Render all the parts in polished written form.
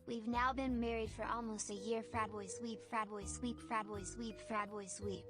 We've now been married for almost a year. Frat boy sweep, frat boy sweep, frat boy sweep, frat boy sweep.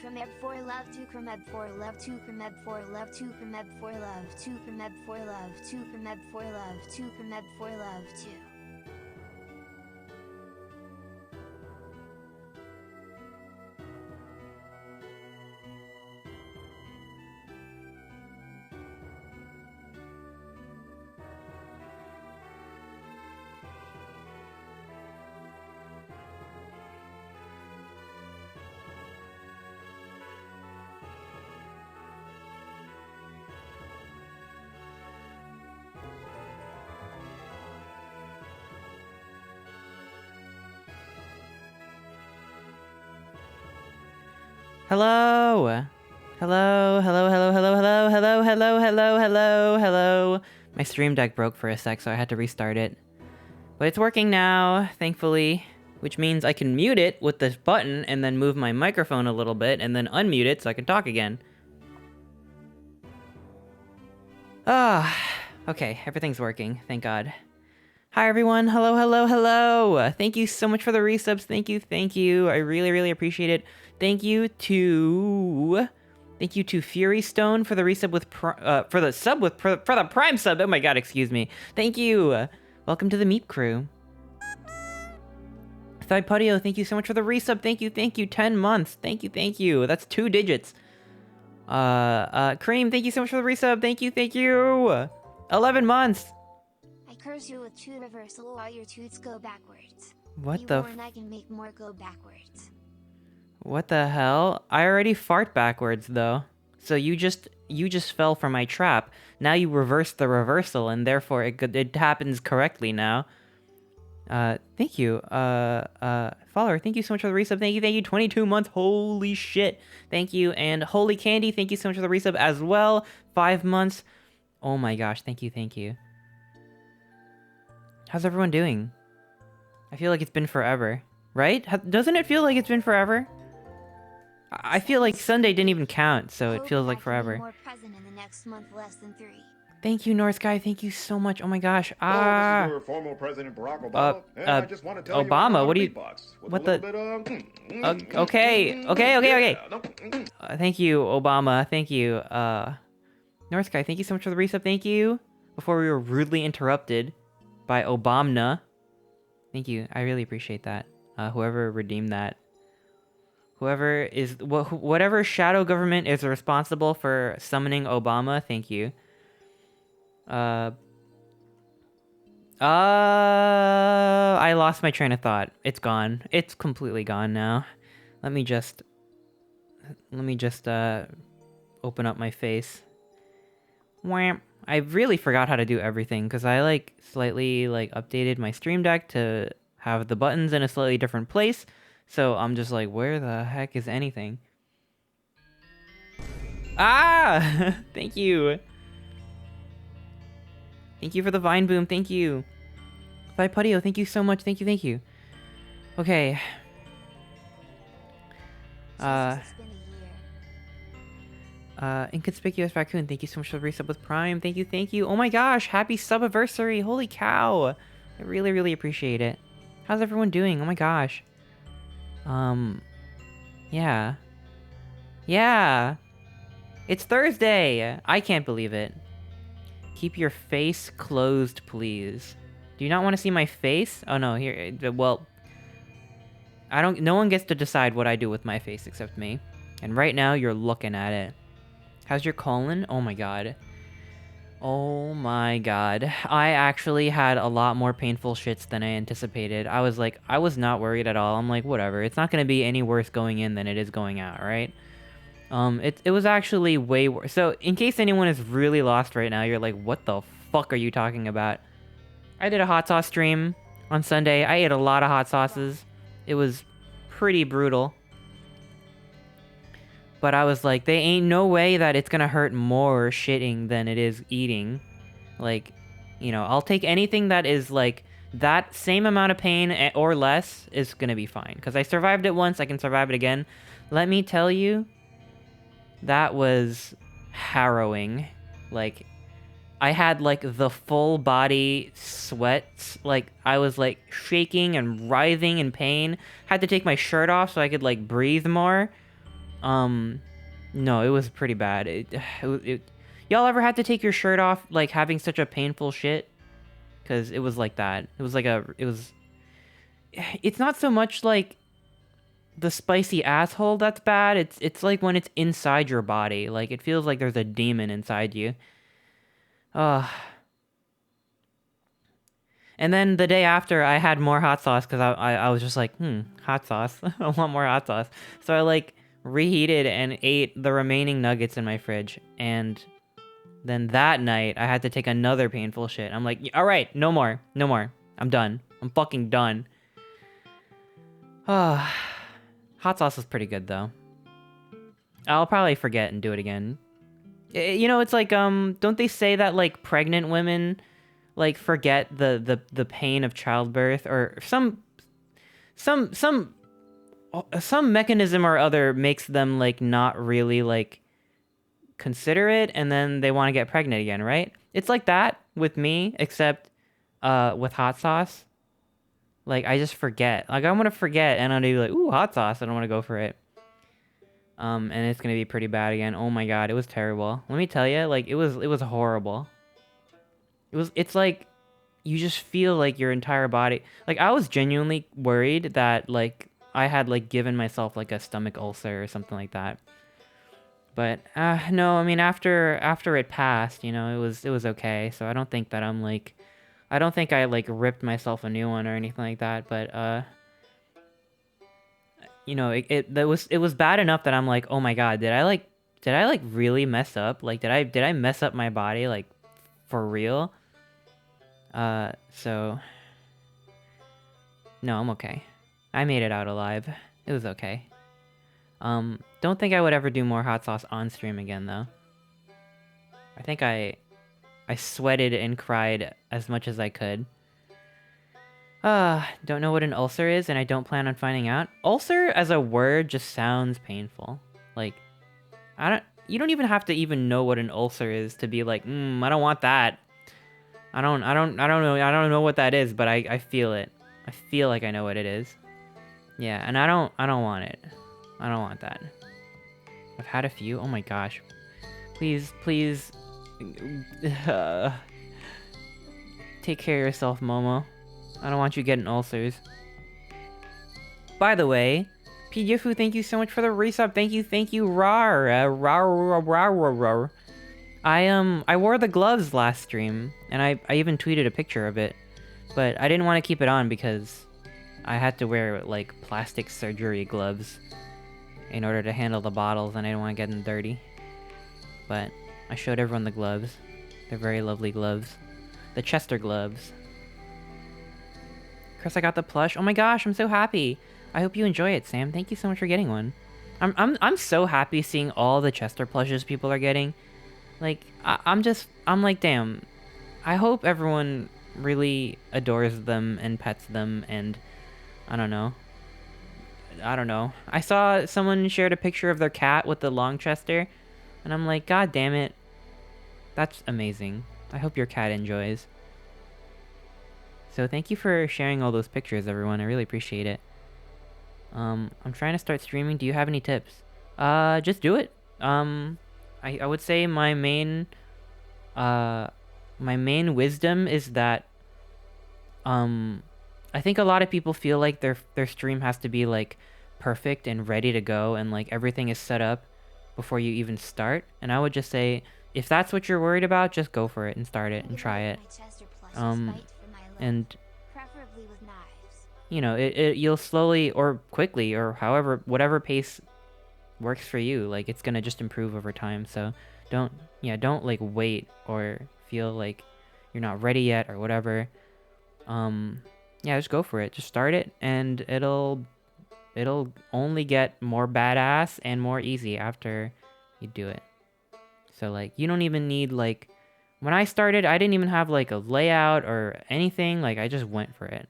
Cremeb for love 2 cremeb for love 2 cremeb for love 2 cremeb for love 2 cremeb for love 2 cremeb for love 2 cremeb for love 2. Hello! Hello, hello, hello, hello, hello, hello, hello, hello, hello, hello. My stream deck broke for a sec, so I had to restart it. But it's working now, thankfully, which means I can mute it with this button and then move my microphone a little bit and then unmute it so I can talk again. Ah, okay, everything's working, thank God. Hi everyone, hello, hello, hello! Thank you so much for the resubs, thank you, I really, really appreciate it. Thank you to Fury Stone for the resub with for the Prime sub. Oh my God, excuse me. Thank you. Welcome to the Meep crew. Thigh Putio, thank you so much for the resub. Thank you. 10 months. Thank you. That's 2 digits. Cream, thank you so much for the resub. Thank you. 11 months. I curse you with 2 reversal while your toots go backwards. What the? And I can make more go backwards. What the hell? I already fart backwards though. So you just fell for my trap. Now you reverse the reversal and therefore it happens correctly now. Thank you. Follower, thank you so much for the resub. Thank you. 22 months. Holy shit. Thank you. And Holy Candy, thank you so much for the resub as well. 5 months. Oh my gosh, thank you. How's everyone doing? I feel like it's been forever, right? Doesn't it feel like it's been forever? I feel like Sunday didn't even count, so it feels like forever. More present in the next month, less than 3. Thank you, North Sky. Thank you so much. Oh my gosh. This is your former President Barack Obama, and I just want to tell Obama, you what do you? What the? Okay. Thank you, Obama. Thank you. North Sky, thank you so much for the resub. Thank you. Before we were rudely interrupted by Obama. Thank you. I really appreciate that. Whoever redeemed that. Whatever shadow government is responsible for summoning Obama, thank you. I lost my train of thought. It's gone. It's completely gone now. Let me just open up my face. Wham. I really forgot how to do everything because I slightly updated my stream deck to have the buttons in a slightly different place. So I'm just like, where the heck is anything? Ah! Thank you. Thank you for the Vine Boom. Thank you. Thigh Putio, thank you so much. Thank you. Okay. Inconspicuous Raccoon, thank you so much for the resub with Prime. Thank you. Oh my gosh, happy sub-anniversary. Holy cow. I really, really appreciate it. How's everyone doing? Oh my gosh. Yeah. It's Thursday! I can't believe it. Keep your face closed, please. Do you not want to see my face? Oh no, here, well, no one gets to decide what I do with my face except me. And right now, you're looking at it. How's your colon? Oh my god. Oh my god. I actually had a lot more painful shits than I anticipated. I was not worried at all. I'm like, whatever. It's not gonna be any worse going in than it is going out, right? It was actually way worse. So, in case anyone is really lost right now, you're like, what the fuck are you talking about? I did a hot sauce stream on Sunday. I ate a lot of hot sauces. It was pretty brutal. But I was like, there ain't no way that it's gonna hurt more shitting than it is eating. Like, you know, I'll take anything that is like that same amount of pain or less is gonna be fine. Because I survived it once, I can survive it again. Let me tell you, that was harrowing. Like, I had like the full body sweats. Like, I was like shaking and writhing in pain. Had to take my shirt off so I could like breathe more. No, it was pretty bad. Y'all ever had to take your shirt off, like, having such a painful shit? Because it was like that. It's not so much, like, the spicy asshole that's bad. It's like when it's inside your body. Like, it feels like there's a demon inside you. And then the day after, I had more hot sauce, because I was just like, hot sauce. I want more hot sauce. So I, like, reheated and ate the remaining nuggets in my fridge, and then that night I had to take another painful shit. I'm like, all right, no more, I'm done. I'm fucking done. Hot sauce is pretty good though. I'll probably forget and do it again. You know, it's like, don't they say that like pregnant women like forget the pain of childbirth, or some mechanism or other makes them like not really like consider it, and then they want to get pregnant again, right? It's like that with me, except with hot sauce. Like, I just forget. Like, I'm gonna forget and I'm gonna be like, ooh, hot sauce, I don't want to go for it. And it's gonna be pretty bad again. Oh my god, it was terrible. Let me tell you, like, it was horrible. It's like you just feel like your entire body, like, I was genuinely worried that like I had like given myself like a stomach ulcer or something like that. But no, I mean, after it passed, you know, it was okay. So I don't think that I don't think I like ripped myself a new one or anything like that. But you know, it was bad enough that I'm like, oh my god, did I like really mess up? Like, did I mess up my body, like, for real? So no, I'm okay. I made it out alive. It was okay. Don't think I would ever do more hot sauce on stream again, though. I think I sweated and cried as much as I could. Don't know what an ulcer is, and I don't plan on finding out. Ulcer as a word just sounds painful. Like, you don't even have to even know what an ulcer is to be like, I don't want that. I don't know what that is, but I feel it. I feel like I know what it is. Yeah, and I don't want it. I don't want that. I've had a few. Oh my gosh. Please take care of yourself, Momo. I don't want you getting ulcers. By the way, Pidgefu, thank you so much for the resub. Thank you, rar. I wore the gloves last stream, and I even tweeted a picture of it, but I didn't want to keep it on because I had to wear like plastic surgery gloves in order to handle the bottles, and I didn't want to get them dirty. But I showed everyone the gloves. They're very lovely gloves. The Chester gloves. Chris, I got the plush. Oh my gosh, I'm so happy. I hope you enjoy it, Sam. Thank you so much for getting one. I'm so happy seeing all the Chester plushes people are getting. Like, I'm like, damn. I hope everyone really adores them and pets them, and I don't know. I saw someone shared a picture of their cat with the long Chester, and I'm like, god damn it. That's amazing. I hope your cat enjoys. So thank you for sharing all those pictures, everyone. I really appreciate it. I'm trying to start streaming. Do you have any tips? Just do it. I would say my main my main wisdom is that I think a lot of people feel like their stream has to be like perfect and ready to go and like everything is set up before you even start. And I would just say, if that's what you're worried about, just go for it and start it and try it. And preferably with knives. you know, you'll slowly or quickly or however, whatever pace works for you, like it's gonna just improve over time. So don't like wait or feel like you're not ready yet or whatever. Yeah, just go for it. Just start it and it'll only get more badass and more easy after you do it. So like you don't even need like, when I started I didn't even have like a layout or anything, like I just went for it.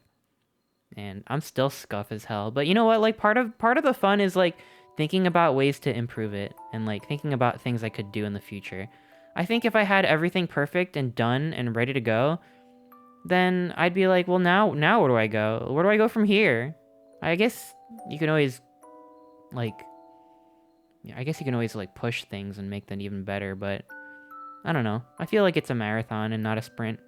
And I'm still scuff as hell. But you know what, like part of the fun is like thinking about ways to improve it and like thinking about things I could do in the future. I think if I had everything perfect and done and ready to go, then I'd be like, well, now where do I go? Where do I go from here? I guess you can always like, push things and make them even better, but I don't know. I feel like it's a marathon and not a sprint.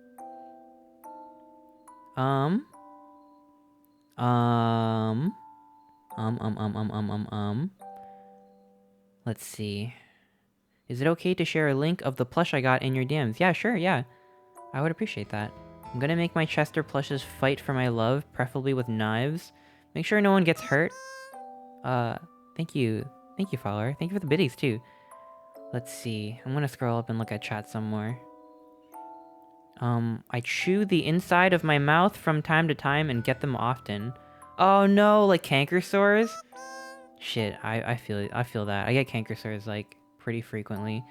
Let's see. Is it okay to share a link of the plush I got in your DMs? Yeah, sure, yeah. I would appreciate that. I'm gonna make my Chester plushes fight for my love, preferably with knives. Make sure no one gets hurt. Thank you. Thank you, follower. Thank you for the biddies, too. Let's see. I'm gonna scroll up and look at chat some more. I chew the inside of my mouth from time to time and get them often. Oh no, like canker sores? Shit, I feel that. I get canker sores, like, pretty frequently.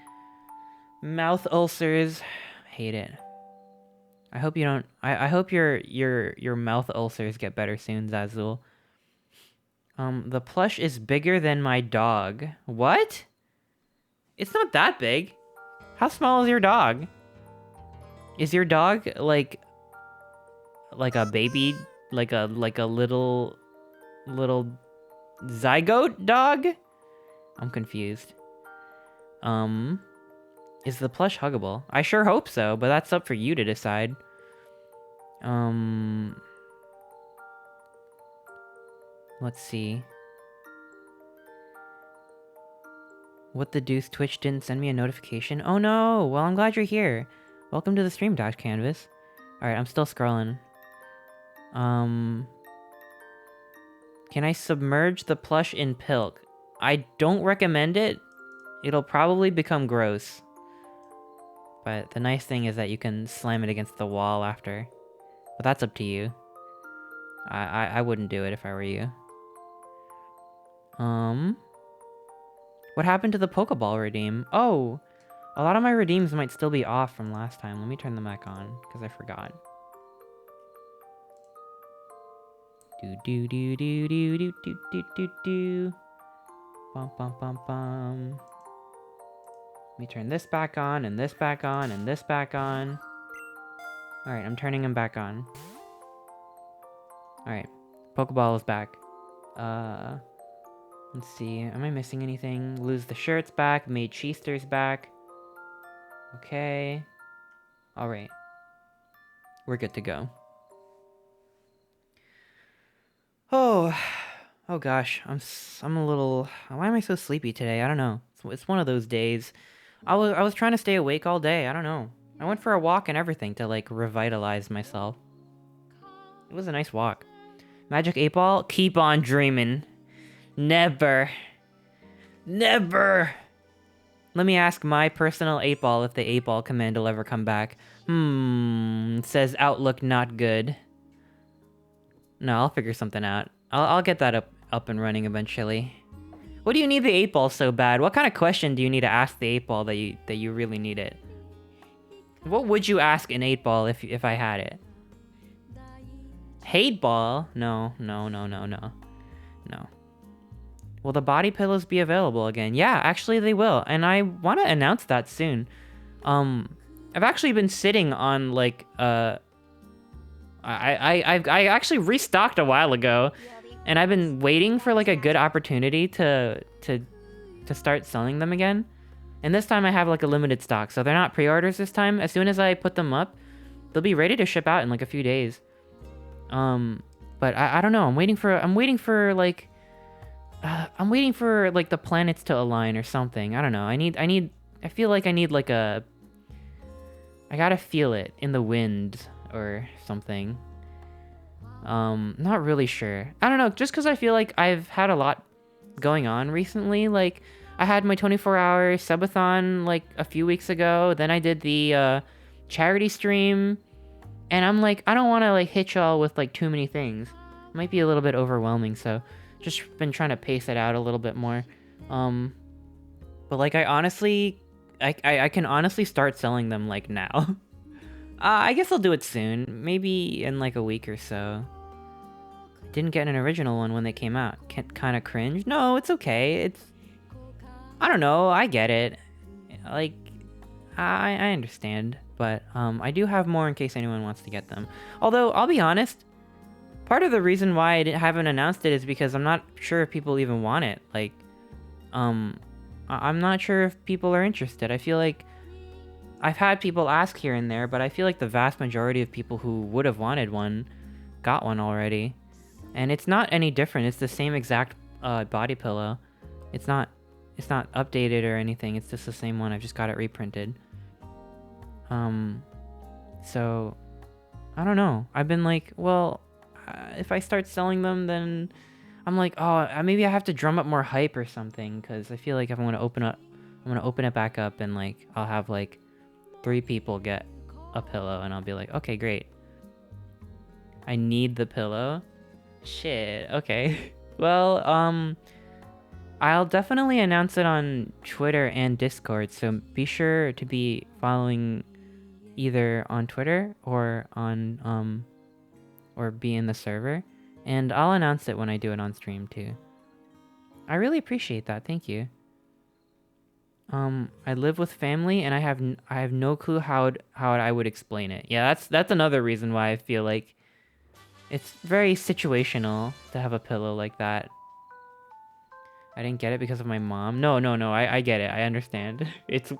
Mouth ulcers. Hate it. I hope you don't... I hope your mouth ulcers get better soon, Zazul. The plush is bigger than my dog. What? It's not that big. How small is your dog? Is your dog like a baby, like a little zygote dog? I'm confused. Is the plush huggable? I sure hope so, but that's up for you to decide. Let's see. What the deuce? Twitch didn't send me a notification? Oh no! Well, I'm glad you're here. Welcome to the stream, Dash Canvas. Alright, I'm still scrolling. Can I submerge the plush in Pilk? I don't recommend it. It'll probably become gross. But the nice thing is that you can slam it against the wall after. But that's up to you. I wouldn't do it if I were you. What happened to the Pokeball redeem? Oh! A lot of my redeems might still be off from last time. Let me turn them back on, because I forgot. Do do do do do do do do do do. Bum bum bum bum. Let me turn this back on, and this back on, and this back on. Alright, I'm turning them back on. Alright. Pokeball is back. Let's see. Am I missing anything? Lose the shirts back. Made Cheester's back. Okay. Alright. We're good to go. Oh gosh. I'm a little... Why am I so sleepy today? I don't know. It's one of those days. I was trying to stay awake all day. I don't know. I went for a walk and everything to, like, revitalize myself. It was a nice walk. Magic 8 Ball? Keep on dreaming. Never. Never! Let me ask my personal 8 Ball if the 8 Ball command will ever come back. It says Outlook not good. No, I'll figure something out. I'll get that up and running eventually. What do you need the 8 Ball so bad? What kind of question do you need to ask the 8 Ball that you really need it? What would you ask an 8 Ball if I had it? Hate Ball? No. Will the body pillows be available again? Yeah, actually they will, and I want to announce that soon. I've actually been sitting on like I actually restocked a while ago, and I've been waiting for like a good opportunity to start selling them again. And this time I have like a limited stock, so they're not pre-orders this time. As soon as I put them up, they'll be ready to ship out in like a few days. But I don't know. I'm waiting for like the planets to align or something. I don't know. I feel like I need like I gotta feel it in the wind or something. Not really sure. I don't know, just because I feel like I've had a lot going on recently. Like, I had my 24-hour subathon like a few weeks ago. Then I did the charity stream. And I'm like, I don't want to like hit y'all with like too many things. It might be a little bit overwhelming, so just been trying to pace it out a little bit more. But like I can honestly start selling them like now. I guess I'll do it soon, maybe in like a week or so. Didn't get an original one when they came out. Kind of cringe. No, it's okay. I don't know. I get it. Like, I understand. But I do have more in case anyone wants to get them. Although, I'll be honest, part of the reason why I haven't announced it is because I'm not sure if people even want it. Like, I'm not sure if people are interested. I feel like I've had people ask here and there, but I feel like the vast majority of people who would have wanted one got one already. And it's not any different. It's the same exact body pillow. It's not updated or anything. It's just the same one. I've just got it reprinted. So I don't know. I've been like, well, if I start selling them, then I'm like, oh, maybe I have to drum up more hype or something, because I feel like if I'm gonna open it back up, and like I'll have like 3 people get a pillow, and I'll be like, okay, great. I need the pillow. Shit. Okay. Well, I'll definitely announce it on Twitter and Discord, so be sure to be following either on Twitter or on or be in the server, and I'll announce it when I do it on stream too. I really appreciate that. Thank you. I live with family, and I have no clue how I would explain it. Yeah, that's another reason why I feel like it's very situational to have a pillow like that. I didn't get it because of my mom. No. I get it. I understand. It's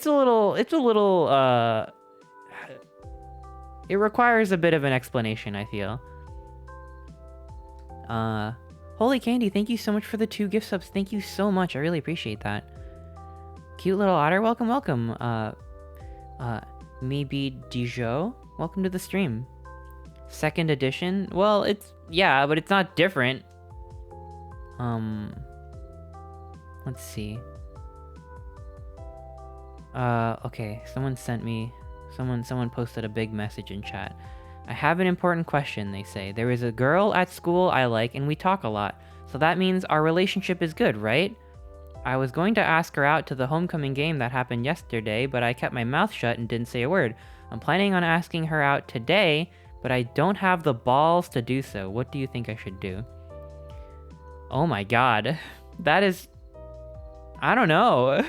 a little it requires a bit of an explanation, I feel. Holy Candy, thank you so much for the 2 gift subs. Thank you so much. I really appreciate that. Cute little otter, welcome. Maybe Dijon, welcome to the stream. 2nd edition. Well, yeah, but it's not different. Let's see. Okay, someone posted a big message in chat. I have an important question, they say. There is a girl at school I like, and we talk a lot. So that means our relationship is good, right? I was going to ask her out to the homecoming game that happened yesterday, but I kept my mouth shut and didn't say a word. I'm planning on asking her out today, but I don't have the balls to do so. What do you think I should do? Oh my god. That is... I don't know.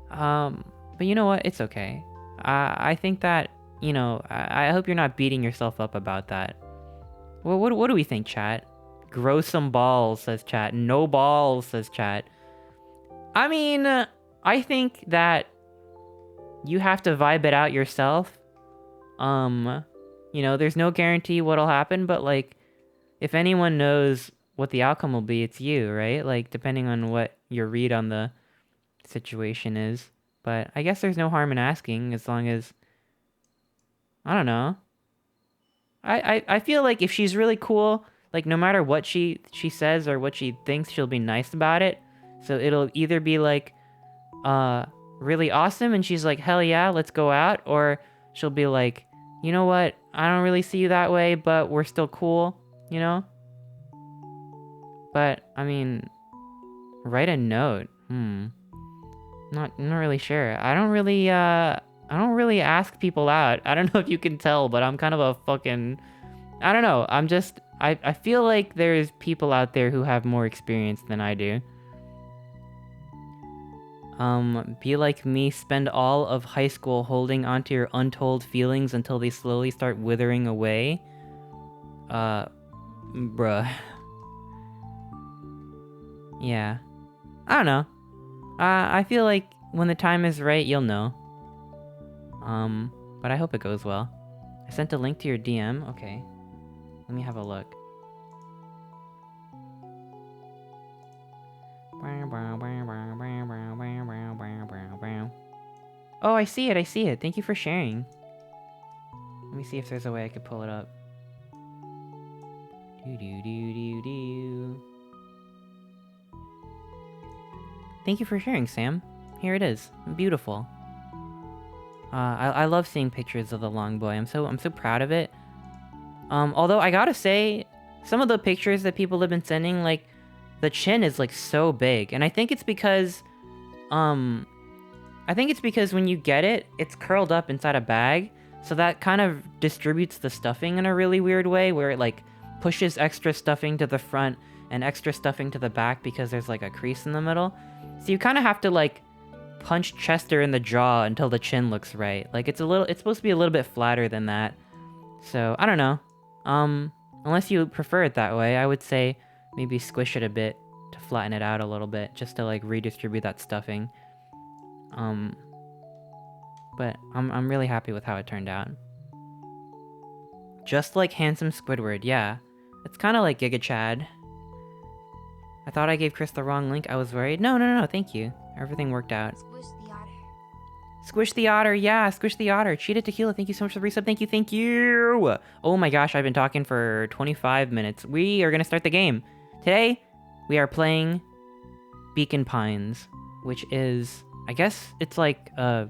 But you know what? It's okay. I think that, you know, I hope you're not beating yourself up about that. Well, what do we think, chat? Grow some balls, says chat. No balls, says chat. I mean, I think that you have to vibe it out yourself. You know, there's no guarantee what'll happen, but like, if anyone knows what the outcome will be, it's you, right? Like, depending on what your read on the situation is. But I guess there's no harm in asking, as long as... I don't know. I feel like if she's really cool, like, no matter what she says or what she thinks, she'll be nice about it. So it'll either be, like, really awesome, and she's like, hell yeah, let's go out, or she'll be like, you know what, I don't really see you that way, but we're still cool, you know? But, I mean, write a note. Not really sure. I don't really ask people out. I don't know if you can tell, but I'm kind of a fucking... I don't know. I feel like there's people out there who have more experience than I do. Be like me, spend all of high school holding onto your untold feelings until they slowly start withering away. Bruh. Yeah. I don't know. I feel like when the time is right, you'll know. But I hope it goes well. I sent a link to your DM. Okay. Let me have a look. Oh, I see it. I see it. Thank you for sharing. Let me see if there's a way I could pull it up. Thank you for sharing, Sam. Here it is. Beautiful. I love seeing pictures of the long boy. I'm so proud of it. Although I gotta say, some of the pictures that people have been sending, like, the chin is like so big, and I think it's because when you get it, it's curled up inside a bag, so that kind of distributes the stuffing in a really weird way, where it like pushes extra stuffing to the front and extra stuffing to the back because there's like a crease in the middle. So you kind of have to like punch Chester in the jaw until the chin looks right. Like it's supposed to be a little bit flatter than that. So I don't know. Unless you prefer it that way, I would say maybe squish it a bit to flatten it out a little bit, just to like redistribute that stuffing. But I'm really happy with how it turned out. Just like handsome Squidward, yeah. It's kind of like Giga Chad. I thought I gave Chris the wrong link. I was worried. No, thank you. Everything worked out. Squish the otter. Squish the otter, yeah, squish the otter. Cheetah Tequila, thank you so much for the resub. Thank you. Oh my gosh, I've been talking for 25 minutes. We are gonna start the game. Today, we are playing Beacon Pines, which is, I guess it's like a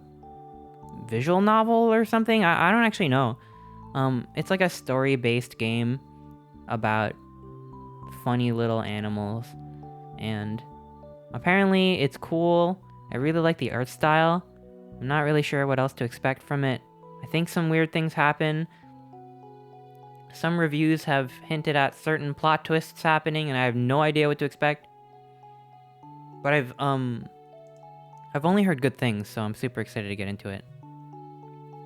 visual novel or something. I don't actually know. It's like a story-based game about funny little animals, and apparently it's cool. I really like the art style. I'm not really sure what else to expect from it. I think some weird things happen. Some reviews have hinted at certain plot twists happening, and I have no idea what to expect. But I've only heard good things, so I'm super excited to get into it.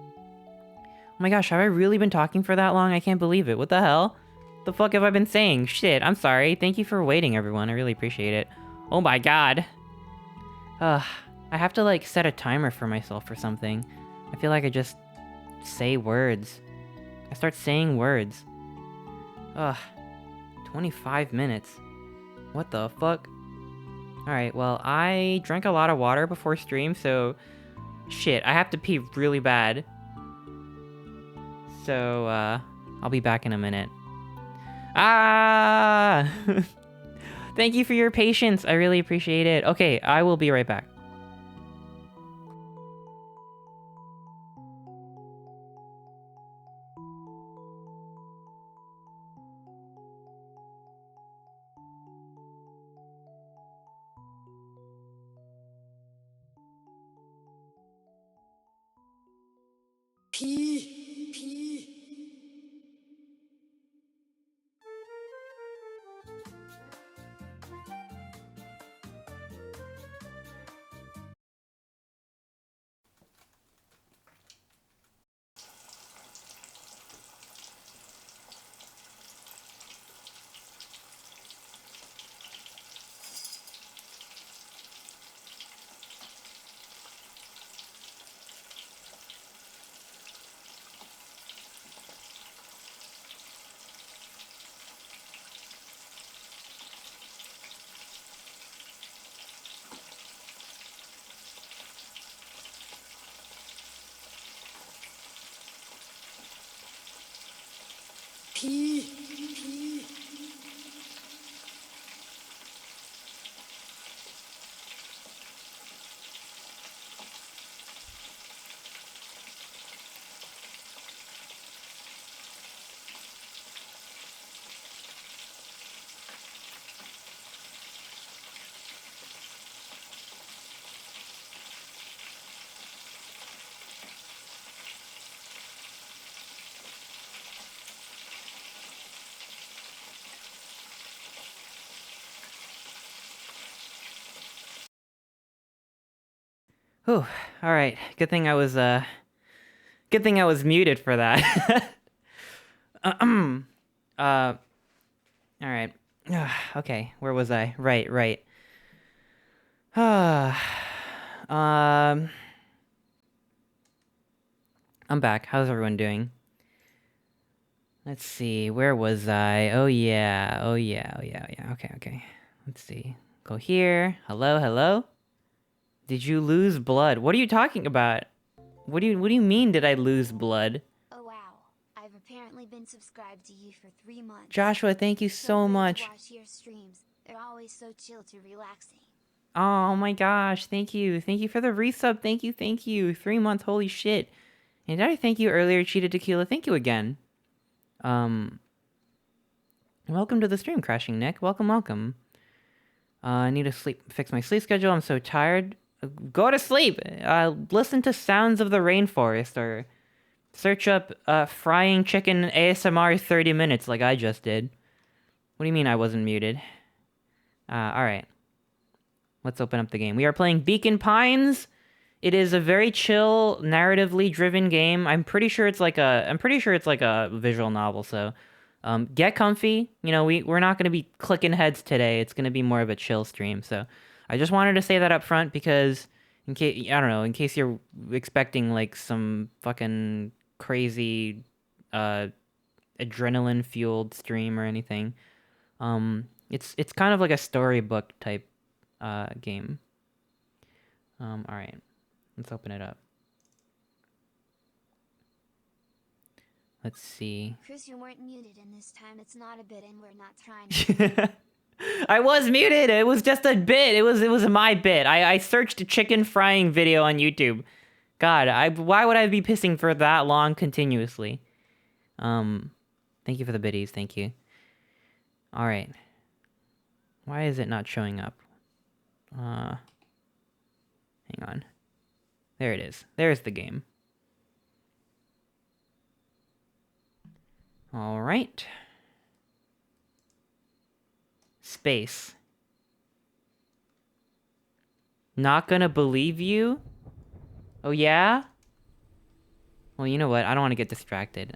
Oh my gosh, have I really been talking for that long? I can't believe it. What the hell? The fuck have I been saying? Shit, I'm sorry. Thank you for waiting, everyone. I really appreciate it. Oh my god. I have to, like, set a timer for myself or something. I feel like I just say words. I start saying words. 25 minutes. What the fuck? Alright, well, I drank a lot of water before stream, so... Shit, I have to pee really bad. So, I'll be back in a minute. Ah! Thank you for your patience. I really appreciate it. Okay, I will be right back. Whew. All right. Good thing I was muted for that. All right. Okay. Where was I? Right. I'm back. How's everyone doing? Let's see. Where was I? Oh yeah. Okay. Let's see. Go here. Hello. Did you lose blood? What are you talking about? What do you mean did I lose blood? Oh wow, I've apparently been subscribed to you for 3 months. Joshua, thank you so great much. to watch your streams. They're always so chill to relaxing. Oh my gosh, thank you. Thank you for the resub. Thank you. 3 months, holy shit. And did I thank you earlier, Cheetah Tequila? Thank you again. Welcome to the stream, Crashing Nick. Welcome. I need to fix my sleep schedule. I'm so tired. Go to sleep. Listen to Sounds of the Rainforest or search up frying chicken ASMR 30 minutes like I just did. What do you mean I wasn't muted? Alright. Let's open up the game. We are playing Beacon Pines. It is a very chill, narratively driven game. I'm pretty sure it's like a visual novel, so get comfy. You know, we're not going to be clicking heads today. It's going to be more of a chill stream. So I just wanted to say that up front because in case you're expecting like some fucking crazy adrenaline fueled stream or anything. It's kind of like a storybook type game. All right. Let's open it up. Let's see. Chris, you weren't muted, and this time it's not a bit, and we're not trying to... I was muted. It was just a bit. It was my bit. I searched a chicken frying video on YouTube. God, why would I be pissing for that long continuously? Thank you for the biddies. Thank you. All right. Why is it not showing up? Hang on. There it is. There's the game. All right. Space. Not gonna believe you? Oh yeah? Well, you know what? I don't want to get distracted.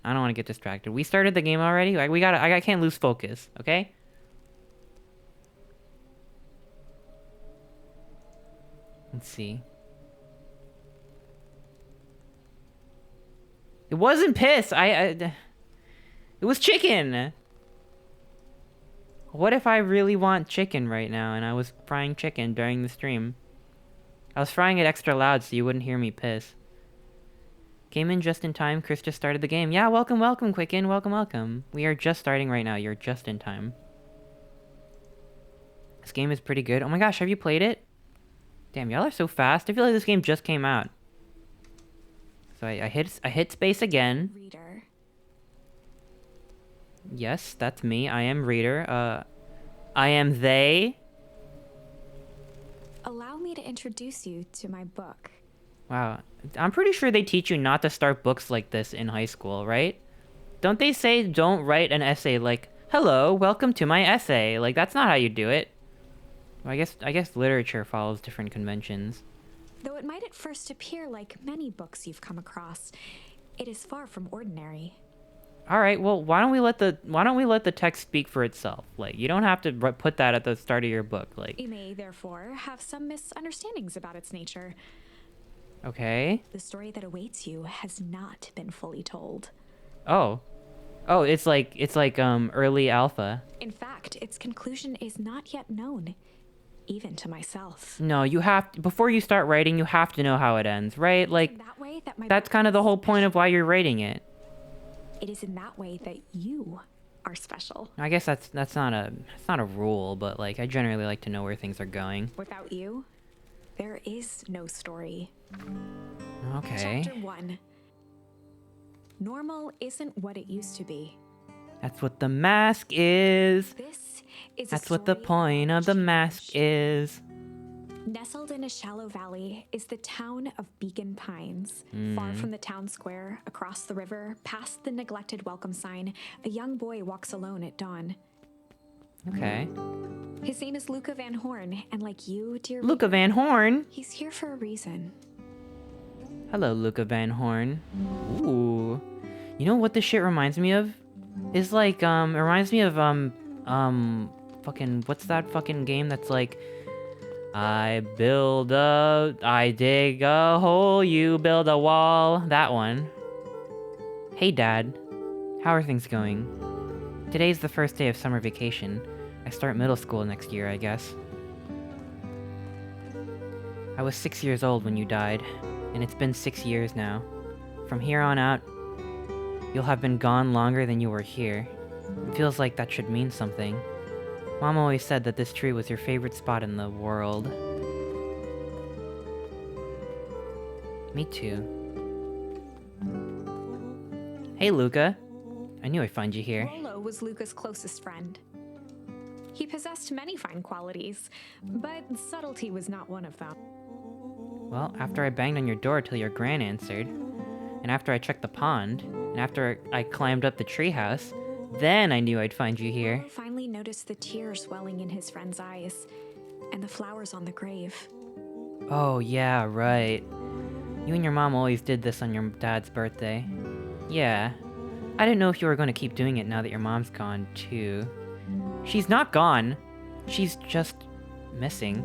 We started the game already. Like, I can't lose focus, okay? Let's see. It wasn't piss. It was chicken. What if I really want chicken right now and I was frying chicken during the stream? I was frying it extra loud so you wouldn't hear me piss. Came in just in time. Chris just started the game. Yeah, welcome, Quicken. Welcome. We are just starting right now. You're just in time. This game is pretty good. Oh my gosh, have you played it? Damn, y'all are so fast. I feel like this game just came out. So I hit space again. Reader. Yes, that's me. I am Reader. I am they. Allow me to introduce you to my book. Wow. I'm pretty sure they teach you not to start books like this in high school, right? Don't they say don't write an essay like, hello, welcome to my essay? Like, that's not how you do it. Well, I guess literature follows different conventions. Though it might at first appear like many books you've come across, it is far from ordinary. All right, well, why don't we let the text speak for itself? Like, you don't have to put that at the start of your book, like. You may therefore have some misunderstandings about its nature. Okay. The story that awaits you has not been fully told. Oh, it's like early alpha. In fact, its conclusion is not yet known, even to myself. No, you have to, before you start writing, you have to know how it ends, right? Like, That way that my that's book kind of is the whole point of why you're writing it. It is in that way that you are special. I guess that's not a rule, but like I generally like to know where things are going. Without you, there is no story. Okay. Chapter 1. Normal isn't what it used to be. That's what the mask is. This is That's a what the story point of the change. mask is. Nestled in a shallow valley is the town of Beacon Pines. Far from the town square, across the river, past the neglected welcome sign, a young boy walks alone at dawn. Okay. His name is Luca Van Horn, and like you, dear Luca reader, Van Horn. he's here for a reason. Hello, Luca Van Horn. Ooh. You know what this shit reminds me of? Is like, it reminds me of, fucking, what's that fucking game that's like, I dig a hole, you build a wall. That one. Hey, Dad. How are things going? Today's the first day of summer vacation. I start middle school next year, I guess. I was 6 years old when you died, and it's been 6 years now. From here on out, you'll have been gone longer than you were here. It feels like that should mean something. Mom always said that this tree was your favorite spot in the world. Me too. Hey, Luca. I knew I'd find you here. Rolo was Luca's closest friend. He possessed many fine qualities, but subtlety was not one of them. Well, after I banged on your door till your gran answered, and after I checked the pond, and after I climbed up the treehouse, then I knew I'd find you here. Rolo finally noticed the tears welling in his friend's eyes, and the flowers on the grave. Oh, yeah, right. You and your mom always did this on your dad's birthday. Yeah. I didn't know if you were going to keep doing it now that your mom's gone, too. She's not gone. She's just missing.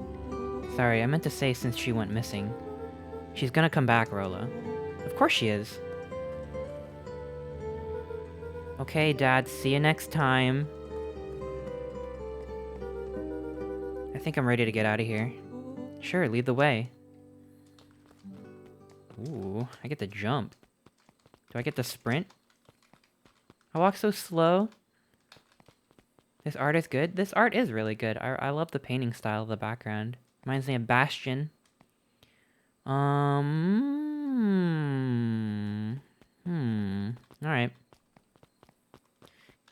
Sorry, I meant to say since she went missing. She's gonna come back, Rolo. Of course she is. Okay, Dad, see you next time. I think I'm ready to get out of here. Sure, lead the way. Ooh, I get to jump. Do I get to sprint? I walk so slow. This art is good. This art is really good. I love the painting style of the background. Reminds me of Bastion. Alright.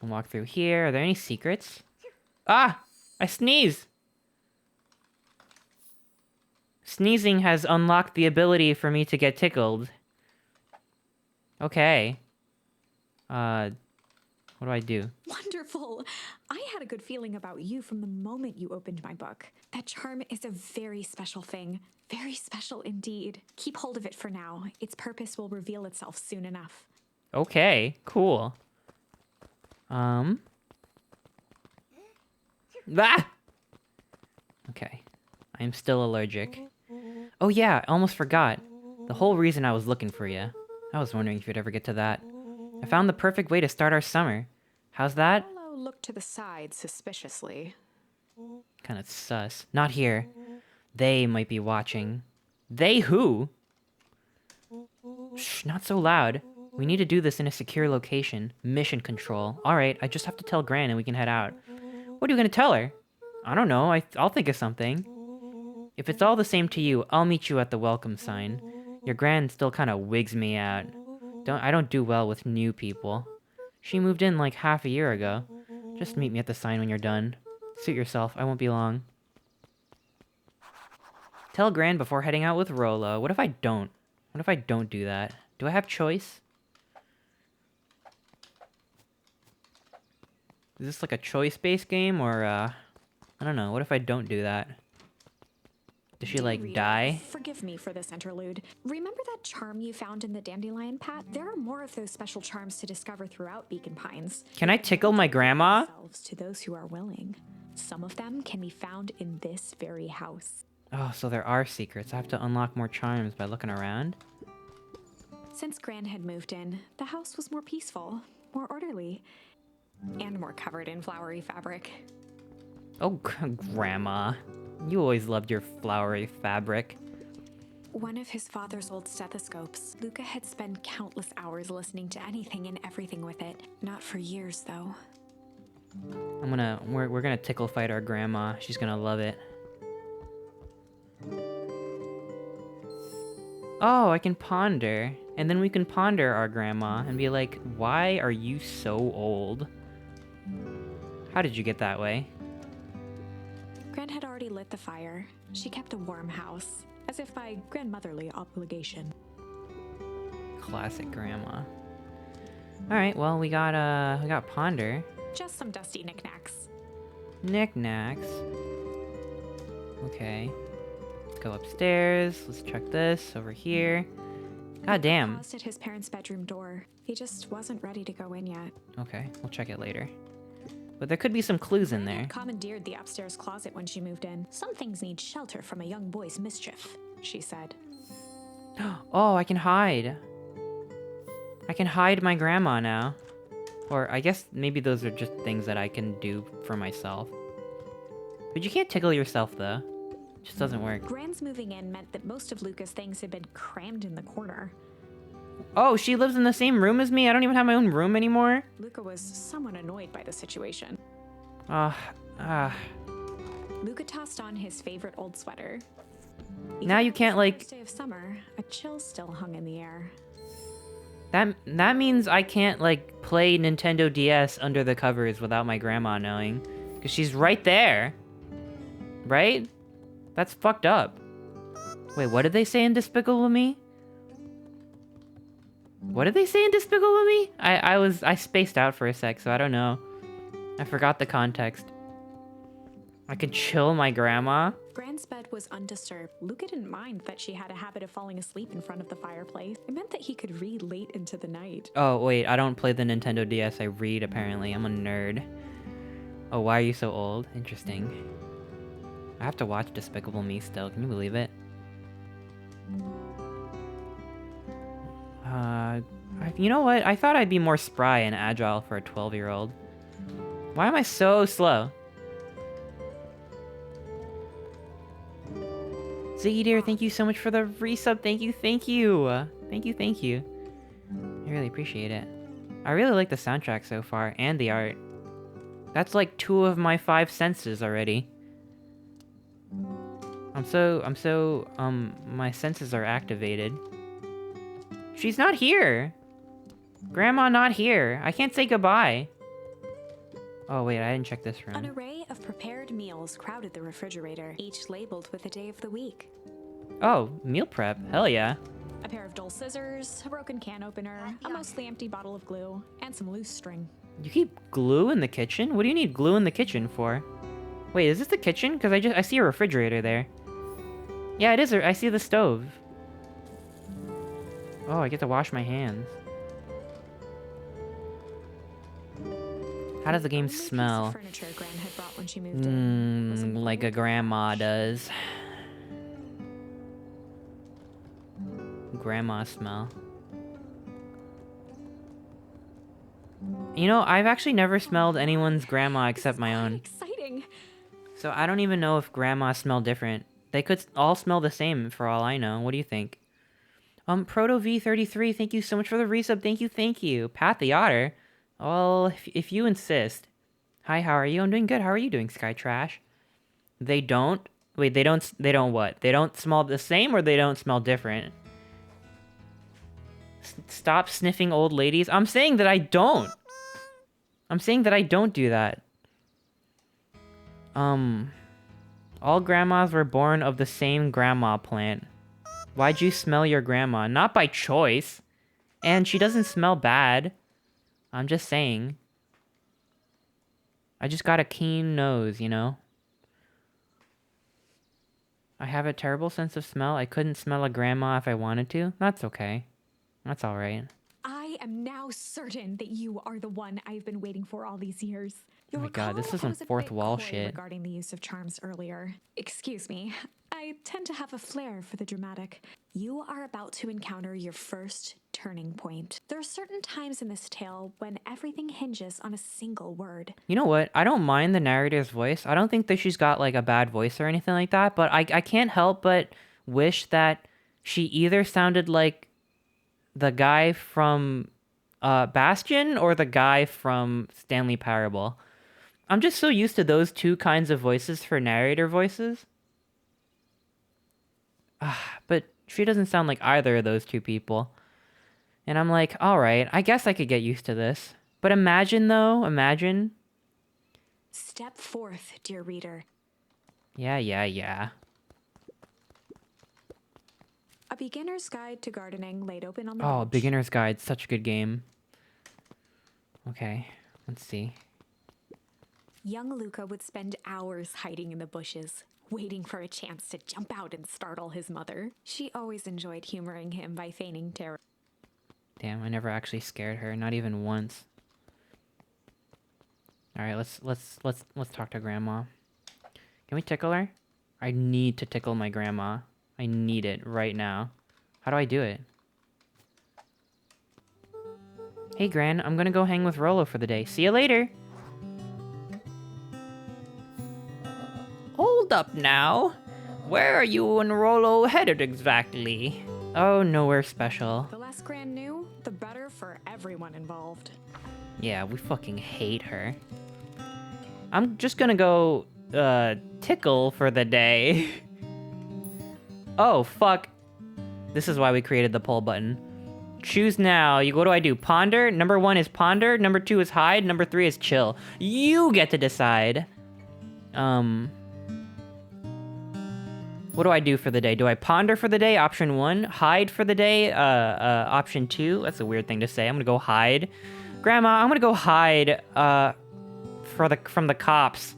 I'll walk through here. Are there any secrets? Ah! I sneeze! Sneezing has unlocked the ability for me to get tickled. Okay. What do I do? Wonderful! I had a good feeling about you from the moment you opened my book. That charm is a very special thing. Very special indeed. Keep hold of it for now. Its purpose will reveal itself soon enough. Okay, cool. Ah! Okay. I am still allergic. Oh yeah, I almost forgot. The whole reason I was looking for you. I was wondering if you'd ever get to that. I found the perfect way to start our summer. How's that? Rolo looked to the side suspiciously. Kinda sus. Not here. They might be watching. They who? Shh, not so loud. We need to do this in a secure location. Mission control. Alright, I just have to tell Gran and we can head out. What are you gonna tell her? I don't know, I'll think of something. If it's all the same to you, I'll meet you at the welcome sign. Your Gran still kinda wigs me out. I don't do well with new people. She moved in like half a year ago. Just meet me at the sign when you're done. Suit yourself, I won't be long. Tell Gran before heading out with Rolo. What if I don't? What if I don't do that? Do I have choice? Is this like a choice-based game, or, I don't know. What if I don't do that? Does she, like, die? Forgive me for this interlude. Remember that charm you found in the dandelion pat? There are more of those special charms to discover throughout Beacon Pines. Can I tickle my grandma? To those who are willing. Some of them can be found in this very house. Oh, so there are secrets. I have to unlock more charms by looking around? Since Gran had moved in, the house was more peaceful, more orderly, and more covered in flowery fabric. Oh, Grandma. You always loved your flowery fabric. One of his father's old stethoscopes. Luca had spent countless hours listening to anything and everything with it. Not for years, though. We're gonna tickle fight our grandma. She's gonna love it. Oh, I can ponder. And then we can ponder our grandma and be like, why are you so old? How did you get that way? Gran had already lit the fire. She kept a warm house, as if by grandmotherly obligation. Classic grandma. Alright, well, we got ponder. Just some dusty knickknacks. Knickknacks. Okay. Let's go upstairs. Let's check this over here. God damn. He paused at his parents' bedroom door. He just wasn't ready to go in yet. Okay, we'll check it later. But there could be some clues in Gran there. had commandeered the upstairs closet when she moved in. Some things need shelter from a young boy's mischief, she said. Oh, I can hide. I can hide my grandma now. Or I guess maybe those are just things that I can do for myself. But you can't tickle yourself, though. It just doesn't work. Gran's moving in meant that most of Luca's things had been crammed in the corner. Oh, she lives in the same room as me? I don't even have my own room anymore? Luca was somewhat annoyed by the situation. Luca tossed on his favorite old sweater. Now you can't, like... First day of summer, a chill still hung in the air. That means I can't, like, play Nintendo DS under the covers without my grandma knowing. Because she's right there. Right? That's fucked up. Wait, what did they say in Despicable Me? What did they say in Despicable Me? I spaced out for a sec, so I don't know. I forgot the context. I could chill my grandma? Gran's bed was undisturbed. Luca didn't mind that she had a habit of falling asleep in front of the fireplace. It meant that he could read late into the night. Oh, wait, I don't play the Nintendo DS, I read, apparently. I'm a nerd. Oh, why are you so old? Interesting. I have to watch Despicable Me still, can you believe it? You know what? I thought I'd be more spry and agile for a 12-year-old. Why am I so slow? Ziggy dear, thank you so much for the resub. Thank you, thank you. Thank you. I really appreciate it. I really like the soundtrack so far, and the art. That's like 2 of my 5 senses already. My senses are activated. She's not here! Grandma not here. I can't say goodbye. Oh wait, I didn't check this room. An array of prepared meals crowded the refrigerator, each labeled with the day of the week. Oh, meal prep. Hell yeah. A pair of dull scissors, a broken can opener, a mostly empty bottle of glue, and some loose string. You keep glue in the kitchen? What do you need glue in the kitchen for? Wait, is this the kitchen? Because I see a refrigerator there. Yeah, it is. I see the stove. Oh, I get to wash my hands. How does the game smell? Furniture Gran had brought when she moved in. Like a grandma does. Grandma smell. You know, I've actually never smelled anyone's grandma except my own. Exciting. So I don't even know if grandma smell different. They could all smell the same for all I know. What do you think? Proto V33, thank you so much for the resub. Thank you. Pat the Otter. Well, if you insist. Hi, how are you? I'm doing good. How are you doing, Sky Trash? They don't? Wait, they don't what? They don't smell the same or they don't smell different? Stop sniffing old ladies. I'm saying that I don't. I'm saying that I don't do that. All grandmas were born of the same grandma plant. Why'd you smell your grandma? Not by choice. And she doesn't smell bad. I'm just saying. I just got a keen nose, you know? I have a terrible sense of smell. I couldn't smell a grandma if I wanted to. That's okay. That's alright. I am now certain that you are the one I've been waiting for all these years. Oh my god, this is I some was a fourth bit wall coy shit. regarding the use of charms earlier. Excuse me. I tend to have a flair for the dramatic. You are about to encounter your first turning point. There are certain times in this tale when everything hinges on a single word. You know what? I don't mind the narrator's voice. I don't think that she's got like a bad voice or anything like that, but I can't help but wish that she either sounded like the guy from Bastion or the guy from Stanley Parable. I'm just so used to those 2 kinds of voices for narrator voices. But she doesn't sound like either of those 2 people. And I'm like, alright, I guess I could get used to this. But imagine though, imagine. Step forth, dear reader. Yeah. A beginner's guide to gardening laid open on the Oh, bench. Beginner's Guide, such a good game. Okay, let's see. Young Luca would spend hours hiding in the bushes, waiting for a chance to jump out and startle his mother. She always enjoyed humoring him by feigning terror. Damn, I never actually scared her, not even once. All right, let's talk to Grandma. Can we tickle her? I need to tickle my grandma. I need it right now. How do I do it? Hey, Gran, I'm gonna go hang with Rolo for the day. See you later. Hold up now. Where are you and Rolo headed exactly? Oh, nowhere special. The less Gran knew, the better for everyone involved. Yeah, we fucking hate her. I'm just gonna go, tickle for the day. Oh, fuck. This is why we created the poll button. Choose now. What do I do? Ponder? Number 1 is ponder. Number 2 is hide. Number 3 is chill. You get to decide. What do I do for the day? Do I ponder for the day? Option 1. Hide for the day? Option 2. That's a weird thing to say. I'm gonna go hide. Grandma, I'm gonna go hide, from the cops.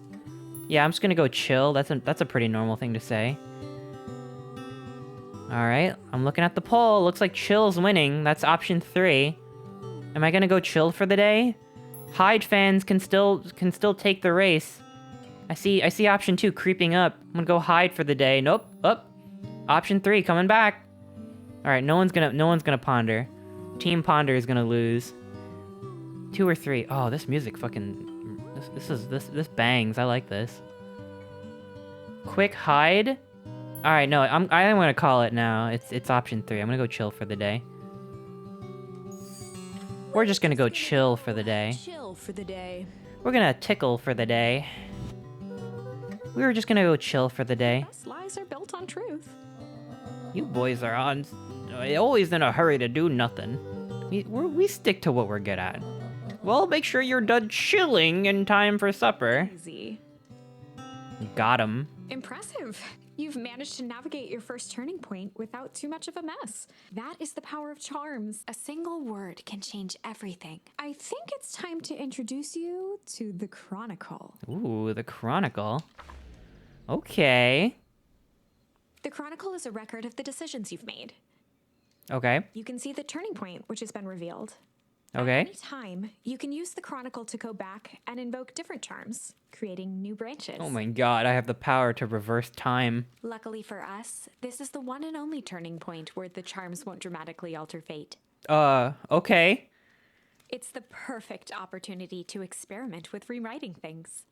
Yeah, I'm just gonna go chill. That's a pretty normal thing to say. Alright, I'm looking at the poll. Looks like chill's winning. That's option 3. Am I gonna go chill for the day? Hide fans can still take the race. I see option 2 creeping up. I'm gonna go hide for the day. Nope. Up. Option 3 coming back. Alright, no one's gonna ponder. Team Ponder is gonna lose. 2 or 3. Oh, this music fucking this bangs. I like this. Quick hide. All right, no, I'm gonna call it now. It's option 3. I'm gonna go chill for the day. We're just gonna go chill for the day. Chill for the day. We're gonna tickle for the day. We were just gonna go chill for the day. Best lies are built on truth. You boys are always in a hurry to do nothing. We stick to what we're good at. Well, make sure you're done chilling in time for supper. Easy. Got him. Impressive. You've managed to navigate your first turning point without too much of a mess. That is the power of charms. A single word can change everything. I think it's time to introduce you to the Chronicle. Ooh, the Chronicle. Okay. The Chronicle is a record of the decisions you've made. Okay. You can see the turning point, which has been revealed. Okay. At any time, you can use the Chronicle to go back and invoke different charms, creating new branches. Oh my god, I have the power to reverse time. Luckily for us, this is the one and only turning point where the charms won't dramatically alter fate. Okay. It's the perfect opportunity to experiment with rewriting things.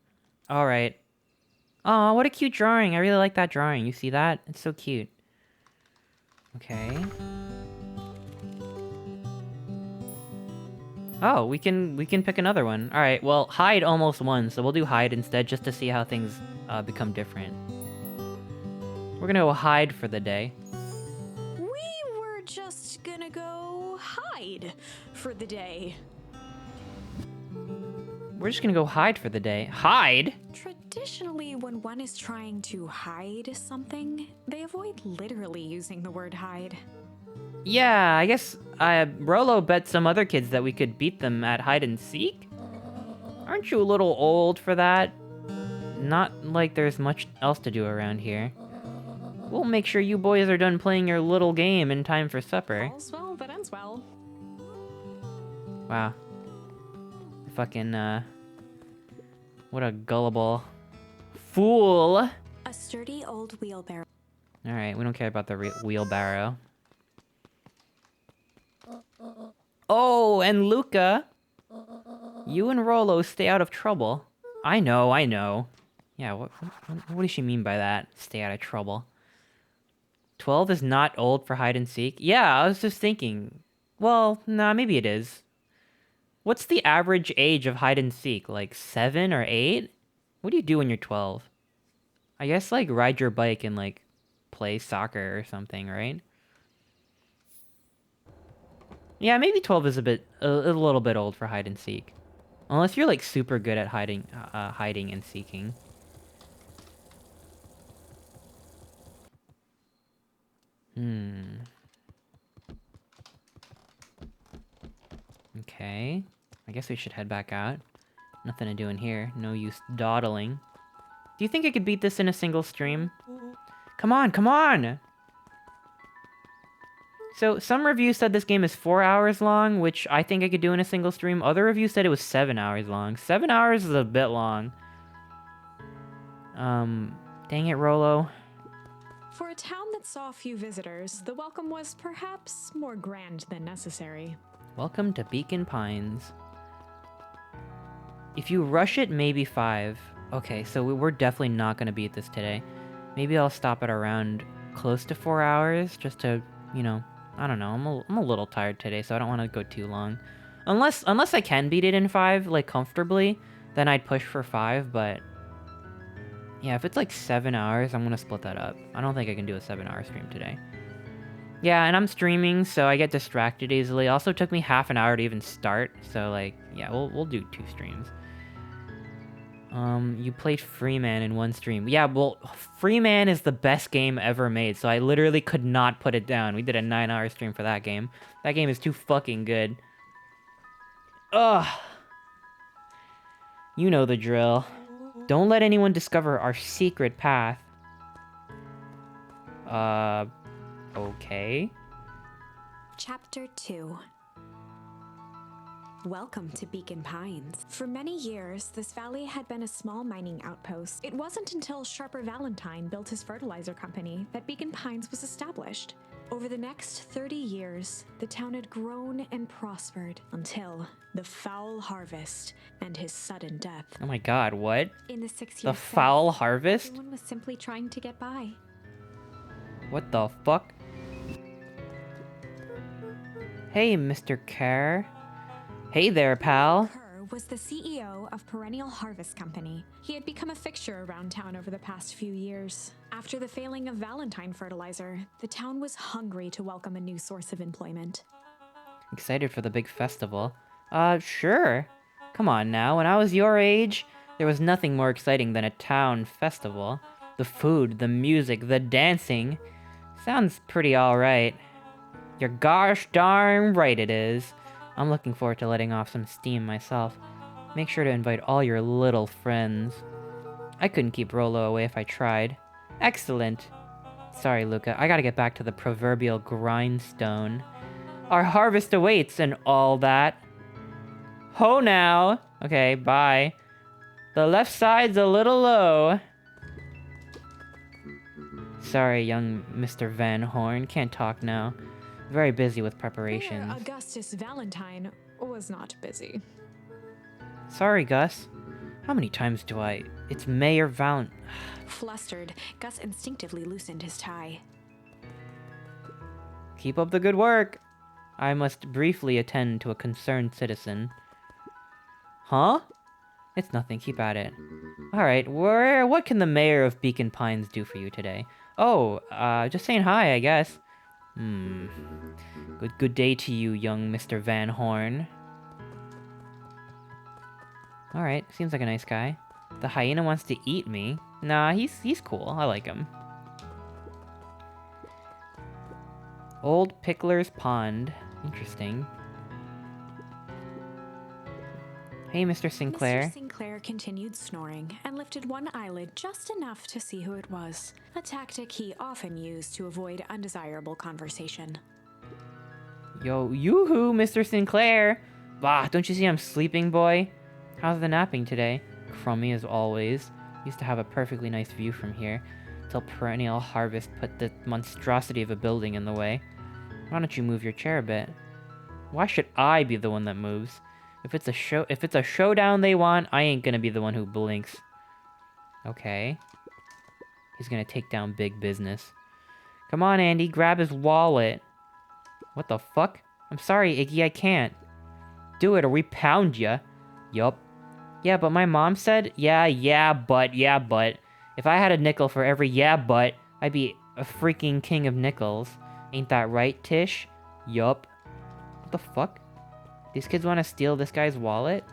Alright. Aw, what a cute drawing. I really like that drawing. You see that? It's so cute. Okay. Oh, we can pick another one. Alright, well, hide almost won, so we'll do hide instead just to see how things become different. We're gonna go hide for the day. We were just gonna go hide for the day. We're just gonna go hide for the day. Hide? Traditionally, when one is trying to hide something, they avoid literally using the word hide. Yeah, I guess Rolo bet some other kids that we could beat them at hide and seek? Aren't you a little old for that? Not like there's much else to do around here. We'll make sure you boys are done playing your little game in time for supper. All's well that ends well. Wow. Fucking, what a gullible fool. A sturdy old wheelbarrow. Alright, we don't care about the wheelbarrow. Oh, and Luca. You and Rolo stay out of trouble. I know. Yeah, what does she mean by that? Stay out of trouble. 12 is not old for hide and seek? Yeah, I was just thinking. Well, nah, maybe it is. What's the average age of hide and seek? Like 7 or 8? What do you do when you're 12? I guess, like, ride your bike and, like, play soccer or something, right? Yeah, maybe 12 is a little bit old for hide and seek. Unless you're, like, super good at hiding and seeking. Okay. I guess we should head back out. Nothing to do in here. No use dawdling. Do you think I could beat this in a single stream? Come on, come on! So some reviews said this game is 4 hours long, which I think I could do in a single stream. Other reviews said it was 7 hours long. 7 hours is a bit long. Dang it, Rolo. For a town that saw few visitors, the welcome was perhaps more grand than necessary. Welcome to Beacon Pines. If you rush it, maybe 5. Okay, so we're definitely not going to beat this today. Maybe I'll stop at around close to 4 hours, just to, you know, I don't know. I'm a little tired today, so I don't want to go too long. Unless I can beat it in 5, like, comfortably, then I'd push for 5, but... yeah, if it's like 7 hours, I'm going to split that up. I don't think I can do a 7-hour stream today. Yeah, and I'm streaming, so I get distracted easily. Also took me half an hour to even start, so, like, yeah, we'll do 2 streams. You played Freeman in 1 stream. Yeah, well, Freeman is the best game ever made, so I literally could not put it down. We did a 9-hour stream for that game. That game is too fucking good. Ugh. You know the drill. Don't let anyone discover our secret path. Okay. Chapter 2. Welcome to Beacon Pines. For many years, this valley had been a small mining outpost. It wasn't until Sharper Valentine built his fertilizer company that Beacon Pines was established. Over the next 30 years, the town had grown and prospered until the foul harvest and his sudden death. Oh my god, what? In the 6 years The foul since, harvest? everyone was simply trying to get by. What the fuck? Hey, Mr. Kerr. Hey there, pal. Kerr was the CEO of Perennial Harvest Company. He had become a fixture around town over the past few years. After the failing of Valentine fertilizer, the town was hungry to welcome a new source of employment. Excited for the big festival? Sure. Come on now, when I was your age, there was nothing more exciting than a town festival. The food, the music, the dancing. Sounds pretty alright. You're gosh darn right it is. I'm looking forward to letting off some steam myself. Make sure to invite all your little friends. I couldn't keep Rolo away if I tried. Excellent. Sorry, Luca, I gotta get back to the proverbial grindstone. Our harvest awaits and all that. Ho now! Okay, bye. The left side's a little low. Sorry, young Mr. Van Horn, can't talk now. Very busy with preparations. Mayor Augustus Valentine was not busy. Sorry, Gus. How many times do I... It's Mayor Flustered, Gus instinctively loosened his tie. Keep up the good work. I must briefly attend to a concerned citizen. Huh? It's nothing, keep at it. Alright, what can the mayor of Beacon Pines do for you today? Oh, just saying hi, I guess. Good day to you, young Mr. Van Horn. Alright, seems like a nice guy. The hyena wants to eat me. Nah, he's cool. I like him. Old Pickler's Pond. Interesting. Hey, Mr. Sinclair. Mr. Sinclair continued snoring and lifted one eyelid just enough to see who it was, a tactic he often used to avoid undesirable conversation. Yo, yoo-hoo, Mr. Sinclair! Bah, don't you see I'm sleeping, boy? How's the napping today? Crummy as always. Used to have a perfectly nice view from here, till Perennial Harvest put the monstrosity of a building in the way. Why don't you move your chair a bit? Why should I be the one that moves? If it's a showdown they want, I ain't gonna be the one who blinks. Okay. He's gonna take down big business. Come on, Andy, grab his wallet. What the fuck? I'm sorry, Iggy, I can't. Do it or we pound ya. Yup. Yeah, but my mom said, yeah, but. If I had a nickel for every yeah, but, I'd be a freaking king of nickels. Ain't that right, Tish? Yup. What the fuck? These kids want to steal this guy's wallet?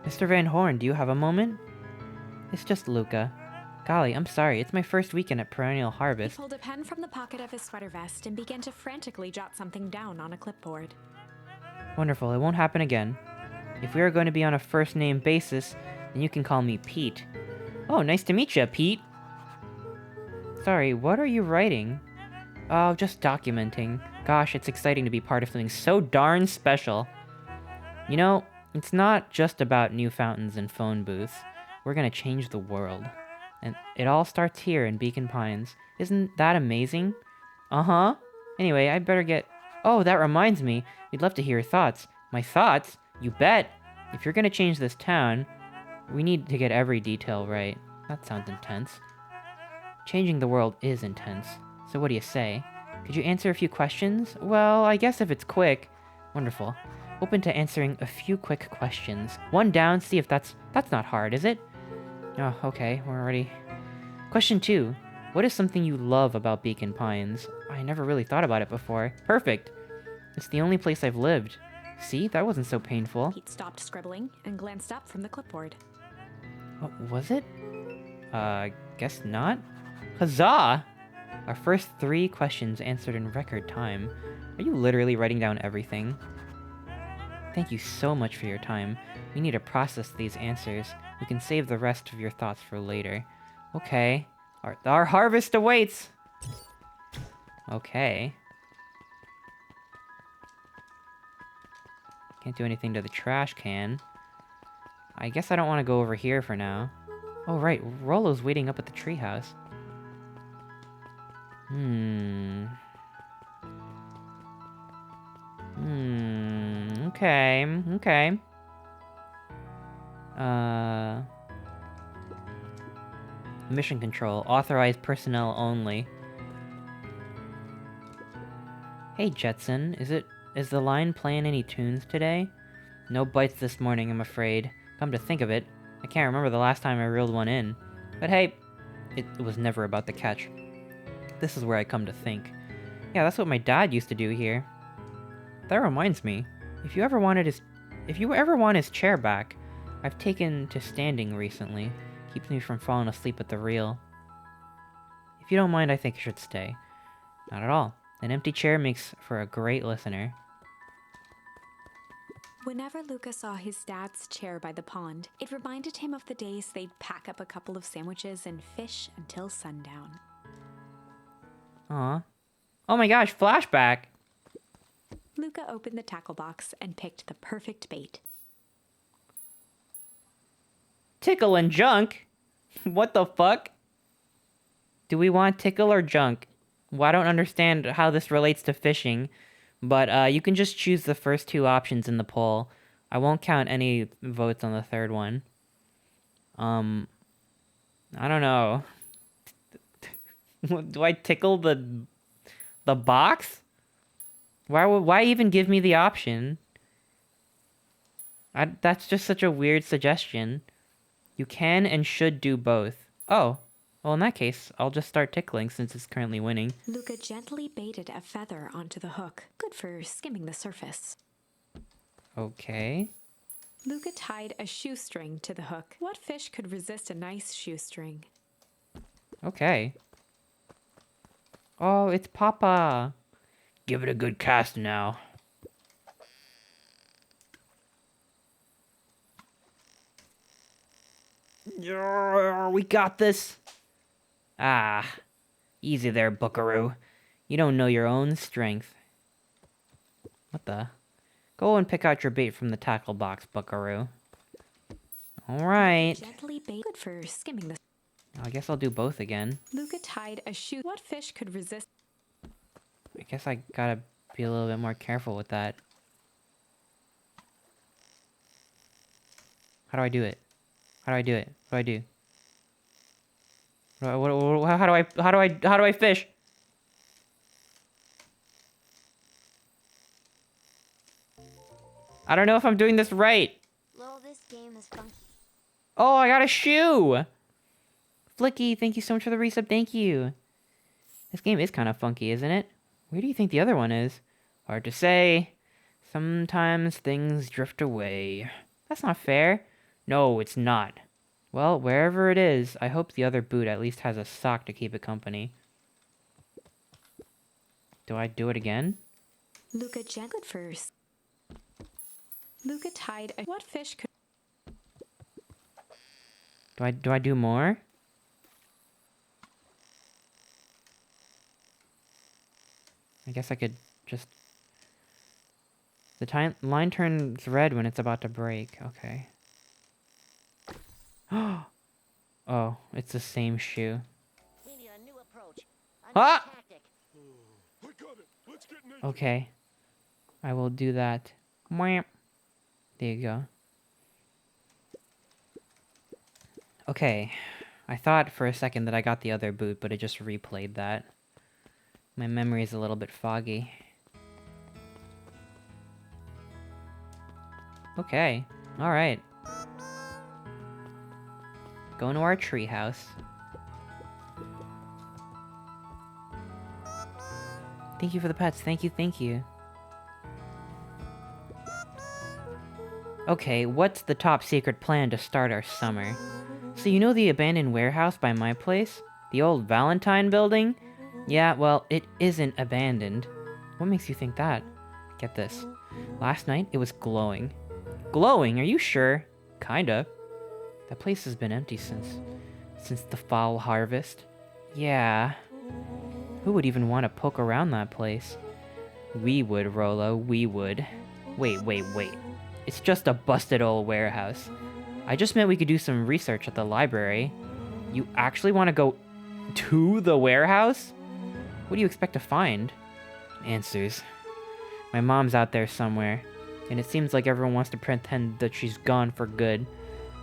Mr. Van Horn, do you have a moment? It's just Luca. Golly, I'm sorry, it's my first weekend at Perennial Harvest. He pulled a pen from the pocket of his sweater vest and began to frantically jot something down on a clipboard. Wonderful, it won't happen again. If we are going to be on a first-name basis, then you can call me Pete. Oh, nice to meet you, Pete! Sorry, what are you writing? Oh, just documenting. Gosh, it's exciting to be part of something so darn special. You know, it's not just about new fountains and phone booths. We're gonna change the world. And it all starts here in Beacon Pines. Isn't that amazing? Uh-huh. Anyway, I better get... Oh, that reminds me. We'd love to hear your thoughts. My thoughts? You bet! If you're gonna change this town, we need to get every detail right. That sounds intense. Changing the world is intense. So what do you say? Could you answer a few questions? Well, I guess if it's quick. Wonderful. Open to answering a few quick questions. One down, see if that's not hard, is it? Oh, okay, we're already... Question 2. What is something you love about Beacon Pines? I never really thought about it before. Perfect. It's the only place I've lived. See, that wasn't so painful. Pete stopped scribbling and glanced up from the clipboard. Oh, was it? Guess not? Huzzah! Our first 3 questions answered in record time. Are you literally writing down everything? Thank you so much for your time. We need to process these answers. We can save the rest of your thoughts for later. Okay. Our harvest awaits! Okay. Can't do anything to the trash can. I guess I don't want to go over here for now. Oh, right. Rollo's waiting up at the treehouse. Okay. Mission control. Authorized personnel only. Hey, Jetson. Is the line playing any tunes today? No bites this morning, I'm afraid. Come to think of it, I can't remember the last time I reeled one in. But hey, it was never about the catch. This is where I come to think. Yeah, that's what my dad used to do here. That reminds me, if you ever want his chair back, I've taken to standing recently. Keeps me from falling asleep at the reel. If you don't mind, I think you should stay. Not at all. An empty chair makes for a great listener. Whenever Luca saw his dad's chair by the pond, it reminded him of the days they'd pack up a couple of sandwiches and fish until sundown. Aw. Oh my gosh, flashback! Luca opened the tackle box and picked the perfect bait. Tickle and junk? What the fuck? Do we want tickle or junk? Well, I don't understand how this relates to fishing, but you can just choose the first 2 options in the poll. I won't count any votes on the third one. I don't know. Do I tickle the box? Why even give me the option? That's just such a weird suggestion. You can and should do both. Oh. Well, in that case, I'll just start tickling since it's currently winning. Luca gently baited a feather onto the hook, good for skimming the surface. Okay. Luca tied a shoestring to the hook. What fish could resist a nice shoestring? Okay. Oh, it's Papa. Give it a good cast now. We got this. Ah, easy there, buckaroo. You don't know your own strength. What the? Go and pick out your bait from the tackle box, buckaroo. Alright. Gently bait, good for skimming the... I guess I'll do both again. Luca tied a shoe... What fish could resist... I guess I gotta be a little bit more careful with that. How do I do it? How do I do it? What do I do? How do I fish? I don't know if I'm doing this right. Lol, this game is funky. Oh, I got a shoe! Flicky, thank you so much for the resub, thank you. This game is kind of funky, isn't it? Where do you think the other one is? Hard to say. Sometimes things drift away. That's not fair. No, it's not. Well, wherever it is, I hope the other boot at least has a sock to keep it company. Do I do it again? Luca good first. Luca tied a... What fish could... Do I do more? I guess I could just... The line turns red when it's about to break. Okay. Oh, it's the same shoe. We need a new approach. A new Ah! tactic. I got it. Let's get naked. Okay. I will do that. Mwah. There you go. Okay. I thought for a second that I got the other boot, but it just replayed that. My memory is a little bit foggy. Okay. Alright. Going to our treehouse. Thank you for the pets. Thank you, thank you. Okay, what's the top secret plan to start our summer? So you know the abandoned warehouse by my place? The old Valentine building? Yeah, well, it isn't abandoned. What makes you think that? Get this. Last night, it was glowing. Glowing? Are you sure? Kinda. That place has been empty since the fall harvest. Yeah. Who would even want to poke around that place? We would, Rolo, we would. Wait. It's just a busted old warehouse. I just meant we could do some research at the library. You actually want to go to the warehouse? What do you expect to find? Answers. My mom's out there somewhere, and it seems like everyone wants to pretend that she's gone for good.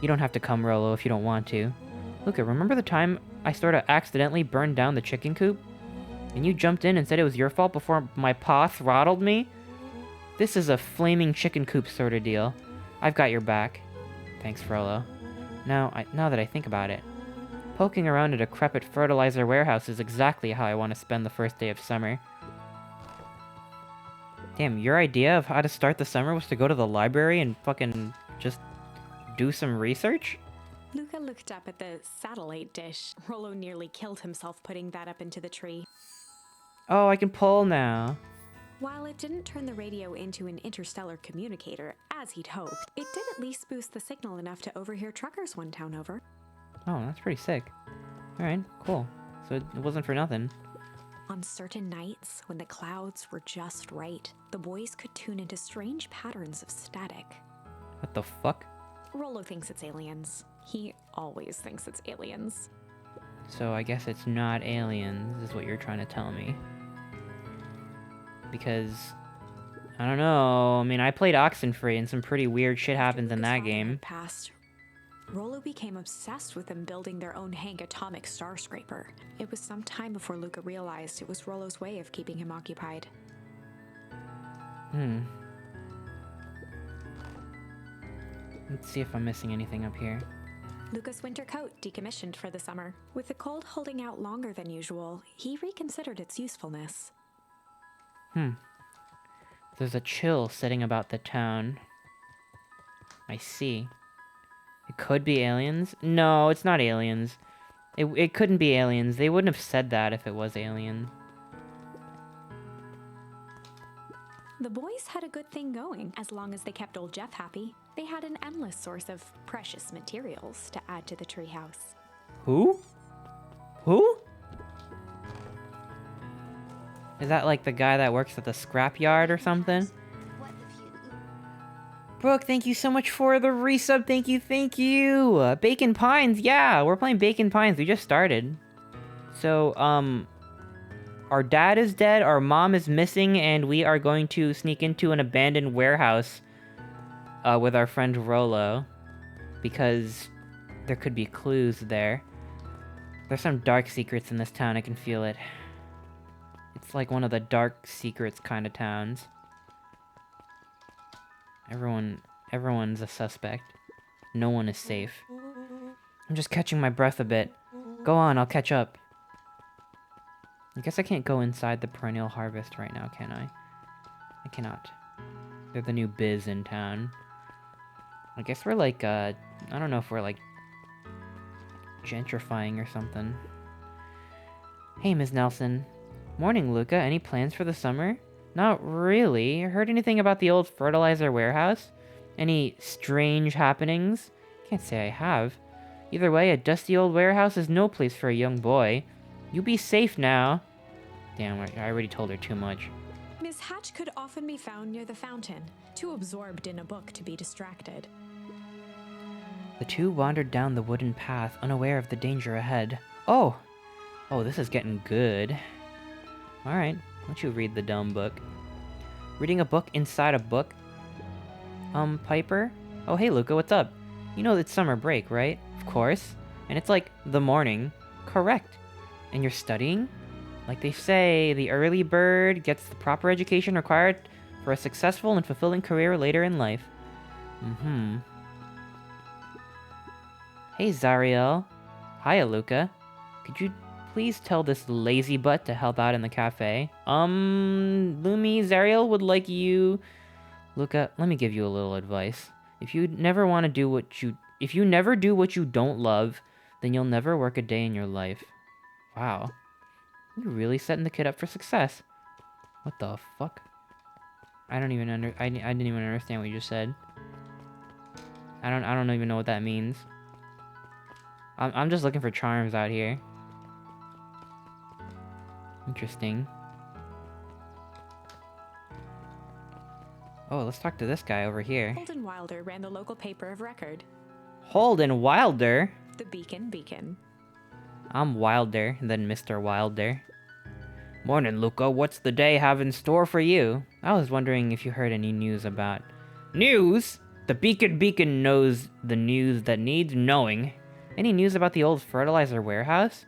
You don't have to come, Rolo, if you don't want to. Luca, remember the time I sort of accidentally burned down the chicken coop? And you jumped in and said it was your fault before my pa throttled me? This is a flaming chicken coop sort of deal. I've got your back. Thanks, Frollo. Now that I think about it, poking around a decrepit fertilizer warehouse is exactly how I want to spend the first day of summer. Damn, your idea of how to start the summer was to go to the library and fucking just do some research? Luca looked up at the satellite dish. Rollo nearly killed himself putting that up into the tree. Oh, I can pull now. While it didn't turn the radio into an interstellar communicator, as he'd hoped, it did at least boost the signal enough to overhear truckers one town over. Oh, that's pretty sick. Alright, cool. So it wasn't for nothing. On certain nights, when the clouds were just right, the boys could tune into strange patterns of static. What the fuck? Rollo thinks it's aliens. He always thinks it's aliens. So I guess it's not aliens, is what you're trying to tell me. Because, I don't know, I mean, I played Oxenfree and some pretty weird shit happens in that game. Passed, Rollo became obsessed with them building their own Hank atomic star scraper. It was some time before Luca realized it was Rollo's way of keeping him occupied. Let's see if I'm missing anything up here. Luca's winter coat decommissioned for the summer. With the cold holding out longer than usual, he reconsidered its usefulness. There's a chill sitting about the town. I see. It could be aliens? No, it's not aliens. It couldn't be aliens. They wouldn't have said that if it was alien. The boys had a good thing going, as long as they kept old Jeff happy. They had an endless source of precious materials to add to the treehouse. Who? Who? Is that like the guy that works at the scrapyard or something? What if you... Brooke, thank you so much for the resub. Thank you. Bacon Pines. Yeah, we're playing Bacon Pines. We just started. So, our dad is dead, our mom is missing, and we are going to sneak into an abandoned warehouse with our friend Rollo, because there could be clues there. There's some dark secrets in this town, I can feel it. It's like one of the dark secrets kind of towns. Everyone's a suspect. No one is safe. I'm just catching my breath a bit. Go on, I'll catch up. I guess I can't go inside the perennial harvest right now, can I? I cannot. They're the new biz in town. I guess we're like, I don't know if we're like gentrifying or something. Hey, Ms. Nelson. Morning, Luca. Any plans for the summer? Not really. Heard anything about the old fertilizer warehouse? Any strange happenings? Can't say I have. Either way, a dusty old warehouse is no place for a young boy. You be safe now. Damn, I already told her too much. Miss Hatch could often be found near the fountain, too absorbed in a book to be distracted. The two wandered down the wooden path, unaware of the danger ahead. Oh! Oh, this is getting good. Alright, why don't you read the dumb book? Reading a book inside a book? Piper? Oh, hey, Luca, what's up? You know it's summer break, right? Of course. And it's like the morning. Correct. And you're studying? Like they say, the early bird gets the proper education required for a successful and fulfilling career later in life. Mm-hmm. Hey, Zariel. Hiya, Luca. Could you please tell this lazy butt to help out in the cafe? Lumi, Zariel would like you... Luca, let me give you a little advice. If you never do what you don't love, then you'll never work a day in your life. Wow. You're really setting the kid up for success. What the fuck? I didn't even understand what you just said. I don't even know what that means. I'm just looking for charms out here. Interesting. Oh, let's talk to this guy over here. Holden Wilder ran the local paper of record. Holden Wilder? The Beacon. I'm Wilder than Mr. Wilder. Morning, Luca. What's the day have in store for you? I was wondering if you heard any news about... News? The Beacon knows the news that needs knowing. Any news about the old fertilizer warehouse?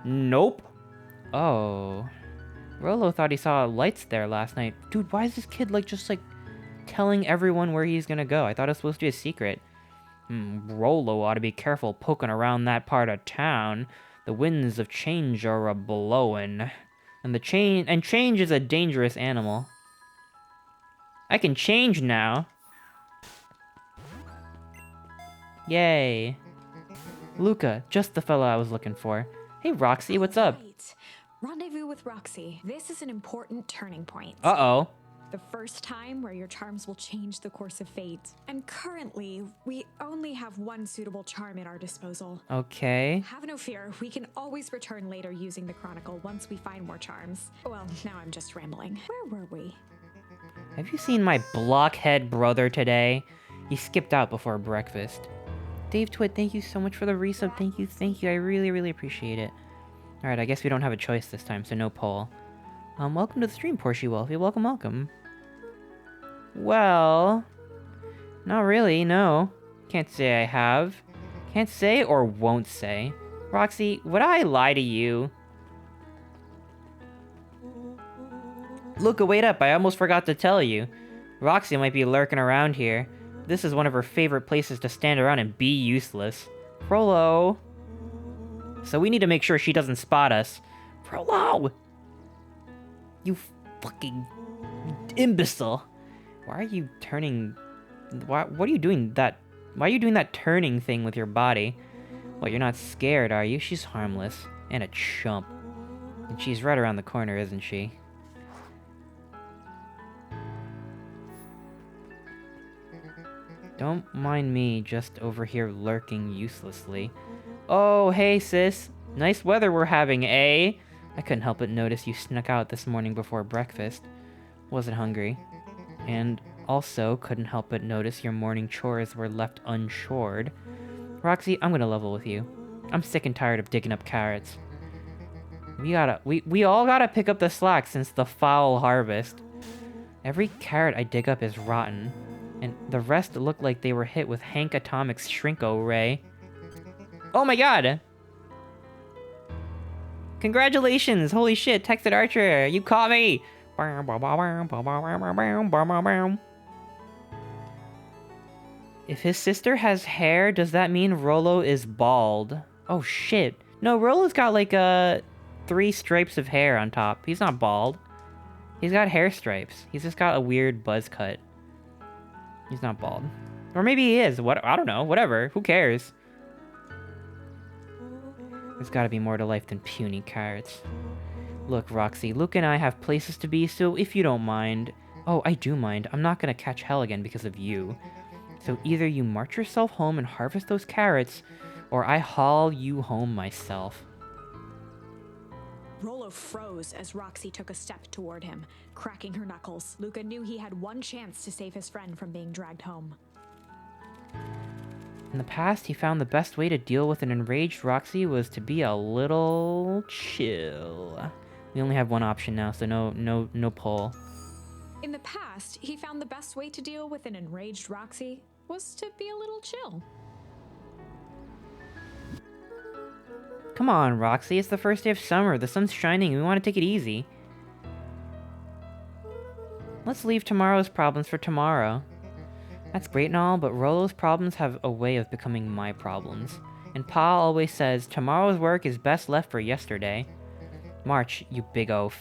Nope. Oh. Rollo thought he saw lights there last night. Dude, why is this kid, just telling everyone where he's gonna go? I thought it was supposed to be a secret. Rollo ought to be careful poking around that part of town. The winds of change are a-blowin'. And change is a dangerous animal. I can change now. Yay. Luca, just the fellow I was looking for. Hey, Roxy, what's up? Right. Rendezvous with Roxy. This is an important turning point. Uh-oh. The first time where your charms will change the course of fate. And currently, we only have one suitable charm at our disposal. Okay. Have no fear, we can always return later using the Chronicle once we find more charms. Well, now I'm just rambling. Where were we? Have you seen my blockhead brother today? He skipped out before breakfast. Dave Twit, thank you so much for the resub. Thank you. I really, really appreciate it. Alright, I guess we don't have a choice this time, so no poll. Welcome to the stream, Portia Wolfie. Welcome. Well... Not really, no. Can't say I have. Can't say or won't say. Roxy, would I lie to you? Luca, wait up, I almost forgot to tell you. Roxy might be lurking around here. This is one of her favorite places to stand around and be useless. Frollo! So we need to make sure she doesn't spot us. Frollo! You fucking imbecile! Why are you turning... What are you doing that... Why are you doing that turning thing with your body? Well, you're not scared, are you? She's harmless. And a chump. And she's right around the corner, isn't she? Don't mind me just over here lurking uselessly. Oh, hey, sis. Nice weather we're having, eh? I couldn't help but notice you snuck out this morning before breakfast. Wasn't hungry. And also couldn't help but notice your morning chores were left unchored. Roxy, I'm gonna level with you. I'm sick and tired of digging up carrots. We all gotta pick up the slack since the foul harvest. Every carrot I dig up is rotten. And the rest look like they were hit with Hank Atomic's Shrinko Ray. Oh my god! Congratulations! Holy shit, Texted Archer! You caught me! If his sister has hair, does that mean Rollo is bald? Oh shit. No, Rollo's got 3 stripes of hair on top. He's not bald. He's got hair stripes. He's just got a weird buzz cut. He's not bald. Or maybe he is. What? I don't know. Whatever. Who cares? There's gotta be more to life than puny carrots. Look, Roxy, Luke and I have places to be, so if you don't mind... Oh, I do mind. I'm not gonna catch hell again because of you. So either you march yourself home and harvest those carrots, or I haul you home myself. Rollo froze as Roxy took a step toward him. Cracking her knuckles, Luca knew he had one chance to save his friend from being dragged home. In the past, he found the best way to deal with an enraged Roxy was to be a little chill. We only have one option now, so no poll. In the past, he found the best way to deal with an enraged Roxy was to be a little chill. Come on, Roxy, it's the first day of summer. The sun's shining and we want to take it easy. Let's leave tomorrow's problems for tomorrow. That's great and all, but Rollo's problems have a way of becoming my problems. And Pa always says, tomorrow's work is best left for yesterday. March, you big oaf.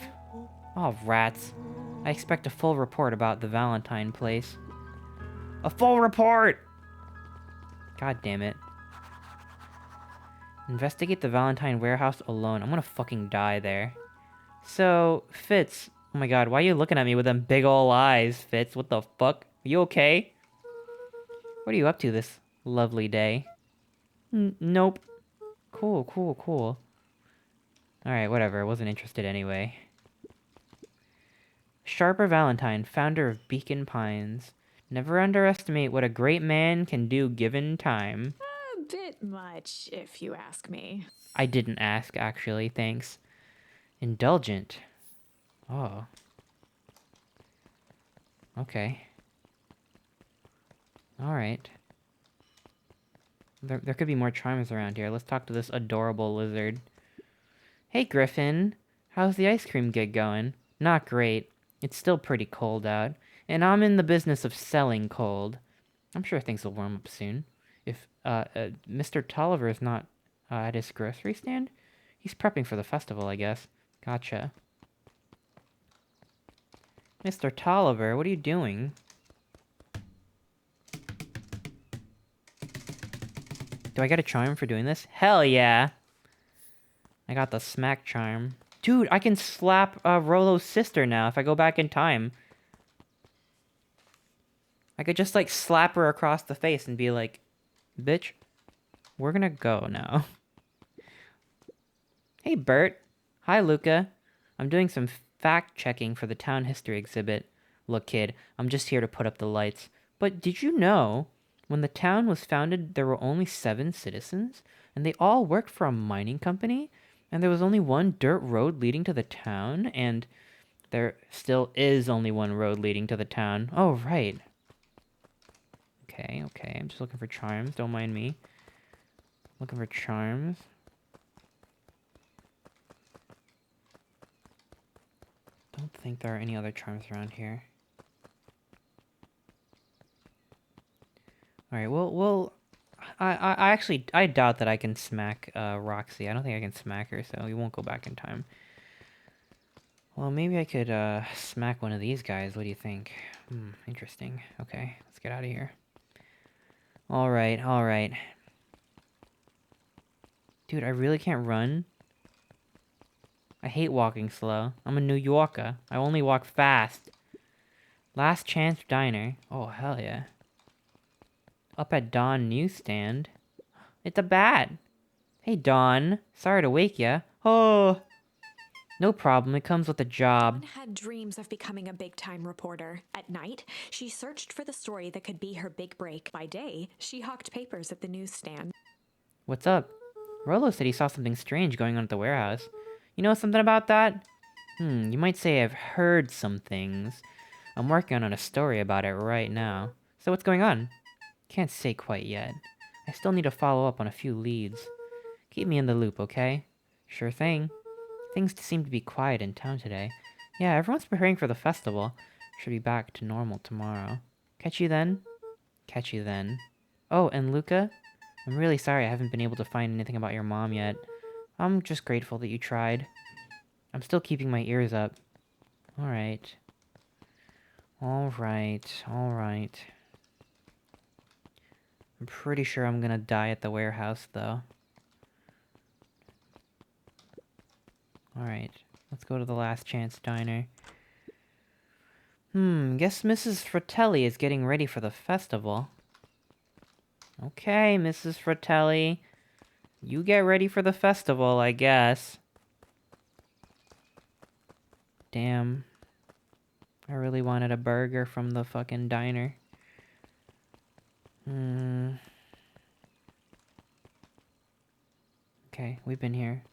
Oh, rats. I expect a full report about the Valentine place. A full report! God damn it. Investigate the Valentine warehouse alone. I'm gonna fucking die there. So, Fitz. Oh my god, why are you looking at me with them big ol' eyes, Fitz? What the fuck? Are you okay? What are you up to this lovely day? Nope. Cool. Alright, whatever. I wasn't interested anyway. Sharper Valentine, founder of Beacon Pines. Never underestimate what a great man can do given time. A bit much, if you ask me. I didn't ask, actually. Thanks. Indulgent. Oh. Okay. Alright. There could be more charms around here. Let's talk to this adorable lizard. Hey, Griffin. How's the ice cream gig going? Not great. It's still pretty cold out. And I'm in the business of selling cold. I'm sure things will warm up soon. If, Mr. Tolliver is not, at his grocery stand? He's prepping for the festival, I guess. Gotcha. Mr. Tolliver, what are you doing? Do I get a charm for doing this? Hell yeah! I got the smack charm. Dude, I can slap Rollo's sister now if I go back in time. I could just, like, slap her across the face and be like, bitch, we're gonna go now. Hey, Bert. Hi, Luca. I'm doing some fact-checking for the town history exhibit. Look, kid, I'm just here to put up the lights. But did you know, when the town was founded, there were only 7 citizens? And they all worked for a mining company? And there was only one dirt road leading to the town? And there still is only one road leading to the town. Oh, right. Okay. I'm just looking for charms. Don't mind me. Looking for charms. Don't think there are any other charms around here. Alright, well, I doubt that I can smack, Roxy. I don't think I can smack her, so we won't go back in time. Well, maybe I could, smack one of these guys. What do you think? Interesting. Okay, let's get out of here. Alright. Dude, I really can't run. I hate walking slow. I'm a New Yorker. I only walk fast. Last Chance Diner. Oh, hell yeah. Up at Dawn Newsstand. It's a bat. Hey, Dawn. Sorry to wake ya. Oh. No problem. It comes with the job. Dawn had dreams of becoming a big-time reporter. At night, she searched for the story that could be her big break. By day, she hawked papers at the newsstand. What's up? Rollo said he saw something strange going on at the warehouse. You know something about that? You might say I've heard some things. I'm working on a story about it right now. So what's going on? Can't say quite yet. I still need to follow up on a few leads. Keep me in the loop, okay? Sure thing. Things seem to be quiet in town today. Yeah, everyone's preparing for the festival. Should be back to normal tomorrow. Catch you then? Catch you then. Oh, and Luca? I'm really sorry I haven't been able to find anything about your mom yet. I'm just grateful that you tried. I'm still keeping my ears up. Alright. I'm pretty sure I'm gonna die at the warehouse, though. Alright. Let's go to the Last Chance Diner. Guess Mrs. Fratelli is getting ready for the festival. Okay, Mrs. Fratelli. You get ready for the festival, I guess. Damn. I really wanted a burger from the fucking diner. Okay, we've been here.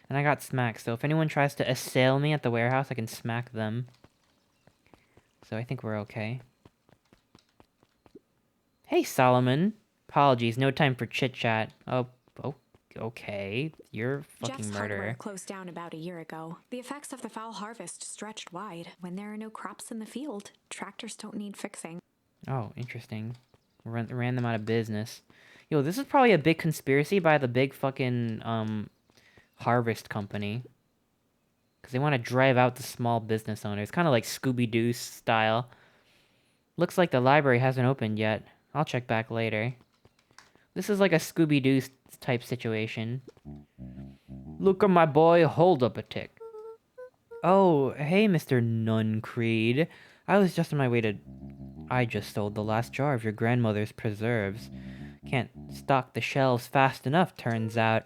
And I got smacked, so if anyone tries to assail me at the warehouse, I can smack them. So I think we're okay. Hey, Solomon. Apologies, no time for chit-chat. Oh, okay. You're a fucking Jeff's murderer. hardware closed down about a year ago. The effects of the foul harvest stretched wide. When there are no crops in the field, tractors don't need fixing. Oh, interesting. Ran them out of business. Yo, this is probably a big conspiracy by the big fucking, harvest company. Because they want to drive out the small business owners. Kind of like Scooby-Doo style. Looks like the library hasn't opened yet. I'll check back later. This is like a Scooby-Doo type situation. Look at my boy, hold up a tick. Oh, hey, Mr. Nuncreed. I was just on my way to... I just sold the last jar of your grandmother's preserves. Can't stock the shelves fast enough, turns out.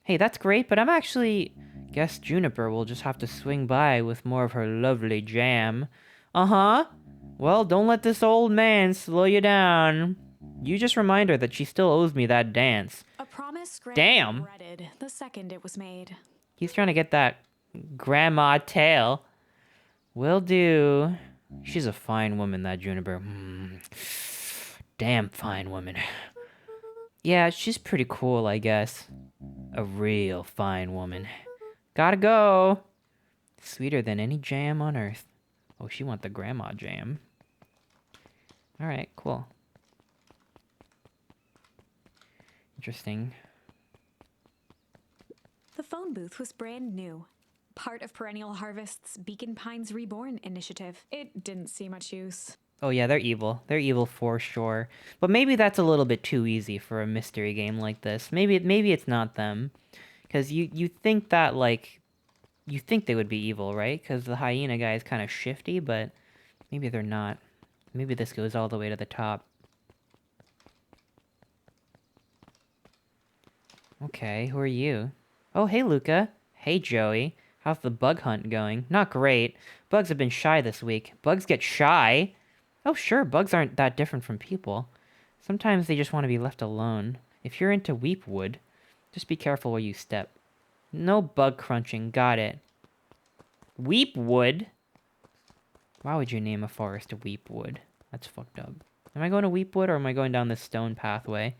Hey, that's great, but I'm actually... Guess Juniper will just have to swing by with more of her lovely jam. Uh-huh. Well, don't let this old man slow you down. You just remind her that she still owes me that dance. A promise Damn. regretted the second it was made. He's trying to get that grandma tail. Will do. She's a fine woman, that Juniper. Damn fine woman. Yeah, she's pretty cool, I guess. A real fine woman. Gotta go. Sweeter than any jam on earth. Oh, she want the grandma jam. Alright, cool. Interesting. The phone booth was brand new. Part of Perennial Harvest's Beacon Pines Reborn initiative. It didn't see much use. Oh yeah, they're evil. They're evil for sure. But maybe that's a little bit too easy for a mystery game like this. Maybe it's not them. Because you think that, like... You think they would be evil, right? Because the hyena guy is kind of shifty, but... Maybe they're not. Maybe this goes all the way to the top. Okay, who are you? Oh, hey, Luca. Hey, Joey. How's the bug hunt going? Not great. Bugs have been shy this week. Bugs get shy? Oh, sure, bugs aren't that different from people. Sometimes they just want to be left alone. If you're into weepwood, just be careful where you step. No bug crunching, got it. Weepwood? Why would you name a forest a weepwood? That's fucked up. Am I going to weepwood or am I going down this stone pathway?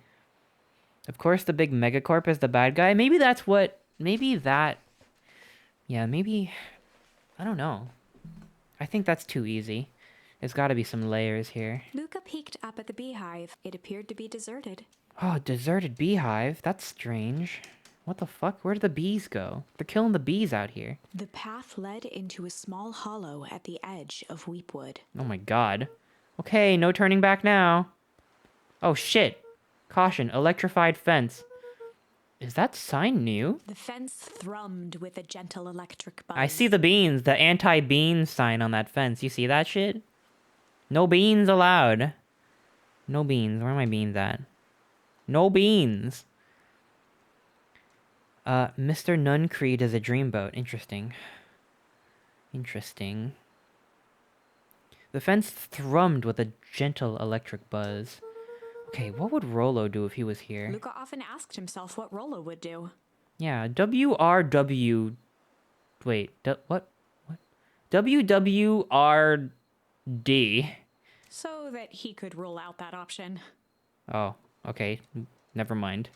Of course the big megacorp is the bad guy. Maybe that's what... Maybe that... Yeah, maybe... I don't know. I think that's too easy. There's gotta be some layers here. Luca peeked up at the beehive. It appeared to be deserted. Oh, deserted beehive? That's strange. What the fuck? Where did the bees go? They're killing the bees out here. The path led into a small hollow at the edge of Weepwood. Oh my god. Okay, no turning back now. Oh shit. Caution, electrified fence. Is that sign new? The fence thrummed with a gentle electric buzz. I see the beans, the anti-bean sign on that fence. You see that shit? No beans allowed. No beans. Where are my beans at? No beans. Mr. Nuncreed is a dreamboat. Interesting. Interesting. The fence thrummed with a gentle electric buzz. Okay, what would Rollo do if he was here? Luca often asked himself what Rollo would do. Yeah, WRW... Wait, what? What? WWRD. So that he could rule out that option. Oh, okay. Never mind.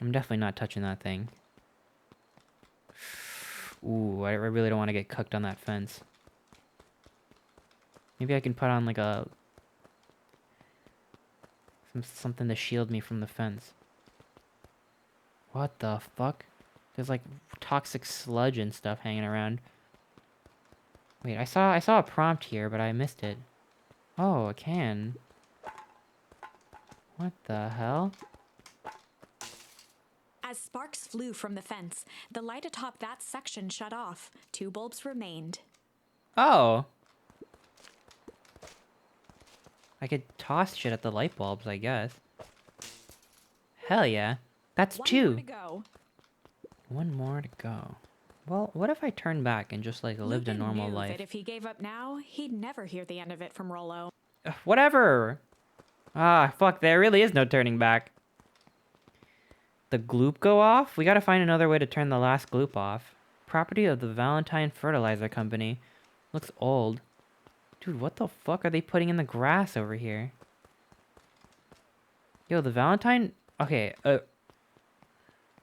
I'm definitely not touching that thing. Ooh, I really don't want to get cooked on that fence. Maybe I can put on like a... something to shield me from the fence. What the fuck? There's like toxic sludge and stuff hanging around. Wait, I saw a prompt here, but I missed it. Oh, a can. What the hell? As sparks flew from the fence, the light atop that section shut off. 2 bulbs remained. Oh. I could toss shit at the light bulbs, I guess. Hell yeah. That's 2. One more to go. One more to go. Well, what if I turned back and just, like, lived a Luca normal knew life? that if he gave up now, he'd never hear the end of it from Rollo. Whatever! Ah, fuck, there really is no turning back. The gloop go off? We gotta find another way to turn the last gloop off. Property of the Valentine Fertilizer Company. Looks old. Dude, what the fuck are they putting in the grass over here? Yo, the Valentine... Okay, what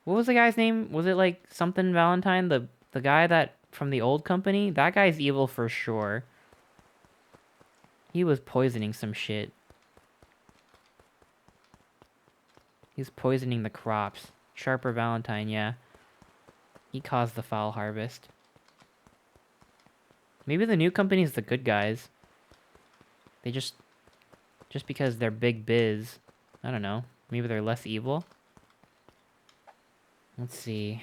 was the guy's name? Was it, like, something Valentine? The guy that... From the old company? That guy's evil for sure. He was poisoning some shit. He's poisoning the crops. Sharper Valentine, yeah. He caused the foul harvest. Maybe the new company's the good guys. They just because they're big biz. I don't know. Maybe they're less evil. Let's see.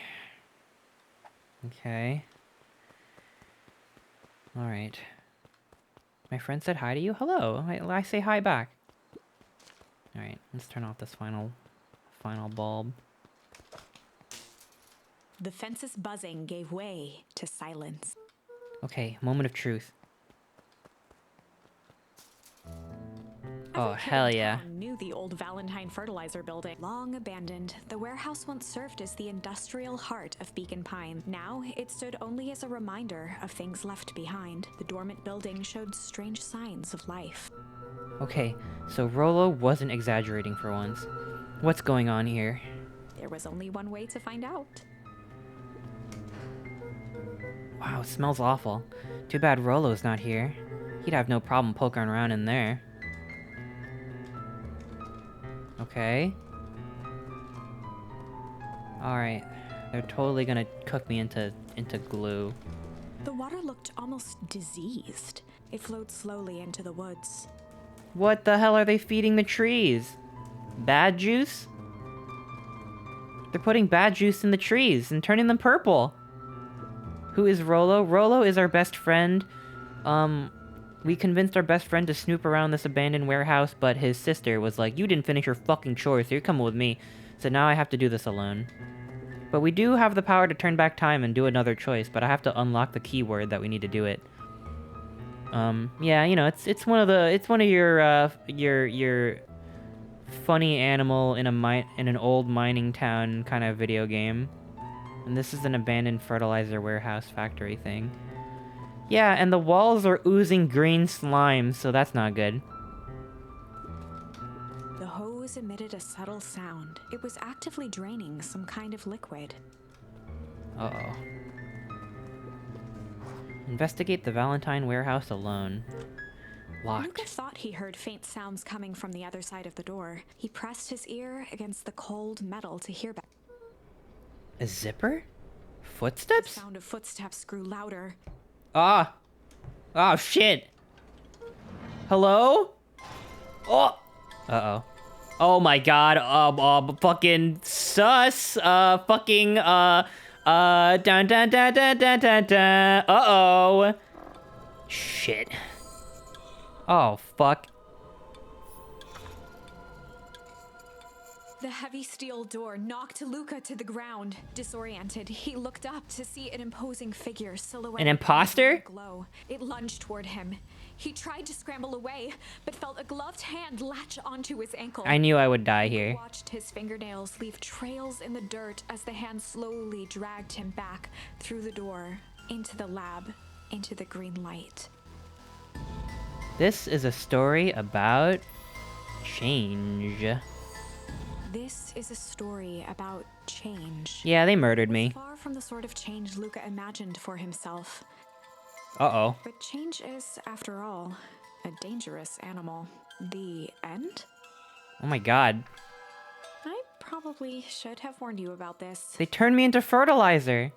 Okay. Alright. My friend said hi to you? Hello. I say hi back. Alright, let's turn off this final bulb. The fence's buzzing gave way to silence. Okay, moment of truth. Oh, Every kid hell in yeah. town knew the old Valentine Fertilizer Building. Long abandoned, the warehouse once served as the industrial heart of Beacon Pine. Now, it stood only as a reminder of things left behind. The dormant building showed strange signs of life. Okay, so Rollo wasn't exaggerating for once. What's going on here? There was only one way to find out. Wow, it smells awful. Too bad Rollo's not here. He'd have no problem poking around in there. Okay. Alright. They're totally gonna cook me into glue. The water looked almost diseased. It flowed slowly into the woods. What the hell are they feeding the trees? Bad juice? They're putting bad juice in the trees and turning them purple. Who is Rollo? Rollo is our best friend. We convinced our best friend to snoop around this abandoned warehouse, but his sister was like, you didn't finish your fucking chores, so you're coming with me. So now I have to do this alone. But we do have the power to turn back time and do another choice, but I have to unlock the keyword that we need to do it. Yeah, you know, it's one of your funny animal in an old mining town kind of video game. And this is an abandoned fertilizer warehouse factory thing. Yeah, and the walls are oozing green slime, so that's not good. The hose emitted a subtle sound. It was actively draining some kind of liquid. Uh-oh. Investigate the Valentine warehouse alone. Locked. Luca thought he heard faint sounds coming from the other side of the door. He pressed his ear against the cold metal to hear back. A zipper? The Footsteps? sound of footsteps grew louder. Ah! Oh, shit! Hello? Oh! Uh-oh. Oh my god, fucking sus! Dun dun dun dun dun dun dun. Uh-oh! Shit. Oh, fuck. The heavy steel door knocked Luca to the ground. Disoriented, he looked up to see an imposing figure silhouetted. An imposter? in the glow. It lunged toward him. He tried to scramble away, but felt a gloved hand latch onto his ankle. I knew I would die Luca here. watched his fingernails leave trails in the dirt as the hand slowly dragged him back through the door, into the lab, into the green light. This is a story about change. This is a story about change. Yeah, they murdered me. Far from the sort of change Luca imagined for himself. Uh-oh. But change is, after all, a dangerous animal. The end? Oh my god. I probably should have warned you about this. They turned me into fertilizer.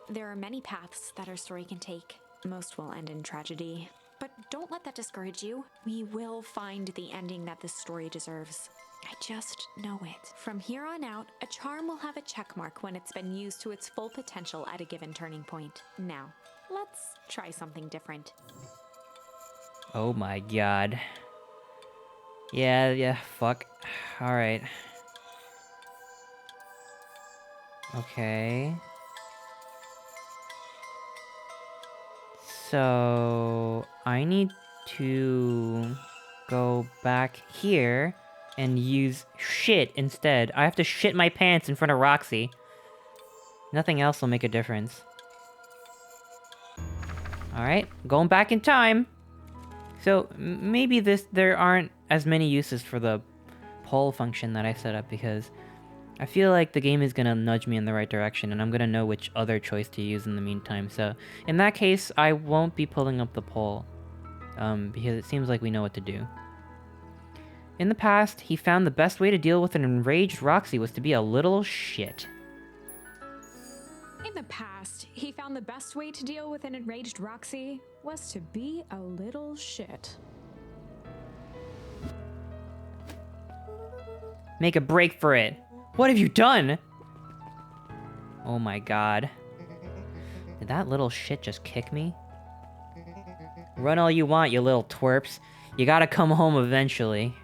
There are many paths that our story can take. Most will end in tragedy. But don't let that discourage you. We will find the ending that this story deserves. I just know it. From here on out, a charm will have a check mark when it's been used to its full potential at a given turning point. Now, let's try something different. Oh my god. Yeah, fuck. Alright. Okay. So I need to go back here and use shit instead. I have to shit my pants in front of Roxy. Nothing else will make a difference. Alright, going back in time. So maybe there aren't as many uses for the poll function that I set up because I feel like the game is gonna nudge me in the right direction and I'm gonna know which other choice to use in the meantime. So in that case, I won't be pulling up the poll because it seems like we know what to do. In the past, he found the best way to deal with an enraged Roxy was to be a little shit. In the past, he found the best way to deal with an enraged Roxy was to be a little shit. Make a break for it. What have you done? Oh my god. Did that little shit just kick me? Run all you want, you little twerps. You gotta come home eventually.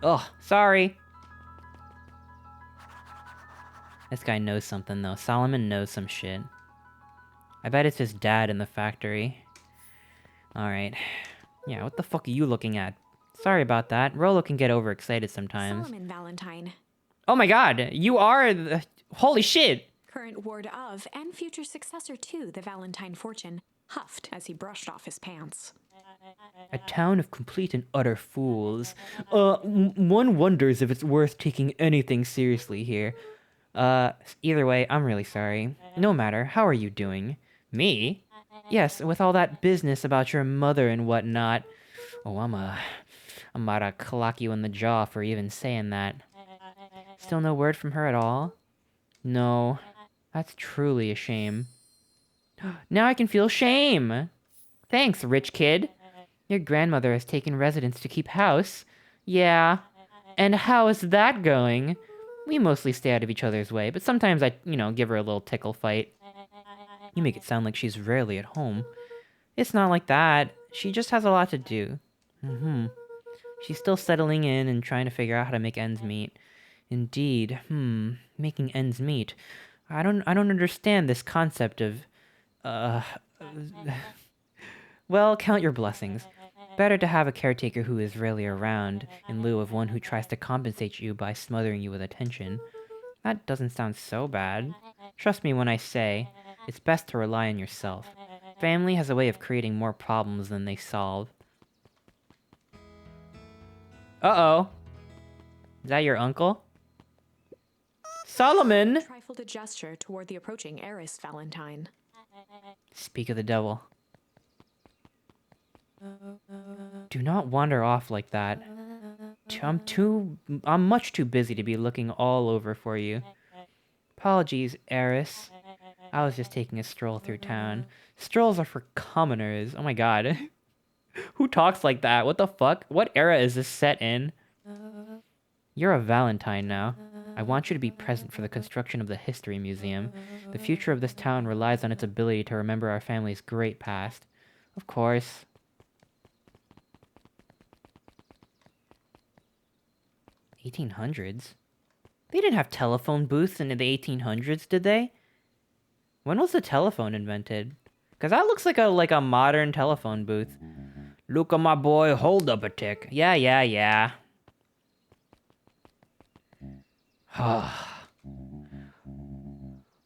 Ugh, sorry. This guy knows something, though. Solomon knows some shit. I bet it's his dad in the factory. Alright. Yeah, what the fuck are you looking at? Sorry about that. Rolo can get overexcited sometimes. Solomon Valentine, Oh my god! You are the... Holy shit! current ward of and future successor to the Valentine fortune, huffed as he brushed off his pants. A town of complete and utter fools. One wonders if it's worth taking anything seriously here. Either way, I'm really sorry. No matter, how are you doing? Me? Yes, with all that business about your mother and whatnot. Oh, I'm about to clock you in the jaw for even saying that. Still no word from her at all? No. That's truly a shame. Now I can feel shame! Thanks, rich kid. Your grandmother has taken residence to keep house. Yeah. And how is that going? We mostly stay out of each other's way, but sometimes I, give her a little tickle fight. You make it sound like she's rarely at home. It's not like that. She just has a lot to do. She's still settling in and trying to figure out how to make ends meet. Indeed. Making ends meet. I don't understand this concept of, well, count your blessings. Better to have a caretaker who is rarely around, in lieu of one who tries to compensate you by smothering you with attention. That doesn't sound so bad. Trust me when I say, it's best to rely on yourself. Family has a way of creating more problems than they solve. Uh-oh. Is that your uncle? Solomon! Trifled a gesture toward the approaching heiress Valentine. Speak of the devil. Do not wander off like that. I'm much too busy to be looking all over for you. Apologies, heiress. I was just taking a stroll through town. Strolls are for commoners. Oh my god. Who talks like that? What the fuck? What era is this set in? You're a Valentine now. I want you to be present for the construction of the History Museum. The future of this town relies on its ability to remember our family's great past. Of course. (1800s? They didn't have telephone booths in the 1800s, did they? When was the telephone invented? Because that looks like a modern telephone booth. Look at my boy, hold up a tick. Yeah.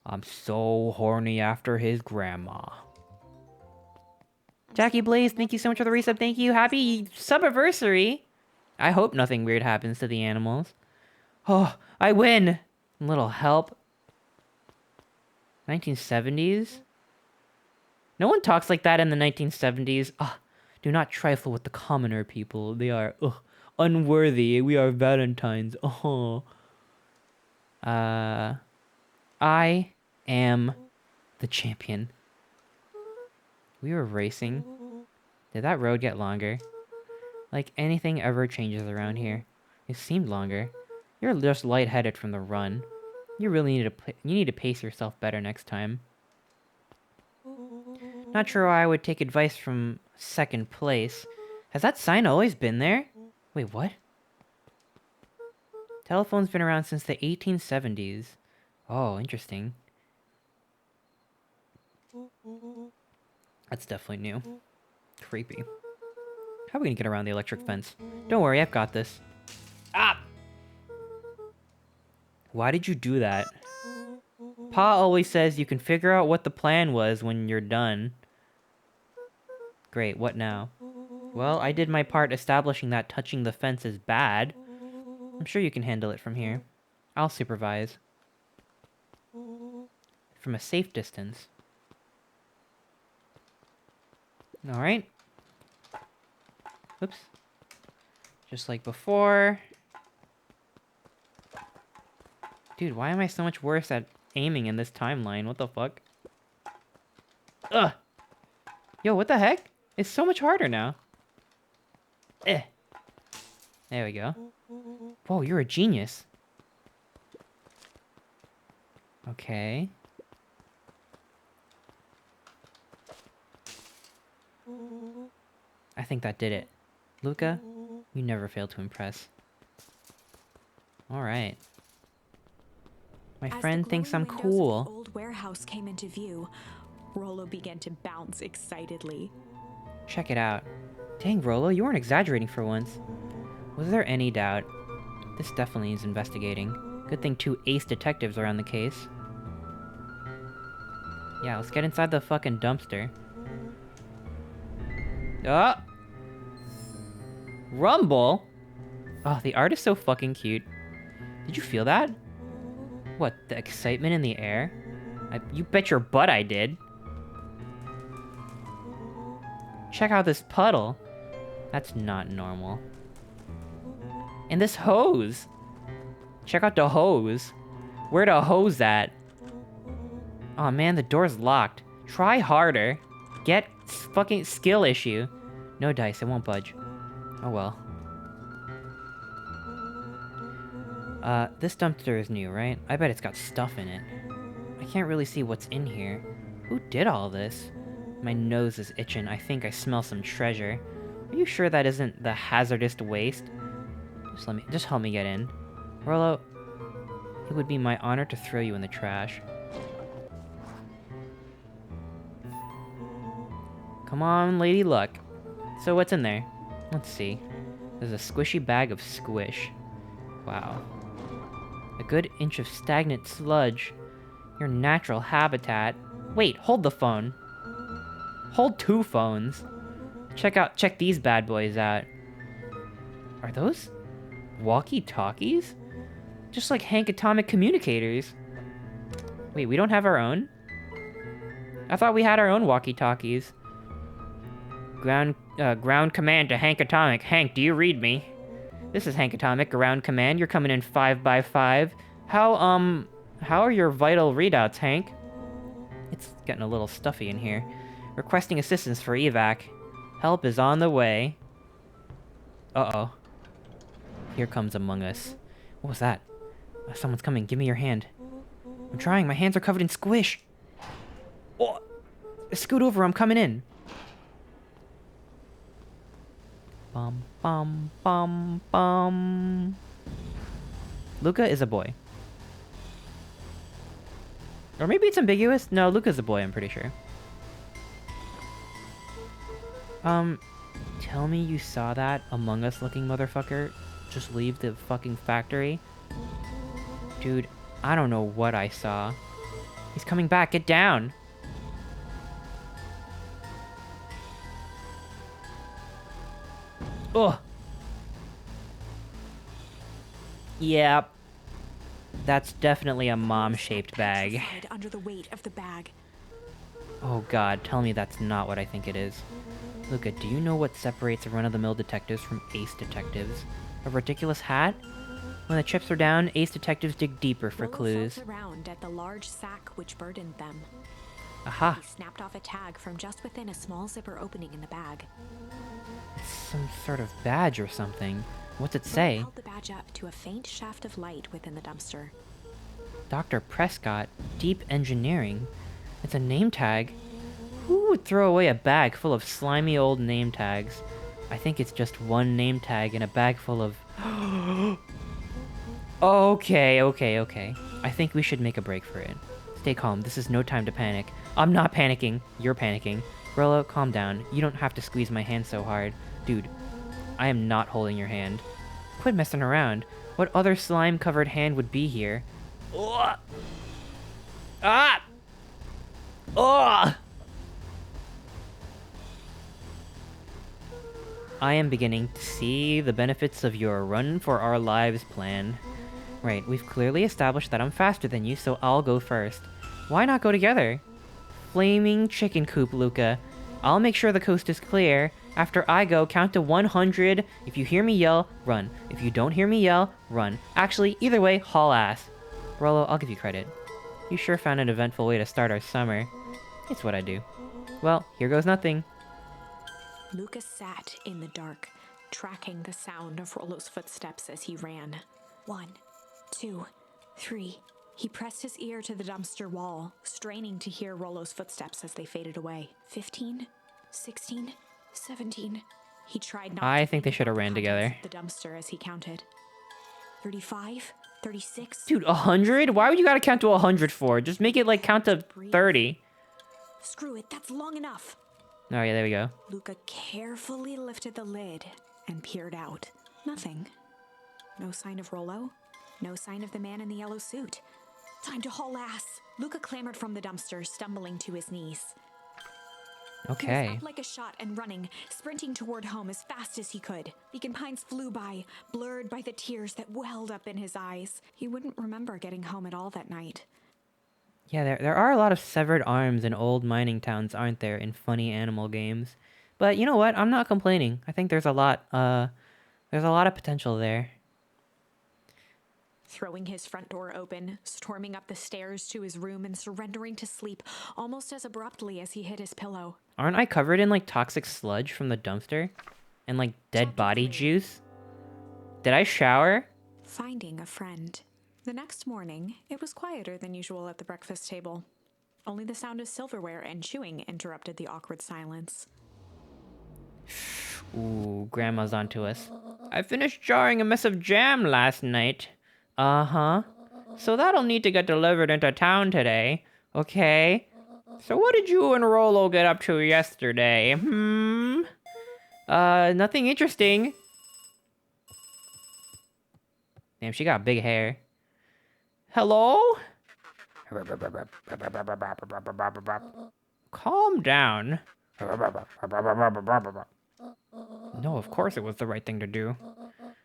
I'm so horny after his grandma. Jackie Blaze, thank you so much for the resub. Thank you. Happy subiversary. I hope nothing weird happens to the animals. Oh, I win! A little help. 1970s? No one talks like that in the 1970s. Do not trifle with the commoner people. They are, unworthy. We are Valentines. I am the champion. We were racing. Did that road get longer? Like anything ever changes around here. It seemed longer. You're just lightheaded from the run. You really need to pace yourself better next time. Not sure why I would take advice from second place. Has that sign always been there? Wait, what? Telephone's been around since the 1870s. Oh, interesting. That's definitely new. Creepy. How are we gonna get around the electric fence? Don't worry, I've got this. Ah! Why did you do that? Pa always says you can figure out what the plan was when you're done. Great, what now? Well, I did my part establishing that touching the fence is bad. I'm sure you can handle it from here. I'll supervise. From a safe distance. Alright. Oops. Just like before. Dude, why am I so much worse at aiming in this timeline? What the fuck? Ugh! Yo, what the heck? It's so much harder now. Eh. There we go. Whoa, you're a genius. Okay. I think that did it. Luca, you never fail to impress. Alright. My friend thinks I'm cool. As the old warehouse came into view, Rollo began to bounce excitedly. Check it out. Dang, Rollo, you weren't exaggerating for once. Was there any doubt? This definitely needs investigating. Good thing 2 ace detectives are on the case. Yeah, let's get inside the fucking dumpster. Oh! Rumble? Oh, the art is so fucking cute. Did you feel that? What, the excitement in the air? You bet your butt I did. Check out this puddle. That's not normal. And this hose. Check out the hose. Where the hose at? Aw, man, the door's locked. Try harder. Get fucking skill issue. No dice, it won't budge. Oh well. This dumpster is new, right? I bet it's got stuff in it. I can't really see what's in here. Who did all this? My nose is itching. I think I smell some treasure. Are you sure that isn't the hazardous waste? Just help me get in. Rollo, it would be my honor to throw you in the trash. Come on, Lady Luck. So what's in there? Let's see. There's a squishy bag of squish. Wow. A good inch of stagnant sludge. Your natural habitat. Wait, hold the phone. Hold 2 phones. Check these bad boys out. Are those walkie-talkies? Just like Hank Atomic communicators. Wait, we don't have our own? I thought we had our own walkie-talkies. Ground command to Hank Atomic. Hank, do you read me? This is Hank Atomic, ground command. You're coming in 5x5. How are your vital readouts, Hank? It's getting a little stuffy in here. Requesting assistance for evac. Help is on the way. Uh-oh. Here comes Among Us. What was that? Someone's coming. Give me your hand. I'm trying. My hands are covered in squish. Oh! Scoot over. I'm coming in. Bum, bum, bum, bum. Luca is a boy. Or maybe it's ambiguous? No, Luca's a boy, I'm pretty sure. Tell me you saw that Among Us looking motherfucker just leave the fucking factory? Dude, I don't know what I saw. He's coming back, get down! Ugh! Yep. That's definitely a mom-shaped bag. Under the weight of the bag. Oh god, tell me that's not what I think it is. Luca, do you know what separates run-of-the-mill detectives from ace detectives? A ridiculous hat? When the chips are down, ace detectives dig deeper for clues. Felt around at the large sack which burdened them. Aha! He snapped off a tag from just within a small zipper opening in the bag. It's some sort of badge or something. What's it say? He held the badge up to a faint shaft of light within the dumpster. Dr. Prescott, Deep Engineering. It's a name tag. Who would throw away a bag full of slimy old name tags? I think it's just one name tag in a bag full of... Okay. I think we should make a break for it. Stay calm. This is no time to panic. I'm not panicking. You're panicking. Rollo, calm down. You don't have to squeeze my hand so hard. Dude, I am not holding your hand. Quit messing around. What other slime-covered hand would be here? Ugh. Ah! Ugh! I am beginning to see the benefits of your run-for-our-lives plan. Right, we've clearly established that I'm faster than you, so I'll go first. Why not go together? Flaming chicken coop, Luca. I'll make sure the coast is clear. After I go, count to 100. If you hear me yell, run. If you don't hear me yell, run. Actually, either way, haul ass. Rollo, I'll give you credit. You sure found an eventful way to start our summer. It's what I do. Well, here goes nothing. Lucas sat in the dark, tracking the sound of Rollo's footsteps as he ran. 1, 2, 3. He pressed his ear to the dumpster wall, straining to hear Rollo's footsteps as they faded away. 15, 16, 17. He tried not I to think they should have ran together. the dumpster as he counted. 35, 36. Dude, 100? Why would you gotta count to 100 for? Just make it like count to 30. Screw it, that's long enough. Oh yeah, there we go. Luca carefully lifted the lid and peered out. Nothing. No sign of Rollo. No sign of the man in the yellow suit. Time to haul ass. Luca clambered from the dumpster, stumbling to his knees. He Okay. was up like a shot and running, sprinting toward home as fast as he could. Beacon Pines flew by, blurred by the tears that welled up in his eyes. He wouldn't remember getting home at all that night. Yeah, there are a lot of severed arms in old mining towns, aren't there, in funny animal games. But you know what? I'm not complaining. I think there's a lot of potential there. Throwing his front door open, storming up the stairs to his room and surrendering to sleep almost as abruptly as he hit his pillow. Aren't I covered in like toxic sludge from the dumpster? And like dead Chapter body 3. juice? Did I shower? Finding a friend. The next morning, it was quieter than usual at the breakfast table. Only the sound of silverware and chewing interrupted the awkward silence. Ooh, Grandma's onto us. I finished jarring a mess of jam last night. Uh-huh. So that'll need to get delivered into town today. Okay. So what did you and Rollo get up to yesterday? Nothing interesting. Damn, she got big hair. Hello? Calm down. No, of course it was the right thing to do.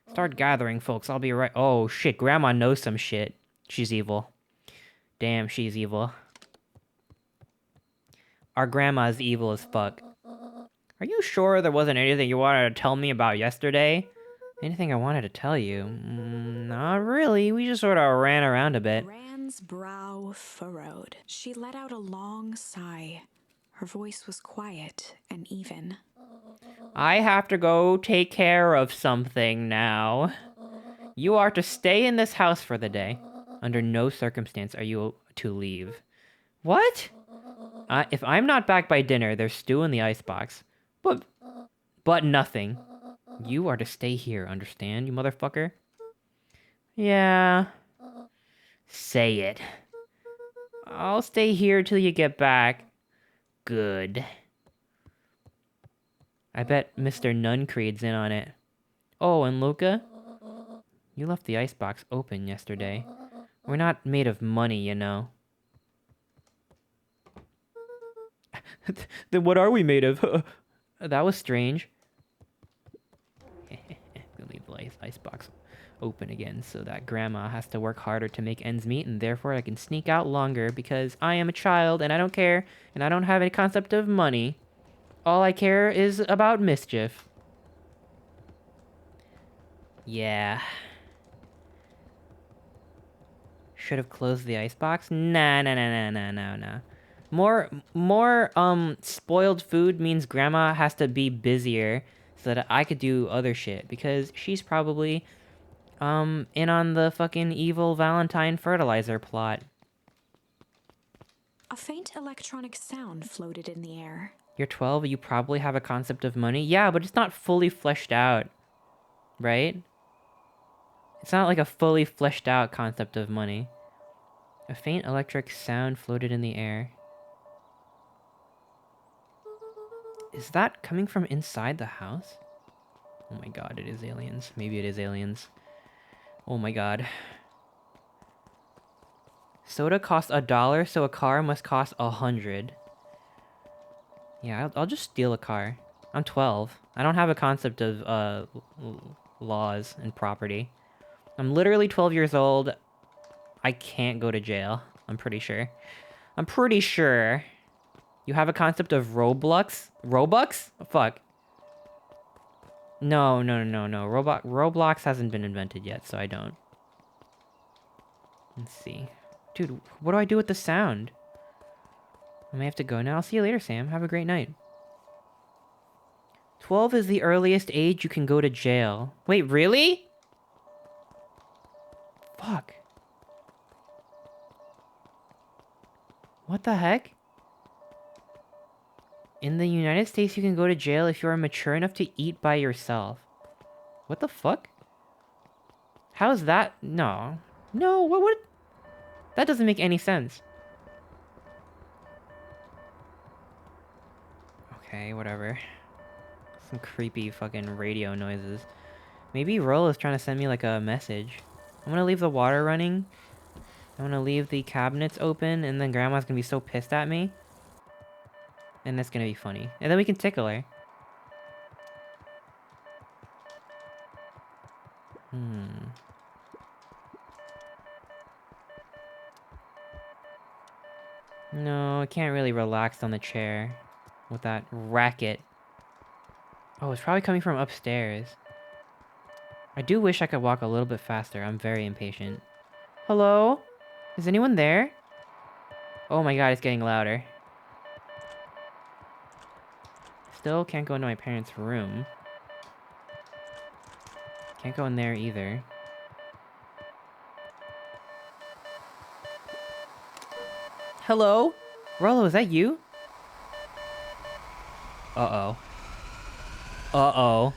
Start gathering, folks. I'll be right. Oh, shit. Grandma knows some shit. She's evil. Damn, she's evil. Our grandma's evil as fuck. Are you sure there wasn't anything you wanted to tell me about yesterday? Anything I wanted to tell you? Not really. We just sort of ran around a bit. Rand's brow furrowed. She let out a long sigh. Her voice was quiet and even. I have to go take care of something now. You are to stay in this house for the day. Under no circumstance are you to leave. What? If I'm not back by dinner, there's stew in the icebox. But nothing. You are to stay here, understand, you motherfucker? Yeah. Say it. I'll stay here till you get back. Good. I bet Mr. Nuncreed's in on it. Oh, and Luca? You left the icebox open yesterday. We're not made of money, you know. Then what are we made of? That was strange. We'll leave the icebox open again so that Grandma has to work harder to make ends meet, and therefore I can sneak out longer because I am a child and I don't care and I don't have any concept of money. All I care is about mischief. Yeah. Should have closed the icebox? Nah. More spoiled food means Grandma has to be busier so that I could do other shit because she's probably in on the fucking evil Valentine fertilizer plot. A faint electronic sound floated in the air. You're 12, you probably have a concept of money. Yeah, but it's not fully fleshed out, right? It's not like a fully fleshed out concept of money. A faint electric sound floated in the air. Is that coming from inside the house? Oh my god, it is aliens. Maybe it is aliens. Oh my god. Soda costs $1, so a car must cost 100. Yeah, I'll just steal a car. I'm 12. I don't have a concept of laws and property. I'm literally 12 years old. I can't go to jail. I'm pretty sure. I'm pretty sure. You have a concept of Roblox? Robux? Fuck. No. Roblox hasn't been invented yet, so I don't. Let's see. Dude, what do I do with the sound? I may have to go now. I'll see you later, Sam. Have a great night. 12 is the earliest age you can go to jail. Wait, really? Fuck. What the heck? In the United States, you can go to jail if you are mature enough to eat by yourself. What the fuck? How is that? No. No, what? That doesn't make any sense. Okay, whatever. Some creepy fucking radio noises. Maybe Roll is trying to send me like a message. I'm gonna leave the water running. I'm gonna leave the cabinets open, and then Grandma's gonna be so pissed at me. And that's gonna be funny. And then we can tickle her. No, I can't really relax on the chair with that racket. Oh, it's probably coming from upstairs. I do wish I could walk a little bit faster. I'm very impatient. Hello? Is anyone there? Oh my god, it's getting louder. Still can't go into my parents' room. Can't go in there either. Hello? Rollo, is that you? Uh-oh. Uh-oh.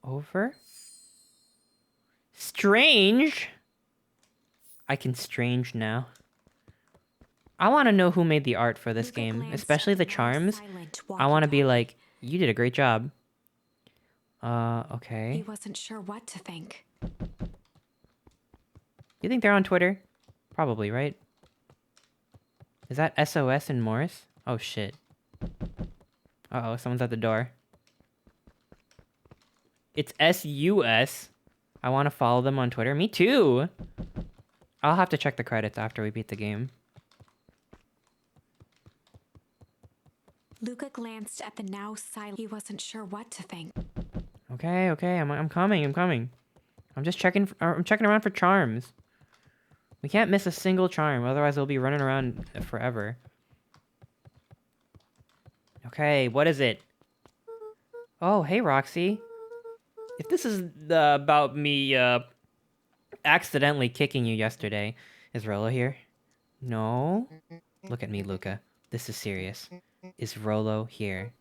Over? Strange? I can strange now. I want to know who made the art for this game, especially the charms. I want to be like, you did a great job. Okay. He wasn't sure what to think. You think they're on Twitter? Probably, right? Is that SOS in Morse? Oh, shit. Uh-oh, someone's at the door. It's SUS. I want to follow them on Twitter. Me too! I'll have to check the credits after we beat the game. Luca glanced at the now silent. He wasn't sure what to think. Okay, I'm coming. I'm just checking. I'm checking around for charms. We can't miss a single charm, otherwise we'll be running around forever. Okay, what is it? Oh, hey, Roxy. If this is about me accidentally kicking you yesterday, is Rolo here? No? Look at me, Luca. This is serious. Is Rolo here?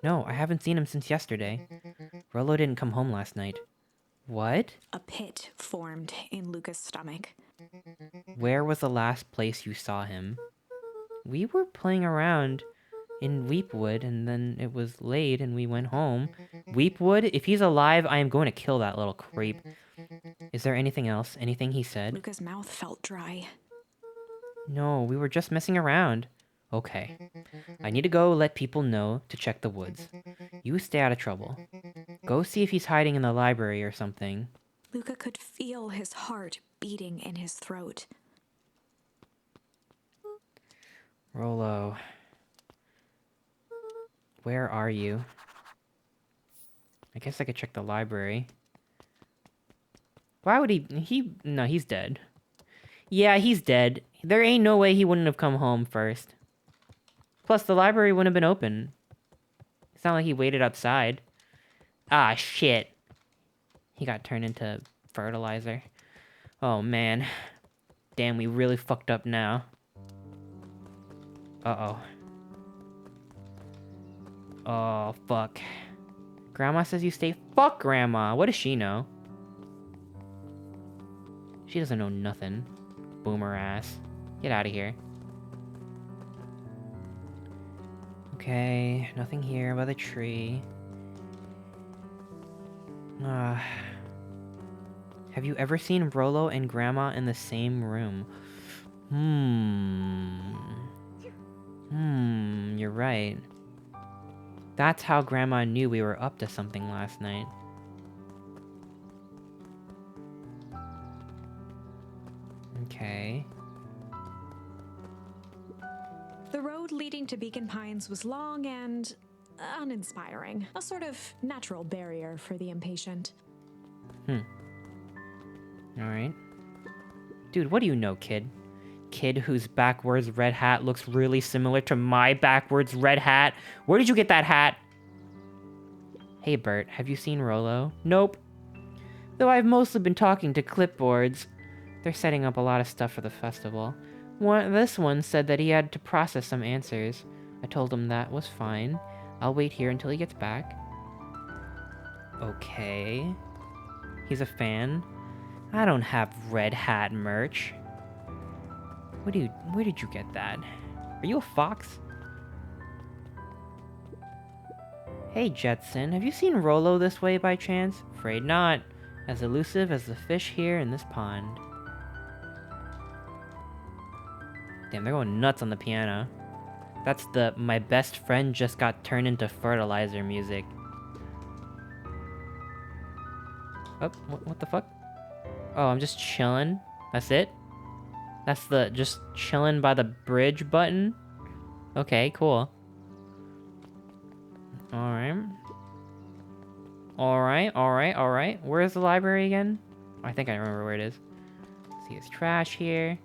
No, I haven't seen him since yesterday. Rolo didn't come home last night. What? A pit formed in Luca's stomach. Where was the last place you saw him? We were playing around in Weepwood, and then it was late, and we went home. Weepwood? If he's alive, I am going to kill that little creep. Is there anything else? Anything he said? Luca's mouth felt dry. No, we were just messing around. Okay. I need to go let people know to check the woods. You stay out of trouble. Go see if he's hiding in the library or something. Luca could feel his heart beating in his throat. Rolo. Where are you? I guess I could check the library. Why would he... No, he's dead. Yeah, he's dead. There ain't no way he wouldn't have come home first. Plus, the library wouldn't have been open. It's not like he waited outside. Ah, shit. He got turned into fertilizer. Oh, man. Damn, we really fucked up now. Uh-oh. Oh, fuck. Grandma says you stay... Fuck Grandma! What does she know? She doesn't know nothing. Boomer ass. Get out of here. Okay, nothing here by the tree. Have you ever seen Rolo and Grandma in the same room? You're right. That's how Grandma knew we were up to something last night. Okay. The road leading to Beacon Pines was long and uninspiring, a sort of natural barrier for the impatient. Alright. Dude, what do you know, kid? Kid whose backwards red hat looks really similar to my backwards red hat? Where did you get that hat? Hey, Bert, have you seen Rolo? Nope. Though I've mostly been talking to clipboards. They're setting up a lot of stuff for the festival. This one said that he had to process some answers. I told him that was fine. I'll wait here until he gets back. Okay. He's a fan. I don't have red hat merch. Where did you get that? Are you a fox? Hey, Jetson, have you seen Rolo this way by chance? Afraid not. As elusive as the fish here in this pond. Damn, they're going nuts on the piano. That's the "my best friend just got turned into fertilizer" music. Oh, what the fuck? Oh, I'm just chilling. That's it? That's the just chilling by the bridge button? Okay, cool. Alright. Where's the library again? I think I remember where it is. See, it's trash here.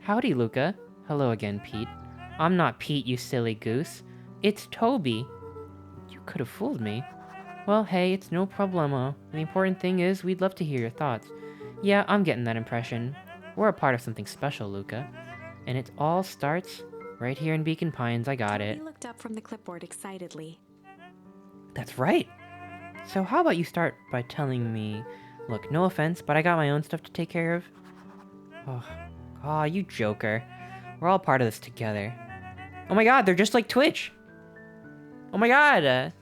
Howdy, Luca. Hello again, Pete. I'm not Pete, you silly goose. It's Toby. You could have fooled me. Well, hey, it's no problemo. The important thing is, we'd love to hear your thoughts. Yeah, I'm getting that impression. We're a part of something special, Luca. And it all starts right here in Beacon Pines. I got it. He looked up from the clipboard excitedly. That's right. So how about you start by telling me... Look, no offense, but I got my own stuff to take care of. Oh, you joker. We're all part of this together. Oh my god, they're just like Twitch. Oh my god.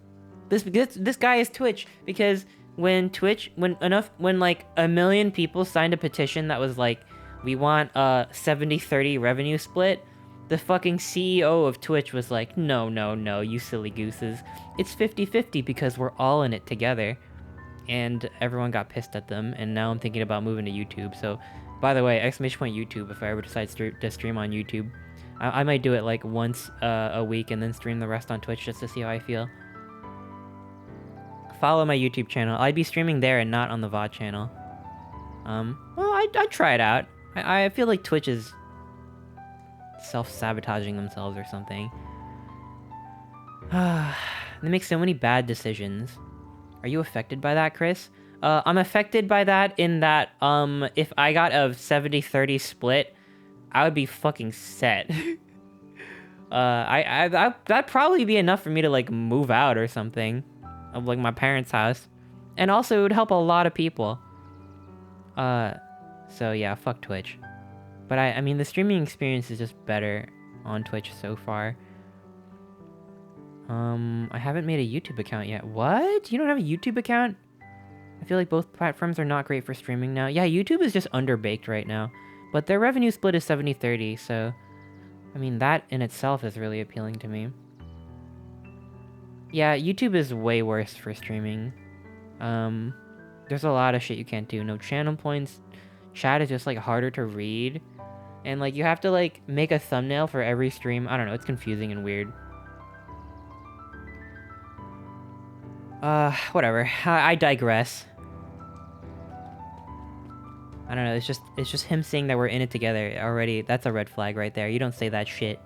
This guy is Twitch because when like 1 million people signed a petition that was like, we want a 70-30 revenue split, the fucking CEO of Twitch was like, no, you silly gooses. It's 50-50 because we're all in it together. And everyone got pissed at them, and now I'm thinking about moving to YouTube. So, by the way, !YouTube if I ever decide to stream on YouTube. I might do it like once a week and then stream the rest on Twitch just to see how I feel. Follow my YouTube channel. I'd be streaming there and not on the VOD channel. Well, I'd try it out. I feel like Twitch is self-sabotaging themselves or something. They make so many bad decisions. Are you affected by that, Chris? I'm affected by that in that, if I got a 70-30 split, I would be fucking set. That'd probably be enough for me to, like, move out or something of, like, my parents' house. And also, it would help a lot of people. So yeah, fuck Twitch. But I mean, the streaming experience is just better on Twitch so far. I haven't made a YouTube account yet. What? You don't have a YouTube account? I feel like both platforms are not great for streaming now. Yeah, YouTube is just underbaked right now. But their revenue split is 70-30, so... I mean, that in itself is really appealing to me. Yeah, YouTube is way worse for streaming. There's a lot of shit you can't do. No channel points. Chat is just, like, harder to read. And, like, you have to, like, make a thumbnail for every stream. I don't know, it's confusing and weird. Whatever. I digress. I don't know, it's just him saying that we're in it together already. That's a red flag right there. You don't say that shit.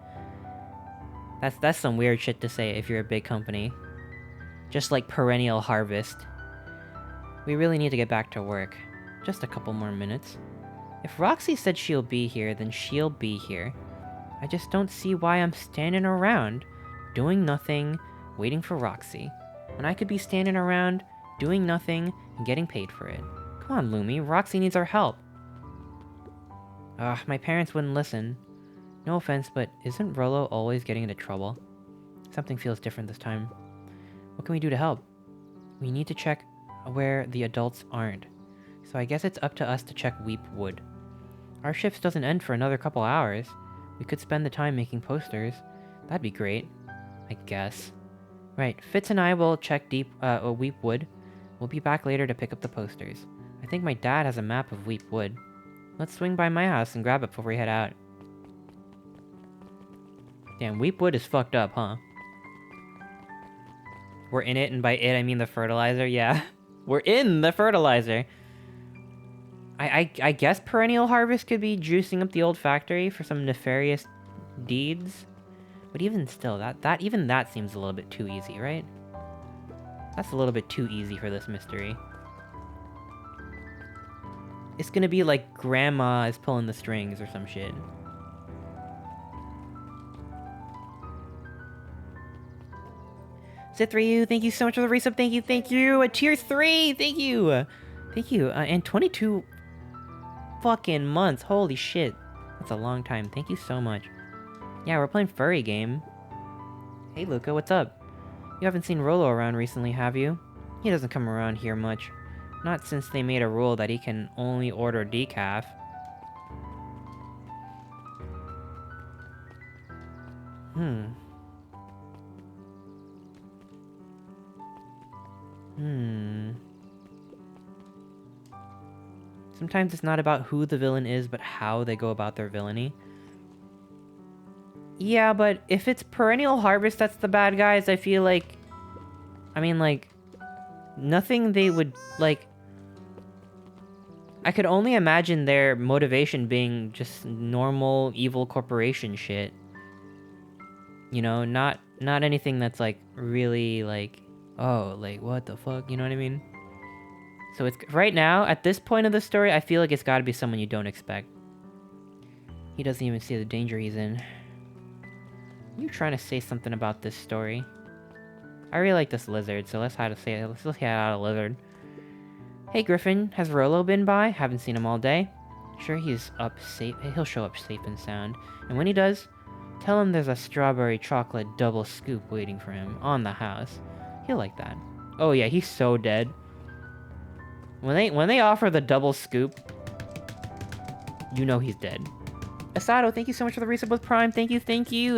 That's some weird shit to say if you're a big company. Just like Perennial Harvest. We really need to get back to work. Just a couple more minutes. If Roxy said she'll be here, then she'll be here. I just don't see why I'm standing around, doing nothing, waiting for Roxy. When I could be standing around, doing nothing, and getting paid for it. Come on, Lumi, Roxy needs our help. Ugh, my parents wouldn't listen. No offense, but isn't Rolo always getting into trouble? Something feels different this time. What can we do to help? We need to check where the adults aren't. So I guess it's up to us to check Weep Wood. Our shift doesn't end for another couple hours. We could spend the time making posters. That'd be great. I guess. Right, Fitz and I will check Weep Wood. We'll be back later to pick up the posters. I think my dad has a map of Weep Wood. Let's swing by my house and grab it before we head out. Damn, Weep Wood is fucked up, huh? We're in it, and by it I mean the fertilizer, yeah. We're in the fertilizer! I guess Perennial Harvest could be juicing up the old factory for some nefarious deeds? But even still, even that seems a little bit too easy, right? That's a little bit too easy for this mystery. It's gonna be like Grandma is pulling the strings or some shit. Zith3U, thank you so much for the resub. Thank you. A tier 3, thank you. Thank you. And 22 fucking months. Holy shit. That's a long time. Thank you so much. Yeah, we're playing furry game. Hey Luca, what's up? You haven't seen Rolo around recently, have you? He doesn't come around here much. Not since they made a rule that he can only order decaf. Sometimes it's not about who the villain is, but how they go about their villainy. Yeah, but if it's Perennial Harvest that's the bad guys, I feel like... I mean, like... Nothing they would, like... I could only imagine their motivation being just normal evil corporation shit. You know, not anything that's, like, really, like... Oh, like, what the fuck? You know what I mean? So it's... Right now, at this point of the story, I feel like it's gotta be someone you don't expect. He doesn't even see the danger he's in. You trying to say something about this story? I really like this lizard, so let's head out a lizard. Hey Griffin, has Rolo been by? Haven't seen him all day. Sure he's up safe. He'll show up safe and sound. And when he does, tell him there's a strawberry chocolate double scoop waiting for him on the house. He'll like that. Oh yeah, he's so dead. When they offer the double scoop, you know he's dead. Asado, thank you so much for the resub with Prime. Thank you.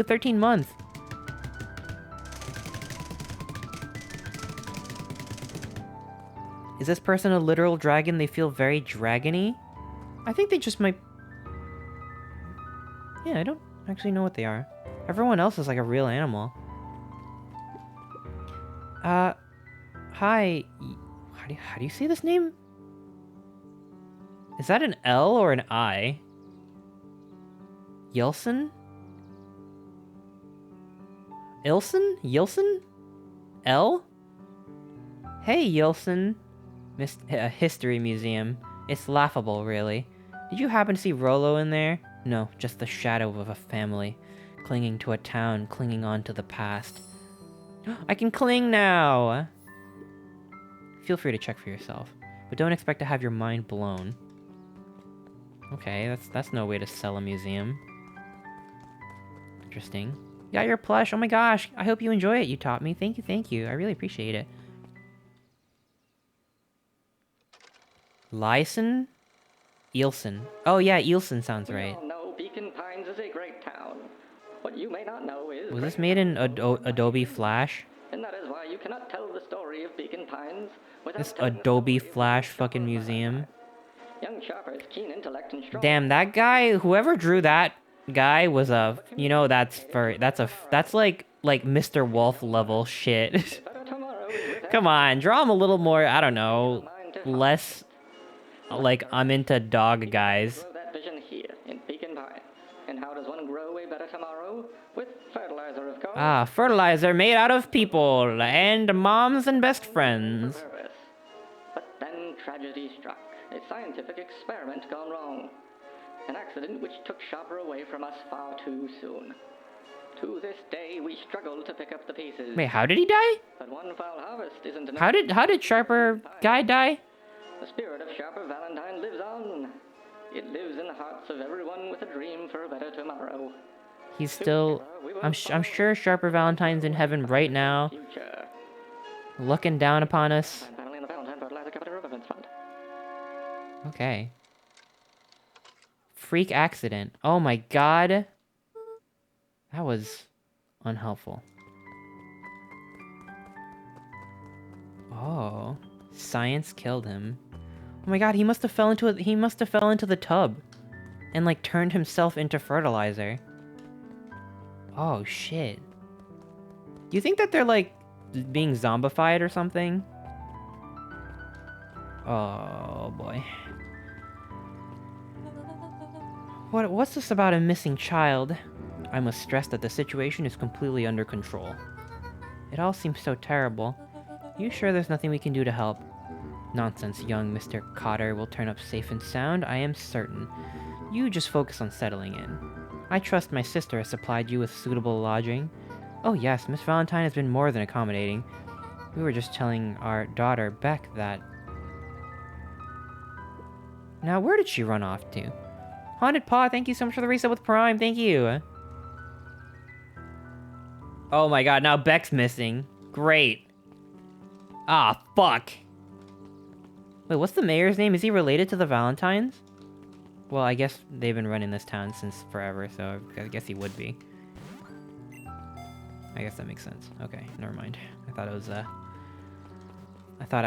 13 months. Is this person a literal dragon? They feel very dragony? I think they just might... Yeah, I don't actually know what they are. Everyone else is like a real animal. Hi. How do you say this name? Is that an L or an I? Yelson? Ilson? Yilson? L? Hey, Yilson. History Museum. It's laughable, really. Did you happen to see Rolo in there? No, just the shadow of a family. Clinging to a town, clinging on to the past. I can cling now! Feel free to check for yourself. But don't expect to have your mind blown. Okay, that's no way to sell a museum. Interesting. You got your plush? Oh my gosh, I hope you enjoy it, you taught me. Thank you. I really appreciate it. Lyson? Eelson. Oh yeah, Eelson sounds right. We all know Beacon Pines is a great town. What you may not know is... Was this made in Adobe Flash? And that is why you cannot tell the story of Beacon Pines without... This Adobe Flash fucking museum. Young Sharper's keen intellect and strong... Damn, that guy, whoever drew that guy was a... You know, that's like Mr. Wolf level shit. Come on, draw him a little more, I don't know, less... Like, I'm into dog guys. Grow that vision here in Beacon Pine. And how does one grow a better tomorrow? With fertilizer, of course. Ah, fertilizer made out of people and moms and best friends. But then tragedy struck. A scientific experiment gone wrong. An accident which took Sharper away from us far too soon. To this day, we struggle to pick up the pieces. Wait, how did he die? But one foul harvest isn't enough. How did Sharper guy die? The spirit of Sharper Valentine lives on. It lives in the hearts of everyone with a dream for a better tomorrow. He's still... I'm sure Sharper Valentine's in heaven right now, Future. looking down upon us. Find family in the Valentine Fertilizer Capital Riverfront Fund. Okay. Freak accident. Oh my god. That was unhelpful. Oh. Science killed him. Oh my god, he must have fell into the tub and like turned himself into fertilizer. Oh shit. Do you think that they're like being zombified or something? Oh boy. What's this about a missing child? I must stress that the situation is completely under control. It all seems so terrible. You sure there's nothing we can do to help? Nonsense, young Mr. Cotter will turn up safe and sound, I am certain. You just focus on settling in. I trust my sister has supplied you with suitable lodging. Oh yes, Miss Valentine has been more than accommodating. We were just telling our daughter, Beck, that... Now, where did she run off to? Haunted Paw, thank you so much for the reset with Prime, thank you! Oh my god, now Beck's missing. Great. Ah, fuck. Wait, what's the mayor's name? Is he related to the Valentines? Well, I guess they've been running this town since forever, so I guess he would be. I guess that makes sense. Okay, never mind. I thought I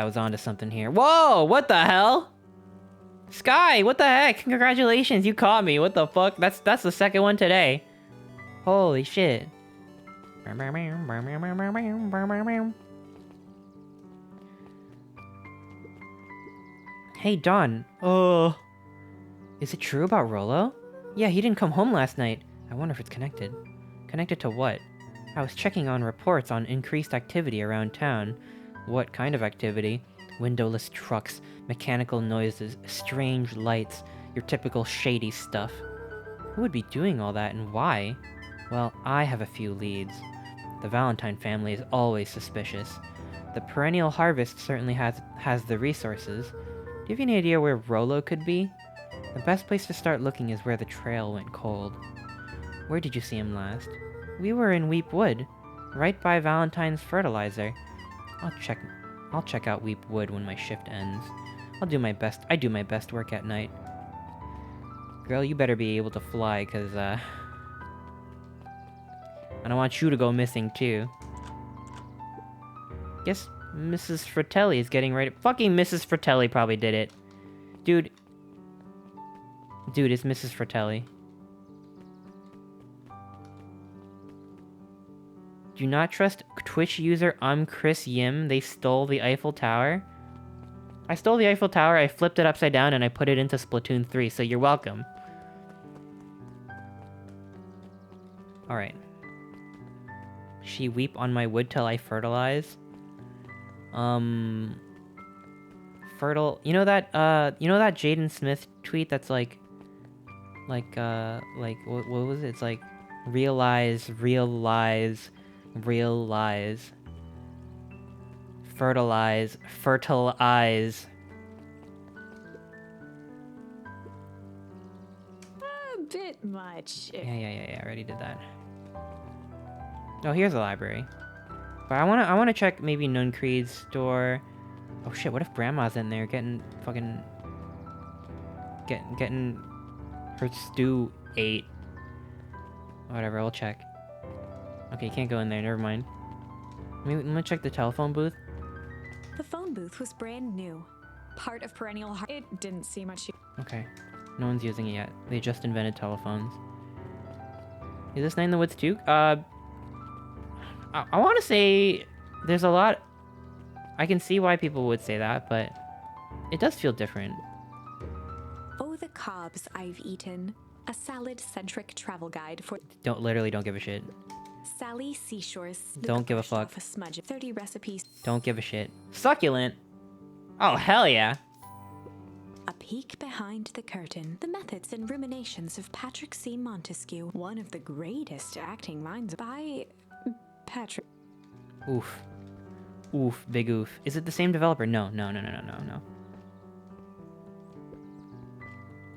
was onto something here. Whoa! What the hell? Sky, what the heck? Congratulations, you caught me. What the fuck? That's the second one today. Holy shit. Hey, Dawn. Oh. Is it true about Rollo? Yeah, he didn't come home last night. I wonder if it's connected. Connected to what? I was checking on reports on increased activity around town. What kind of activity? Windowless trucks, mechanical noises, strange lights, your typical shady stuff. Who would be doing all that and why? Well, I have a few leads. The Valentine family is always suspicious. The perennial harvest certainly has the resources. Do you have any idea where Rollo could be? The best place to start looking is where the trail went cold. Where did you see him last? We were in Weep Wood, right by Valentine's fertilizer. I'll check out Weep Wood when my shift ends. I do my best work at night. Girl, you better be able to fly, cause I don't want you to go missing too. Guess Mrs. Fratelli is getting ready. Fucking Mrs. Fratelli probably did it. Dude, it's Mrs. Fratelli. Do not trust Twitch user Chris Yim. They stole the Eiffel Tower. I stole the Eiffel Tower, I flipped it upside down, and I put it into Splatoon 3, so you're welcome. Alright. She weep on my wood till I fertilize. Fertile... You know that Jaden Smith tweet that's like, what was it? It's like, realize, fertilize, fertilize. A bit much. Yeah, I already did that. Oh, here's a library. But I wanna check maybe Nuncreed's store. Oh shit, what if Grandma's in there getting fucking... Getting her stew ate. Whatever, I'll check. Okay, you can't go in there, never mind. Let me check the telephone booth. The phone booth was brand new. Part of perennial it didn't see much. Okay. No one's using it yet. They just invented telephones. Is this Night in the Woods too? I want to say there's a lot... I can see why people would say that, but it does feel different. Oh, the cobs I've eaten. A salad-centric travel guide for... Literally don't give a shit. Sally Seashores. Don't give a fuck. Off a smudge of 30 recipes. Don't give a shit. Succulent? Oh, hell yeah. A peek behind the curtain. The methods and ruminations of Patrick C. Montesquieu. One of the greatest acting minds by Patrick. Oof. Oof, big oof. Is it the same developer? No.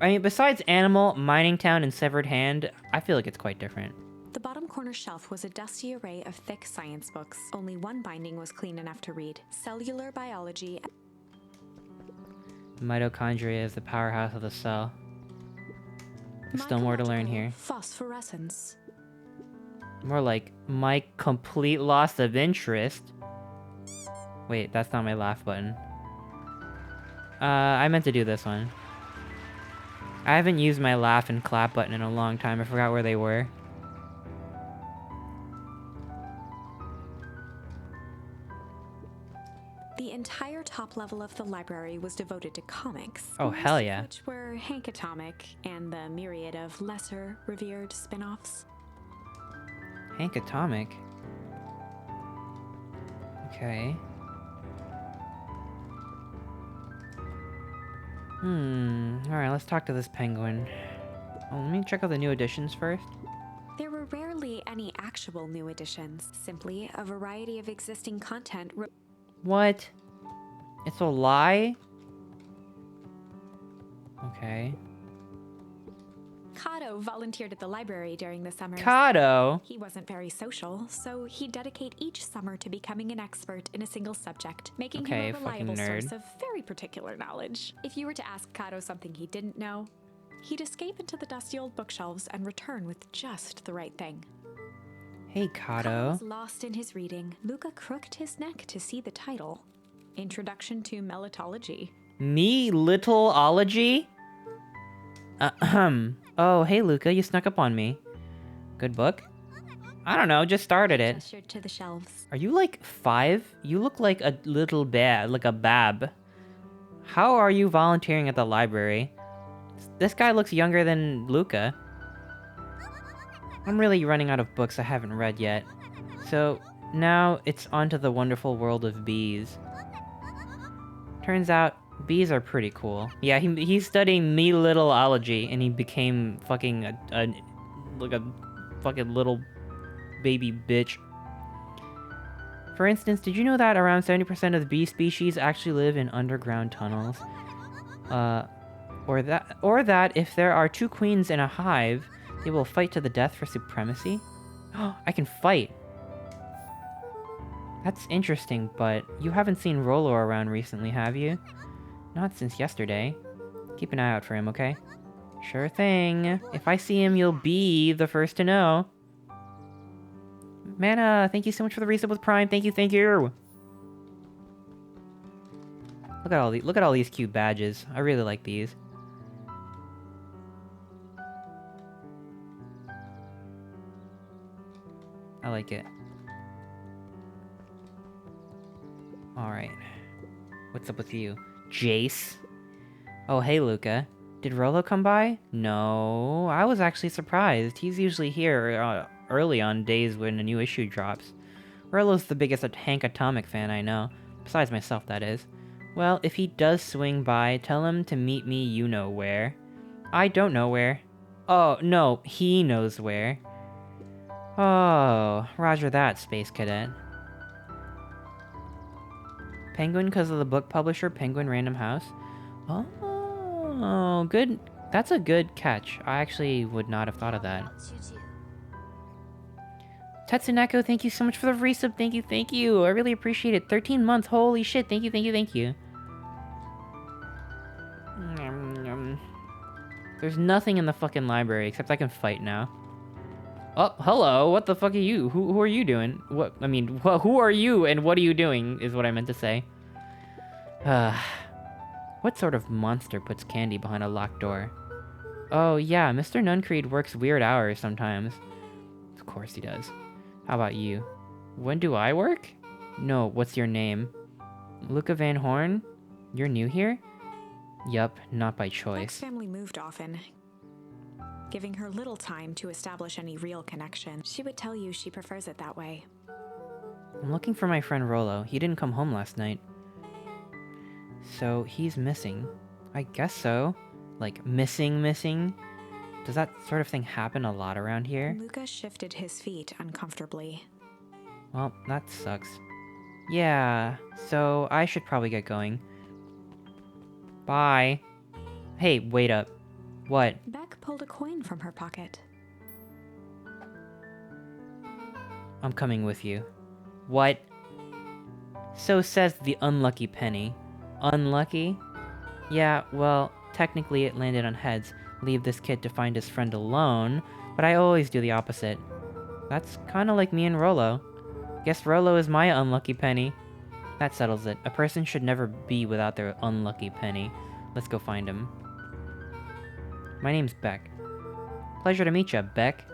I mean, besides Animal, Mining Town, and Severed Hand, I feel like it's quite different. The bottom corner shelf was a dusty array of thick science books. Only one binding was clean enough to read. Cellular biology. Mitochondria is the powerhouse of the cell. There's still more to learn here. Phosphorescence. More like my complete loss of interest. Wait, that's not my laugh button. I meant to do this one. I haven't used my laugh and clap button in a long time. I forgot where they were. The entire top level of the library was devoted to comics. Oh, hell yeah. Which were Hank Atomic and the myriad of lesser revered spin-offs. Hank Atomic. Okay. Alright, let's talk to this penguin. Oh, let me check out the new editions first. There were rarely any actual new additions, simply a variety of existing content. What? It's a lie? Okay. Kato volunteered at the library during the summer. Kato? He wasn't very social, so he'd dedicate each summer to becoming an expert in a single subject, making him a reliable source of very particular knowledge. If you were to ask Kato something he didn't know, he'd escape into the dusty old bookshelves and return with just the right thing. Hey, Kato. Was lost in his reading. Luca crooked his neck to see the title. Introduction to Melitology. Me Littleology? Oh, hey, Luca, you snuck up on me. Good book? I don't know, just started it. Gestured to the shelves. Are you like 5? You look like a little like a bab. How are you volunteering at the library? This guy looks younger than Luca. I'm really running out of books I haven't read yet. So, now it's onto the wonderful world of bees. Turns out, bees are pretty cool. Yeah, he's studying Melitology, and he became fucking like a fucking little baby bitch. For instance, did you know that around 70% of the bee species actually live in underground tunnels? Or that if there are 2 queens in a hive, they will fight to the death for supremacy? I can fight! That's interesting, but you haven't seen Rolo around recently, have you? Not since yesterday. Keep an eye out for him, okay? Sure thing. If I see him, you'll be the first to know. Mana, thank you so much for the resub with Prime. Thank you, thank you! Look at all these cute badges. I really like these. I like it. Alright. What's up with you? Jace? Oh, hey, Luca. Did Rolo come by? No. I was actually surprised. He's usually here early on days when a new issue drops. Rolo's the biggest Hank Atomic fan I know. Besides myself, that is. Well, if he does swing by, tell him to meet me you know where. I don't know where. Oh, no, he knows where. Oh, roger that, Space Cadet. Penguin because of the book publisher, Penguin Random House? Oh, good. That's a good catch. I actually would not have thought of that. Tetsuneko, thank you so much for the resub. Thank you, thank you. I really appreciate it. 13 months. Holy shit. Thank you, thank you, thank you. There's nothing in the fucking library except I can fight now. Oh, hello. What the fuck are you? Who are you doing? What? I mean, who are you and what are you doing is what I meant to say. What sort of monster puts candy behind a locked door? Oh, yeah, Mr. Nuncreed works weird hours sometimes. Of course he does. How about you? When do I work? No, what's your name? Luca Van Horn? You're new here? Yup, not by choice. Beck's family moved often, giving her little time to establish any real connection. She would tell you she prefers it that way. I'm looking for my friend Rolo. He didn't come home last night. So, he's missing. I guess so. Like, missing? Does that sort of thing happen a lot around here? Luca shifted his feet uncomfortably. Well, that sucks. Yeah, so I should probably get going. Bye. Hey, wait up. What? Beck pulled a coin from her pocket. I'm coming with you. What? So says the unlucky penny. Unlucky? Yeah, well, technically it landed on heads. Leave this kid to find his friend alone, but I always do the opposite. That's kinda like me and Rollo. Guess Rollo is my unlucky penny. That settles it. A person should never be without their unlucky penny. Let's go find him. My name's Beck. Pleasure to meet ya, Beck.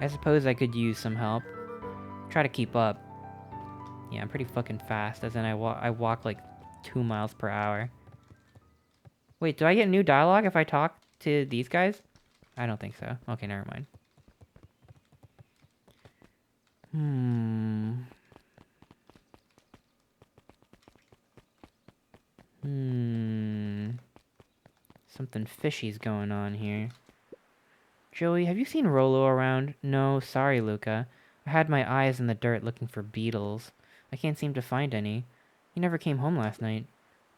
I suppose I could use some help. Try to keep up. Yeah, I'm pretty fucking fast, as in I walk like 2 miles per hour. Wait, do I get new dialogue if I talk to these guys? I don't think so. Okay, never mind. Something fishy's going on here. Joey, have you seen Rollo around? No, sorry, Luca. I had my eyes in the dirt looking for beetles. I can't seem to find any. He never came home last night.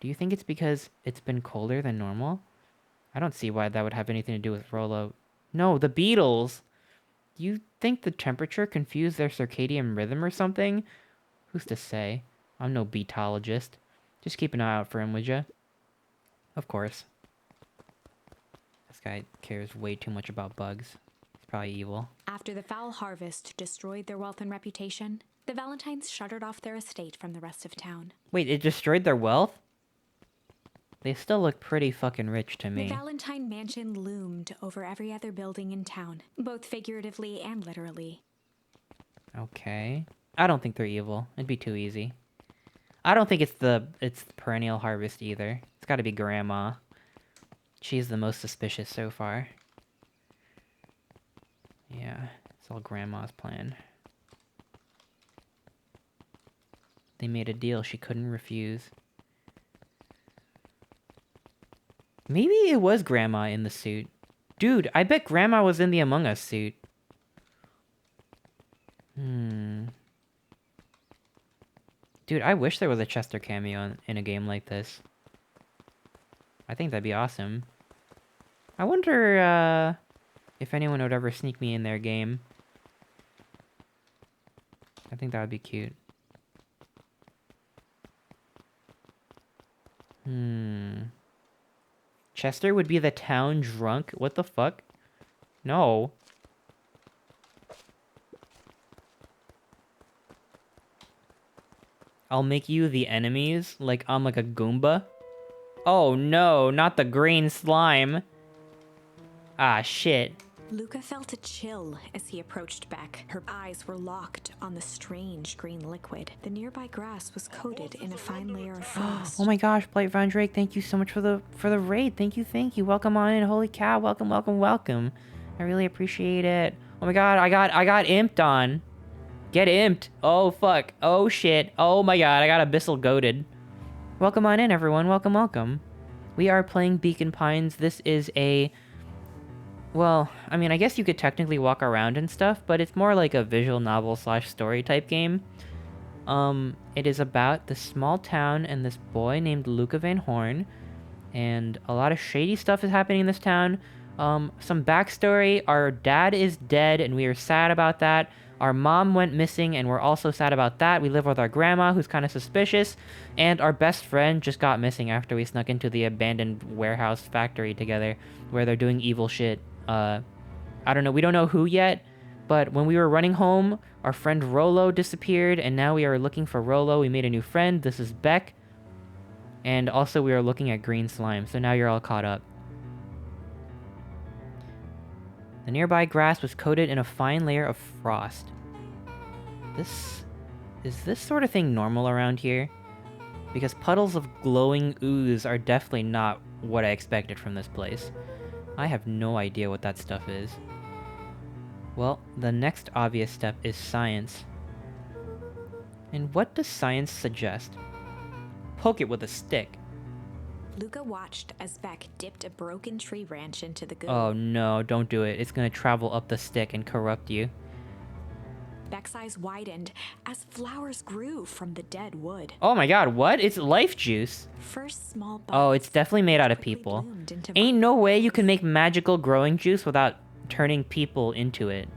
Do you think it's because it's been colder than normal? I don't see why that would have anything to do with Rollo. No, the beetles! Do you think the temperature confused their circadian rhythm or something? Who's to say? I'm no beetologist. Just keep an eye out for him, would ya? Of course. This guy cares way too much about bugs. He's probably evil. After the foul harvest destroyed their wealth and reputation, the Valentines shuttered off their estate from the rest of town. Wait, it destroyed their wealth? They still look pretty fucking rich to me. The Valentine mansion loomed over every other building in town, both figuratively and literally. Okay. I don't think they're evil. It'd be too easy. I don't think it's the perennial harvest either. It's gotta be Grandma. She's the most suspicious so far. Yeah, it's all Grandma's plan. They made a deal she couldn't refuse. Maybe it was Grandma in the suit. Dude, I bet Grandma was in the Among Us suit. Dude, I wish there was a Chester cameo in a game like this. I think that'd be awesome. I wonder if anyone would ever sneak me in their game. I think that would be cute. Chester would be the town drunk? What the fuck? No. I'll make you the enemies, like I'm like a Goomba. Oh no, not the green slime. Ah, shit. Luca felt a chill as he approached Beck. Her eyes were locked on the strange green liquid. The nearby grass was coated in a fine layer of frost. Oh my gosh, Blight Von Drake, thank you so much for the raid. Thank you. Welcome on in. Holy cow, welcome. I really appreciate it. Oh my god, I got imped on. Get imped. Oh fuck. Oh shit. Oh my god, I got abyssal goated. Welcome on in, everyone. Welcome. We are playing Beacon Pines. This is a... Well, I mean, I guess you could technically walk around and stuff, but it's more like a visual novel / story type game. It is about this small town and this boy named Luca Van Horn, and a lot of shady stuff is happening in this town. Some backstory: our dad is dead, and we are sad about that. Our mom went missing, and we're also sad about that. We live with our grandma, who's kind of suspicious, and our best friend just got missing after we snuck into the abandoned warehouse factory together, where they're doing evil shit. I don't know, we don't know who yet, but when we were running home, our friend Rollo disappeared, and now we are looking for Rollo. We made a new friend. This is Beck. And also we are looking at green slime, so now you're all caught up. The nearby grass was coated in a fine layer of frost. Is this sort of thing normal around here? Because puddles of glowing ooze are definitely not what I expected from this place. I have no idea what that stuff is. Well, the next obvious step is science. And what does science suggest? Poke it with a stick. Luca watched as Beck dipped a broken tree branch into the goo. Oh no, don't do it. It's gonna travel up the stick and corrupt you. Beck's eyes widened as flowers grew from the dead wood. Oh my god, what? It's life juice. First small buds Oh, it's definitely made out of quickly people. bloomed into Ain't no way you butterflies. can make magical growing juice without turning people into it.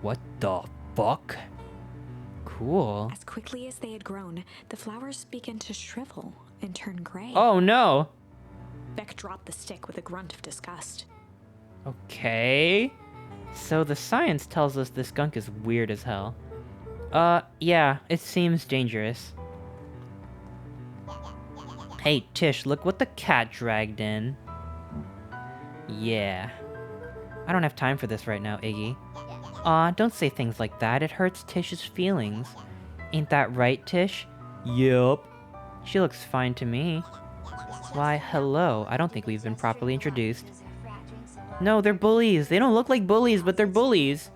What the fuck? Cool. As quickly as they had grown, the flowers began to shrivel and turn gray. Oh no. Beck dropped the stick with a grunt of disgust. Okay. So the science tells us this skunk is weird as hell. Yeah, it seems dangerous. Hey, Tish, look what the cat dragged in. Yeah. I don't have time for this right now, Iggy. Aw, don't say things like that. It hurts Tish's feelings. Ain't that right, Tish? Yup. She looks fine to me. Why, hello. I don't think we've been properly introduced. No, they're bullies. They don't look like bullies, but they're bullies.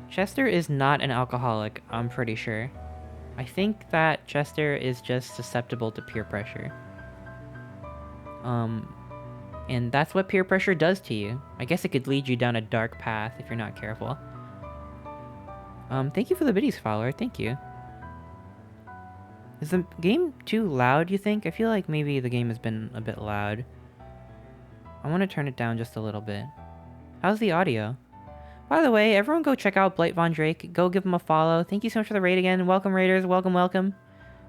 Chester is not an alcoholic, I'm pretty sure. I think that Chester is just susceptible to peer pressure. And that's what peer pressure does to you. I guess it could lead you down a dark path if you're not careful. Thank you for the biddies, follower. Thank you. Is the game too loud, you think? I feel like maybe the game has been a bit loud. I want to turn it down just a little bit. How's the audio? By the way, everyone go check out Blight Von Drake. Go give him a follow. Thank you so much for the raid again. Welcome, raiders. Welcome, welcome.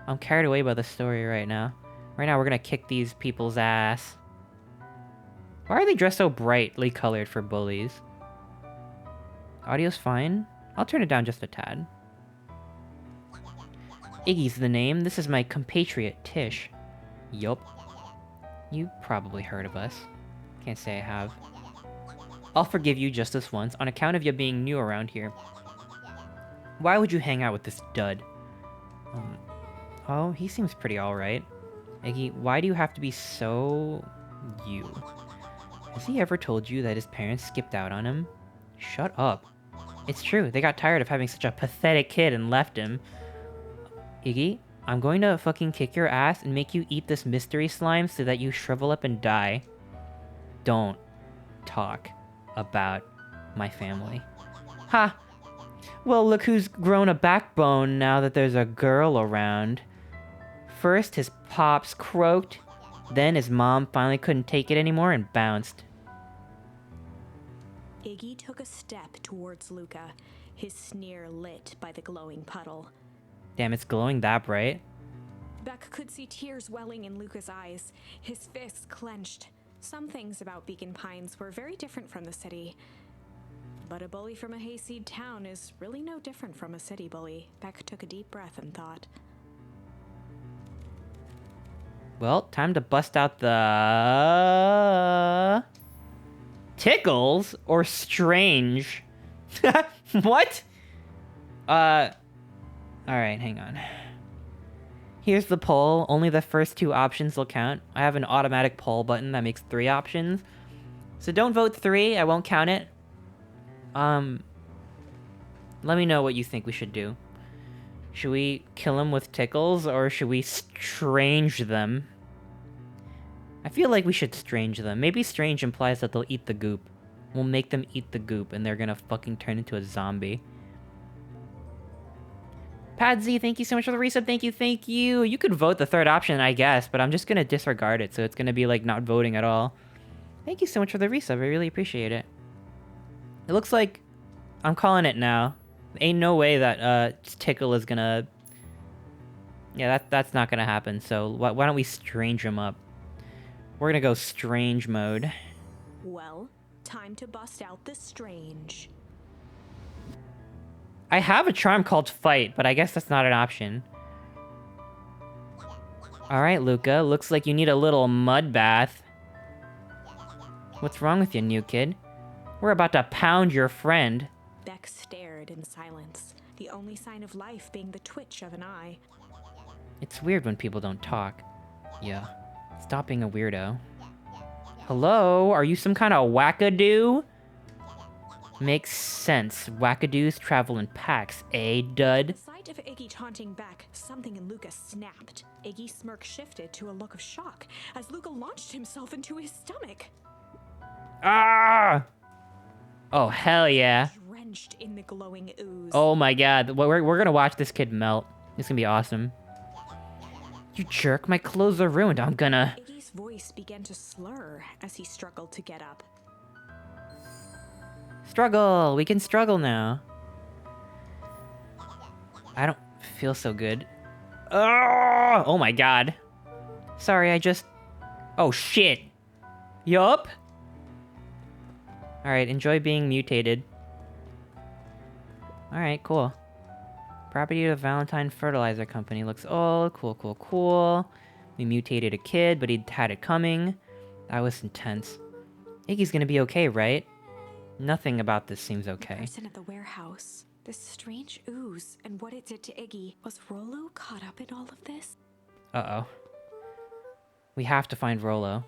I'm carried away by the story right now. Right now, we're gonna kick these people's ass. Why are they dressed so brightly colored for bullies? Audio's fine. I'll turn it down just a tad. Iggy's the name. This is my compatriot, Tish. Yup. You probably heard of us. Can't say I have. I'll forgive you just this once, on account of you being new around here. Why would you hang out with this dud? Oh, he seems pretty alright. Iggy, why do you have to be so... you? Has he ever told you that his parents skipped out on him? Shut up. It's true, they got tired of having such a pathetic kid and left him. Iggy, I'm going to fucking kick your ass and make you eat this mystery slime so that you shrivel up and die. Don't talk about my family. Ha! Well, look who's grown a backbone now that there's a girl around. First, his pops croaked, then his mom finally couldn't take it anymore and bounced. Iggy took a step towards Luca, his sneer lit by the glowing puddle. Damn, it's glowing that bright. Beck could see tears welling in Luca's eyes, his fists clenched. Some things about Beacon Pines were very different from the city. But a bully from a hayseed town is really no different from a city bully. Beck took a deep breath and thought. Well, time to bust out the... Tickles or Strange? What? Alright, hang on. Here's the poll. Only the first two options will count. I have an automatic poll button that makes 3 options. So don't vote 3, I won't count it. Let me know what you think we should do. Should we kill them with tickles, or should we strange them? I feel like we should strange them. Maybe strange implies that they'll eat the goop. We'll make them eat the goop, and they're gonna fucking turn into a zombie. Padsy, thank you so much for the resub. Thank you, thank you. You could vote the third option, I guess, but I'm just gonna disregard it, so it's gonna be like not voting at all. Thank you so much for the resub. I really appreciate it. It looks like I'm calling it now. Ain't no way that Tickle is gonna... Yeah, that's not gonna happen, so why don't we strange him up? We're gonna go strange mode. Well, time to bust out the strange. I have a charm called Fight, but I guess that's not an option. Alright, Luca, looks like you need a little mud bath. What's wrong with you, new kid? We're about to pound your friend. Beck stared in silence, the only sign of life being the twitch of an eye. It's weird when people don't talk. Yeah. Stop being a weirdo. Hello? Are you some kind of wackadoo? Makes sense. Wackadoos travel in packs, eh, dud? The sight of Iggy taunting Beck, something in Luca snapped. Iggy's smirk shifted to a look of shock as Luca launched himself into his stomach. Ah! Oh, hell yeah. Drenched in the glowing ooze. Oh my god. We're gonna watch this kid melt. It's gonna be awesome. You jerk, my clothes are ruined. I'm gonna... Iggy's voice began to slur as he struggled to get up. Struggle! We can struggle now. I don't feel so good. Oh my god. Sorry, I just... Oh shit. Yup. Alright, enjoy being mutated. Alright, cool. Property of the Valentine Fertilizer Company looks... Oh, cool. We mutated a kid, but he had it coming. That was intense. Iggy's gonna be okay, right? Nothing about this seems The okay. person at the warehouse. This strange ooze and what it did to Iggy. Was Rollo caught up in all of this? Uh-oh. We have to find Rollo.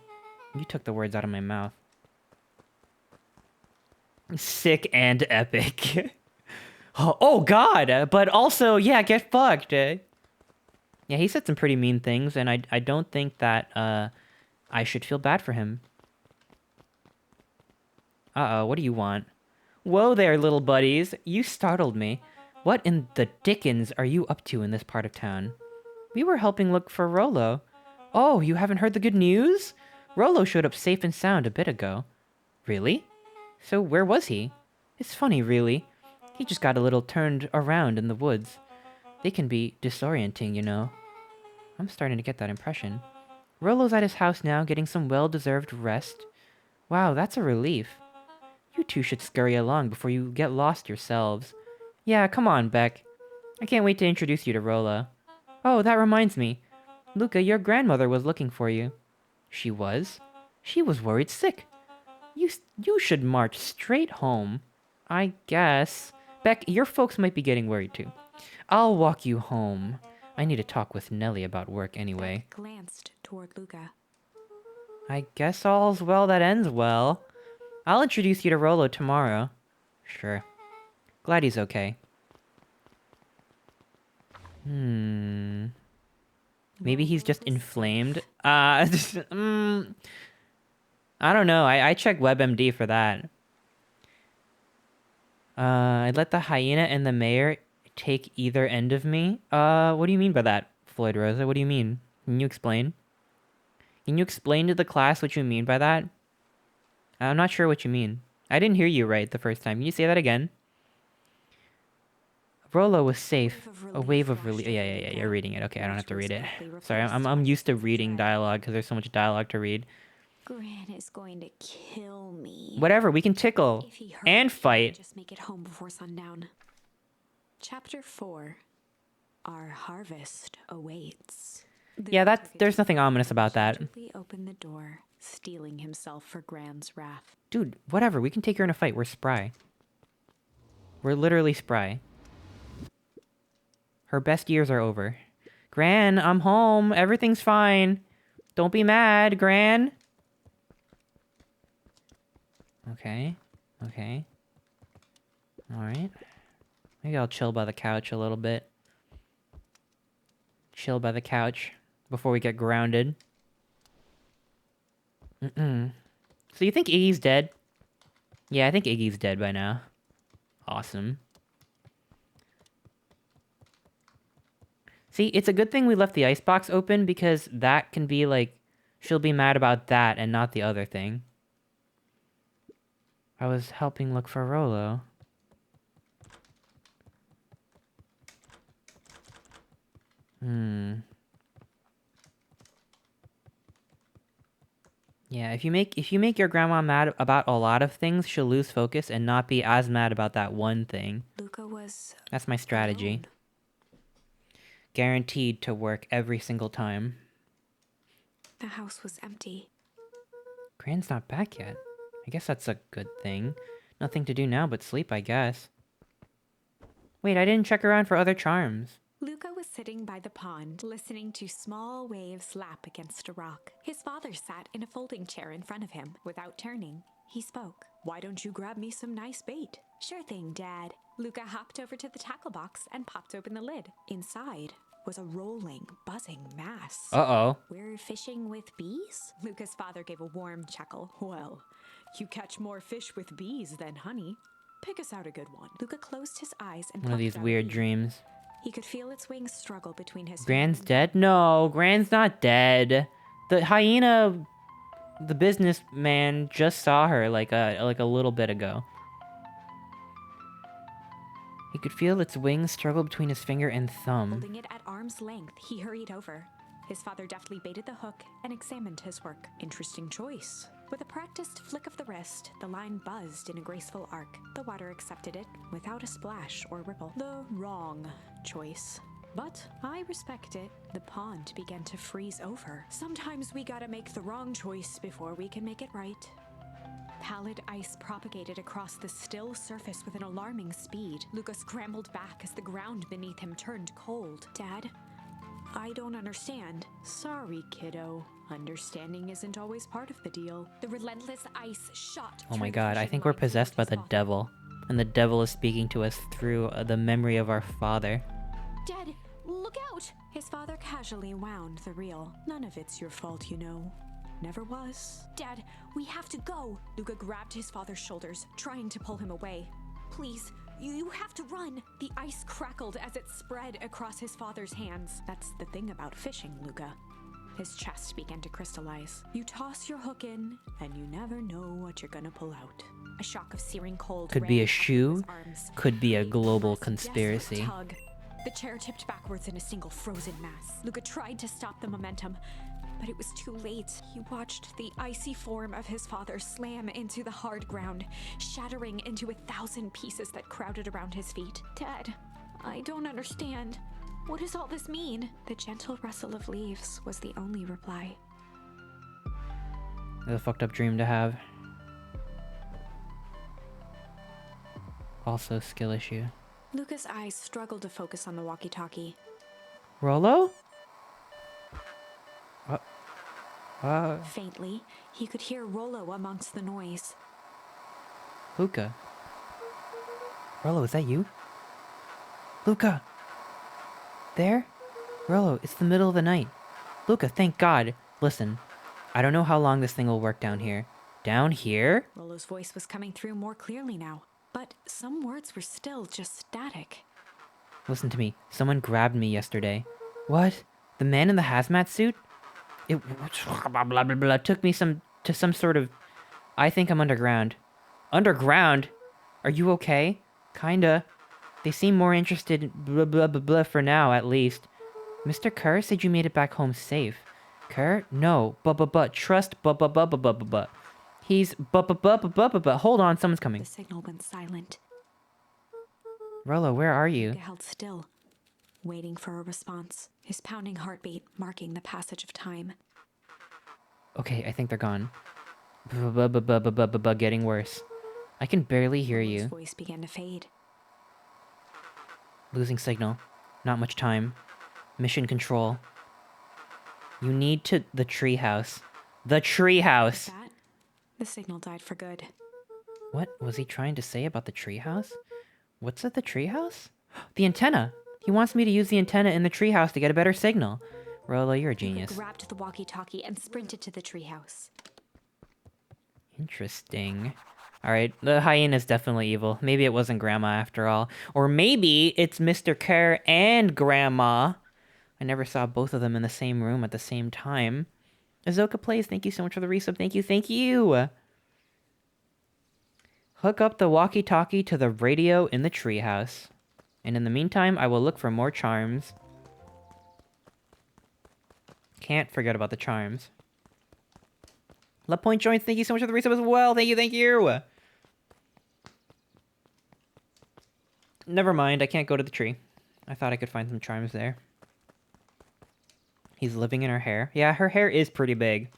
You took the words out of my mouth. Sick and epic. Oh god! But also, yeah, get fucked. Yeah, he said some pretty mean things, and I don't think that I should feel bad for him. Uh-oh, what do you want? Whoa there, little buddies. You startled me. What in the dickens are you up to in this part of town? We were helping look for Rollo. Oh, you haven't heard the good news? Rollo showed up safe and sound a bit ago. Really? So where was he? It's funny, really. He just got a little turned around in the woods. They can be disorienting, you know. I'm starting to get that impression. Rollo's at his house now, getting some well-deserved rest. Wow, that's a relief. You two should scurry along before you get lost yourselves. Yeah, come on, Beck. I can't wait to introduce you to Rollo. Oh, that reminds me. Luca, your grandmother was looking for you. She was? She was worried sick. You should march straight home. I guess. Beck, your folks might be getting worried too. I'll walk you home. I need to talk with Nellie about work anyway. Beck glanced toward Luca. I guess all's well that ends well. I'll introduce you to Rollo tomorrow. Sure. Glad he's okay. Maybe he's just inflamed. I don't know. I checked WebMD for that. I'd let the hyena and the mayor take either end of me. What do you mean by that, Floyd Rosa? What do you mean? Can you explain? Can you explain to the class what you mean by that? I'm not sure what you mean. I didn't hear you right the first time. Can you say that again? Rollo was safe. A wave of relief. Yeah. You're reading it. Okay, I don't have to read it. Sorry, I'm used to reading dialogue because there's so much dialogue to read. Gran is going to kill me. Whatever, we can tickle If he hurt, and fight. just make it home before sundown. Chapter 4. Our harvest awaits. Yeah, there's nothing ominous about that. Gingerly opened the door, steeling himself for Gran's wrath. Dude, whatever, we can take her in a fight. We're spry. We're literally spry. Her best years are over. Gran, I'm home. Everything's fine. Don't be mad, Gran. Okay. Alright. Maybe I'll chill by the couch a little bit. Chill by the couch before we get grounded. So you think Iggy's dead? Yeah, I think Iggy's dead by now. Awesome. See, it's a good thing we left the icebox open because that can be like... She'll be mad about that and not the other thing. I was helping look for Rollo. Yeah, if you make your grandma mad about a lot of things, she'll lose focus and not be as mad about that one thing. Luca was That's my strategy. alone. Guaranteed to work every single time. The house was empty. Gran's not back yet. I guess that's a good thing. Nothing to do now but sleep, I guess. Wait, I didn't check around for other charms. Luca was sitting by the pond, listening to small waves lap against a rock. His father sat in a folding chair in front of him. Without turning, he spoke. "Why don't you grab me some nice bait?" "Sure thing, Dad." Luca hopped over to the tackle box and popped open the lid. Inside was a rolling, buzzing mass. Uh-oh. "We're fishing with bees?" Luca's father gave a warm chuckle. "Well, You catch more fish with bees than honey. Pick us out a good one. Luca closed his eyes and One of plucked these out a weird bee. dreams. He could feel its wings struggle between his Gran's fingers. dead? No, Gran's not dead. The hyena, the businessman, just saw her like a little bit ago. He could feel its wings struggle between his finger and thumb. Holding it at arm's length, he hurried over. His father deftly baited the hook and examined his work. Interesting choice. With a practiced flick of the wrist, the line buzzed in a graceful arc. The water accepted it without a splash or ripple. The wrong choice. But I respect it. The pond began to freeze over. Sometimes we gotta make the wrong choice before we can make it right. Pallid ice propagated across the still surface with an alarming speed. Luca scrambled back as the ground beneath him turned cold. Dad, I don't understand. Sorry, kiddo. Understanding isn't always part of the deal. The relentless ice shot. Oh my through the god, I fishing think we're line possessed by toward the his father. devil. And the devil is speaking to us through the memory of our father. Dad, look out! His father casually wound the reel. None of it's your fault, you know. Never was. Dad, we have to go! Luca grabbed his father's shoulders, trying to pull him away. Please, you have to run! The ice crackled as it spread across his father's hands. That's the thing about fishing, Luca. His chest began to crystallize. You toss your hook in, and you never know what you're gonna pull out. A shock of searing cold Could ran be a up shoe, his arms. could be a global Last desperate conspiracy. tug. The chair tipped backwards in a single frozen mass. Luca tried to stop the momentum, but it was too late. He watched the icy form of his father slam into the hard ground, shattering into 1,000 pieces that crowded around his feet. Dad, I don't understand. What does all this mean? The gentle rustle of leaves was the only reply. That's a fucked up dream to have. Also, skill issue. Luca's eyes struggled to focus on the walkie-talkie. Rollo? Faintly, he could hear Rollo amongst the noise. Luca. Rollo, is that you? Luca! There? Rollo, it's the middle of the night. Luca, thank God. Listen, I don't know how long this thing will work down here. Down here? Rollo's voice was coming through more clearly now, but some words were still just static. Listen to me. Someone grabbed me yesterday. What? The man in the hazmat suit? It blah, blah, blah, blah, took me to some sort of... I think I'm underground. Underground? Are you okay? Kinda. They seem more interested in blah blah blah blah for now, at least. Mr. Kerr said you made it back home safe. Kerr? No. But trust but. He's but. Hold on, someone's coming. The signal went silent. Rollo, where are you? Luca held still, waiting for a response, his pounding heartbeat marking the passage of time. Okay, I think they're gone. Getting worse. I can barely hear Rollo's you. voice began to fade. Losing signal. Not much time. Mission control. You need to... The treehouse. The treehouse! That, the signal died for good. What was he trying to say about the treehouse? What's at the treehouse? The antenna! He wants me to use the antenna in the treehouse to get a better signal. Rollo, you're a genius. Luca grabbed the walkie-talkie and sprinted to the treehouse. Interesting. Alright, the hyena's definitely evil. Maybe it wasn't Grandma after all. Or maybe it's Mr. Kerr and Grandma. I never saw both of them in the same room at the same time. Azoka Plays, thank you so much for the resub. Thank you, thank you! Hook up the walkie-talkie to the radio in the treehouse. And in the meantime, I will look for more charms. Can't forget about the charms. Love Point joins, thank you so much for the resub as well. Thank you, thank you! Never mind, I can't go to the tree. I thought I could find some charms there. He's living in her hair. Yeah, her hair is pretty big.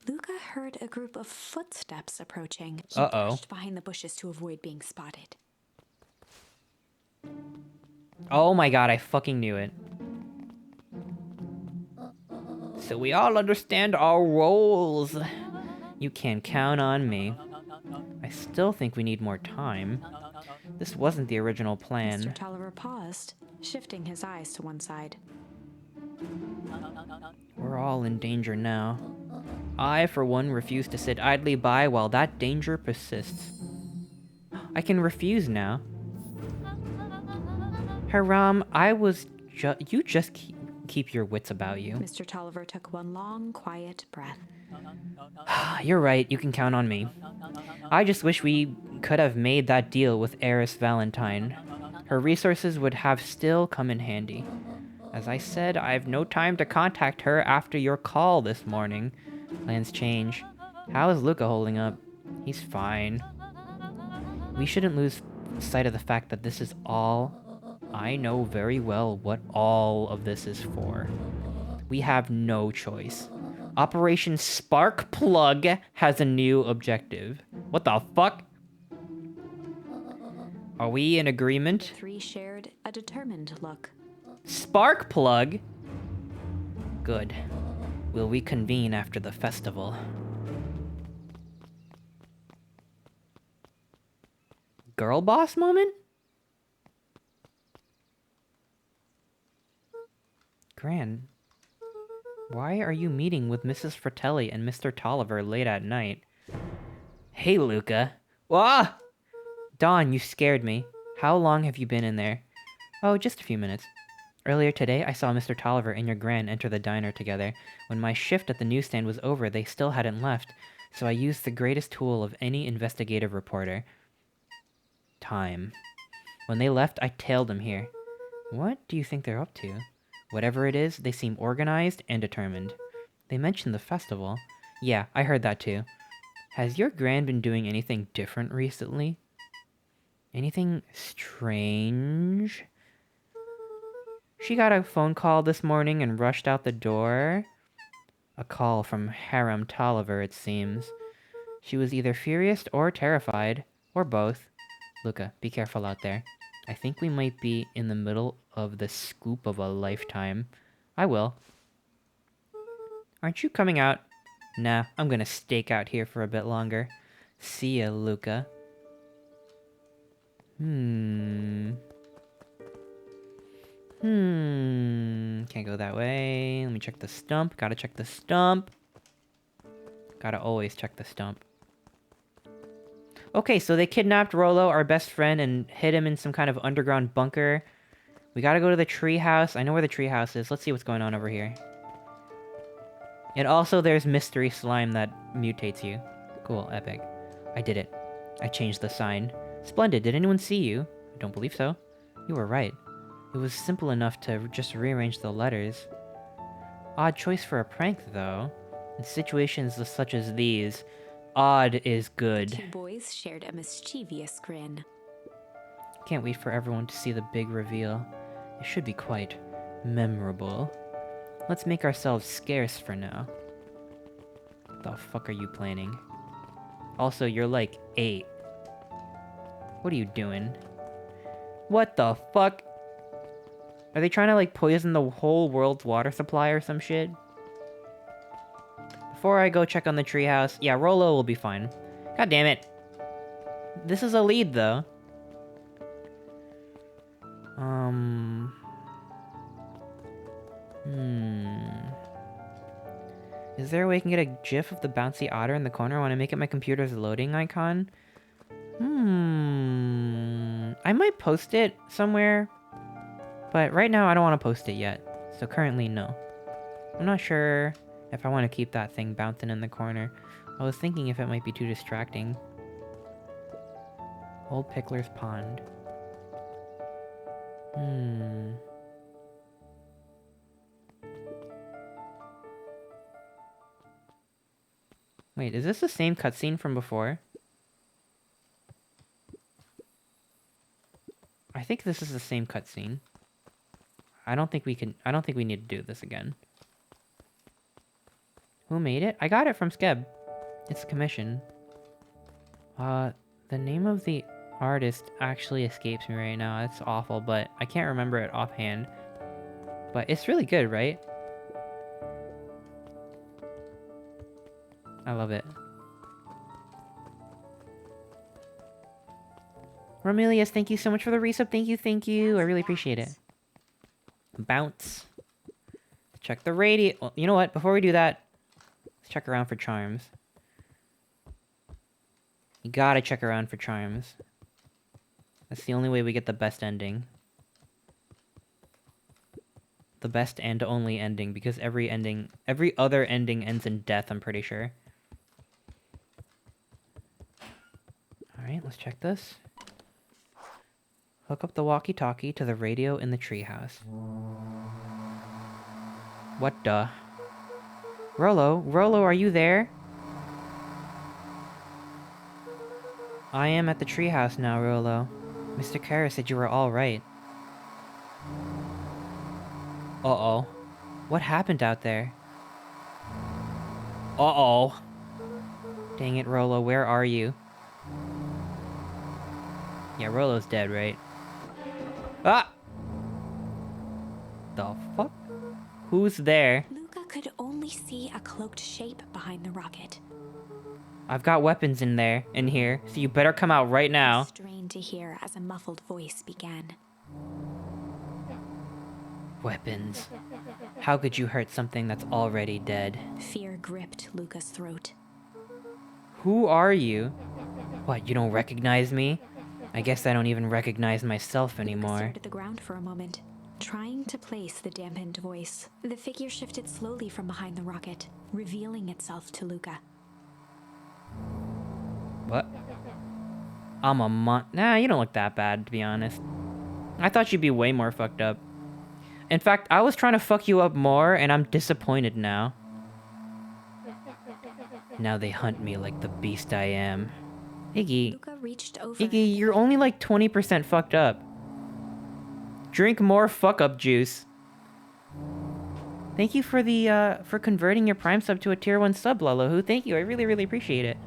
Luca heard a group of footsteps approaching. He Uh-oh. dashed behind the bushes to avoid being spotted. Oh my god, I fucking knew it. So we all understand our roles. You can count on me. I still think we need more time. This wasn't the original Mr. plan. Tolliver paused, shifting his eyes to one side. We're all in danger now. I, for one, refuse to sit idly by while that danger persists. I can refuse now. Haram, you just keep your wits about you. Mr. Tolliver took one long, quiet breath. You're right, you can count on me. I just wish we could have made that deal with Heiress Valentine. Her resources would have still come in handy. As I said, I've no time to contact her after your call this morning. Plans change. How is Luca holding up? He's fine. We shouldn't lose sight of the fact that this is all... I know very well what all of this is for. We have no choice. Operation Spark Plug has a new objective. What the fuck? Are we in agreement? The three shared a determined look. Spark Plug? Good. We'll reconvene after the festival. Girl boss moment? Gran, why are you meeting with Mrs. Fratelli and Mr. Tolliver late at night? Hey, Luca. Wah! Dawn, you scared me. How long have you been in there? Oh, just a few minutes. Earlier today, I saw Mr. Tolliver and your Gran enter the diner together. When my shift at the newsstand was over, they still hadn't left, so I used the greatest tool of any investigative reporter. Time. When they left, I tailed them here. What do you think they're up to? Whatever it is, they seem organized and determined. They mentioned the festival. Yeah, I heard that too. Has your Gran been doing anything different recently? Anything strange? She got a phone call this morning and rushed out the door. A call from Haram Tolliver, it seems. She was either furious or terrified, or both. Luca, be careful out there. I think we might be in the middle of the scoop of a lifetime. I will. Aren't you coming out? Nah, I'm gonna stake out here for a bit longer. See ya, Luca. Can't go that way. Let me check the stump. Gotta check the stump. Gotta always check the stump. Okay, so they kidnapped Rolo, our best friend, and hid him in some kind of underground bunker. We gotta go to the treehouse. I know where the treehouse is. Let's see what's going on over here. And also, there's mystery slime that mutates you. Cool, epic. I did it. I changed the sign. Splendid. Did anyone see you? I don't believe so. You were right. It was simple enough to just rearrange the letters. Odd choice for a prank, though. In situations such as these, odd is good. Two boys shared a mischievous grin. Can't wait for everyone to see the big reveal. It should be quite memorable. Let's make ourselves scarce for now. What the fuck are you planning? Also, you're like 8. What are you doing? What the fuck? Are they trying to like poison the whole world's water supply or some shit? Before I go check on the treehouse, yeah, Rolo will be fine. God damn it. This is a lead, though. Is there a way I can get a gif of the bouncy otter in the corner when I make it my computer's loading icon? I might post it somewhere, but right now I don't want to post it yet. So currently, no. I'm not sure if I want to keep that thing bouncing in the corner. I was thinking if it might be too distracting. Old Pickler's Pond. Wait, is this the same cutscene from before? I think this is the same cutscene. I don't think we need to do this again. Who made it? I got it from Skeb. It's a commission. The name of the artist actually escapes me right now. It's awful, but I can't remember it offhand. But it's really good, right? I love it. Romelius, thank you so much for the resub. Thank you. I really appreciate it. Bounce. Check the radio. Well, you know what? Before we do that, let's Let's check around for charms. You gotta check around for charms. That's the only way we get the best ending. The best and only ending, because every other ending ends in death, I'm pretty sure. Alright, let's check this. Hook up the walkie-talkie to the radio in the treehouse. What the? Rolo, are you there? I am at the treehouse now, Rolo. Mr. Kara said you were alright. Uh-oh. What happened out there? Uh-oh. Dang it, Rolo, where are you? Yeah, Rolo's dead, right? Ah! The fuck? Who's there? Luca could only see a cloaked shape behind the rocket. I've got weapons in here, so you better come out right now. Strained to hear as a muffled voice began. Weapons. How could you hurt something that's already dead? Fear gripped Luca's throat. Who are you? What, you don't recognize me? I guess I don't even recognize myself anymore. Luca stared at the ground for a moment, trying to place the dampened voice. The figure shifted slowly from behind the rocket, revealing itself to Luca. What? Nah, you don't look that bad, to be honest. I thought you'd be way more fucked up. In fact, I was trying to fuck you up more, and I'm disappointed now. Now they hunt me like the beast I am. Iggy. Luca reached over. Iggy, you're only like 20% fucked up. Drink more fuck-up juice. Thank you for the, for converting your Prime sub to a Tier 1 sub, Lalahu. Thank you, I really, really appreciate it.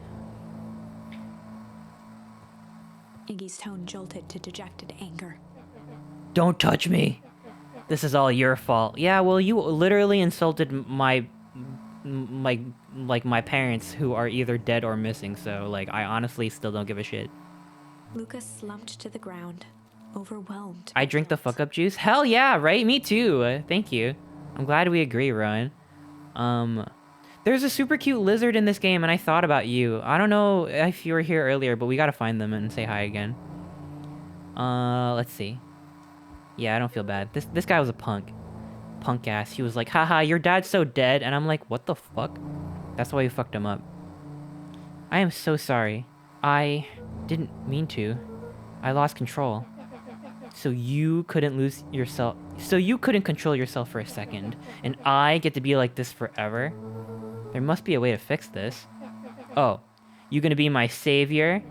Iggy's tone jolted to dejected anger. Don't touch me! This is all your fault. Yeah, well, you literally insulted my parents who are either dead or missing, so, like, I honestly still don't give a shit. Luca slumped to the ground, overwhelmed. I drink the fuck-up juice? Hell yeah, right? Me too. Thank you. I'm glad we agree, Rowan. There's a super cute lizard in this game, and I thought about you. I don't know if you were here earlier, but we gotta find them and say hi again. Let's see. Yeah, I don't feel bad. This guy was a punk. Punk ass. He was like, haha, your dad's so dead. And I'm like, what the fuck? That's why you fucked him up. I am so sorry. I didn't mean to. I lost control. So you couldn't control yourself for a second. And I get to be like this forever? There must be a way to fix this. Oh, you gonna be my savior?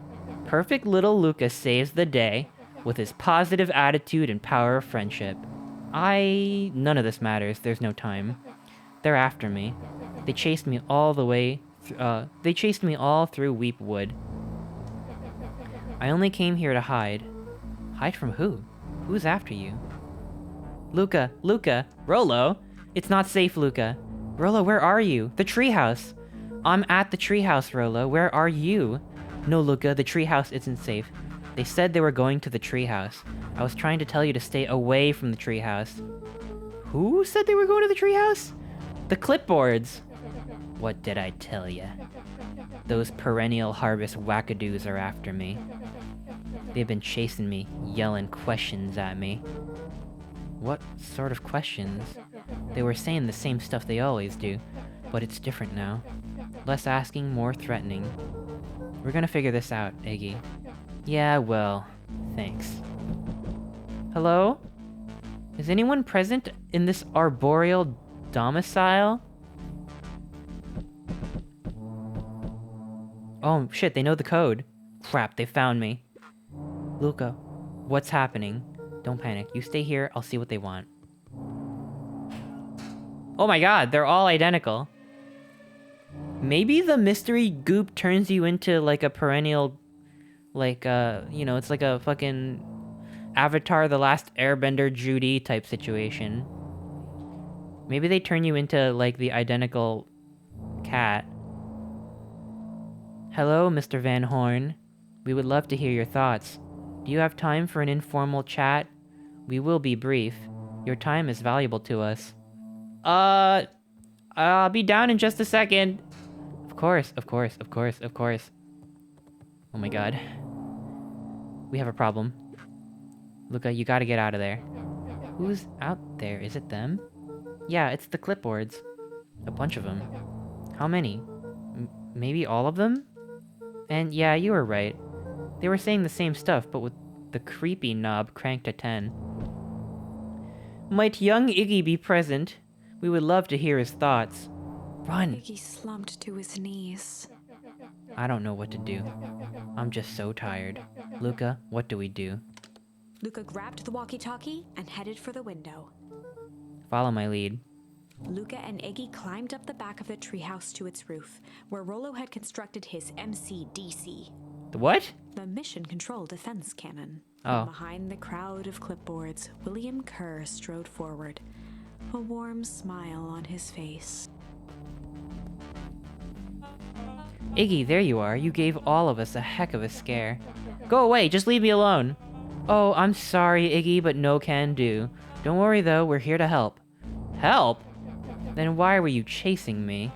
Perfect little Lucas saves the day with his positive attitude and power of friendship. None of this matters. There's no time. They're after me. They chased me all the way. They chased me all through Weep Wood. I only came here to hide. Hide from who? Who's after you? Luca, Rolo. It's not safe, Luca. Rolo, where are you? The treehouse. I'm at the treehouse, Rolo. Where are you? No, Luca, the treehouse isn't safe. They said they were going to the treehouse. I was trying to tell you to stay away from the treehouse. Who said they were going to the treehouse? The clipboards. What did I tell you? Those perennial harvest wackadoos are after me. They've been chasing me, yelling questions at me. What sort of questions? They were saying the same stuff they always do, but it's different now. Less asking, more threatening. We're gonna figure this out, Iggy. Yeah, well, thanks. Hello? Is anyone present in this arboreal domicile? Oh shit, they know the code. Crap, they found me. Luca, what's happening? Don't panic. You stay here, I'll see what they want. Oh my god, they're all identical. Maybe the mystery goop turns you into like a perennial, like, you know, it's like a fucking Avatar The Last Airbender Judy type situation. Maybe they turn you into like the identical cat. Hello, Mr. Van Horn. We would love to hear your thoughts. Do you have time for an informal chat? We will be brief. Your time is valuable to us. I'll be down in just a second. course, of course, of course, of course. Oh my god. We have a problem. Luca, you gotta get out of there. Who's out there? Is it them? Yeah, it's the clipboards. A bunch of them. How many? Maybe all of them? And yeah, you were right. They were saying the same stuff, but with the creepy knob cranked to 10. Might young Iggy be present? We would love to hear his thoughts. Run! Iggy slumped to his knees. I don't know what to do. I'm just so tired. Luca, what do we do? Luca grabbed the walkie-talkie and headed for the window. Follow my lead. Luca and Iggy climbed up the back of the treehouse to its roof, where Rollo had constructed his MCDC. The what? The Mission Control Defense Cannon. Oh. Behind the crowd of clipboards, William Kerr strode forward, a warm smile on his face. Iggy, there you are. You gave all of us a heck of a scare. Go away, just leave me alone. Oh, I'm sorry, Iggy, but no can do. Don't worry though, we're here to help. Help? Then why were you chasing me?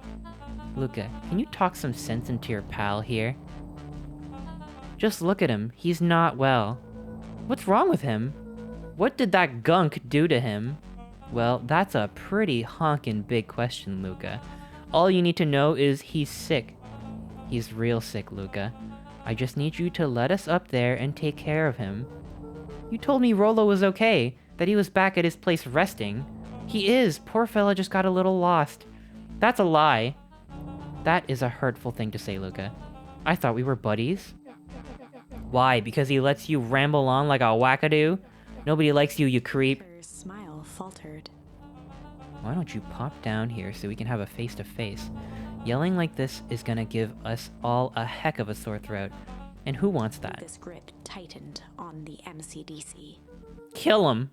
Luca, can you talk some sense into your pal here? Just look at him, he's not well. What's wrong with him? What did that gunk do to him? Well, that's a pretty honkin' big question, Luca. All you need to know is he's sick. He's real sick, Luca. I just need you to let us up there and take care of him. You told me Rollo was okay, that he was back at his place resting. He is. Poor fella just got a little lost. That's a lie. That is a hurtful thing to say, Luca. I thought we were buddies. Why? Because he lets you ramble on like a wackadoo? Nobody likes you, you creep. Kerr's smile faltered. Why don't you pop down here so we can have a face-to-face? Yelling like this is gonna give us all a heck of a sore throat. And who wants that? This grip tightened on the MCDC. Kill him!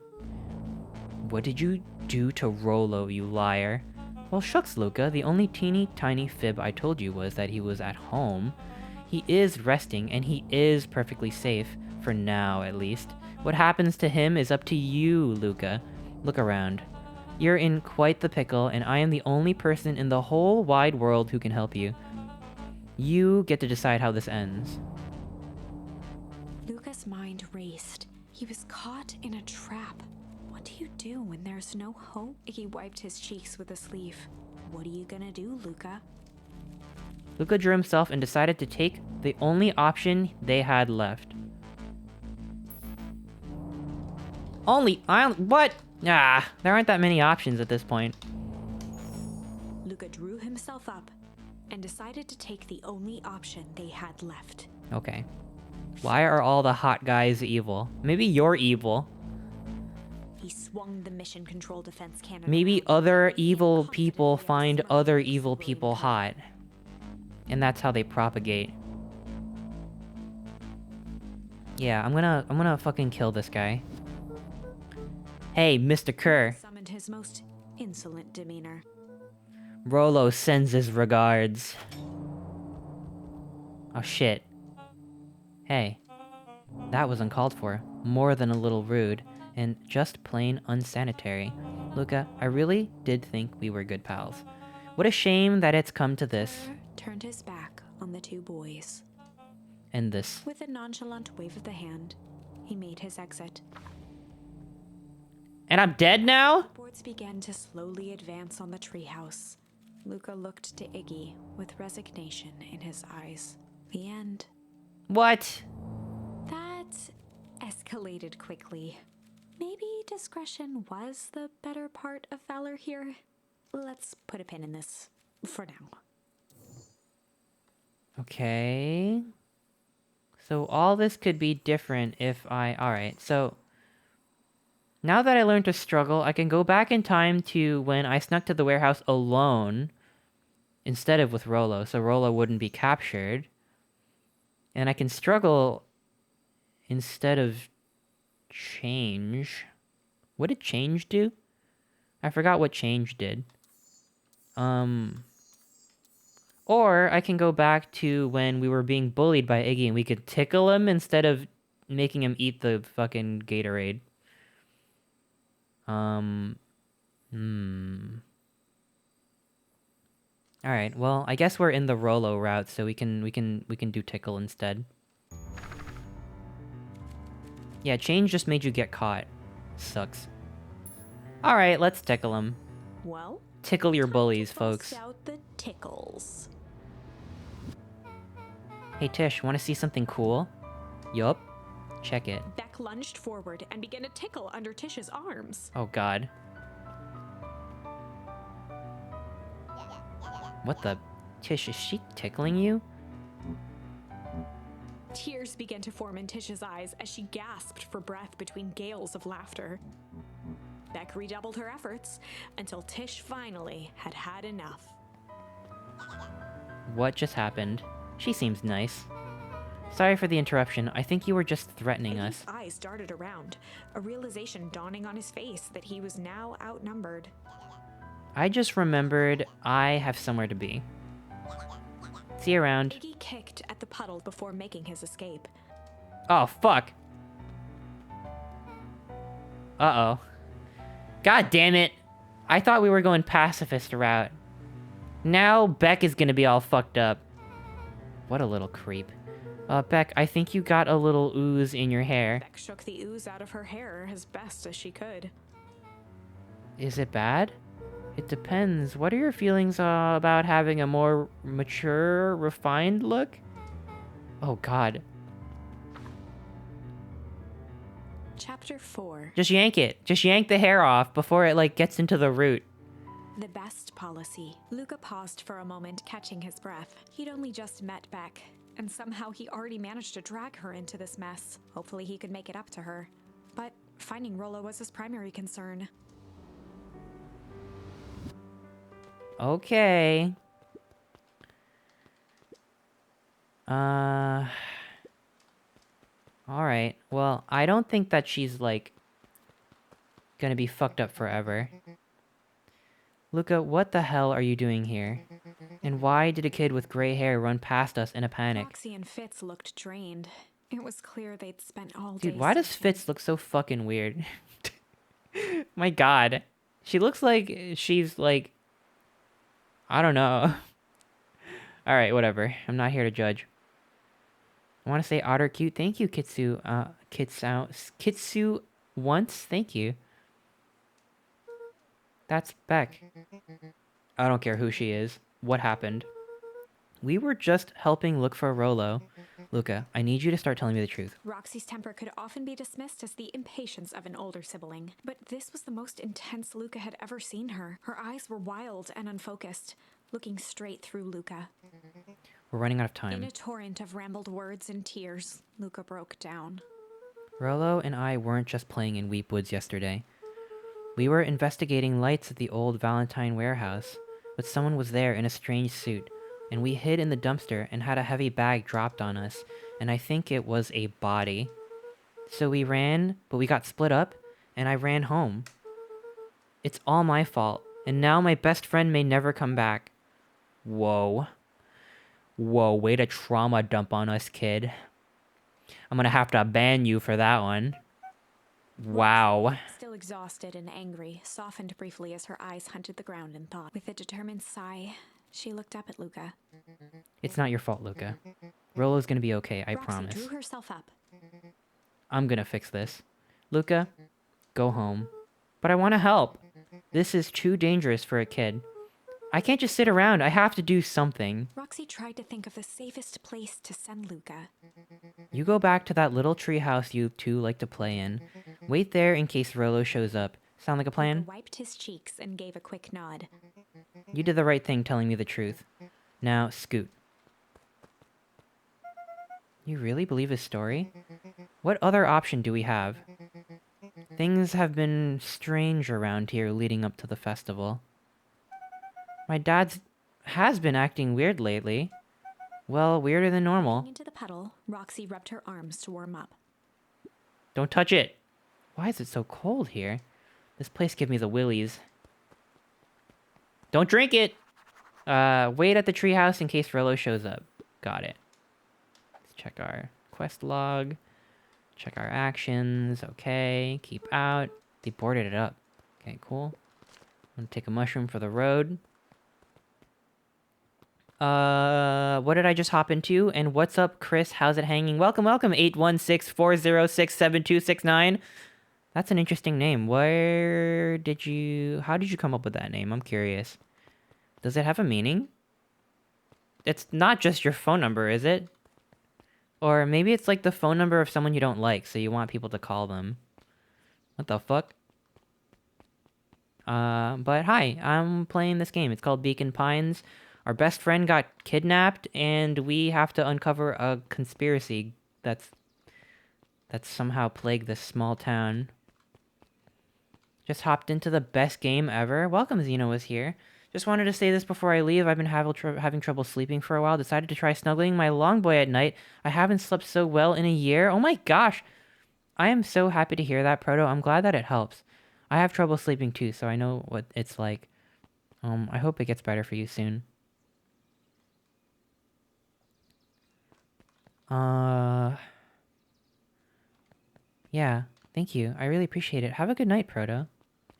What did you do to Rollo, you liar? Well, shucks, Luca. The only teeny tiny fib I told you was that he was at home. He is resting, and he is perfectly safe. For now, at least. What happens to him is up to you, Luca. Look around. You're in quite the pickle, and I am the only person in the whole wide world who can help you. You get to decide how this ends. Luca's mind raced. He was caught in a trap. What do you do when there's no hope? Iggy wiped his cheeks with a sleeve. What are you gonna do, Luca? Luca drew himself and decided to take the only option they had left. What? Ah, there aren't that many options at this point. Luca drew himself up and decided to take the only option they had left. Okay. Why are all the hot guys evil? Maybe you're evil. He swung the Mission Control Defense Cannon. Maybe around. other evil He people confidently find smiled other at evil William people Kerr. hot. And that's how they propagate. Yeah, I'm gonna fucking kill this guy. Hey, Mr. Kerr. Summoned his most insolent demeanor. Rollo sends his regards. Oh shit. Hey. That was uncalled for. More than a little rude. And just plain unsanitary. Luca, I really did think we were good pals. What a shame that it's come to this. Kerr turned his back on the two boys. And this. With a nonchalant wave of the hand, he made his exit. And I'm dead now? Boards began to slowly advance on the treehouse. Luca looked to Iggy with resignation in his eyes. The end. What? That escalated quickly. Maybe discretion was the better part of valor here. Let's put a pin in this for now. Okay. So all this could be different if alright, so now that I learned to struggle, I can go back in time to when I snuck to the warehouse alone instead of with Rollo, so Rollo wouldn't be captured. And I can struggle instead of change. What did change do? I forgot what change did. Or I can go back to when we were being bullied by Iggy and we could tickle him instead of making him eat the fucking Gatorade. All right. Well, I guess we're in the Rolo route, so we can do tickle instead. Yeah, change just made you get caught. Sucks. All right, let's tickle him. Well, Tickle your time bullies, to folks. bust out the tickles. Hey Tish, want to see something cool? Yup. Check it. Beck lunged forward and began to tickle under Tish's arms. Oh god. What the? Tish, is she tickling you? Tears began to form in Tish's eyes as she gasped for breath between gales of laughter. Beck redoubled her efforts until Tish finally had had enough. What just happened? She seems nice. Sorry for the interruption. I think you were just threatening us. Eddie's eyes darted around, a realization dawning on his face that he was now outnumbered. I just remembered I have somewhere to be. See you around. Iggy kicked at the puddle before making his escape. Oh, fuck. Uh-oh. God damn it. I thought we were going pacifist route. Now Beck is gonna be all fucked up. What a little creep. Beck, I think you got a little ooze in your hair. Beck shook the ooze out of her hair as best as she could. Is it bad? It depends. What are your feelings about having a more mature, refined look? Oh, God. Chapter 4. Just yank it. Just yank the hair off before it, like, gets into the root. The best policy. Luca paused for a moment, catching his breath. He'd only just met Beck, and somehow he already managed to drag her into this mess. Hopefully he could make it up to her. But finding Rolo was his primary concern. Okay. Alright. Well, I don't think that she's, like, gonna be fucked up forever. Luca, what the hell are you doing here? And why did a kid with gray hair run past us in a panic? Roxy and Fitz looked drained. It was clear they'd spent all day. Dude, why does searching. Fitz look so fucking weird? My god. She looks like she's, like... I don't know. Alright, whatever. I'm not here to judge. I want to say otter cute. Thank you, Kitsu. Kitsu once. Thank you. That's Beck. I don't care who she is. What happened? We were just helping look for Rolo. Luca, I need you to start telling me the truth. Roxy's temper could often be dismissed as the impatience of an older sibling, but this was the most intense Luca had ever seen her. Her eyes were wild and unfocused, looking straight through Luca. We're running out of In time. a torrent of rambled words and tears, Luca broke down. Rolo and I weren't just playing in Weepwoods yesterday. We were investigating lights at the old Valentine warehouse, but someone was there in a strange suit, and we hid in the dumpster and had a heavy bag dropped on us, and I think it was a body. So we ran, but we got split up, and I ran home. It's all my fault, and now my best friend may never come back. Whoa. Whoa, way to trauma dump on us, kid. I'm gonna have to ban you for that one. Wow. Still exhausted and angry, softened briefly as her eyes hunted the ground in thought. With a determined sigh, she looked up at Luca. It's not your fault, Luca. Rolo's gonna be okay, I Roxy promise. drew herself up. I'm gonna fix this. Luca, go home. But I want to help. This is too dangerous for a kid. I can't just sit around. I have to do something. Roxy tried to think of the safest place to send Luca. You go back to that little treehouse you two like to play in. Wait there in case Rolo shows up. Sound like a plan? Luca wiped his cheeks and gave a quick nod. You did the right thing telling me the truth. Now, scoot. You really believe his story? What other option do we have? Things have been strange around here leading up to the festival. My dad has been acting weird lately. Well, weirder than normal. Into the puddle, Roxy rubbed her arms to warm up. Don't touch it! Why is it so cold here? This place gives me the willies. Don't drink it! Wait at the treehouse in case Rolo shows up. Got it. Let's check our quest log. Check our actions. Okay. Keep out. They boarded it up. Okay, cool. I'm gonna take a mushroom for the road. What did I just hop into? And what's up, Chris? How's it hanging? Welcome, welcome, 816-406-7269. That's an interesting name. How did you come up with that name? I'm curious. Does it have a meaning? It's not just your phone number, is it? Or maybe it's like the phone number of someone you don't like, so you want people to call them. What the fuck? But hi, I'm playing this game. It's called Beacon Pines. Our best friend got kidnapped, and we have to uncover a conspiracy that's somehow plagued this small town. Just hopped into the best game ever. Welcome, Xeno was here. Just wanted to say this before I leave. I've been having trouble sleeping for a while. Decided to try snuggling my long boy at night. I haven't slept so well in a year. Oh my gosh! I am so happy to hear that, Proto. I'm glad that it helps. I have trouble sleeping too, so I know what it's like. I hope it gets better for you soon. Yeah, thank you. I really appreciate it. Have a good night, Proto,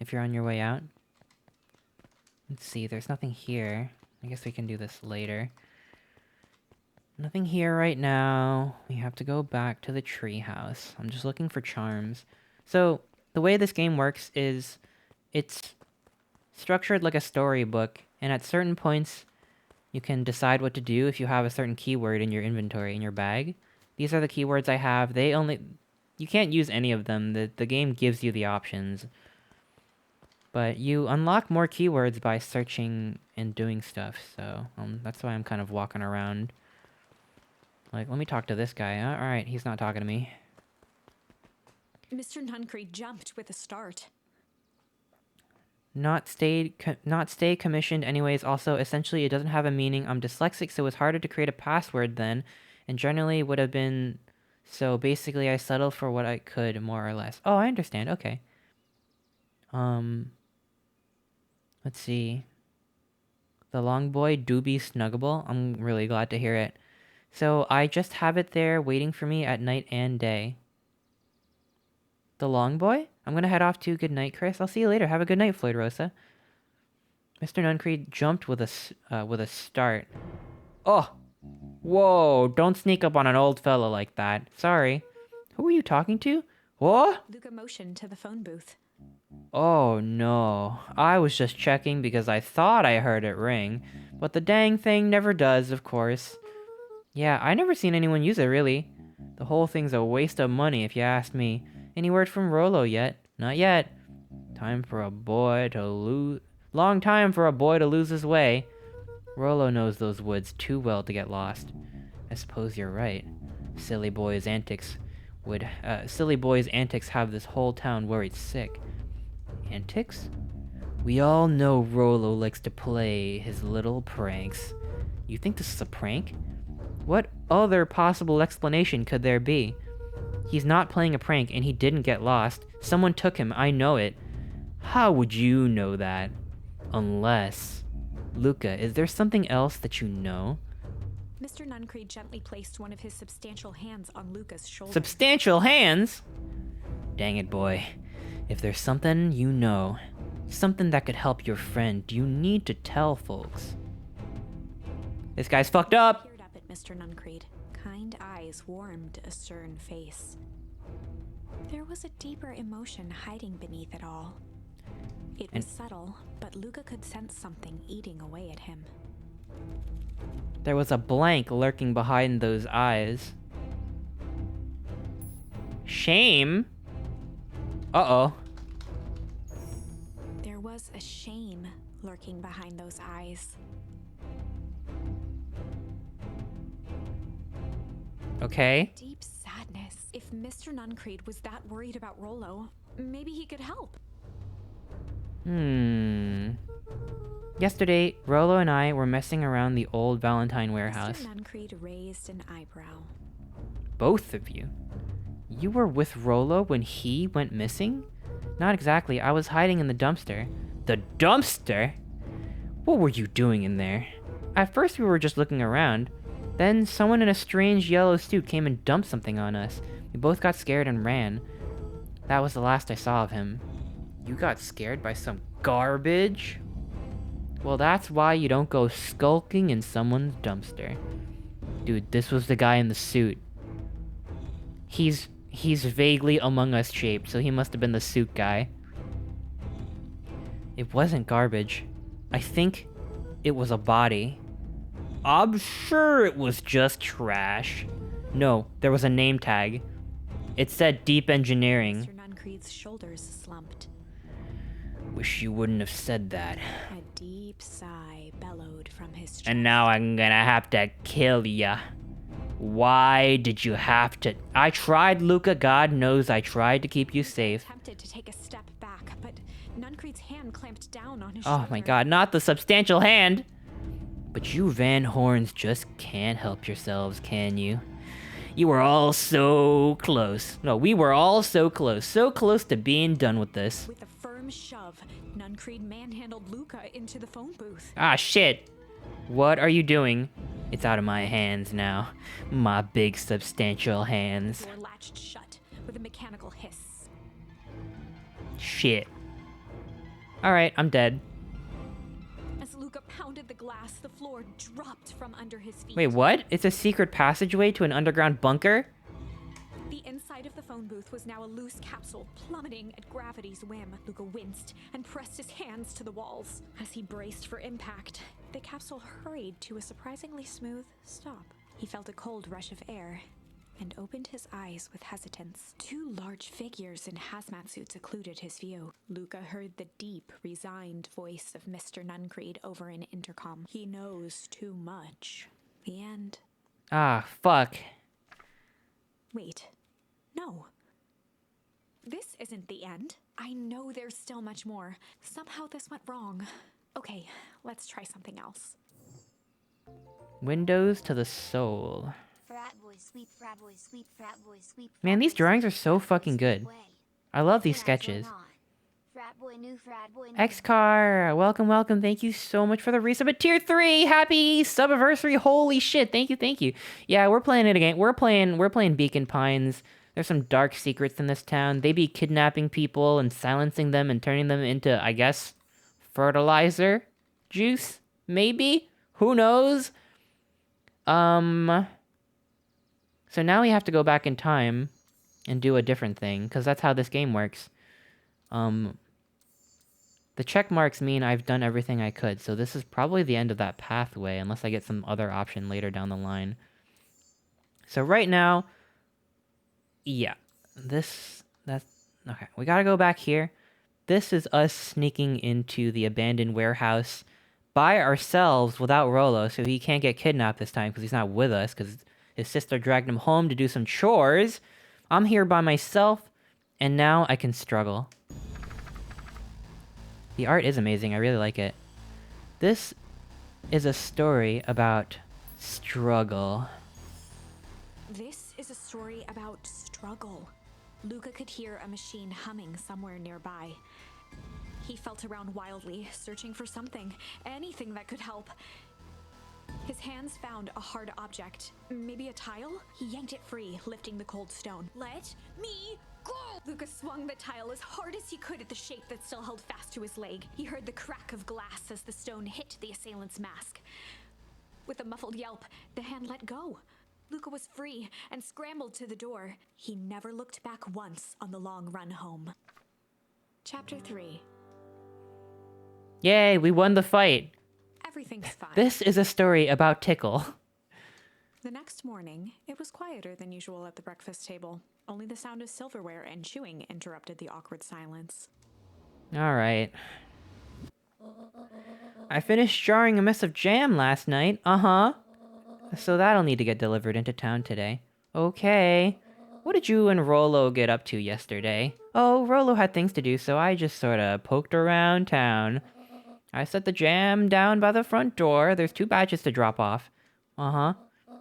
if you're on your way out. Let's see, there's nothing here. I guess we can do this later. Nothing here right now. We have to go back to the treehouse. I'm just looking for charms. So, the way this game works is it's structured like a storybook, and at certain points you can decide what to do if you have a certain keyword in your inventory, in your bag. These are the keywords I have. You can't use any of them. The game gives you the options. But you unlock more keywords by searching and doing stuff, so that's why I'm kind of walking around. Like, let me talk to this guy. Alright, he's not talking to me. Mr. Nuncreed jumped with a start. Not stay commissioned anyways. Also, essentially, it doesn't have a meaning. I'm dyslexic, so it's harder to create a password then, and generally would have been... So, basically, I settled for what I could, more or less. Oh, I understand. Okay. Let's see. The long boy, Doobie Snuggable. I'm really glad to hear it. So, I just have it there waiting for me at night and day. The long boy? I'm gonna head off to good night, Chris. I'll see you later. Have a good night, Floyd Rosa. Mr. Nuncreed jumped with a start. Oh! Whoa! Don't sneak up on an old fella like that. Sorry. Who are you talking to? What? Luca motioned to the phone booth. Oh no. I was just checking because I thought I heard it ring. But the dang thing never does, of course. Yeah, I never seen anyone use it, really. The whole thing's a waste of money, if you ask me. Any word from Rollo yet? Not yet. Long time for a boy to lose his way. Rollo knows those woods too well to get lost. I suppose you're right. Silly boy's antics have this whole town worried sick. Antics? We all know Rollo likes to play his little pranks. You think this is a prank? What other possible explanation could there be? He's not playing a prank and he didn't get lost. Someone took him, I know it. How would you know that? Unless... Luca, is there something else that you know? Mr. Nuncreed gently placed one of his substantial hands on Luca's shoulder. Substantial hands? Dang it, boy. If there's something you know, something that could help your friend, you need to tell folks. This guy's fucked up! Peered up at Mr. Nuncreed. Kind eyes warmed a stern face. There was a deeper emotion hiding beneath it all. It was subtle, but Luca could sense something eating away at him. There was a blank lurking behind those eyes. Shame? Uh-oh. There was a shame lurking behind those eyes. Okay. Deep sadness. If Mr. Nuncreed was that worried about Rollo, maybe he could help. Yesterday, Rollo and I were messing around the old Valentine warehouse. Mr. Nuncreed raised an eyebrow. Both of you? You were with Rollo when he went missing? Not exactly. I was hiding in the dumpster. The dumpster? What were you doing in there? At first we were just looking around. Then someone in a strange yellow suit came and dumped something on us. We both got scared and ran. That was the last I saw of him. You got scared by some garbage? Well, that's why you don't go skulking in someone's dumpster. Dude, this was the guy in the suit. He's vaguely Among Us shaped, so he must have been the suit guy. It wasn't garbage. I think it was a body. I'm sure it was just trash. No, there was a name tag. It said Deep Engineering. Mr. Nuncreed's shoulders slumped. Wish you wouldn't have said that. A deep sigh bellowed from his chest. And now I'm gonna have to kill ya. Why did you have to? I tried, Luca. God knows I tried to keep you safe. Tempted to take a step back, but Nuncreed's hand clamped down on his Oh shoulder. my god, not the substantial hand! But you Van Horns just can't help yourselves, can you? You were all so close. No, we were all so close. So close to being done with this. With a firm shove, Nuncreed manhandled Luca into the phone booth. Ah, shit. What are you doing? It's out of my hands now. My big substantial hands. The door latched shut with a mechanical hiss. Shit. Alright, I'm dead. As Luca pounded the glass, the floor dropped from under his feet. Wait, what? It's a secret passageway to an underground bunker? The inside of the phone booth was now a loose capsule, plummeting at gravity's whim. Luca winced and pressed his hands to the walls. As he braced for impact, the capsule hurried to a surprisingly smooth stop. He felt a cold rush of air and opened his eyes with hesitance. Two large figures in hazmat suits occluded his view. Luca heard the deep, resigned voice of Mr. Nuncreed over an intercom. He knows too much. The end. Ah, fuck. Wait. No. This isn't the end. I know there's still much more. Somehow this went wrong. Okay, let's try something else. Windows to the soul. Frat boy sweep, frat boy sweep, frat boy sweep. Man, these drawings are so fucking good. I love these sketches. Frat boy new, frat boy new. Xcar, welcome, welcome. Thank you so much for the resub at tier 3. Happy subiversary. Holy shit. Thank you, thank you. Yeah, we're playing it again. We're playing Beacon Pines. There's some dark secrets in this town. They be kidnapping people and silencing them and turning them into, I guess, fertilizer juice? Maybe? Who knows? So now we have to go back in time and do a different thing, because that's how this game works. The check marks mean I've done everything I could, so this is probably the end of that pathway, unless I get some other option later down the line. So right now, yeah, that's, okay, we gotta go back here. This is us sneaking into the abandoned warehouse by ourselves without Rolo, so he can't get kidnapped this time because he's not with us, because his sister dragged him home to do some chores. I'm here by myself, and now I can struggle. The art is amazing, I really like it. This is a story about struggle. This is a story about struggle. Luca could hear a machine humming somewhere nearby. He felt around wildly, searching for something, anything that could help. His hands found a hard object, maybe a tile? He yanked it free, lifting the cold stone. Let me go! Luca swung the tile as hard as he could at the shape that still held fast to his leg. He heard the crack of glass as the stone hit the assailant's mask. With a muffled yelp, the hand let go. Luca was free and scrambled to the door. He never looked back once on the long run home. Chapter 3. Yay, we won the fight. Everything's fine. This is a story about Tickle. The next morning, it was quieter than usual at the breakfast table. Only the sound of silverware and chewing interrupted the awkward silence. Alright. I finished jarring a mess of jam last night. Uh-huh. So that'll need to get delivered into town today. Okay. What did you and Rolo get up to yesterday? Oh, Rolo had things to do, so I just sorta poked around town. I set the jam down by the front door. There's 2 batches to drop off. Uh-huh.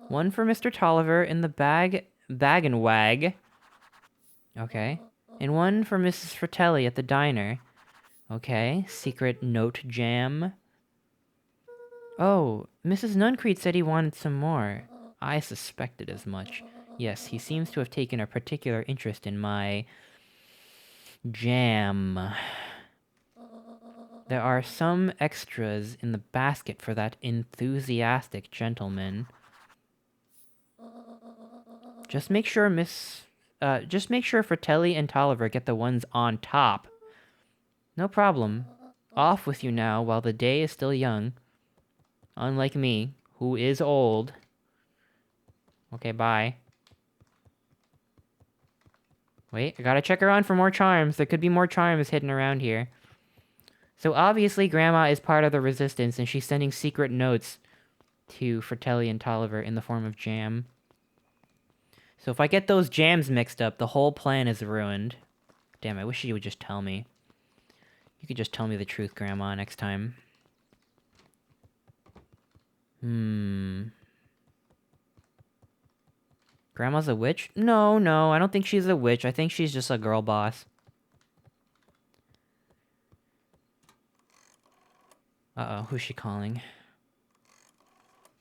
One for Mr. Tolliver in the bag and wag. Okay. And one for Mrs. Fratelli at the diner. Okay. Secret note jam. Oh, Mrs. Nuncreed said he wanted some more. I suspected as much. Yes, he seems to have taken a particular interest in my jam. There are some extras in the basket for that enthusiastic gentleman. Just make sure Fratelli and Tolliver get the ones on top. No problem. Off with you now while the day is still young. Unlike me, who is old. Okay, bye. Wait, I gotta check around for more charms. There could be more charms hidden around here. So obviously Grandma is part of the resistance and she's sending secret notes to Fratelli and Tolliver in the form of jam. So if I get those jams mixed up, the whole plan is ruined. Damn, I wish you would just tell me. You could just tell me the truth, Grandma, next time. Grandma's a witch? No, I don't think she's a witch. I think she's just a girl boss. Uh-oh, who's she calling?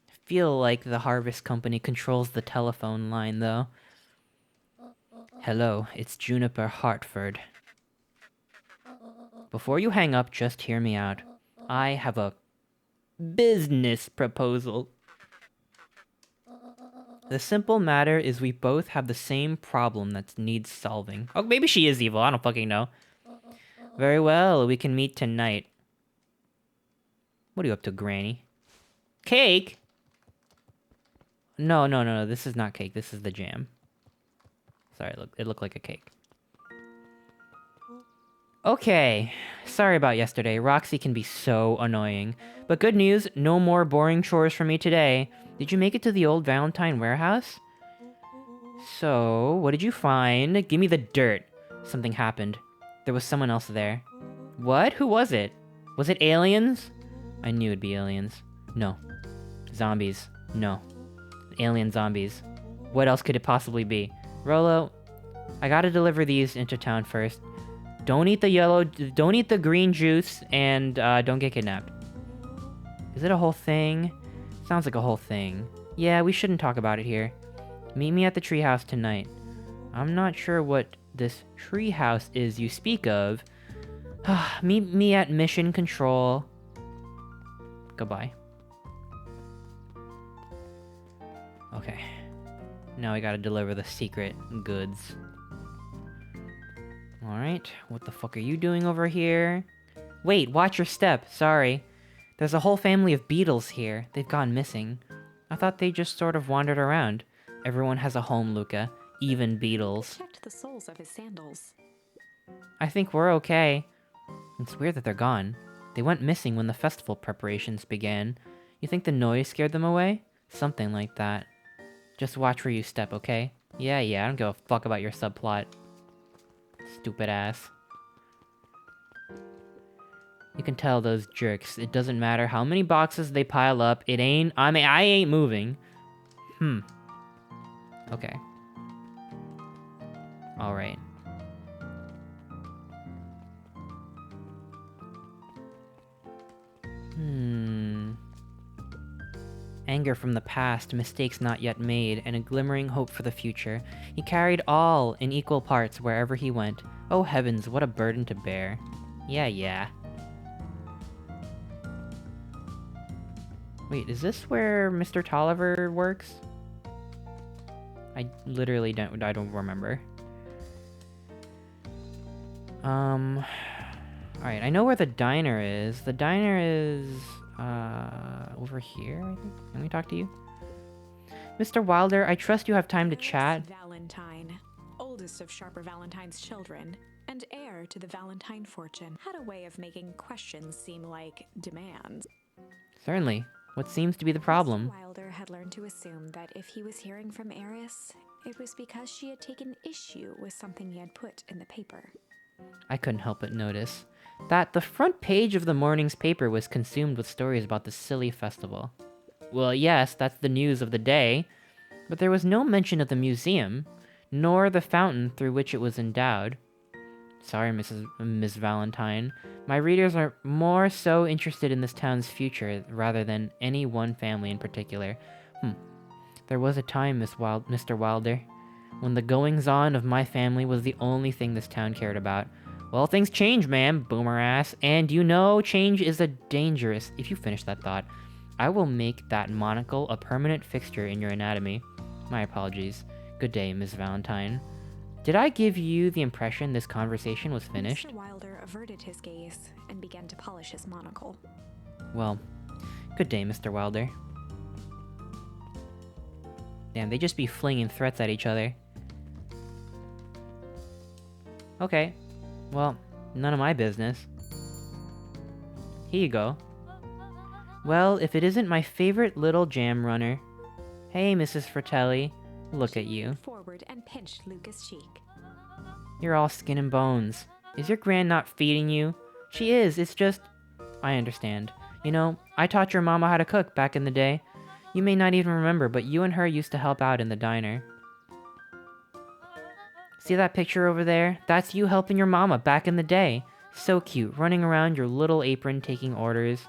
I feel like the Harvest Company controls the telephone line, though. Hello, it's Juniper Hartford. Before you hang up, just hear me out. I have a business proposal. The simple matter is we both have the same problem that needs solving. Oh, maybe she is evil. I don't fucking know. Very well, we can meet tonight. What are you up to, Granny? Cake? No. This is not cake. This is the jam. Sorry, it looked like a cake. Okay. Sorry about yesterday. Roxy can be so annoying. But good news, no more boring chores for me today. Did you make it to the old Valentine warehouse? So, what did you find? Give me the dirt. Something happened. There was someone else there. What? Who was it? Was it aliens? I knew it'd be aliens. No. Zombies. No. Alien zombies. What else could it possibly be? Rolo, I gotta deliver these into town first. Don't eat the green juice, and don't get kidnapped. Is it a whole thing? Sounds like a whole thing. Yeah, we shouldn't talk about it here. Meet me at the treehouse tonight. I'm not sure what this treehouse is you speak of. Meet me at Mission Control. Goodbye. Okay. Now I gotta deliver the secret goods. Alright, what the fuck are you doing over here? Wait, watch your step, sorry. There's a whole family of beetles here. They've gone missing. I thought they just sort of wandered around. Everyone has a home, Luca. Even beetles. Checked the soles of his sandals. I think we're okay. It's weird that they're gone. They went missing when the festival preparations began. You think the noise scared them away? Something like that. Just watch where you step, okay? Yeah, I don't give a fuck about your subplot. Stupid ass. You can tell those jerks. It doesn't matter how many boxes they pile up. I ain't moving. Okay. Alright. Anger from the past, mistakes not yet made, and a glimmering hope for the future. He carried all in equal parts wherever he went. Oh heavens, what a burden to bear. Yeah. Wait, is this where Mr. Tolliver works? I literally don't remember. Alright, I know where the diner is. The diner is, over here, I think. Let me talk to you. Mr. Wilder, I trust you have time to chat. Valentine, oldest of Sharper Valentine's children, and heir to the Valentine fortune, had a way of making questions seem like demands. Certainly. What seems to be the problem? Mr. Wilder had learned to assume that if he was hearing from Eris, it was because she had taken issue with something he had put in the paper. I couldn't help but notice that the front page of the morning's paper was consumed with stories about the silly festival. Well, yes, that's the news of the day, but there was no mention of the museum, nor the fountain through which it was endowed. Sorry, Miss Valentine. My readers are more so interested in this town's future rather than any one family in particular. There was a time, Mr. Wilder, when the goings-on of my family was the only thing this town cared about. Well, things change, man, boomer ass. And you know, change is a dangerous... If you finish that thought, I will make that monocle a permanent fixture in your anatomy. My apologies. Good day, Miss Valentine. Did I give you the impression this conversation was finished? Mr. Wilder averted his gaze and began to polish his monocle. Well, good day, Mr. Wilder. Damn, they just be flinging threats at each other. Okay. Well, none of my business. Here you go. Well, if it isn't my favorite little jam runner. Hey, Mrs. Fratelli. Look at you. Forward and pinched Luca's cheek. You're all skin and bones. Is your gran not feeding you? She is, it's just... I understand. You know, I taught your mama how to cook back in the day. You may not even remember, but you and her used to help out in the diner. See that picture over there? That's you helping your mama back in the day. So cute, running around your little apron taking orders.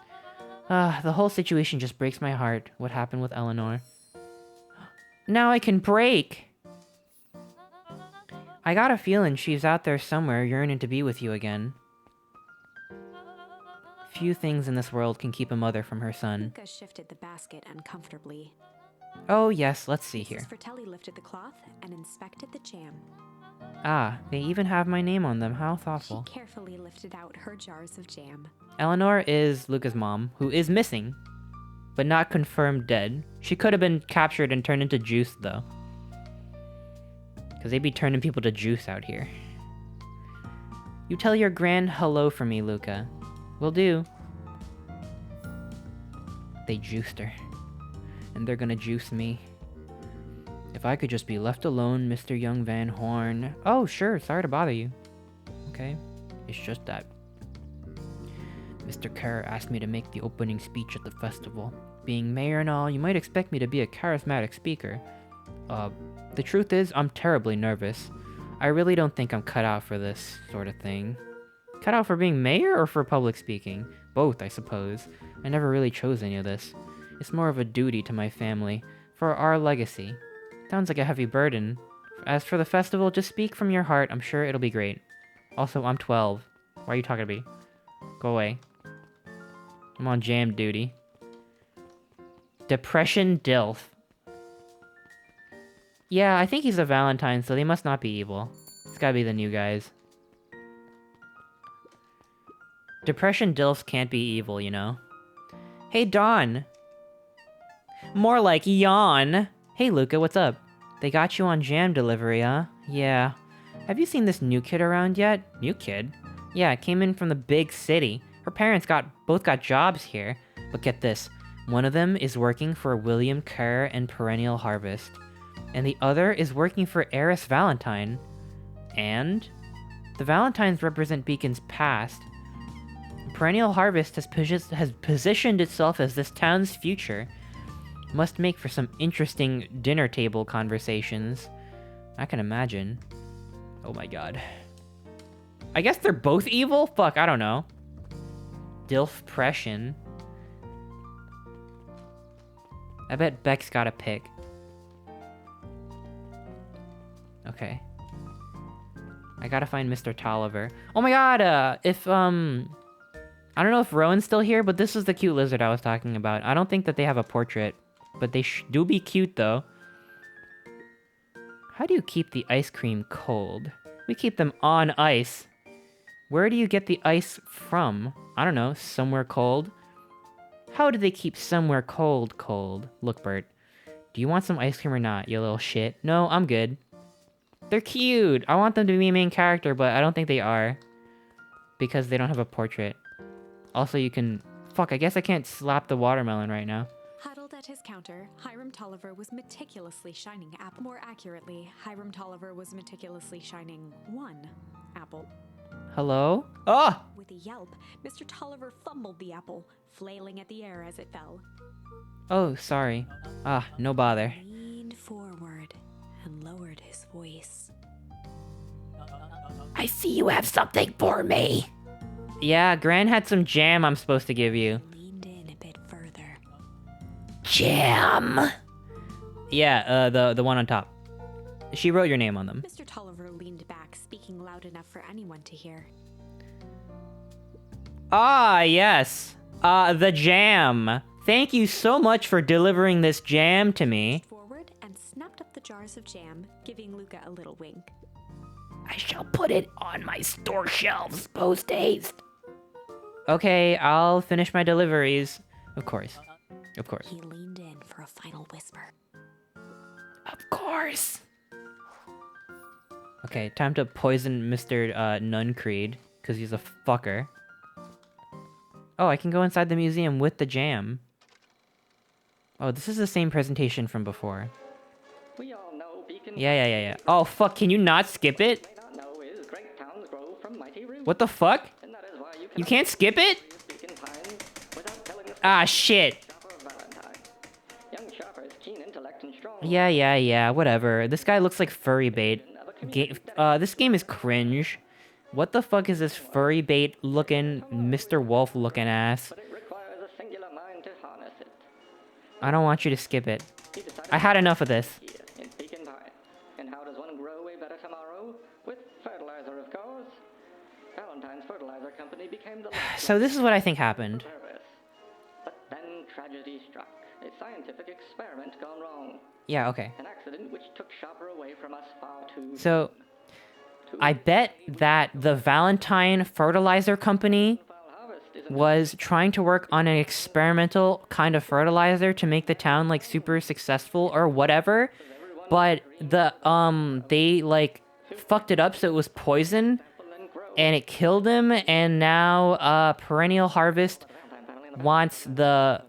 The whole situation just breaks my heart, what happened with Eleanor. Now I can break! I got a feeling she's out there somewhere yearning to be with you again. Few things in this world can keep a mother from her son. Luca shifted the basket uncomfortably. Oh yes, let's see here. Mrs. Fratelli lifted the cloth and inspected the jam. Ah, they even have my name on them, how thoughtful. She carefully lifted out her jars of jam. Eleanor is Luca's mom, who is missing, but not confirmed dead. She could have been captured and turned into juice, though. Because they be turning people to juice out here. You tell your gran hello for me, Luca. Will do. They juiced her. And they're gonna juice me. If I could just be left alone, Mr. Young Van Horn. Oh, sure, sorry to bother you. Okay, it's just that Mr. Kerr asked me to make the opening speech at the festival. Being mayor and all, you might expect me to be a charismatic speaker. The truth is, I'm terribly nervous. I really don't think I'm cut out for this sort of thing. Cut out for being mayor or for public speaking? Both, I suppose. I never really chose any of this. It's more of a duty to my family, for our legacy. Sounds like a heavy burden. As for the festival, just speak from your heart. I'm sure it'll be great. Also, I'm 12. Why are you talking to me? Go away. I'm on jam duty. Depression Dilf. Yeah, I think he's a Valentine, so they must not be evil. It's gotta be the new guys. Depression Dilfs can't be evil, you know? Hey, Dawn! More like yawn! Hey, Luca, what's up? They got you on jam delivery, huh? Yeah. Have you seen this new kid around yet? New kid? Yeah, came in from the big city. Her parents both got jobs here. But get this, one of them is working for William Kerr and Perennial Harvest. And the other is working for Heiress Valentine. And? The Valentines represent Beacon's past. Perennial Harvest has positioned itself as this town's future. Must make for some interesting dinner table conversations. I can imagine. Oh my god. I guess they're both evil? Fuck, I don't know. Dilfpression. I bet Beck's got a pick. Okay. I gotta find Mr. Tolliver. Oh my god, I don't know if Rowan's still here, but this is the cute lizard I was talking about. I don't think that they have a portrait, but they do be cute, though. How do you keep the ice cream cold? We keep them on ice. Where do you get the ice from? I don't know, somewhere cold? How do they keep somewhere cold? Look, Bert. Do you want some ice cream or not, you little shit? No, I'm good. They're cute! I want them to be a main character, but I don't think they are. Because they don't have a portrait. Also, you can... Fuck, I guess I can't slap the watermelon right now. Huddled at his counter, Hiram Tolliver was meticulously shining apple. More accurately, Hiram Tolliver was meticulously shining one apple. Hello? Oh! With a yelp, Mr. Tolliver fumbled the apple, flailing at the air as it fell. Oh, sorry. Ah, no bother. Leaned forward and lowered his voice. I see you have something for me. Yeah, Gran had some jam I'm supposed to give you. Leaned in a bit further. Jam? Yeah, the one on top. She wrote your name on them. Mr. Tolliver leaned back, speaking loud enough for anyone to hear. Ah, yes. The jam. Thank you so much for delivering this jam to me. Forward and snapped up the jars of jam, giving Luca a little wink. I shall put it on my store shelves post-haste. Okay, I'll finish my deliveries. Of course. Of course. He leaned in for a final whisper. Of course. Okay, time to poison Mr. Nuncreed, because he's a fucker. Oh, I can go inside the museum with the jam. Oh, this is the same presentation from before. We all know Beacon Yeah. Oh, fuck, can you not skip it? may not know is great towns grow from mighty roots. What the fuck? And that is why you You can't skip it? Beacon Pines without telling the Ah, shit. shopper Valentine. Young shoppers, keen intellect and strong. Yeah, whatever. This guy looks like furry bait. Of a community This game is cringe. What the fuck is this furry bait looking, Mr. Wolf looking ass? but it requires a singular mind to harness it. I don't want you to skip it. He decided I had enough of this. here in Beacon Pine. And how does one grow a better tomorrow? With fertilizer, of course. Valentine's Fertilizer Company became the So this is what I think happened. purpose. But then tragedy struck. A scientific experiment gone wrong. Yeah, okay. An accident which took Shopper away from us far too So, soon. Too I bet that the Valentine Fertilizer Company foul harvest isn't was trying to work on an experimental kind of fertilizer to make the town, like, super successful or whatever. But they, like, fucked it up so it was poison. and grow. And it killed him, and now Perennial Harvest wants the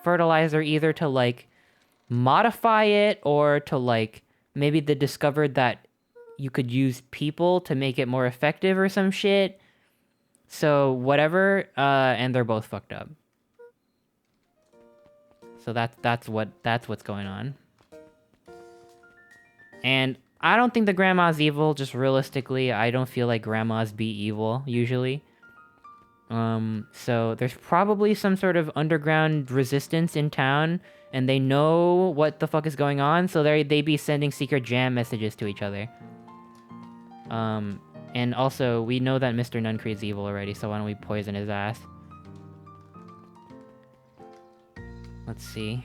fertilizer either to, like, modify it or to, like, maybe they discovered that you could use people to make it more effective or some shit. So whatever, and they're both fucked up. So that's what's going on. And I don't think the grandma's evil, just realistically, I don't feel like grandmas be evil, usually. So there's probably some sort of underground resistance in town, and they know what the fuck is going on, so they be sending secret jam messages to each other. And also, we know that Mr. Nuncreed's evil already, so why don't we poison his ass? Let's see.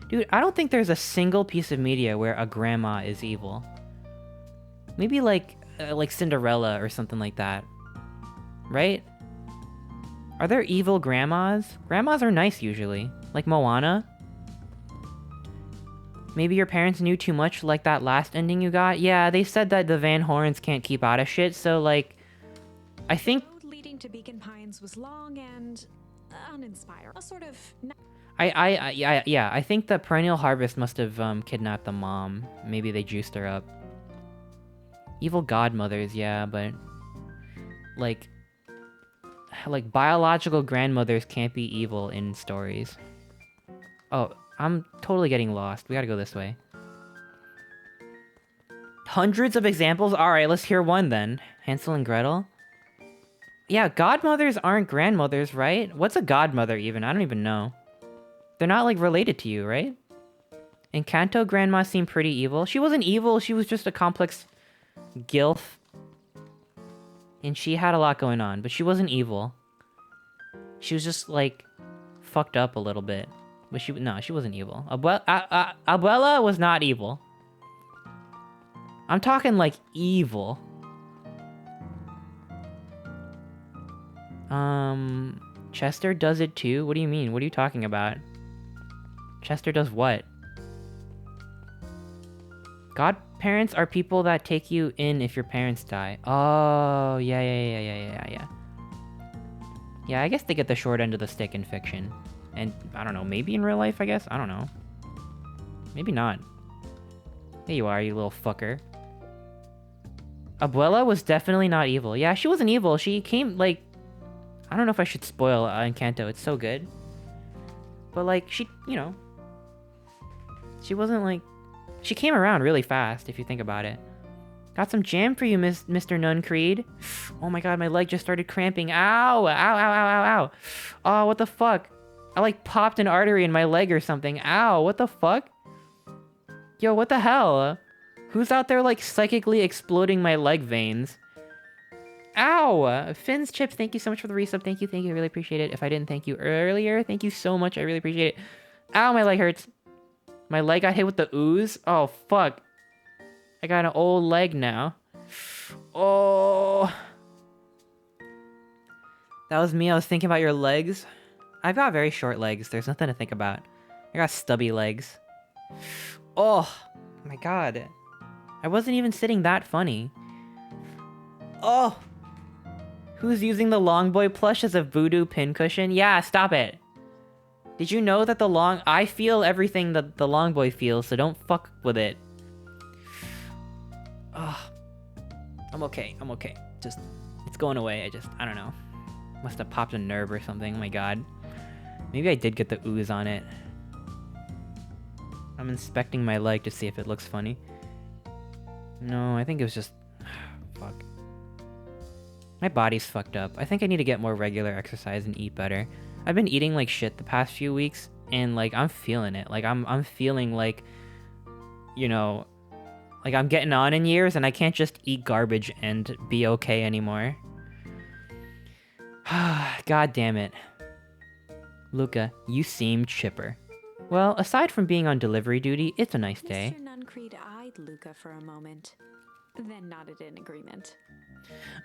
Dude, I don't think there's a single piece of media where a grandma is evil. Maybe like Cinderella or something like that. Right? Are there evil grandmas? Grandmas are nice usually. Like Moana. Maybe your parents knew too much like that last ending you got? Yeah, they said that the Van Horns can't keep out of shit, so like... I think... The road leading to Beacon Pines was long and uninspired. A sort of... Yeah, I think the Perennial Harvest must have kidnapped the mom. Maybe they juiced her up. Evil godmothers, yeah, but... Like biological grandmothers can't be evil in stories. Oh, I'm totally getting lost. We gotta go this way. Hundreds of examples? Alright, let's hear one then. Hansel and Gretel? Yeah, godmothers aren't grandmothers, right? What's a godmother even? I don't even know. They're not, like, related to you, right? Encanto grandma seemed pretty evil. She wasn't evil, she was just a complex gilf. And she had a lot going on, but she wasn't evil. She was just, like, fucked up a little bit. But she wasn't evil. Abuela was not evil. I'm talking, like, evil. Chester does it too? What do you mean? What are you talking about? Chester does what? Godparents are people that take you in if your parents die. Oh, yeah. Yeah, I guess they get the short end of the stick in fiction. And, I don't know, maybe in real life, I guess? I don't know. Maybe not. There you are, you little fucker. Abuela was definitely not evil. Yeah, she wasn't evil. She came, like... I don't know if I should spoil Encanto. It's so good. But, like, she, you know... She wasn't, like... She came around really fast, if you think about it. Got some jam for you, Mr. Nuncreed. Oh my god, my leg just started cramping. Ow! Ow. Oh, what the fuck? I, like, popped an artery in my leg or something. Ow, what the fuck? Yo, what the hell? Who's out there, like, psychically exploding my leg veins? Ow! Finn's Chips, thank you so much for the resub. Thank you, I really appreciate it. If I didn't thank you earlier, thank you so much. I really appreciate it. Ow, my leg hurts. My leg got hit with the ooze. Oh, fuck. I got an old leg now. Oh. That was me. I was thinking about your legs. I've got very short legs. There's nothing to think about. I got stubby legs. Oh, my God. I wasn't even sitting that funny. Oh. Who's using the Long Boy plush as a voodoo pincushion? Yeah, stop it. Did you know that I feel everything that the Long Boy feels, so don't fuck with it. Oh. I'm okay. Just, it's going away. I don't know. Must have popped a nerve or something. Oh my God. Maybe I did get the ooze on it. I'm inspecting my leg to see if it looks funny. No, I think it was just... Fuck. My body's fucked up. I think I need to get more regular exercise and eat better. I've been eating like shit the past few weeks, and like I'm feeling it. Like I'm feeling like, you know, like I'm getting on in years, and I can't just eat garbage and be okay anymore. God damn it. Luca, you seem chipper. Well, aside from being on delivery duty, it's a nice day. Mr. Nuncreed eyed Luca for a moment, then nodded in agreement.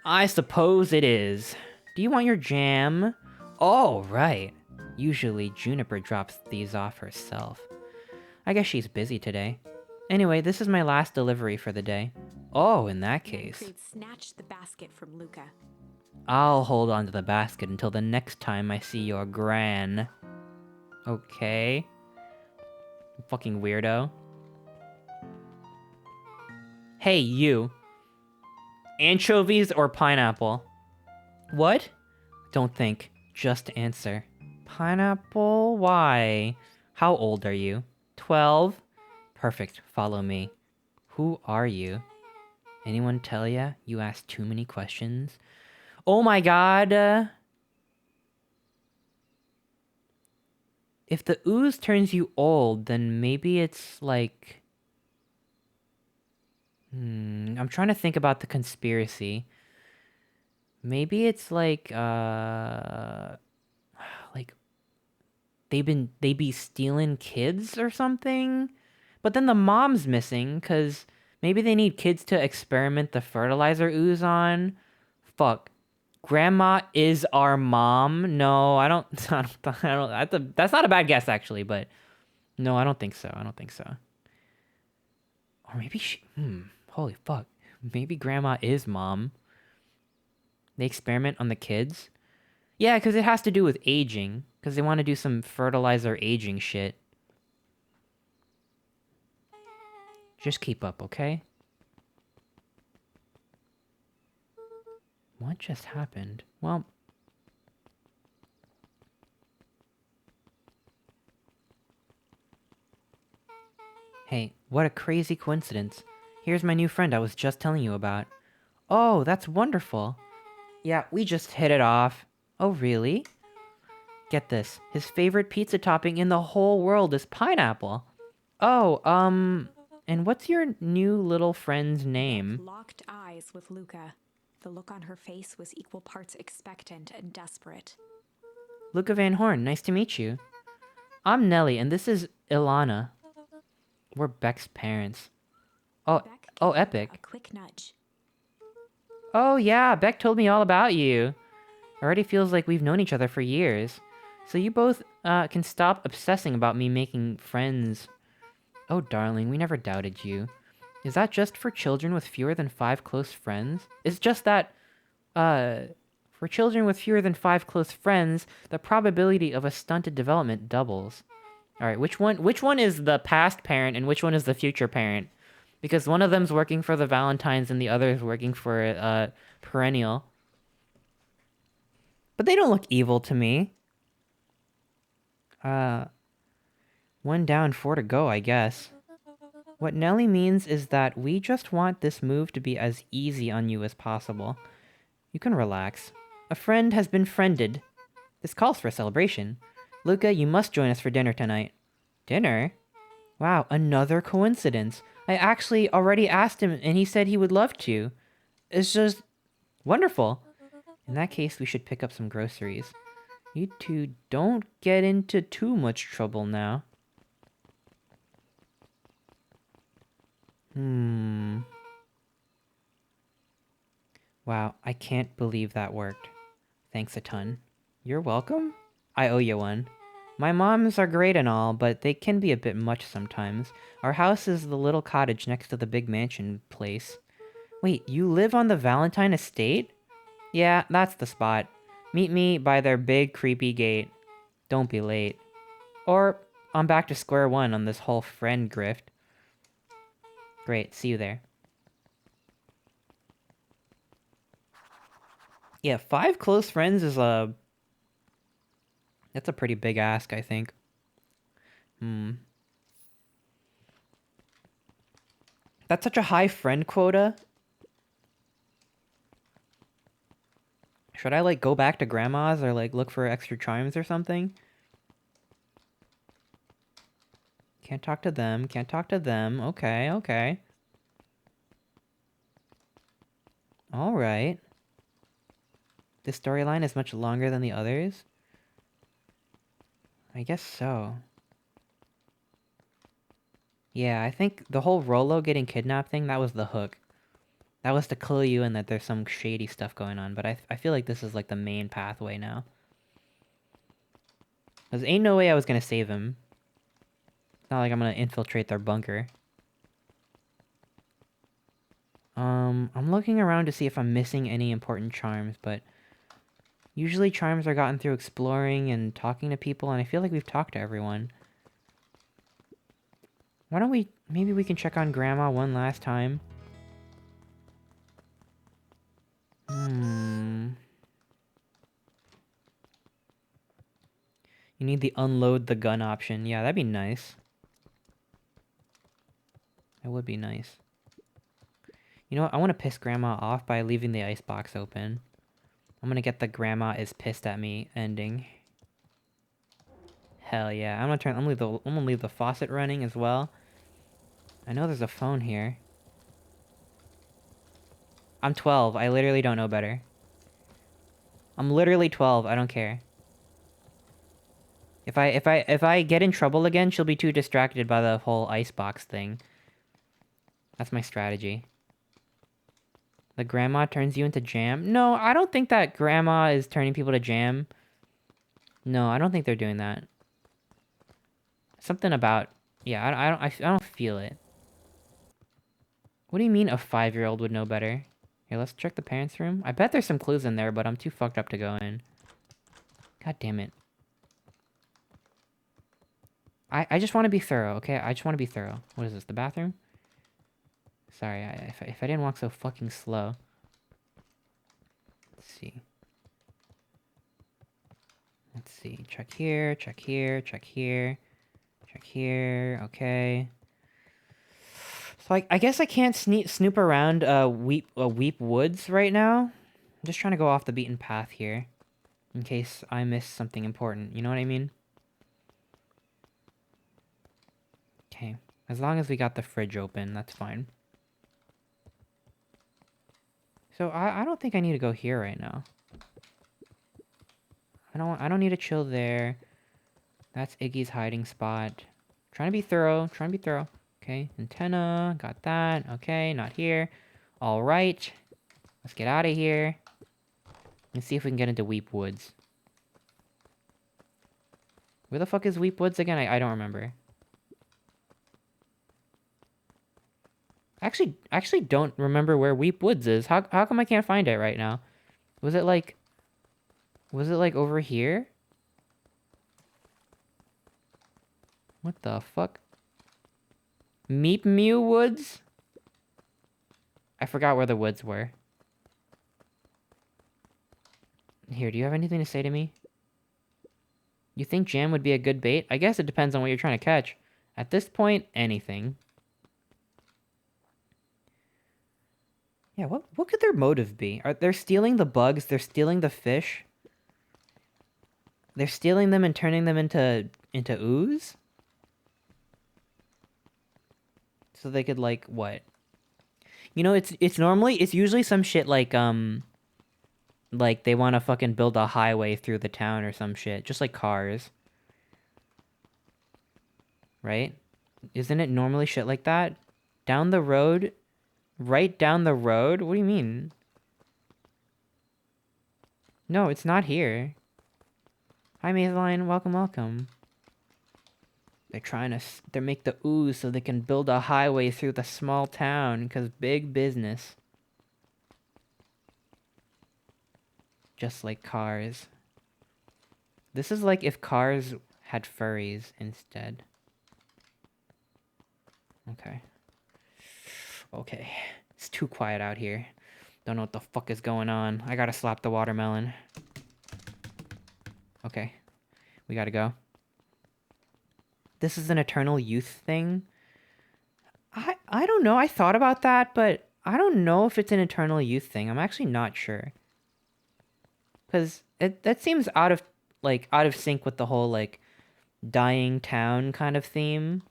I suppose it is. Do you want your jam? Oh, right. Usually Juniper drops these off herself. I guess she's busy today. Anyway, this is my last delivery for the day. Oh, in that case. Nuncreed snatched the basket from Luca. I'll hold on to the basket until the next time I see your gran. Okay. Fucking weirdo. Hey, you. Anchovies or pineapple? What? Don't think. Just answer. Pineapple? Why? How old are you? 12? Perfect. Follow me. Who are you? Anyone tell ya you asked too many questions? Oh my God. If the ooze turns you old, then maybe it's like... I'm trying to think about the conspiracy. Maybe it's like they be stealing kids or something? But then the mom's missing, cause maybe they need kids to experiment the fertilizer ooze on. Fuck. Grandma is our mom? No, I don't that's not a bad guess actually, but no, I don't think so. Or maybe holy fuck. Maybe grandma is mom. They experiment on the kids? Yeah, because it has to do with aging. Because they want to do some fertilizer aging shit. Just keep up, okay? What just happened? Well... Hey, what a crazy coincidence. Here's my new friend I was just telling you about. Oh, that's wonderful. Yeah, we just hit it off. Oh, really? Get this. His favorite pizza topping in the whole world is pineapple. Oh, and what's your new little friend's name? Locked eyes with Luca. The look on her face was equal parts expectant and desperate. Luca Van Horn, nice to meet you. I'm Nelly, and this is Ilana. We're Beck's parents. Oh, Epic. A quick nudge. Oh yeah, Beck told me all about you. Already feels like we've known each other for years. So you both can stop obsessing about me making friends. Oh darling, we never doubted you. Is that just for children with fewer than 5 close friends? It's just that, for children with fewer than 5 close friends, the probability of a stunted development doubles. Alright, which one is the past parent and which one is the future parent? Because one of them's working for the Valentines and the other is working for Perennial. But they don't look evil to me. 1 down, 4 to go, I guess. What Nelly means is that we just want this move to be as easy on you as possible. You can relax. A friend has been friended. This calls for a celebration. Luca, you must join us for dinner tonight. Dinner? Wow, another coincidence. I actually already asked him and he said he would love to. It's just... Wonderful. In that case, we should pick up some groceries. You two don't get into too much trouble now. Wow, I can't believe that worked. Thanks a ton. You're welcome? I owe you one. My moms are great and all, but they can be a bit much sometimes. Our house is the little cottage next to the big mansion place. Wait, you live on the Valentine estate? Yeah, that's the spot. Meet me by their big creepy gate. Don't be late. Or I'm back to square one on this whole friend grift. Great, see you there. Yeah, 5 close friends is that's a pretty big ask, I think. That's such a high friend quota. Should I, like, go back to grandma's or, like, look for extra charms or something? Can't talk to them. Can't talk to them. Okay, okay. Alright. This storyline is much longer than the others? I guess so. Yeah, I think the whole Rolo getting kidnapped thing, that was the hook. That was to clue you in that there's some shady stuff going on, but I feel like this is like the main pathway now. Because ain't no way I was gonna save him. It's not like I'm gonna infiltrate their bunker. I'm looking around to see if I'm missing any important charms, but usually charms are gotten through exploring and talking to people, and I feel like we've talked to everyone. Why don't we... Maybe we can check on Grandma one last time. You need the unload the gun option. Yeah, that'd be nice. That would be nice. You know what? I want to piss Grandma off by leaving the icebox open. I'm gonna get the Grandma is pissed at me ending. Hell yeah. I'm gonna leave the faucet running as well. I know there's a phone here. I'm 12. I literally don't know better. I'm literally 12. I don't care. If I get in trouble again, she'll be too distracted by the whole icebox thing. That's my strategy. The grandma turns you into jam? No, I don't think that grandma is turning people to jam. No, I don't think they're doing that. Something about... Yeah, I don't feel it. What do you mean a 5-year-old would know better? Here, let's check the parents' room. I bet there's some clues in there, but I'm too fucked up to go in. God damn it. I just want to be thorough, okay? I just want to be thorough. What is this, the bathroom? Sorry, if I didn't walk so fucking slow. Let's see. Let's see. Check here, check here, check here. Check here, okay. So I guess I can't snoop around Weep Woods right now. I'm just trying to go off the beaten path here. In case I miss something important, you know what I mean? Okay. As long as we got the fridge open, that's fine. So I don't think I need to go here right now. I don't need to chill there. That's Iggy's hiding spot. Trying to be thorough, trying to be thorough. Okay, antenna, got that. Okay, not here. All right. Let's get out of here. Let's see if we can get into Weep Woods. Where the fuck is Weep Woods again? I don't remember. Actually don't remember where Weep Woods is. How come I can't find it right now? Was it like over here? What the fuck? Meep Mew Woods? I forgot where the woods were. Here, do you have anything to say to me? You think jam would be a good bait? I guess it depends on what you're trying to catch. At this point, anything. Yeah, what could their motive be? They're stealing the bugs, they're stealing the fish. They're stealing them and turning them into ooze? So they could, like, what? You know, it's usually some shit like like they want to fucking build a highway through the town or some shit, just like cars. Right? Isn't it normally shit like that? Down the road? Right down the road? What do you mean? No, it's not here. Hi, Mazeline. Welcome, welcome. They're trying to... They make the ooze so they can build a highway through the small town, because big business. Just like cars. This is like if cars had furries instead. Okay. Okay. It's too quiet out here. Don't know what the fuck is going on. I gotta slap the watermelon. Okay. We gotta go. This is an eternal youth thing? I don't know. I thought about that, but I don't know if it's an eternal youth thing. I'm actually not sure. Because that seems out of sync with the whole, like, dying town kind of theme.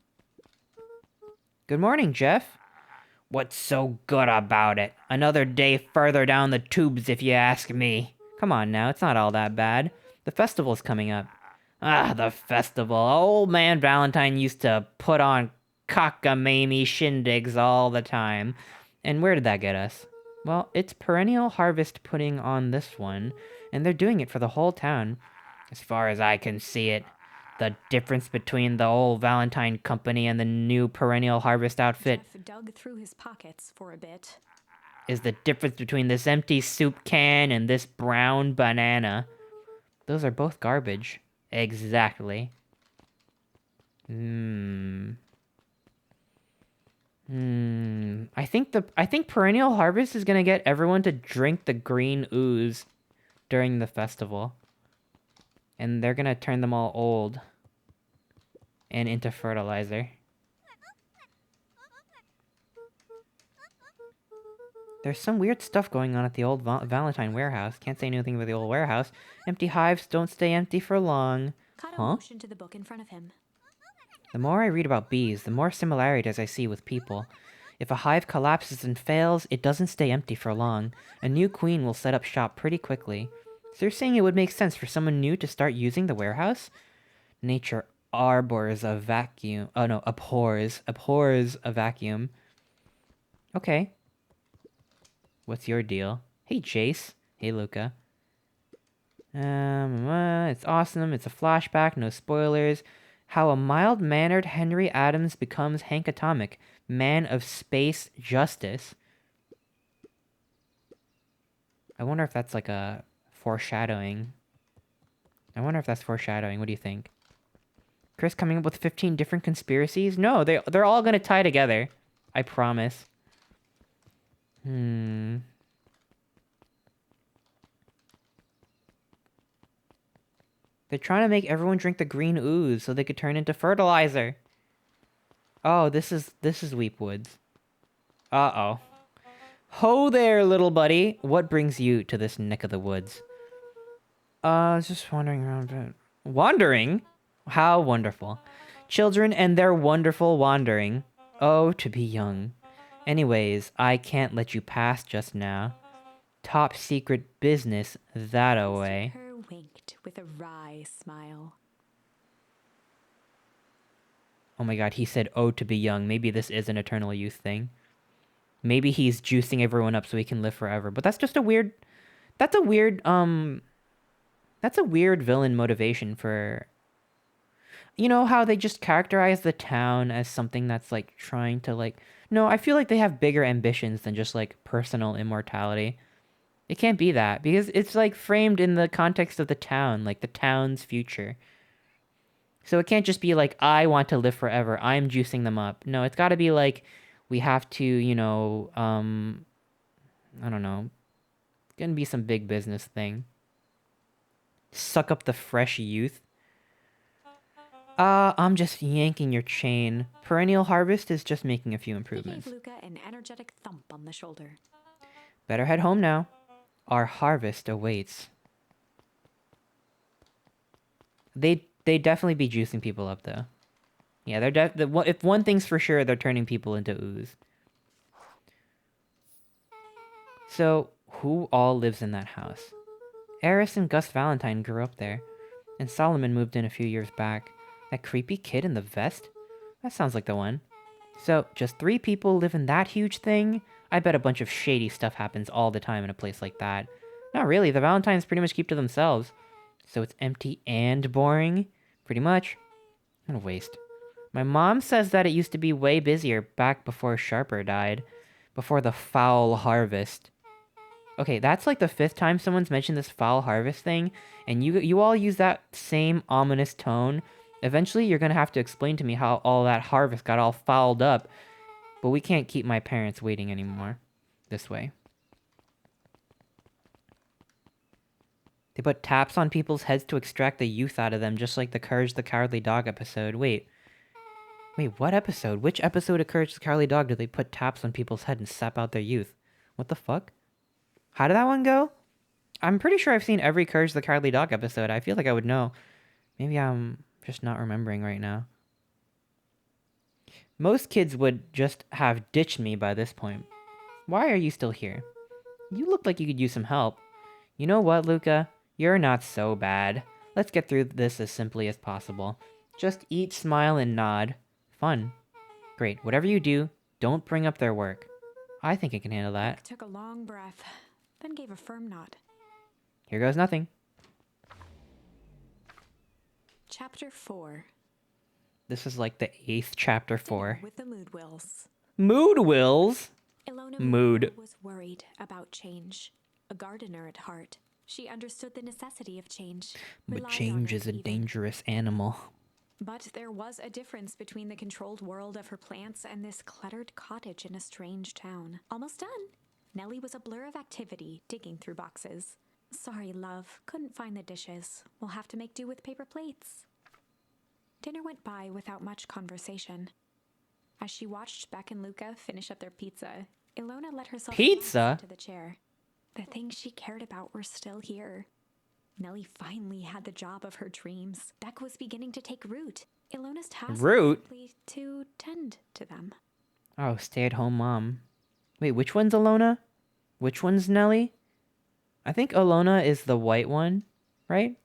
Good morning, Jeff. What's so good about it? Another day further down the tubes, if you ask me. Come on now, it's not all that bad. The festival's coming up. Ah, the festival. Old man Valentine used to put on cockamamie shindigs all the time. And where did that get us? Well, it's perennial harvest putting on this one, and they're doing it for the whole town. As far as I can see it, the difference between the old Valentine company and the new perennial harvest outfit Jeff dug through his pockets for a bit. Is the difference between this empty soup can and this brown banana. Those are both garbage. Exactly. I think perennial harvest is gonna get everyone to drink the green ooze during the festival. And they're gonna turn them all old. And into fertilizer. There's some weird stuff going on at the old Valentine warehouse. Can't say anything about the old warehouse. Empty hives don't stay empty for long. Kato Huh? motioned to the book in front of him. The more I read about bees, the more similarities I see with people. If a hive collapses and fails, it doesn't stay empty for long. A new queen will set up shop pretty quickly. So you're saying it would make sense for someone new to start using the warehouse? Nature abhors a vacuum. Oh no, abhors a vacuum. Okay. What's your deal? Hey, Jace. Hey, Luca. It's awesome. It's a flashback. No spoilers. How a mild-mannered Henry Adams becomes Hank Atomic, man of space justice. I wonder if that's like a foreshadowing. I wonder if that's foreshadowing. What do you think? Chris coming up with 15 different conspiracies? No, they're all gonna tie together. I promise. They're trying to make everyone drink the green ooze so they could turn into fertilizer. Oh, this is Weep Woods. Uh-oh. Ho there, little buddy. What brings you to this neck of the woods? I was just wandering around a bit. Wandering? How wonderful. Children and their wonderful wandering. Oh, to be young. Anyways, I can't let you pass just now. Top secret business that-a-way. Her winked with a wry smile. Oh my god, he said, oh, to be young. Maybe this is an eternal youth thing. Maybe he's juicing everyone up so he can live forever. But that's just a weird... That's a weird villain motivation for... You know how they just characterize the town as something that's, like, trying to, like... No, I feel like they have bigger ambitions than just, like, personal immortality. It can't be that, because it's, like, framed in the context of the town, like, the town's future. So it can't just be, like, I want to live forever, I'm juicing them up. No, it's gotta be, like, we have to, you know, I don't know. It's gonna be some big business thing. Suck up the fresh youth. I'm just yanking your chain. Perennial Harvest is just making a few improvements. He gave Luca an energetic thump on the shoulder. Better head home now. Our harvest awaits. They definitely be juicing people up though. Yeah, if one thing's for sure, they're turning people into ooze. So, who all lives in that house? Eris and Gus Valentine grew up there, and Solomon moved in a few years back. That creepy kid in the vest? That sounds like the one. So, just 3 people live in that huge thing? I bet a bunch of shady stuff happens all the time in a place like that. Not really, the Valentines pretty much keep to themselves. So it's empty and boring? Pretty much. What a waste. My mom says that it used to be way busier back before Sharper died. Before the foul harvest. Okay, that's like the 5th time someone's mentioned this foul harvest thing, and you all use that same ominous tone. Eventually, you're gonna have to explain to me how all that harvest got all fouled up, but we can't keep my parents waiting anymore. This way. They put taps on people's heads to extract the youth out of them, just like the Courage the Cowardly Dog episode. Wait, what episode? Which episode of Courage the Cowardly Dog did they put taps on people's head and sap out their youth? What the fuck? How did that one go? I'm pretty sure I've seen every Courage the Cowardly Dog episode. I feel like I would know. Maybe I'm just not remembering right now. Most kids would just have ditched me by this point. Why are you still here? You look like you could use some help. You know what, Luca? You're not so bad. Let's get through this as simply as possible. Just eat, smile, and nod. Fun. Great. Whatever you do, don't bring up their work. I think I can handle that. Beck took a long breath, then gave a firm nod. Here goes nothing. Chapter 4. This is like the 8th chapter 4. With the Mood Wills. Mood Wills? Ilona Mood. was worried about change. A gardener at heart, she understood the necessity of change. But relied on change it is a even. dangerous animal. But there was a difference between the controlled world of her plants and this cluttered cottage in a strange town. Almost done. Nellie was a blur of activity, digging through boxes. Sorry, love. Couldn't find the dishes. We'll have to make do with paper plates. Dinner went by without much conversation. As she watched Beck and Luca finish up their pizza, Ilona let herself Pizza? into the chair. The things she cared about were still here. Nellie finally had the job of her dreams. Beck was beginning to take root. Ilona's task Root? was simply to tend to them. Oh, stay-at-home mom. Wait, which one's Ilona? Which one's Nellie? I think Ilona is the white one, right?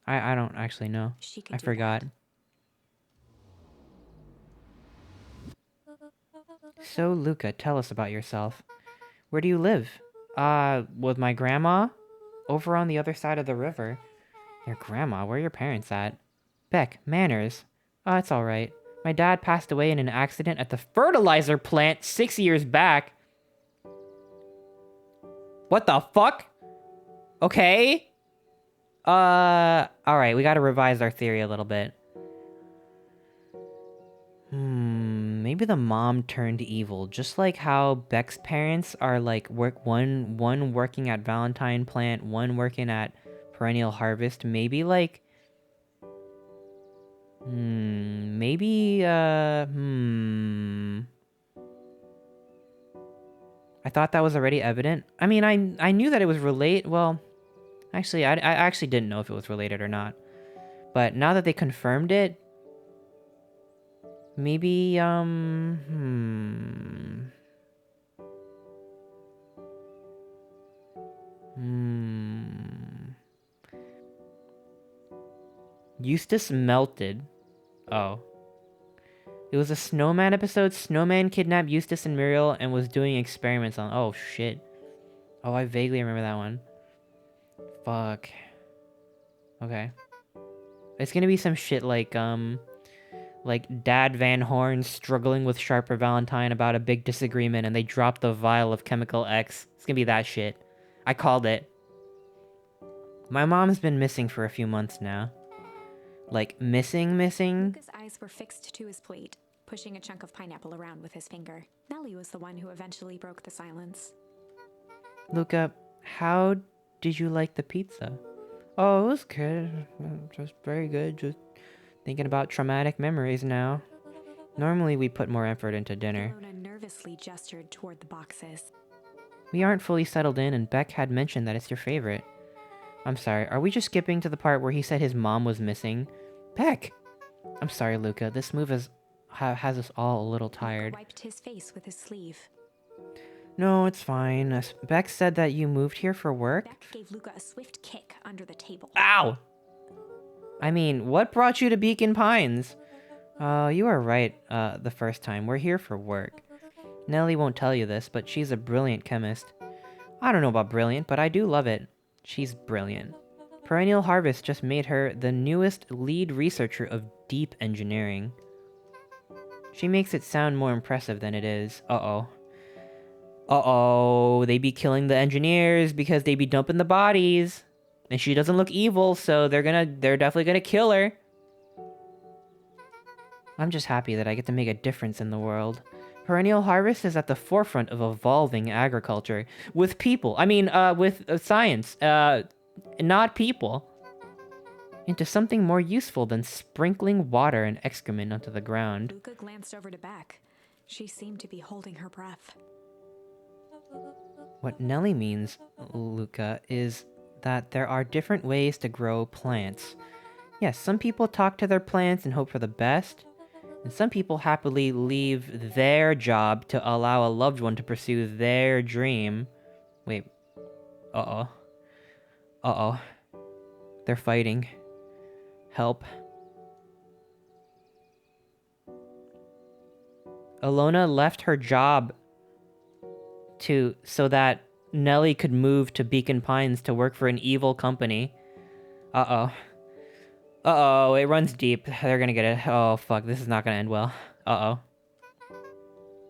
I don't actually know. She could I do forgot. So, Luca, tell us about yourself. Where do you live? With my grandma? Over on the other side of the river. Your grandma? Where are your parents at? Beck, manners. Oh, it's alright. My dad passed away in an accident at the fertilizer plant 6 years back. What the fuck? Okay. Alright, we gotta revise our theory a little bit. Maybe the mom turned evil, just like how Beck's parents are like one working at Valentine Plant, one working at Perennial Harvest. Maybe like I thought that was already evident. I mean, I knew that it was well, actually, I actually didn't know if it was related or not. But now that they confirmed it, maybe, Eustace melted. Oh. It was a Snowman episode. Snowman kidnapped Eustace and Muriel and was doing experiments on... Oh, shit. Oh, I vaguely remember that one. Fuck. Okay. It's gonna be some shit like Dad Van Horn struggling with Sharper Valentine about a big disagreement and they dropped the vial of Chemical X. It's gonna be that shit. I called it. My mom's been missing for a few months now. Like, missing? Luca's eyes were fixed to his plate, pushing a chunk of pineapple around with his finger. Nellie was the one who eventually broke the silence. Luca, how did you like the pizza? Oh, it was good. Just very good. Just thinking about traumatic memories now. Normally we put more effort into dinner. Ilona nervously gestured toward the boxes. We aren't fully settled in, and Beck had mentioned that it's your favorite. I'm sorry, are we just skipping to the part where he said his mom was missing? Beck! I'm sorry, Luca. This move has us all a little tired. Luca wiped his face with his sleeve. No, it's fine. Beck said that you moved here for work? Beck gave Luca a swift kick under the table. Ow! I mean, what brought you to Beacon Pines? You were right, the first time. We're here for work. Nellie won't tell you this, but she's a brilliant chemist. I don't know about brilliant, but I do love it. She's brilliant. Perennial Harvest just made her the newest lead researcher of deep engineering. She makes it sound more impressive than it is. Uh-oh. Uh-oh, they be killing the engineers because they be dumping the bodies. And she doesn't look evil, so they're definitely gonna kill her. I'm just happy that I get to make a difference in the world. Perennial Harvest is at the forefront of evolving agriculture. With people. I mean, with science. Not people. Into something more useful than sprinkling water and excrement onto the ground. Luca glanced over to Beck. She seemed to be holding her breath. What Nellie means, Luca, is that there are different ways to grow plants. Yes, some people talk to their plants and hope for the best, and some people happily leave their job to allow a loved one to pursue their dream. Wait. Uh-oh. Uh-oh. They're fighting. Help. Alona left her job so that Nellie could move to Beacon Pines to work for an evil company. Uh-oh. Uh-oh, it runs deep. They're gonna get it. Oh, fuck, this is not gonna end well. Uh-oh.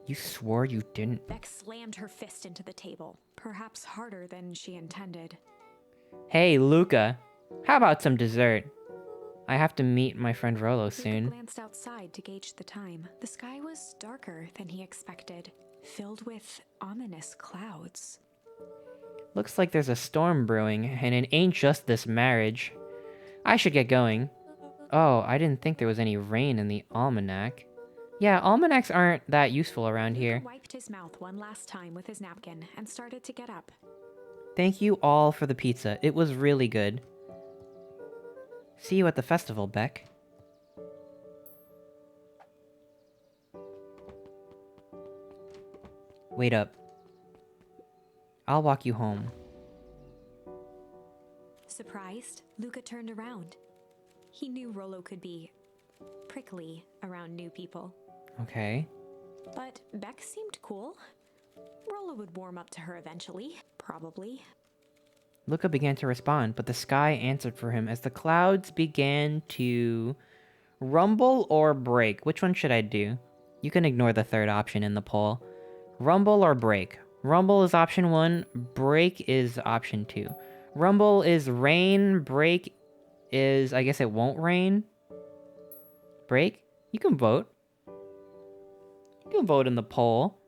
You swore you didn't... Beck slammed her fist into the table, perhaps harder than she intended. Hey, Luca. How about some dessert? I have to meet my friend Rolo soon. Luca glanced outside to gauge the time. The sky was darker than he expected, filled with ominous clouds. Looks like there's a storm brewing, and it ain't just this marriage. I should get going. Oh, I didn't think there was any rain in the almanac. Yeah, almanacs aren't that useful around here. Luca wiped his mouth one last time with his napkin and started to get up. Thank you all for the pizza. It was really good. See you at the festival, Beck. Wait up. I'll walk you home. Surprised, Luca turned around. He knew Rolo could be prickly around new people. Okay. But Beck seemed cool. Rolo would warm up to her eventually, probably. Luca began to respond, but the sky answered for him as the clouds began to rumble or break. Which one should I do? You can ignore the third option in the poll. Rumble or break? Rumble is option 1, break is option 2. Rumble is rain, break is... I guess it won't rain? Break? You can vote. You can vote in the poll.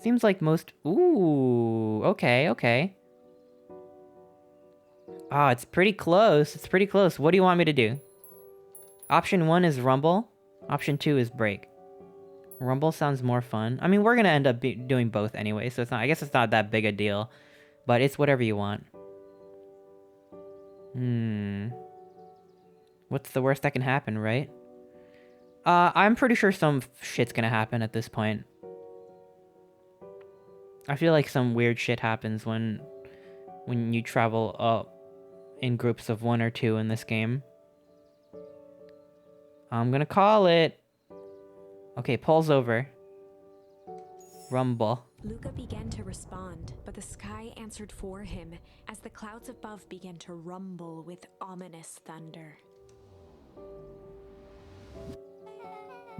Seems like most... Ooh, okay, okay. Ah, it's pretty close. It's pretty close. What do you want me to do? Option 1 is rumble. Option 2 is break. Rumble sounds more fun. I mean, we're gonna end up doing both anyway, so it's not... I guess it's not that big a deal. But it's whatever you want. What's the worst that can happen, right? I'm pretty sure some shit's gonna happen at this point. I feel like some weird shit happens when you travel up in groups of 1 or 2 in this game. I'm gonna call it. Okay, poll's over. Rumble. Luca began to respond, but the sky answered for him as the clouds above began to rumble with ominous thunder.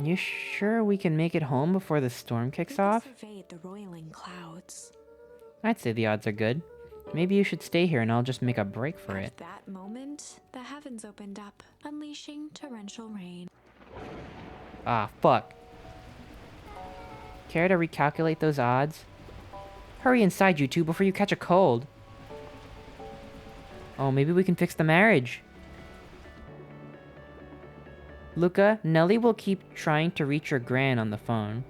You sure we can make it home before the storm kicks Luca off? surveyed the roiling clouds. I'd say the odds are good. Maybe you should stay here and I'll just make a break for it. At that moment, the heavens opened up, unleashing torrential rain. Ah, fuck. Care to recalculate those odds? Hurry inside, you two, before you catch a cold. Oh, maybe we can fix the marriage. Luca, Nellie will keep trying to reach your gran on the phone.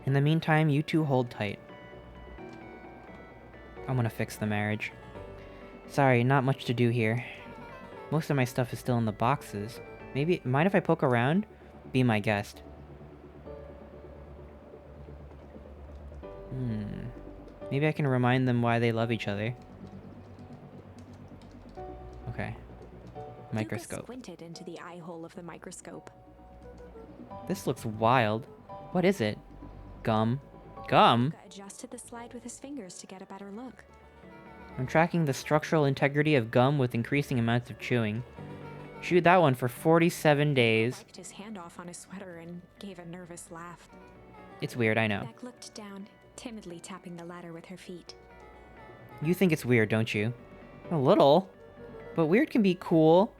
In the meantime, you two hold tight. I'm gonna fix the marriage. Sorry, not much to do here. Most of my stuff is still in the boxes. Maybe, mind if I poke around? Be my guest. Maybe I can remind them why they love each other. Okay. Microscope. Luca squinted into the eye hole of the microscope. This looks wild. What is it? Gum. Gum? Luca adjusted the slide with his fingers to get a better look. I'm tracking the structural integrity of gum with increasing amounts of chewing. Chewed that one for 47 days. Wiped his hand off on his sweater and gave a nervous laugh. It's weird, I know. Beck looked down, timidly tapping the ladder with her feet. You think it's weird, don't you? A little. But weird can be cool.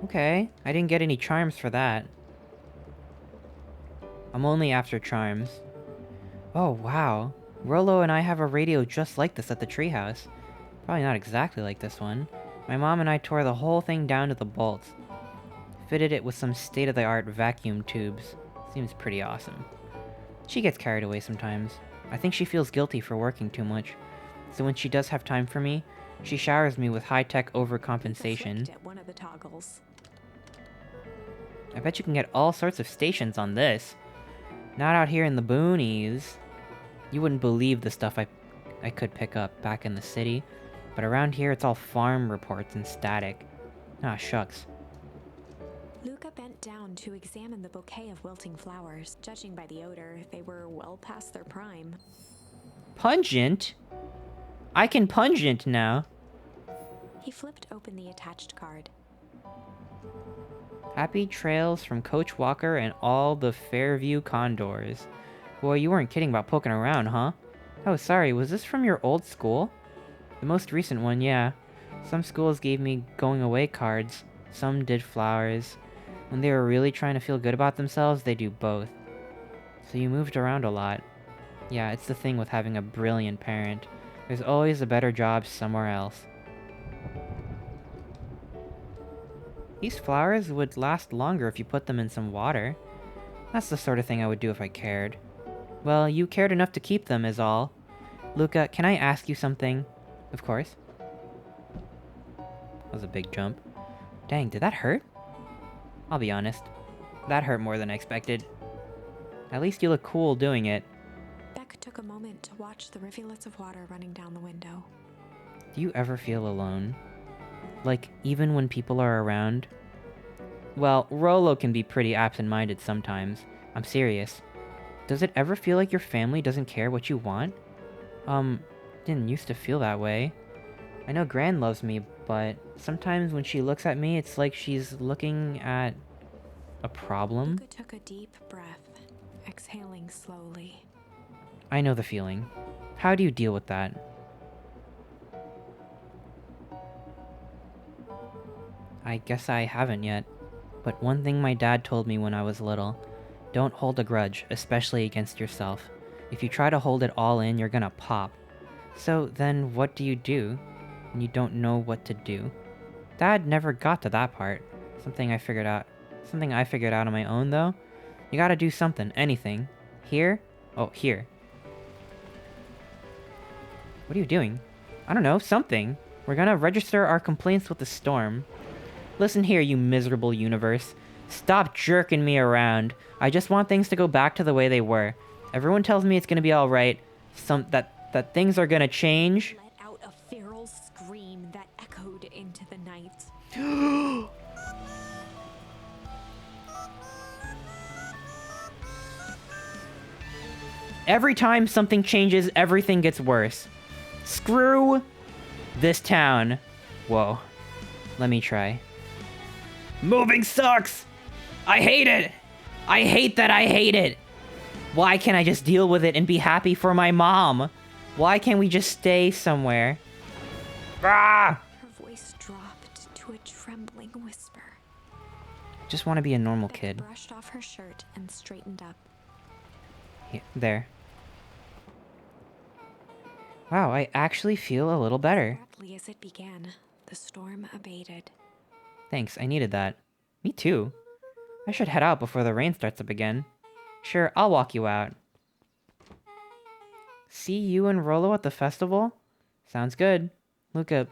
Okay, I didn't get any charms for that. I'm only after charms. Oh, wow. Rollo and I have a radio just like this at the treehouse. Probably not exactly like this one. My mom and I tore the whole thing down to the bolts. Fitted it with some state-of-the-art vacuum tubes. Seems pretty awesome. She gets carried away sometimes. I think she feels guilty for working too much. So when she does have time for me, she showers me with high-tech overcompensation. Luca flicked at one of the toggles. I bet you can get all sorts of stations on this. Not out here in the boonies. You wouldn't believe the stuff I could pick up back in the city. But around here, it's all farm reports and static. Ah, shucks. Luca bent down to examine the bouquet of wilting flowers. Judging by the odor, they were well past their prime. Pungent? I can pungent now. He flipped open the attached card. Happy trails from Coach Walker and all the Fairview Condors. Boy, you weren't kidding about poking around, huh? Oh, sorry, was this from your old school? The most recent one, yeah. Some schools gave me going away cards. Some did flowers. When they were really trying to feel good about themselves, they do both. So you moved around a lot. Yeah, it's the thing with having a brilliant parent. There's always a better job somewhere else. These flowers would last longer if you put them in some water. That's the sort of thing I would do if I cared. Well, you cared enough to keep them is all. Luca, can I ask you something? Of course. That was a big jump. Dang, did that hurt? I'll be honest. That hurt more than I expected. At least you look cool doing it. Beck took a moment to watch the rivulets of water running down the window. Do you ever feel alone? Like, even when people are around? Well, Rollo can be pretty absent-minded sometimes. I'm serious. Does it ever feel like your family doesn't care what you want? Didn't used to feel that way. I know Gran loves me, but sometimes when she looks at me, it's like she's looking at a problem. Luca took a deep breath, exhaling slowly. I know the feeling. How do you deal with that? I guess I haven't yet. But one thing my dad told me when I was little, don't hold a grudge, especially against yourself. If you try to hold it all in, you're gonna pop. So then what do you do when you don't know what to do? Dad never got to that part. Something I figured out on my own though. You gotta do something, anything. Here? Oh, here. What are you doing? I don't know, something. We're gonna register our complaints with the storm. Listen here, you miserable universe. Stop jerking me around. I just want things to go back to the way they were. Everyone tells me it's gonna be alright. That things are gonna change. Let out a feral scream that echoed into the night. Every time something changes, everything gets worse. Screw this town. Whoa. Let me try. Moving sucks! I hate it! I hate that I hate it! Why can't I just deal with it and be happy for my mom? Why can't we just stay somewhere? Ah! Her voice dropped to a trembling whisper. I just want to be a normal Beck kid. brushed off her shirt and straightened up. Here, there. Wow, I actually feel a little better. Abruptly as it began, the storm abated. Thanks, I needed that. Me too. I should head out before the rain starts up again. Sure, I'll walk you out. See you and Rollo at the festival? Sounds good. Luca,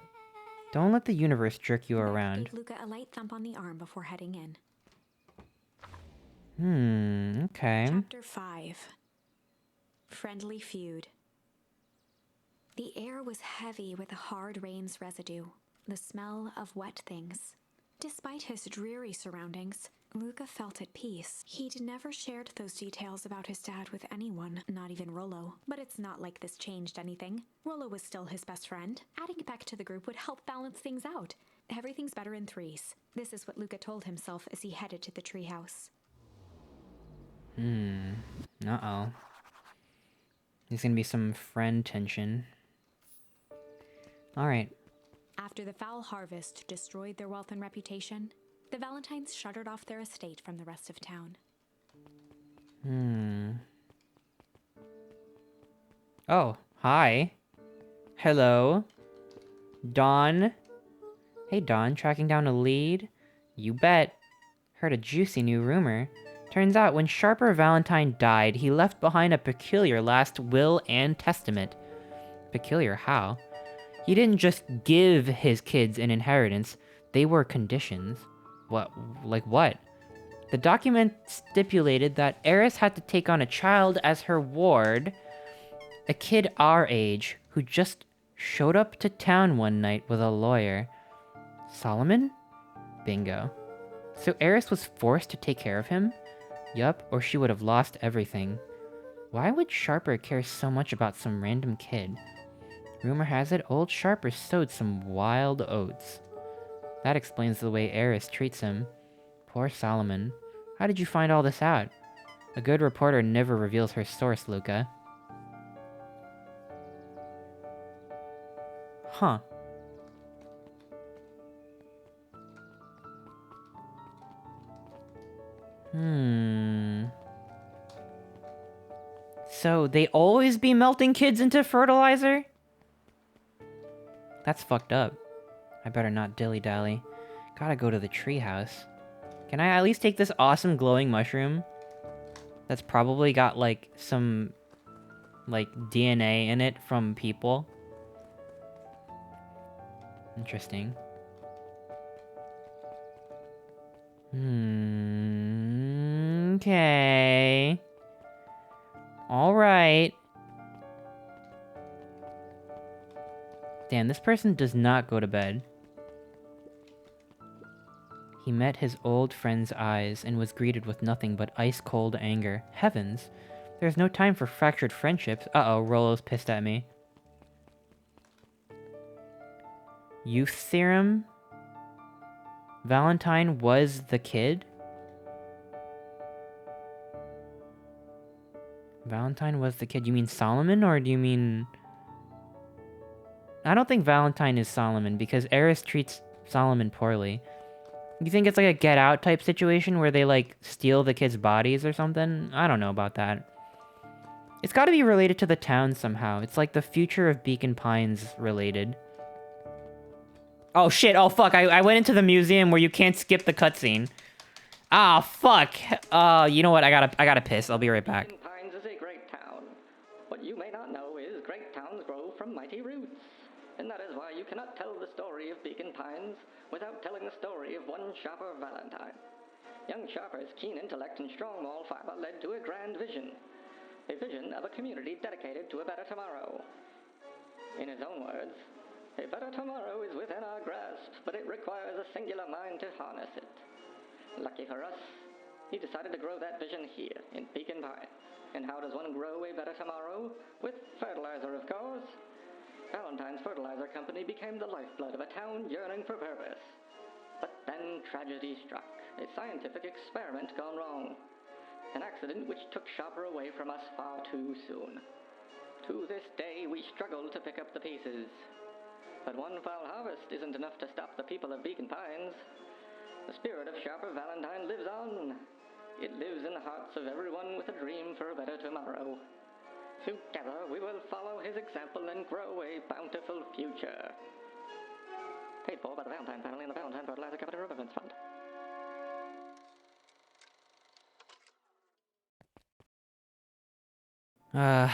don't let the universe jerk you Beck around. gave Luca a light thump on the arm before heading in. Okay. Chapter 5. Friendly Feud. The air was heavy with a hard rain's residue, the smell of wet things. Despite his dreary surroundings, Luca felt at peace. He'd never shared those details about his dad with anyone, not even Rollo. But it's not like this changed anything. Rollo was still his best friend. Adding it back to the group would help balance things out. Everything's better in threes. This is what Luca told himself as he headed to the treehouse. Uh-oh. There's gonna be some friend tension. Alright. After the foul harvest destroyed their wealth and reputation, the Valentines shuttered off their estate from the rest of town. Oh, hi. Hello. Dawn. Hey, Dawn, tracking down a lead? You bet. Heard a juicy new rumor. Turns out when Sharper Valentine died, he left behind a peculiar last will and testament. Peculiar how? He didn't just give his kids an inheritance, they were conditions. What? Like what? The document stipulated that Eris had to take on a child as her ward, a kid our age who just showed up to town one night with a lawyer. Solomon? Bingo. So Eris was forced to take care of him? Yup, or she would have lost everything. Why would Sharper care so much about some random kid? Rumor has it, old Sharper sowed some wild oats. That explains the way Eris treats him. Poor Solomon. How did you find all this out? A good reporter never reveals her source, Luca. Huh. So, they always be melting kids into fertilizer? That's fucked up. I better not dilly-dally. Gotta go to the treehouse. Can I at least take this awesome glowing mushroom? That's probably got, like, some, like, DNA in it from people. Interesting. Okay. Alright. Damn, this person does not go to bed. He met his old friend's eyes and was greeted with nothing but ice-cold anger. Heavens! There's no time for fractured friendships. Uh-oh, Rollo's pissed at me. Youth serum? Valentine was the kid? Valentine was the kid. You mean Solomon, or do you mean... I don't think Valentine is Solomon, because Eris treats Solomon poorly. You think it's like a Get Out type situation where they, like, steal the kids' bodies or something? I don't know about that. It's gotta be related to the town somehow. It's like the future of Beacon Pines related. Oh shit, oh fuck, I went into the museum where you can't skip the cutscene. Ah, fuck. You know what, I gotta piss. I'll be right back. Beacon Pines is a great town. What you may not know is great towns grow from mighty roots. And that is why you cannot tell the story of Beacon Pines without telling the story of one Sharper Valentine. Young Sharper's keen intellect and strong moral fiber led to a grand vision. A vision of a community dedicated to a better tomorrow. In his own words, a better tomorrow is within our grasp, but it requires a singular mind to harness it. Lucky for us, he decided to grow that vision here, in Beacon Pines. And how does one grow a better tomorrow? With fertilizer, of course. Valentine's Fertilizer Company became the lifeblood of a town yearning for purpose. But then tragedy struck, a scientific experiment gone wrong. An accident which took Sharper away from us far too soon. To this day, we struggle to pick up the pieces. But one foul harvest isn't enough to stop the people of Beacon Pines. The spirit of Sharper Valentine lives on. It lives in the hearts of everyone with a dream for a better tomorrow. Together, we will follow his example and grow a bountiful future. Paid for by the Valentine family and the Valentine Fertilizer Company Remembrance Fund.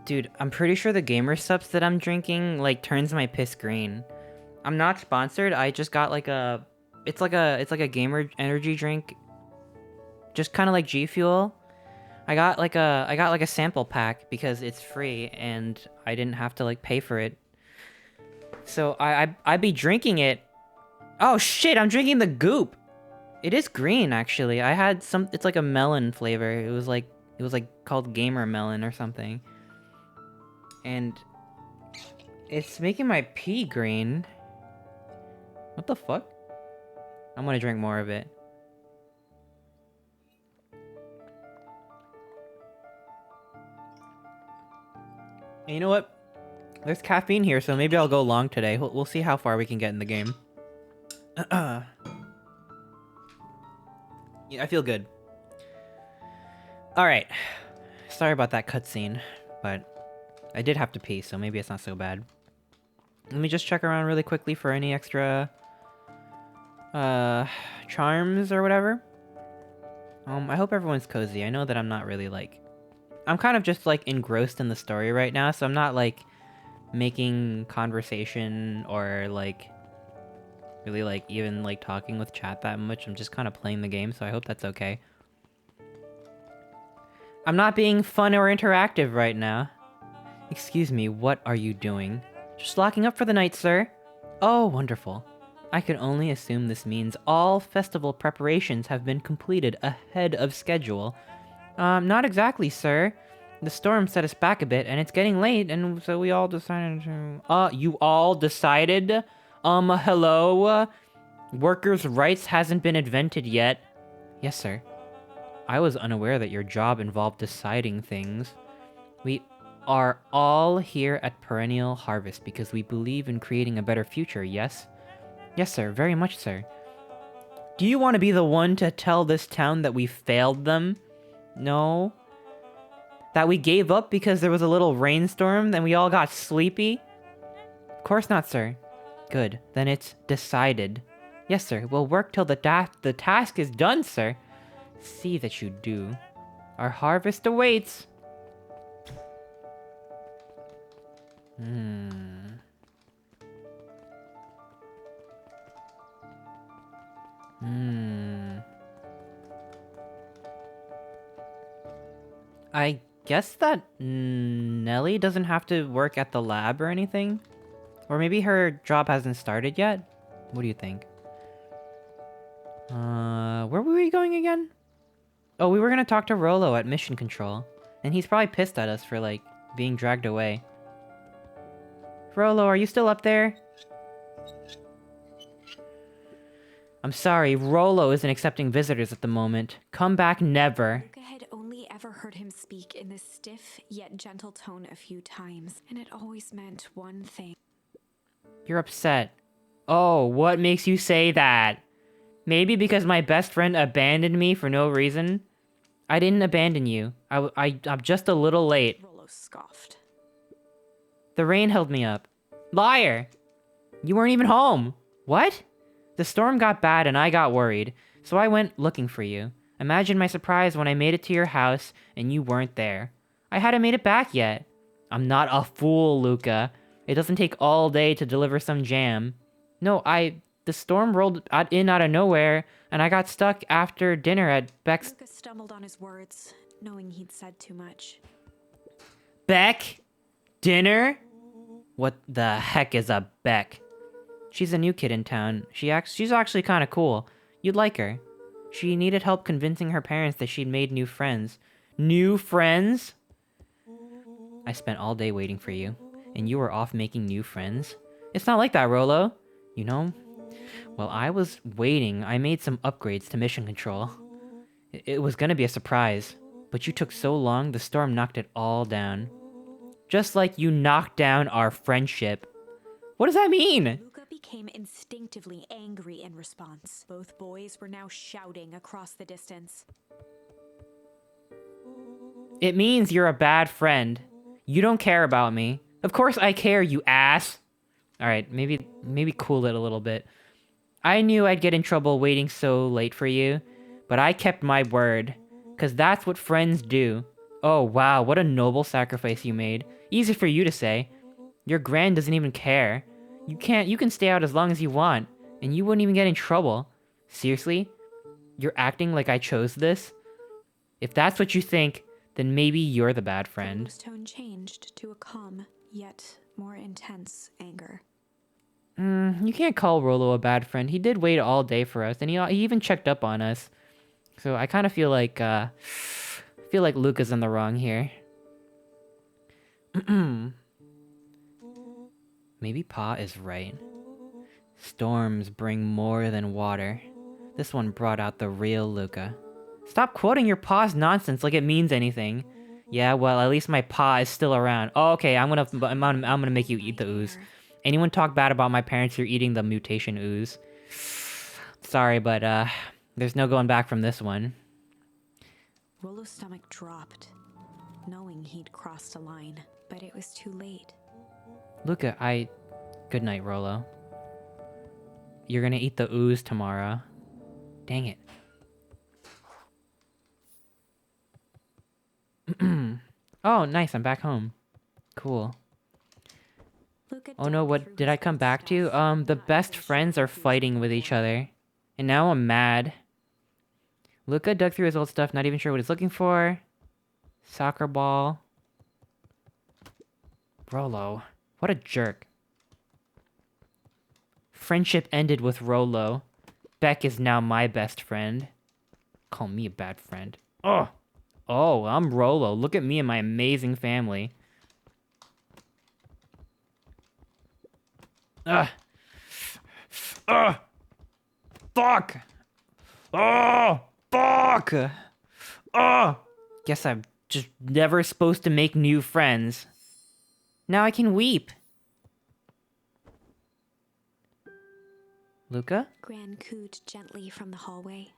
Dude, I'm pretty sure the gamer subs that I'm drinking, like, turns my piss green. I'm not sponsored, I just got, like, a... It's like a gamer energy drink. just kind of like G Fuel. I got like a sample pack because it's free and I didn't have to like pay for it. So I'd be drinking it. Oh shit, I'm drinking the goop. It is green actually. I had some, it's like a melon flavor. It was like called gamer melon or something. And it's making my pee green. What the fuck? I'm gonna drink more of it. And you know what? There's caffeine here, so maybe I'll go long today. We'll see how far we can get in the game. Yeah, I feel good. Alright. Sorry about that cutscene, but I did have to pee, so maybe it's not so bad. Let me just check around really quickly for any extra charms or whatever. I hope everyone's cozy. I know that I'm not really like... I'm kind of just like engrossed in the story right now, so I'm not like making conversation or like really like even like talking with chat that much. I'm just kind of playing the game, so I hope that's okay. I'm not being fun or interactive right now. Excuse me, what are you doing? Just locking up for the night, sir. Oh, wonderful. I can only assume this means all festival preparations have been completed ahead of schedule. Not exactly, sir. The storm set us back a bit, and it's getting late, and so we all decided to... you all decided? Hello? Workers' rights hasn't been invented yet. Yes, sir. I was unaware that your job involved deciding things. We are all here at Perennial Harvest because we believe in creating a better future, yes? Yes, sir. Very much, sir. Do you want to be the one to tell this town that we failed them? No? That we gave up because there was a little rainstorm and we all got sleepy? Of course not, sir. Good. Then it's decided. Yes, sir. We'll work till the task is done, sir. See that you do. Our harvest awaits. I guess that Nelly doesn't have to work at the lab or anything? Or maybe her job hasn't started yet? What do you think? Where were we going again? Oh, we were gonna talk to Rolo at Mission Control. And he's probably pissed at us for, like, being dragged away. Rolo, are you still up there? I'm sorry, Rolo isn't accepting visitors at the moment. Come back never. Luca had only ever heard him speak in this stiff yet gentle tone a few times, and it always meant one thing. You're upset. Oh, what makes you say that? Maybe because my best friend abandoned me for no reason? I didn't abandon you. I'm just a little late. Rolo scoffed. The rain held me up. Liar! You weren't even home. What? The storm got bad and I got worried, so I went looking for you. Imagine my surprise when I made it to your house and you weren't there. I hadn't made it back yet. I'm not a fool, Luca. It doesn't take all day to deliver some jam. No, the storm rolled in out of nowhere, and I got stuck after dinner at Beck's... Luca stumbled on his words, knowing he'd said too much. Beck? Dinner? What the heck is a Beck? She's a new kid in town. She's actually kind of cool. You'd like her. She needed help convincing her parents that she'd made new friends. New friends? I spent all day waiting for you, and you were off making new friends? It's not like that, Rolo. You know? While I was waiting, I made some upgrades to Mission Control. It was gonna be a surprise, but you took so long, the storm knocked it all down. Just like you knocked down our friendship. What does that mean? Luca became instinctively angry in response. Both boys were now shouting across the distance. It means you're a bad friend. You don't care about me. Of course I care, you ass. Alright, maybe cool it a little bit. I knew I'd get in trouble waiting so late for you, but I kept my word. 'Cause that's what friends do. Oh wow, what a noble sacrifice you made. Easy for you to say. Your gran doesn't even care. You can stay out as long as you want, and you wouldn't even get in trouble. Seriously? You're acting like I chose this? If that's what you think, then maybe you're the bad friend. Rolo's tone changed to a calm, yet more intense anger. You can't call Rolo a bad friend. He did wait all day for us, and he even checked up on us. So I kind of feel like Luca's in the wrong here. Maybe Pa is right. Storms bring more than water. This one brought out the real Luca. Stop quoting your Pa's nonsense like it means anything. Yeah, well, at least my Pa is still around. Oh, okay, I'm gonna make you eat the ooze. Anyone talk bad about my parents, you're eating the mutation ooze. Sorry, but there's no going back from this one. Rolo's stomach dropped, knowing he'd crossed a line, but it was too late. Luca, Good night, Rolo. You're gonna eat the ooze tomorrow. Dang it. Oh, nice, I'm back home. Cool. Oh no, what did I come back to? The best friends are fighting with each other. And now I'm mad. Luca dug through his old stuff, not even sure what he's looking for. Soccer ball. Rolo. What a jerk. Friendship ended with Rolo. Beck is now my best friend. Call me a bad friend. Oh! Oh, I'm Rolo. Look at me and my amazing family. Ugh. Ugh. Fuck! Oh! Fuck! Oh! Guess I'm just never supposed to make new friends. Now I can weep. Luca? Gran cooed gently from the hallway.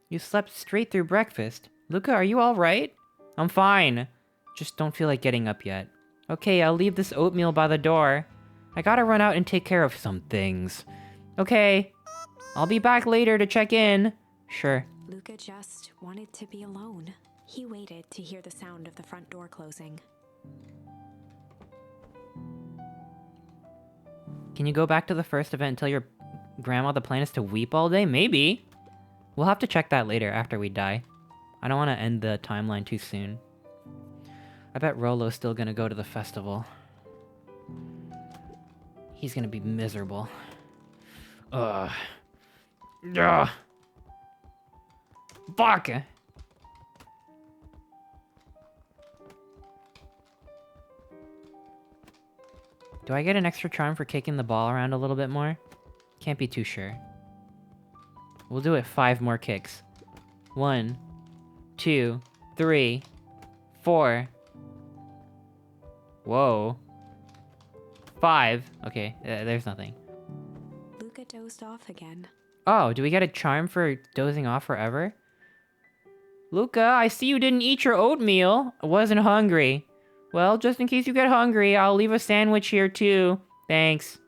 You slept straight through breakfast. Luca, are you alright? I'm fine. Just don't feel like getting up yet. Okay, I'll leave this oatmeal by the door. I gotta run out and take care of some things. Okay. I'll be back later to check in. Sure. Luca just wanted to be alone. He waited to hear the sound of the front door closing. Can you go back to the first event and tell your grandma the plan is to weep all day? Maybe. We'll have to check that later after we die. I don't want to end the timeline too soon. I bet Rolo's still gonna go to the festival. He's gonna be miserable. Ugh. Ugh. Fuck! Do I get an extra charm for kicking the ball around a little bit more? Can't be too sure. We'll do it 5 more kicks. 1, 2, 3, 4. Whoa. 5. Okay, there's nothing. Luca dozed off again. Oh, do we get a charm for dozing off forever? Luca, I see you didn't eat your oatmeal. I wasn't hungry. Well, just in case you get hungry, I'll leave a sandwich here too. Thanks.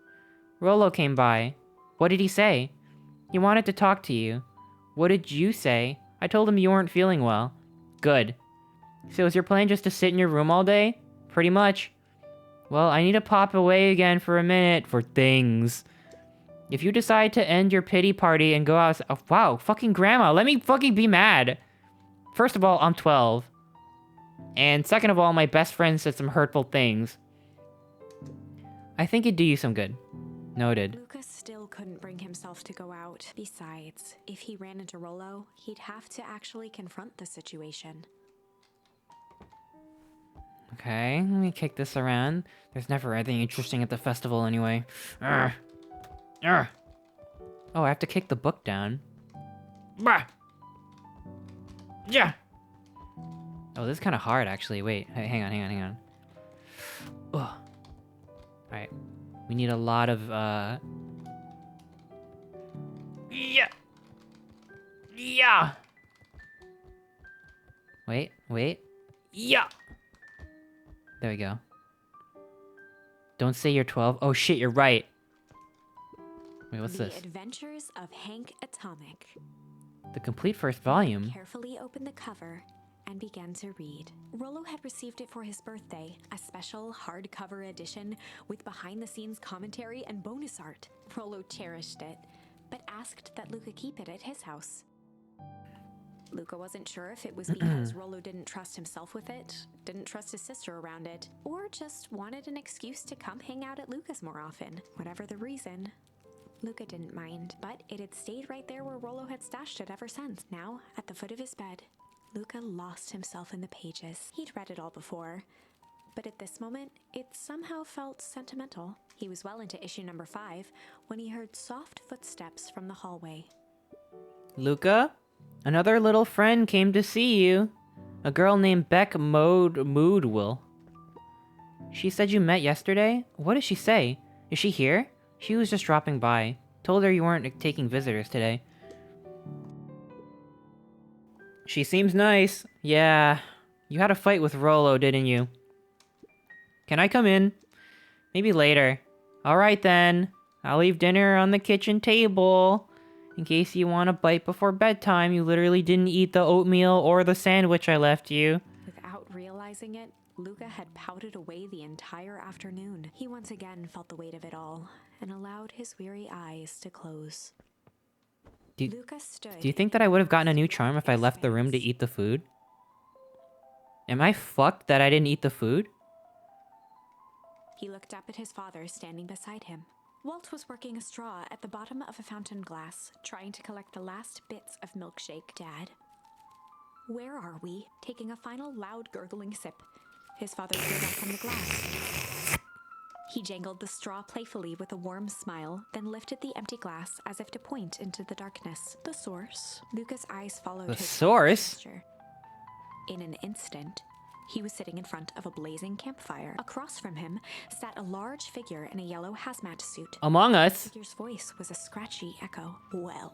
Rolo came by. What did he say? He wanted to talk to you. What did you say? I told him you weren't feeling well. Good. So is your plan just to sit in your room all day? Pretty much. Well, I need to pop away again for a minute for things. If you decide to end your pity party and go out... Oh, wow, fucking grandma, let me fucking be mad. First of all, I'm 12. And second of all, my best friend said some hurtful things. I think it'd do you some good. Noted. Luca still couldn't bring himself to go out. Besides, if he ran into Rolo, he'd have to actually confront the situation. Okay, let me kick this around. There's never anything interesting at the festival anyway. Urgh. Urgh. Oh, I have to kick the book down. Bah! Yeah! Oh, this is kind of hard, actually. Wait, hey, hang on. Ugh. Alright. We need a lot of, Yeah! Yeah! Wait. Yeah! There we go. Don't say you're 12. Oh shit, you're right. Wait, what's this? The Adventures of Hank Atomic. The complete first volume. Carefully opened the cover and began to read. Rolo had received it for his birthday, a special hardcover edition with behind-the-scenes commentary and bonus art. Rolo cherished it, but asked that Luca keep it at his house. Luca wasn't sure if it was because Rollo didn't trust himself with it, didn't trust his sister around it, or just wanted an excuse to come hang out at Luca's more often. Whatever the reason, Luca didn't mind, but it had stayed right there where Rollo had stashed it ever since. Now, at the foot of his bed, Luca lost himself in the pages. He'd read it all before, but at this moment, it somehow felt sentimental. He was well into issue number 5 when he heard soft footsteps from the hallway. Luca? Another little friend came to see you. A girl named Beck Moodwill. She said you met yesterday? What did she say? Is she here? She was just dropping by. Told her you weren't taking visitors today. She seems nice. Yeah. You had a fight with Rollo, didn't you? Can I come in? Maybe later. Alright then. I'll leave dinner on the kitchen table. In case you want a bite before bedtime, you literally didn't eat the oatmeal or the sandwich I left you. Without realizing it, Luca had pouted away the entire afternoon. He once again felt the weight of it all and allowed his weary eyes to close. Luca stood. Do you think that I would have gotten a new charm if I left the room to eat the food? Am I fucked that I didn't eat the food? He looked up at his father standing beside him. Walt was working a straw at the bottom of a fountain glass, trying to collect the last bits of milkshake. Dad, where are we? Taking a final loud gurgling sip, his father peered up from the glass. He jangled the straw playfully with a warm smile, then lifted the empty glass as if to point into the darkness. The source. Luca's eyes followed The his source? gesture. In an instant, he was sitting in front of a blazing campfire. Across from him sat a large figure in a yellow hazmat suit. Among The Us? figure's voice was a scratchy echo. Well,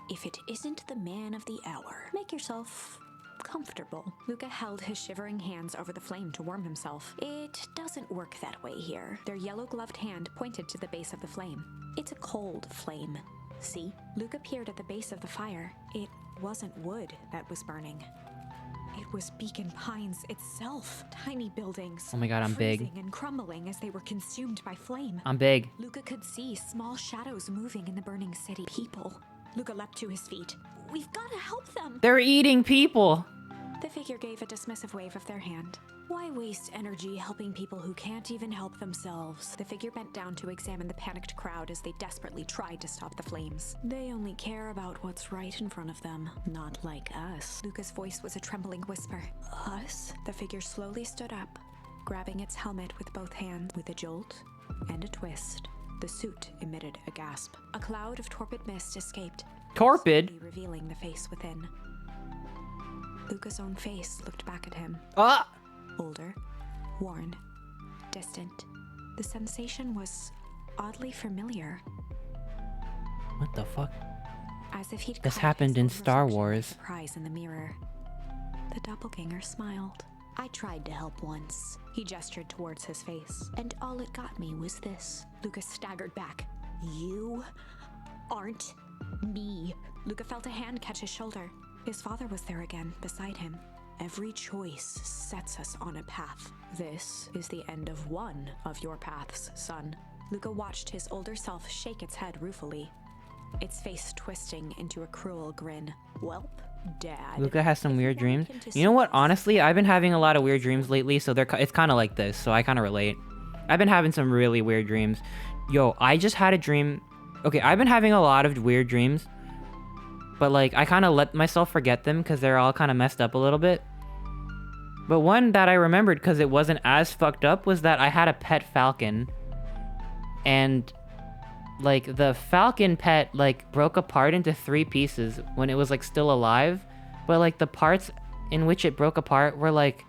if it isn't the man of the hour, make yourself comfortable. Luca held his shivering hands over the flame to warm himself. It doesn't work that way here. Their yellow-gloved hand pointed to the base of the flame. It's a cold flame. See? Luca peered at the base of the fire. It wasn't wood that was burning. It was Beacon Pines itself. Tiny buildings. Oh my god, I'm big. freezing and crumbling as they were consumed by flame. I'm big. Luca could see small shadows moving in the burning city. People. Luca leapt to his feet. We've got to help them. They're eating people! The figure gave a dismissive wave of their hand. Why waste energy helping people who can't even help themselves? The figure bent down to examine the panicked crowd as they desperately tried to stop the flames. They only care about what's right in front of them, not like us. Luca's voice was a trembling whisper. Us? The figure slowly stood up, grabbing its helmet with both hands. With a jolt and a twist, the suit emitted a gasp. A cloud of torpid mist escaped, Torpid? slowly revealing the face within. Luca's own face looked back at him. Ah! Older, worn, distant. The sensation was oddly familiar, What the fuck? as if he'd This caught happened his in own Star reflection Wars. with surprise in the mirror. The doppelganger smiled. I tried to help once. He gestured towards his face. And all it got me was this. Luca staggered back. You aren't me. Luca felt a hand catch his shoulder. His father was there again, beside him. Every choice sets us on a path. This is the end of one of your paths, son. Luca watched his older self shake its head ruefully, its face twisting into a cruel grin. Welp, Dad. Luca has some if weird you dreams. wanted him to You know what? serve- Honestly, I've been having a lot of weird dreams lately, so it's kind of like this, so I kind of relate. I've been having some really weird dreams. Yo, I just had a dream. Okay, I've been having a lot of weird dreams, but like I kind of let myself forget them because they're all kind of messed up a little bit. But one that I remembered because it wasn't as fucked up was that I had a pet falcon, and like the falcon pet like broke apart into 3 pieces when it was like still alive, but like the parts in which it broke apart were like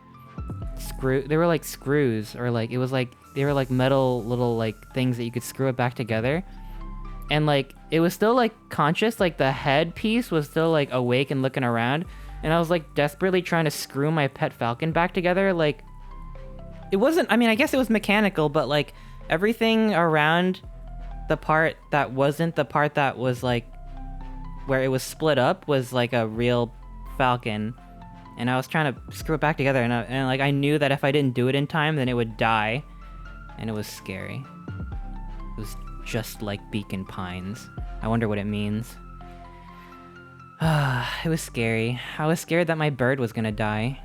they were like screws, or like it was like they were like metal little like things that you could screw it back together. And like it was still like conscious, like the head piece was still like awake and looking around, and I was like desperately trying to screw my pet falcon back together. Like it wasn't, I mean, I guess it was mechanical, but like everything around the part that wasn't the part that was like where it was split up was like a real falcon, and I was trying to screw it back together, and like I knew that if I didn't do it in time, then it would die, and it was scary. It was just like Beacon Pines. I wonder what it means. It was scary. I was scared that my bird was gonna die.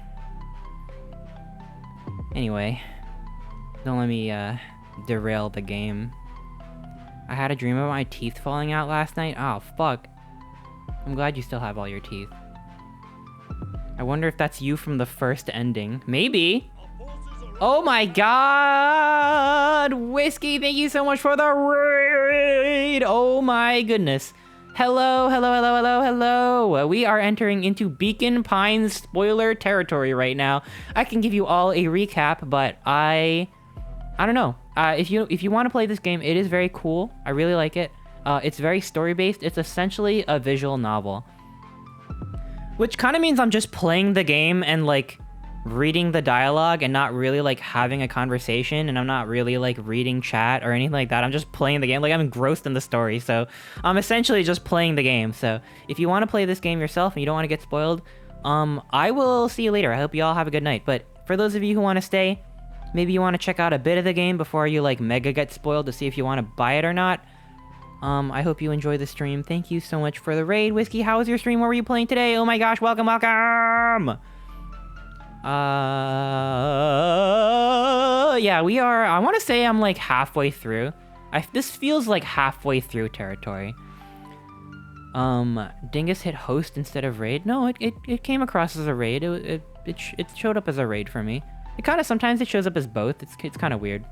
Anyway, don't let me derail the game. I had a dream about my teeth falling out last night. Oh, fuck. I'm glad you still have all your teeth. I wonder if that's you from the first ending. Maybe. Oh my god! Whiskey, thank you so much for the raid! Oh my goodness. Hello, hello, hello, hello, hello! We are entering into Beacon Pines spoiler territory right now. I can give you all a recap, but I don't know. If you want to play this game, it is very cool. I really like it. It's very story-based. It's essentially a visual novel. Which kind of means I'm just playing the game and, like, reading the dialogue and not really, like, having a conversation, and I'm not really, like, reading chat or anything like that. I'm just playing the game. Like, I'm engrossed in the story, so I'm essentially just playing the game. So if you want to play this game yourself and you don't want to get spoiled, I will see you later. I hope you all have a good night. But for those of you who want to stay, maybe you want to check out a bit of the game before you, like, mega get spoiled to see if you want to buy it or not. I hope you enjoy the stream. Thank you so much for the raid. Whiskey, how was your stream? What were you playing today? Oh my gosh, welcome, welcome! Yeah, we are, I want to say I'm, like, halfway through. This feels like halfway through territory. Dingus hit host instead of raid. No, it came across as a raid. It showed up as a raid for me. Sometimes it shows up as both. It's kind of weird.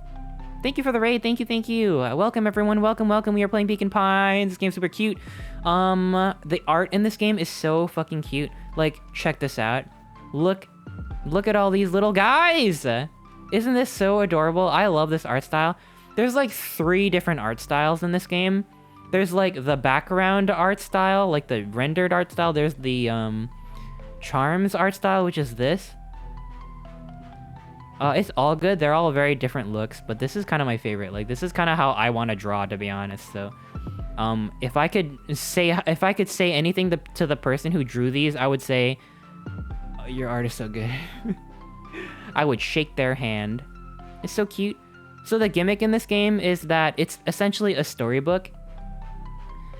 Thank you for the raid. Thank you. Welcome, everyone. Welcome. We are playing Beacon Pines. This game's super cute. The art in this game is so fucking cute. Like, check this out. Look at all these little guys. Isn't this so adorable? I love this art style. There's, like, 3 different art styles in this game. There's, like, the background art style, like the rendered art style. There's the, charms art style, which is this. It's all good. They're all very different looks, but this is kind of my favorite. Like, this is kind of how I want to draw, to be honest. So, if I could say anything to the person who drew these, I would say, oh, your art is so good. I would shake their hand. It's so cute. So the gimmick in this game is that it's essentially a storybook.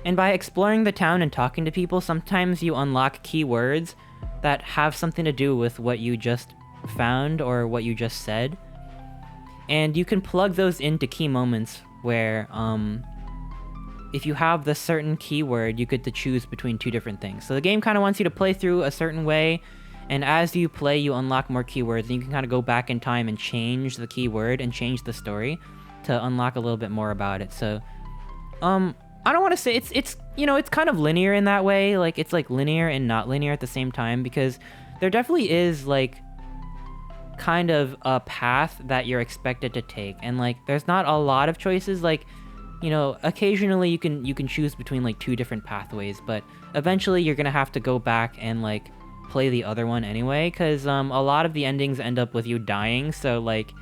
And by exploring the town and talking to people, sometimes you unlock keywords that have something to do with what you just found or what you just said, and you can plug those into key moments where if you have the certain keyword, you get to choose between 2 different things. So the game kind of wants you to play through a certain way, and as you play, you unlock more keywords, and you can kind of go back in time and change the keyword and change the story to unlock a little bit more about it. So I don't want to say it's you know, it's kind of linear in that way. Like, it's like linear and not linear at the same time, because there definitely is, like, kind of a path that you're expected to take, and, like, there's not a lot of choices. Like, you know, occasionally you can choose between, like, 2 different pathways, but eventually you're gonna have to go back and, like, play the other one anyway, because a lot of the endings end up with you dying. So, like,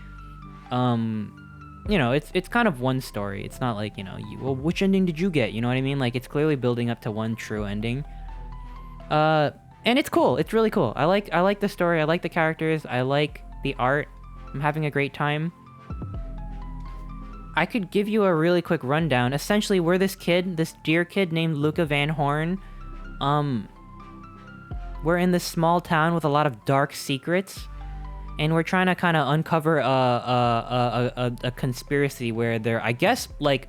you know, it's kind of one story. It's not like, you know, well, which ending did you get? You know what I mean? Like, it's clearly building up to one true ending. And it's cool. It's really cool. I like the story. I like the characters. I like the art. I'm having a great time. I could give you a really quick rundown. Essentially, we're this dear kid named Luca Van Horn. We're in this small town with a lot of dark secrets, and we're trying to kind of uncover a conspiracy where there, I guess, like,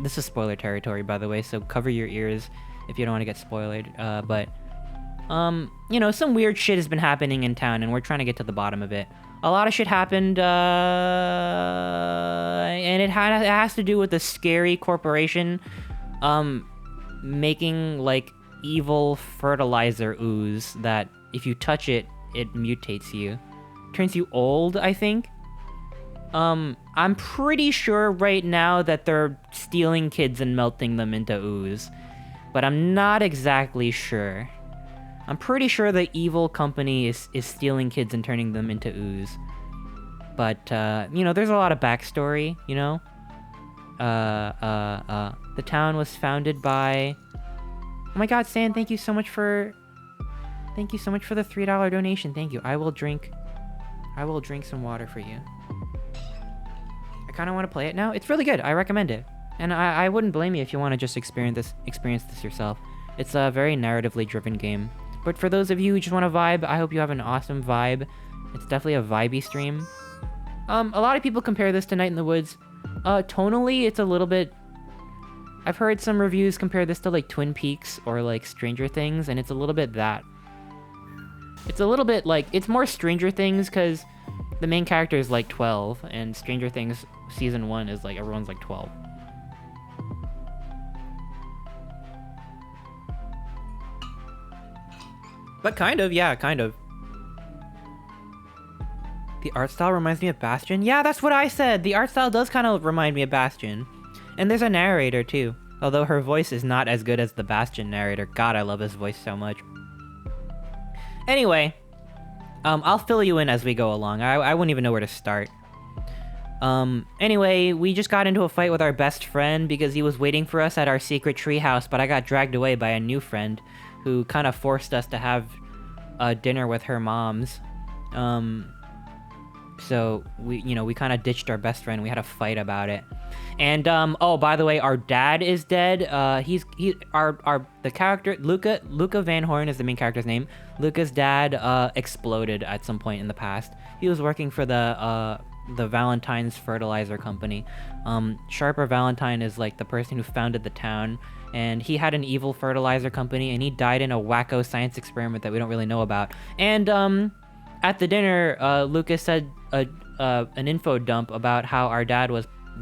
this is spoiler territory, by the way, so cover your ears if you don't want to get spoiled. But you know, some weird shit has been happening in town, and we're trying to get to the bottom of it. A lot of shit happened, and it has to do with a scary corporation, making, like, evil fertilizer ooze that if you touch it, it mutates you. Turns you old, I think. I'm pretty sure right now that they're stealing kids and melting them into ooze, but I'm not exactly sure. I'm pretty sure the evil company is stealing kids and turning them into ooze. But, you know, there's a lot of backstory, you know? The town was founded by... Oh my god, Stan, thank you so much for the $3 donation. Thank you. I will drink some water for you. I kind of want to play it now. It's really good. I recommend it. And I wouldn't blame you if you want to just experience this yourself. It's a very narratively driven game. But for those of you who just want to vibe, I hope you have an awesome vibe. It's definitely a vibey stream. A lot of people compare this to Night in the Woods. Tonally, it's a little bit... I've heard some reviews compare this to, like, Twin Peaks or, like, Stranger Things, and it's a little bit that. It's a little bit, like... It's more Stranger Things, because the main character is, like, 12, and Stranger Things Season 1 is, like, everyone's, like, 12. But kind of, yeah, kind of. The art style reminds me of Bastion? Yeah, that's what I said! The art style does kind of remind me of Bastion. And there's a narrator, too. Although her voice is not as good as the Bastion narrator. God, I love his voice so much. Anyway. I'll fill you in as we go along. I wouldn't even know where to start. Anyway, we just got into a fight with our best friend because he was waiting for us at our secret treehouse, but I got dragged away by a new friend who kind of forced us to have dinner with her moms. So we kind of ditched our best friend. We had a fight about it. And oh, by the way, our dad is dead. The character Luca Van Horn is the main character's name. Luca's dad exploded at some point in the past. He was working for the Valentine's fertilizer company. Sharper Valentine is like the person who founded the town, and he had an evil fertilizer company, and he died in a wacko science experiment that we don't really know about. And at the dinner, Lucas said an info dump about how our dad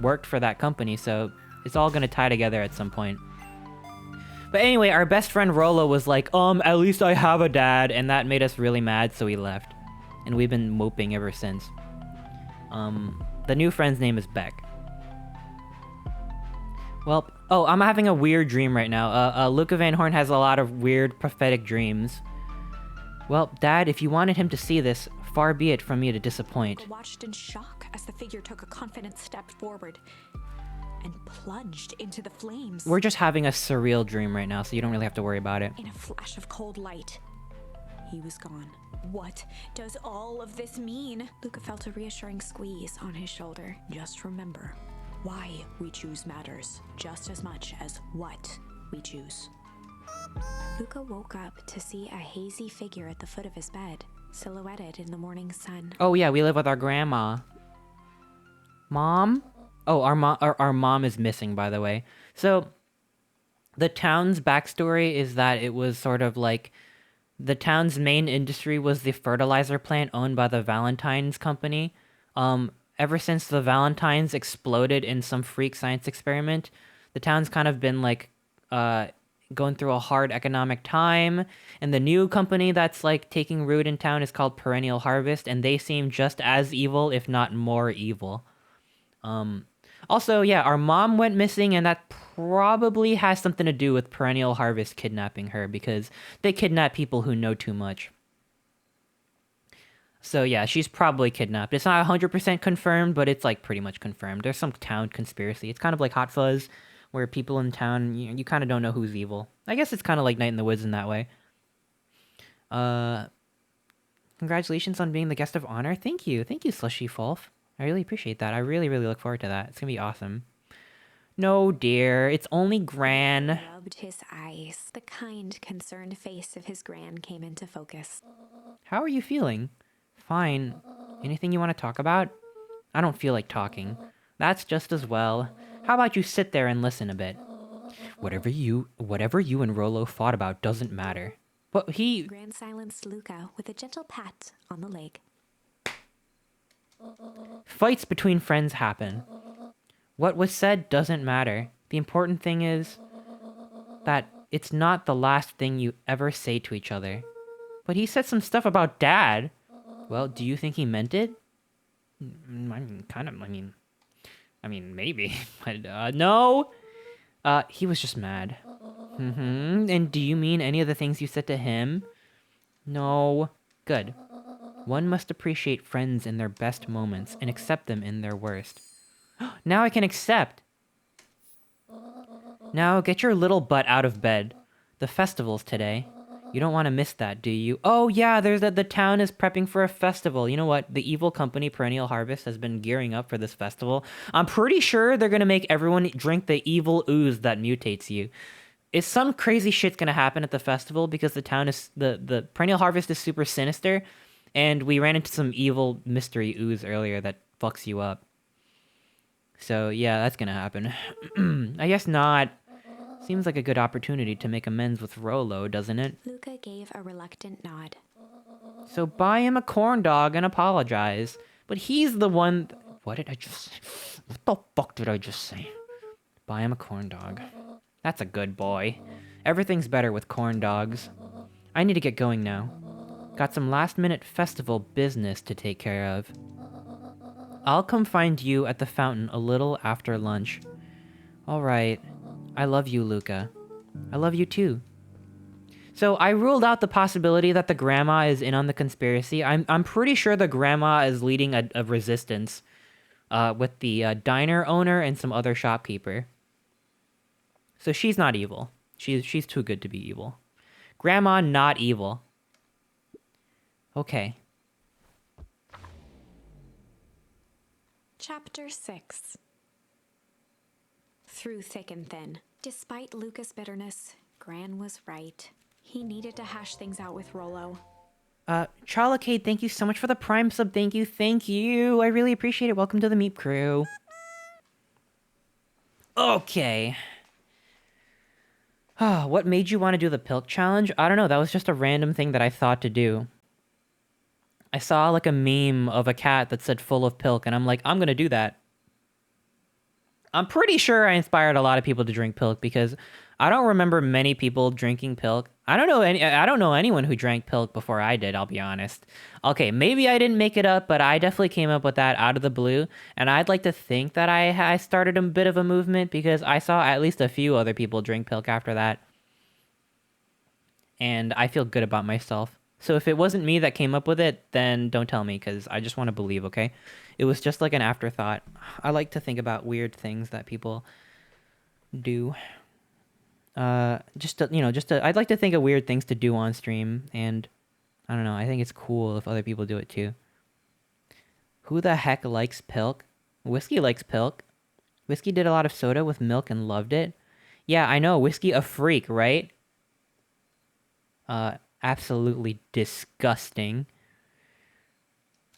worked for that company, so it's all gonna tie together at some point. But anyway, our best friend Rolo was like, at least I have a dad, and that made us really mad, so we left. And we've been moping ever since. The new friend's name is Beck. Well, oh, I'm having a weird dream right now. Luca Van Horn has a lot of weird prophetic dreams. Well, Dad, if you wanted him to see this, far be it from me to disappoint. I watched in shock as the figure took a confident step forward and plunged into the flames. We're just having a surreal dream right now, so you don't really have to worry about it. In a flash of cold light, he was gone. What does all of this mean? Luca felt a reassuring squeeze on his shoulder. Just remember, why we choose matters just as much as what we choose. Luca woke up to see a hazy figure at the foot of his bed, silhouetted in the morning sun. Oh yeah, we live with our grandma. Mom? Oh, our mom is missing, by the way. So, the town's backstory is that it was sort of like... The town's main industry was the fertilizer plant owned by the Valentine's company. Ever since the Valentines exploded in some freak science experiment, the town's kind of been like going through a hard economic time, and the new company that's like taking root in town is called Perennial Harvest, and they seem just as evil, if not more evil. Also, yeah, our mom went missing, and that probably has something to do with Perennial Harvest kidnapping her, because they kidnap people who know too much. So yeah, she's probably kidnapped. It's not 100% confirmed, but it's like pretty much confirmed. There's some town conspiracy. It's kind of like Hot Fuzz, where people in town, you kind of don't know who's evil. I guess it's kind of like Night in the Woods in that way. Congratulations on being the guest of honor. Thank you, Slushy Fulf. I really appreciate that. I really, really look forward to that. It's gonna be awesome. No, dear. It's only Gran. Rubbed his eyes. The kind, concerned face of his Gran came into focus. How are you feeling? Fine. Anything you want to talk about? I don't feel like talking. That's just as well. How about you sit there and listen a bit? Whatever you and Rolo fought about doesn't matter. But Gran silenced Luca with a gentle pat on the leg. Fights between friends happen. What was said doesn't matter. The important thing is that it's not the last thing you ever say to each other. But he said some stuff about Dad. Well, do you think he meant it? I mean, maybe. But, no! He was just mad. And do you mean any of the things you said to him? No. Good. One must appreciate friends in their best moments and accept them in their worst. Now I can accept! Now get your little butt out of bed. The festival's today. You don't want to miss that, do you? Oh yeah, the town is prepping for a festival. You know what? The evil company Perennial Harvest has been gearing up for this festival. I'm pretty sure they're gonna make everyone drink the evil ooze that mutates you. is some crazy shit's gonna happen at the festival because the town is the perennial harvest is super sinister, and we ran into some evil mystery ooze earlier that fucks you up. So yeah, that's gonna happen. I guess not. Seems like a good opportunity to make amends with Rolo, doesn't it? Luca gave a reluctant nod. So buy him a corn dog and apologize. But he's the one... What did I just say? What the fuck did I just say? Buy him a corn dog. That's a good boy. Everything's better with corn dogs. I need to get going now. Got some last-minute festival business to take care of. I'll come find you at the fountain a little after lunch. Alright. I love you, Luca. I love you too. So I ruled out the possibility that the grandma is in on the conspiracy. I'm pretty sure the grandma is leading a resistance with the diner owner and some other shopkeeper. So she's not evil. She's too good to be evil. Grandma, not evil. Okay. Chapter 6. Through thick and thin. Despite Luca's bitterness, Gran was right. He needed to hash things out with Rolo. Charlocade, thank you so much for the Prime sub. Thank you. I really appreciate it. Welcome to the Meep Crew. Okay. What made you want to do the Pilk challenge? I don't know. That was just a random thing that I thought to do. I saw like a meme of a cat that said full of Pilk, and I'm like, I'm gonna do that. I'm pretty sure I inspired a lot of people to drink Pilk because I don't remember many people drinking Pilk. I don't know anyone who drank Pilk before I did, I'll be honest. Okay, maybe I didn't make it up, but I definitely came up with that out of the blue, and I'd like to think that I started a bit of a movement because I saw at least a few other people drink Pilk after that. And I feel good about myself. So if it wasn't me that came up with it, then don't tell me, because I just want to believe, okay? It was just like an afterthought. I like to think about weird things that people do. I'd like to think of weird things to do on stream, and I don't know, I think it's cool if other people do it too. Who the heck likes Pilk? Whiskey likes Pilk. Whiskey did a lot of soda with milk and loved it. Yeah, I know, Whiskey a freak, right? Absolutely disgusting.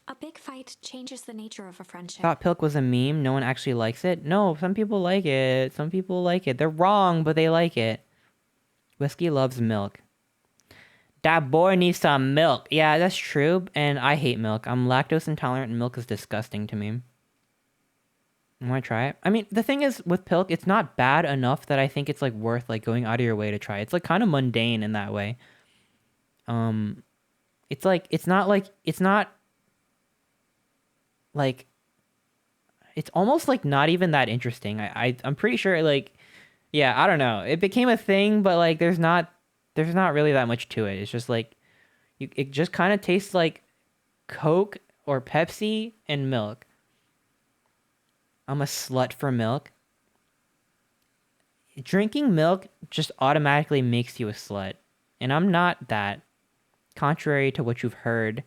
A big fight changes the nature of a friendship. Thought Pilk was a meme. No one actually likes it. No, some people like it. Some people like it. They're wrong, but they like it. Whiskey loves milk. That boy needs some milk. Yeah, that's true. And I hate milk. I'm lactose intolerant and milk is disgusting to me. You want to try it? I mean, the thing is with Pilk, it's not bad enough that I think it's like worth like going out of your way to try. It's like kind of mundane in that way. It's like it's not like it's almost like not even that interesting. I'm pretty sure like yeah, I don't know. It became a thing, but like there's not really that much to it. It's just like it just kind of tastes like Coke or Pepsi and milk. I'm a slut for milk. Drinking milk just automatically makes you a slut, and I'm not that. Contrary to what you've heard,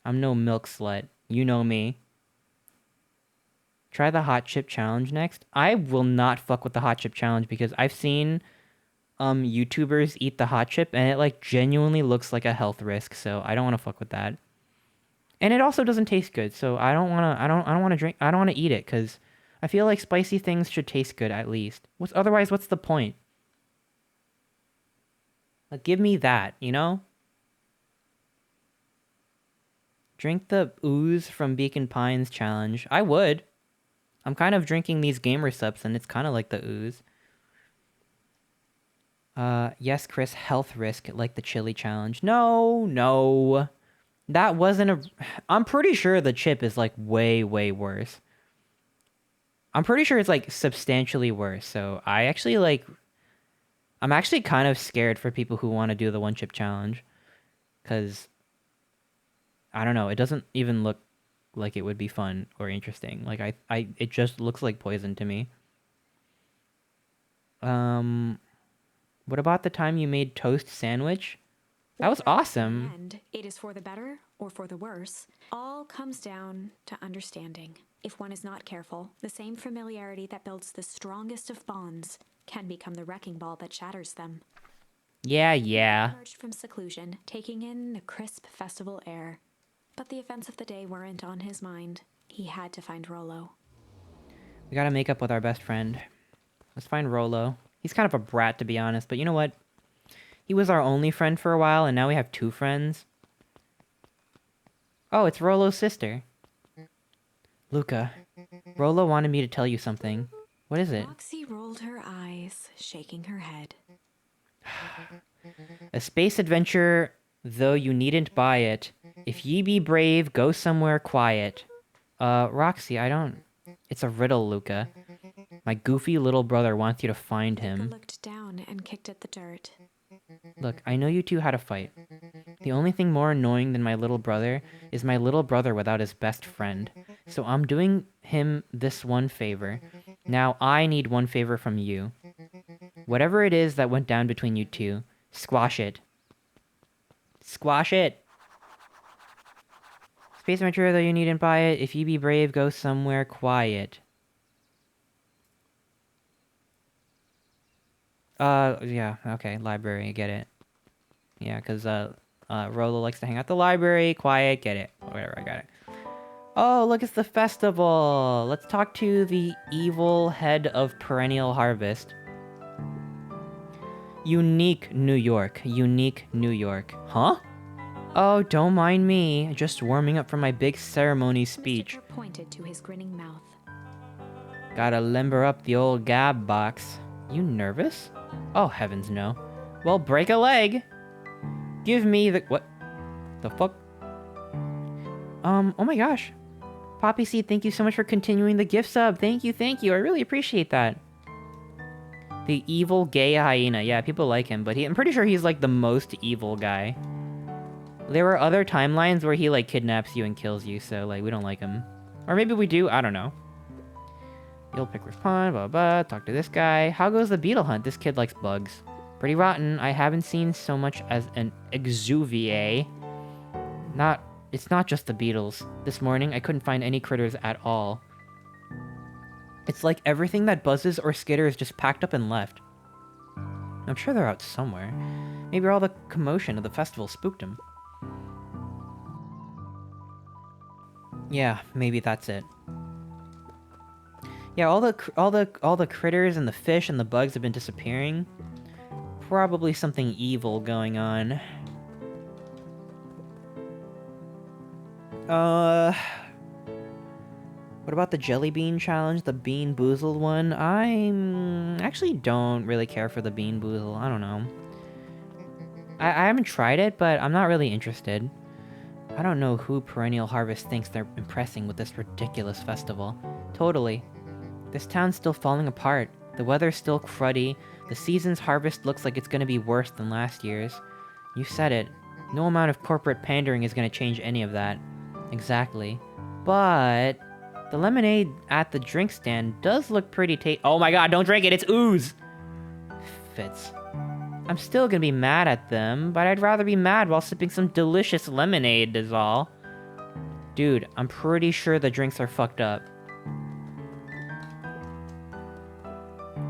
I'm no milk slut. You know me. Try the hot chip challenge next. I will not fuck with the hot chip challenge because I've seen YouTubers eat the hot chip and it like genuinely looks like a health risk, so I don't want to fuck with that. And it also doesn't taste good, so I don't want to eat it cuz I feel like spicy things should taste good at least. Otherwise what's the point? Like give me that, you know? Drink the ooze from Beacon Pines challenge. I would. I'm kind of drinking these gamer subs and it's kind of like the ooze. Yes, Chris, health risk like the chili challenge. No. That wasn't I'm pretty sure the chip is like way, way worse. I'm pretty sure it's like substantially worse. So I'm actually kind of scared for people who want to do the one chip challenge. Because I don't know, it doesn't even look like it would be fun or interesting. Like it just looks like poison to me. What about the time you made toast sandwich? That was awesome. And it is for the better or for the worse. All comes down to understanding. If one is not careful, the same familiarity that builds the strongest of bonds can become the wrecking ball that shatters them. Yeah. He emerged from seclusion, taking in the crisp festival air. But the events of the day weren't on his mind. He had to find Rollo. We gotta make up with our best friend. Let's find Rollo. He's kind of a brat, to be honest, but you know what? He was our only friend for a while, and now we have 2 friends. Oh, it's Rollo's sister. Luca, Rollo wanted me to tell you something. What is it? Roxy rolled her eyes, shaking her head. A space adventure, though you needn't buy it. If ye be brave, go somewhere quiet. Roxy, I don't... It's a riddle, Luca. My goofy little brother wants you to find Luca him. looked down and kicked at the dirt. Look, I know you two had a fight. The only thing more annoying than my little brother is my little brother without his best friend. So I'm doing him this one favor. Now I need one favor from you. Whatever it is that went down between you two, squash it. Squash it! Space adventure, though you needn't buy it. If ye be brave, go somewhere quiet. Yeah, okay, library, I get it. Yeah, because, Rollo likes to hang out at the library, quiet, get it. Whatever, I got it. Oh, look, it's the festival! Let's talk to the evil head of Perennial Harvest. Unique New York. Unique New York. Huh? Oh, don't mind me. Just warming up for my big ceremony speech. Mr. pointed to his grinning mouth. Gotta limber up the old gab box. You nervous? Oh, heavens no. Well, break a leg. Give me the... What? The fuck? Oh my gosh. Poppy Seed, thank you so much for continuing the gift sub. Thank you, thank you. I really appreciate that. The evil gay hyena. Yeah, people like him, but I'm pretty sure he's like the most evil guy. There were other timelines where he like kidnaps you and kills you, so like we don't like him. Or maybe we do, I don't know. You'll pick respond, blah, blah, talk to this guy. How goes the beetle hunt? This kid likes bugs. Pretty rotten. I haven't seen so much as an exuviae. It's not just the beetles. This morning, I couldn't find any critters at all. It's like everything that buzzes or skitters just packed up and left. I'm sure they're out somewhere. Maybe all the commotion of the festival spooked them. Yeah, maybe that's it. Yeah, all the critters and the fish and the bugs have been disappearing. Probably something evil going on. What about the jelly bean challenge, the bean boozled one? I actually don't really care for the bean boozle. I don't know. I haven't tried it, but I'm not really interested. I don't know who Perennial Harvest thinks they're impressing with this ridiculous festival. Totally. This town's still falling apart. The weather's still cruddy. The season's harvest looks like it's gonna be worse than last year's. You said it. No amount of corporate pandering is gonna change any of that. Exactly. But the lemonade at the drink stand does look pretty oh my god, don't drink it, it's ooze! Fits. I'm still gonna be mad at them, but I'd rather be mad while sipping some delicious lemonade is all. Dude, I'm pretty sure the drinks are fucked up.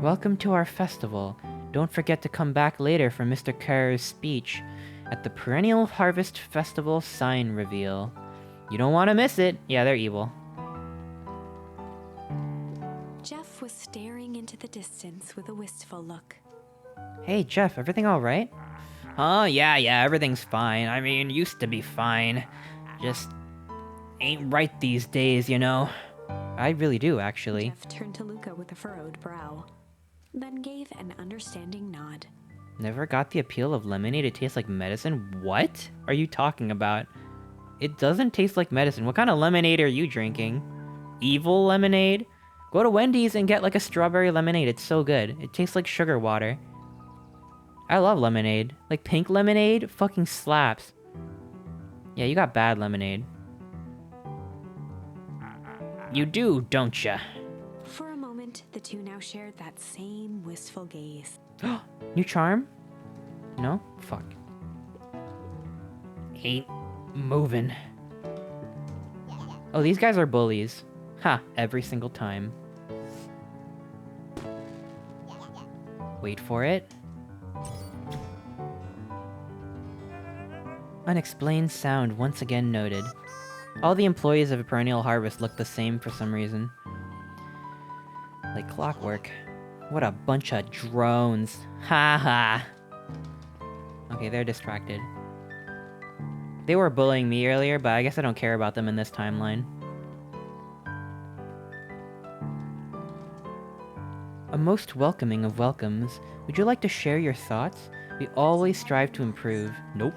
Welcome to our festival. Don't forget to come back later for Mr. Kerr's speech at the Perennial Harvest Festival sign reveal. You don't want to miss it. Yeah, they're evil. Jeff was staring into the distance with a wistful look. Hey, Jeff, everything all right? Huh? Yeah, everything's fine. I mean, used to be fine. Just ain't right these days, you know? I really do, actually. Jeff turned to Luca with a furrowed brow, then gave an understanding nod. Never got the appeal of lemonade to taste like medicine? What are you talking about? It doesn't taste like medicine. What kind of lemonade are you drinking? Evil lemonade? Go to Wendy's and get like a strawberry lemonade. It's so good. It tastes like sugar water. I love lemonade. Like pink lemonade fucking slaps. Yeah, you got bad lemonade. You do, don't ya? For a moment, the two now shared that same wistful gaze. New charm? No? Fuck. Ain't moving. Oh, these guys are bullies. Ha, every single time. Wait for it. Unexplained sound once again noted. All the employees of a perennial harvest look the same for some reason. Like clockwork. What a bunch of drones. Ha ha. Okay, they're distracted. They were bullying me earlier, but I guess I don't care about them in this timeline. A most welcoming of welcomes. Would you like to share your thoughts? We always strive to improve. Nope.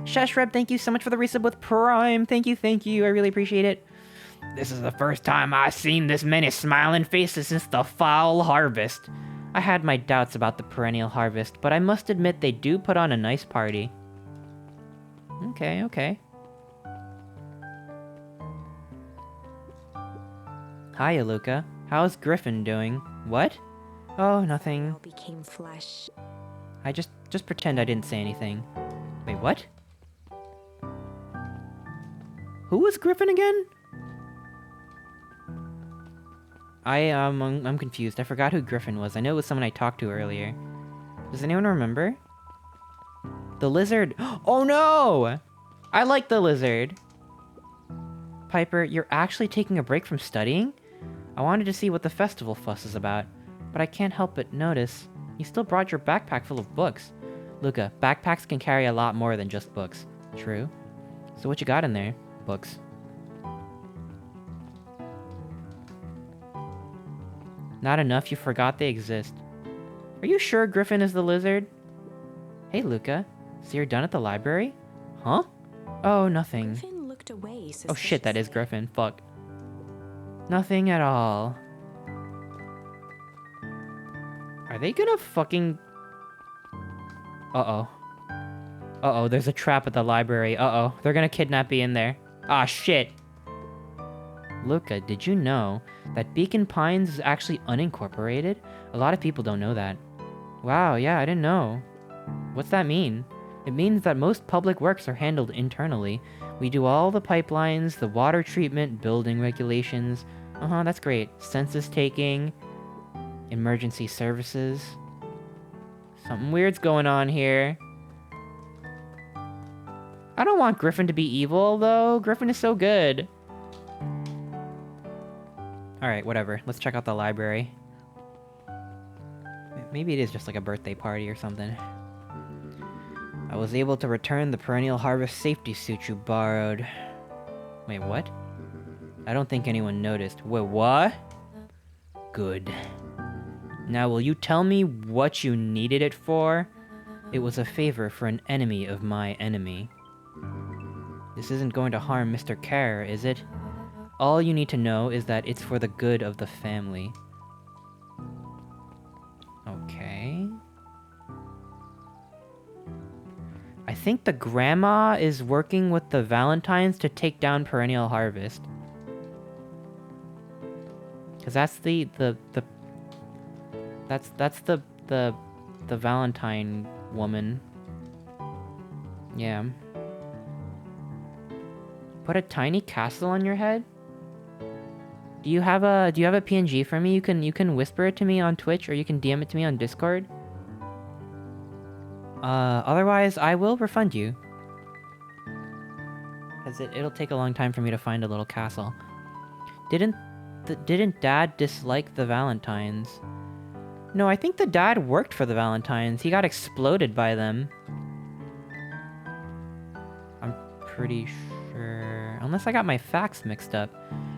Shashreb, thank you so much for the resub with Prime. Thank you, I really appreciate it. This is the first time I've seen this many smiling faces since the fall harvest. I had my doubts about the perennial harvest, but I must admit they do put on a nice party. Okay. Hiya, Luca. How's Griffin doing? What? Oh, nothing. Became flesh. I just pretend I didn't say anything. Wait, what? Who was Griffin again? I'm confused. I forgot who Griffin was. I know it was someone I talked to earlier. Does anyone remember? The lizard. Oh no! I like the lizard. Piper, you're actually taking a break from studying? I wanted to see what the festival fuss is about, but I can't help but notice you still brought your backpack full of books. Luca, backpacks can carry a lot more than just books. True. So what you got in there? Books. Not enough, you forgot they exist. Are you sure Griffin is the lizard? Hey, Luca. So you're done at the library? Huh? Oh, nothing. Griffin looked away. Oh shit, that is Griffin. Fuck. Nothing at all. Are they gonna fucking... Uh-oh. Uh-oh, there's a trap at the library. Uh-oh, they're gonna kidnap me in there. Ah, shit. Luca, did you know that Beacon Pines is actually unincorporated? A lot of people don't know that. Wow, yeah, I didn't know. What's that mean? It means that most public works are handled internally. We do all the pipelines, the water treatment, building regulations. Uh-huh, that's great. Census taking, emergency services. Something weird's going on here. I don't want Griffin to be evil, though. Griffin is so good. Alright, whatever. Let's check out the library. Maybe it is just like a birthday party or something. I was able to return the perennial harvest safety suit you borrowed. Wait, what? I don't think anyone noticed. Wait, what? Good. Now, will you tell me what you needed it for? It was a favor for an enemy of my enemy. This isn't going to harm Mr. Kerr, is it? All you need to know is that it's for the good of the family. Okay. I think the grandma is working with the Valentines to take down Perennial Harvest. Cause that's the Valentine woman. Yeah. Put a tiny castle on your head? Do you have a PNG for me? You can whisper it to me on Twitch, or you can DM it to me on Discord. Otherwise I will refund you. Cause it'll take a long time for me to find a little castle. Didn't Dad dislike the Valentines? No, I think the dad worked for the Valentines. He got exploded by them. I'm pretty sure. Unless I got my facts mixed up.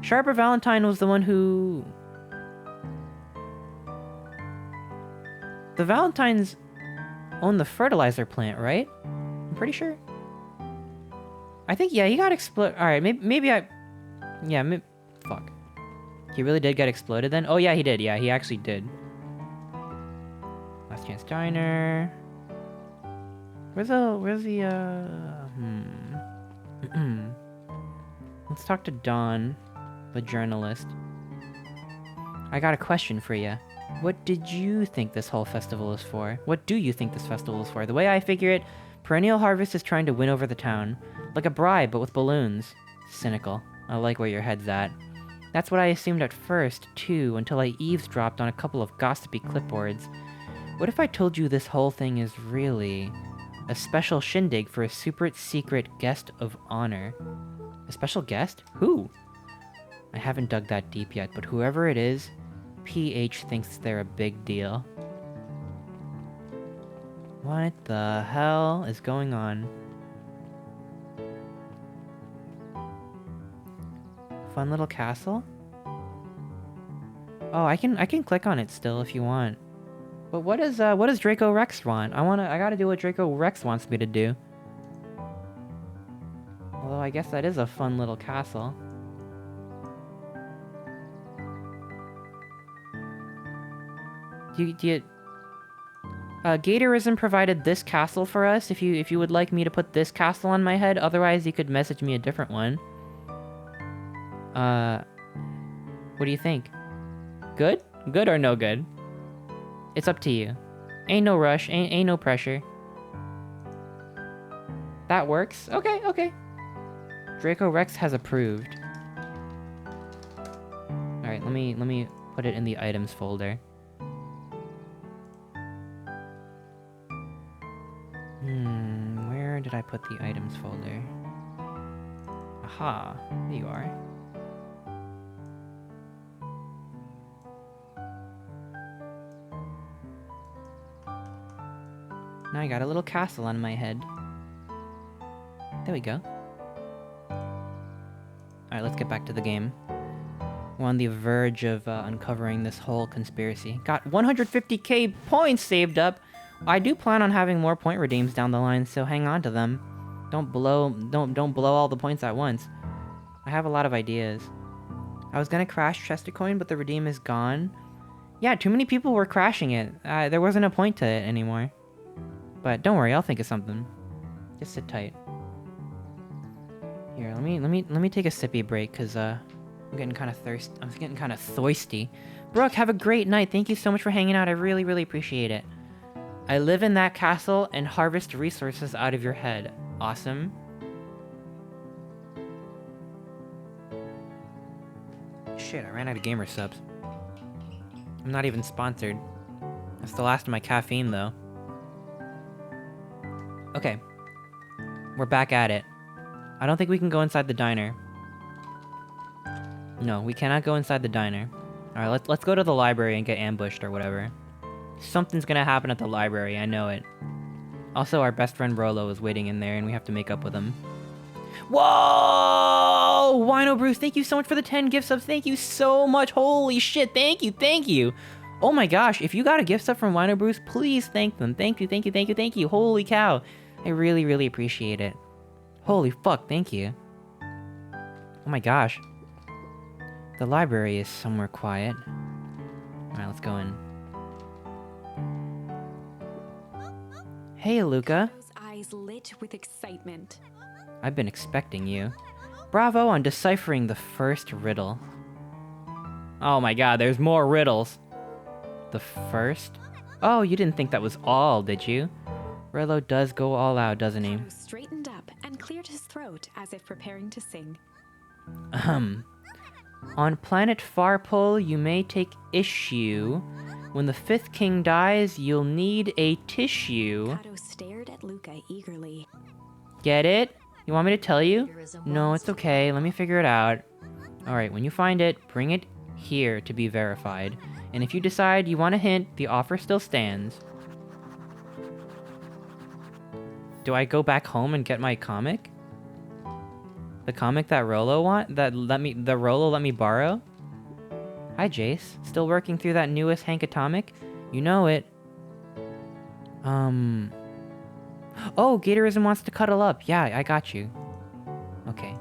Sharper Valentine was the one who... The Valentines own the fertilizer plant, right? I'm pretty sure. I think, yeah, he got exploded. Alright, maybe I... Yeah, fuck. He really did get exploded then? Oh yeah, he did. Yeah, he actually did. Last Chance Diner. Where's the Let's talk to Dawn, the journalist. I got a question for you. What did you think this whole festival is for? What do you think this festival is for? The way I figure it, Perennial Harvest is trying to win over the town. Like a bribe, but with balloons. Cynical. I like where your head's at. That's what I assumed at first, too, until I eavesdropped on a couple of gossipy clipboards. What if I told you this whole thing is really a special shindig for a super secret guest of honor? A special guest? Who? I haven't dug that deep yet, but whoever it is, PH thinks they're a big deal. What the hell is going on? Fun little castle? Oh, I can click on it still if you want. But what does Draco Rex want? I gotta do what Draco Rex wants me to do. Although I guess that is a fun little castle. Gatorism provided this castle for us. If you would like me to put this castle on my head, otherwise you could message me a different one. What do you think? Good? Good or no good? It's up to you. Ain't no rush, ain't no pressure. That works? Okay, okay. Draco Rex has approved. Alright, let me put it in the items folder. Where did I put the items folder? Aha, there you are. Now I got a little castle on my head. There we go. Alright, let's get back to the game. We're on the verge of uncovering this whole conspiracy. Got 150k points saved up! I do plan on having more point redeems down the line, so hang on to them. Don't blow all the points at once. I have a lot of ideas. I was gonna crash Chestercoin, but the redeem is gone. Yeah, too many people were crashing it. There wasn't a point to it anymore. But don't worry, I'll think of something. Just sit tight. Here, let me take a sippy break, cause I'm getting kind of thirsty. Brooke, have a great night. Thank you so much for hanging out. I really, really appreciate it. I live in that castle and harvest resources out of your head. Awesome. Shit, I ran out of gamer subs. I'm not even sponsored. That's the last of my caffeine, though. Okay. We're back at it. I don't think we can go inside the diner. No, we cannot go inside the diner. Alright, let's go to the library and get ambushed or whatever. Something's gonna happen at the library, I know it. Also, our best friend Rolo is waiting in there and we have to make up with him. Whoa! Wino Bruce, thank you so much for the 10 gift subs. Thank you so much. Holy shit, thank you, thank you. Oh my gosh, if you got a gift sub from Wino Bruce, please thank them. Thank you, thank you, thank you, thank you. Holy cow. I really, really appreciate it. Holy fuck, thank you. Oh my gosh. The library is somewhere quiet. Alright, let's go in. Hey, Luca. Those eyes lit with excitement. I've been expecting you. Bravo on deciphering the first riddle. Oh my god, there's more riddles. The first? Oh, you didn't think that was all, did you? Rolo does go all out, doesn't he? Shadow straightened up and cleared his throat as if preparing to sing. On planet Farpole, you may take issue. When the fifth king dies, you'll need a tissue. Shadow stared at Luca eagerly. Get it? You want me to tell you? No, it's okay. Let me figure it out. Alright, when you find it, bring it here to be verified. And if you decide you want a hint, the offer still stands. Do I go back home and get my comic? The comic that Rolo Rolo let me borrow? Hi, Jace. Still working through that newest Hank Atomic? You know it. Oh, Gatorism wants to cuddle up. Yeah, I got you. Okay.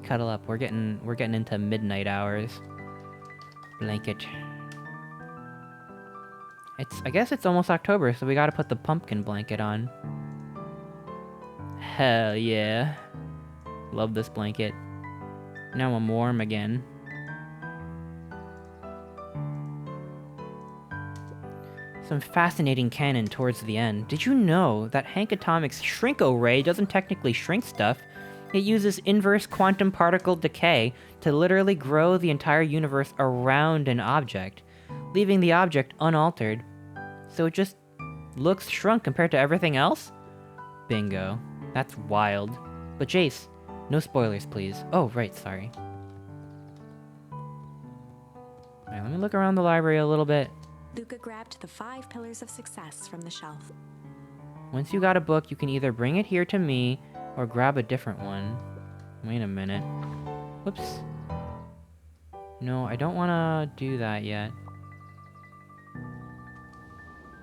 Cuddle up. We're getting into midnight hours. Blanket. I guess it's almost October, so we gotta put the pumpkin blanket on. Hell yeah. Love this blanket. Now I'm warm again. Some fascinating canon towards the end. Did you know that Hank Atomic's Shrink-O-Ray doesn't technically shrink stuff? It uses inverse quantum particle decay to literally grow the entire universe around an object, leaving the object unaltered. So it just looks shrunk compared to everything else? Bingo. That's wild. But Jace, no spoilers, please. Oh, right, sorry. Alright, let me look around the library a little bit. Luca grabbed the 5 pillars of success from the shelf. Once you got a book, you can either bring it here to me or grab a different one. Wait a minute. Whoops. No, I don't want to do that yet.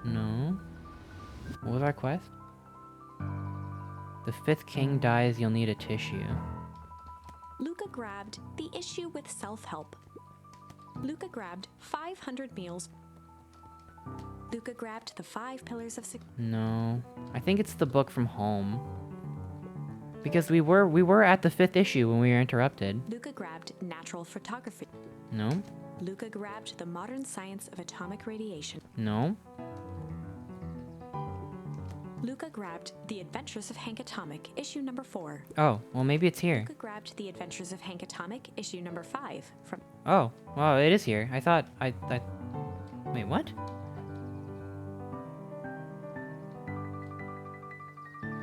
No. What was our quest? The 5th king dies, you'll need a tissue. Luca grabbed the issue with self-help. Luca grabbed 500 meals. Luca grabbed the 5 pillars of success. No. I think it's the book from home. Because we were at the 5th issue when we were interrupted. Luca grabbed natural photography. No. Luca grabbed the modern science of atomic radiation. No. Luca grabbed The Adventures of Hank Atomic, issue number 4. Oh, well maybe it's here. Luca grabbed The Adventures of Hank Atomic, issue number 5 from... Oh, well, it is here. I thought wait, what?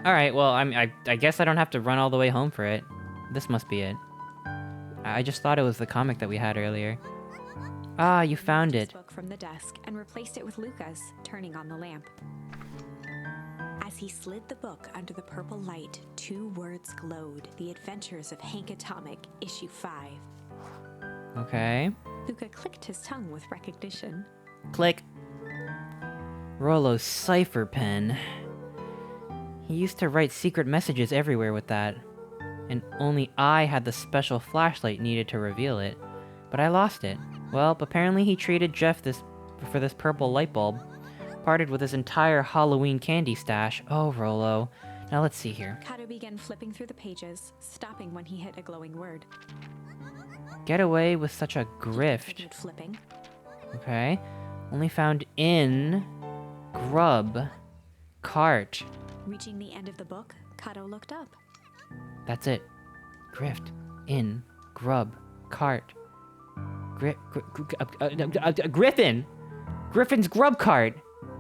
Alright, well, I guess I don't have to run all the way home for it. This must be it. I just thought it was the comic that we had earlier. Ah, you found it. Book from the desk and replaced it with Luca's, turning on the lamp. As he slid the book under the purple light, 2 words glowed. The Adventures of Hank Atomic, issue 5. Okay. Luca clicked his tongue with recognition. Click. Rollo's cipher pen. He used to write secret messages everywhere with that. And only I had the special flashlight needed to reveal it. But I lost it. Well, apparently he treated Jeff for this purple light bulb. Parted with his entire Halloween candy stash. Oh, Rollo. Now let's see here. Kato began flipping through the pages, stopping when he hit a glowing word. Get away with such a grift. Continued flipping. Okay. Only found in... Grub. Cart. Reaching the end of the book, Kato looked up. That's it. Grift. In. Grub. Cart. Griffin! Griffin's grub cart!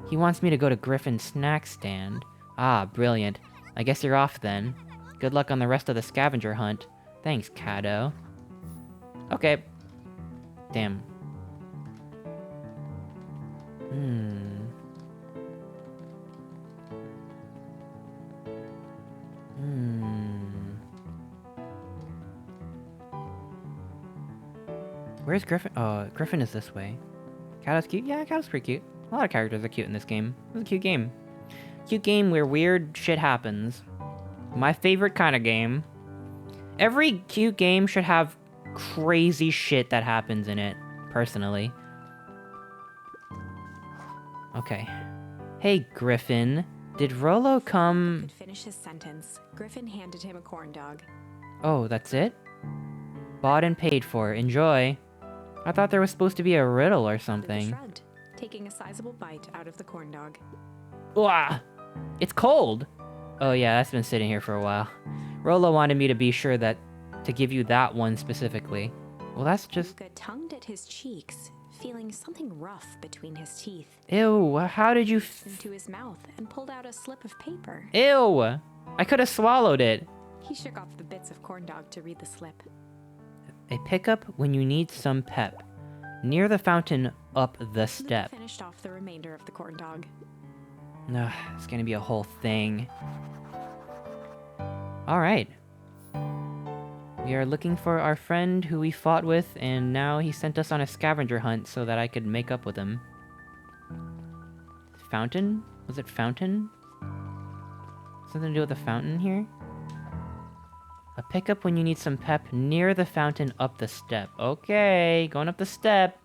He wants me to go to Griffin's snack stand. Ah, brilliant. I guess you're off then. Good luck on the rest of the scavenger hunt. Thanks, Kato. Okay. Damn. Where's Griffin? Oh, Griffin is this way. Kato's cute? Yeah, Kato's pretty cute. A lot of characters are cute in this game. It's a cute game. Cute game where weird shit happens. My favorite kind of game. Every cute game should have crazy shit that happens in it, personally. Okay. Hey, Griffin. Did Rollo come... Could finish his sentence. Griffin handed him a corn dog. Oh, that's it? Bought and paid for. Enjoy. I thought there was supposed to be a riddle or Luca something. shrugged, taking a sizable bite out of the corn dog. Uah! It's cold! Oh yeah, that's been sitting here for a while. Rollo wanted me to be sure that... to give you that one specifically. Well, that's just... Luca tongued at his cheeks, feeling something rough between his teeth. Ew, how did you... Into his mouth and pulled out a slip of paper. Ew! I could have swallowed it. He shook off the bits of corn dog to read the slip. A pickup when you need some pep. Near the fountain, up the step. Luca finished off the remainder of the corn dog. Ugh, it's gonna be a whole thing. Alright. We are looking for our friend who we fought with, and now he sent us on a scavenger hunt so that I could make up with him. Fountain? Was it fountain? Something to do with the fountain here? A pickup when you need some pep near the fountain up the step. Okay, going up the step.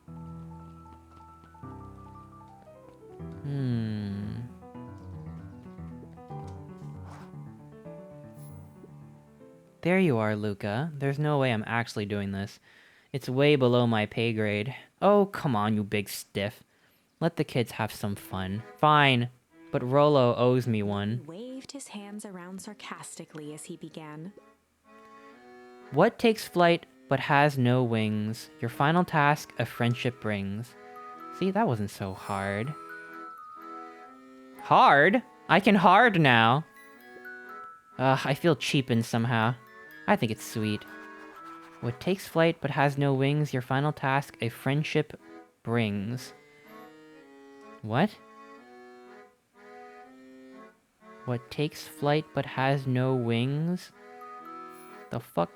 There you are, Luca. There's no way I'm actually doing this. It's way below my pay grade. Oh, come on, you big stiff. Let the kids have some fun. Fine, but Rollo owes me one. He waved his hands around sarcastically as he began. What takes flight but has no wings? Your final task a friendship brings. See, that wasn't so hard. Hard? I can hard now. I feel cheapened somehow. I think it's sweet. What takes flight but has no wings? Your final task a friendship brings. What? What takes flight but has no wings? The fuck?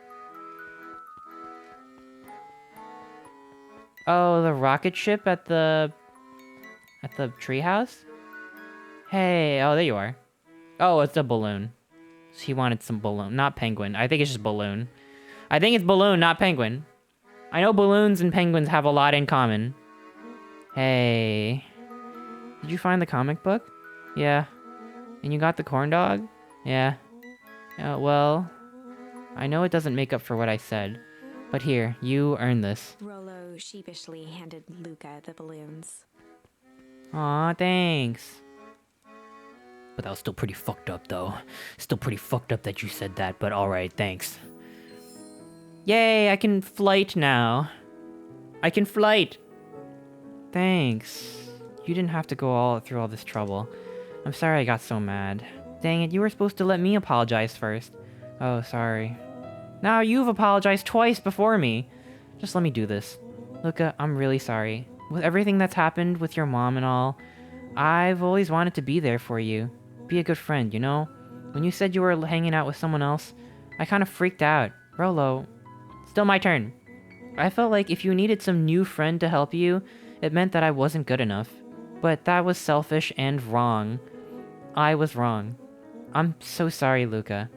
Oh, the rocket ship at the treehouse? Hey, oh, there you are. Oh, it's a balloon. He wanted some balloon, not penguin. I think it's just balloon. I think it's balloon, not penguin. I know balloons and penguins have a lot in common. Hey. Did you find the comic book? Yeah. And you got the corn dog? Yeah. Well, I know it doesn't make up for what I said. But here, you earned this. Rollo sheepishly handed Luca the balloons. Aw, thanks. But that was still pretty fucked up, though. Still pretty fucked up that you said that, but alright, thanks. Yay, I can flight now. I can flight! Thanks. You didn't have to go through all this trouble. I'm sorry I got so mad. Dang it, you were supposed to let me apologize first. Oh, sorry. Now you've apologized twice before me. Just let me do this. Luca, I'm really sorry. With everything that's happened with your mom and all, I've always wanted to be there for you. Be a good friend, you know? When you said you were hanging out with someone else, I kind of freaked out. Rollo, still my turn. I felt like if you needed some new friend to help you, it meant that I wasn't good enough. But that was selfish and wrong. I was wrong. I'm so sorry, Luca.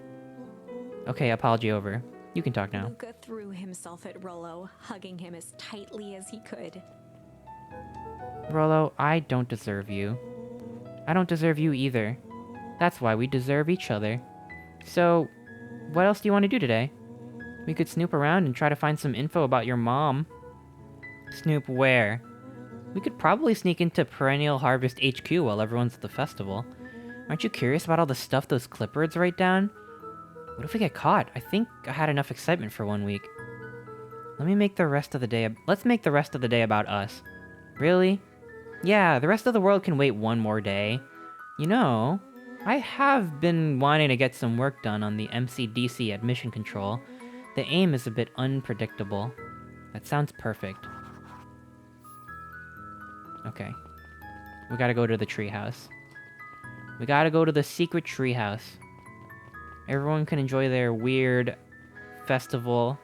Okay, apology over. You can talk now. Luca threw himself at Rollo, hugging him as tightly as he could. Rollo, I don't deserve you. I don't deserve you either. That's why we deserve each other. So, what else do you want to do today? We could snoop around and try to find some info about your mom. Snoop where? We could probably sneak into Perennial Harvest HQ while everyone's at the festival. Aren't you curious about all the stuff those clipboards write down? What if we get caught? I think I had enough excitement for 1 week. Let's make the rest of the day about us. Really? Yeah, the rest of the world can wait one more day. You know, I have been wanting to get some work done on the MCDC admission control. The aim is a bit unpredictable. That sounds perfect. Okay. We gotta go to the treehouse. We gotta go to the secret treehouse. Everyone can enjoy their weird festival.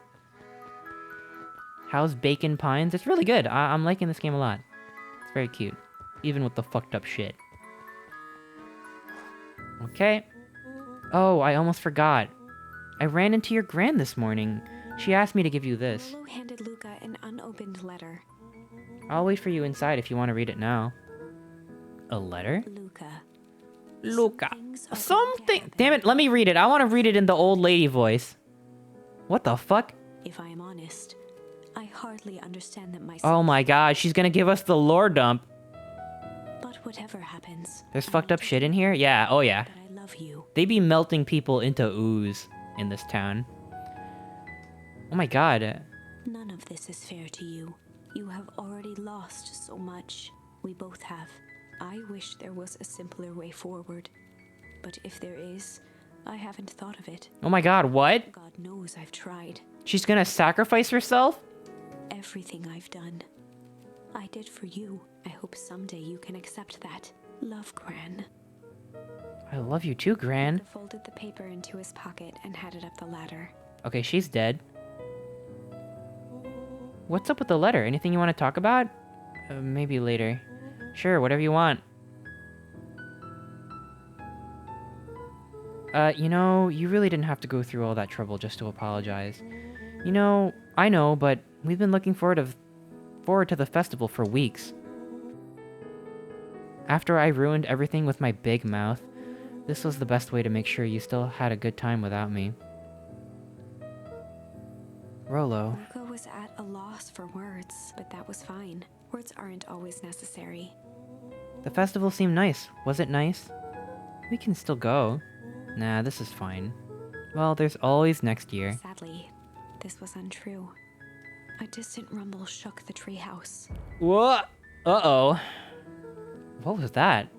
How's Bacon Pines? It's really good. I'm liking this game a lot. It's very cute. Even with the fucked up shit. Okay. Oh, I almost forgot. I ran into your gran this morning. She asked me to give you this. Rollo handed Luca an unopened letter. I'll wait for you inside if you want to read it now. A letter? Luca. Something. Damn it, let me read it. I want to read it in the old lady voice. What the fuck? If I am honest, I hardly understand that myself. Oh my god, she's gonna give us the lore dump. But whatever happens. There's fucked up shit in here? Yeah, oh yeah. That I love you. They be melting people into ooze in this town. Oh my god. None of this is fair to you. You have already lost so much. We both have. I wish there was a simpler way forward. But if there is, I haven't thought of it. Oh my god, what? God knows I've tried. She's gonna sacrifice herself? Everything I've done, I did for you. I hope someday you can accept that. Love, Gran. I love you too, Gran. He folded the paper into his pocket and headed up the ladder. Okay, she's dead. What's up with the letter? Anything you want to talk about? Maybe later. Sure, whatever you want. You know, you really didn't have to go through all that trouble just to apologize. You know, I know, but we've been looking forward to the festival for weeks. After I ruined everything with my big mouth, this was the best way to make sure you still had a good time without me. Rollo. Luca was at a loss for words, but that was fine. Words aren't always necessary. The festival seemed nice. Was it nice? We can still go. Nah, this is fine. Well, there's always next year. Sadly, this was untrue. A distant rumble shook the treehouse. What? Uh-oh. What was that?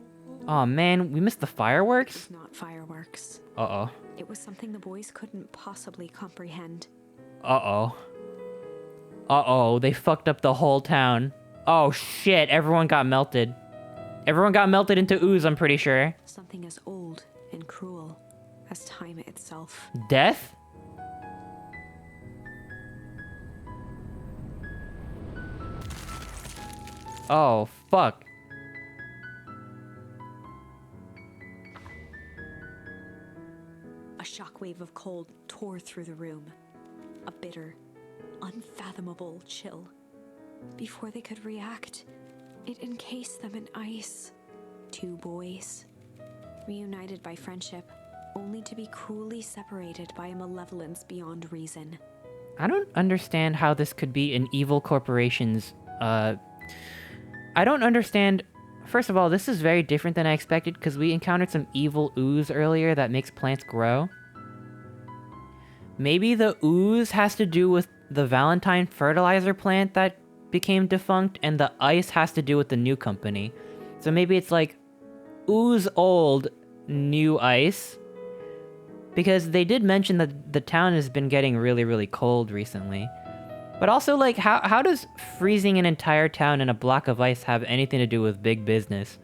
Oh man, we missed the fireworks? It's not fireworks. Uh-oh. It was something the boys couldn't possibly comprehend. Uh-oh. Uh-oh, they fucked up the whole town. Oh shit, everyone got melted. Everyone got melted into ooze, I'm pretty sure. Something as old and cruel as time itself. Death? Oh, fuck. A shockwave of cold tore through the room. A bitter, unfathomable chill. Before they could react, it encased them in ice. Two boys, reunited by friendship, only to be cruelly separated by a malevolence beyond reason. I don't understand how this could be an evil corporation's, I don't understand. First of all, this is very different than I expected because we encountered some evil ooze earlier that makes plants grow. Maybe the ooze has to do with the Valentine fertilizer plant that became defunct, and the ice has to do with the new company. So maybe it's like ooze old, new ice. Because they did mention that the town has been getting really, really cold recently. But also, like, how does freezing an entire town in a block of ice have anything to do with big business?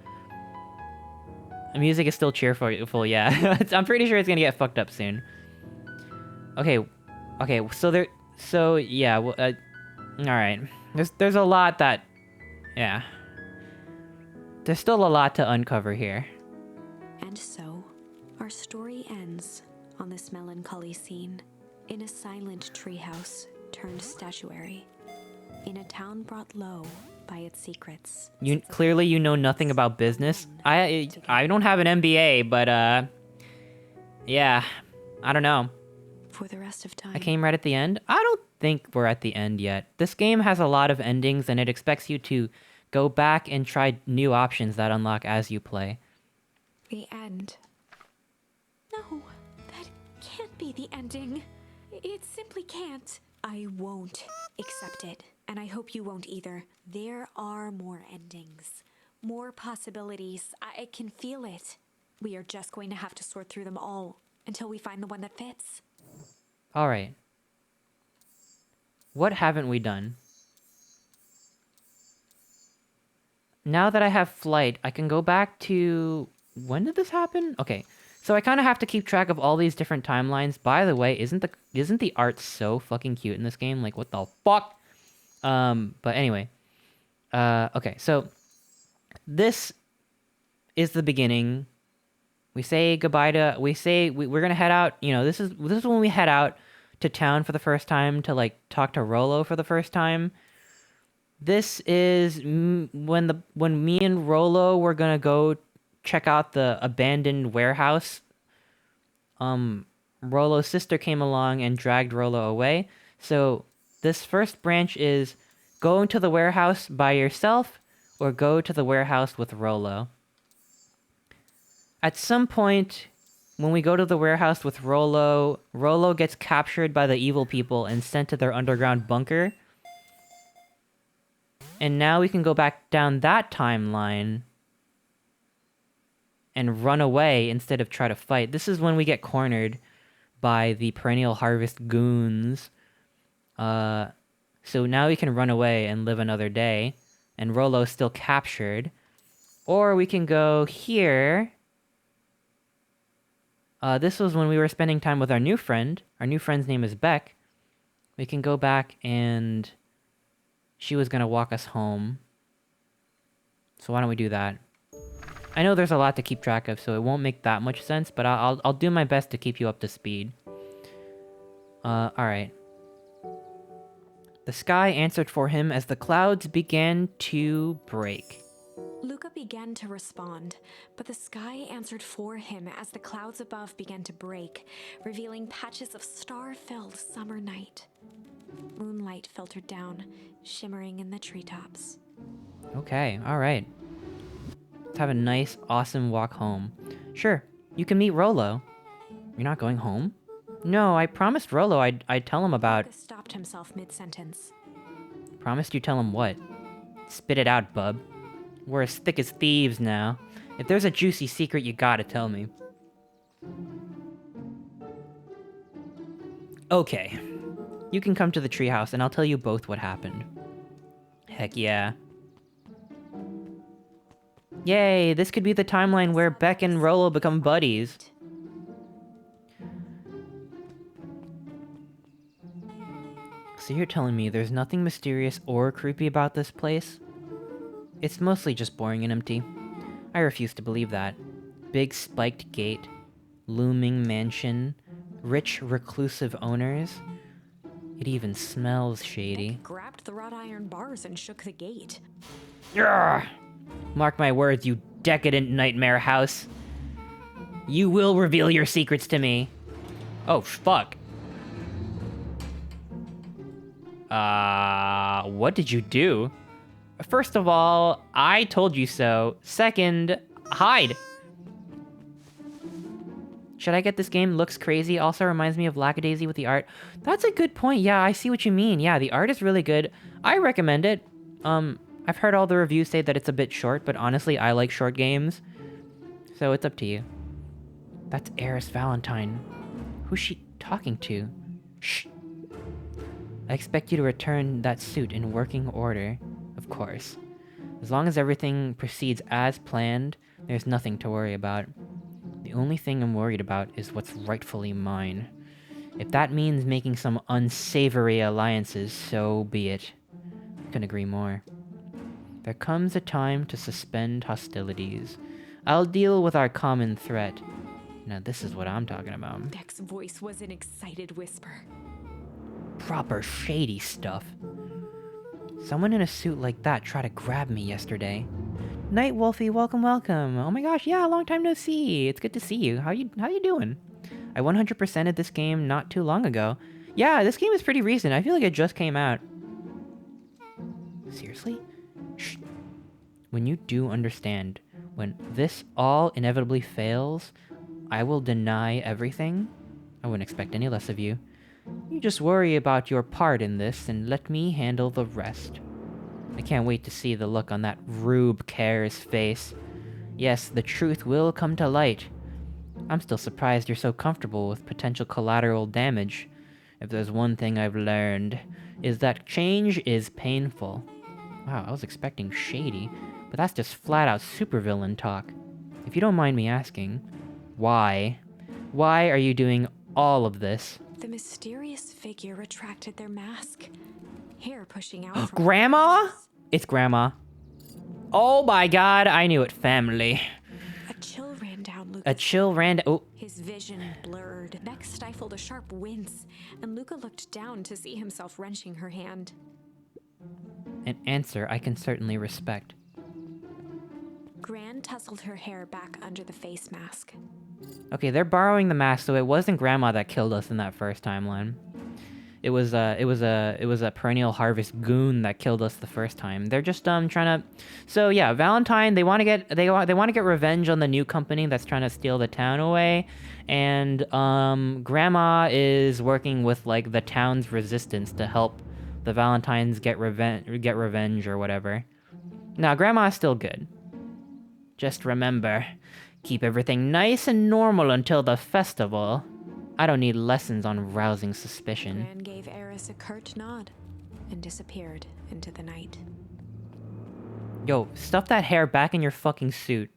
The music is still cheerful, yeah. I'm pretty sure it's gonna get fucked up soon. Okay, so yeah, well, alright. There's a lot that, yeah. There's still a lot to uncover here. And so, our story ends on this melancholy scene, in a silent treehouse turned statuary, in a town brought low by its secrets. Clearly you know nothing about business. I don't have an MBA, but yeah, I don't know. For the rest of time. I came right at the end. I don't think we're at the end yet. This game has a lot of endings, and it expects you to go back and try new options that unlock as you play. The end. No, that can't be the ending. It simply can't. I won't accept it, and I hope you won't either. There are more endings, more possibilities. I can feel it. We are just going to have to sort through them all until we find the one that fits. All right. What haven't we done? Now that I have flight, I can go back to... When did this happen? Okay. So I kind of have to keep track of all these different timelines. By the way, isn't the art so fucking cute in this game? Like, what the fuck? But anyway. Okay, so this is the beginning. We say goodbye to... we're gonna head out. You know, this is when we head out to town for the first time to, like, talk to Rollo for the first time. This is when me and Rollo were gonna go check out the abandoned warehouse. Rollo's sister came along and dragged Rollo away. So this first branch is go into the warehouse by yourself or go to the warehouse with Rollo. At some point, when we go to the warehouse with Rollo, Rollo gets captured by the evil people and sent to their underground bunker. And now we can go back down that timeline and run away instead of try to fight. This is when we get cornered by the Perennial Harvest goons. So now we can run away and live another day. And Rollo's still captured. Or we can go here. This was when we were spending time with our new friend. Our new friend's name is Beck. We can go back and... She was gonna walk us home. So why don't we do that? I know there's a lot to keep track of, so it won't make that much sense, but I'll do my best to keep you up to speed. Alright. The sky answered for him as the clouds began to break. Luca began to respond, but the sky answered for him as the clouds above began to break, revealing patches of star-filled summer night. Moonlight filtered down, shimmering in the treetops. Okay, alright. Let's have a nice, awesome walk home. Sure, you can meet Rollo. You're not going home? No, I promised Rollo I'd tell him about... Luca stopped stopped himself mid-sentence. Promised you tell him what? Spit it out, bub. We're as thick as thieves now. If there's a juicy secret, you gotta tell me. Okay. You can come to the treehouse and I'll tell you both what happened. Heck yeah. Yay, this could be the timeline where Beck and Rolo become buddies. So you're telling me there's nothing mysterious or creepy about this place? It's mostly just boring and empty. I refuse to believe that. Big spiked gate, looming mansion, rich reclusive owners. It even smells shady. Beck grabbed the wrought iron bars and shook the gate. Urgh! Mark my words, you decadent nightmare house. You will reveal your secrets to me. Oh, fuck. What did you do? First of all, I told you so. Second, hide. Should I get this game? Looks crazy. Also reminds me of Lackadaisy with the art. That's a good point. Yeah, I see what you mean. Yeah, the art is really good. I recommend it. I've heard all the reviews say that it's a bit short, but honestly, I like short games. So it's up to you. That's Eris Valentine. Who's she talking to? Shh. I expect you to return that suit in working order. Of course. As long as everything proceeds as planned, there's nothing to worry about. The only thing I'm worried about is what's rightfully mine. If that means making some unsavory alliances, so be it. I couldn't agree more. There comes a time to suspend hostilities. I'll deal with our common threat. Now this is what I'm talking about. Beck's voice was an excited whisper. Proper shady stuff. Someone in a suit like that tried to grab me yesterday. Night Wolfie, welcome, welcome. Oh my gosh, yeah, long time no see. It's good to see you. How you doing? I 100%ed this game not too long ago. Yeah, this game is pretty recent. I feel like it just came out. Seriously? Shh. When you do understand, when this all inevitably fails, I will deny everything. I wouldn't expect any less of you. You just worry about your part in this and let me handle the rest. I can't wait to see the look on that Rube Care's face. Yes, the truth will come to light. I'm still surprised you're so comfortable with potential collateral damage. If there's one thing I've learned, is that change is painful. Wow, I was expecting shady, but that's just flat out supervillain talk. If you don't mind me asking, why? Why are you doing all of this? The mysterious figure retracted their mask, hair pushing out from Grandma? It's Grandma. Oh my god, I knew it, family. A chill ran down Luca's A chill ran... Oh. His vision blurred. Beck stifled a sharp wince, and Luca looked down to see himself wrenching her hand. An answer I can certainly respect. Gran tousled her hair back under the face mask. Okay, they're borrowing the mask, so it wasn't Grandma that killed us in that first timeline. It was a perennial harvest goon that killed us the first time. They're just trying to. So yeah, Valentine. They want to get revenge on the new company that's trying to steal the town away, and Grandma is working with like the town's resistance to help the Valentines get revenge or whatever. Now Grandma's still good. Just remember, keep everything nice and normal until the festival. I don't need lessons on rousing suspicion. Gran gave Eris a curt nod and disappeared into the night. Yo, stuff that hair back in your fucking suit.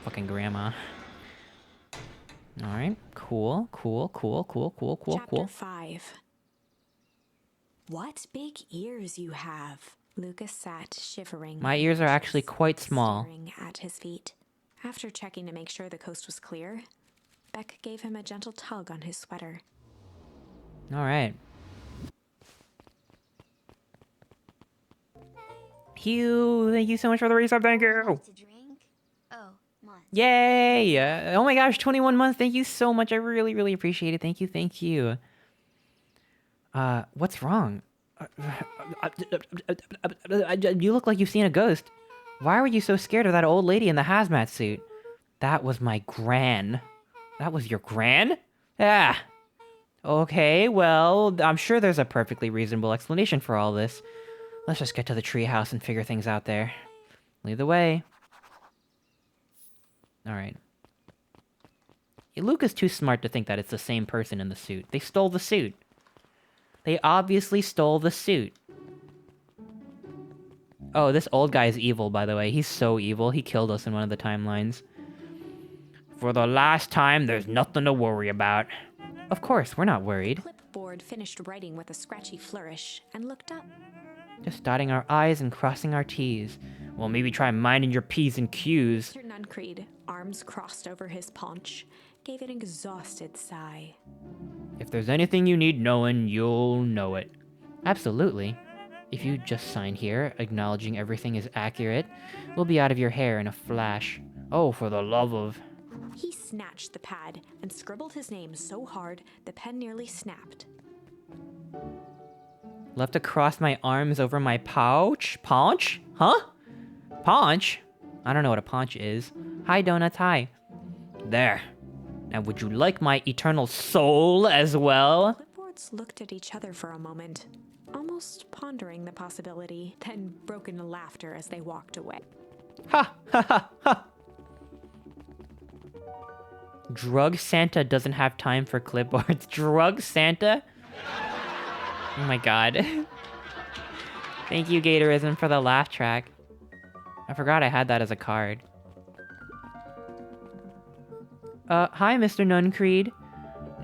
Fucking Grandma. Alright, cool. Chapter 5. What big ears you have. Lucas sat shivering. My ears are actually quite small. Staring at his feet. After checking to make sure the coast was clear, Beck gave him a gentle tug on his sweater. Alright. Hugh, thank you so much for the resub, thank you! To drink? Oh, months. Yay! Oh my gosh, 21 months, thank you so much, I really appreciate it, thank you. What's wrong? You look like you've seen a ghost. Why were you so scared of that old lady in the hazmat suit? That was my gran. That was your gran? Ah! Okay, well, I'm sure there's a perfectly reasonable explanation for all this. Let's just get to the treehouse and figure things out there. Lead the way. Alright. Luke is too smart to think that it's the same person in the suit. They stole the suit. They obviously stole the suit. Oh, this old guy is evil, by the way. He's so evil. He killed us in one of the timelines. For the last time, there's nothing to worry about. Of course, we're not worried. Clipboard finished writing with a scratchy flourish and looked up. Just dotting our I's and crossing our T's. Well, maybe try minding your P's and Q's. Mr. Nuncreed, arms crossed over his paunch, gave an exhausted sigh. If there's anything you need knowing, you'll know it. Absolutely. If you just sign here, acknowledging everything is accurate, we'll be out of your hair in a flash. Oh, for the love of... He snatched the pad and scribbled his name so hard the pen nearly snapped. Love to cross my arms over my pouch? Paunch? Huh? Paunch? I don't know what a paunch is. Hi, Donuts, hi. There. Now would you like my eternal soul as well? Clipboards looked at each other for a moment, almost pondering the possibility, then broke into laughter as they walked away. Ha! Ha ha ha! Drug Santa doesn't have time for clipboards. Drug Santa? Oh my god. Thank you, Gatorism, for the laugh track. I forgot I had that as a card. Hi, Mr. Nuncreed.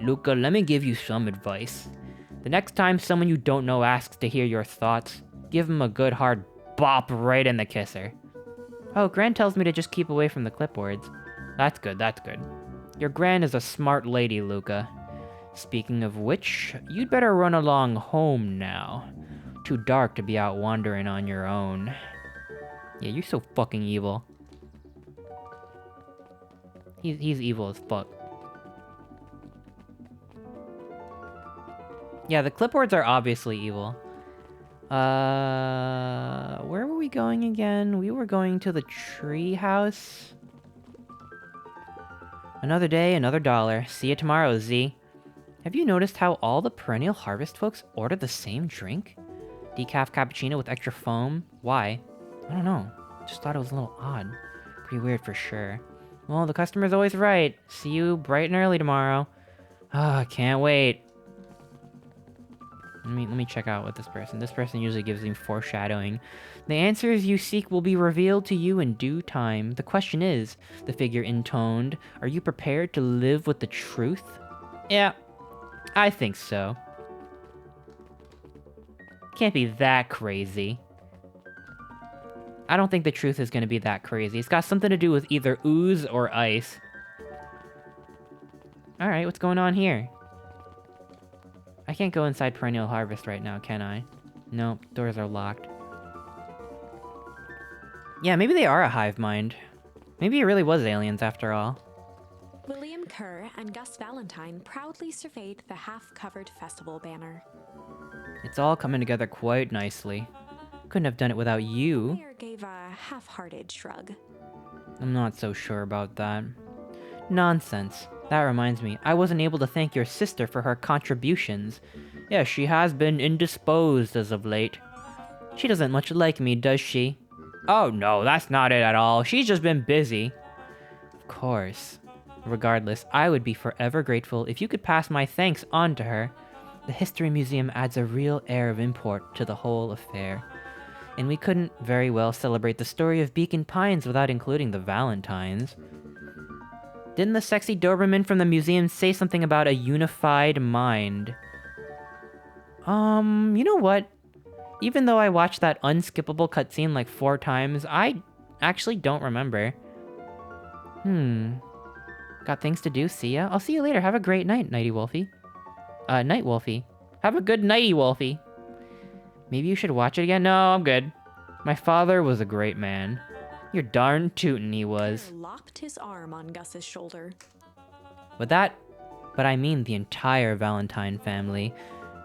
Luca, let me give you some advice. The next time someone you don't know asks to hear your thoughts, give them a good hard bop right in the kisser. Oh, Gran tells me to just keep away from the clipboards. That's good, that's good. Your Gran is a smart lady, Luca. Speaking of which, you'd better run along home now. Too dark to be out wandering on your own. Yeah, you're so fucking evil. He's evil as fuck. Yeah, the clipboards are obviously evil. Where were we going again? We were going to the tree house. Another day, another dollar. See you tomorrow, Z. Have you noticed how all the Perennial Harvest folks order the same drink? Decaf cappuccino with extra foam? Why? I don't know. Just thought it was a little odd. Pretty weird for sure. Well, the customer's always right. See you bright and early tomorrow. Ah, can't wait. Let me check out with this person. This person usually gives me foreshadowing. The answers you seek will be revealed to you in due time. The question is, the figure intoned, are you prepared to live with the truth? Yeah, I think so. Can't be that crazy. I don't think the truth is going to be that crazy. It's got something to do with either ooze or ice. Alright, what's going on here? I can't go inside Perennial Harvest right now, can I? Nope, doors are locked. Yeah, maybe they are a hive mind. Maybe it really was aliens after all. William Kerr and Gus Valentine proudly surveyed the half-covered festival banner. It's all coming together quite nicely. Couldn't have done it without you. Mayor gave a half-hearted shrug. I'm not so sure about that. Nonsense. That reminds me, I wasn't able to thank your sister for her contributions. Yeah, she has been indisposed as of late. She doesn't much like me, does she? Oh no, that's not it at all. She's just been busy. Of course. Regardless, I would be forever grateful if you could pass my thanks on to her. The History Museum adds a real air of import to the whole affair. And we couldn't very well celebrate the story of Beacon Pines without including the Valentines. Didn't the sexy Doberman from the museum say something about a unified mind? You know what? Even though I watched that unskippable cutscene like 4 times, I actually don't remember. Got things to do, see ya? I'll see you later, have a great night, Nighty Wolfie. Night Wolfie. Have a good nighty, Wolfie. Maybe you should watch it again? No, I'm good. My father was a great man. You're darn tootin' he was. Kerr locked his arm on Gus's shoulder. But I mean the entire Valentine family,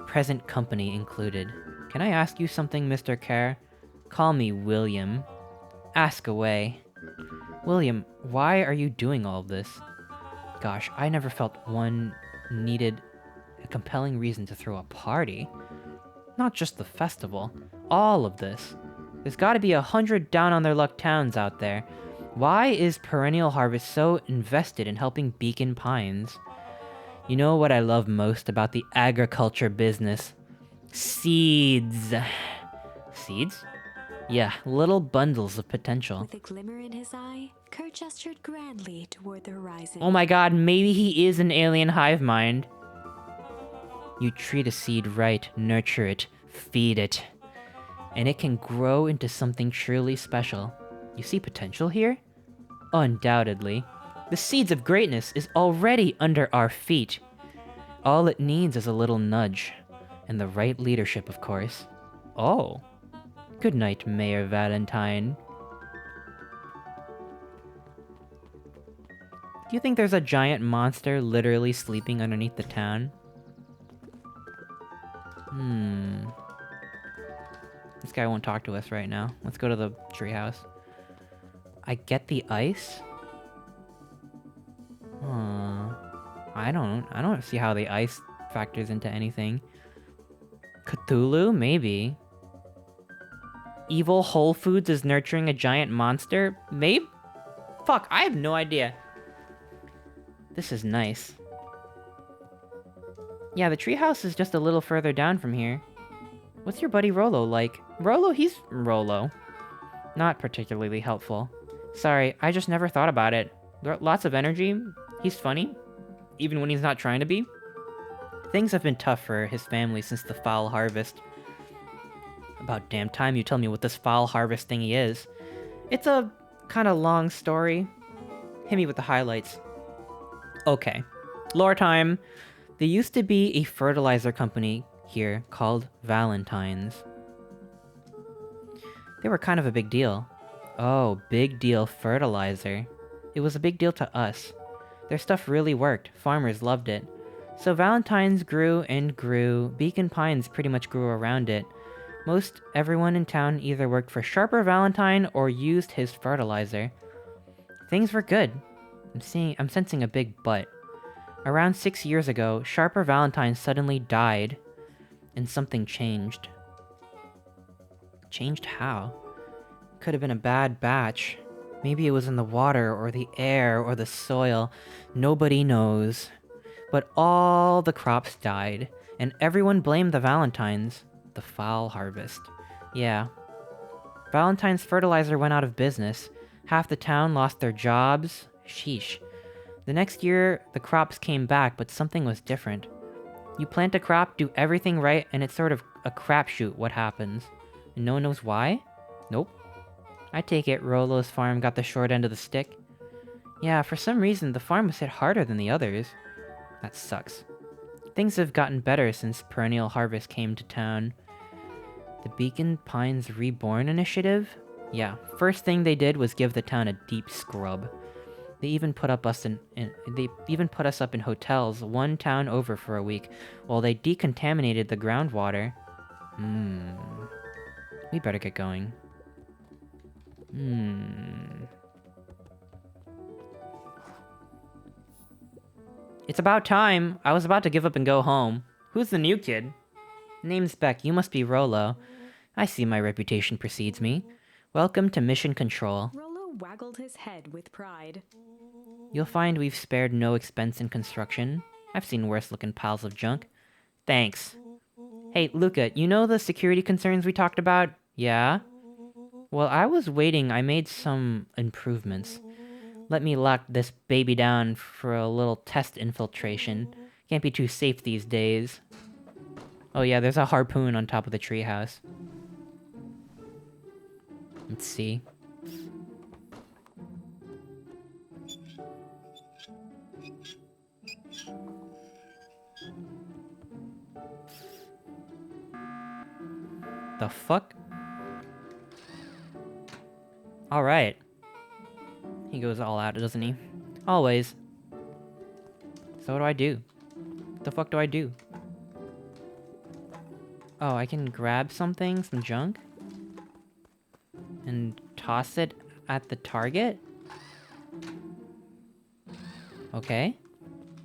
present company included. Can I ask you something, Mr. Kerr? Call me William. Ask away. William, why are you doing all this? Gosh, I never felt one needed A compelling reason to throw a party. Not just the festival. All of this. There's gotta be 100 down-on-their-luck towns out there. Why is Perennial Harvest so invested in helping Beacon Pines? You know what I love most about the agriculture business? Seeds. Seeds? Yeah, little bundles of potential. With a glimmer in his eye, Kurt gestured grandly toward the horizon. Oh my god, maybe he is an alien hive mind. You treat a seed right, nurture it, feed it, and it can grow into something truly special. You see potential here? Undoubtedly. The seeds of greatness is already under our feet. All it needs is a little nudge. And the right leadership, of course. Oh. Good night, Mayor Valentine. Do you think there's a giant monster literally sleeping underneath the town? This guy won't talk to us right now. Let's go to the treehouse. I get the ice? I don't see how the ice factors into anything. Cthulhu? Maybe. Evil Whole Foods is nurturing a giant monster? Maybe? Fuck, I have no idea. This is nice. Yeah, the treehouse is just a little further down from here. What's your buddy Rolo like? He's Rolo. Not particularly helpful. Sorry, I just never thought about it. Lots of energy. He's funny. Even when he's not trying to be. Things have been tough for his family since the foul harvest. About damn time you tell me what this foul harvest thingy is. It's a kind of long story. Hit me with the highlights. Okay. Lore time. There used to be a fertilizer company here called Valentine's. They were kind of a big deal. Oh, big deal fertilizer. It was a big deal to us. Their stuff really worked. Farmers loved it. So Valentine's grew and grew. Beacon Pines pretty much grew around it. Most everyone in town either worked for Sharper Valentine or used his fertilizer. Things were good. I'm sensing a big but. Around 6 years ago, Sharper Valentine suddenly died, and something changed. Changed how? Could have been a bad batch. Maybe it was in the water, or the air, or the soil. Nobody knows. But all the crops died, and everyone blamed the Valentines. The foul harvest. Yeah. Valentine's fertilizer went out of business. Half the town lost their jobs. Sheesh. The next year, the crops came back, but something was different. You plant a crop, do everything right, and it's sort of a crapshoot what happens. And no one knows why? Nope. I take it Rolo's farm got the short end of the stick. Yeah, for some reason, the farm was hit harder than the others. That sucks. Things have gotten better since Perennial Harvest came to town. The Beacon Pines Reborn Initiative? Yeah, first thing they did was give the town a deep scrub. They even put us up in hotels one town over for a week, while they decontaminated the groundwater. We better get going. It's about time. I was about to give up and go home. Who's the new kid? Name's Beck. You must be Rolo. I see my reputation precedes me. Welcome to Mission Control. Rolo waggled his head with pride. You'll find we've spared no expense in construction. I've seen worse-looking piles of junk. Thanks. Hey, Luca, you know the security concerns we talked about? Yeah? Well, I was waiting. I made some improvements. Let me lock this baby down for a little test infiltration. Can't be too safe these days. Oh yeah, there's a harpoon on top of the treehouse. Let's see. The fuck? Alright. He goes all out, doesn't he? Always. So what do I do? What the fuck do I do? Oh, I can grab something, some junk? And toss it at the target? Okay.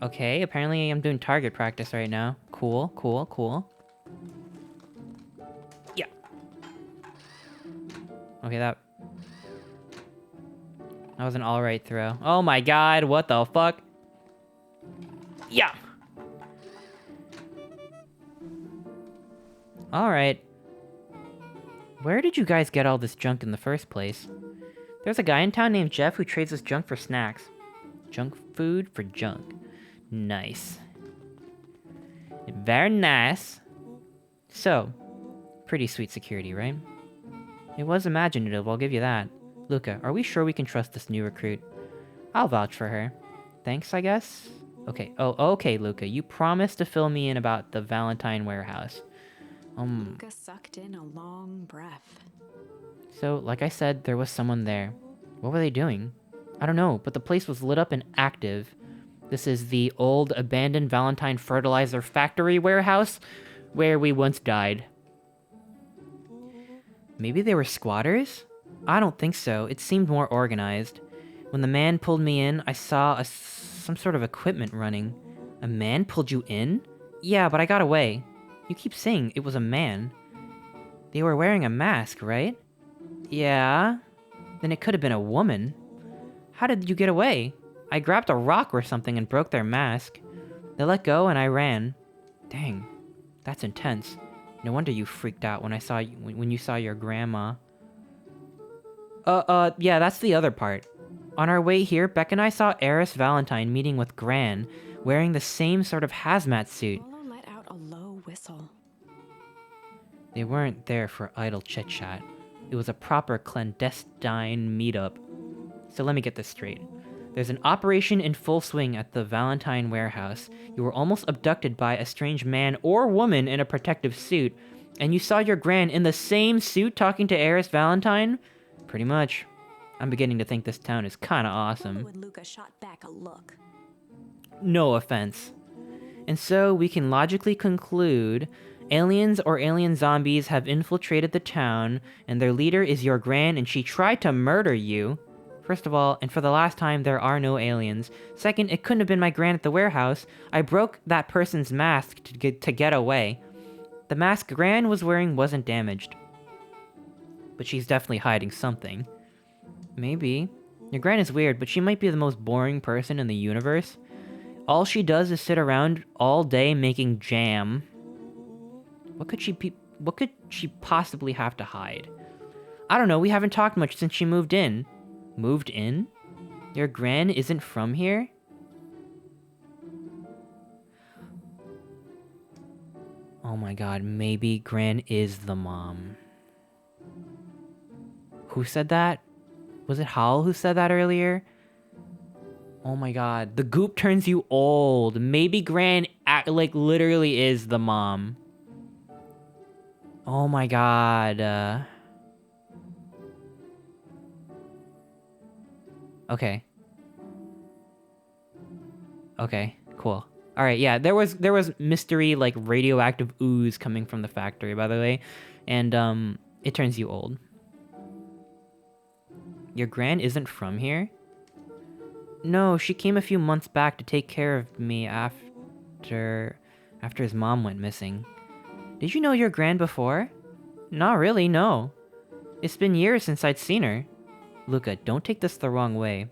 Okay, apparently I'm doing target practice right now. Cool, cool, cool. Yeah. Okay, that was an alright throw. Oh my god, what the fuck? Yeah! Alright. Where did you guys get all this junk in the first place? There's a guy in town named Jeff who trades us junk for snacks. Junk food for junk. Nice. Very nice. So, pretty sweet security, right? It was imaginative, I'll give you that. Luca, are we sure we can trust this new recruit? I'll vouch for her. Thanks, I guess? Okay, oh, okay, Luca, you promised to fill me in about the Valentine warehouse. Luca sucked in a long breath. So, like I said, there was someone there. What were they doing? I don't know, but the place was lit up and active. This is the old abandoned Valentine fertilizer factory warehouse where we once died. Maybe they were squatters? I don't think so. It seemed more organized. When the man pulled me in, I saw some sort of equipment running. A man pulled you in? Yeah, but I got away. You keep saying it was a man. They were wearing a mask, right? Yeah. Then it could have been a woman. How did you get away? I grabbed a rock or something and broke their mask. They let go and I ran. Dang, that's intense. No wonder you freaked out when you saw your grandma. Yeah, that's the other part. On our way here, Beck and I saw Eris Valentine meeting with Gran, wearing the same sort of hazmat suit. Molo let out a low whistle. They weren't there for idle chit-chat. It was a proper clandestine meetup. So let me get this straight. There's an operation in full swing at the Valentine warehouse. You were almost abducted by a strange man or woman in a protective suit, and you saw your Gran in the same suit talking to Eris Valentine? Pretty much. I'm beginning to think this town is kinda awesome. When Luca shot back a look. No offense. And so we can logically conclude aliens or alien zombies have infiltrated the town, and their leader is your Gran, and she tried to murder you. First of all, and for the last time, there are no aliens. Second, it couldn't have been my Gran at the warehouse. I broke that person's mask to get away. The mask Gran was wearing wasn't damaged. But she's definitely hiding something. Maybe. Your Gran is weird, but she might be the most boring person in the universe. All she does is sit around all day making jam. What could she possibly have to hide? I don't know, we haven't talked much since she moved in. Moved in? Your Gran isn't from here? Oh my god, maybe Gran is the mom. Who said that? Was it Hal who said that earlier? Oh my god, the goop turns you old. Maybe Gran literally is the mom. Oh my god. Okay. Okay, cool. Alright, yeah, there was mystery, like, radioactive ooze coming from the factory, by the way. And, it turns you old. Your Gran isn't from here? No, she came a few months back to take care of me after his mom went missing. Did you know your Gran before? Not really, no. It's been years since I'd seen her. Luca, don't take this the wrong way.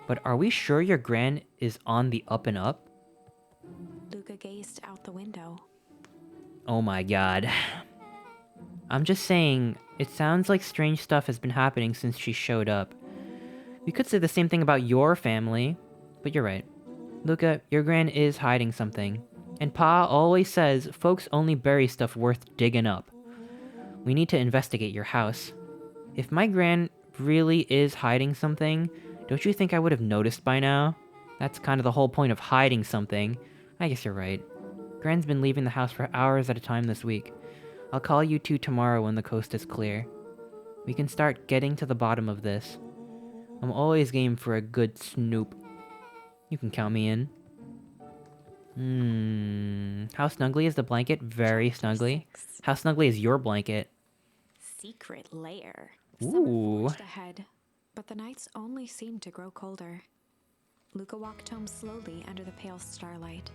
But are we sure your Gran is on the up and up? Luca gazed out the window. Oh my god. I'm just saying, it sounds like strange stuff has been happening since she showed up. We could say the same thing about your family, but you're right. Luca, your Gran is hiding something. And Pa always says folks only bury stuff worth digging up. We need to investigate your house. If my Gran really is hiding something, don't you think I would have noticed by now? That's kind of the whole point of hiding something. I guess you're right. Gran's been leaving the house for hours at a time this week. I'll call you two tomorrow when the coast is clear. We can start getting to the bottom of this. I'm always game for a good snoop. You can count me in. How snuggly is the blanket? Very snuggly. How snuggly is your blanket? Secret lair. Ooh. Summer forged ahead, but the nights only seemed to grow colder. Luca walked home slowly under the pale starlight.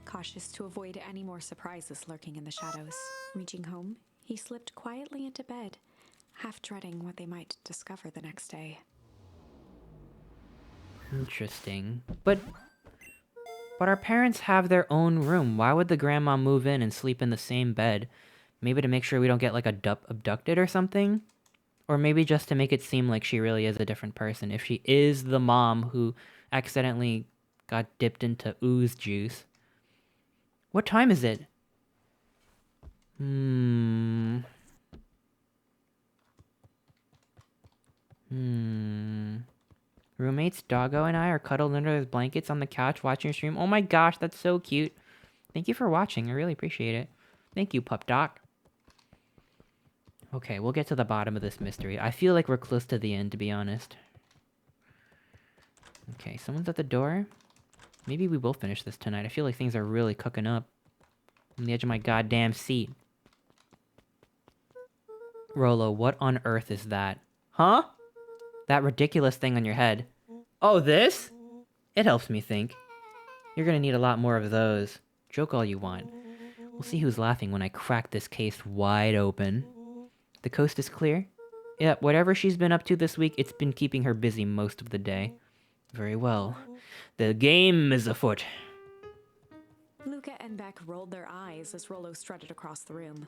cautious to avoid any more surprises lurking in the shadows. Reaching home, he slipped quietly into bed, half dreading what they might discover the next day. Interesting. But our parents have their own room. Why would the grandma move in and sleep in the same bed? Maybe to make sure we don't get, like, abducted or something? Or maybe just to make it seem like she really is a different person. If she is the mom who accidentally got dipped into ooze juice. What time is it? Roommates Doggo and I are cuddled under his blankets on the couch watching your stream. Oh my gosh, that's so cute. Thank you for watching. I really appreciate it. Thank you, Pup Doc. Okay, we'll get to the bottom of this mystery. I feel like we're close to the end, to be honest. Okay, someone's at the door. Maybe we will finish this tonight. I feel like things are really cooking up. On the edge of my goddamn seat. Rolo, what on earth is that? Huh? That ridiculous thing on your head. Oh, this? It helps me think. You're gonna need a lot more of those. Joke all you want. We'll see who's laughing when I crack this case wide open. The coast is clear? Yep, whatever she's been up to this week, it's been keeping her busy most of the day. Very well. The game is afoot. Luca and Beck rolled their eyes as Rolo strutted across the room.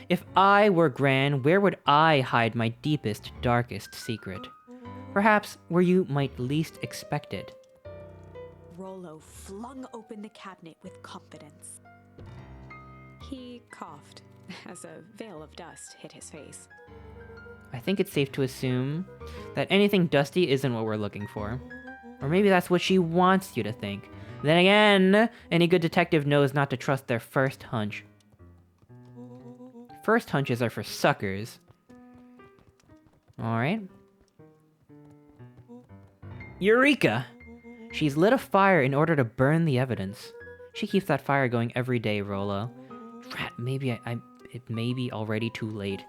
If I were Gran, where would I hide my deepest, darkest secret? Perhaps where you might least expect it. Rolo flung open the cabinet with confidence. He coughed as a veil of dust hit his face. I think it's safe to assume that anything dusty isn't what we're looking for. Or maybe that's what she wants you to think. Then again, any good detective knows not to trust their first hunch. First hunches are for suckers. Alright. Eureka! She's lit a fire in order to burn the evidence. She keeps that fire going every day, Rolo. Rat, maybe it may be already too late.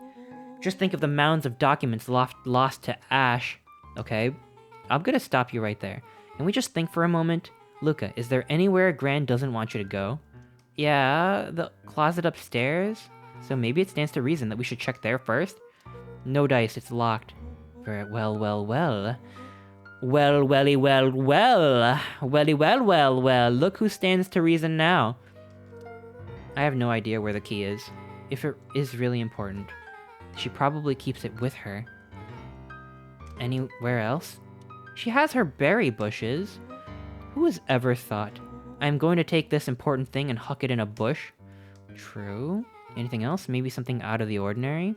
Just think of the mounds of documents lost to ash. Okay, I'm gonna stop you right there. Can we just think for a moment? Luca, is there anywhere Gran doesn't want you to go? Yeah, the closet upstairs? So maybe it stands to reason that we should check there first? No dice, it's locked. Very well, well, well. Well, welly, well, well. Welly, well, well, well. Look who stands to reason now. I have no idea where the key is. If it is really important, she probably keeps it with her. Anywhere else? She has her berry bushes. Who has ever thought, I'm going to take this important thing and huck it in a bush? True. Anything else? Maybe something out of the ordinary?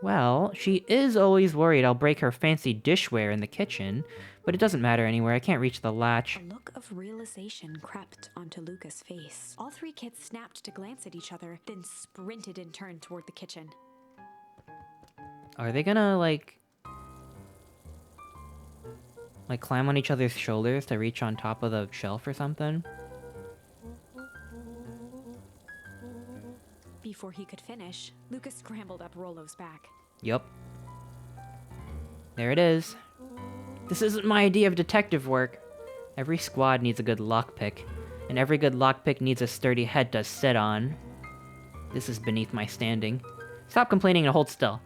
Well, she is always worried I'll break her fancy dishware in the kitchen, but it doesn't matter anywhere. I can't reach the latch. A look of realization crept onto Luca's face. All three kids snapped to glance at each other, then sprinted in turn toward the kitchen. Are they gonna, like climb on each other's shoulders to reach on top of the shelf or something? Before he could finish, Luca scrambled up Rolo's back. Yup. There it is. This isn't my idea of detective work. Every squad needs a good lockpick, and every good lockpick needs a sturdy head to sit on. This is beneath my standing. Stop complaining and hold still.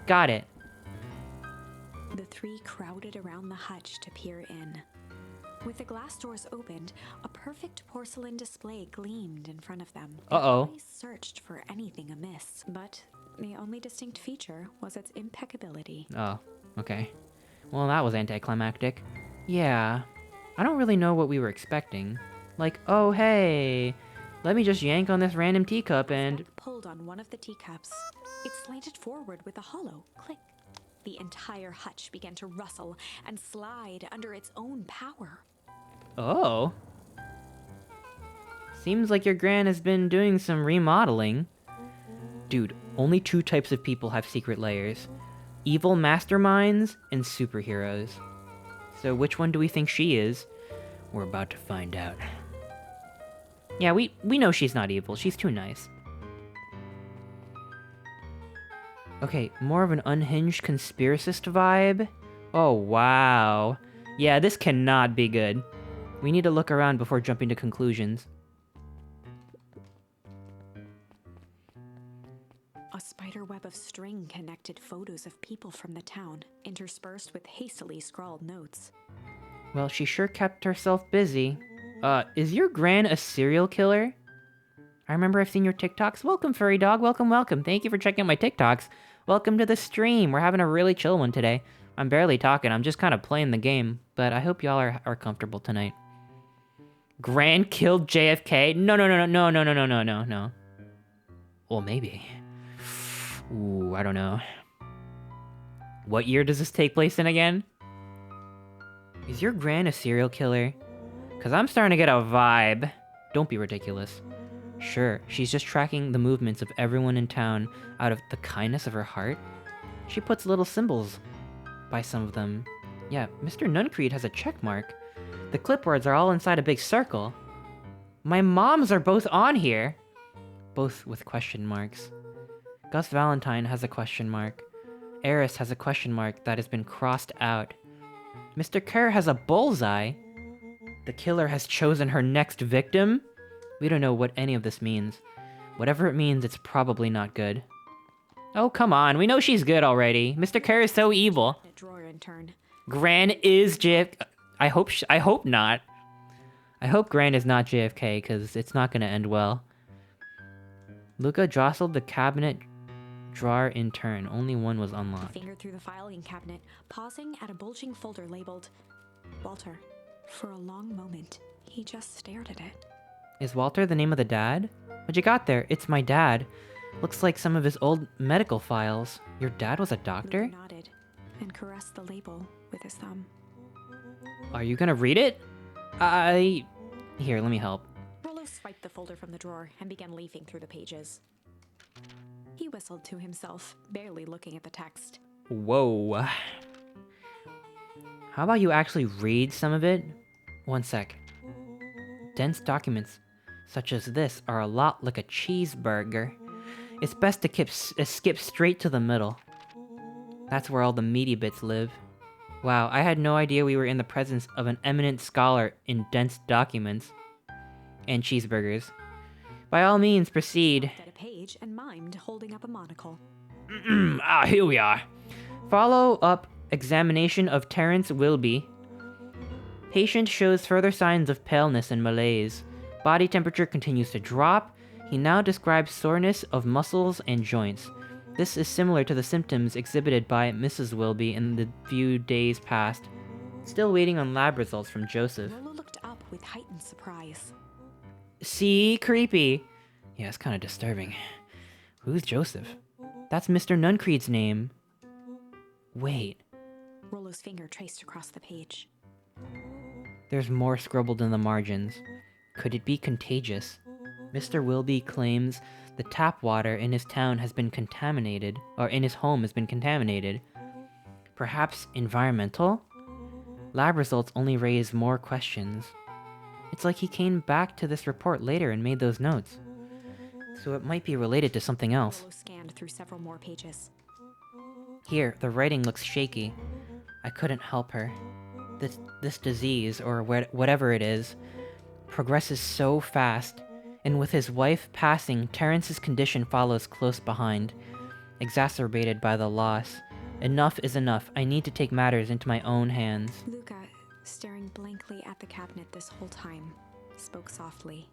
Got it. The three crowded around the hutch to peer in. With the glass doors opened, a perfect porcelain display gleamed in front of them. Uh-oh. They searched for anything amiss, but the only distinct feature was its impeccability. Oh, okay. Well, that was anticlimactic. Yeah. I don't really know what we were expecting. Like, oh hey, let me just yank on this random teacup and... Beck pulled on one of the teacups. It slanted forward with a hollow click. The entire hutch began to rustle and slide under its own power. Oh. Seems like your gran has been doing some remodeling. Dude, only two types of people have secret layers. Evil masterminds and superheroes. So which one do we think she is? We're about to find out. Yeah, we know she's not evil. She's too nice. Okay, more of an unhinged conspiracist vibe? Oh, wow. Yeah, this cannot be good. We need to look around before jumping to conclusions. web of string connected photos of people from the town, interspersed with hastily scrawled notes. Well, she sure kept herself busy. Is your gran a serial killer? I remember I've seen your TikToks. Welcome, furry dog. Welcome, welcome. Thank you for checking out my TikToks. Welcome to the stream. We're having a really chill one today. I'm barely talking. I'm just kind of playing the game. But I hope y'all are comfortable tonight. Gran killed JFK? No. Well, maybe. Ooh, I don't know. What year does this take place in again? Is your gran a serial killer? Because I'm starting to get a vibe. Don't be ridiculous. Sure, she's just tracking the movements of everyone in town out of the kindness of her heart. She puts little symbols by some of them. Yeah, Mr. Nuncreed has a check mark. The clipboards are all inside a big circle. My moms are both on here. Both with question marks. Gus Valentine has a question mark. Eris has a question mark that has been crossed out. Mr. Kerr has a bullseye. The killer has chosen her next victim? We don't know what any of this means. Whatever it means, it's probably not good. Oh, come on. We know she's good already. Mr. Kerr is so evil. Drawer in turn. Gran is JFK. I hope not. I hope Gran is not JFK, because it's not going to end well. Luca jostled the cabinet drawer in turn. Only one was unlocked. Fingered through the filing cabinet, pausing at a bulging folder labeled Walter. For a long moment, he just stared at it. Is Walter the name of the dad? What you got there? It's my dad. Looks like some of his old medical files. Your dad was a doctor? Luca nodded and caressed the label with his thumb. Are you gonna read it? Here, let me help. Rollo swiped the folder from the drawer and began leafing through the pages. He whistled to himself, barely looking at the text. Whoa. How about you actually read some of it? One sec. Dense documents such as this are a lot like a cheeseburger. It's best to skip straight to the middle. That's where all the meaty bits live. Wow, I had no idea we were in the presence of an eminent scholar in dense documents. And cheeseburgers. By all means, proceed. At a page and mimed, holding up a monocle. Here we are. Follow-up examination of Terrence Wilby. Patient shows further signs of paleness and malaise. Body temperature continues to drop. He now describes soreness of muscles and joints. This is similar to the symptoms exhibited by Mrs. Wilby in the few days past. Still waiting on lab results from Joseph. Rollo looked up with heightened surprise. See? Creepy. Yeah, it's kind of disturbing. Who's Joseph? That's Mr. Nuncreed's name. Wait. Rollo's finger traced across the page. There's more scribbled in the margins. Could it be contagious? Mr. Wilby claims the tap water in his town has been contaminated, or in his home has been contaminated. Perhaps environmental? Lab results only raise more questions. It's like he came back to this report later and made those notes. So it might be related to something else. Rollo scanned through several more pages. Here, the writing looks shaky. I couldn't help her. This disease, or whatever it is, progresses so fast, and with his wife passing, Terrence's condition follows close behind, exacerbated by the loss. Enough is enough. I need to take matters into my own hands. Luca, staring blankly at the cabinet this whole time, spoke softly.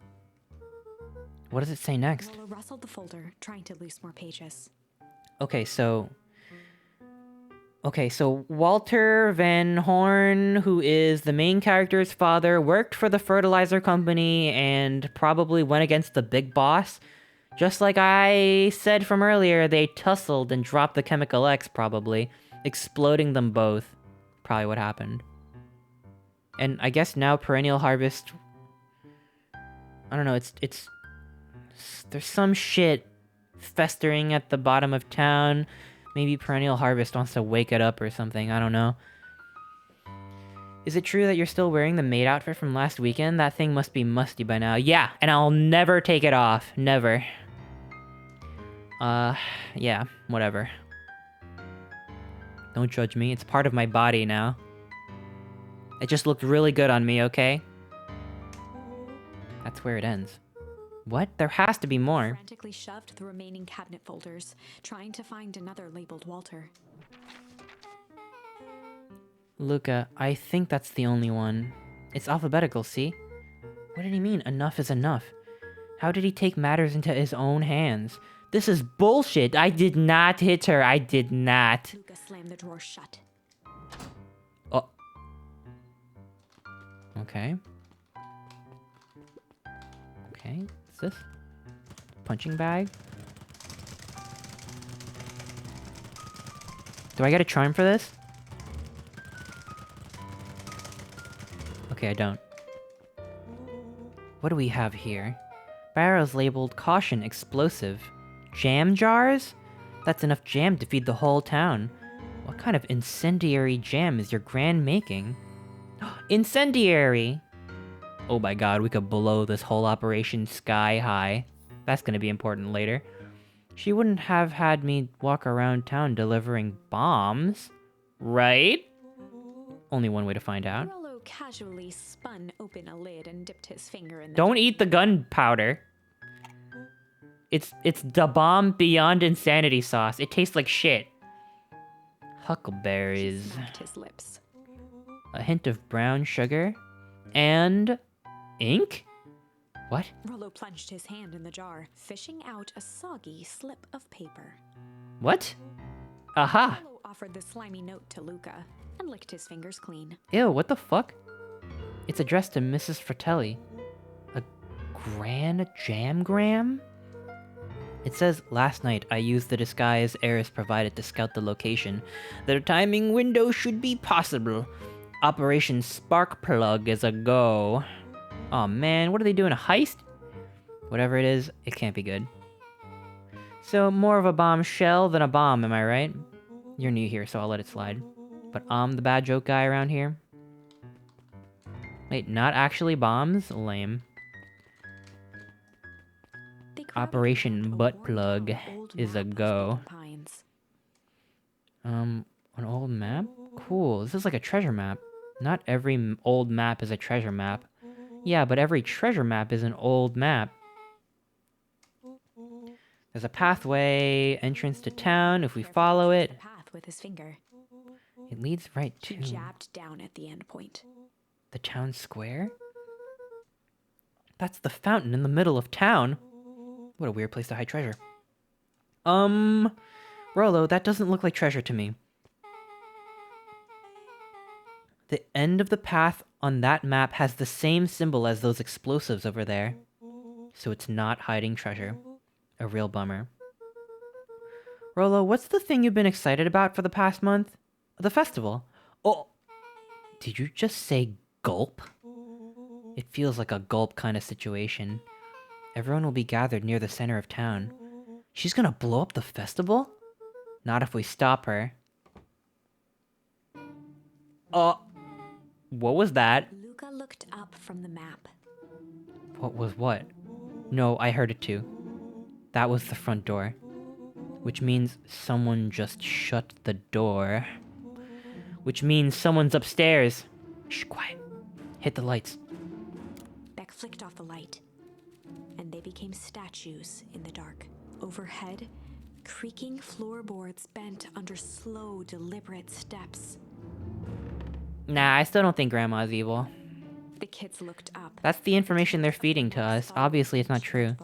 What does it say next? Rollo rustled the folder, trying to loose more pages. Okay, so Walter Van Horn, who is the main character's father, worked for the fertilizer company and probably went against the big boss. Just like I said from earlier, they tussled and dropped the Chemical X, probably, exploding them both. Probably what happened. And I guess now Perennial Harvest, I don't know, it's there's some shit festering at the bottom of town. Maybe Perennial Harvest wants to wake it up or something, I don't know. Is it true that you're still wearing the maid outfit from last weekend? That thing must be musty by now. Yeah, and I'll never take it off. Never. Yeah, whatever. Don't judge me, it's part of my body now. It just looked really good on me, okay? That's where it ends. What? There has to be more. Frantically shoved the remaining cabinet folders, trying to find another labeled Walter. Luca, I think that's the only one. It's alphabetical, see? What did he mean, enough is enough? How did he take matters into his own hands? This is bullshit. I did not hit her. I did not. Luca slammed the drawer shut. Oh. Okay. Okay, what's this? Punching bag? Do I get a charm for this? Okay, I don't. What do we have here? Barrels labeled caution explosive. Jam jars? That's enough jam to feed the whole town. What kind of incendiary jam is your gran making? Incendiary! Oh my god, we could blow this whole operation sky high. That's gonna be important later. She wouldn't have had me walk around town delivering bombs, right? Only one way to find out. Rollo casually spun open a lid and dipped his finger in the Don't eat the gunpowder. It's the bomb beyond insanity sauce. It tastes like shit. Huckleberries. smacked his lips. A hint of brown sugar. And... ink? What? Rollo plunged his hand in the jar, fishing out a soggy slip of paper. What? Aha! Rollo offered the slimy note to Luca and licked his fingers clean. Ew, what the fuck? It's addressed to Mrs. Fratelli. A gran jamgram? It says, last night I used the disguise Eris provided to scout the location. The timing window should be possible. Operation Spark Plug is a go. Oh man, what are they doing, a heist? Whatever it is, it can't be good. So, more of a bombshell than a bomb, am I right? You're new here, so I'll let it slide. But I'm the bad joke guy around here? Wait, not actually bombs? Lame. They crowded Operation around a Butt worn-down Plug old is a map of go. Beacon Pines. An old map? Cool, this is like a treasure map. Not every old map is a treasure map. Yeah, but every treasure map is an old map. There's a pathway, entrance to town. If we Carefully follow chose it, the path with his finger. it leads right He to jabbed down at the end point. the town square? That's the fountain in the middle of town. What a weird place to hide treasure. Rollo, that doesn't look like treasure to me. The end of the path on that map has the same symbol as those explosives over there. So it's not hiding treasure. A real bummer. Rollo, what's the thing you've been excited about for the past month? The festival. Oh, did you just say gulp? It feels like a gulp kind of situation. Everyone will be gathered near the center of town. She's gonna blow up the festival? Not if we stop her. What was that? Luca looked up from the map. What was what? No, I heard it too. That was the front door. Which means someone just shut the door. Which means someone's upstairs. Shh, quiet. Hit the lights. Beck flicked off the light, and they became statues in the dark. Overhead, creaking floorboards bent under slow, deliberate steps. Nah, I still don't think Grandma's evil. The kids looked up. That's the information they're feeding to us. Obviously, it's not true.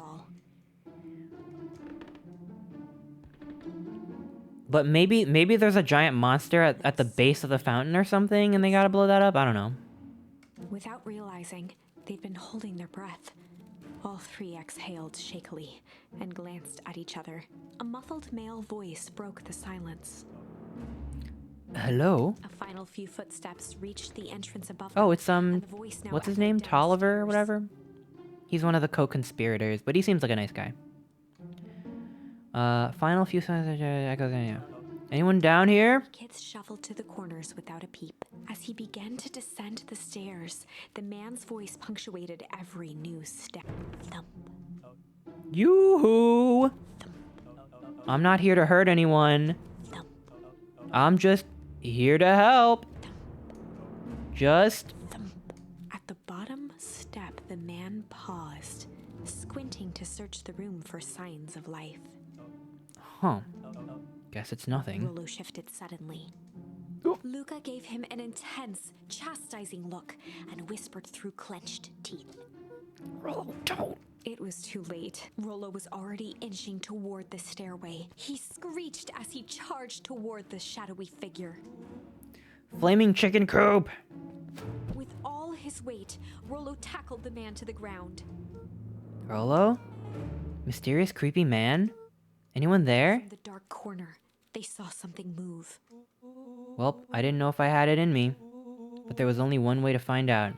But maybe there's a giant monster at the base of the fountain or something, and they gotta blow that up? I don't know. Without realizing, they'd been holding their breath. All three exhaled shakily and glanced at each other. A muffled male voice broke the silence. Hello? A final few footsteps reached the entrance above Oh, them, it's, and the voice now what's his echoed name? Tolliver or downstairs. whatever? He's one of the co-conspirators, but he seems like a nice guy. Final few seconds, echoes, yeah. Anyone down here? Kids shuffled to the corners without a peep. As he began to descend the stairs, the man's voice punctuated every new step. Thump. Yoo-hoo! I'm not here to hurt anyone. Thump. I'm just here to help. Just... Thump. At the bottom step, the man paused, squeezed squinting to search the room for signs of life. Huh. Guess it's nothing. Rollo shifted suddenly. Luca gave him an intense, chastising look and whispered through clenched teeth. Rollo, don't. It was too late. Rollo was already inching toward the stairway. He screeched as he charged toward the shadowy figure. Flaming chicken coop! With all his weight, Rollo tackled the man to the ground. Rollo? Mysterious creepy man? Anyone there? From the dark corner, they saw something move. Well, I didn't know if I had it in me. But there was only one way to find out.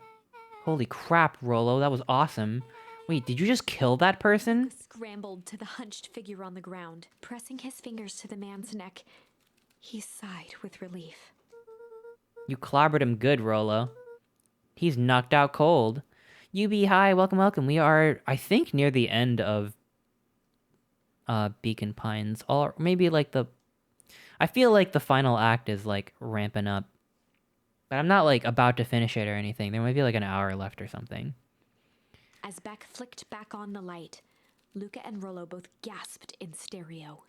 Holy crap, Rollo, that was awesome. Wait, did you just kill that person? Luca scrambled to the hunched figure on the ground. Pressing his fingers to the man's neck, he sighed with relief. You clobbered him good, Rollo. He's knocked out cold. UB, hi, welcome, welcome. We are, I think, near the end of Beacon Pines. Or maybe like I feel like the final act is like ramping up. But I'm not like about to finish it or anything. There might be like an hour left or something. As Beck flicked back on the light, Luca and Rollo both gasped in stereo.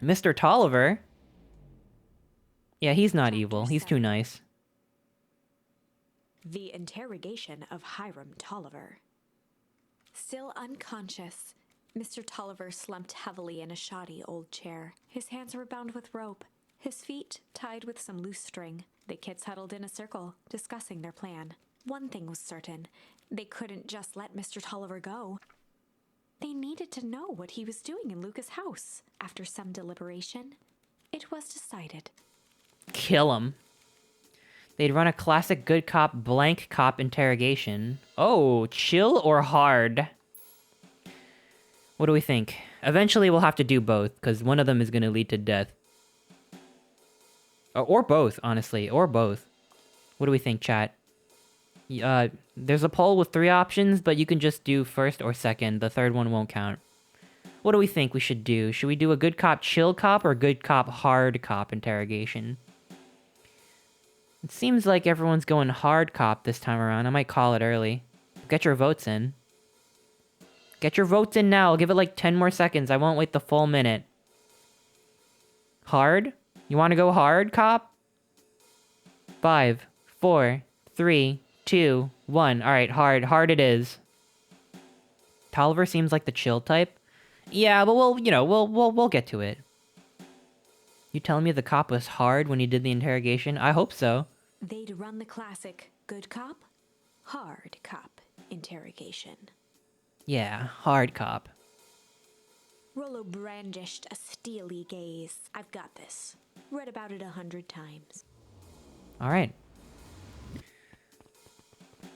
Mr. Tolliver? Yeah, he's not Chapter evil. He's too 7. nice. The interrogation of Hiram Tolliver. Still unconscious, Mr. Tolliver slumped heavily in a shoddy old chair. His hands were bound with rope, his feet tied with some loose string. The kids huddled in a circle, discussing their plan. One thing was certain. They couldn't just let Mr. Tolliver go. They needed to know what he was doing in Luca's house. After some deliberation, it was decided. Kill him. They'd run a classic good cop, blank cop interrogation. Oh, chill or hard? What do we think? Eventually we'll have to do both, because one of them is going to lead to death. Or both, honestly. Or both. What do we think, chat? There's a poll with 3 options, but you can just do first or second. The third one won't count. What do we think we should do? Should we do a good cop, chill cop, or good cop, hard cop interrogation? It seems like everyone's going hard cop this time around. I might call it early. Get your votes in. Get your votes in now. I'll give it like 10 more seconds. I won't wait the full minute. Hard? You want to go hard, cop? 5, 4, 3, 2, 1. Alright, hard. Hard it is. Tolliver seems like the chill type. Yeah, but we'll get to it. You telling me the cop was hard when he did the interrogation? I hope so. They'd run the classic good cop, hard cop interrogation. Yeah, hard cop. Rollo brandished a steely gaze. I've got this. Read about it 100 times. Alright.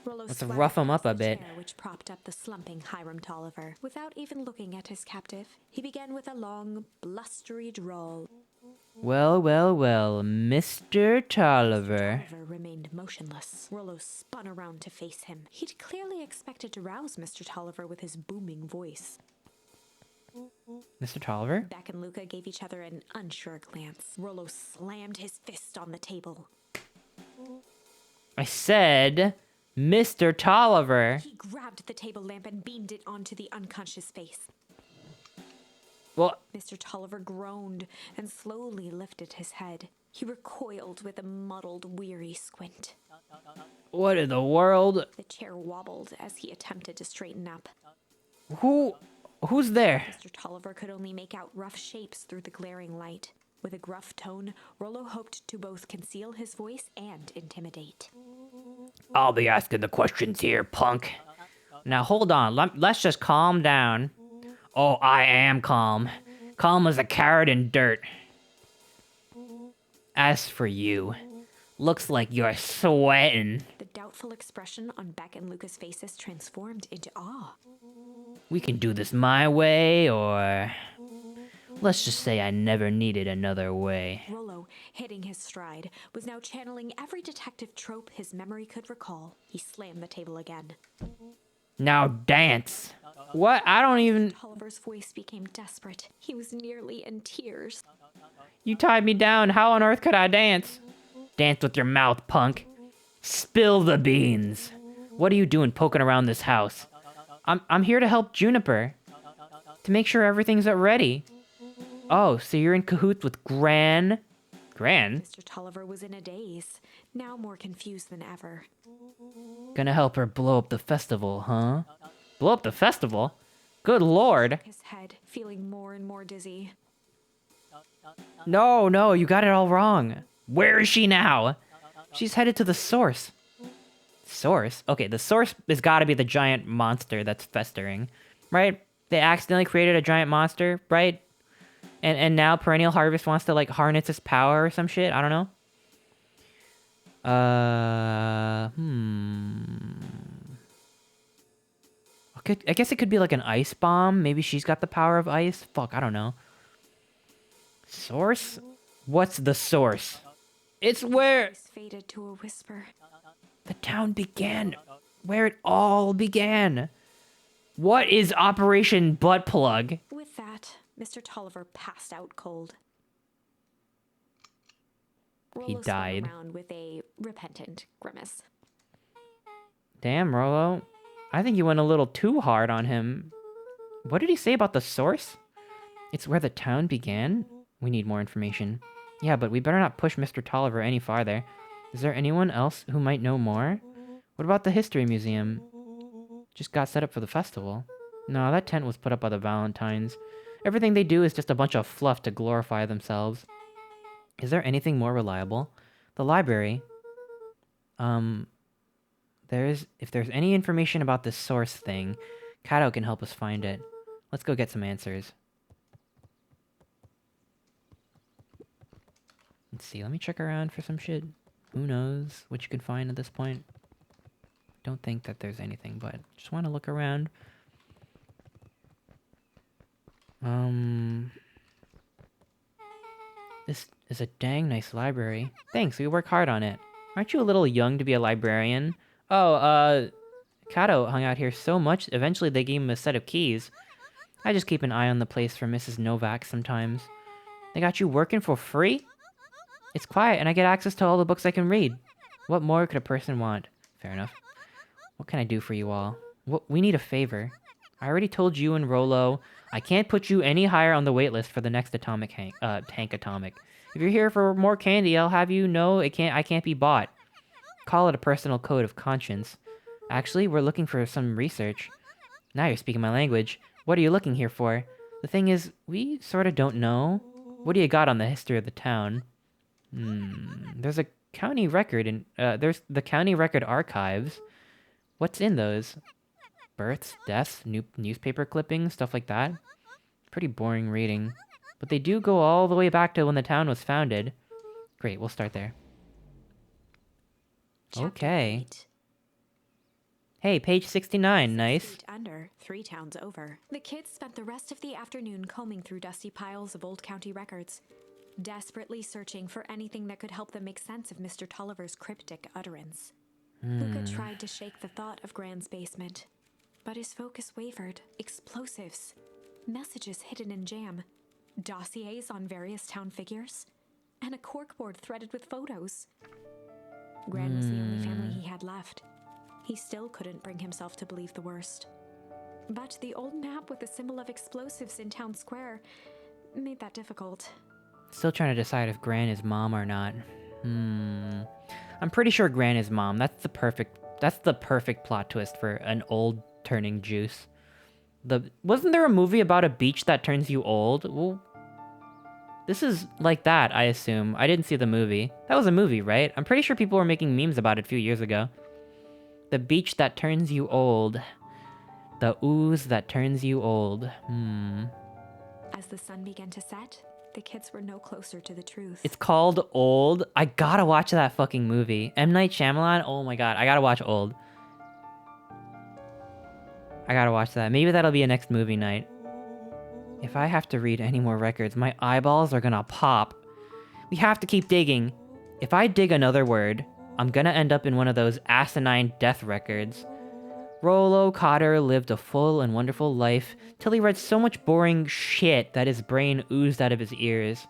Rollo Let's swaggered rough him up towards a the bit. chair which propped up the slumping Hiram Tolliver. Without even looking at his captive, he began with a long, blustery drawl. Well, well, well, Mr. Tolliver. Tolliver remained motionless. Rollo spun around to face him. He'd clearly expected to rouse Mr. Tolliver with his booming voice. Mr. Tolliver? Beck and Luca gave each other an unsure glance. Rollo slammed his fist on the table. I said, Mr. Tolliver. He grabbed the table lamp and beamed it onto the unconscious face. Well, Mr. Tolliver groaned and slowly lifted his head. He recoiled with a muddled, weary squint. what in the world? The chair wobbled as he attempted to straighten up. Who's there? Mr. Tolliver could only make out rough shapes through the glaring light. With a gruff tone, Rollo hoped to both conceal his voice and intimidate. I'll be asking the questions here, punk. Now hold on, let's just calm down. Oh, I am calm. Calm as a carrot in dirt. As for you, looks like you're sweating. The doubtful expression on Beck and Luca's faces transformed into awe. We can do this my way, or... let's just say I never needed another way. Rollo, hitting his stride, was now channeling every detective trope his memory could recall. He slammed the table again. Now dance. What? I don't even... Tolliver's voice became desperate. He was nearly in tears. You tied me down. How on earth could I dance? Dance with your mouth, punk. Spill the beans. What are you doing poking around this house? I'm here to help Juniper. To make sure everything's ready. Oh, so you're in cahoots with Gran? Gran? Mr. Tolliver was in a daze, now more confused than ever. Gonna help her blow up the festival, huh? Blow up the festival? Good lord. His head, feeling more and more dizzy. No, you got it all wrong. Where is she now? She's headed to the source. Source? Okay, the source has got to be the giant monster that's festering, right? They accidentally created a giant monster, right? And now Perennial Harvest wants to, like, harness its power or some shit? I don't know. Okay, I guess it could be like an ice bomb. Maybe she's got the power of ice. Fuck, I don't know. Source? What's the source? It's where His faded to a whisper. the town began. Where it all began. What is Operation Butt Plug? With that, Mr. Tolliver passed out cold. He Rollo died. spun around with a repentant grimace. Damn, Rollo. I think you went a little too hard on him. What did he say about the source? It's where the town began? We need more information. Yeah, but we better not push Mr. Tolliver any farther. Is there anyone else who might know more? What about the History Museum? Just got set up for the festival. No, that tent was put up by the Valentines. Everything they do is just a bunch of fluff to glorify themselves. Is there anything more reliable? The library. If there's any information about this source thing, Kato can help us find it. Let's go get some answers. Let's see, let me check around for some shit. Who knows what you can find at this point? Don't think that there's anything, but just want to look around. This is a dang nice library. Thanks, we work hard on it. Aren't you a little young to be a librarian? Oh, Kato hung out here so much, eventually they gave him a set of keys. I just keep an eye on the place for Mrs. Novak sometimes. They got you working for free? It's quiet, and I get access to all the books I can read. What more could a person want? Fair enough. What can I do for you all? We need a favor. I already told you and Rollo, I can't put you any higher on the waitlist for the next Tank Atomic. If you're here for more candy, I'll have you know I can't be bought. Call it a personal code of conscience. Actually, we're looking for some research. Now you're speaking my language. What are you looking here for? The thing is, we sort of don't know. What do you got on the history of the town? There's a county record in there's the county record archives. What's in those? Births, deaths, newspaper clippings, stuff like that. Pretty boring reading. But they do go all the way back to when the town was founded. Great, we'll start there. Okay. Hey, page 69, nice. 6 feet under, 3 towns over. The kids spent the rest of the afternoon combing through dusty piles of old county records, desperately searching for anything that could help them make sense of Mr. Tolliver's cryptic utterance. Luca tried to shake the thought of Gran's basement, but his focus wavered. Explosives, messages hidden in jam, dossiers on various town figures, and a corkboard threaded with photos. Gran was the only family he had left. He still couldn't bring himself to believe the worst. But the old map with the symbol of explosives in town square made that difficult. Still trying to decide if Gran is mom or not. I'm pretty sure Gran is mom. That's the perfect plot twist for an old turning juice. Wasn't there a movie about a beach that turns you old? Well, this is like that, I assume. I didn't see the movie. That was a movie, right? I'm pretty sure people were making memes about it a few years ago. The beach that turns you old. The ooze that turns you old. As the sun began to set, the kids were no closer to the truth. It's called Old. I gotta watch that fucking movie. M. Night Shyamalan? Oh my god, I gotta watch Old. I gotta watch that. Maybe that'll be a next movie night. If I have to read any more records, my eyeballs are gonna pop. We have to keep digging. If I dig another word, I'm gonna end up in one of those asinine death records. Rollo Cotter lived a full and wonderful life till he read so much boring shit that his brain oozed out of his ears.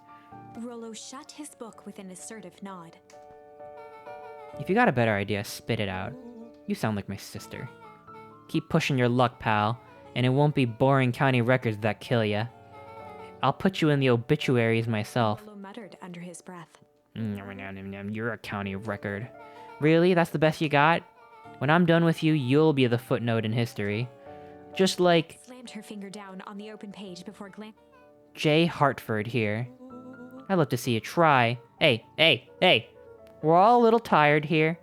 Rollo shut his book with an assertive nod. If you got a better idea, spit it out. You sound like my sister. Keep pushing your luck, pal, and it won't be boring county records that kill ya. I'll put you in the obituaries myself. Rolo muttered under his breath. You're a county record. Really? That's the best you got? When I'm done with you, you'll be the footnote in history. Just like... Slammed her finger down on the open page before J. Hartford here. I'd love to see you try. Hey! We're all a little tired here.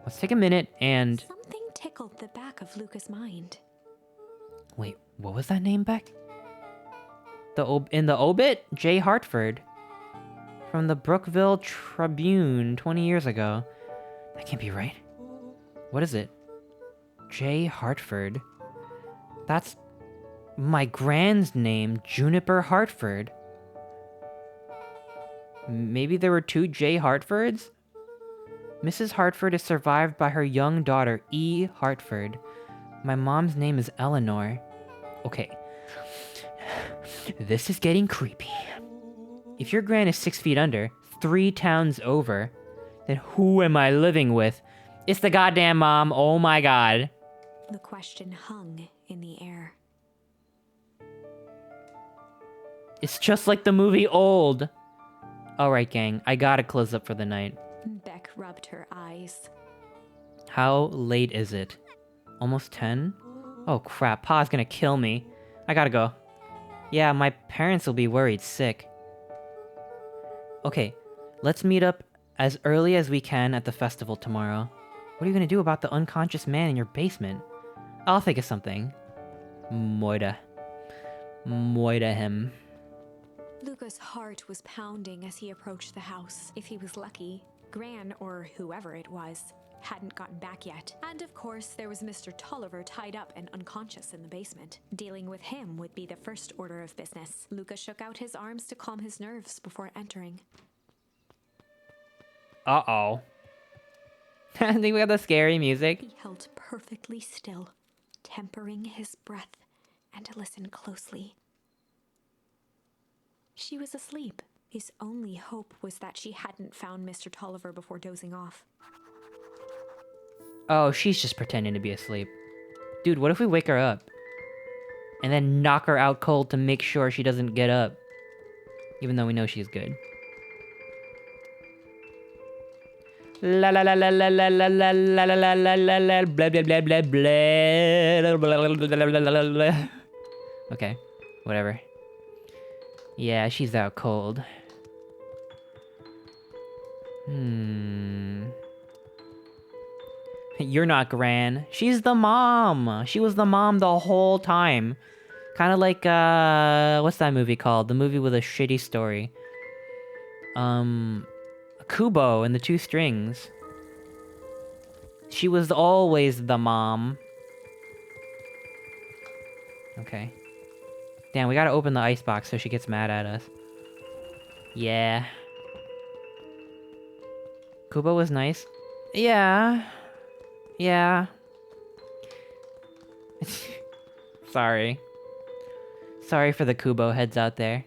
Let's take a minute and... Something tickled the back of Luca's mind. Wait, what was that name back? In the obit? J. Hartford. From the Brookville Tribune 20 years ago. That can't be right. What is it? J. Hartford. That's my grand's name, Juniper Hartford. Maybe there were 2 J. Hartfords? Mrs. Hartford is survived by her young daughter, E. Hartford. My mom's name is Eleanor. Okay. This is getting creepy. If your gran is 6 feet under, 3 towns over, then who am I living with? It's the goddamn mom, oh my god. The question hung in the air. It's just like the movie Old. Alright, gang, I gotta close up for the night. Beck rubbed her eyes. How late is it? Almost 10? Oh crap, Pa's gonna kill me. I gotta go. Yeah, my parents will be worried sick. Okay, let's meet up as early as we can at the festival tomorrow. What are you gonna do about the unconscious man in your basement? I'll think of something. Moida him. Luca's heart was pounding as he approached the house. If he was lucky, Gran, or whoever it was, hadn't gotten back yet. And of course, there was Mr. Tolliver tied up and unconscious in the basement. Dealing with him would be the first order of business. Luca shook out his arms to calm his nerves before entering. Uh-oh. I think we got the scary music. He held perfectly still, tempering his breath, and listened closely. She was asleep. His only hope was that she hadn't found Mr. Tolliver before dozing off. Oh, she's just pretending to be asleep. Dude, what if we wake her up? And then knock her out cold to make sure she doesn't get up. Even though we know she's good. La la la la la la la la la la la la la la blah blah blah blah blah. Okay, whatever. Yeah, she's out cold. You're not Gran. She's the mom. She was the mom the whole time. Kind of like, what's that movie called? The movie with a shitty story. Kubo and the Two Strings. She was always the mom. Okay. Damn, we gotta open the icebox so she gets mad at us. Yeah. Kubo was nice. Yeah. Yeah. Sorry. Sorry for the Kubo heads out there.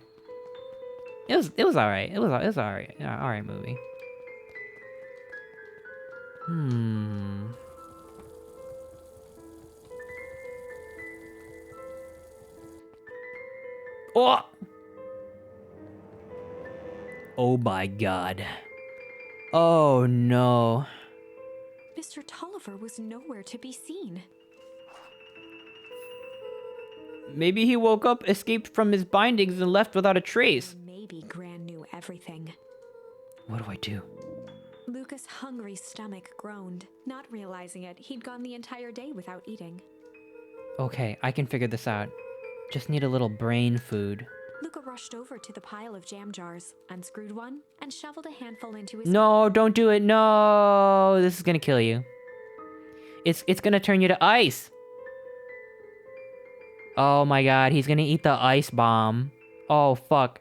It was alright. It was alright. Alright movie. Oh! Oh my god. Oh no. Mr. Tolliver was nowhere to be seen. Maybe he woke up, escaped from his bindings, and left without a trace. Maybe Gran knew everything. What do I do? Luca's hungry stomach groaned. Not realizing it, he'd gone the entire day without eating. Okay, I can figure this out. Just need a little brain food. Luca rushed over to the pile of jam jars, unscrewed one, and shoveled a handful into his... No, don't do it. No, this is gonna kill you. It's gonna turn you to ice. Oh my god, he's gonna eat the ice bomb. Oh, fuck.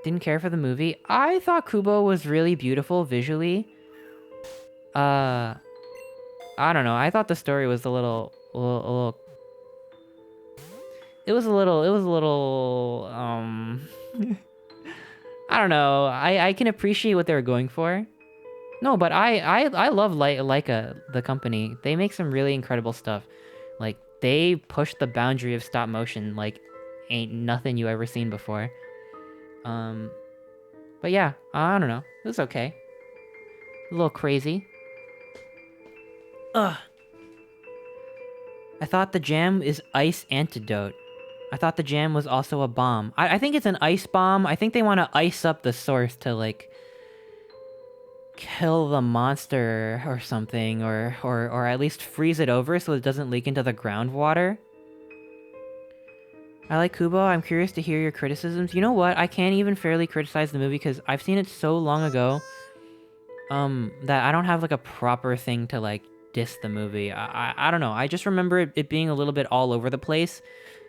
Didn't care for the movie. I thought Kubo was really beautiful visually. I don't know. I thought the story was a little it was a little, I don't know. I can appreciate what they were going for. No, but I love Leica, the company. They make some really incredible stuff. Like, they push the boundary of stop motion like ain't nothing you ever seen before. But yeah, I don't know. It was okay. A little crazy. Ugh. I thought the jam is ice antidote. I thought the jam was also a bomb. I think it's an ice bomb. I think they want to ice up the source to, like, kill the monster or something, or at least freeze it over so it doesn't leak into the groundwater. I like Kubo. I'm curious to hear your criticisms. You know what? I can't even fairly criticize the movie because I've seen it so long ago that I don't have, like, a proper thing to, like, diss the movie. I don't know. I just remember it being a little bit all over the place,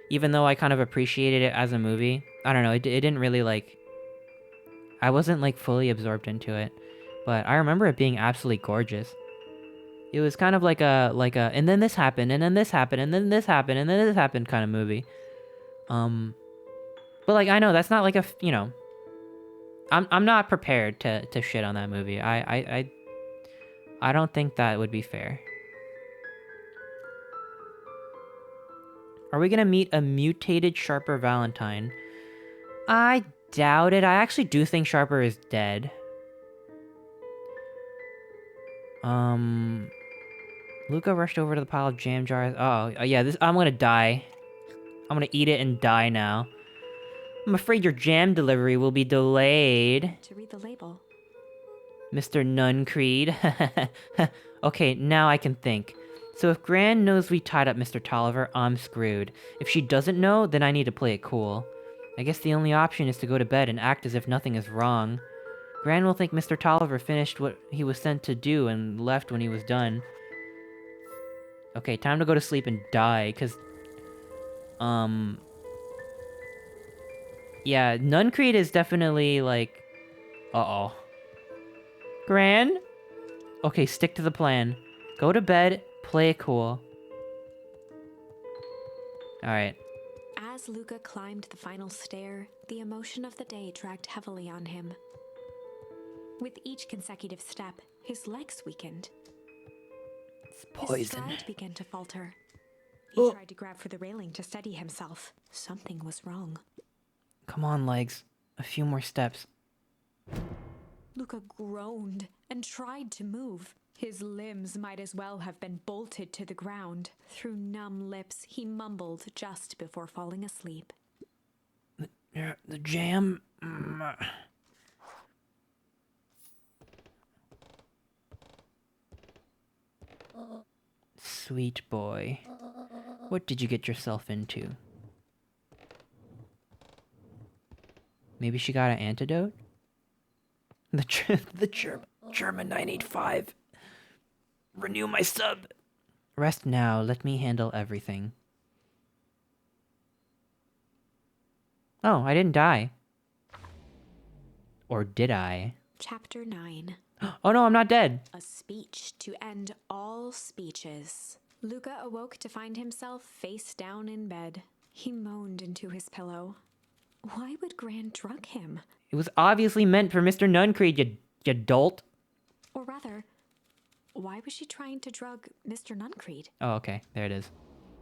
even though I kind of appreciated it as a movie. I don't know. It didn't really, like... I wasn't, like, fully absorbed into it. But I remember it being absolutely gorgeous. It was kind of like a, and then this happened, and then this happened, and then this happened, and then this happened kind of movie. But, like, I know that's not like a, you know... I'm not prepared to shit on that movie. I don't think that would be fair. Are we gonna meet a mutated Sharper Valentine? I doubt it. I actually do think Sharper is dead. Luca rushed over to the pile of jam jars. Oh, yeah, I'm gonna die. I'm gonna eat it and die now. I'm afraid your jam delivery will be delayed. To read the label. Mr. Nuncreed. Okay, now I can think. So if Gran knows we tied up Mr. Tolliver, I'm screwed. If she doesn't know, then I need to play it cool. I guess the only option is to go to bed and act as if nothing is wrong. Gran will think Mr. Tolliver finished what he was sent to do and left when he was done. Okay, time to go to sleep and die, because... Yeah, Nuncreed is definitely, like... Uh-oh. Gran? Okay, stick to the plan. Go to bed, play it cool. Alright. As Luca climbed the final stair, the emotion of the day dragged heavily on him. With each consecutive step, his legs weakened. It's poison. His stride began to falter. He tried to grab for the railing to steady himself. Something was wrong. Come on, legs. A few more steps. Luca groaned and tried to move. His limbs might as well have been bolted to the ground. Through numb lips, he mumbled just before falling asleep. The jam... Sweet boy. What did you get yourself into? Maybe she got an antidote? The German 985. Renew my sub. Rest now. Let me handle everything. Oh, I didn't die. Or did I? Chapter 9. Oh no, I'm not dead. A speech to end all speeches. Luca awoke to find himself face down in bed. He moaned into his pillow. Why would Gran drug him? It was obviously meant for Mr. Nuncreed, you dolt. Or rather, why was she trying to drug Mr. Nuncreed? Oh, okay. There it is.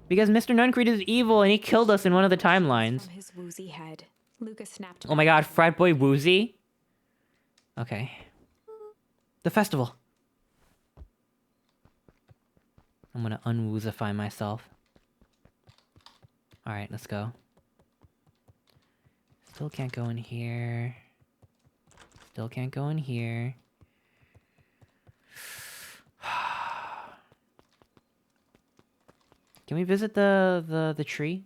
Because Mr. Nuncreed is evil and he killed us in one of the timelines. From his woozy head, Luca snapped. Oh my god, frat boy Woozy? Okay. The festival. I'm gonna unwoozify myself. Alright, let's go. Still can't go in here. Still can't go in here. Can we visit the tree?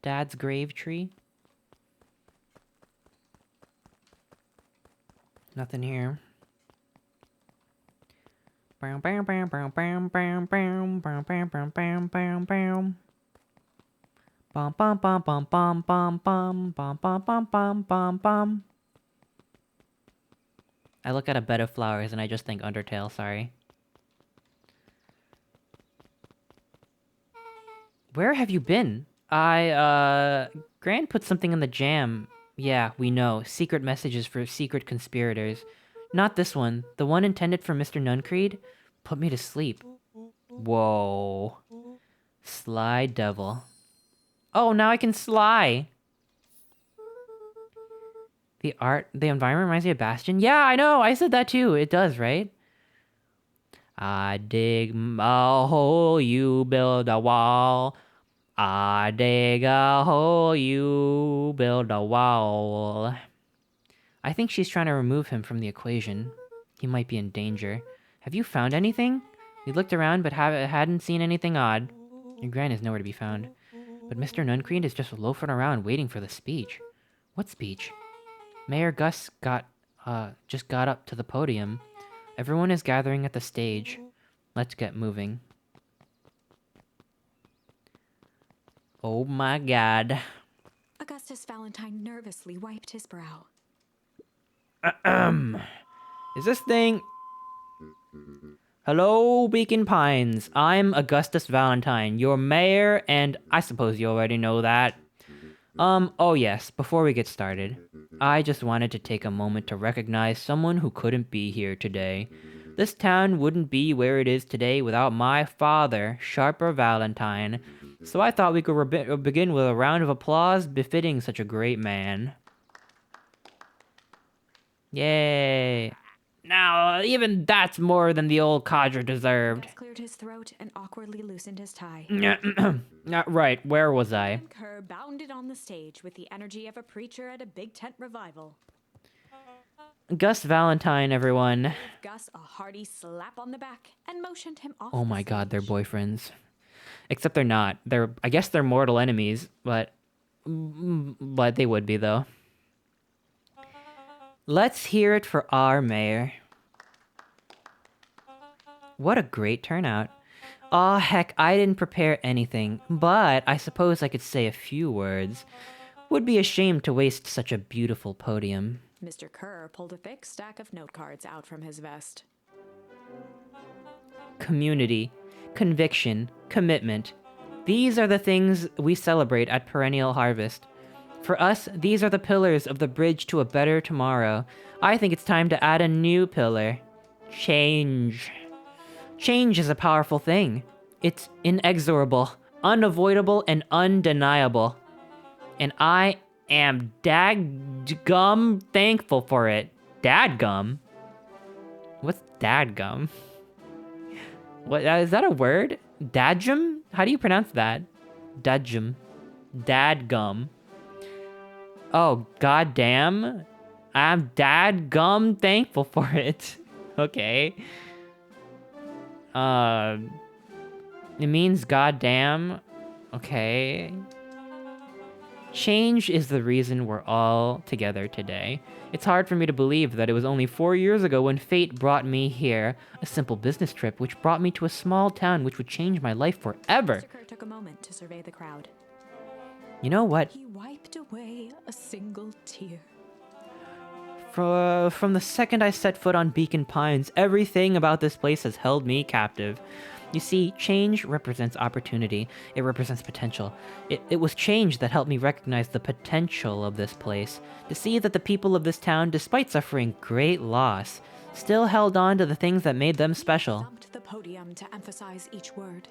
Dad's grave tree? Nothing here. Bam bam bam bam bam bam bam bam bam bam bam bam bam. Bum bum bum bum bum bum bum bum bum bum bum bum bum. I look at a bed of flowers and I just think Undertale, sorry. Where have you been? Grant put something in the jam. Yeah, we know. Secret messages for secret conspirators. Not this one. The one intended for Mr. Nuncreed put me to sleep. Whoa. Sly devil. Oh, now I can sly. The environment reminds me of Bastion. Yeah, I know. I said that too. It does, right? I dig a hole, you build a wall. I dig a hole, you build a wall. I think she's trying to remove him from the equation. He might be in danger. Have you found anything? We looked around but hadn't seen anything odd. Your gran is nowhere to be found. But Mr. Nuncreed is just loafing around waiting for the speech. What speech? Mayor Gus just got up to the podium. Everyone is gathering at the stage. Let's get moving. Oh my god. Augustus Valentine nervously wiped his brow. Is this thing... Hello, Beacon Pines. I'm Augustus Valentine, your mayor, and I suppose you already know that. Oh yes, before we get started, I just wanted to take a moment to recognize someone who couldn't be here today. This town wouldn't be where it is today without my father, Sharper Valentine, so I thought we could begin with a round of applause befitting such a great man. Yay. Now, even that's more than the old codger deserved. Gus cleared his throat and awkwardly loosened his tie. Right, where was I? Kerr bounded on the stage with the energy of a preacher at a big tent revival. Gus Valentine, everyone. Gave Gus a hearty slap on the back and motioned him off. Oh my god, they're boyfriends. Except they're not. I guess they're mortal enemies, but they would be though. Let's hear it for our mayor. What a great turnout. Aw, heck, I didn't prepare anything, but I suppose I could say a few words. Would be ashamed to waste such a beautiful podium. Mr. Kerr pulled a thick stack of note cards out from his vest. Community, conviction, commitment. These are the things we celebrate at Perennial Harvest. For us, these are the pillars of the bridge to a better tomorrow. I think it's time to add a new pillar. Change. Change is a powerful thing. It's inexorable, unavoidable, and undeniable. And I am dadgum thankful for it. Dadgum? What's dadgum? What, is that a word? Dadgum? How do you pronounce that? Dadgum. Dadgum. Oh, goddamn. I'm dadgum thankful for it. Okay. It means goddamn. Okay. Change is the reason we're all together today. It's hard for me to believe that it was only 4 years ago when fate brought me here, a simple business trip which brought me to a small town which would change my life forever. Mr. Kerr took a moment to survey the crowd. You know what? He wiped away a single tear. From the second I set foot on Beacon Pines, everything about this place has held me captive. You see, change represents opportunity. It represents potential. It was change that helped me recognize the potential of this place. To see that the people of this town, despite suffering great loss, still held on to the things that made them special. He thumped the podium to emphasize each word.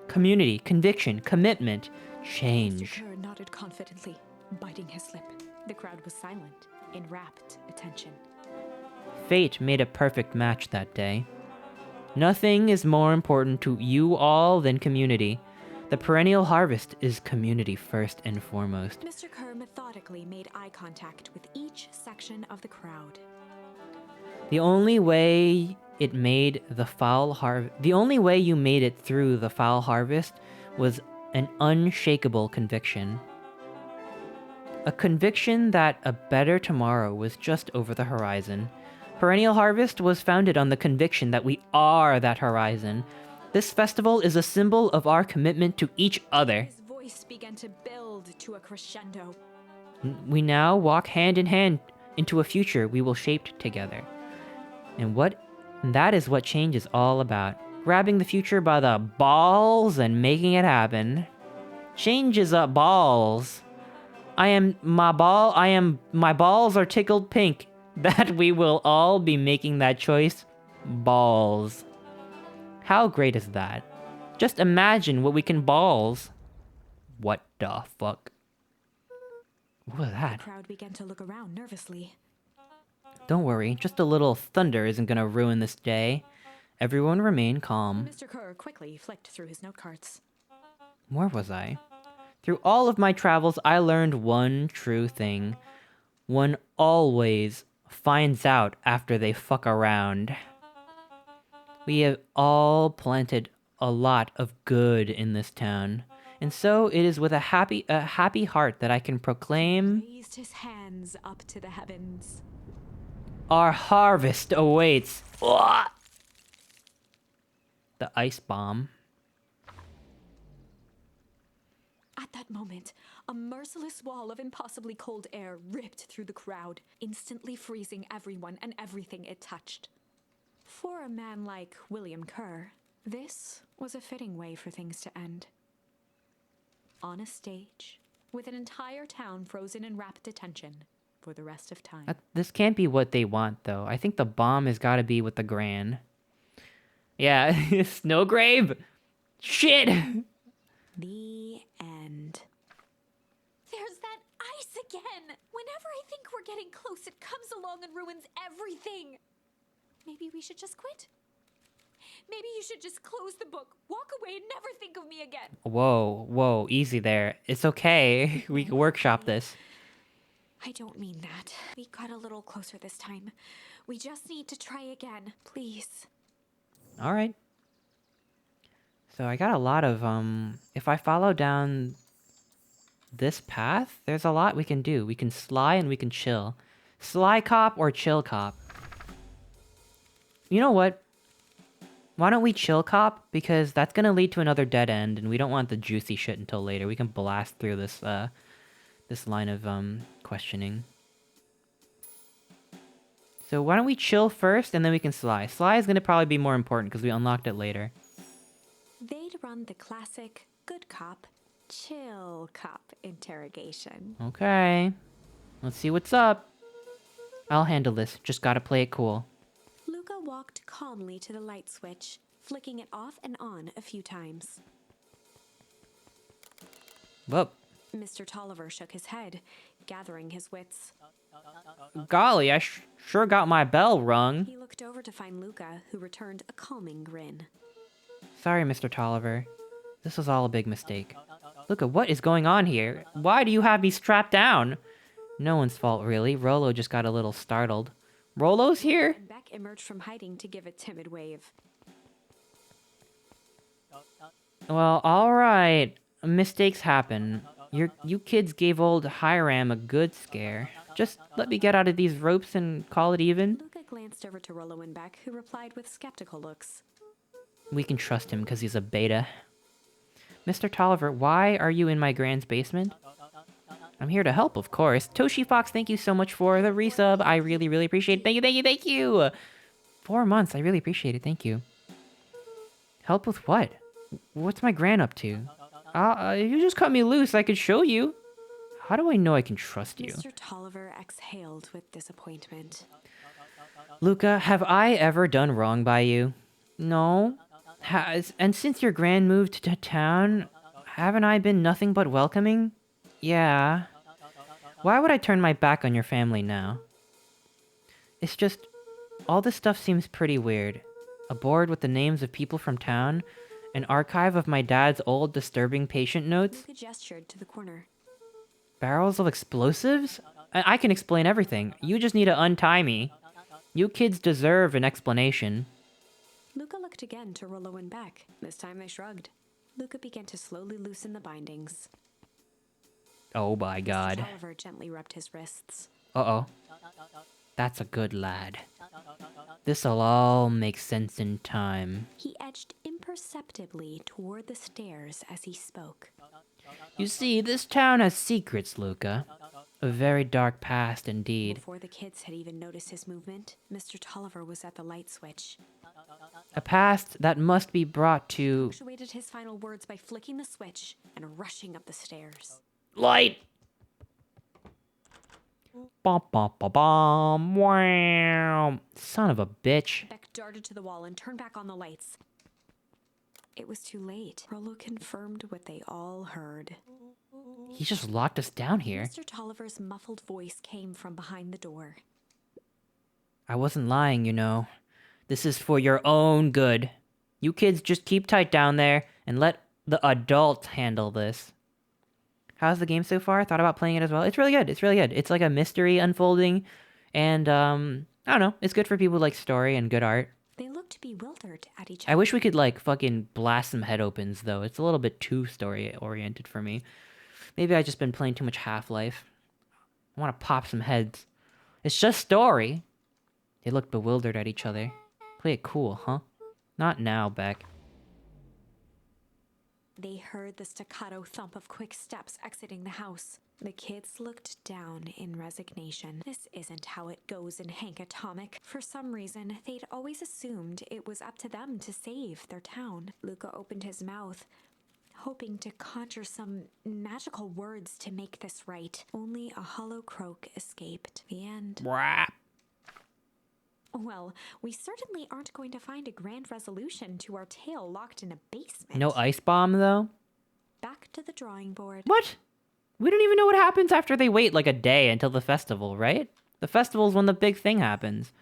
Community, conviction, commitment, change. Mr. Kerr nodded confidently, biting his lip. The crowd was silent, in rapt attention. Fate made a perfect match that day. Nothing is more important to you all than community. The Perennial Harvest is community first and foremost. Mr. Kerr methodically made eye contact with each section of the crowd. The only way you made it through the foul harvest was an unshakable conviction. A conviction that a better tomorrow was just over the horizon. Perennial Harvest was founded on the conviction that we are that horizon. This festival is a symbol of our commitment to each other. His voice began to build to a crescendo. We now walk hand in hand into a future we will shape together. And that is what change is all about. Grabbing the future by the balls and making it happen. Change is balls. My balls are tickled pink. that we will all be making that choice. Balls. How great is that? Just imagine what we can balls. What the fuck? What was The that? crowd began to look around nervously. Don't worry, just a little thunder isn't gonna ruin this day. Everyone remain calm. Mr. Kerr quickly flicked through his note cards. Where was I? Through all of my travels, I learned one true thing. One always finds out after they fuck around. We have all planted a lot of good in this town. And so it is with a happy heart that I can proclaim Raised his hands up to the heavens. our harvest awaits. Ugh! The ice bomb. At that moment, a merciless wall of impossibly cold air ripped through the crowd, instantly freezing everyone and everything it touched. For a man like William Kerr, this was a fitting way for things to end. On a stage, with an entire town frozen in rapt attention for the rest of time. This can't be what they want, though. I think the bomb has got to be with the Gran. Yeah, Snowgrave? Shit! The end. There's that ice again! Whenever I think we're getting close, it comes along and ruins everything! Maybe we should just quit? Maybe you should just close the book, walk away, and never think of me again. Whoa, easy there. It's okay. We can workshop this. I don't mean that. We got a little closer this time. We just need to try again, please. Alright. So I got a lot of, if I follow down this path, there's a lot we can do. We can sly and we can chill. Sly cop or chill cop? You know what? Why don't we chill cop? Because that's gonna lead to another dead end, and we don't want the juicy shit until later. We can blast through this, this line of, questioning. So why don't we chill first, and then we can sly. Sly is gonna probably be more important, because we unlocked it later. They'd run the classic good cop, chill cop interrogation. Okay. Let's see what's up. I'll handle this. Just gotta play it cool. Luca walked calmly to the light switch, flicking it off and on a few times. Whoa. Mr. Tolliver shook his head, gathering his wits. Golly, I sure got my bell rung. He looked over to find Luca, who returned a calming grin. Sorry, Mr. Tolliver. This was all a big mistake. Look at what is going on here. Why do you have me strapped down? No one's fault, really. Rolo just got a little startled. Rolo's here? And Beck emerged from hiding to give a timid wave. Well, alright. Mistakes happen. You kids gave old Hiram a good scare. Just let me get out of these ropes and call it even. Luca glanced over to Rolo and Beck, who replied with skeptical looks. We can trust him because he's a beta. Mr. Tolliver, why are you in my Grand's basement? I'm here to help, of course. Toshi Fox, thank you so much for the resub. I really, really appreciate it. Thank you! 4 months, I really appreciate it. Thank you. Help with what? What's my Gran up to? If you just cut me loose, I could show you. How do I know I can trust you? Mr. Tolliver exhaled with disappointment. Luca, have I ever done wrong by you? No. And since your Gran moved to town, haven't I been nothing but welcoming? Yeah. Why would I turn my back on your family now? It's just, all this stuff seems pretty weird. A board with the names of people from town, an archive of my dad's old disturbing patient notes. Luca gestured to the corner. Barrels of explosives? I can explain everything. You just need to untie me. You kids deserve an explanation. Luca looked again to Rolo and Beck. This time they shrugged. Luca began to slowly loosen the bindings. Oh my god. Mr. Tolliver gently rubbed his wrists. Uh-oh. That's a good lad. This'll all make sense in time. He edged imperceptibly toward the stairs as he spoke. You see, this town has secrets, Luca. A very dark past indeed. Before the kids had even noticed his movement, Mr. Tolliver was at the light switch. A past that must be brought to... Punctuated his final words by flicking the switch and rushing up the stairs. Light! Bom, bom, bom, bom. Wow. Son of a bitch. Beck darted to the wall and turned back on the lights. It was too late. Rollo confirmed what they all heard. He just locked us down here. Mr. Tolliver's muffled voice came from behind the door. I wasn't lying, you know. This is for your own good. You kids just keep tight down there and let the adults handle this. How's the game so far? Thought about playing it as well. It's really good. It's really good. It's like a mystery unfolding, and I don't know. It's good for people who like story and good art. They looked bewildered at each other. I wish we could like fucking blast some head opens though. It's a little bit too story oriented for me. Maybe I just been playing too much Half-Life. I want to pop some heads. It's just story. They looked bewildered at each other. Play it cool, huh? Not now, Beck. They heard the staccato thump of quick steps exiting the house. The kids looked down in resignation. This isn't how it goes in Hank Atomic. For some reason, they'd always assumed it was up to them to save their town. Luca opened his mouth, hoping to conjure some magical words to make this right. Only a hollow croak escaped. The end. Brap. Well, we certainly aren't going to find a grand resolution to our tale locked in a basement. No ice bomb, though? Back to the drawing board. What? We don't even know what happens after they wait like a day until the festival, right? The festival's when the big thing happens.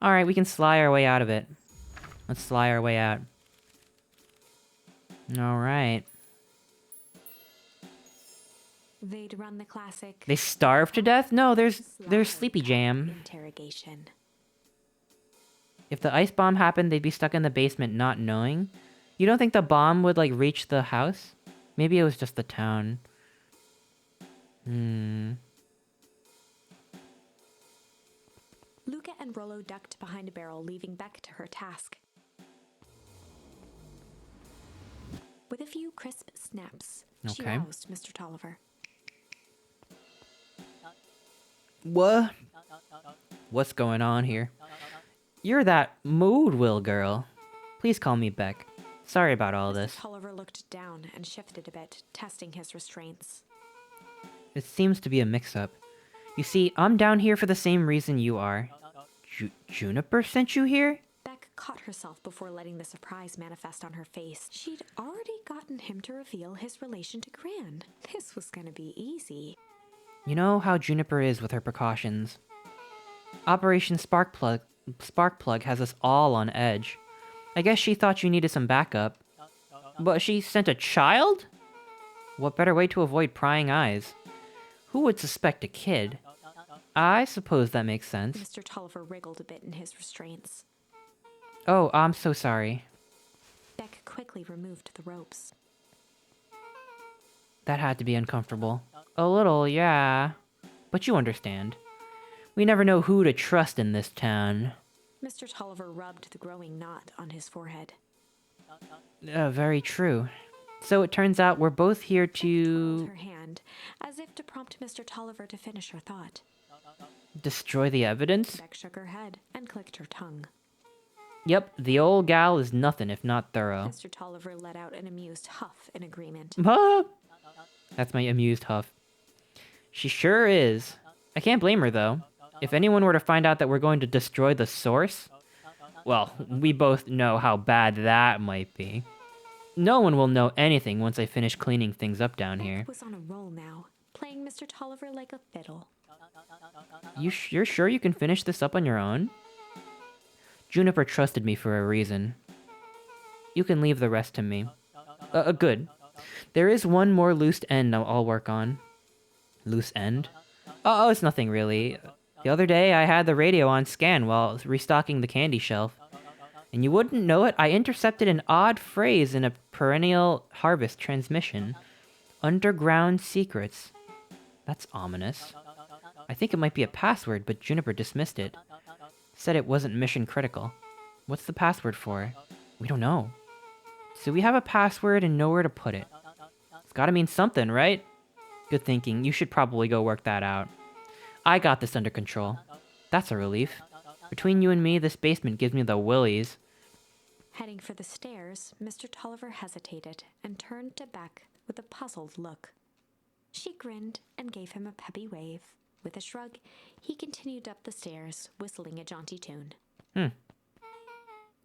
Alright, we can sly our way out of it. Let's sly our way out. Alright. They'd run the classic. They starve to death? No, there's Sleepy Jam. Interrogation. If the ice bomb happened, they'd be stuck in the basement not knowing. You don't think the bomb would, like, reach the house? Maybe it was just the town. Luca and Rollo ducked behind a barrel, leaving Beck to her task. With a few crisp snaps, she Okay. roused Mr. Tolliver. What? What's going on here? You're that mood-will girl. Please call me Beck. Sorry about all this. Mr. Tolliver looked down and shifted a bit, testing his restraints. It seems to be a mix-up. You see, I'm down here for the same reason you are. Juniper sent you here? Beck caught herself before letting the surprise manifest on her face. She'd already gotten him to reveal his relation to Gran. This was gonna be easy. You know how Juniper is with her precautions. Operation Sparkplug has us all on edge. I guess she thought you needed some backup. But she sent a child? What better way to avoid prying eyes? Who would suspect a kid? I suppose that makes sense. Mr. Tolliver wriggled a bit in his restraints. Oh, I'm so sorry. Beck quickly removed the ropes. That had to be uncomfortable. A little, yeah. But you understand. We never know who to trust in this town. Mr. Tolliver rubbed the growing knot on his forehead. Very true. So it turns out we're both here Pulled to... her hand, as if to prompt Mr. Tolliver to finish her thought. destroy the evidence? Beck shook her head and clicked her tongue. Yep, the old gal is nothing if not thorough. Mr. Tolliver let out an amused huff in agreement. Ah! That's my amused huff. She sure is. I can't blame her, though. If anyone were to find out that we're going to destroy the source... well, we both know how bad that might be. No one will know anything once I finish cleaning things up down here. Beck was on a roll now, playing Mr. Tolliver like a fiddle. You're sure you can finish this up on your own? Juniper trusted me for a reason. You can leave the rest to me. Good. There is one more loose end I'll work on. Loose end? Oh, it's nothing really. The other day I had the radio on scan while restocking the candy shelf. And you wouldn't know it, I intercepted an odd phrase in a perennial harvest transmission. Underground secrets. That's ominous. I think it might be a password, but Juniper dismissed it. Said it wasn't mission critical. What's the password for? We don't know. So we have a password and nowhere to put it. It's gotta mean something, right? Good thinking. You should probably go work that out. I got this under control. That's a relief. Between you and me, this basement gives me the willies. Heading for the stairs, Mr. Tolliver hesitated and turned to Beck with a puzzled look. She grinned and gave him a peppy wave. With a shrug, he continued up the stairs, whistling a jaunty tune. You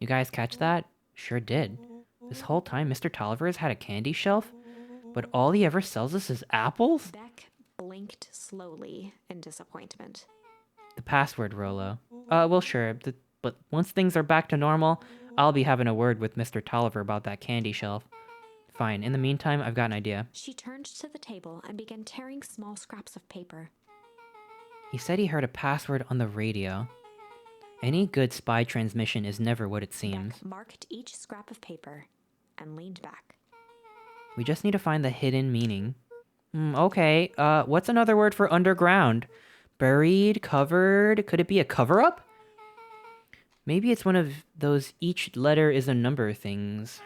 guys catch that? Sure did. This whole time, Mr. Tolliver has had a candy shelf, but all he ever sells us is apples? Beck blinked slowly in disappointment. The password, Rolo. Well, sure, but once things are back to normal, I'll be having a word with Mr. Tolliver about that candy shelf. Fine, in the meantime, I've got an idea. She turned to the table and began tearing small scraps of paper. He said he heard a password on the radio. Any good spy transmission is never what it seems. Beck marked each scrap of paper and leaned back. We just need to find the hidden meaning. Okay, what's another word for underground? Buried, covered, could it be a cover-up? Maybe it's one of those each letter is a number things.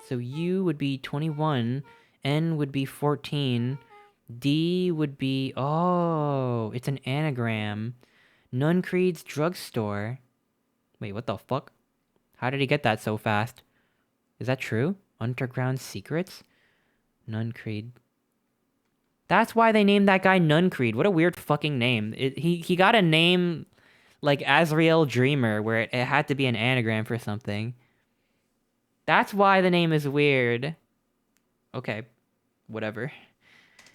So U would be 21, N would be 14, D would be... Oh, it's an anagram. Nuncreed's drugstore. Wait, what the fuck? How did he get that so fast? Is that true? Underground secrets? Nuncreed. That's why they named that guy Nuncreed. What a weird fucking name. He got a name like Azrael Dreamer, where it had to be an anagram for something. That's why the name is weird. Okay, whatever.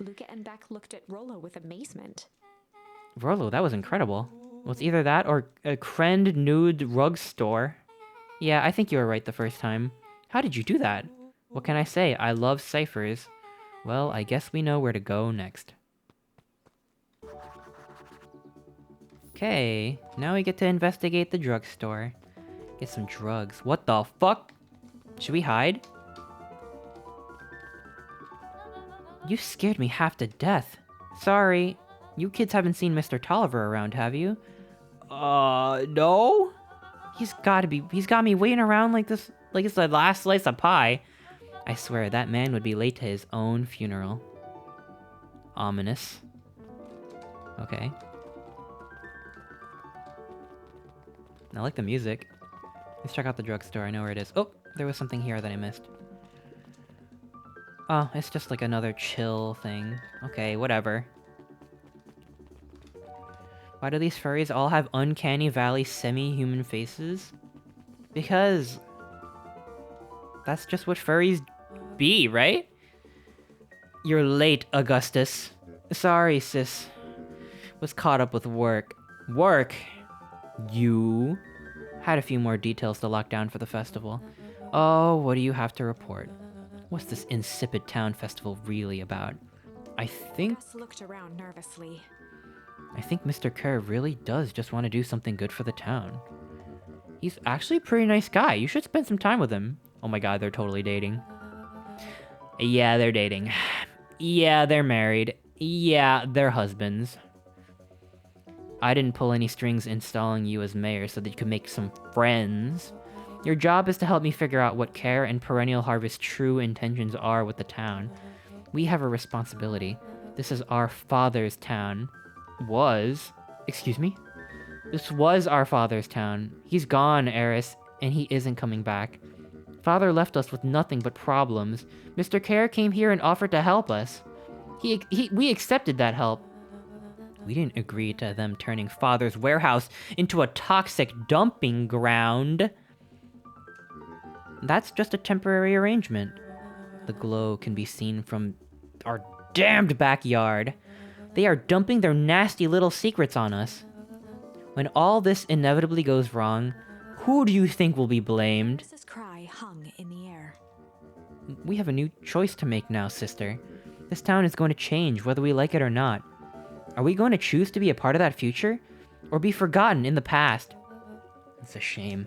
Luca and Beck looked at Rolo with amazement. Rolo, that was incredible. Well, it's either that or a Krend nude rug store. Yeah, I think you were right the first time. How did you do that? What can I say? I love ciphers. Well, I guess we know where to go next. Okay, now we get to investigate the drugstore. Get some drugs. What the fuck? Should we hide? You scared me half to death. Sorry. You kids haven't seen Mr. Tolliver around, have you? No? He's got me waiting around like this, like it's the last slice of pie. I swear, that man would be late to his own funeral. Ominous. Okay. I like the music. Let's check out the drugstore, I know where it is. Oh, there was something here that I missed. Oh, it's just like another chill thing. Okay, whatever. Why do these furries all have uncanny valley semi-human faces? Because... that's just what furries be, right? You're late, Augustus. Sorry, sis. Was caught up with work. Work? You? Had a few more details to lock down for the festival. Oh, what do you have to report? What's this insipid town festival really about? I think... Gus looked around nervously. I think Mr. Kerr really does just want to do something good for the town. He's actually a pretty nice guy. You should spend some time with him. Oh my god, they're totally dating. Yeah, they're dating. Yeah, they're married. Yeah, they're husbands. I didn't pull any strings installing you as mayor so that you could make some friends. Your job is to help me figure out what Kerr and Perennial Harvest's true intentions are with the town. We have a responsibility. This is our father's town. Excuse me? This was our father's town. He's gone, Eris, and he isn't coming back. Father left us with nothing but problems. Mr. Kerr came here and offered to help us. We accepted that help. We didn't agree to them turning Father's warehouse into a toxic dumping ground. That's just a temporary arrangement. The glow can be seen from our damned backyard. They are dumping their nasty little secrets on us. When all this inevitably goes wrong, who do you think will be blamed? Mrs. Cry hung in the air. We have a new choice to make now, sister. This town is going to change, whether we like it or not. Are we going to choose to be a part of that future, or be forgotten in the past? It's a shame.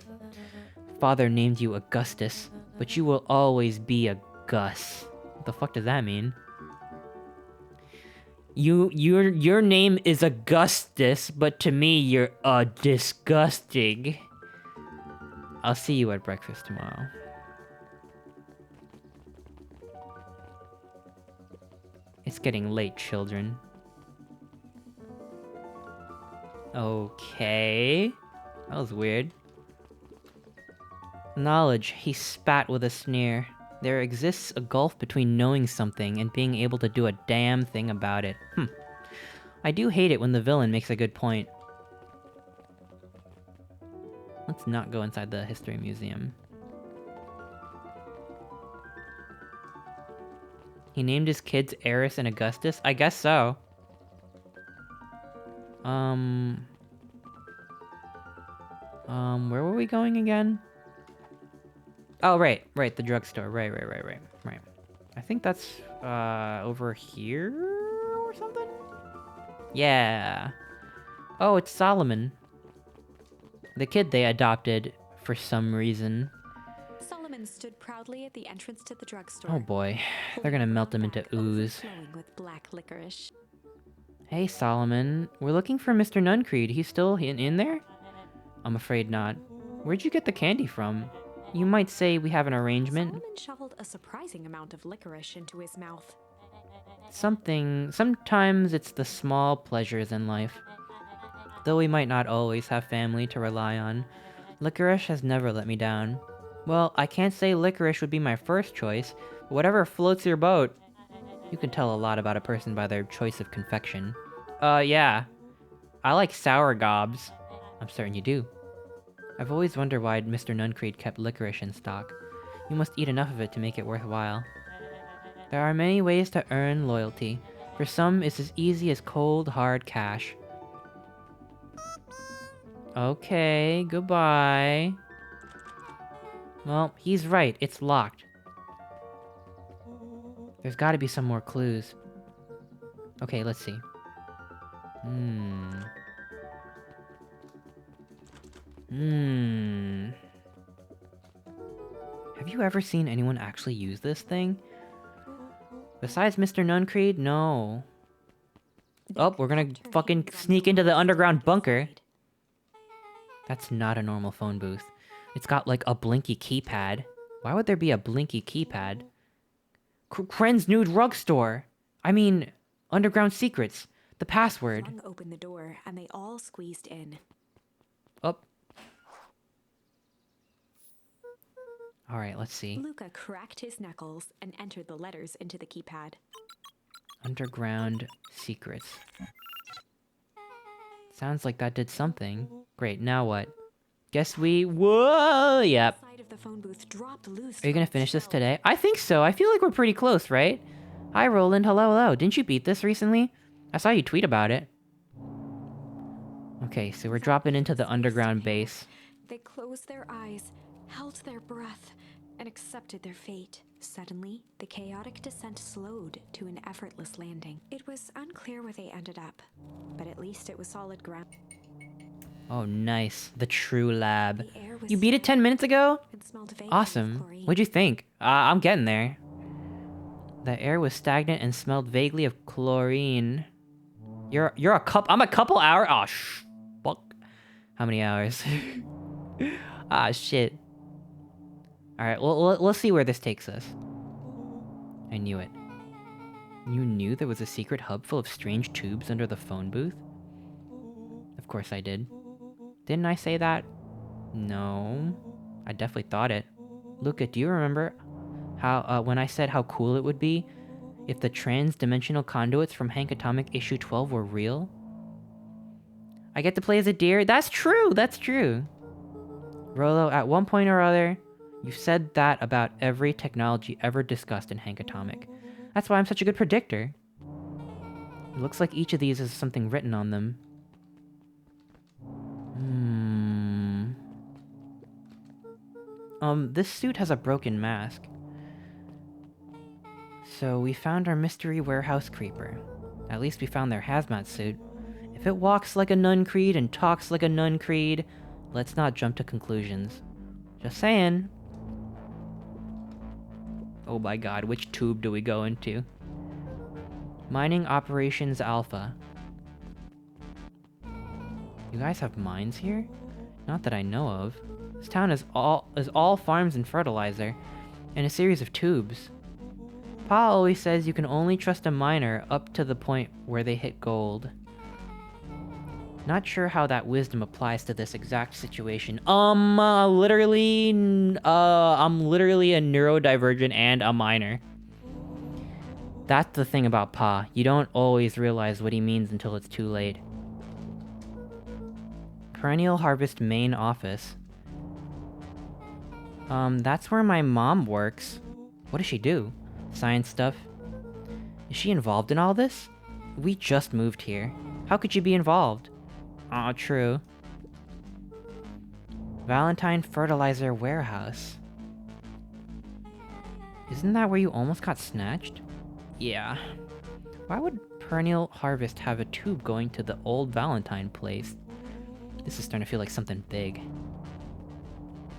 Father named you Augustus, but you will always be a Gus. What the fuck does that mean? Your name is Augustus, but to me you're disgusting. I'll see you at breakfast tomorrow. It's getting late, children. Okay. That was weird. Knowledge, he spat with a sneer. There exists a gulf between knowing something and being able to do a damn thing about it. I do hate it when the villain makes a good point. Let's not go inside the history museum. He named his kids Eris and Augustus? I guess so. Where were we going again? Oh, right, the drugstore. Right. I think that's, over here or something? Yeah. Oh, it's Solomon. The kid they adopted for some reason. Solomon stood proudly at the entrance to the drugstore. Oh boy, they're gonna melt him into ooze. Overflowing with black licorice. Hey Solomon, we're looking for Mr. Nuncreed. He's still in there? I'm afraid not. Where'd you get the candy from? You might say we have an arrangement. Solomon shoveled a surprising amount of licorice into his mouth. Sometimes it's the small pleasures in life. Though we might not always have family to rely on, licorice has never let me down. Well, I can't say licorice would be my first choice, but whatever floats your boat. You can tell a lot about a person by their choice of confection. Yeah. I like sour gobs. I'm certain you do. I've always wondered why Mr. Nuncreed kept licorice in stock. You must eat enough of it to make it worthwhile. There are many ways to earn loyalty. For some, it's as easy as cold, hard cash. Okay, goodbye. Well, he's right. It's locked. There's gotta be some more clues. Okay, let's see. Have you ever seen anyone actually use this thing? Besides Mr. Nuncreed? No. Oh, we're gonna fucking sneak into the underground bunker. That's not a normal phone booth. It's got like a blinky keypad. Why would there be a blinky keypad? Kren's new drugstore. I mean, underground secrets. The password. Flung open the door and they all squeezed in. Up. All right, let's see. Luca cracked his knuckles and entered the letters into the keypad. Underground secrets. Sounds like that did something. Great, now what? Guess we... Whoa! Yep. The side of the phone booth dropped loose. Are you gonna finish this today? I think so. I feel like we're pretty close, right? Hi, Roland. Hello. Didn't you beat this recently? I saw you tweet about it. Okay, so we're dropping into the underground base. They closed their eyes, held their breath, and accepted their fate. Suddenly, the chaotic descent slowed to an effortless landing. It was unclear where they ended up, but at least it was solid ground. Oh, nice. The true lab. The air was You beat it 10 minutes ago? and smelled vaguely of Awesome. chlorine. What'd you think? I'm getting there. The air was stagnant and smelled vaguely of chlorine. You're a couple. I'm a couple hours. Oh, fuck. How many hours? Shit. Alright, well, let's see where this takes us. I knew it. You knew there was a secret hub full of strange tubes under the phone booth? Of course I did. Didn't I say that? No. I definitely thought it. Luca, do you remember how, when I said how cool it would be if the trans-dimensional conduits from Hank Atomic issue 12 were real? I get to play as a deer? That's true! That's true! Rolo, at one point or other, you've said that about every technology ever discussed in Hank Atomic. That's why I'm such a good predictor. It looks like each of these has something written on them. This suit has a broken mask. So we found our mystery warehouse creeper. At least we found their hazmat suit. If it walks like a Nuncreed and talks like a Nuncreed, let's not jump to conclusions. Just saying. Oh my god, which tube do we go into? Mining Operations Alpha. You guys have mines here? Not that I know of. This town is all farms and fertilizer, and a series of tubes. Pa always says you can only trust a miner up to the point where they hit gold. Not sure how that wisdom applies to this exact situation. I'm literally a neurodivergent and a miner. That's the thing about Pa. You don't always realize what he means until it's too late. Perennial Harvest main office. That's where my mom works. What does she do? Science stuff? Is she involved in all this? We just moved here. How could you be involved? Aw, true. Valentine Fertilizer Warehouse. Isn't that where you almost got snatched? Yeah. Why would Perennial Harvest have a tube going to the old Valentine place? This is starting to feel like something big.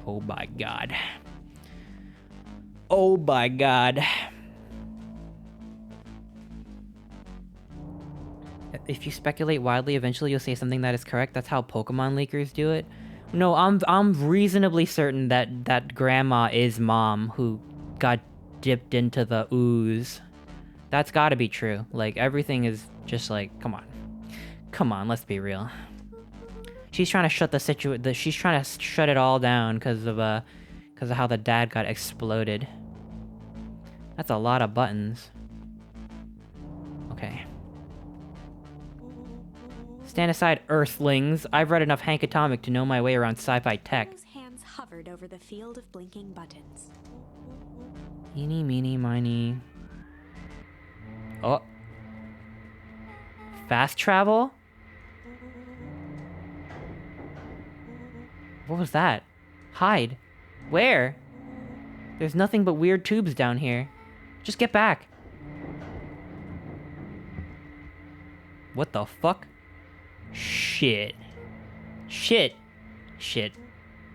Oh my god. Oh my god. If you speculate wildly, eventually you'll say something that is correct. That's how Pokemon leakers do it. No, I'm reasonably certain that Grandma is Mom who got dipped into the ooze. That's gotta be true. Like, everything is just like, come on. Come on, let's be real. She's trying to shut she's trying to shut it all down because of how the dad got exploded. That's a lot of buttons. Okay. Stand aside, Earthlings. I've read enough Hank Atomic to know my way around sci-fi tech. Those hands hovered over the field of blinking buttons. Eeny, meeny, miny. Oh. Fast travel? What was that? Hide. Where? There's nothing but weird tubes down here. Just get back. What the fuck? Shit. Shit. Shit.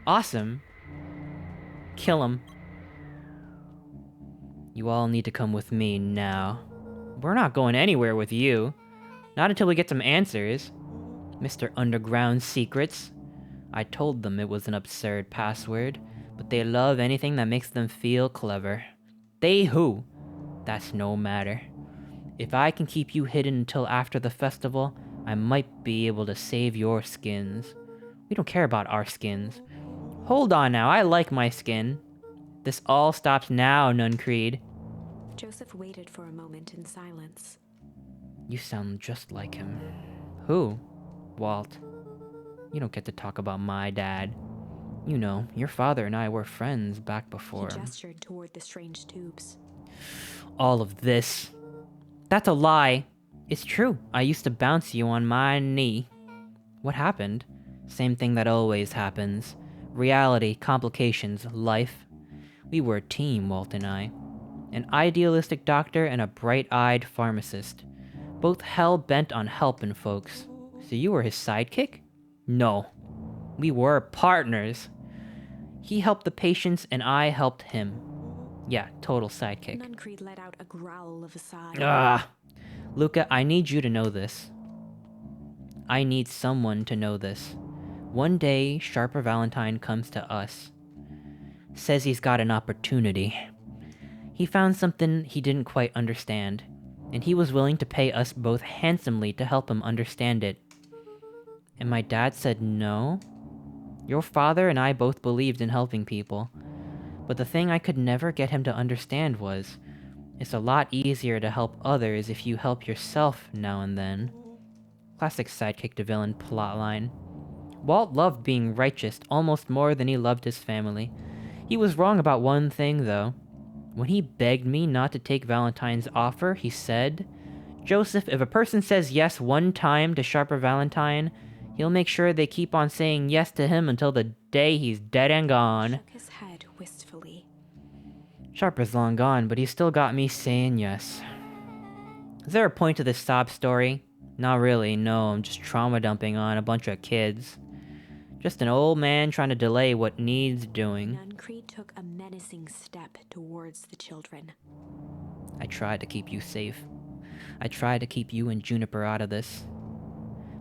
Awesome. Kill him. You all need to come with me now. We're not going anywhere with you. Not until we get some answers. Mr. Underground Secrets. I told them it was an absurd password, but they love anything that makes them feel clever. They who? That's no matter. If I can keep you hidden until after the festival, I might be able to save your skins. We don't care about our skins. Hold on now, I like my skin. This all stops now, Nuncreed. Joseph waited for a moment in silence. You sound just like him. Who? Walt. You don't get to talk about my dad. You know, your father and I were friends back before. He gestured toward the strange tubes. All of this. That's a lie. It's true. I used to bounce you on my knee. What happened? Same thing that always happens. Reality, complications, life. We were a team, Walt and I. An idealistic doctor and a bright-eyed pharmacist. Both hell-bent on helping folks. So you were his sidekick? No. We were partners. He helped the patients and I helped him. Yeah, total sidekick. Nuncreed let out a growl of a sigh. Ah! Luca, I need you to know this. I need someone to know this. One day, Sharper Valentine comes to us. Says he's got an opportunity. He found something he didn't quite understand, and he was willing to pay us both handsomely to help him understand it. And my dad said no? Your father and I both believed in helping people. But the thing I could never get him to understand was, it's a lot easier to help others if you help yourself now and then. Classic sidekick to villain plotline. Walt loved being righteous almost more than he loved his family. He was wrong about one thing, though. When he begged me not to take Valentine's offer, he said, Joseph, if a person says yes one time to Sharper Valentine, he'll make sure they keep on saying yes to him until the day he's dead and gone. Shook his head wistfully. Sharper's long gone, but he's still got me saying yes. Is there a point to this sob story? Not really, no, I'm just trauma dumping on a bunch of kids. Just an old man trying to delay what needs doing. Nuncreed took a menacing step towards the children. I tried to keep you safe. I tried to keep you and Juniper out of this.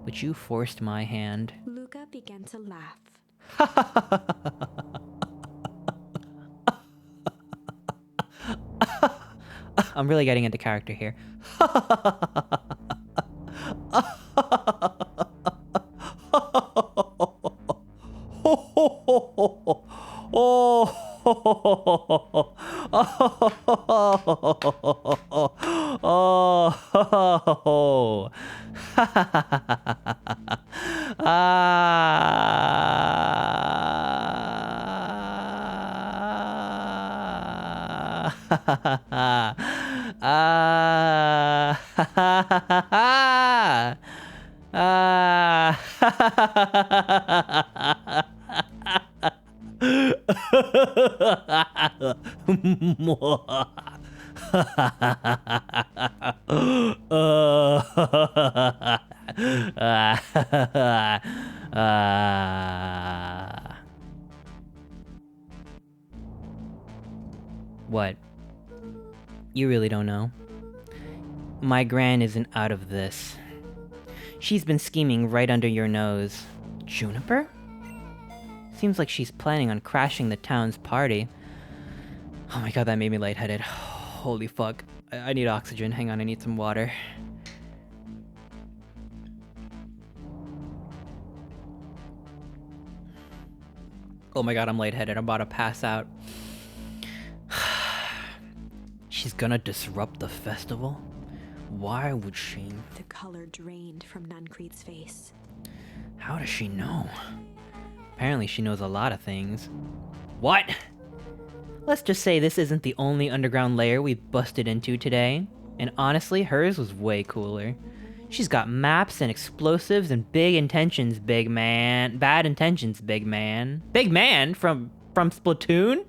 But you forced my hand. Luca began to laugh. I'm really getting into character here. Oh. What? You really don't know? My gran isn't out of this. She's been scheming right under your nose. Juniper? Seems like she's planning on crashing the town's party. Oh my god, that made me lightheaded. Holy fuck. I need oxygen. Hang on, I need some water. Oh my god, I'm lightheaded. I'm about to pass out. She's gonna disrupt the festival? Why would she? The color drained from Nuncreed's face. How does she know? Apparently she knows a lot of things. What? Let's just say this isn't the only underground layer we've busted into today. And honestly, hers was way cooler. She's got maps and explosives and big intentions, big man. Bad intentions, big man. Big man? From Splatoon?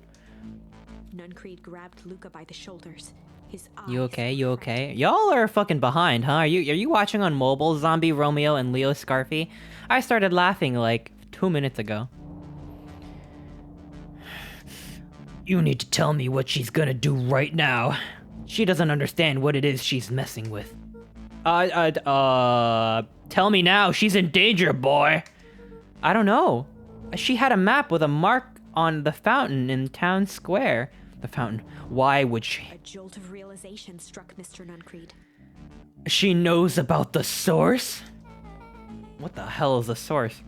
Nuncreed grabbed Luca by the shoulders. His eyes You okay? were You red. okay? Y'all are fucking behind, huh? Are you watching on mobile, Zombie Romeo and Leo Scarfy? I started laughing like 2 minutes ago. You need to tell me what she's gonna do right now. She doesn't understand what it is she's messing with. Tell me now. She's in danger, boy. I don't know. She had a map with a mark on the fountain in town square. The fountain. Why would she? A jolt of realization struck Mr. Nuncreed. She knows about the source? What the hell is the source?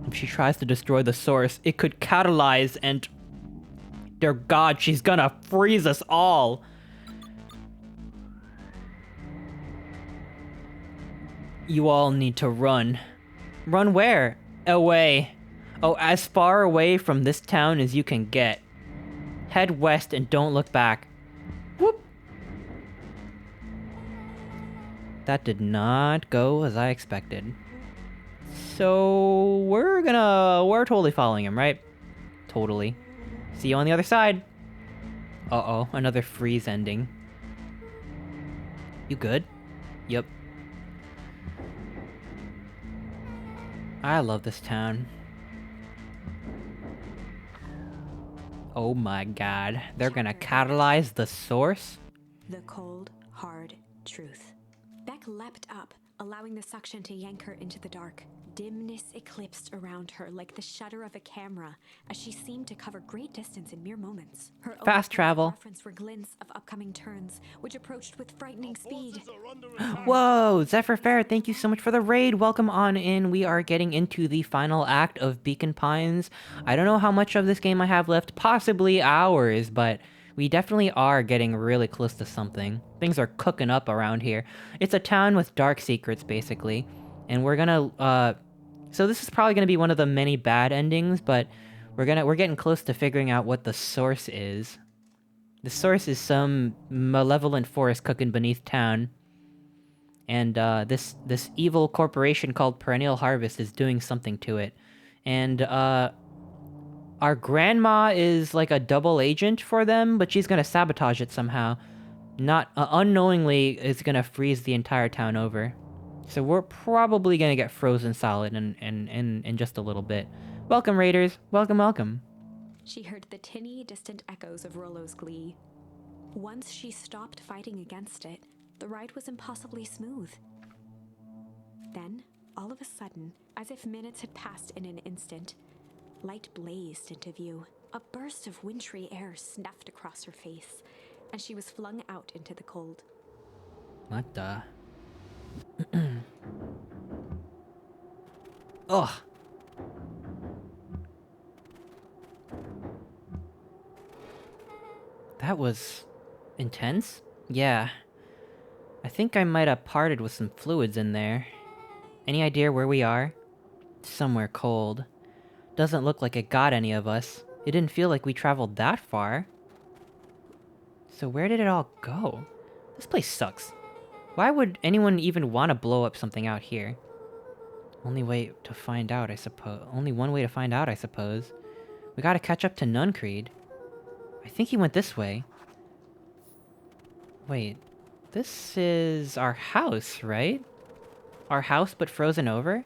If she tries to destroy the source, it could catalyze and... Dear God, she's gonna freeze us all. You all need to run. Run where? Away. Oh, as far away from this town as you can get. Head west and don't look back. Whoop. That did not go as I expected. So, we're totally following him, right? Totally. See you on the other side. Uh-oh, another freeze ending. You good? Yep. I love this town. Oh my god. They're gonna catalyze the source? The cold, hard truth. Beck leapt up, allowing the suction to yank her into the dark. Dimness eclipsed around her like the shutter of a camera, as she seemed to cover great distance in mere moments. Her own Fast travel. reference were glints of upcoming turns, which approached with frightening speed. Whoa, Zephyr Fair, thank you so much for the raid. Welcome on in. We are getting into the final act of Beacon Pines. I don't know how much of this game I have left, possibly hours, but we definitely are getting really close to something. Things are cooking up around here. It's a town with dark secrets, basically. And we're gonna, so this is probably gonna be one of the many bad endings, but we're getting close to figuring out what the source is. The source is some malevolent force cooking beneath town. And, this evil corporation called Perennial Harvest is doing something to it. And, our grandma is like a double agent for them, but she's gonna sabotage it somehow. Not, unknowingly, is gonna freeze the entire town over. So we're probably gonna get frozen solid in just a little bit. Welcome, Raiders. Welcome, welcome. She heard the tinny, distant echoes of Rollo's glee. Once she stopped fighting against it, the ride was impossibly smooth. Then, all of a sudden, as if minutes had passed in an instant, light blazed into view. A burst of wintry air snuffed across her face, and she was flung out into the cold. What the? Ugh. That was... intense? Yeah. I think I might have parted with some fluids in there. Any idea where we are? Somewhere cold. Doesn't look like it got any of us. It didn't feel like we traveled that far. So where did it all go? This place sucks. Why would anyone even want to blow up something out here? Only way to find out, I suppose. Only one way to find out, I suppose. We gotta catch up to Nuncreed. I think he went this way. Wait. This is our house, right? Our house but frozen over?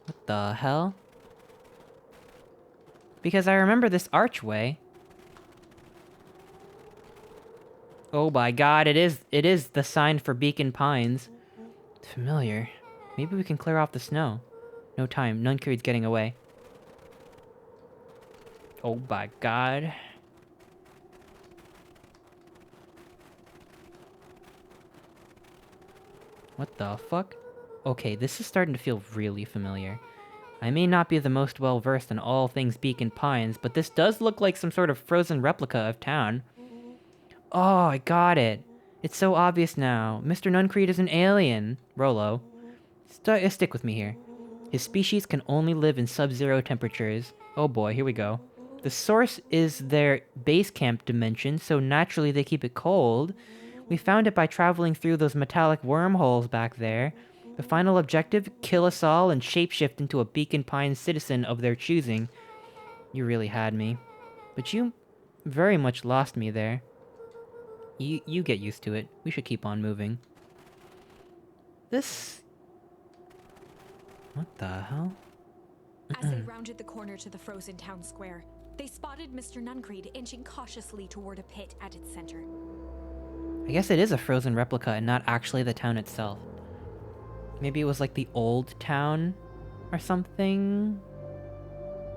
What the hell? Because I remember this archway. Oh my god, it is the sign for Beacon Pines. It's familiar. Maybe we can clear off the snow. No time, Nuncreed's getting away. Oh my god. What the fuck? Okay, this is starting to feel really familiar. I may not be the most well-versed in all things Beacon Pines, but this does look like some sort of frozen replica of town. Oh, I got it. It's so obvious now. Mr. Nuncreed is an alien. Rolo. Stick with me here. His species can only live in sub-zero temperatures. Oh boy, here we go. The source is their base camp dimension, so naturally they keep it cold. We found it by traveling through those metallic wormholes back there. The final objective, kill us all and shapeshift into a Beacon Pines citizen of their choosing. You really had me. But you very much lost me there. You get used to it. We should keep on moving. This... What the hell? As they rounded the corner to the frozen town square, they spotted Mr. Nuncreed inching cautiously toward a pit at its center. I guess it is a frozen replica and not actually the town itself. Maybe it was like the old town or something?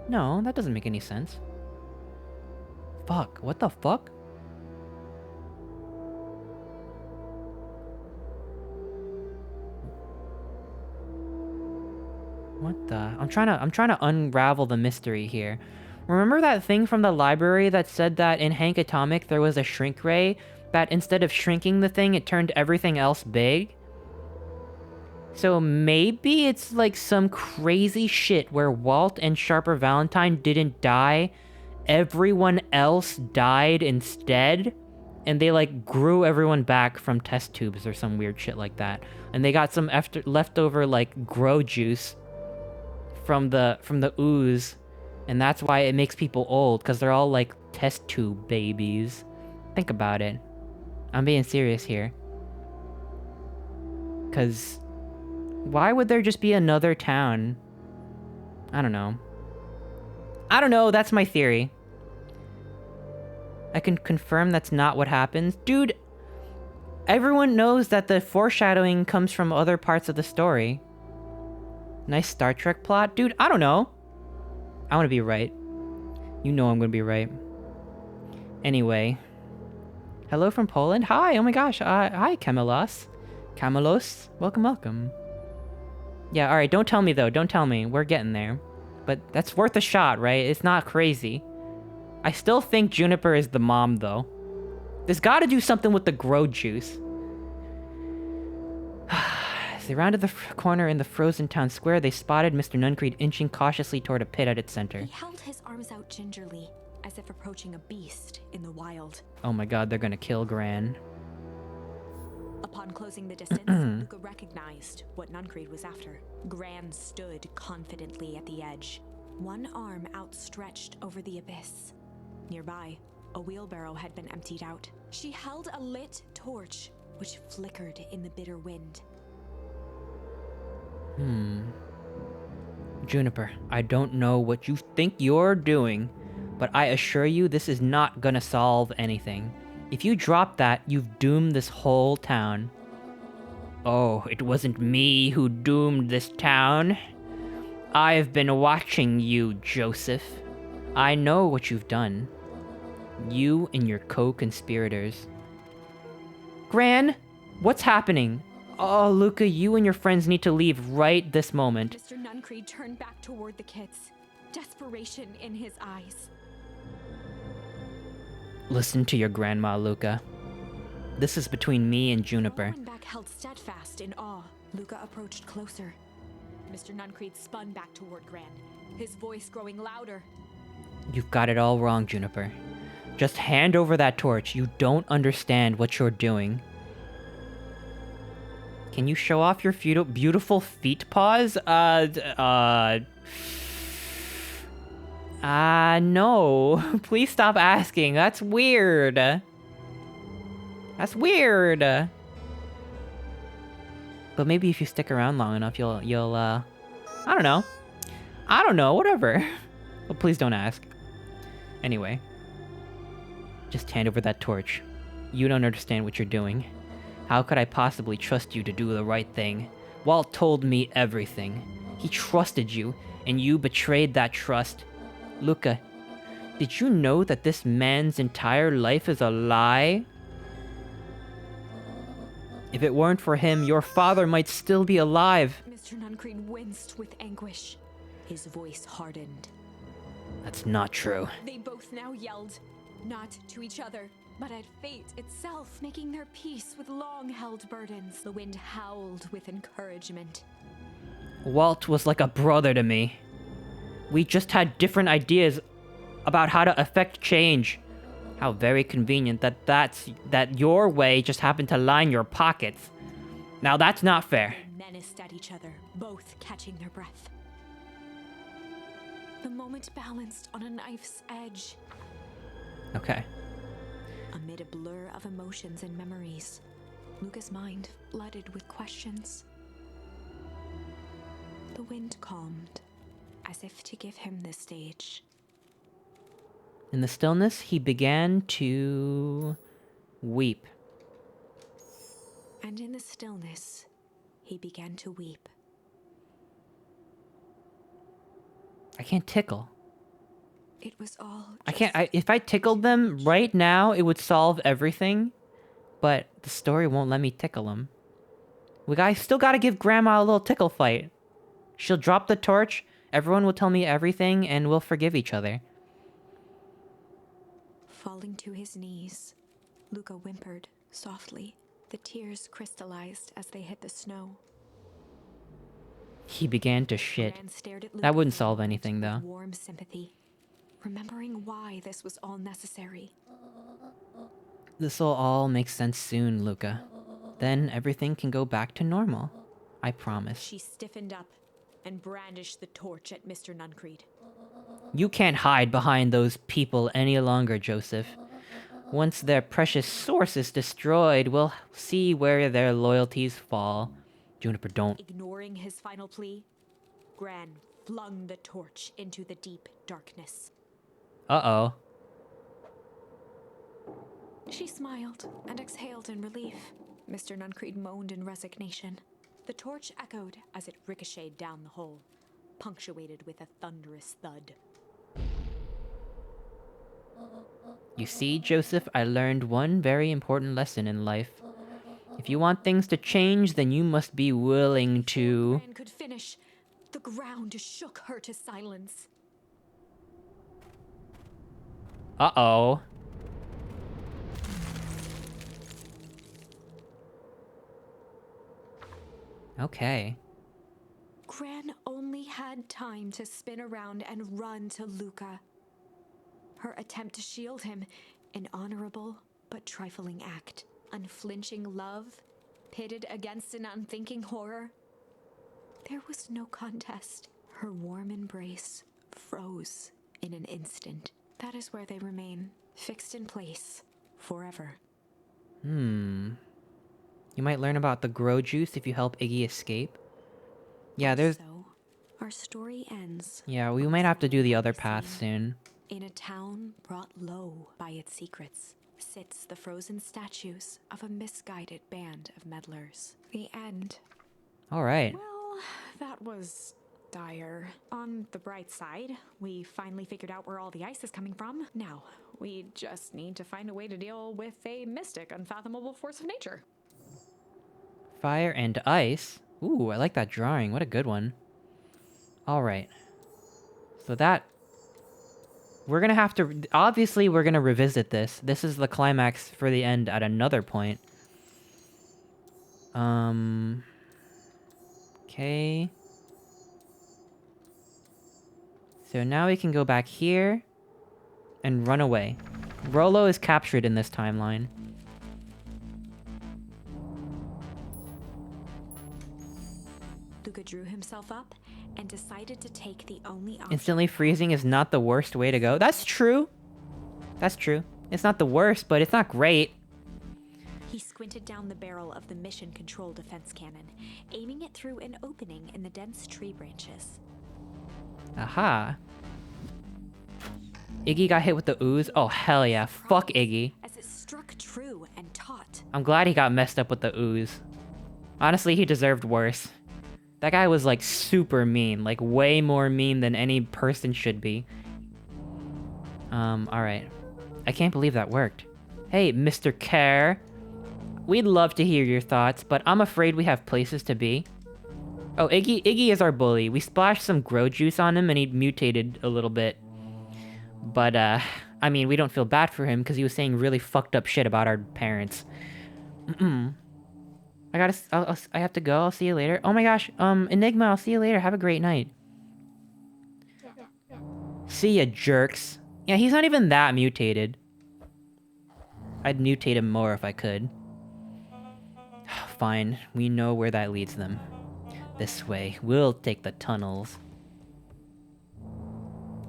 No, that doesn't make any sense. Fuck, what the fuck? What the? I'm trying to unravel the mystery here. Remember that thing from the library that said that in Hank Atomic there was a shrink ray that instead of shrinking the thing, it turned everything else big? So maybe it's like some crazy shit where Walt and Sharper Valentine didn't die, everyone else died instead, and they like grew everyone back from test tubes or some weird shit like that. And they got some leftover like grow juice from the ooze, and that's why it makes people old, because they're all like test tube babies. Think about it. I'm being serious here. Because why would there just be another town? I don't know. That's my theory. I can confirm that's not what happens. Dude, everyone knows that the foreshadowing comes from other parts of the story. Nice Star Trek plot? Dude, I don't know. I want to be right. You know I'm going to be right. Anyway. Hello from Poland? Hi, oh my gosh. Hi, Camelos. Camelos? Welcome, welcome. Yeah, alright, don't tell me though. Don't tell me. We're getting there. But that's worth a shot, right? It's not crazy. I still think Juniper is the mom though. There's gotta do something with the grow juice. As they rounded the corner in the frozen town square, they spotted Mr. Nuncreed inching cautiously toward a pit at its center. He held his arms out gingerly, as if approaching a beast in the wild. Oh my god, they're gonna kill Gran. Upon closing the distance, Luca recognized what Nuncreed was after. Gran stood confidently at the edge, one arm outstretched over the abyss. Nearby, a wheelbarrow had been emptied out. She held a lit torch, which flickered in the bitter wind. Juniper, I don't know what you think you're doing, but I assure you this is not gonna solve anything. If you drop that, you've doomed this whole town. Oh, it wasn't me who doomed this town. I've been watching you, Joseph. I know what you've done. You and your co-conspirators. Gran, what's happening? Oh, Luca, you and your friends need to leave right this moment. Mr. Nuncreed turned back toward the kids. desperation in his eyes. Listen to your grandma, Luca. This is between me and Juniper. Back held steadfast in awe. Luca approached closer. Mr. Nuncreed spun back toward Gran, his voice growing louder. You've got it all wrong, Juniper. Just hand over that torch. You don't understand what you're doing. Can you show off your beautiful feet paws? No. Please stop asking. That's weird. That's weird. But maybe if you stick around long enough, you'll, I don't know. I don't know, whatever. But please don't ask. Anyway. Just hand over that torch. You don't understand what you're doing. How could I possibly trust you to do the right thing? Walt told me everything. He trusted you, and you betrayed that trust. Luca, did you know that this man's entire life is a lie? If it weren't for him, your father might still be alive. Mr. Nuncreed winced with anguish. His voice hardened. That's not true. They both now yelled, not to each other, but at fate itself, making their peace with long-held burdens. The wind howled with encouragement. Walt was like a brother to me. We just had different ideas about how to affect change. How very convenient that your way just happened to line your pockets. Now that's not fair. They menaced at each other, both catching their breath. The moment balanced on a knife's edge. Okay. Amid a blur of emotions and memories, Luca's mind flooded with questions. The wind calmed, as if to give him the stage. In the stillness, he began to weep. And in the stillness, he began to weep. I can't tickle. It was all I can't. If I tickled them right now, it would solve everything. But the story won't let me tickle them. Still gotta give Grandma a little tickle fight. She'll drop the torch, everyone will tell me everything, and we'll forgive each other. Falling to his knees, Luca whimpered softly. The tears crystallized as they hit the snow. He began to shit. Gran stared at Luca That wouldn't for a solve moment anything, though. with warm sympathy, remembering why this was all necessary. This'll all make sense soon, Luca. Then everything can go back to normal. I promise. She stiffened up and brandished the torch at Mr. Nuncreed. You can't hide behind those people any longer, Joseph. Once their precious source is destroyed, we'll see where their loyalties fall. Juniper, don't. Ignoring his final plea, Gran flung the torch into the deep darkness. Uh-oh. She smiled and exhaled in relief. Mr. Nuncreed moaned in resignation. The torch echoed as it ricocheted down the hole, punctuated with a thunderous thud. You see, Joseph, I learned one very important lesson in life. If you want things to change, then you must be willing to... Gran could finish. The ground shook her to silence. Uh-oh. Okay. Gran only had time to spin around and run to Luca. Her attempt to shield him, an honorable but trifling act. Unflinching love, pitted against an unthinking horror. There was no contest. Her warm embrace froze in an instant. That is where they remain, fixed in place, forever. You might learn about the grow juice if you help Iggy escape. Yeah, there's... So, our story ends. Yeah, we might have to do the other path soon. In a town brought low by its secrets, sits the frozen statues of a misguided band of meddlers. The end. Alright. Well, that was dire. On the bright side, we finally figured out where all the ice is coming from. Now, we just need to find a way to deal with a mystic, unfathomable force of nature. Fire and ice. Ooh, I like that drawing. What a good one. Alright. So that... We're gonna have to... Obviously, we're gonna revisit this. This is the climax for the end at another point. Okay. So now we can go back here and run away. Rolo is captured in this timeline. Luca drew himself up and decided to take the only option. Instantly freezing is not the worst way to go. That's true. That's true. It's not the worst, but it's not great. He squinted down the barrel of the mission control defense cannon, aiming it through an opening in the dense tree branches. Aha. Iggy got hit with the ooze? Oh, hell yeah. Fuck Iggy. As it struck true and taut. I'm glad he got messed up with the ooze. Honestly, he deserved worse. That guy was, like, super mean. Like, way more mean than any person should be. Alright. I can't believe that worked. Hey, Mr. Care. We'd love to hear your thoughts, but I'm afraid we have places to be. Oh, Iggy is our bully. We splashed some grow juice on him and he mutated a little bit. But, I mean, we don't feel bad for him because he was saying really fucked up shit about our parents. I have to go. I'll see you later. Oh my gosh, Enigma, I'll see you later. Have a great night. See ya, jerks. Yeah, he's not even that mutated. I'd mutate him more if I could. Fine, we know where that leads them. This way, we'll take the tunnels.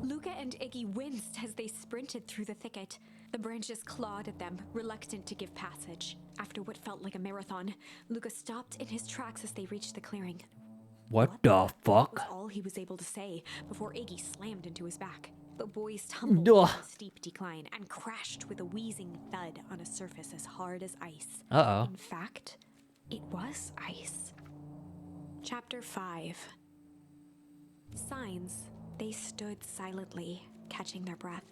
Luca and Iggy winced as they sprinted through the thicket. The branches clawed at them, reluctant to give passage. After what felt like a marathon, Luca stopped in his tracks as they reached the clearing. What the fuck? Was all he was able to say before Iggy slammed into his back. The boys tumbled down a steep decline and crashed with a wheezing thud on a surface as hard as ice. Uh-oh. In fact, it was ice. Chapter 5. Signs. They stood silently, catching their breath.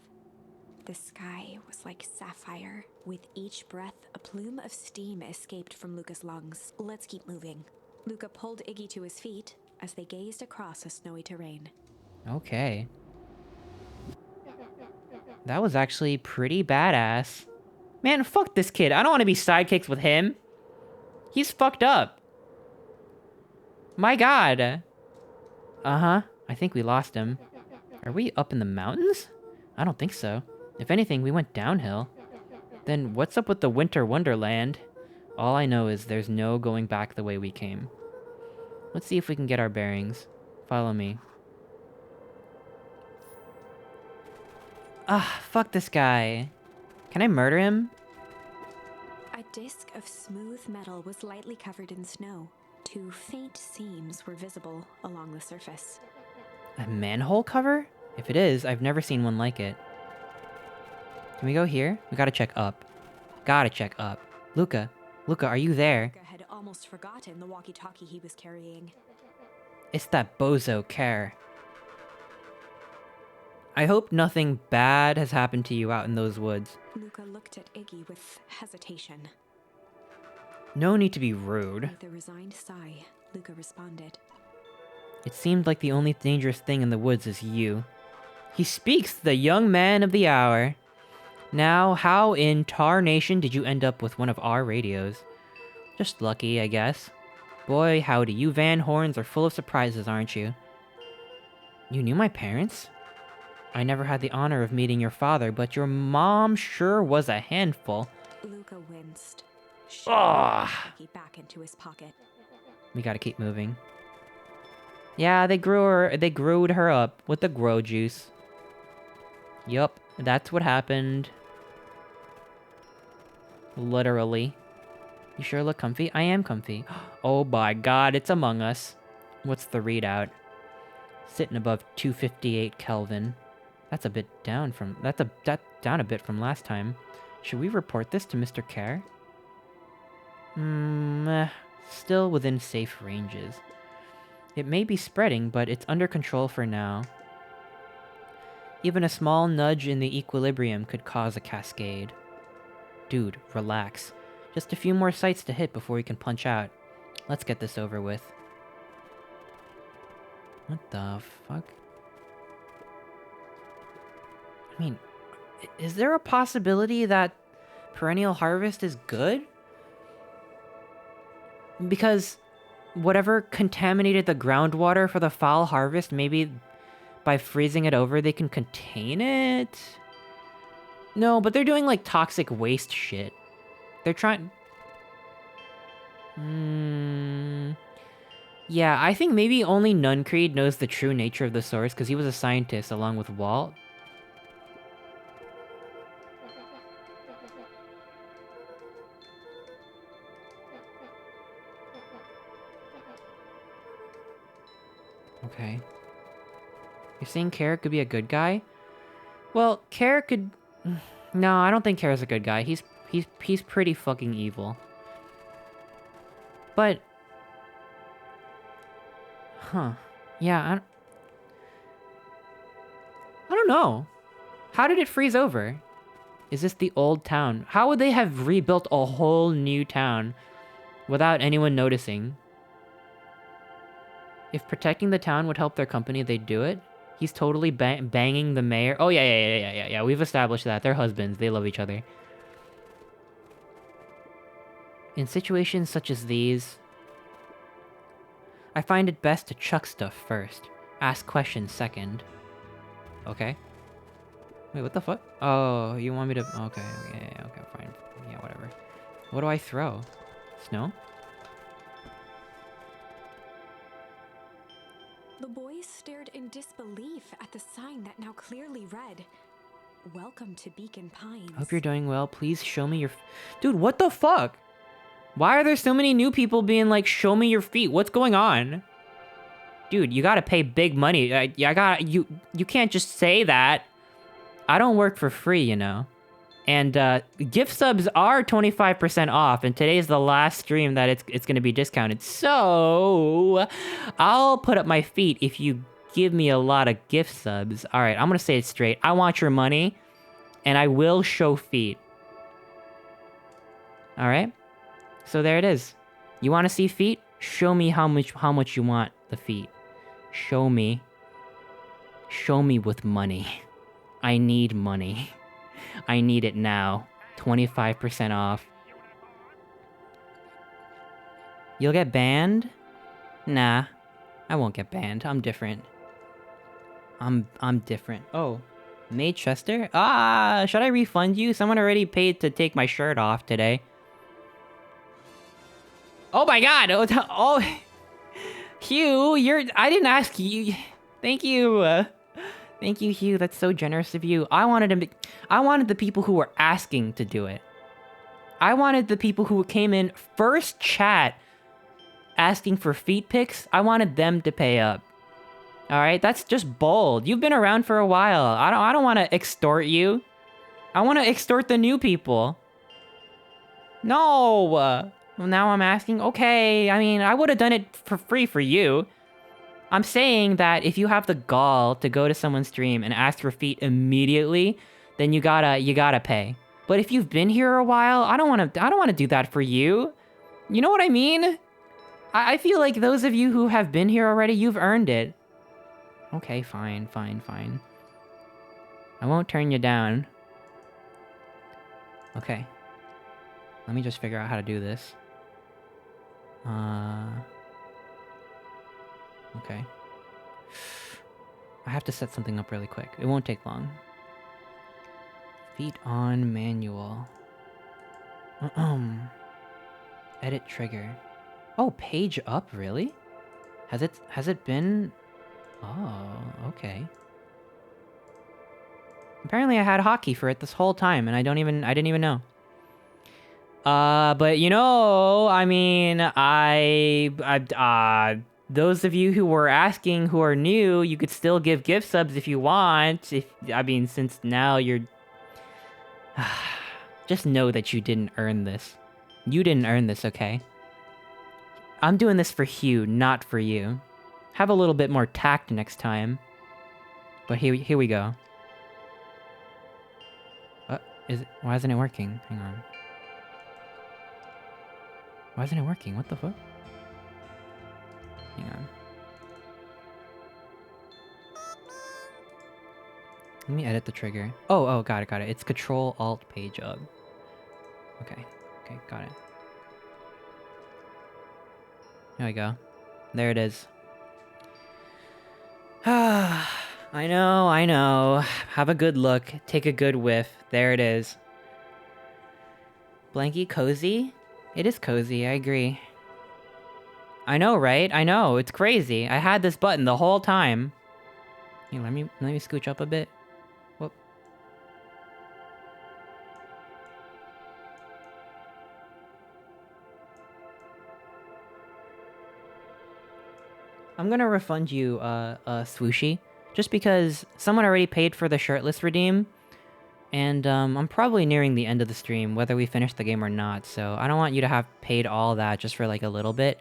The sky was like sapphire. With each breath, a plume of steam escaped from Luca's lungs. Let's keep moving. Luca pulled Iggy to his feet as they gazed across a snowy terrain. Okay. That was actually pretty badass. Man, fuck this kid. I don't want to be sidekicks with him. He's fucked up. My god. Uh-huh. I think we lost him. Are we up in the mountains? I don't think so. If anything, we went downhill. Then what's up with the Winter Wonderland? All I know is there's no going back the way we came. Let's see if we can get our bearings. Follow me. Ah, fuck this guy. Can I murder him? A disc of smooth metal was lightly covered in snow. 2 faint seams were visible along the surface. A manhole cover? If it is, I've never seen one like it. Can we go here? We gotta check up. Gotta check up. Luca, are you there? Luca had almost forgotten the walkie-talkie he was carrying. It's that bozo Care. I hope nothing bad has happened to you out in those woods. Luca looked at Iggy with hesitation. No need to be rude. With a resigned sigh, Luca responded. It seemed like the only dangerous thing in the woods is you. He speaks, the young man of the hour. Now, how in tarnation did you end up with one of our radios? Just lucky, I guess. Boy, howdy, you Van Horns are full of surprises, aren't you? You knew my parents? I never had the honor of meeting your father, but your mom sure was a handful. Luca winced. Ugh. Back into his pocket. We gotta keep moving. Yeah, they growed her up with the grow juice. Yup, that's what happened. Literally. You sure look comfy? I am comfy. Oh my god, it's Among Us. What's the readout? Sitting above 258 Kelvin. That's a bit down from... That's down a bit from last time. Should we report this to Mr. Care? Still within safe ranges. It may be spreading, but it's under control for now. Even a small nudge in the equilibrium could cause a cascade. Dude, relax. Just a few more sites to hit before we can punch out. Let's get this over with. What the fuck? I mean, is there a possibility that perennial harvest is good? Because whatever contaminated the groundwater for the fall harvest, maybe by freezing it over, they can contain it? No, but they're doing, like, toxic waste shit. They're trying... Yeah, I think maybe only Nuncreed knows the true nature of the source, because he was a scientist along with Walt. Okay. You're saying Kara could be a good guy? Well, Kara could... No, I don't think Kara's a good guy. He's pretty fucking evil. But... Huh. Yeah, I don't know. How did it freeze over? Is this the old town? How would they have rebuilt a whole new town without anyone noticing? If protecting the town would help their company, they'd do it. He's totally banging the mayor. Oh, yeah. We've established that. They're husbands. They love each other. In situations such as these, I find it best to chuck stuff first. Ask questions second. Okay. Wait, what the fuck? Oh, you want me to... Okay, fine. Yeah, whatever. What do I throw? Snow? The boys stared in disbelief at the sign that now clearly read, "Welcome to Beacon Pines." Hope you're doing well. Please show me your... Dude, what the fuck? Why are there so many new people being like, show me your feet? What's going on? Dude, you gotta pay big money. You can't just say that. I don't work for free, you know. And gift subs are 25% off, and today's the last stream that it's gonna be discounted. So I'll put up my feet if you give me a lot of gift subs. All right, I'm gonna say it straight. I want your money, and I will show feet. All right. So there it is. You want to see feet? Show me how much you want the feet. Show me. Show me with money. I need money. I need it now. 25% off. You'll get banned? Nah. I won't get banned. I'm different. I'm different. Oh. May Chester? Ah, should I refund you? Someone already paid to take my shirt off today. Oh my god! Oh, Hugh, I didn't ask you. Thank you. Thank you, Hugh. That's so generous of you. I wanted the people who were asking to do it. I wanted the people who came in first chat asking for feet pics. I wanted them to pay up. All right, that's just bold. You've been around for a while. I don't want to extort you. I want to extort the new people. No. Well, now I'm asking. Okay, I mean, I would have done it for free for you. I'm saying that if you have the gall to go to someone's stream and ask for feet immediately, then you gotta pay. But if you've been here a while, I don't want to do that for you. You know what I mean? I feel like those of you who have been here already, you've earned it. Okay, fine. I won't turn you down. Okay. Let me just figure out how to do this. Okay. I have to set something up really quick. It won't take long. Feet on manual. Edit trigger. Oh, page up, really? Has it been... Oh, okay. Apparently I had hotkey for it this whole time, and I didn't even know. But you know, I mean, those of you who were asking who are new, you could still give gift subs if you want. Since now you're... Just know that you didn't earn this. You didn't earn this, okay? I'm doing this for Hugh, not for you. Have a little bit more tact next time. But here we go. Why isn't it working? Hang on. Why isn't it working? What the fuck? Hang Let me edit the trigger. Oh, got it. It's Control-Alt-Page up. Okay, got it. There we go. There it is. I know. Have a good look. Take a good whiff. There it is. Blanky cozy? It is cozy, I agree. I know, right? I know, it's crazy. I had this button the whole time. Here, let me scooch up a bit. Whoop. I'm gonna refund you, Swooshy. Just because someone already paid for the shirtless redeem. And, I'm probably nearing the end of the stream, whether we finish the game or not. So I don't want you to have paid all that just for, like, a little bit.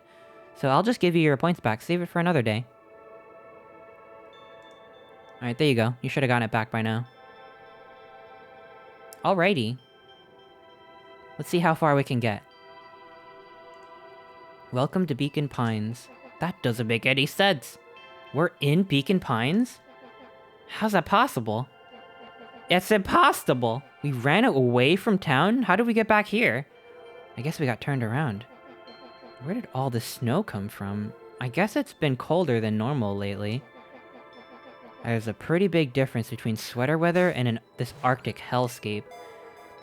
So I'll just give you your points back. Save it for another day. Alright, there you go. You should have gotten it back by now. Alrighty. Let's see how far we can get. Welcome to Beacon Pines. That doesn't make any sense. We're in Beacon Pines? How's that possible? It's impossible! We ran away from town? How did we get back here? I guess we got turned around. Where did all the snow come from? I guess it's been colder than normal lately. There's a pretty big difference between sweater weather and this Arctic hellscape.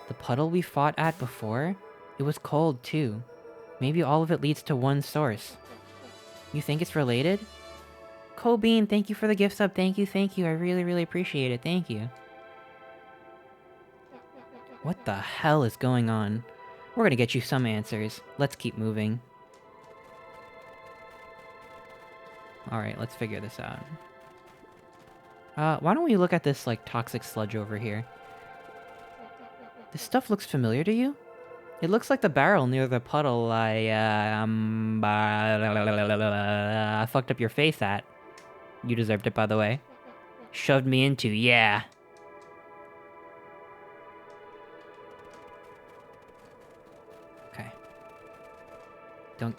The puddle we fought at before? It was cold too. Maybe all of it leads to one source. You think it's related? Cobean, thank you for the gift sub. Thank you. I really appreciate it. Thank you. What the hell is going on? We're gonna get you some answers. Let's keep moving. Alright, let's figure this out. Why don't we look at this, like, toxic sludge over here? This stuff looks familiar to you? It looks like the barrel near the puddle I fucked up your face at. You deserved it, by the way. Shoved me into, yeah. Okay.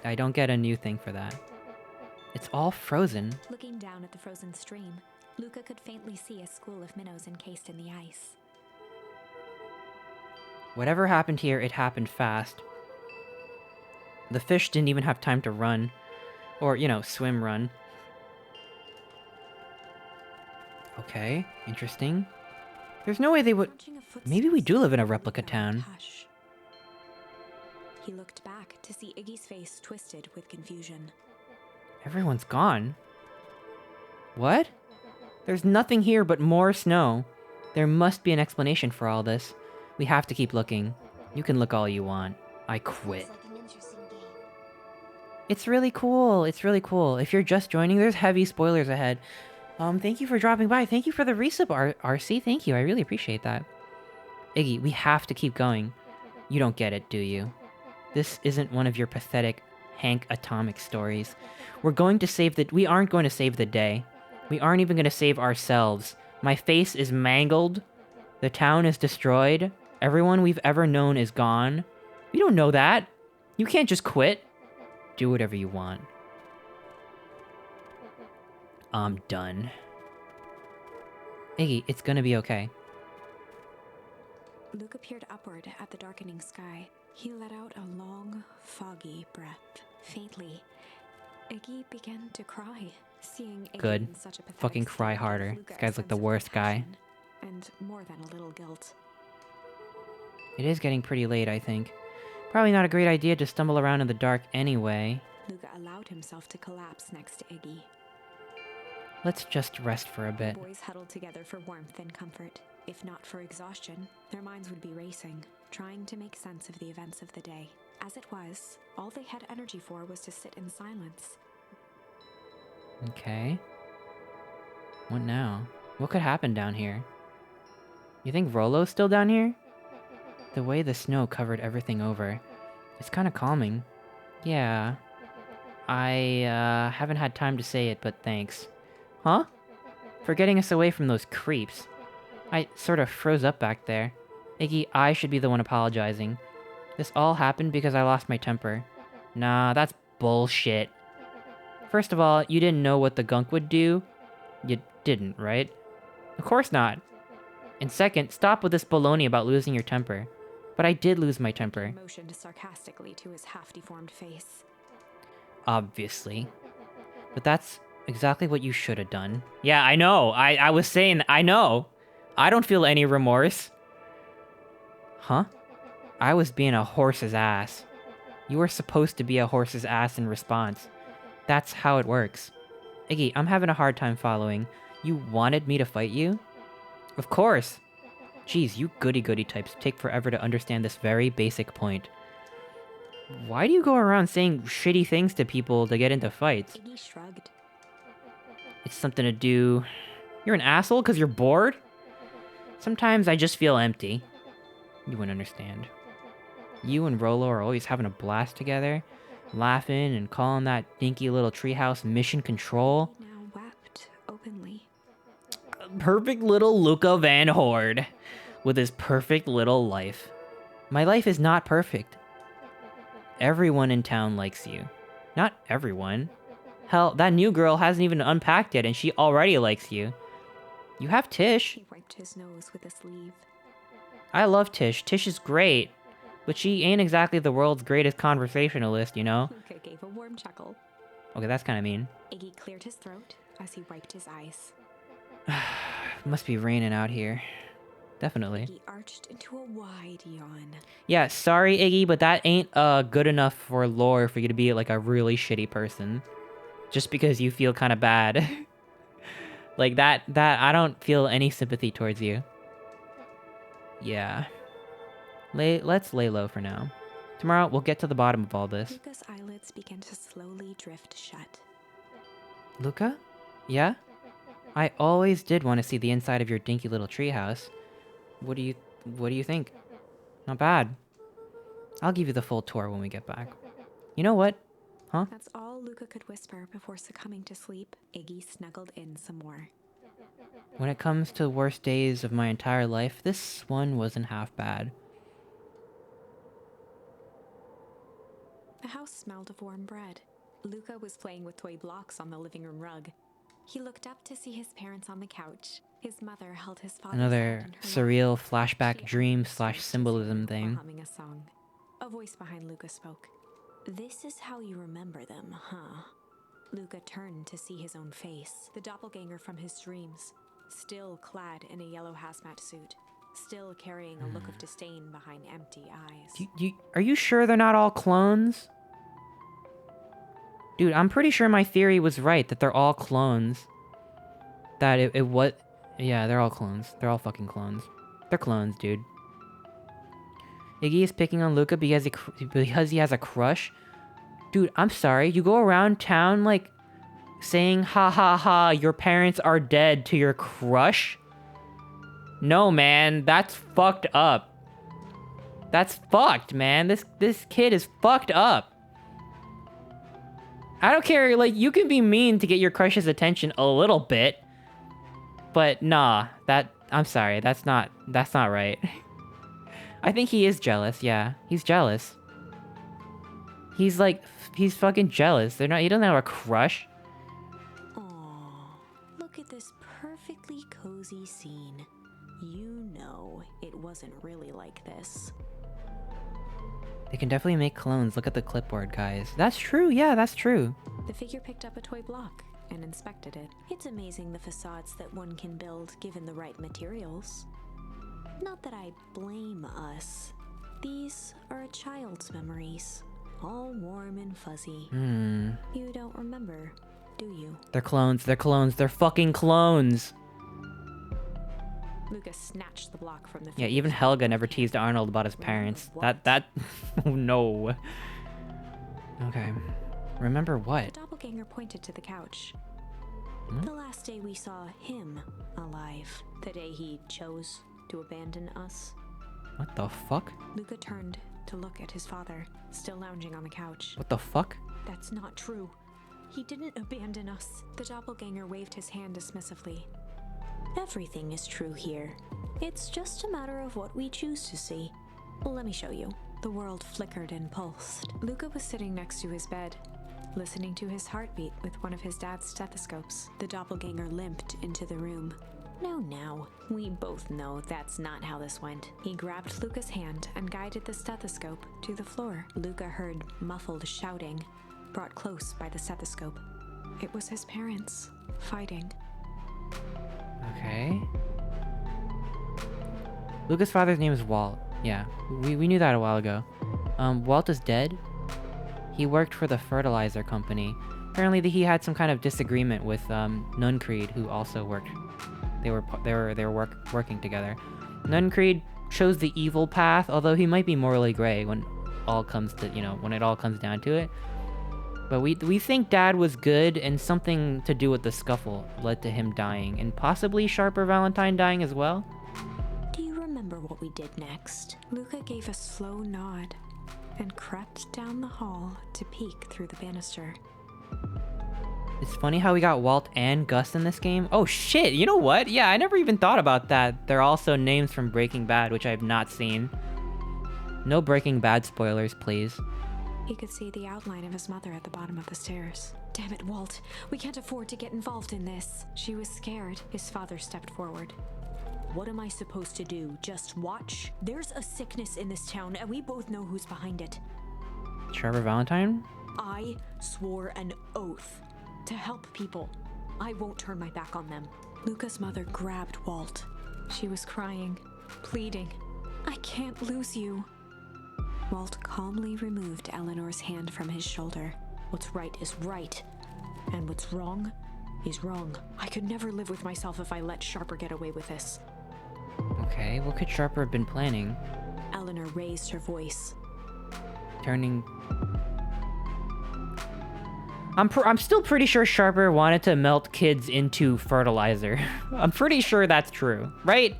I don't get a new thing for that. It's all frozen. Looking down at the frozen stream, Luca could faintly see a school of minnows encased in the ice. Whatever happened here, it happened fast. The fish didn't even have time to run. Or, you know, swim run. Okay, interesting. There's no way they would... Maybe we do live in a replica town. Hush. He looked back to see Iggy's face twisted with confusion. Everyone's gone. What? There's nothing here but more snow. There must be an explanation for all this. We have to keep looking. You can look all you want. I quit. It's really cool. It's really cool. If you're just joining, there's heavy spoilers ahead. Thank you for dropping by. Thank you for the resub, RC. Thank you. I really appreciate that. Iggy, we have to keep going. You don't get it, do you? This isn't one of your pathetic Hank Atomic stories. We aren't going to save the day. We aren't even going to save ourselves. My face is mangled. The town is destroyed. Everyone we've ever known is gone. You don't know that. You can't just quit. Do whatever you want. I'm done. Iggy, it's gonna be okay. Luca peered upward at the darkening sky. He let out a long, foggy breath. Faintly, Iggy began to cry, seeing Iggy Good. in such a pathetic Fucking cry state harder. gave Luca This a guy's like the sense of worst guy. compassion, and more than a little guilt. It is getting pretty late, I think. Probably not a great idea to stumble around in the dark anyway. Luca allowed himself to collapse next to Iggy. Let's just rest for a bit. The boys huddled together for warmth and comfort. If not for exhaustion, their minds would be racing, trying to make sense of the events of the day. As it was, all they had energy for was to sit in silence. Okay. What now? What could happen down here? You think Rolo's still down here? The way the snow covered everything over. It's kind of calming. Yeah. I haven't had time to say it, but thanks. Huh? For getting us away from those creeps. I sort of froze up back there. Iggy, I should be the one apologizing. This all happened because I lost my temper. Nah, that's bullshit. First of all, you didn't know what the gunk would do. You didn't, right? Of course not. And second, stop with this baloney about losing your temper. But I did lose my temper. Motioned sarcastically to his half-deformed face. Obviously. But that's exactly what you should have done. Yeah, I know. I was saying, I know. I don't feel any remorse. Huh? I was being a horse's ass. You were supposed to be a horse's ass in response. That's how it works. Iggy, I'm having a hard time following. You wanted me to fight you? Of course. Jeez, you goody-goody types take forever to understand this very basic point. Why do you go around saying shitty things to people to get into fights? Iggy shrugged. It's something to do... You're an asshole because you're bored? Sometimes I just feel empty. You wouldn't understand. You and Rolo are always having a blast together, laughing and calling that dinky little treehouse mission control. He now wept openly. Perfect little Luca Van Horde with his perfect little life. My life is not perfect. Everyone in town likes you. Not everyone. Hell, that new girl hasn't even unpacked yet and she already likes you. You have Tish. He wiped his nose with a sleeve. I love Tish. Tish is great. But she ain't exactly the world's greatest conversationalist, you know? Luca gave a warm chuckle. Okay, that's kind of mean. Iggy cleared his throat as he wiped his eyes. Must be raining out here. Definitely. Iggy arched into a wide yawn. Yeah, sorry, Iggy, but that ain't good enough for lore for you to be like a really shitty person. Just because you feel kind of bad. Like that I don't feel any sympathy towards you. Yeah. Let's lay low for now. Tomorrow we'll get to the bottom of all this. Luca's eyelids began to slowly drift shut. Luca? Yeah? I always did want to see the inside of your dinky little treehouse. What do you think? Not bad. I'll give you the full tour when we get back. You know what? Huh? That's all Luca could whisper before succumbing to sleep. Iggy snuggled in some more. When it comes to worst days of my entire life, this one wasn't half bad. The house smelled of warm bread. Luca was playing with toy blocks on the living room rug. He looked up to see his parents on the couch. His mother held his father's Another hand in her surreal lap. flashback She dream held his / symbolism while thing. humming a song. A voice behind Luca spoke. This is how you remember them, huh? Luca turned to see his own face, the doppelganger from his dreams, still clad in a yellow hazmat suit, still carrying a look of disdain behind empty eyes. Are you sure they're not all clones? Dude, I'm pretty sure my theory was right, that they're all clones. That it was... Yeah, they're all clones. They're all fucking clones. They're clones, dude. Iggy is picking on Luca because he has a crush? Dude, I'm sorry. You go around town, like, saying, ha ha ha, your parents are dead to your crush? No, man. That's fucked up. That's fucked, man. This kid is fucked up. I don't care, like, you can be mean to get your crush's attention a little bit. But nah, I'm sorry, that's not right. I think he is jealous, yeah. He's jealous. He's fucking jealous. He doesn't have a crush. Aww, look at this perfectly cozy scene. You know it wasn't really like this. They can definitely make clones. Look at the clipboard, guys. That's true, yeah, that's true. The figure picked up a toy block and inspected it. It's amazing the facades that one can build given the right materials. Not that I blame us. These are a child's memories, all warm and fuzzy. You don't remember, do you? They're clones, they're fucking clones. Luca snatched the block from the Yeah, figure's even Helga never teased Arnold about his parents. That oh no. Okay. Remember The what? doppelganger pointed to the couch. The last day we saw him alive. The day he chose to abandon us. What the fuck? Luca turned to look at his father, still lounging on the couch. What the fuck? That's not true. He didn't abandon us. The doppelganger waved his hand dismissively. Everything is true here. It's just a matter of what we choose to see. Let me show you. The world flickered and pulsed. Luca was sitting next to his bed, listening to his heartbeat with one of his dad's stethoscopes. The doppelganger limped into the room. No. We both know that's not how this went. He grabbed Luca's hand and guided the stethoscope to the floor. Luca heard muffled shouting, brought close by the stethoscope. It was his parents, fighting. Okay. Luca's father's name is Walt. Yeah, we knew that a while ago. Walt is dead. He worked for the fertilizer company. Apparently he had some kind of disagreement with Nuncreed, who also worked. They were working together. Nuncreed chose the evil path, although he might be morally gray when all comes to, when it all comes down to it. But we think Dad was good, and something to do with the scuffle led to him dying, and possibly Sharper Valentine dying as well. Do you remember what we did next? Luca gave a slow nod and crept down the hall to peek through the banister. It's funny how we got Walt and Gus in this game. Oh shit, you know what? Yeah, I never even thought about that. They're also names from Breaking Bad, which I have not seen. No Breaking Bad spoilers, please. He could see the outline of his mother at the bottom of the stairs. Damn it, Walt. We can't afford to get involved in this. She was scared. His father stepped forward. What am I supposed to do? Just watch? There's a sickness in this town, and we both know who's behind it. Sharper Valentine? I swore an oath to help people. I won't turn my back on them. Luca's mother grabbed Walt. She was crying, pleading. I can't lose you. Walt calmly removed Eleanor's hand from his shoulder. What's right is right, and what's wrong is wrong. I could never live with myself if I let Sharper get away with this. Okay, what could Sharper have been planning? Eleanor raised her voice. Turning... I'm still pretty sure Sharper wanted to melt kids into fertilizer. I'm pretty sure that's true, right?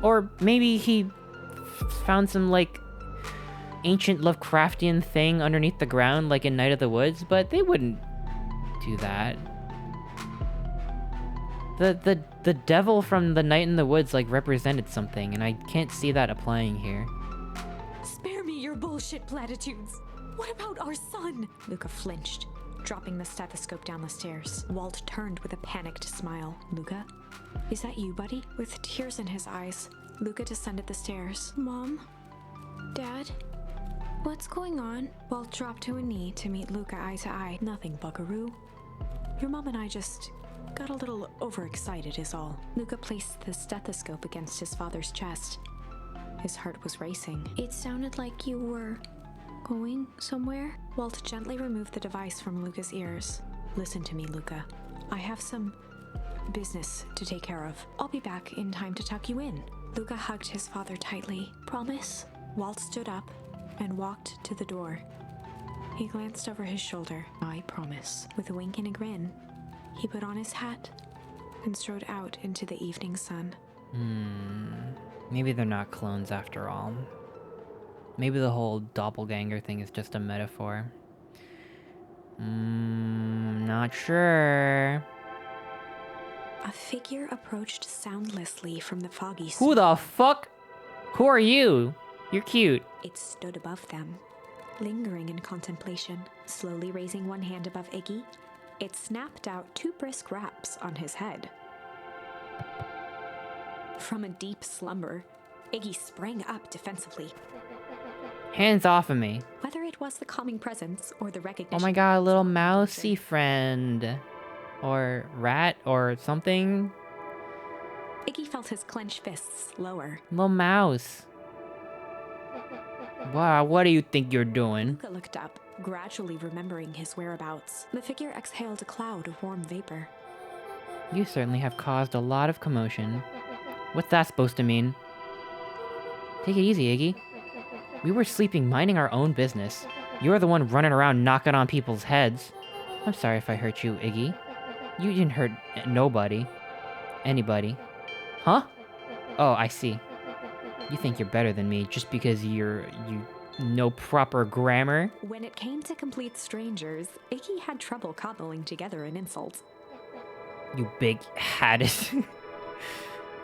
Or maybe he found some, like, ancient Lovecraftian thing underneath the ground, like in Night of the Woods, but they wouldn't do that. The devil from the Night in the Woods, like, represented something, and I can't see that applying here. Spare me your bullshit platitudes. What about our son? Luca flinched, dropping the stethoscope down the stairs. Walt turned with a panicked smile. Luca? Is that you, buddy? With tears in his eyes, Luca descended the stairs. Mom? Dad? What's going on? Walt dropped to a knee to meet Luca eye to eye. Nothing, buckaroo. Your mom and I just got a little overexcited is all. Luca placed the stethoscope against his father's chest. His heart was racing. It sounded like you were going somewhere? Walt gently removed the device from Luca's ears. Listen to me, Luca. I have some business to take care of. I'll be back in time to tuck you in. Luca hugged his father tightly. Promise? Walt stood up and walked to the door. He glanced over his shoulder. I promise. With a wink and a grin, he put on his hat and strode out into the evening sun. Maybe they're not clones after all. Maybe the whole doppelganger thing is just a metaphor. Not sure. A figure approached soundlessly from the foggy Who the fuck? Who are you? You're cute. It stood above them, lingering in contemplation. Slowly raising one hand above Iggy, it snapped out 2 brisk raps on his head. From a deep slumber, Iggy sprang up defensively. Hands off of me. Whether it was the calming presence or the recognition... Oh my god, a little mousy friend. Or rat or something. Iggy felt his clenched fists lower. Little mouse. Wow, what do you think you're doing? Luca looked up, gradually remembering his whereabouts. The figure exhaled a cloud of warm vapor. You certainly have caused a lot of commotion. What's that supposed to mean? Take it easy, Iggy. We were sleeping, minding our own business. You're the one running around knocking on people's heads. I'm sorry if I hurt you, Iggy. You didn't hurt nobody. Anybody. Huh? Oh, I see. You think you're better than me just because you know proper grammar? When it came to complete strangers, Iggy had trouble cobbling together an insult. You big hatted.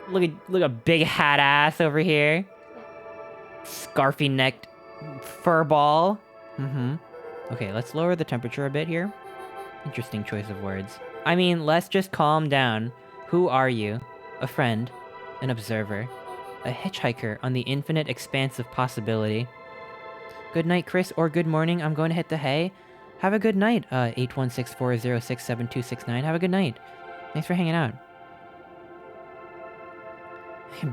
Look a big hat ass over here. Scarfy necked furball. Okay, let's lower the temperature a bit here. Interesting choice of words. I mean, let's just calm down. Who are you? a friend, an observer, a hitchhiker on the infinite expanse of possibility. Good night, Chris, or good morning. I'm going to hit the hay. Have a good night, 8164067269. Have a good night. Thanks for hanging out.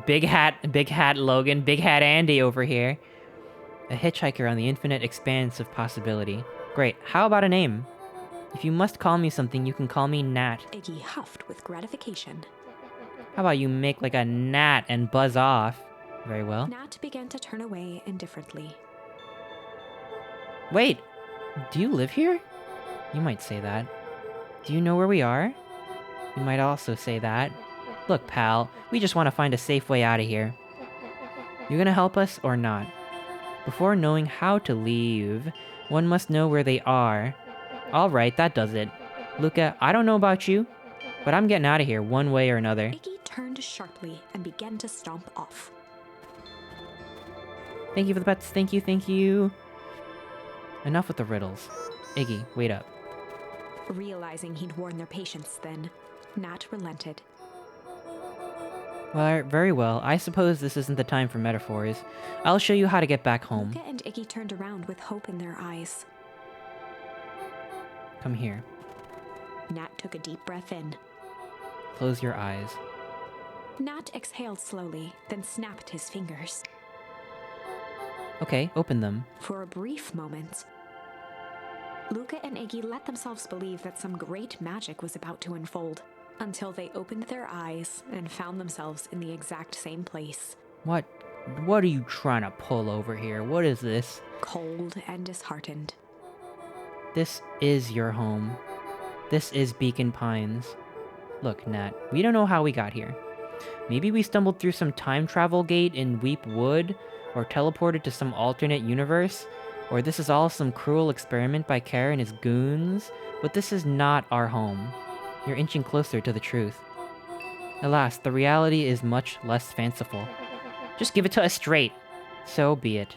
Big hat Logan, big hat Andy over here. A hitchhiker on the infinite expanse of possibility. Great. How about a name? If you must call me something, you can call me Nat. Iggy huffed with gratification. How about you make like a gnat and buzz off? Very well. Nat began to turn away indifferently. Wait, do you live here? You might say that. Do you know where we are? You might also say that. Look, pal, we just want to find a safe way out of here. You gonna help us or not? Before knowing how to leave, one must know where they are. Alright, that does it. Luca, I don't know about you, but I'm getting out of here one way or another. Iggy turned sharply and began to stomp off. Thank you for the pets, thank you. Enough with the riddles. Iggy, wait up. Realizing he'd worn their patience then, Nat relented. Well, very well. I suppose this isn't the time for metaphors. I'll show you how to get back home. Luca and Iggy turned around with hope in their eyes. Come here. Nat took a deep breath in. Close your eyes. Nat exhaled slowly, then snapped his fingers. Okay, open them. For a brief moment, Luca and Iggy let themselves believe that some great magic was about to unfold, until they opened their eyes and found themselves in the exact same place. What are you trying to pull over here? What is this? Cold and disheartened. This is your home. This is Beacon Pines. Look, Nat, we don't know how we got here. Maybe we stumbled through some time travel gate in Weep Wood, or teleported to some alternate universe, or this is all some cruel experiment by Kerr and his goons, but this is not our home. You're inching closer to the truth. Alas, the reality is much less fanciful. Just give it to us straight. So be it.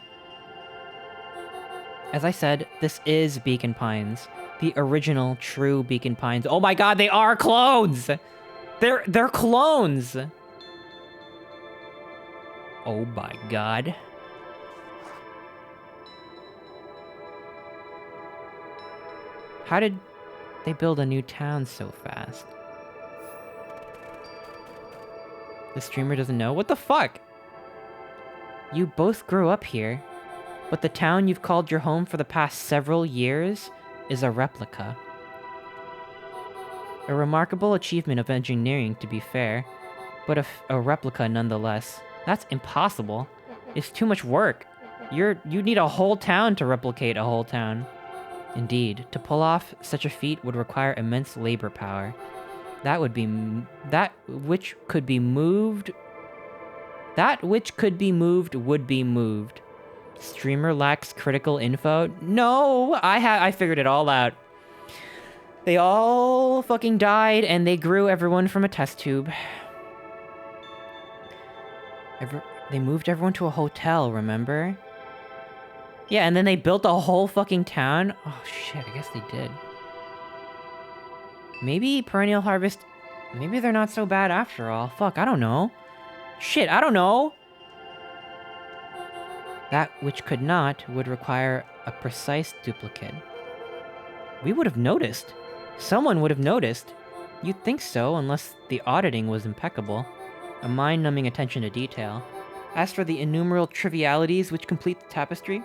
As I said, this is Beacon Pines. The original, true Beacon Pines. Oh my god, they are clones! They're clones! Oh my god. How did they build a new town so fast? The streamer doesn't know? What the fuck? You both grew up here, but the town you've called your home for the past several years is a replica. A remarkable achievement of engineering, to be fair, but a replica nonetheless. That's impossible. It's too much work. You need a whole town to replicate a whole town. Indeed, to pull off such a feat would require immense labor power. That which could be moved would be moved. Streamer lacks critical info? No, I figured it all out. They all fucking died and they grew everyone from a test tube. They moved everyone to a hotel, remember? Yeah, and then they built a whole fucking town? Oh shit, I guess they did. Maybe Perennial Harvest... Maybe they're not so bad after all. Fuck, I don't know. Shit, I don't know! That which could not would require a precise duplicate. We would have noticed. Someone would have noticed. You'd think so, unless the auditing was impeccable. A mind-numbing attention to detail. As for the innumerable trivialities which complete the tapestry,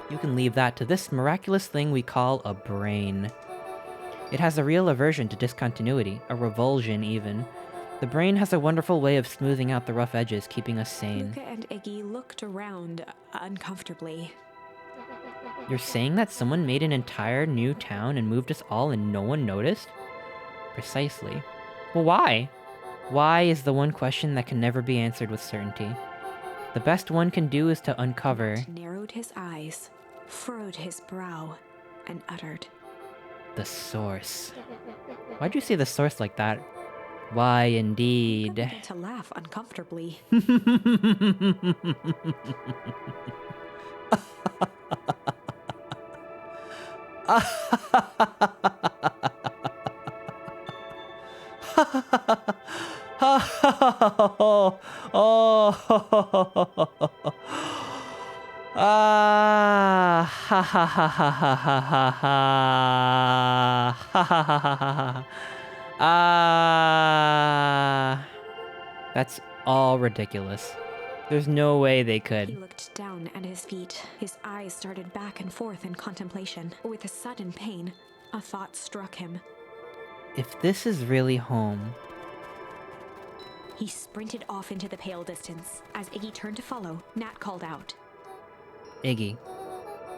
you can leave that to this miraculous thing we call a brain. It has a real aversion to discontinuity, a revulsion even. The brain has a wonderful way of smoothing out the rough edges, keeping us sane. Luca and Iggy looked around uncomfortably. You're saying that someone made an entire new town and moved us all and no one noticed? Precisely. Well, why? Why is the one question that can never be answered with certainty. The best one can do is to uncover... Narrowed his eyes, furrowed his brow, and uttered... The source. Why'd you say the source like that? Why, indeed. Luca began to laugh uncomfortably. Oh, oh, ah, ha ha ha ha ha ha ha ha ha ha ha ha. Ah, that's all ridiculous. There's no way they He could. looked down at his feet. His eyes started back and forth in contemplation. With a sudden pain, a thought struck him. If this is really home, He sprinted off into the pale distance. As Iggy turned to follow, Nat called out. Iggy,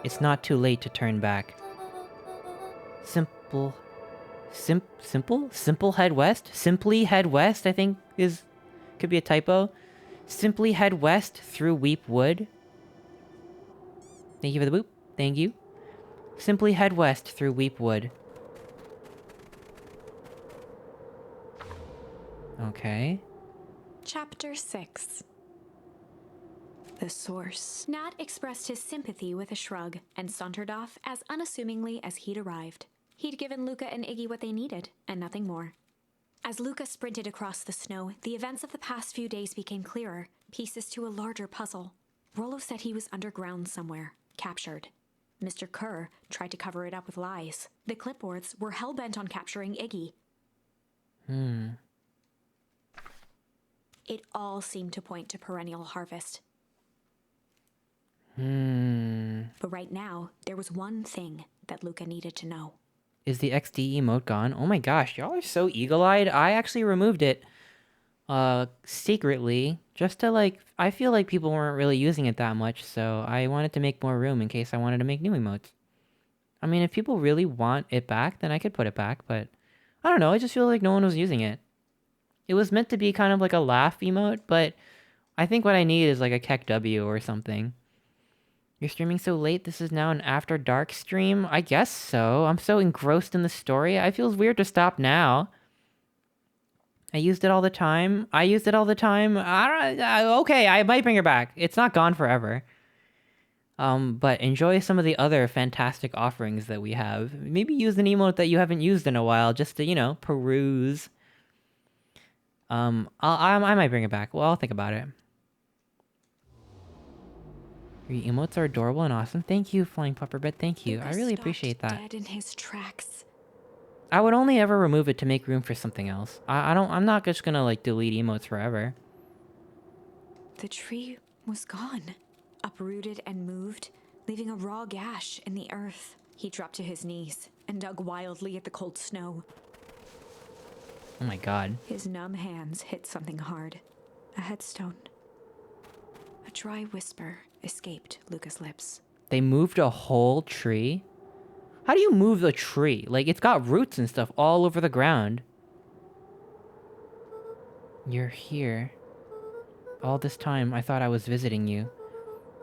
it's not too late to turn back. Simple head west? Simply head west, I think could be a typo. Simply head west through Weep Wood. Thank you for the boop. Thank you. Simply head west through Weep Wood. Okay. Chapter 6. The Source. Nat expressed his sympathy with a shrug and sauntered off as unassumingly as he'd arrived. He'd given Luca and Iggy what they needed, and nothing more. As Luca sprinted across the snow, the events of the past few days became clearer, pieces to a larger puzzle. Rollo said he was underground somewhere, captured. Mr. Kerr tried to cover it up with lies. The clipboards were hell-bent on capturing Iggy. It all seemed to point to perennial harvest. But right now, there was one thing that Luca needed to know. Is the XD emote gone? Oh my gosh, y'all are so eagle-eyed. I actually removed it secretly just to I feel like people weren't really using it that much, so I wanted to make more room in case I wanted to make new emotes. I mean, if people really want it back, then I could put it back, but I don't know, I just feel like no one was using it. It was meant to be kind of like a laugh emote, but I think what I need is like a Keck W or something. You're streaming so late, this is now an after dark stream? I guess so. I'm so engrossed in the story. I feels weird to stop now. I used it all the time. Okay, I might bring it back. It's not gone forever. But enjoy some of the other fantastic offerings that we have. Maybe use an emote that you haven't used in a while just to, peruse. I might bring it back. Well, I'll think about it. Your emotes are adorable and awesome. Thank you, Flying Pupperbed. Thank you. I really appreciate that. Dead in his tracks. I would only ever remove it to make room for something else. I'm not just gonna delete emotes forever. The tree was gone, uprooted and moved, leaving a raw gash in the earth. He dropped to his knees and dug wildly at the cold snow. Oh my god. His numb hands hit something hard. A headstone. A dry whisper escaped Luca's lips. They moved a whole tree? How do you move a tree? It's got roots and stuff all over the ground. You're here. All this time, I thought I was visiting you.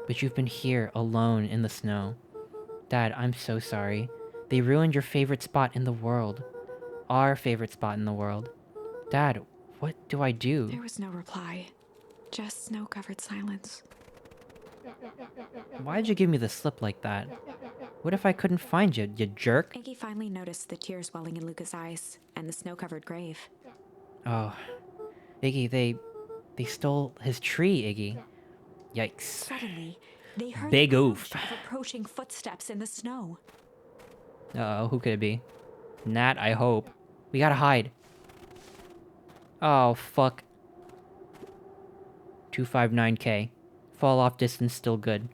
But you've been here, alone in the snow. Dad, I'm so sorry. They ruined your favorite spot in the world. Our favorite spot in the world. Dad, what do I do? There was no reply. Just snow-covered silence. Why'd you give me the slip like that? What if I couldn't find you, you jerk? Iggy finally noticed the tears welling in Luca's eyes and the snow-covered grave. Oh. Iggy, they stole his tree, Iggy. Yikes. Suddenly, they heard Big the oof. crunch of approaching footsteps in the snow. Uh-oh, who could it be? Nat, I hope. We gotta hide. Oh, fuck. 259k. Fall off distance still good.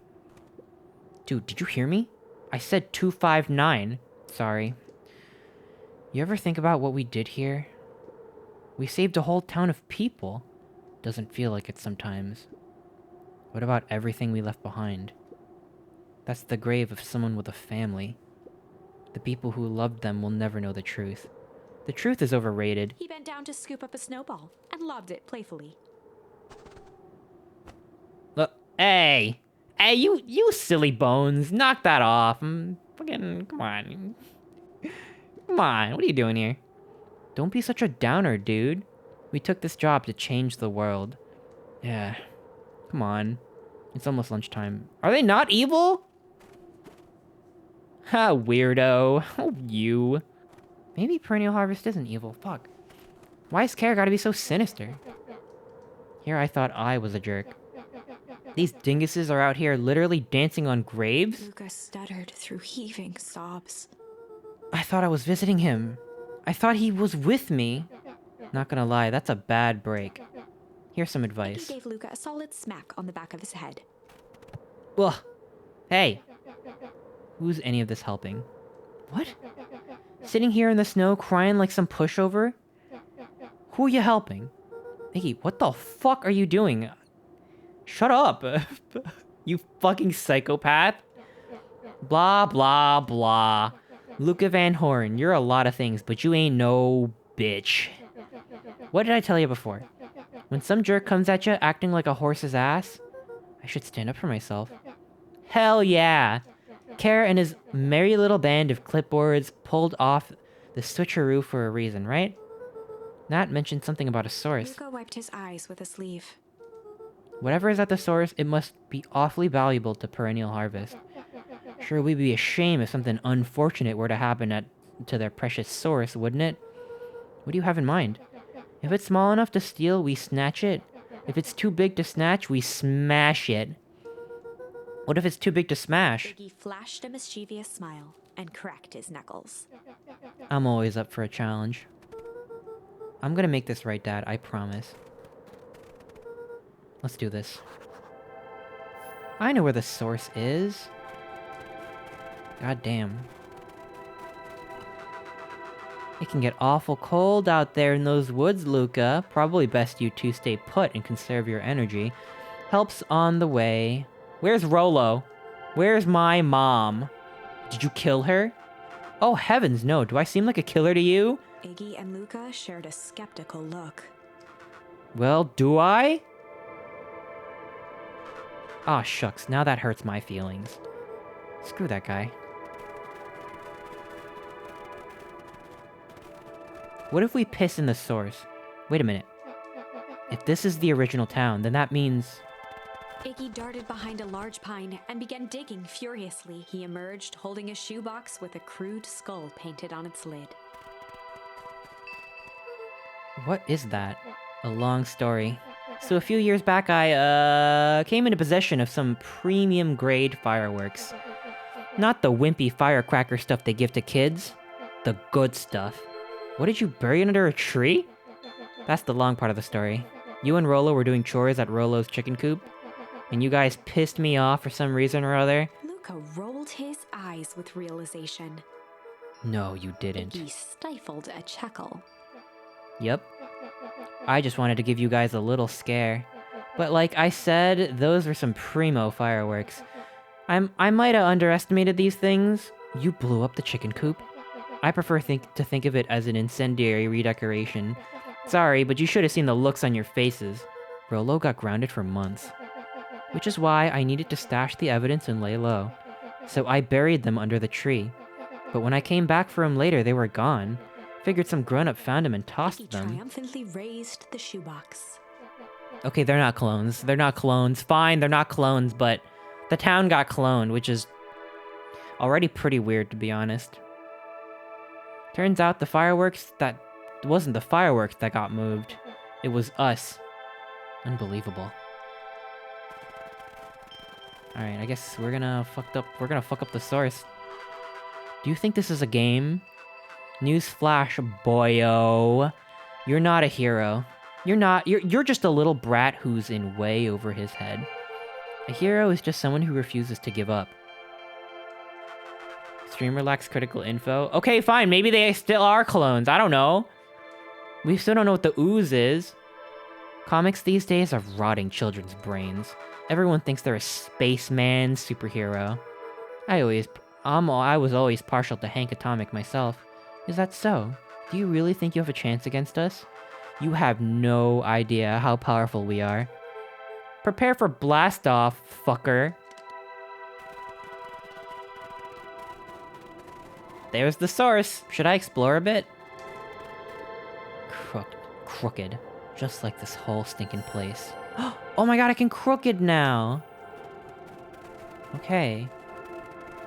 Dude, did you hear me? I said 259. Sorry. You ever think about what we did here? We saved a whole town of people. Doesn't feel like it sometimes. What about everything we left behind? That's the grave of someone with a family. The people who loved them will never know the truth. The truth is overrated. He bent down to scoop up a snowball and lobbed it playfully. Look, hey, you silly bones, knock that off. Fucking, come on. Come on, what are you doing here? Don't be such a downer, dude. We took this job to change the world. Yeah, come on. It's almost lunchtime. Are they not evil? Ha, weirdo. Oh, you. Maybe Perennial Harvest isn't evil. Fuck. Why's Kara gotta be so sinister? Here I thought I was a jerk. These dinguses are out here literally dancing on graves? Luca stuttered through heaving sobs. I thought I was visiting him. I thought he was with me. Not gonna lie, that's a bad break. Here's some Iggy advice. gave Luca a solid smack on the back of his head. Ugh. Hey. Who's any of this helping? What? Sitting here in the snow crying like some pushover? Who are you helping? Iggy, what the fuck are you doing? Shut up. You fucking psychopath. Blah, blah, blah. Luca Van Horn, you're a lot of things, but you ain't no bitch. What did I tell you before? When some jerk comes at you acting like a horse's ass, I should stand up for myself. Hell yeah! Kara and his merry little band of clipboards pulled off the switcheroo for a reason, right? Nat mentioned something about a source. Luca wiped his eyes with a sleeve. Whatever is at the source, it must be awfully valuable to Perennial Harvest. Sure, we'd be ashamed if something unfortunate were to happen to their precious source, wouldn't it? What do you have in mind? If it's small enough to steal, we snatch it. If it's too big to snatch, we smash it. What if it's too big to smash? Iggy flashed a mischievous smile and cracked his knuckles. I'm always up for a challenge. I'm gonna make this right, Dad, I promise. Let's do this. I know where the source is. God damn. It can get awful cold out there in those woods, Luca. Probably best you two stay put and conserve your energy. Help's on the way. Where's Rolo? Where's my mom? Did you kill her? Oh heavens, no. Do I seem like a killer to you? Iggy and Luca shared a skeptical look. Well, do I? Aw, shucks. Now that hurts my feelings. Screw that guy. What if we piss in the source? Wait a minute. If this is the original town, then that means... Iggy darted behind a large pine and began digging furiously. He emerged holding a shoebox with a crude skull painted on its lid. What is that? A long story. So a few years back, I, came into possession of some premium grade fireworks. Not the wimpy firecracker stuff they give to kids. The good stuff. What did you bury under a tree? That's the long part of the story. You and Rolo were doing chores at Rolo's chicken coop, and you guys pissed me off for some reason or other. Luca rolled his eyes with realization. No, you didn't. Iggy stifled a chuckle. Yep. I just wanted to give you guys a little scare. But like I said, those were some primo fireworks. I might have underestimated these things. You blew up the chicken coop. I prefer to think of it as an incendiary redecoration. Sorry, but you should have seen the looks on your faces. Rolo got grounded for months. Which is why I needed to stash the evidence and lay low. So I buried them under the tree. But when I came back for them later, they were gone. Figured some grown-up found them and tossed Iggy them. triumphantly raised the shoebox. Okay, they're not clones. They're not clones. Fine, they're not clones, but the town got cloned, which is already pretty weird, to be honest. Turns out the fireworks that... It wasn't the fireworks that got moved. It was us. Unbelievable. Alright, I guess we're gonna fuck up the source. Do you think this is a game? Newsflash, boyo. You're not a hero. You're just a little brat who's in way over his head. A hero is just someone who refuses to give up. Streamer lacks critical info. Okay, fine, maybe they still are clones. I don't know. We still don't know what the ooze is. Comics these days are rotting children's brains. Everyone thinks they're a spaceman superhero. I was always partial to Hank Atomic myself. Is that so? Do you really think you have a chance against us? You have no idea how powerful we are. Prepare for blast off, fucker. There's the source. Should I explore a bit? Crooked. Just like this whole stinking place. Oh my god, I can crooked now! Okay.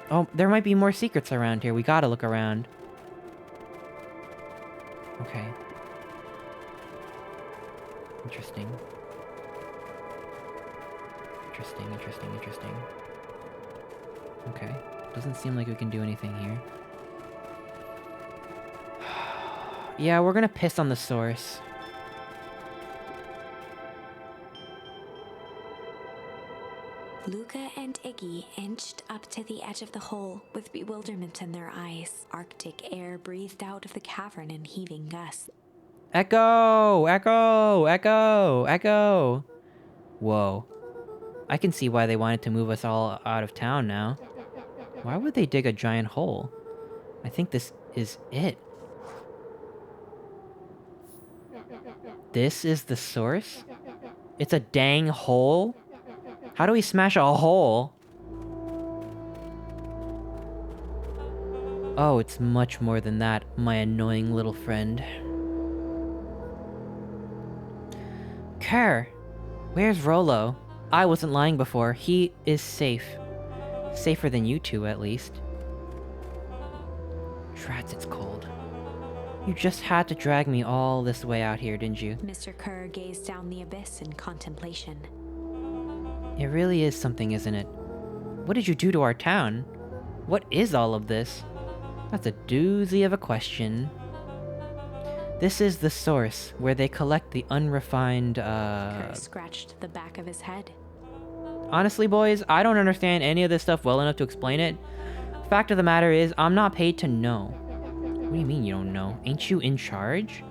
Oh, there might be more secrets around here. We gotta look around. Okay. Interesting. Interesting. Okay. Doesn't seem like we can do anything here. Yeah, we're gonna piss on the source. Luca and Iggy inched up to the edge of the hole with bewilderment in their eyes. Arctic air breathed out of the cavern in heaving gusts. Echo! Echo! Echo! Echo! Whoa. I can see why they wanted to move us all out of town now. Why would they dig a giant hole? I think this is it. This is the source? It's a dang hole? How do we smash a hole? Oh, it's much more than that, my annoying little friend. Kerr! Where's Rolo? I wasn't lying before. He is safe. Safer than you two, at least. Drats, it's cold. You just had to drag me all this way out here, didn't you? Mr. Kerr gazed down the abyss in contemplation. It really is something, isn't it? What did you do to our town? What is all of this? That's a doozy of a question. This is the source, where they collect the unrefined, Kerr scratched the back of his head. Honestly, boys, I don't understand any of this stuff well enough to explain it. Fact of the matter is, I'm not paid to know. What do you mean you don't know? Ain't you in charge?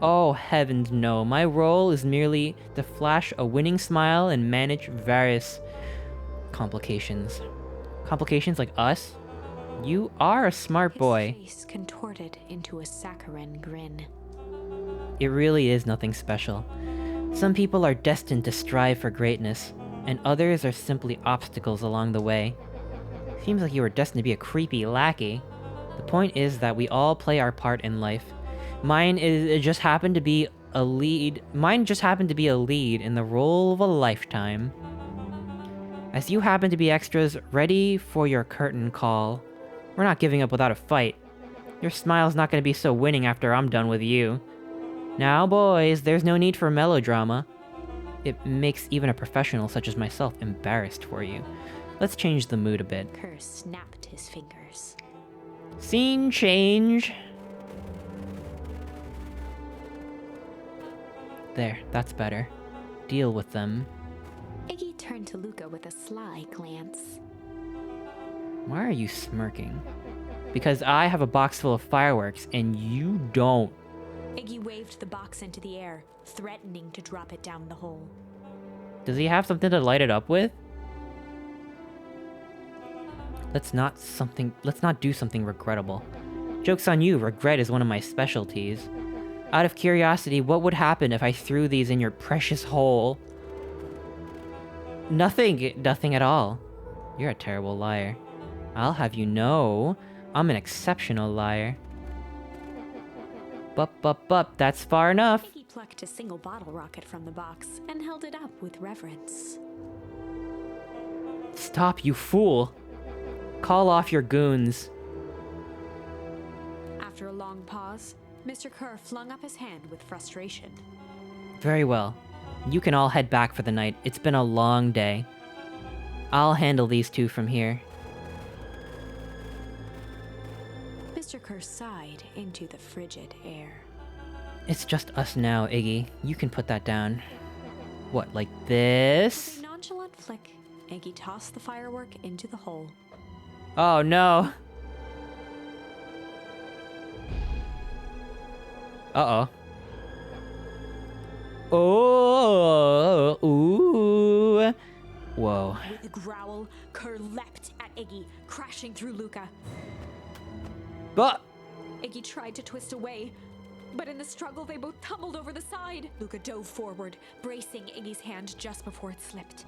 Oh, heavens no. My role is merely to flash a winning smile and manage various complications. Complications like us? You are a smart boy. His face contorted into a saccharine grin. It really is nothing special. Some people are destined to strive for greatness, and others are simply obstacles along the way. Seems like you were destined to be a creepy lackey. The point is that we all play our part in life. Mine just happened to be a lead. Mine just happened to be a lead in the role of a lifetime. As you happen to be extras ready for your curtain call, we're not giving up without a fight. Your smile's not going to be so winning after I'm done with you. Now, boys, there's no need for melodrama. It makes even a professional such as myself embarrassed for you. Let's change the mood a bit. Kerr snapped his fingers. Scene change. There, that's better. Deal with them. Iggy turned to Luca with a sly glance. Why are you smirking? Because I have a box full of fireworks and you don't. Iggy waved the box into the air, threatening to drop it down the hole. Does he have something to light it up with? Let's not do something regrettable. Joke's on you, regret is one of my specialties. Out of curiosity, what would happen if I threw these in your precious hole? Nothing at all. You're a terrible liar. I'll have you know, I'm an exceptional liar. But, that's far enough. Iggy plucked a single bottle rocket from the box and held it up with reverence. Stop, you fool. Call off your goons. After a long pause, Mr. Kerr flung up his hand with frustration. Very well. You can all head back for the night. It's been a long day. I'll handle these two from here. Mr. Kerr sighed into the frigid air. It's just us now, Iggy. You can put that down. What, like this? With a nonchalant flick, Iggy tossed the firework into the hole. Oh no. Uh-oh. Oh, ooh. Whoa. With a growl, Kerr leapt at Iggy, crashing through Luca. But Iggy tried to twist away, but in the struggle they both tumbled over the side. Luca dove forward, bracing Iggy's hand just before it slipped.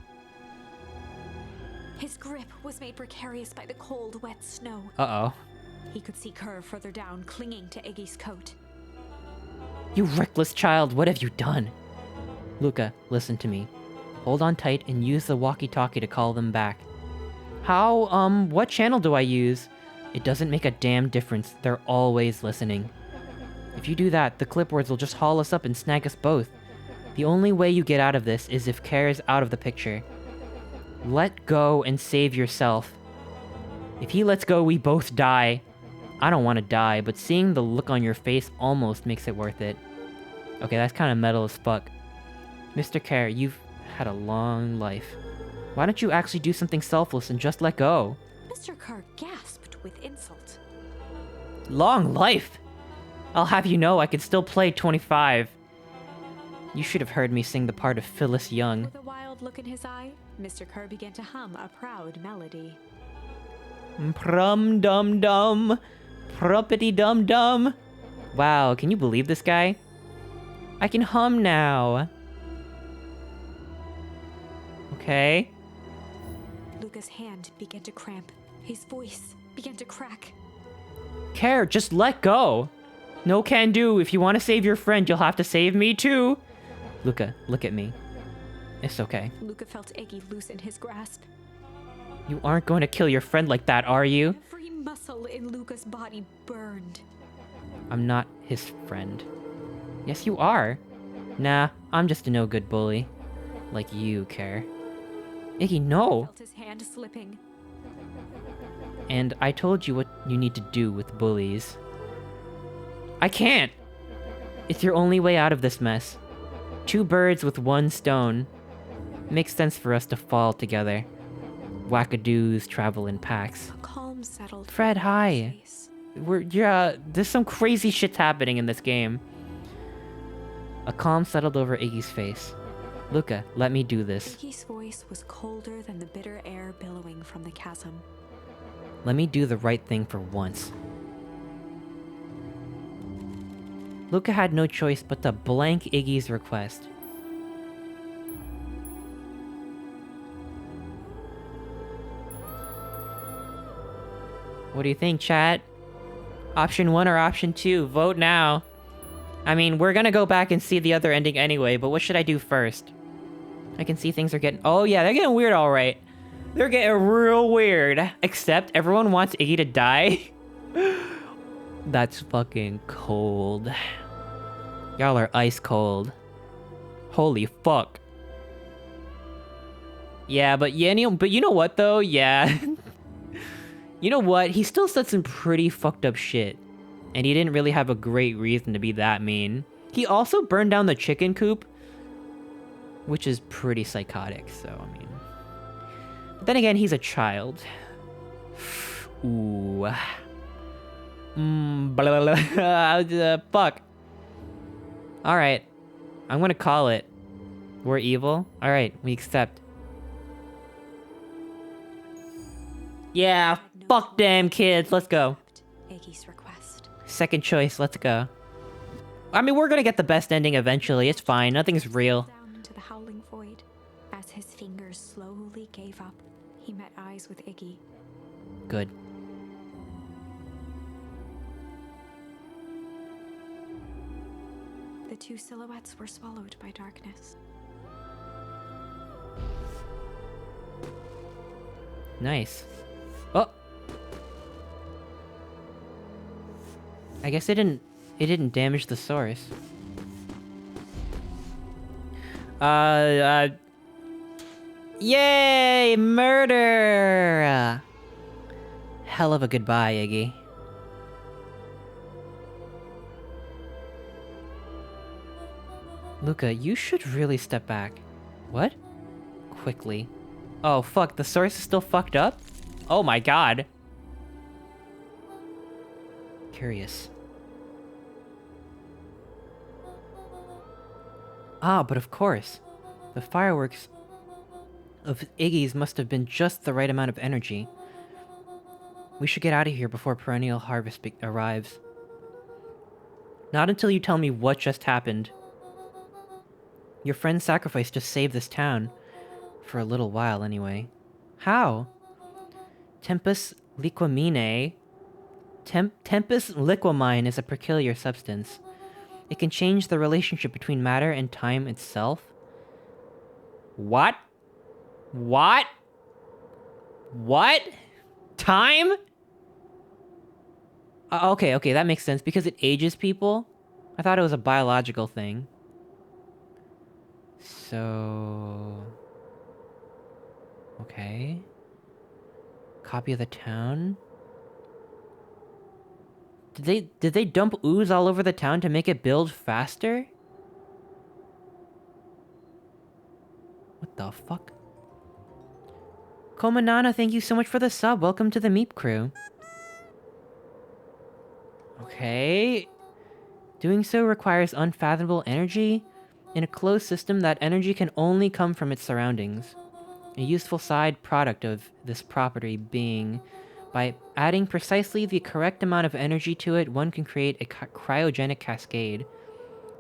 His grip was made precarious by the cold, wet snow. uh-oh. He could see Kerr further down, clinging to Iggy's coat. You reckless child, what have you done? Luca, listen to me. Hold on tight and use the walkie-talkie to call them back. What channel do I use? It doesn't make a damn difference. They're always listening. If you do that, the clipboards will just haul us up and snag us both. The only way you get out of this is if Kerr is out of the picture. Let go and save yourself. If he lets go, we both die. I don't want to die, but seeing the look on your face almost makes it worth it. Okay, that's kind of metal as fuck. Mr. Kerr, you've had a long life. Why don't you actually do something selfless and just let go? Mr. Kerr gasped with insult. Long life? I'll have you know I can still play 25. You should have heard me sing the part of Phyllis Young. With a wild look in his eye, Mr. Kerr began to hum a proud melody. Prum dum dum, pruppity dum dum. Wow, can you believe this guy? I can hum now. Okay. Luca's hand began to cramp. His voice began to crack. Kerr, just let go. No can do. If you want to save your friend, you'll have to save me too. Luca, look at me. It's okay. Luca felt Iggy loosen his grasp. You aren't going to kill your friend like that, are you? Every muscle in Luca's body burned. I'm not his friend. Yes, you are. Nah, I'm just a no-good bully. Like you, Kerr. Iggy, no! Felt his hand slipping. And I told you what you need to do with bullies. I can't! It's your only way out of this mess. 2 birds with 1 stone. Makes sense for us to fall together. Wackadoos travel in packs. A calm settled. Fred, over hi. his face. There's some crazy shit's happening in this game. A calm settled over Iggy's face. Luca, let me do this. Iggy's voice was colder than the bitter air billowing from the chasm. Let me do the right thing for once. Luca had no choice but to blank Iggy's request. What do you think, chat? Option 1 or option 2? Vote now. I mean, we're gonna go back and see the other ending anyway, but what should I do first? I can see things are getting... Oh yeah, they're getting weird alright. They're getting real weird. Except everyone wants Iggy to die. That's fucking cold. Y'all are ice cold. Holy fuck. Yeah, but you know what though? Yeah. You know what? He still said some pretty fucked up shit. And he didn't really have a great reason to be that mean. He also burned down the chicken coop, which is pretty psychotic, so I mean. But then again, he's a child. Ooh. Blah, blah, blah. Fuck. Alright. I'm gonna call it. We're evil? Alright, we accept. Yeah, fuck them kids, let's go. Iggy's request. Second choice, let's go. I mean, we're gonna get the best ending eventually, it's fine, nothing's real. Down into the howling void. As his fingers slowly gave up, he met eyes with Iggy. Good. The 2 silhouettes were swallowed by darkness. Nice. Oh! I guess it didn't damage the source. Yay! Murder! Hell of a goodbye, Iggy. Luca, you should really step back. What? Quickly. Oh, fuck, the source is still fucked up? Oh my god. Curious. Ah, but of course. The fireworks of Iggy's must have been just the right amount of energy. We should get out of here before perennial harvest arrives. Not until you tell me what just happened. Your friend's sacrifice just saved this town. For a little while, anyway. How? Tempus liquamine. Tempus liquamine is a peculiar substance. It can change the relationship between matter and time itself. What? What? What? Time? Okay, that makes sense, because it ages people. I thought it was a biological thing. So... Okay. Copy of the town. Did they dump ooze all over the town to make it build faster? What the fuck? Komanana, thank you so much for the sub. Welcome to the Meep crew. Okay. Doing so requires unfathomable energy. In a closed system, that energy can only come from its surroundings. A useful side product of this property being, by adding precisely the correct amount of energy to it, one can create a cryogenic cascade.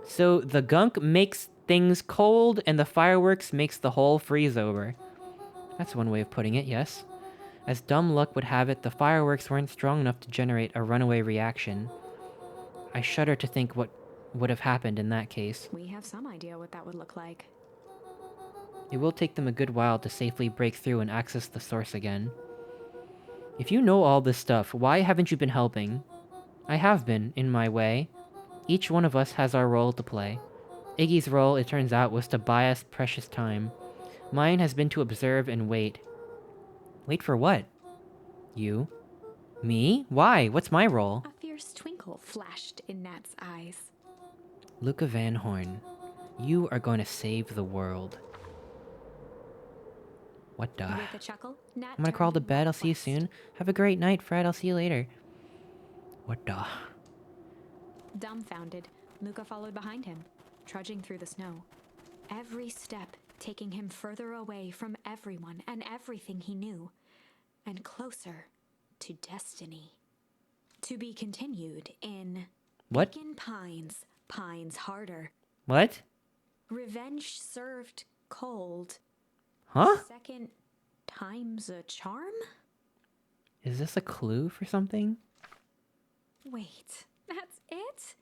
So the gunk makes things cold, and the fireworks makes the whole freeze over. That's one way of putting it, yes. As dumb luck would have it, the fireworks weren't strong enough to generate a runaway reaction. I shudder to think what would have happened in that case. We have some idea what that would look like. It will take them a good while to safely break through and access the source again. If you know all this stuff, why haven't you been helping? I have been, in my way. Each one of us has our role to play. Iggy's role, it turns out, was to buy us precious time. Mine has been to observe and wait. Wait for what? You? Me? Why? What's my role? A fierce twinkle flashed in Nat's eyes. Luca Van Horn, you are going to save the world. What the? With a chuckle, Nat I'm gonna crawl to turned bed. I'll see you west. soon. Have a great night, Fred. I'll see you later. What the? Dumbfounded, Luca followed behind him, trudging through the snow. Every step taking him further away from everyone and everything he knew, and closer to destiny. To be continued in What? Beacon Pines, Pines Harder. What? Revenge served cold. Huh? Second time's a charm? Is this a clue for something? Wait, that's it?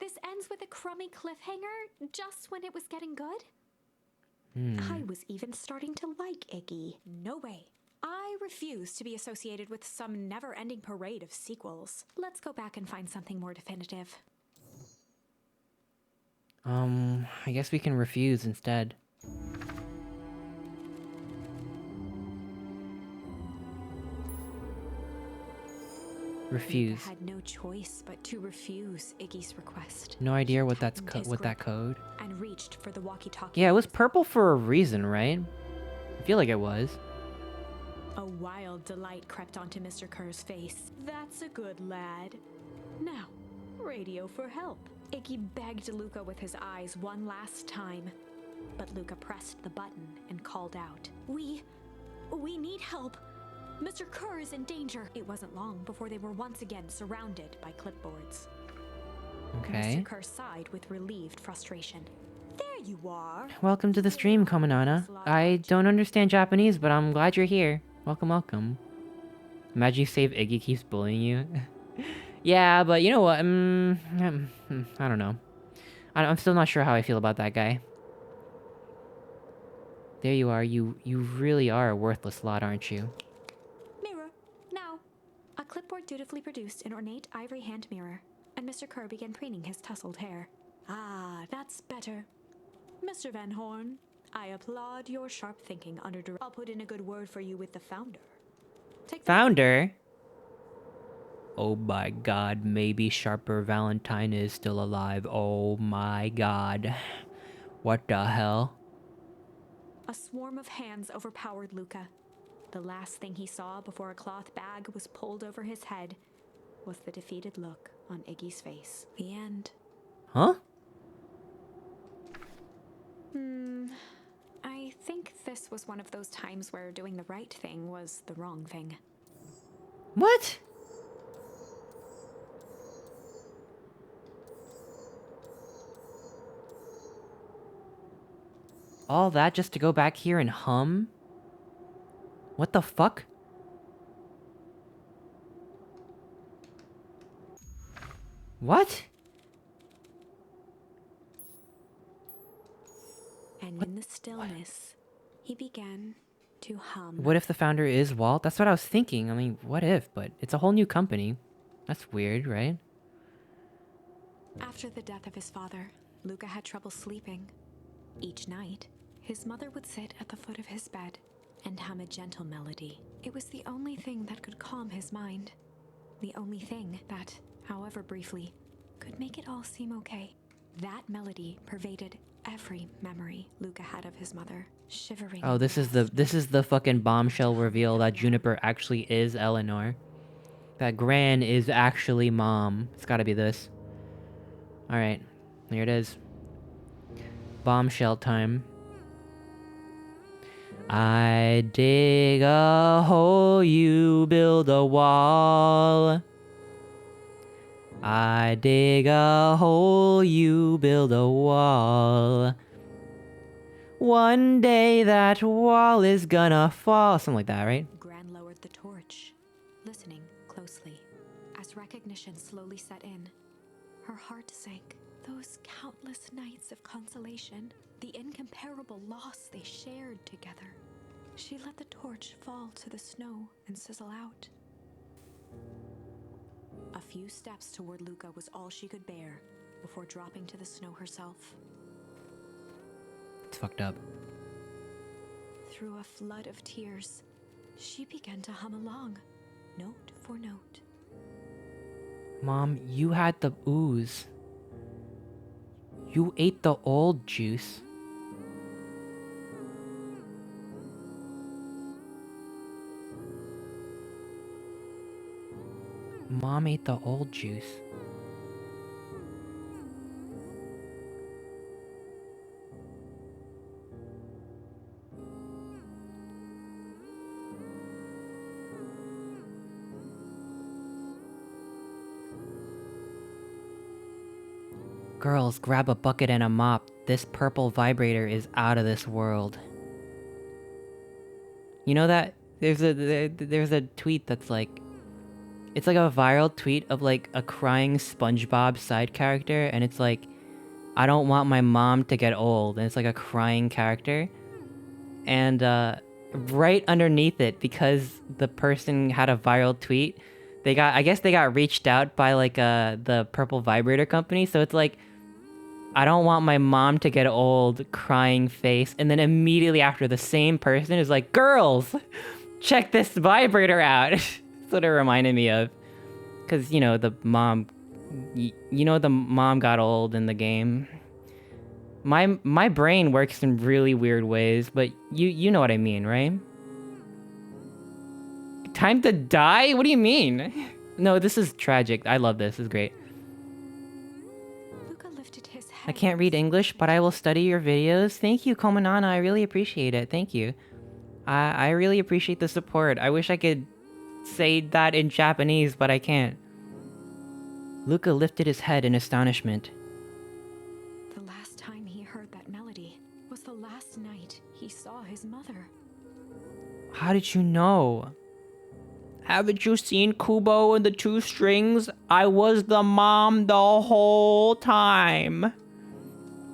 This ends with a crummy cliffhanger just when it was getting good? I was even starting to like Iggy. No way. I refuse to be associated with some never-ending parade of sequels. Let's go back and find something more definitive. I guess we can refuse instead. Refuse. Luca had no choice but to refuse Iggy's request. No idea what that's Tightened his what that grip code. And reached for the walkie-talkie. Yeah, it was purple for a reason, right? I feel like it was. A wild delight crept onto Mr. Kerr's face. That's a good lad. Now, radio for help. Iggy begged Luca with his eyes one last time, but Luca pressed the button and called out. We need help. Mr. Kerr is in danger. It wasn't long before they were once again surrounded by clipboards. Okay. Mr. Kerr sighed with relieved frustration. There you are. Welcome to the stream, Komanana. I don't understand Japanese, but I'm glad you're here. Welcome, welcome. Imagine you save Iggy keeps bullying you. Yeah, but you know what? I don't know. I'm still not sure how I feel about that guy. There you are. You really are a worthless lot, aren't you? Mirror, now. A clipboard dutifully produced an ornate ivory hand mirror, and Mr. Kerr began preening his tousled hair. Ah, that's better. Mr. Van Horn, I applaud your sharp thinking under I'll put in a good word for you with the founder. Founder? Oh my god, maybe Sharper Valentine is still alive. Oh my god. What the hell? A swarm of hands overpowered Luca. The last thing he saw before a cloth bag was pulled over his head was the defeated look on Iggy's face. The end. Huh? I think this was one of those times where doing the right thing was the wrong thing. What? All that just to go back here and hum? What the fuck? What? And in the stillness, he began to hum. What if the founder is Walt? That's what I was thinking. I mean, what if? But it's a whole new company. That's weird, right? After the death of his father, Luca had trouble sleeping. Each night, his mother would sit at the foot of his bed and hum a gentle melody. It was the only thing that could calm his mind. The only thing that, however briefly, could make it all seem okay. That melody pervaded every memory Luca had of his mother, shivering. Oh, this is the fucking bombshell reveal that Juniper actually is Eleanor. That Gran is actually Mom. It's gotta be this. Alright, here it is. Bombshell time. I dig a hole, you build a wall. I dig a hole, you build a wall. One day that wall is gonna fall. Something like that, right? Gran lowered the torch, listening closely. As recognition slowly set in, her heart sank. Those countless nights of consolation, the incomparable loss they shared together. She let the torch fall to the snow and sizzle out. A few steps toward Luca was all she could bear before dropping to the snow herself. It's fucked up. Through a flood of tears, she began to hum along, note for note. Mom, you had the ooze. You ate the old juice. Mom ate the old juice. Girls, grab a bucket and a mop. This purple vibrator is out of this world. You know that? There's a tweet that's like... It's like a viral tweet of like a crying SpongeBob side character, and it's like, I don't want my mom to get old, and it's like a crying character. And right underneath it, because the person had a viral tweet, I guess they got reached out by like the purple vibrator company, so it's like, I don't want my mom to get old, crying face, and then immediately after the same person is like, girls, check this vibrator out. That's what it reminded me of. Cause, you know, the mom got old in the game. My brain works in really weird ways, but you know what I mean, right? Time to die? What do you mean? No, this is tragic. I love this. This is great. Luca lifted his head. I can't read English, but I will study your videos. Thank you, Komanana. I really appreciate it. Thank you. I really appreciate the support. I wish I could say that in Japanese, but I can't. Luca lifted his head in astonishment. The last time he heard that melody was the last night he saw his mother. How did you know? Haven't you seen Kubo and the Two Strings? I was the mom the whole time.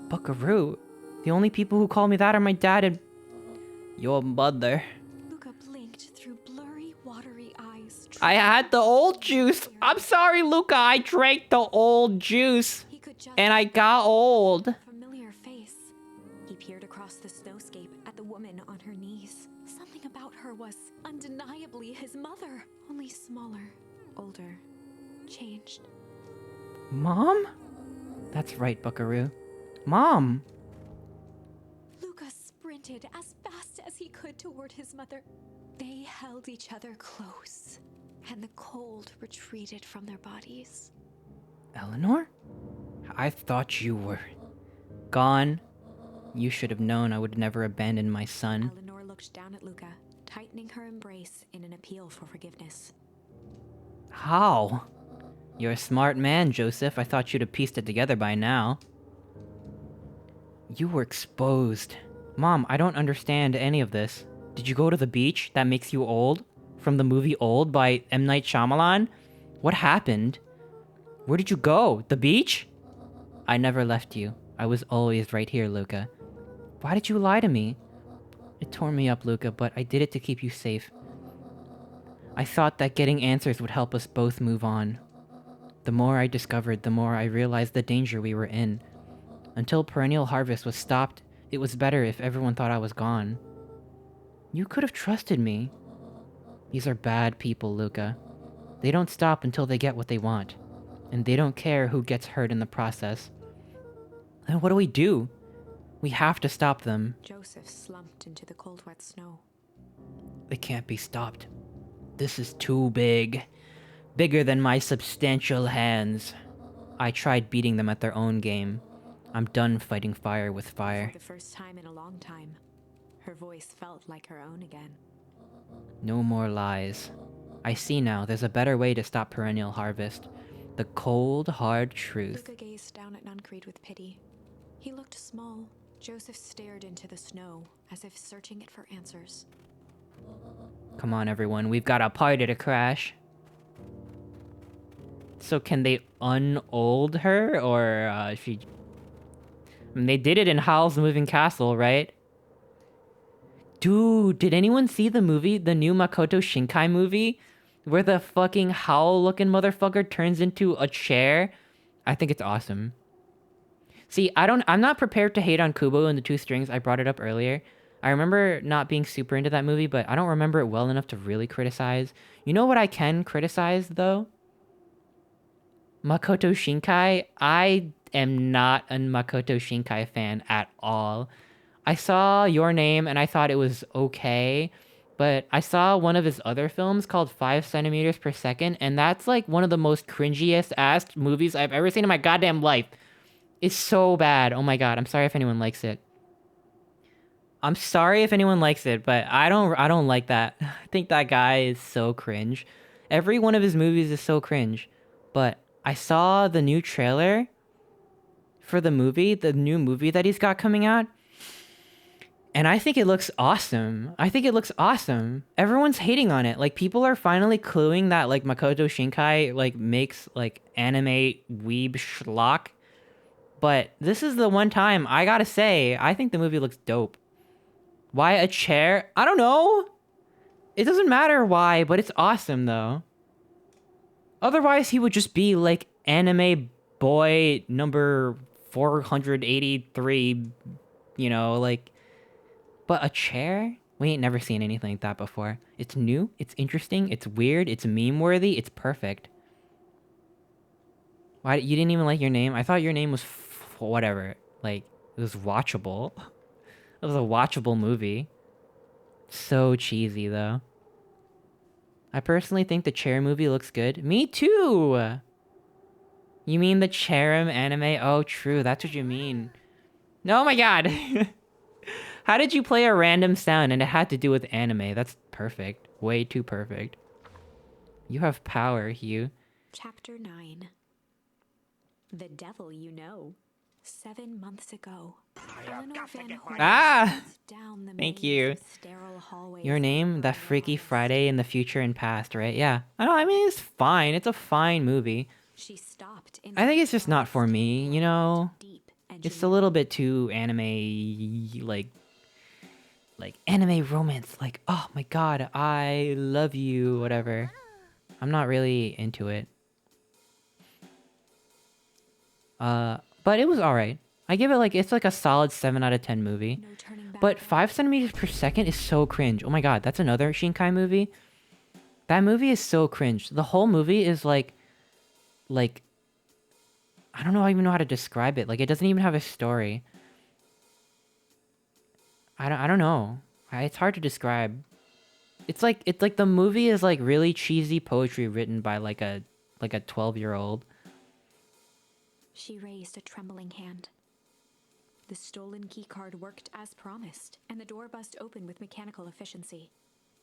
Buckaroo. The only people who call me that are my dad and your mother. Luca blinked through blurry, watery eyes. I had the old juice. I'm sorry, Luca. I drank the old juice. He could just And I got old. familiar face. He peered across the snowscape at the woman on her knees. Something about her was undeniably his mother, only smaller, older, changed. Mom? That's right, Buckaroo. Mom. Luca sprinted as fast as he could toward his mother. They held each other close, and the cold retreated from their bodies. Eleanor? I thought you were gone. You should have known I would never abandon my son. Eleanor looked down at Luca, tightening her embrace in an appeal for forgiveness. How? You're a smart man, Joseph. I thought you'd have pieced it together by now. You were exposed. Mom, I don't understand any of this. Did you go to the beach? That makes you old? From the movie Old by M. Night Shyamalan? What happened? Where did you go? The beach? I never left you. I was always right here, Luca. Why did you lie to me? It tore me up, Luca, but I did it to keep you safe. I thought that getting answers would help us both move on. The more I discovered, the more I realized the danger we were in. Until perennial harvest was stopped, it was better if everyone thought I was gone. You could have trusted me. These are bad people, Luca. They don't stop until they get what they want. And they don't care who gets hurt in the process. And what do? We have to stop them. Joseph slumped into the cold, wet snow. They can't be stopped. This is too big. Bigger than my substantial hands. I tried beating them at their own game. I'm done fighting fire with fire. For the first time in a long time, her voice felt like her own again. No more lies. I see now, there's a better way to stop perennial harvest. The cold, hard truth. Luca gazed down at Nuncreed with pity. He looked small. Joseph stared into the snow, as if searching it for answers. Come on, everyone, we've got a party to crash. So can they un-old her, or she... I mean, they did it in Howl's Moving Castle, right? Dude, did anyone see the movie, the new Makoto Shinkai movie? Where the fucking Howl-looking motherfucker turns into a chair? I think it's awesome. See, I'm not prepared to hate on Kubo and the Two Strings. I brought it up earlier. I remember not being super into that movie, but I don't remember it well enough to really criticize. You know what I can criticize, though? Makoto Shinkai. I am not a Makoto Shinkai fan at all. I saw Your Name and I thought it was okay, but I saw one of his other films called 5 centimeters per second, and that's like one of the most cringiest ass movies I've ever seen in my goddamn life. It's so bad. Oh my god, I'm sorry if anyone likes it. I'm sorry if anyone likes it, but I don't like that. I think that guy is so cringe. Every one of his movies is so cringe. But I saw the new trailer for the new movie that he's got coming out. And I think it looks awesome. Everyone's hating on it. Like, people are finally cluing that, like, Makoto Shinkai, like, makes, like, anime weeb schlock. But this is the one time, I gotta say, I think the movie looks dope. Why a chair? I don't know. It doesn't matter why, but it's awesome, though. Otherwise, he would just be, like, anime boy number 483, you know, like... But a chair? We ain't never seen anything like that before. It's new, it's interesting, it's weird, it's meme-worthy, it's perfect. Why, you didn't even like Your Name? I thought Your Name was whatever. Like, it was watchable. It was a watchable movie. So cheesy, though. I personally think the chair movie looks good. Me too! You mean the Cherem anime? Oh, true, that's what you mean. No, oh my god! How did you play a random sound and it had to do with anime? That's perfect. Way too perfect. You have power, Hugh. Chapter 9. The Devil You Know. 7 months ago, Eleanor Van Horn down the Thank maze you. of sterile hallways Your Name, of that her Freaky lives. Friday in the future and past, right? Yeah. I mean, it's fine. It's a fine movie. She stopped in I think it's just not for me, you know? deep It's a little bit too anime, like anime romance. Like, oh my god, I love you, whatever. I'm not really into it. But it was alright. I give it like, it's like a solid 7 out of 10 movie. No turning back. But 5 centimeters per second is so cringe. Oh my god, that's another Shinkai movie. That movie is so cringe. The whole movie is like, I don't even know how to describe it. Like, it doesn't even have a story. I don't know. It's hard to describe. It's like the movie is like really cheesy poetry written by like a 12-year-old. She raised a trembling hand. The stolen keycard worked as promised, and the door bust open with mechanical efficiency.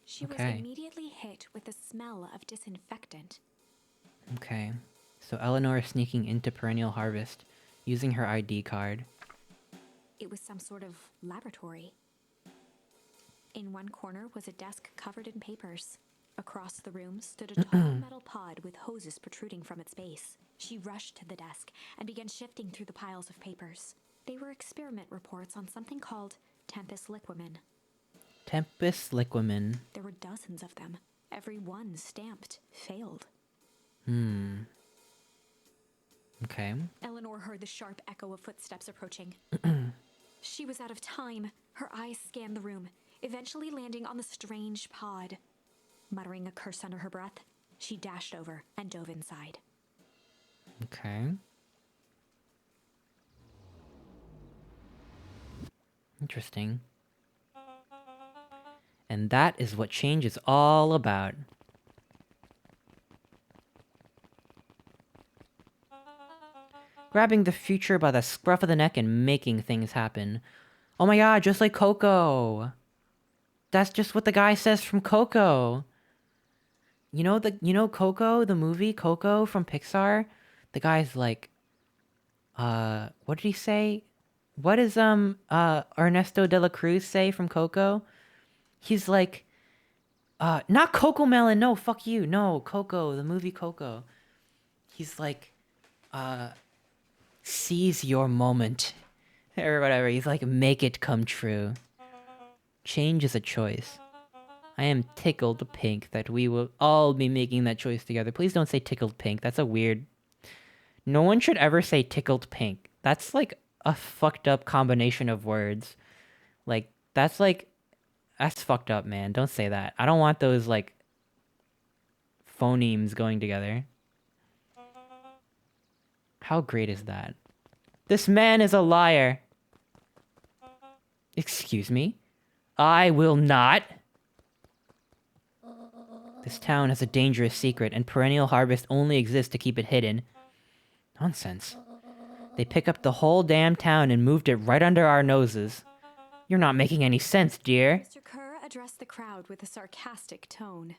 She was Okay. immediately hit with the smell of disinfectant. Okay. So Eleanor is sneaking into Perennial Harvest using her ID card. It was some sort of laboratory. In one corner was a desk covered in papers. Across the room stood a tall metal pod with hoses protruding from its base. She rushed to the desk and began shifting through the piles of papers. They were experiment reports on something called Tempest Liquamen. Tempest Liquamen. There were dozens of them, every one stamped failed. Okay. Eleanor heard the sharp echo of footsteps approaching. She was out of time. Her eyes scanned the room. eventually landing on the strange pod. Muttering a curse under her breath, she dashed over and dove inside. Okay. Interesting. And that is what change is all about. Grabbing the future by the scruff of the neck and making things happen. Oh my god, just like Coco! That's just what the guy says from Coco! You know Coco, the movie Coco from Pixar? The guy's like, what did he say? What does Ernesto de la Cruz say from Coco? He's like, not Coco Melon, no, fuck you, no, Coco, the movie Coco. He's like, seize your moment, or whatever. He's like, make it come true. Change is a choice. I am tickled pink that we will all be making that choice together. Please don't say tickled pink. That's a weird... No one should ever say tickled pink. That's like a fucked up combination of words. Like, that's fucked up, man. Don't say that. I don't want those, like, phonemes going together. How great is that? This man is a liar. Excuse me? I will not. This town has a dangerous secret, and perennial harvest only exists to keep it hidden. Nonsense. They pick up the whole damn town and moved it right under our noses. You're not making any sense, dear. Mr. Kerr addressed the crowd with a sarcastic tone.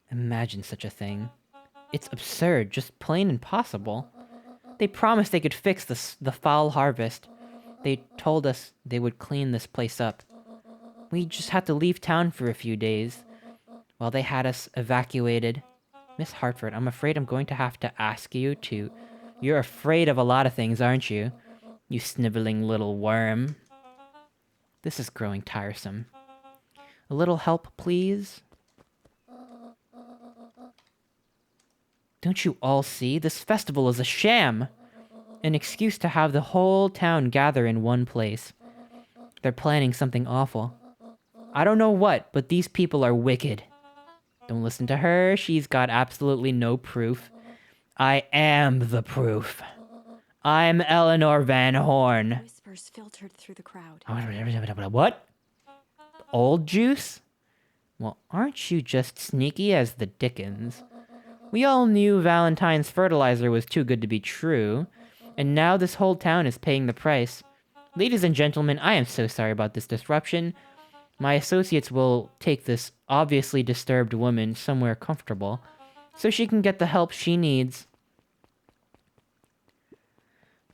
Imagine such a thing. It's absurd, just plain impossible. They promised they could fix the foul harvest. They told us they would clean this place up. We just had to leave town for a few days, while they had us evacuated. Miss Hartford, I'm afraid I'm going to have to ask you to... You're afraid of a lot of things, aren't you? You sniveling little worm. This is growing tiresome. A little help, please? Don't you all see? This festival is a sham! An excuse to have the whole town gather in one place. They're planning something awful. I don't know what, but these people are wicked. Don't listen to her, she's got absolutely no proof. I am the proof. I'm Eleanor Van Horn. Whispers filtered through the crowd. What? Old juice? Well, aren't you just sneaky as the dickens? We all knew Valentine's fertilizer was too good to be true, and now this whole town is paying the price. Ladies and gentlemen, I am so sorry about this disruption. My associates will take this obviously disturbed woman somewhere comfortable, so she can get the help she needs.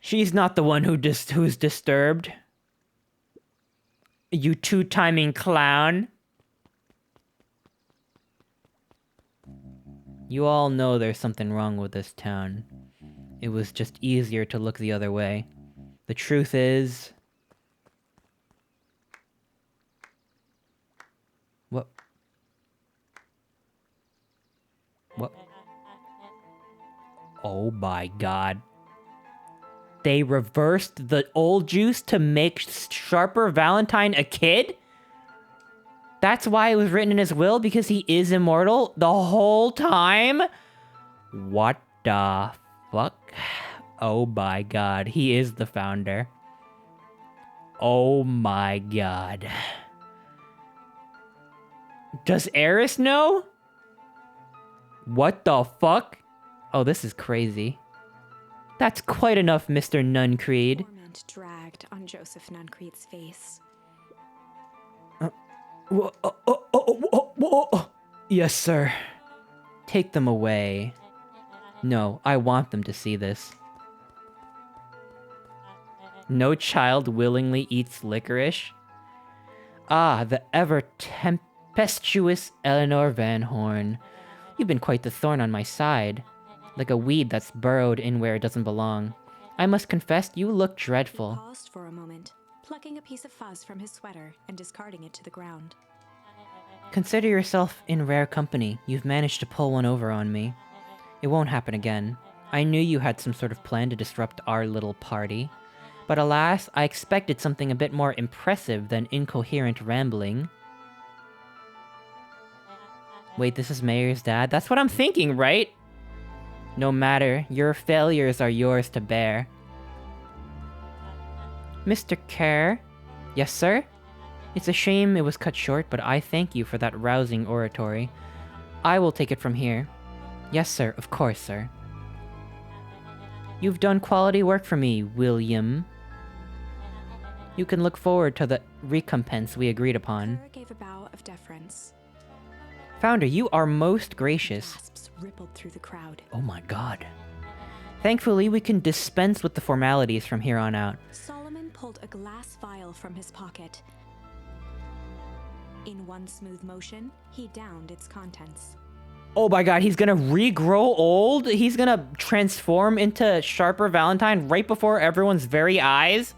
She's not the one who's disturbed. You two-timing clown. You all know there's something wrong with this town. It was just easier to look the other way. The truth is... What? What? Oh my god. They reversed the old juice to make Sharper Valentine a kid? That's why it was written in his will, because he is immortal the whole time? What the fuck? Oh my god, he is the founder. Oh my god. Does Eris know? What the fuck? Oh, this is crazy. That's quite enough, Mr. Nuncreed. Torment dragged on Joseph Nuncreed's face. Yes, sir. Take them away. No, I want them to see this. No child willingly eats licorice. Ah, the ever-tempestuous Eleanor Van Horn. You've been quite the thorn on my side. Like a weed that's burrowed in where it doesn't belong. I must confess, you look dreadful. He paused for a moment, plucking a piece of fuzz from his sweater and discarding it to the ground. Consider yourself in rare company. You've managed to pull one over on me. It won't happen again. I knew you had some sort of plan to disrupt our little party. But alas, I expected something a bit more impressive than incoherent rambling. Wait, this is Mayor's dad? That's what I'm thinking, right? No matter, your failures are yours to bear. Mr. Kerr? Yes, sir? It's a shame it was cut short, but I thank you for that rousing oratory. I will take it from here. Yes, sir, of course, sir. You've done quality work for me, William. You can look forward to the recompense we agreed upon. Kerr gave a bow of deference. Founder, you are most gracious. Gasps rippled through the crowd. Oh my god. Thankfully, we can dispense with the formalities from here on out. Solomon pulled a glass vial from his pocket. In one smooth motion, he downed its contents. Oh my god, he's gonna regrow old? He's gonna transform into Sharper Valentine right before everyone's very eyes?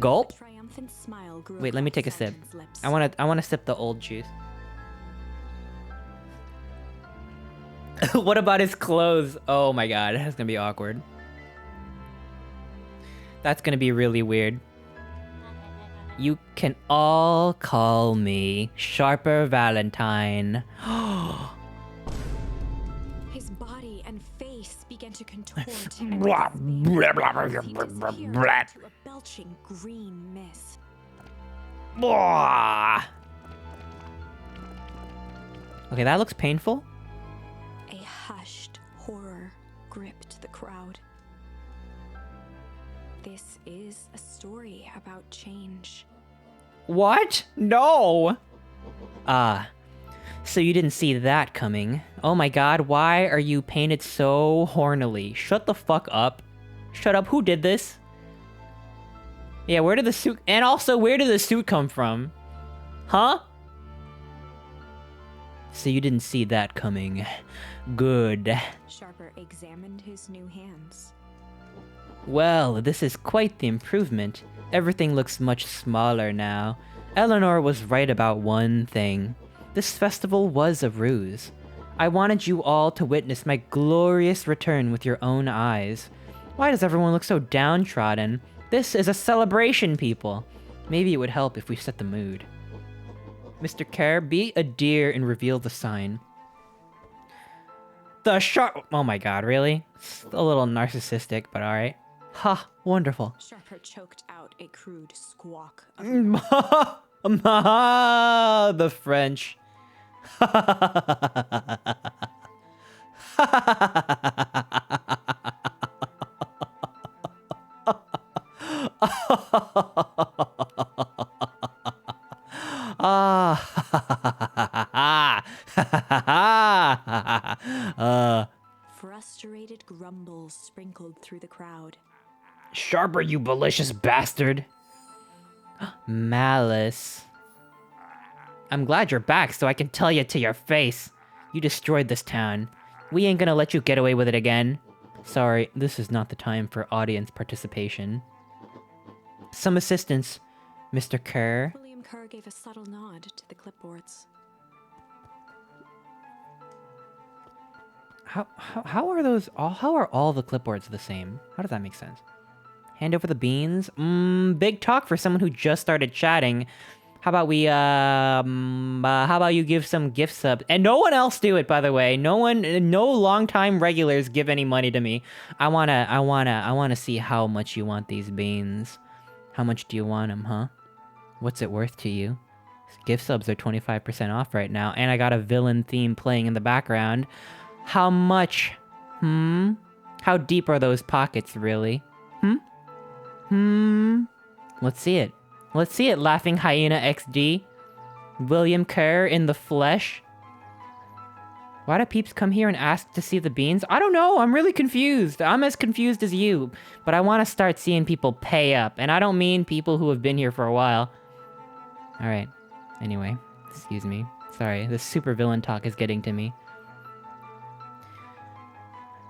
Gulp? A triumphant smile grew Wait, let me across take a sip. Solomon's lips. I wanna sip the old juice. What about his clothes? Oh my god, that's gonna be awkward. That's gonna be really weird. You can all call me Sharper Valentine. His body and face began to contort and he disappeared into a belching green mist. Okay, that looks painful. A hushed horror gripped the crowd. This is a story about change. What? No! So you didn't see that coming. Oh my god, why are you painted so hornily? Shut the fuck up. Shut up, who did this? Yeah, where did the suit... And also, where did the suit come from? Huh? So you didn't see that coming. Good. Sharper examined his new hands. Well, this is quite the improvement. Everything looks much smaller now. Eleanor was right about one thing. This festival was a ruse. I wanted you all to witness my glorious return with your own eyes. Why does everyone look so downtrodden? This is a celebration, people. Maybe it would help if we set the mood. Mr. Kerr, be a dear and reveal the sign. The sharp... Oh my god, really? It's a little narcissistic, but alright. Ha, wonderful. Sharper choked out a crude squawk. The French. Frustrated grumbles sprinkled through the crowd. Sharper, you malicious bastard. Malice. I'm glad you're back so I can tell you to your face. You destroyed this town. We ain't gonna let you get away with it again. Sorry, this is not the time for audience participation. Some assistance, Mr. Kerr. William Kerr gave a subtle nod to the clipboards. How are those all? How are all the clipboards the same? How does that make sense? Hand over the beans. Big talk for someone who just started chatting. How about we how about you give some gift subs? And no one else do it, by the way. No longtime regulars give any money to me. I wanna see how much you want these beans. How much do you want them, huh? What's it worth to you? Gift subs are 25% off right now, and I got a villain theme playing in the background. How much? How deep are those pockets, really? Let's see it. Let's see it, Laughing Hyena XD. William Kerr in the flesh. Why do peeps come here and ask to see the beans? I don't know, I'm really confused. I'm as confused as you. But I want to start seeing people pay up. And I don't mean people who have been here for a while. Alright. Anyway, excuse me. Sorry, this super villain talk is getting to me.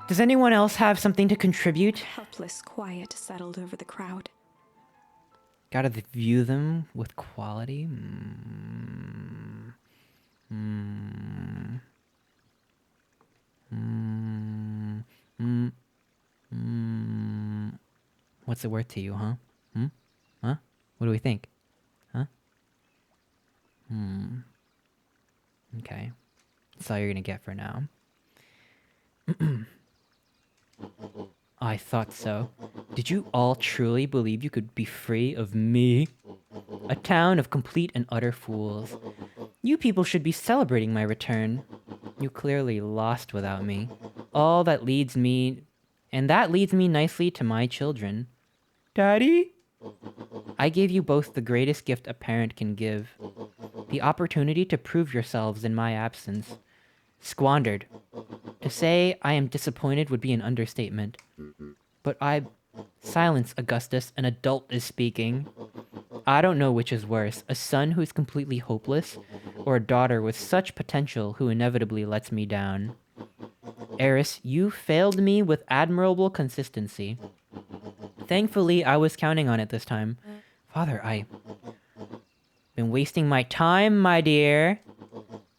Does anyone else have something to contribute? Helpless quiet settled over the crowd. Gotta view them with quality. What's it worth to you, huh? Huh? What do we think? Huh? Okay. That's all you're gonna get for now. I thought so. Did you all truly believe you could be free of me? A town of complete and utter fools. You people should be celebrating my return. You clearly lost without me. That leads me nicely to my children. Daddy? I gave you both the greatest gift a parent can give. The opportunity to prove yourselves in my absence. Squandered. To say I am disappointed would be an understatement. But Silence, Augustus, an adult is speaking. I don't know which is worse, a son who is completely hopeless, or a daughter with such potential who inevitably lets me down. Eris, you failed me with admirable consistency. Thankfully, I was counting on it this time. Father, I've been wasting my time, my dear.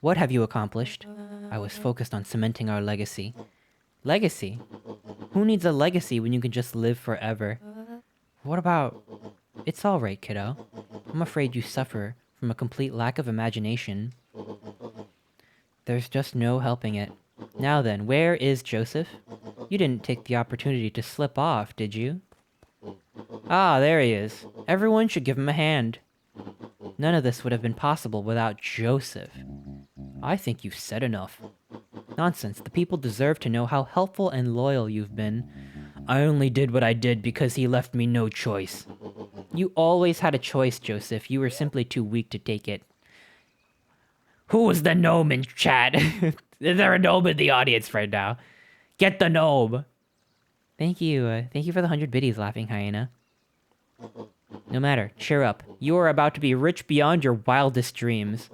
What have you accomplished? I was focused on cementing our legacy. Legacy? Who needs a legacy when you can just live forever? What about... It's all right, kiddo. I'm afraid you suffer from a complete lack of imagination. There's just no helping it. Now then, where is Joseph? You didn't take the opportunity to slip off, did you? Ah, there he is. Everyone should give him a hand. None of this would have been possible without Joseph. I think you've said enough. Nonsense, the people deserve to know how helpful and loyal you've been. I only did what I did because he left me no choice. You always had a choice, Joseph. You were simply too weak to take it. Who was the gnome in chat? Is there a gnome in the audience right now? Get the gnome! Thank you. Thank you for the 100 biddies, Laughing Hyena. No matter, cheer up. You are about to be rich beyond your wildest dreams.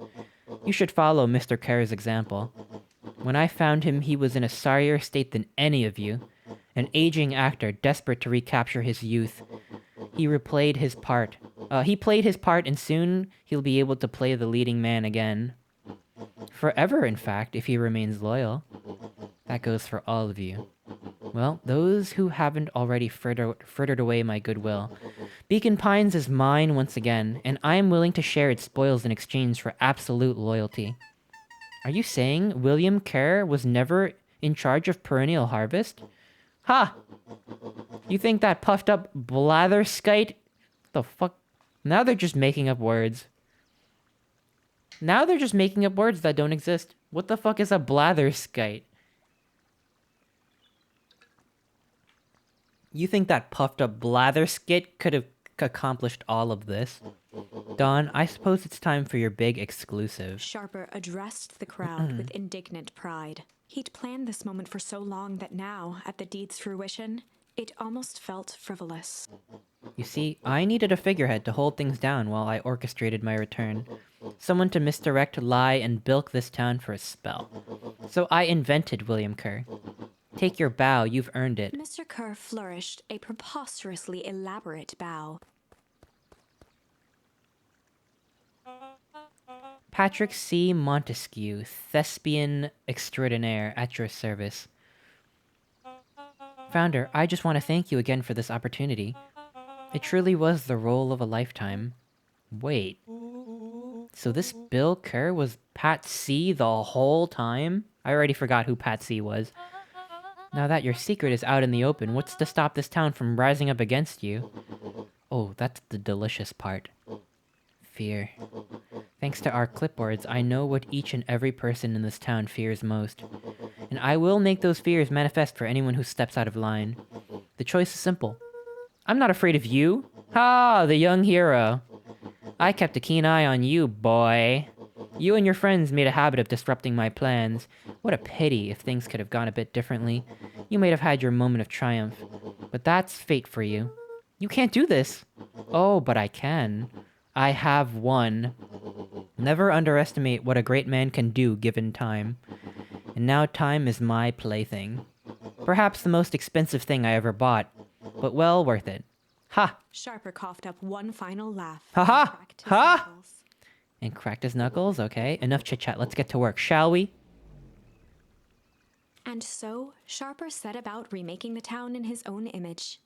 You should follow Mr. Kerr's example. When I found him, he was in a sorrier state than any of you. An aging actor desperate to recapture his youth. He played his part, and soon he'll be able to play the leading man again. Forever, in fact, if he remains loyal. That goes for all of you. Well, those who haven't already frittered away my goodwill. Beacon Pines is mine once again, and I am willing to share its spoils in exchange for absolute loyalty. Are you saying William Kerr was never in charge of Perennial Harvest? Ha! You think that puffed up blatherskite? The fuck? Now they're just making up words. Now they're just making up words that don't exist. What the fuck is a blatherskite? You think that puffed up blatherskit could have accomplished all of this? Dawn, I suppose it's time for your big exclusive. Sharper addressed the crowd with indignant pride. He'd planned this moment for so long that now, at the deed's fruition, it almost felt frivolous. You see, I needed a figurehead to hold things down while I orchestrated my return. Someone to misdirect, lie, and bilk this town for a spell. So I invented William Kerr. Take your bow, you've earned it. Mr. Kerr flourished a preposterously elaborate bow. Patrick C. Montesquieu, thespian extraordinaire, at your service. Founder, I just want to thank you again for this opportunity. It truly was the role of a lifetime. Wait. So this Bill Kerr was Pat C. the whole time? I already forgot who Pat C. was. Now that your secret is out in the open, what's to stop this town from rising up against you? Oh, that's the delicious part. Fear. Thanks to our clipboards, I know what each and every person in this town fears most. And I will make those fears manifest for anyone who steps out of line. The choice is simple. I'm not afraid of you. Ha, the young hero. I kept a keen eye on you, boy. You and your friends made a habit of disrupting my plans. What a pity if things could have gone a bit differently. You might have had your moment of triumph. But that's fate for you. You can't do this. Oh, but I can. I have won. Never underestimate what a great man can do given time. And now time is my plaything. Perhaps the most expensive thing I ever bought, but well worth it. Ha! Sharper coughed up one final laugh. Ha-ha! Ha! And cracked his knuckles, okay. Enough chit-chat, let's get to work, shall we? And so, Sharper set about remaking the town in his own image.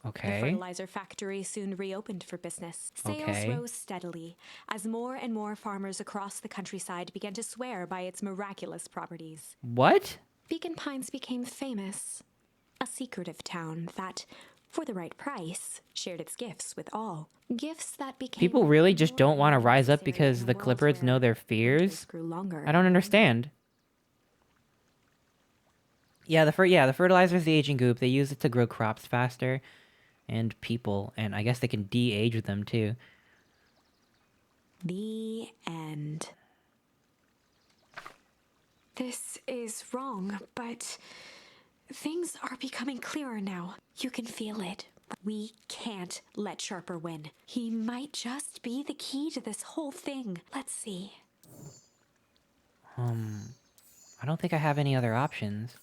The Okay. fertilizer factory soon reopened for business. Sales Okay. rose steadily as more and more farmers across the countryside began to swear by its miraculous properties. What? Beacon Pines became famous, a secretive town that, for the right price, shared its gifts with all. Gifts that became People really just more don't and want to more rise up necessary because in a the world Clippards know where their winters fears? grew longer I don't and longer. understand. Yeah, the fertilizer is the aging goop. They use it to grow crops faster and people, and I guess they can de-age them too. The end. This is wrong, but things are becoming clearer now. You can feel it. We can't let Sharper win. He might just be the key to this whole thing. Let's see. I don't think I have any other options.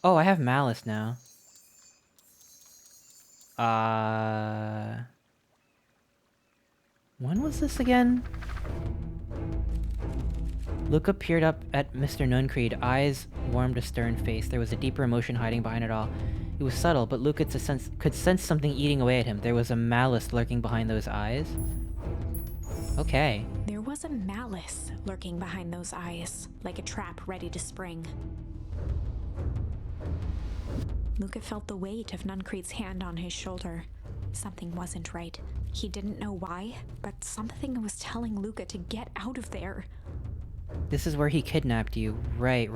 Oh, I have Malice now. When was this again? Luca peered up at Mr. Nuncreed, eyes warmed a stern face. There was a deeper emotion hiding behind it all. It was subtle, but Luca could sense something eating away at him. There was a malice lurking behind those eyes. Okay. There was a malice lurking behind those eyes, like a trap ready to spring. Luca felt the weight of Nuncreed's hand on his shoulder. Something wasn't right. He didn't know why, but something was telling Luca to get out of there. This is where he kidnapped you. Right.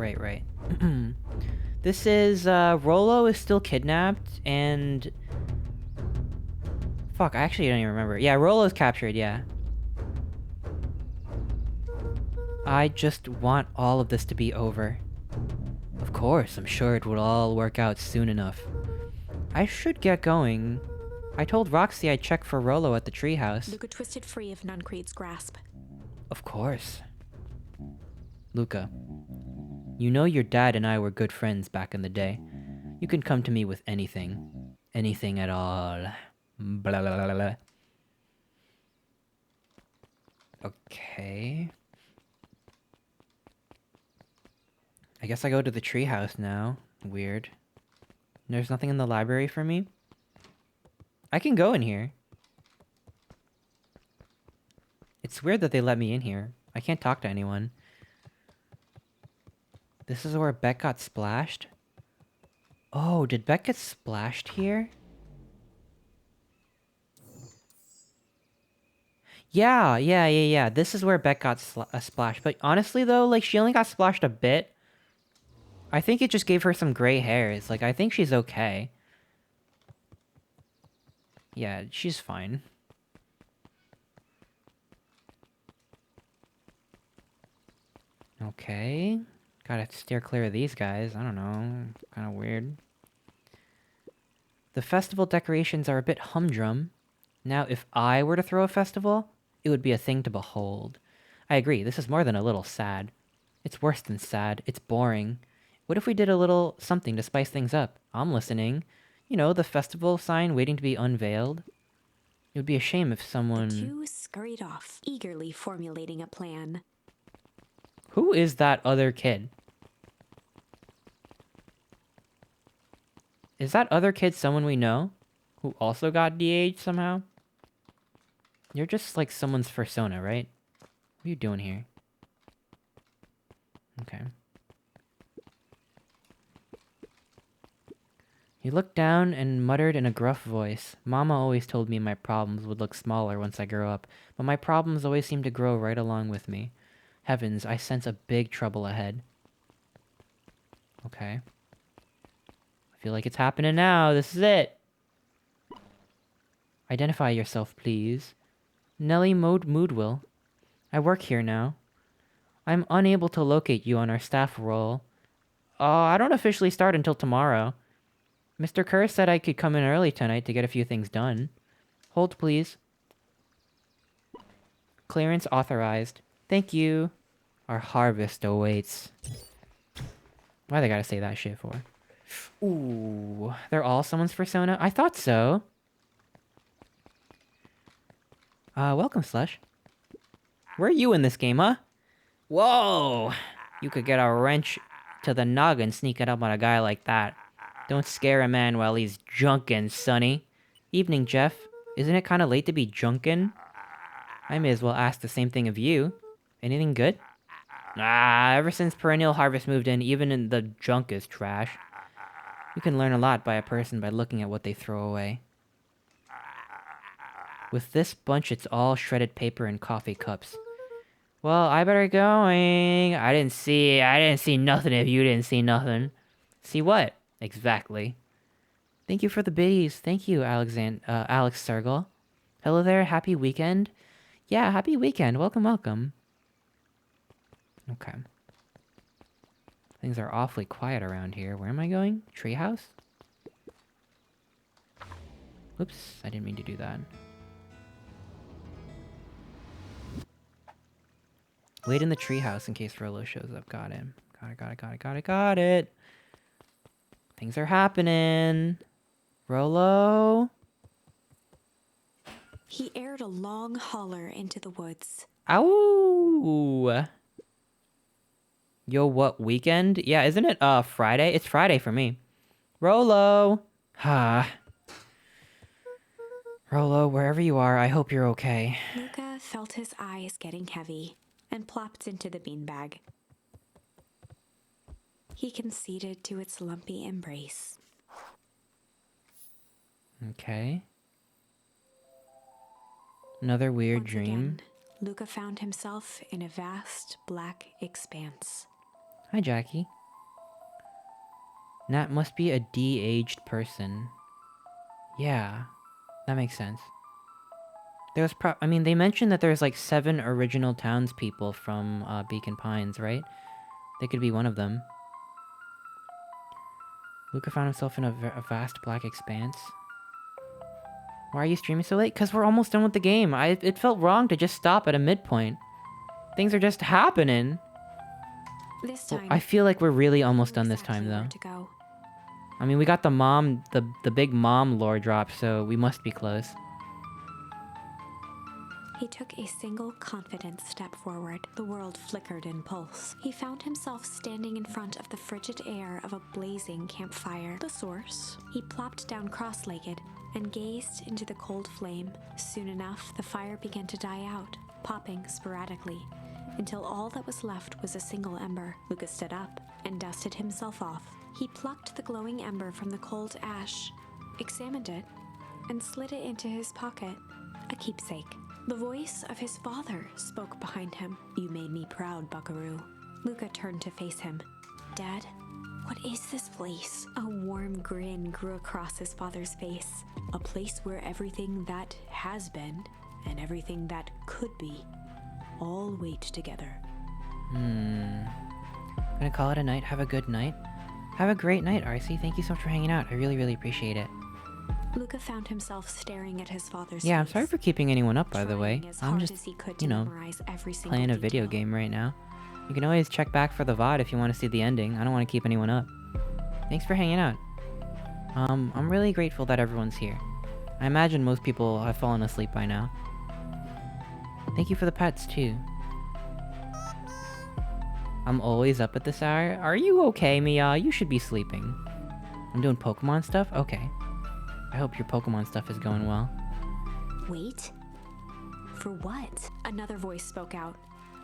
This is, Rollo is still kidnapped, and... Fuck, I actually don't even remember. Yeah, Rollo's captured, yeah. I just want all of this to be over. Of course, I'm sure it will all work out soon enough. I should get going. I told Roxy I'd check for Rollo at the treehouse. Luca twisted free of Nuncreed's grasp. Of course. Luca, you know your dad and I were good friends back in the day. You can come to me with anything. Anything at all. Blah, blah, blah, blah. Okay. I guess I go to the treehouse now. Weird. There's nothing in the library for me? I can go in here. It's weird that they let me in here. I can't talk to anyone. This is where Beck got splashed? Oh, did Beck get splashed here? Yeah. This is where Beck got splashed. But honestly, though, like, she only got splashed a bit. I think it just gave her some gray hairs. Like, I think she's okay. Yeah, she's fine. Okay. Gotta steer clear of these guys. I don't know. Kind of weird. The festival decorations are a bit humdrum. Now, if I were to throw a festival, it would be a thing to behold. I agree, this is more than a little sad. It's worse than sad. It's boring. What if we did a little something to spice things up? I'm listening. You know, the festival sign waiting to be unveiled. It would be a shame if someone... The two scurried off, eagerly formulating a plan. Who is that other kid? Is that other kid someone we know? Who also got de-aged somehow? You're just like someone's persona, right? What are you doing here? Okay. He looked down and muttered in a gruff voice. Mama always told me my problems would look smaller once I grow up, but my problems always seem to grow right along with me. Heavens, I sense a big trouble ahead. Okay. I feel like it's happening now. This is it. Identify yourself, please. Nellie Moodwill. I work here now. I'm unable to locate you on our staff roll. I don't officially start until tomorrow. Mr. Kerr said I could come in early tonight to get a few things done. Hold, please. Clearance authorized. Thank you. Our harvest awaits. Why they gotta say that shit for? Ooh, they're all someone's persona? I thought so. Welcome, Slush. Where are you in this game, huh? Whoa! You could get a wrench to the noggin sneaking up on a guy like that. Don't scare a man while he's drunken, sonny. Evening, Jeff. Isn't it kind of late to be junkin'? I may as well ask the same thing of you. Anything good? Ever since Perennial Harvest moved in, even the junk is trash. You can learn a lot by a person by looking at what they throw away. With this bunch, it's all shredded paper and coffee cups. Well, I better going. I didn't see nothing if you didn't see nothing. See what? Exactly. Thank you for the biddies. Thank you, Alex Sergel. Hello there, happy weekend? Yeah, happy weekend. Welcome, welcome. Okay. Things are awfully quiet around here. Where am I going? Treehouse? Whoops, I didn't mean to do that. Wait in the treehouse in case Rolo shows up. Got him. Got it. Things are happening. Rolo? He aired a long holler into the woods. Ow! Yo, what, weekend? Yeah, isn't it, Friday? It's Friday for me. Rolo! Rolo, wherever you are, I hope you're okay. Luca felt his eyes getting heavy and plopped into the beanbag. He conceded to its lumpy embrace. Okay. Another weird Once dream. again, Luca found himself in a vast black expanse. Hi, Jackie. Nat must be a de-aged person. Yeah, that makes sense. There's they mentioned that there's like 7 original townspeople from Beacon Pines, right? They could be one of them. Luca found himself in a vast black expanse. Why are you streaming so late? Because we're almost done with the game. It felt wrong to just stop at a midpoint. Things are just happening. This time, I feel like we're really almost done this time, though. I mean, we got the big mom lore drop, so we must be close. He took a single confident step forward. The world flickered in pulse. He found himself standing in front of the frigid air of a blazing campfire. The source. He plopped down cross-legged and gazed into the cold flame. Soon enough, the fire began to die out, popping sporadically, until all that was left was a single ember. Lucas stood up and dusted himself off. He plucked the glowing ember from the cold ash, examined it, and slid it into his pocket, a keepsake. The voice of his father spoke behind him. You made me proud, Buckaroo. Luca turned to face him. Dad, what is this place? A warm grin grew across his father's face. A place where everything that has been and everything that could be all wait together. Gonna call it a night. Have a good night. Have a great night, RC. Thank you so much for hanging out. I really, really appreciate it. Luca found himself staring at his father's face. Yeah, I'm sorry for keeping anyone up, by the way. I'm just, memorize every single playing a detail. video game right now. You can always check back for the VOD if you want to see the ending. I don't want to keep anyone up. Thanks for hanging out. I'm really grateful that everyone's here. I imagine most people have fallen asleep by now. Thank you for the pets, too. I'm always up at this hour. Are you okay, Mia? You should be sleeping. I'm doing Pokemon stuff? Okay. I hope your Pokemon stuff is going well. Wait? For what? Another voice spoke out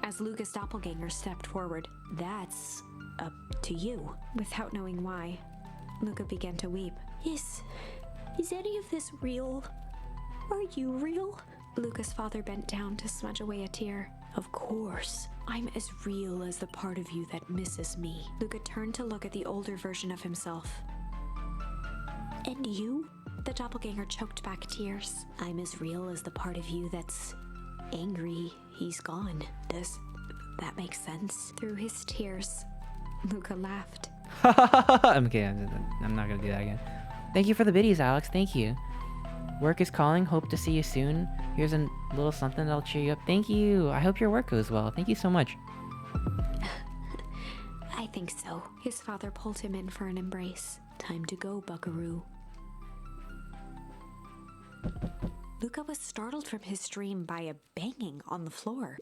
as Luca's doppelganger stepped forward. That's up to you. Without knowing why, Luca began to weep. Is any of this real? Are you real? Luca's father bent down to smudge away a tear. Of course. I'm as real as the part of you that misses me. Luca turned to look at the older version of himself. And you? The doppelganger choked back tears. I'm as real as the part of you that's angry he's gone. Does that make sense? Through his tears, Luca laughed. I'm kidding. I'm not gonna do that again. Thank you for the biddies, Alex. Thank you. Work is calling. Hope to see you soon. Here's a little something that'll cheer you up. Thank you. I hope your work goes well. Thank you so much. I think so. His father pulled him in for an embrace. Time to go, Buckaroo. Luca was startled from his dream by a banging on the floor.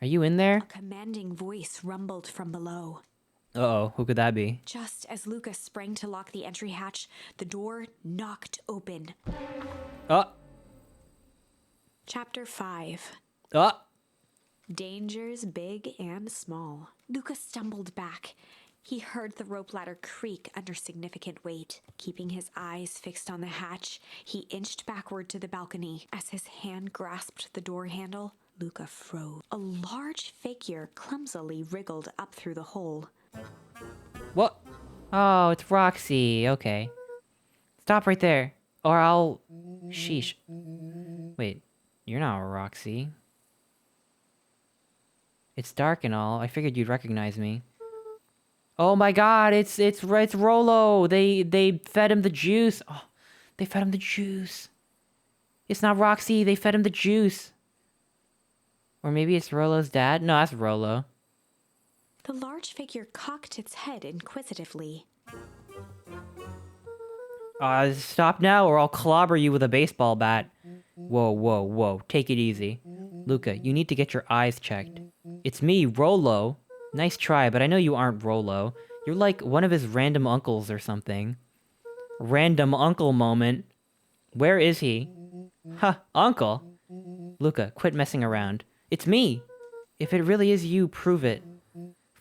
Are you in there? A commanding voice rumbled from below. Uh-oh, who could that be? Just as Luca sprang to lock the entry hatch, the door knocked open. Chapter 5. Dangers big and small. Luca stumbled back. He heard the rope ladder creak under significant weight. Keeping his eyes fixed on the hatch, he inched backward to the balcony. As his hand grasped the door handle, Luca froze. A large figure clumsily wriggled up through the hole. What? Oh, it's Roxy. Okay. Stop right there, or I'll... Sheesh. Wait, you're not Roxy. It's dark and all. I figured you'd recognize me. Oh my god, it's Rolo. They fed him the juice. Oh, they fed him the juice. It's not Roxy. They fed him the juice. Or maybe it's Rolo's dad. No, that's Rolo. The large figure cocked its head inquisitively. Stop now or I'll clobber you with a baseball bat. Whoa, whoa, whoa. Take it easy. Luca, you need to get your eyes checked. It's me, Rolo. Nice try, but I know you aren't Rolo. You're like one of his random uncles or something. Random uncle moment. Where is he? Ha, uncle. Luca, quit messing around. It's me. If it really is you, prove it.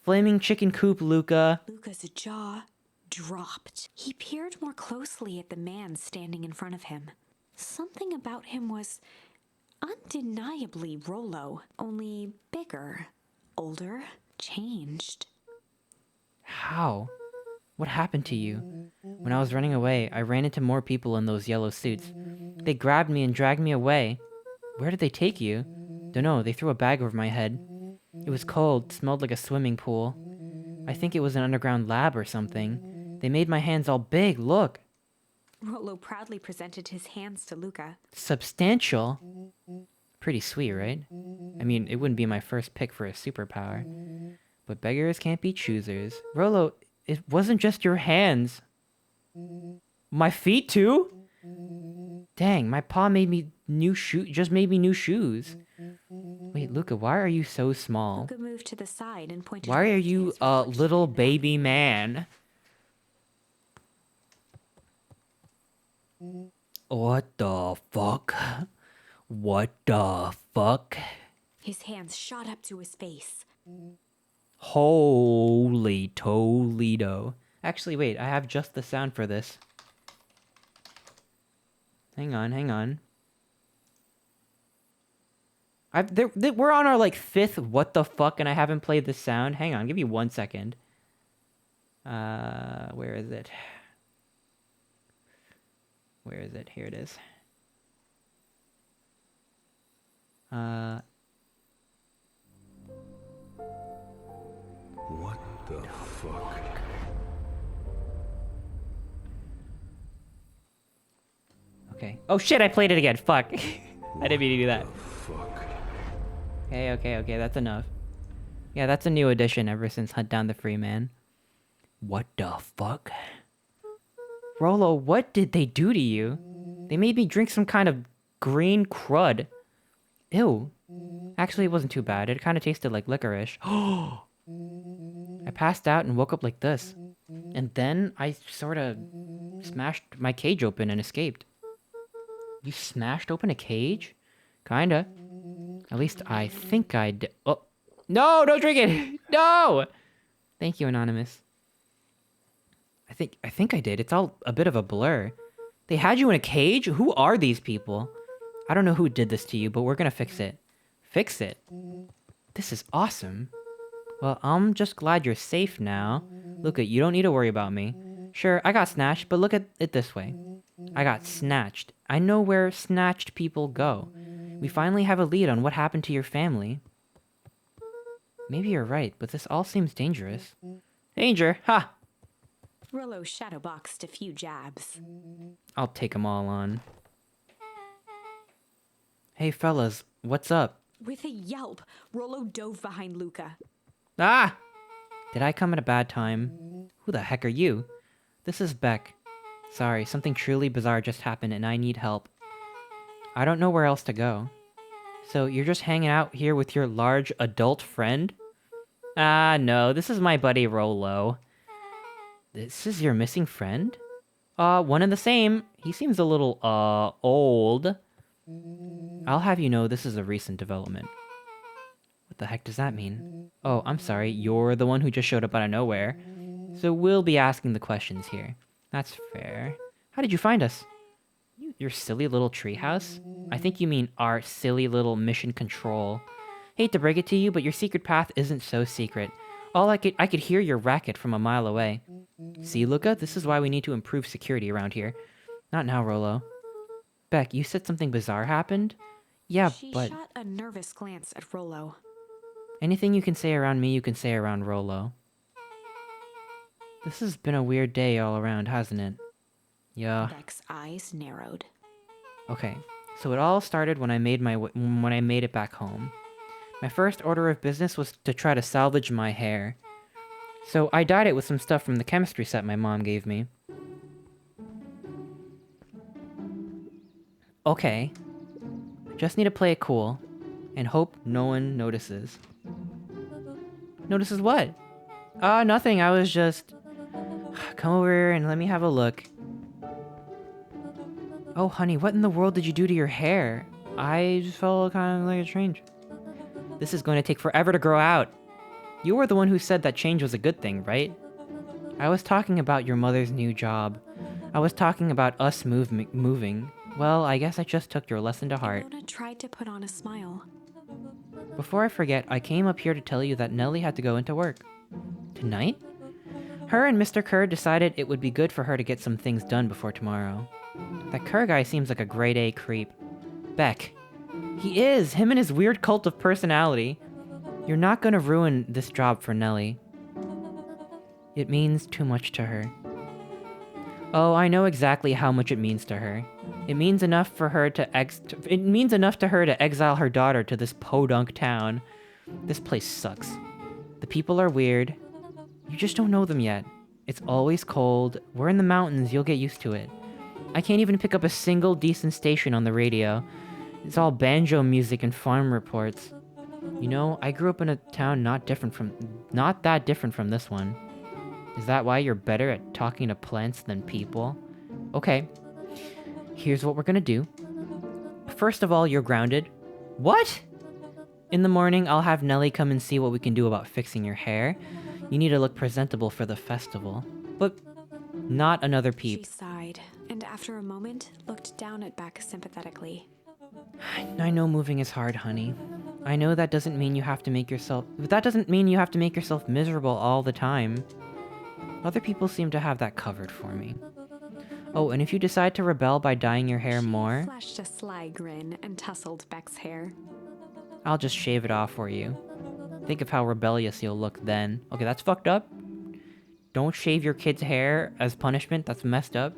Flaming chicken coop, Luca. Luca's jaw dropped. He peered more closely at the man standing in front of him. Something about him was undeniably Rolo, only bigger, older, changed. How? What happened to you? When I was running away, I ran into more people in those yellow suits. They grabbed me and dragged me away. Where did they take you? Dunno, they threw a bag over my head. It was cold, smelled like a swimming pool. I think it was an underground lab or something. They made my hands all big, look. Rolo proudly presented his hands to Luca. Substantial? Pretty sweet, right? I mean, it wouldn't be my first pick for a superpower. But beggars can't be choosers. Rolo, it wasn't just your hands. My feet too? Dang, my paw made me new shoes. Wait, Luca, why are you so small? Luca moved to the side and pointed. Why are you a little baby man? What the fuck? What the fuck? His hands shot up to his face. Holy Toledo. Actually, wait, I have just the sound for this. Hang on. We're on our, like, 5th what the fuck, and I haven't played the sound. Hang on, give me 1 second. Where is it? Where is it? Here it is. What the fuck? Okay. Oh shit, I played it again. Fuck. I didn't mean to do that. Fuck. Okay, that's enough. Yeah, that's a new addition ever since Hunt Down the Free Man. What the fuck? Rolo, what did they do to you? They made me drink some kind of green crud. Ew. Actually, it wasn't too bad. It kind of tasted like licorice. I passed out and woke up like this. And then I sort of smashed my cage open and escaped. You smashed open a cage? Kinda. At least I think I did. Oh. No, don't drink it! No! Thank you, Anonymous. I think I did. It's all a bit of a blur. They had you in a cage? Who are these people? I don't know who did this to you, but we're gonna fix it. Fix it? This is awesome. Well, I'm just glad you're safe now. Look, you don't need to worry about me. Sure, I got snatched, but look at it this way. I got snatched. I know where snatched people go. We finally have a lead on what happened to your family. Maybe you're right, but this all seems dangerous. Danger? Ha! Rolo shadowboxed a few jabs. I'll take them all on. Hey fellas, what's up? With a yelp, Rolo dove behind Luca. Ah! Did I come at a bad time? Who the heck are you? This is Beck. Sorry, something truly bizarre just happened and I need help. I don't know where else to go. So you're just hanging out here with your large adult friend? Ah, no, this is my buddy Rolo. This is your missing friend? One and the same. He seems a little, old. I'll have you know this is a recent development. What the heck does that mean? Oh, I'm sorry, you're the one who just showed up out of nowhere. So we'll be asking the questions here. That's fair. How did you find us? Your silly little treehouse? I think you mean our silly little mission control. Hate to break it to you, but your secret path isn't so secret. I could hear your racket from a mile away. See, Luca, this is why we need to improve security around here. Not now, Rolo. Beck, you said something bizarre happened? Yeah, She but... shot a nervous glance at Rolo. Anything you can say around me, you can say around Rolo. This has been a weird day all around, hasn't it? Yeah. Beck's eyes narrowed. Okay, so it all started when I made it back home. My first order of business was to try to salvage my hair. So I dyed it with some stuff from the chemistry set my mom gave me. Okay. Just need to play it cool and hope no one notices. Notices what? Nothing. I was just... Come over here and let me have a look. Oh, honey, what in the world did you do to your hair? I just felt kind of like a change. This is going to take forever to grow out. You were the one who said that change was a good thing, right? I was talking about your mother's new job. I was talking about us moving. Well, I guess I just took your lesson to heart. Ilona tried to put on a smile. Before I forget, I came up here to tell you that Nellie had to go into work. Tonight? Her and Mr. Kerr decided it would be good for her to get some things done before tomorrow. That Kerr guy seems like a grade A creep. Beck. He is! Him and his weird cult of personality. You're not gonna ruin this job for Nellie. It means too much to her. Oh, I know exactly how much it means to her. It means enough for her to exile her daughter to this podunk town. This place sucks. The people are weird. You just don't know them yet. It's always cold. We're in the mountains, you'll get used to it. I can't even pick up a single decent station on the radio. It's all banjo music and farm reports. You know, I grew up in a town not that different from this one. Is that why you're better at talking to plants than people? Okay. Here's what we're gonna do. First of all, you're grounded. What? In the morning, I'll have Nellie come and see what we can do about fixing your hair. You need to look presentable for the festival. But not another peep. She sighed, and after a moment, looked down at Beck sympathetically. I know moving is hard, honey. I know that doesn't mean you have to make yourself... But that doesn't mean you have to make yourself miserable all the time. Other people seem to have that covered for me. Oh, and if you decide to rebel by dyeing your hair more... She flashed a sly grin and tousled Beck's hair. I'll just shave it off for you. Think of how rebellious you'll look then. Okay, that's fucked up. Don't shave your kid's hair as punishment. That's messed up.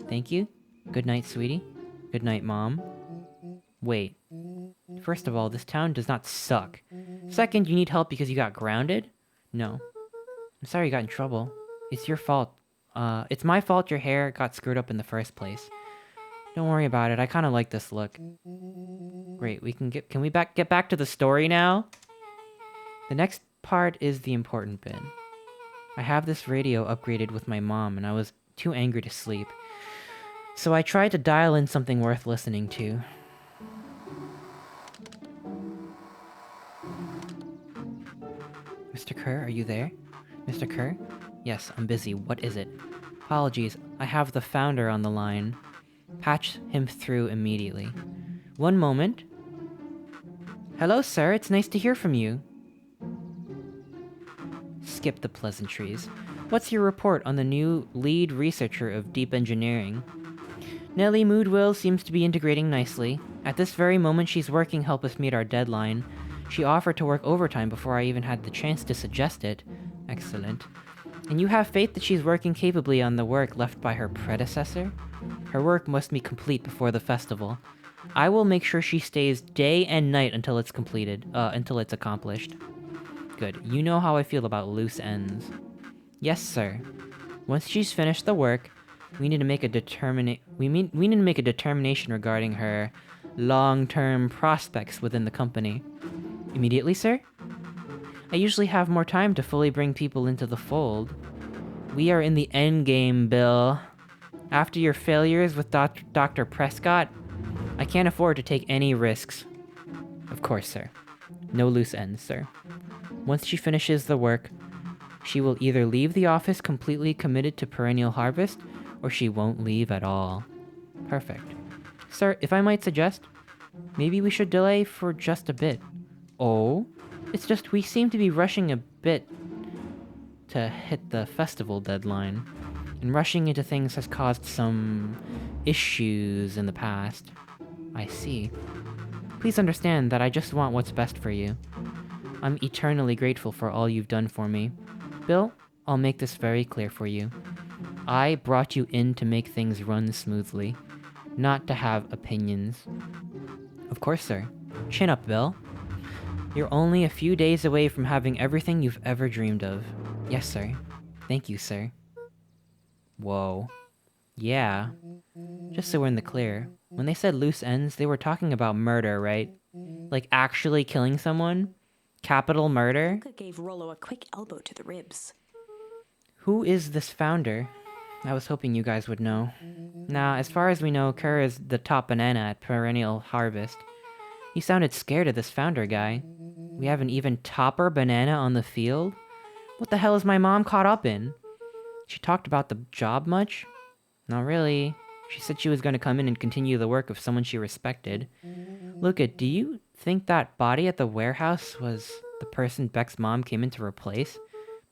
Thank you. Good night, sweetie. Good night, Mom. Wait. First of all, this town does not suck. Second, you need help because you got grounded? No. I'm sorry you got in trouble. It's your fault. It's my fault your hair got screwed up in the first place. Don't worry about it. I kind of like this look. Great. Can we get back to the story now? The next part is the important bit. I have this radio upgraded with my mom and I was too angry to sleep. So I tried to dial in something worth listening to. Mr. Kerr, are you there? Mr. Kerr? Yes, I'm busy. What is it? Apologies, I have the founder on the line. Patch him through immediately. One moment. Hello, sir. It's nice to hear from you. Skip the pleasantries. What's your report on the new lead researcher of deep engineering? Nellie Moodwell seems to be integrating nicely. At this very moment, she's working to help us meet our deadline. She offered to work overtime before I even had the chance to suggest it. Excellent. And you have faith that she's working capably on the work left by her predecessor? Her work must be complete before the festival. I will make sure she stays day and night until it's completed, until it's accomplished. Good. You know how I feel about loose ends. Yes, sir. Once she's finished the work, we need to make a determination regarding her long-term prospects within the company. Immediately, sir? I usually have more time to fully bring people into the fold. We are in the end game, Bill. After your failures with Dr. Prescott, I can't afford to take any risks. Of course, sir. No loose ends, sir. Once she finishes the work, she will either leave the office completely committed to Perennial Harvest, or she won't leave at all. Perfect. Sir, if I might suggest, maybe we should delay for just a bit. Oh? It's just we seem to be rushing a bit to hit the festival deadline. And rushing into things has caused some issues in the past. I see. Please understand that I just want what's best for you. I'm eternally grateful for all you've done for me. Bill, I'll make this very clear for you. I brought you in to make things run smoothly, not to have opinions. Of course, sir. Chin up, Bill. You're only a few days away from having everything you've ever dreamed of. Yes, sir. Thank you, sir. Whoa. Yeah. Just so we're in the clear, when they said loose ends, they were talking about murder, right? Like actually killing someone? Capital murder? Luca gave Rollo a quick elbow to the ribs. Who is this founder? I was hoping you guys would know. Now, as far as we know, Kerr is the top banana at Perennial Harvest. You sounded scared of this founder guy. We have an even topper banana on the field? What the hell is my mom caught up in? She talked about the job much? Not really. She said she was going to come in and continue the work of someone she respected. Luca, do you think that body at the warehouse was the person Beck's mom came in to replace?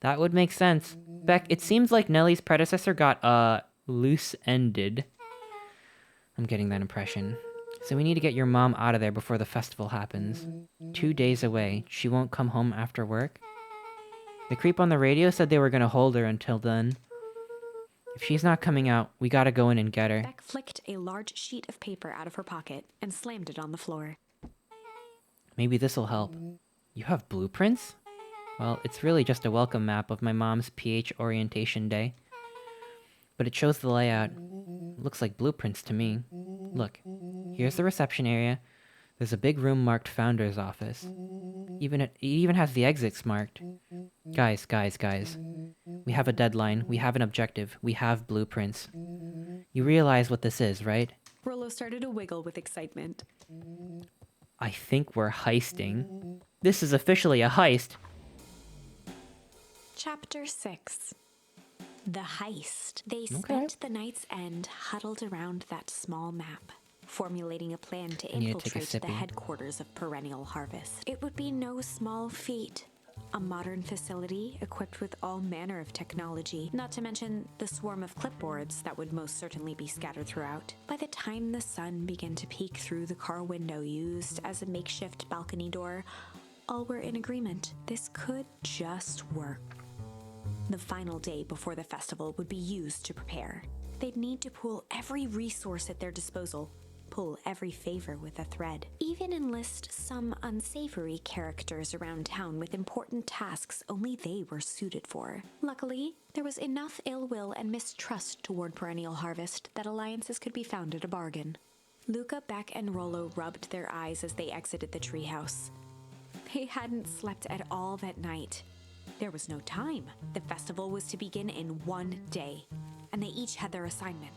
That would make sense. Beck, it seems like Nellie's predecessor got, loose-ended. I'm getting that impression. So we need to get your mom out of there before the festival happens. 2 days away. She won't come home after work? The creep on the radio said they were going to hold her until then. If she's not coming out, we gotta go in and get her. Beck flicked a large sheet of paper out of her pocket and slammed it on the floor. Maybe this'll help. You have blueprints? Well, it's really just a welcome map of my mom's PH orientation day. But it shows the layout. Looks like blueprints to me. Look, here's the reception area. There's a big room marked Founder's Office. It even has the exits marked. Guys. We have a deadline. We have an objective. We have blueprints. You realize what this is, right? Rollo started to wiggle with excitement. I think we're heisting. This is officially a heist. Chapter 6. The heist. They spent the night's end huddled around that small map, formulating a plan to infiltrate the headquarters of Perennial Harvest. It would be no small feat. A modern facility equipped with all manner of technology, not to mention the swarm of clipboards that would most certainly be scattered throughout. By the time the sun began to peek through the car window used as a makeshift balcony door, all were in agreement. This could just work. The final day before the festival would be used to prepare. They'd need to pool every resource at their disposal, pull every favor with a thread, even enlist some unsavory characters around town with important tasks only they were suited for. Luckily, there was enough ill will and mistrust toward Perennial Harvest that alliances could be found at a bargain. Luca, Beck, and Rollo rubbed their eyes as they exited the treehouse. They hadn't slept at all that night. There was no time. The festival was to begin in 1 day, and they each had their assignment.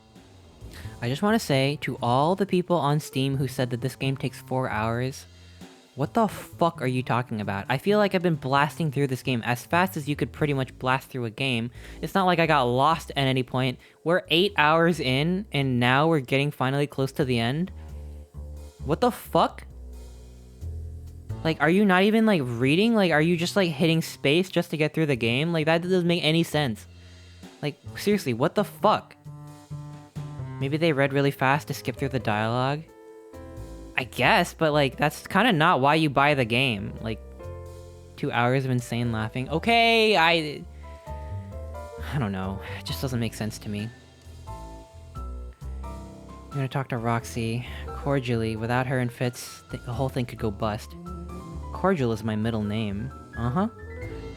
I just want to say to all the people on Steam who said that this game takes 4 hours, what the fuck are you talking about? I feel like I've been blasting through this game as fast as you could pretty much blast through a game. It's not like I got lost at any point. We're 8 hours in, and now we're getting finally close to the end. What the fuck? Like, are you not even, like, reading? Like, are you just, like, hitting space just to get through the game? Like, that doesn't make any sense. Like, seriously, what the fuck? Maybe they read really fast to skip through the dialogue? I guess, but, like, that's kind of not why you buy the game. Like, 2 hours of insane laughing. Okay, I don't know. It just doesn't make sense to me. I'm gonna talk to Roxy. Cordially. Without her and Fitz, the whole thing could go bust. Cordial is my middle name. Uh-huh.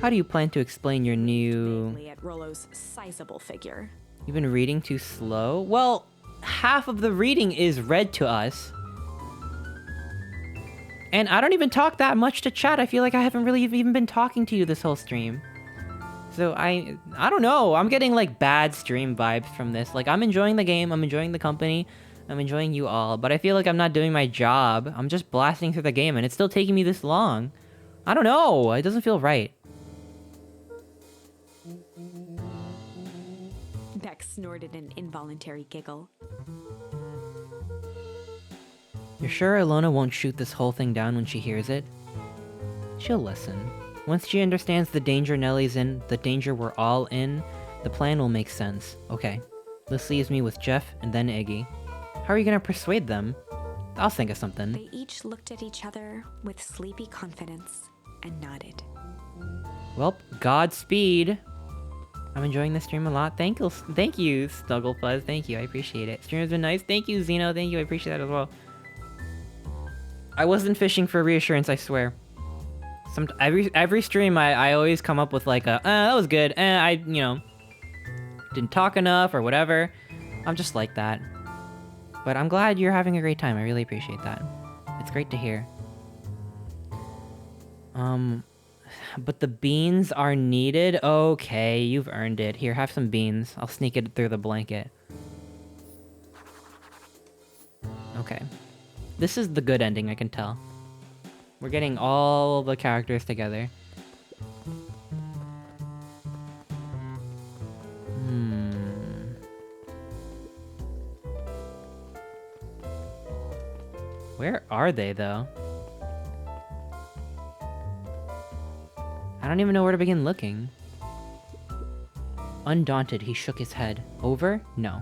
How do you plan to explain your new... Vaguely at Rollo's sizable figure. You've been reading too slow? Well, half of the reading is read to us. And I don't even talk that much to chat. I feel like I haven't really even been talking to you this whole stream. So I don't know. I'm getting like bad stream vibes from this. Like I'm enjoying the game, I'm enjoying the company, I'm enjoying you all, but I feel like I'm not doing my job. I'm just blasting through the game and it's still taking me this long. I don't know. It doesn't feel right. Beck snorted an involuntary giggle. You're sure Ilona won't shoot this whole thing down when she hears it? She'll listen. Once she understands the danger Nellie's in, the danger we're all in, the plan will make sense. Okay. This leaves me with Jeff and then Iggy. How are you gonna persuade them? I'll think of something. They each looked at each other with sleepy confidence and nodded. Well, Godspeed. I'm enjoying the stream a lot. Thank you, Snugglepuzz. Thank you, I appreciate it. Stream has been nice. Thank you, Zeno. Thank you, I appreciate that as well. I wasn't fishing for reassurance, I swear. Every stream, I always come up with like a, that was good. I, didn't talk enough or whatever. I'm just like that. But I'm glad you're having a great time. I really appreciate that. It's great to hear. But the beans are needed? Okay, you've earned it. Here, have some beans. I'll sneak it through the blanket. Okay. This is the good ending, I can tell. We're getting all the characters together. Where are they, though? I don't even know where to begin looking. Undaunted, he shook his head. Over? No.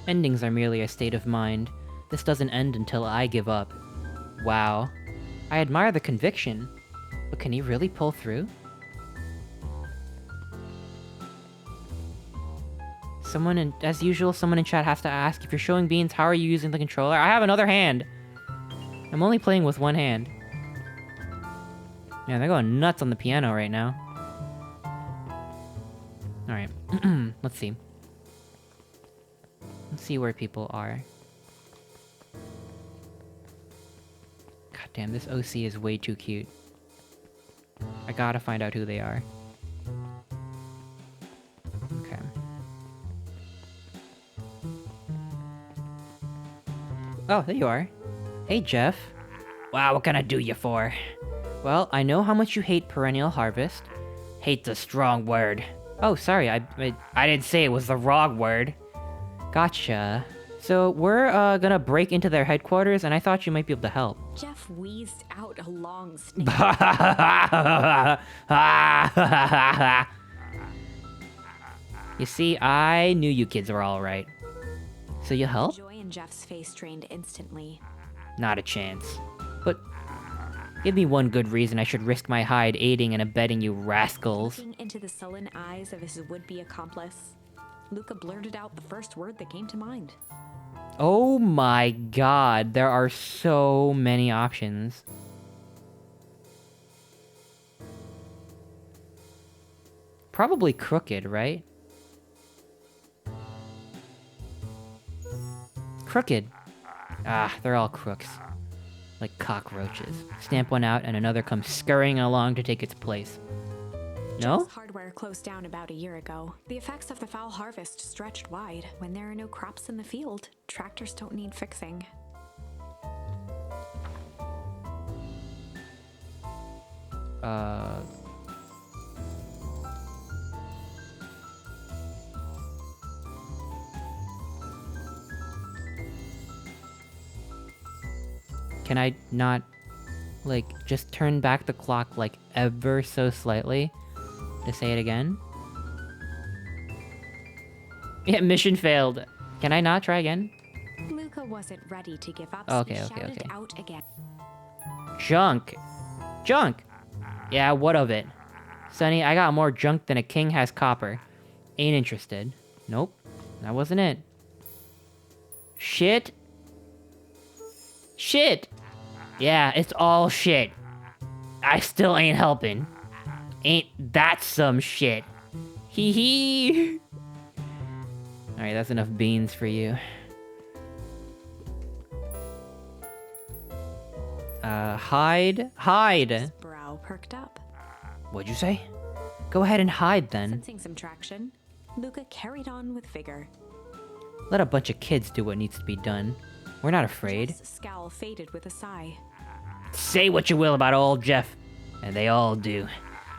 Endings are merely a state of mind. This doesn't end until I give up. Wow. I admire the conviction, but can he really pull through? As usual, someone in chat has to ask, if you're showing beans, how are you using the controller? I have another hand! I'm only playing with one hand. Yeah, they're going nuts on the piano right now. Alright, let's see. Let's see where people are. God damn, this OC is way too cute. I gotta find out who they are. Okay. Oh, there you are. Hey, Jeff. Wow, what can I do you for? Well, I know how much you hate perennial harvest. Hate's a strong word. Oh, sorry, I didn't say it was the wrong word. Gotcha. So, we're gonna break into their headquarters, and I thought you might be able to help. Jeff wheezed out a long sneeze. You see, I knew you kids were alright. So you help? Joy in Jeff's face drained instantly. Not a chance. But give me one good reason I should risk my hide aiding and abetting you rascals. Looking into the sullen eyes of his would-be accomplice, Luca blurted out the first word that came to mind. Oh my god, there are so many options. Probably crooked, right? Crooked. Ah, they're all crooks. Like cockroaches. Stamp one out and another comes scurrying along to take its place. No? Jeff's hardware closed down about a year ago. The effects of the foul harvest stretched wide. When there are no crops in the field, tractors don't need fixing. Can I not, like, just turn back the clock, like, ever so slightly? To say it again? Yeah, mission failed. Can I not try again? Luca wasn't ready to give up, Okay, so he okay, shouted okay. out again. Junk! Junk! Yeah, what of it? Sonny, I got more junk than a king has copper. Ain't interested. Nope. That wasn't it. Shit! Shit! Yeah, it's all shit. I still ain't helping. Ain't that some shit? Hee hee! Alright, that's enough beans for you. Hide? Hide! His brow perked up. What'd you say? Go ahead and hide then. Sensing some traction, Luca carried on with vigor. Let a bunch of kids do what needs to be done. We're not afraid. Jeff's scowl faded with a sigh. Say what you will about old Jeff, and they all do.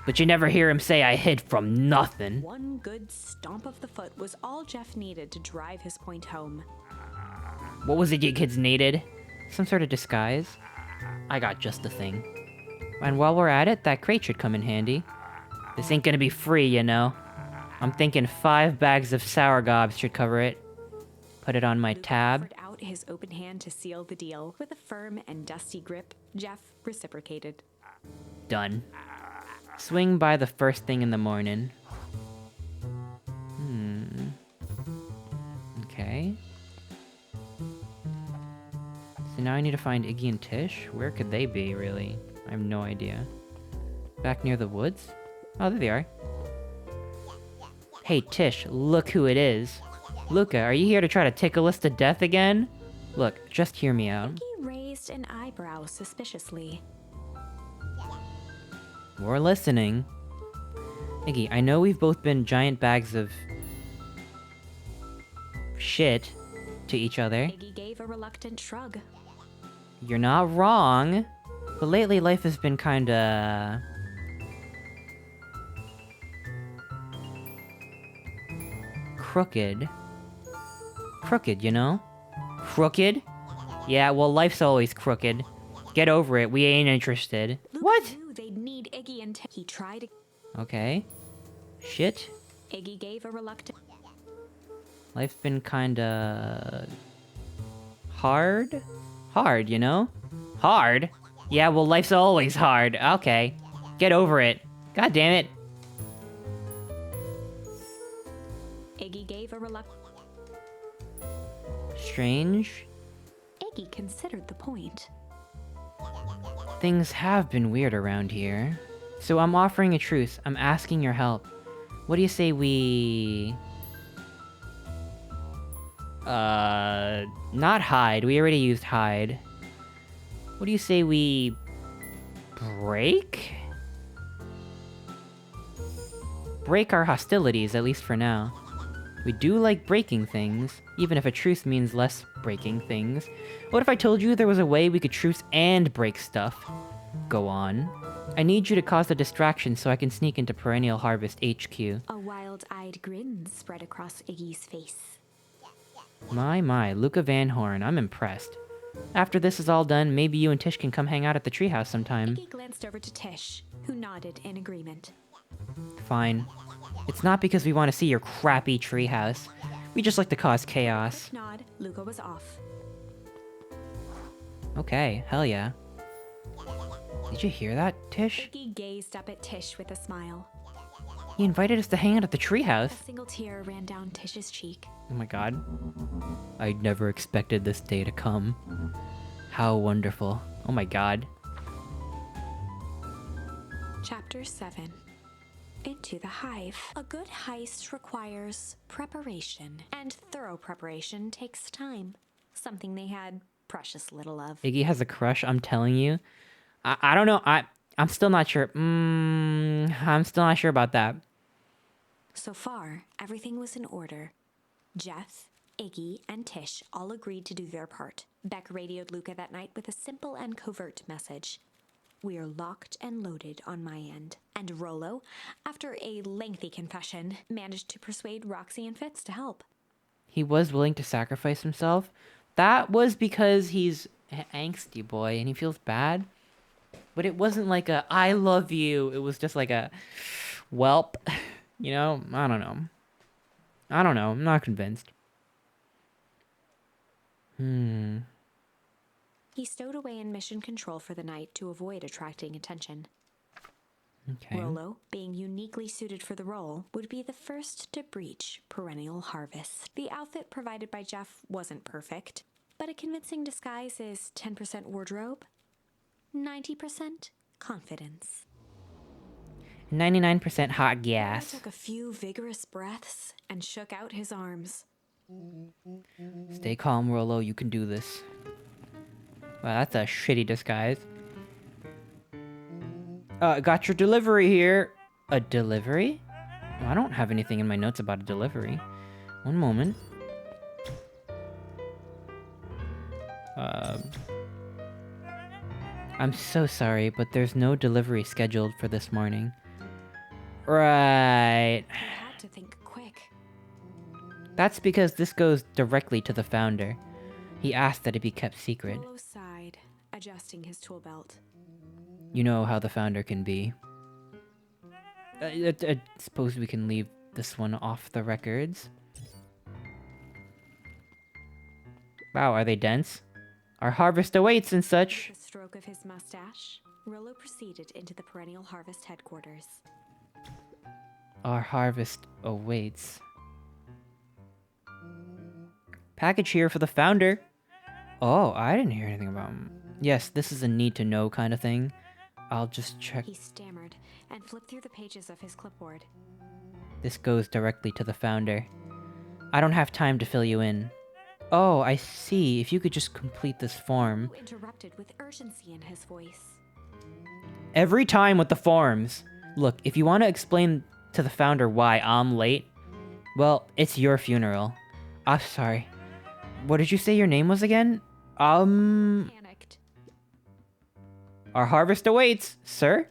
But you never hear him say I hid from nothing. One good stomp of the foot was all Jeff needed to drive his point home. What was it you kids needed? Some sort of disguise? I got just the thing. And while we're at it, that crate should come in handy. This ain't gonna be free, you know. I'm thinking 5 bags of sour gobs should cover it. Put it on my Luca tab. offered out his open hand to seal the deal. With a firm and dusty grip, Jeff reciprocated. Done. Swing by the first thing in the morning. Okay. So now I need to find Iggy and Tish. Where could they be, really? I have no idea. Back near the woods? Oh, there they are. Hey, Tish, look who it is. Luca, are you here to try to tickle us to death again? Look, just hear me out. Iggy raised an eyebrow suspiciously. We're listening. Iggy, I know we've both been giant bags of shit to each other. Iggy gave a reluctant shrug. You're not wrong. But lately life has been kinda... crooked. Crooked, you know? Crooked? Yeah, well, life's always crooked. Get over it, we ain't interested. Luca What? knew they'd need Iggy and he tried. Okay. Shit. Iggy gave a reluctant. Life's been kinda... hard? Hard, you know? Hard? Yeah, well, life's always hard. Okay. Get over it. God damn it. Iggy gave a reluctant. Strange. Iggy considered the point. Things have been weird around here. So I'm offering a truce. I'm asking your help. What do you say we... not hide. We already used hide. What do you say we... break? Break our hostilities, at least for now. We do like breaking things, even if a truce means less breaking things. What if I told you there was a way we could truce and break stuff? Go on. I need you to cause a distraction so I can sneak into Perennial Harvest HQ. A wild-eyed grin spread across Iggy's face. My, Luca Van Horn, I'm impressed. After this is all done, maybe you and Tish can come hang out at the treehouse sometime. Iggy glanced over to Tish, who nodded in agreement. Fine. It's not because we want to see your crappy treehouse. We just like to cause chaos. Nod, Luca was off. Okay, hell yeah. Did you hear that, Tish? Iggy gazed up at Tish with a smile. He invited us to hang out at the treehouse. A single tear ran down Tish's cheek. Oh my god. I never expected this day to come. How wonderful. Oh my god. Chapter 7. Into the Hive. A good heist requires preparation, and thorough preparation takes time. Something they had precious little of. Iggy has a crush, I'm telling you. I don't know, I'm still not sure. I'm still not sure about that. So far, everything was in order. Jeff, Iggy, and Tish all agreed to do their part. Beck radioed Luca that night with a simple and covert message. We're locked and loaded on my end. And Rollo, after a lengthy confession, managed to persuade Roxy and Fitz to help. He was willing to sacrifice himself. That was because he's an angsty boy and he feels bad. But it wasn't like a, I love you. It was just like a, welp. You know, I don't know. I'm not convinced. He stowed away in mission control for the night to avoid attracting attention. Okay. Rollo, being uniquely suited for the role, would be the first to breach Perennial Harvest. The outfit provided by Jeff wasn't perfect, but a convincing disguise is 10% wardrobe, 90% confidence. 99% hot Rollo gas. took a few vigorous breaths and shook out his arms. Stay calm, Rollo. You can do this. Wow, that's a shitty disguise. Got your delivery here. A delivery? Well, I don't have anything in my notes about a delivery. One moment. I'm so sorry, but there's no delivery scheduled for this morning. Right. You had to think quick. That's because this goes directly to the founder. He asked that it be kept secret. Rollo sighed, adjusting his tool belt. You know how the founder can be. I suppose we can leave this one off the records. Wow, are they dense? Our harvest awaits and such. With a stroke of his mustache, Rollo proceeded into the Perennial Harvest headquarters. Our harvest awaits. Package here for the founder. Oh, I didn't hear anything about him. Yes, this is a need-to-know kind of thing. I'll just check. He stammered and flipped through the pages of his clipboard. This goes directly to the founder. I don't have time to fill you in. Oh, I see. If you could just complete this form. Rollo interrupted with urgency in his voice. Every time with the forms. Look, if you want to explain to the founder why I'm late, well, it's your funeral. I'm sorry. What did you say your name was again? Panicked. Our harvest awaits, sir.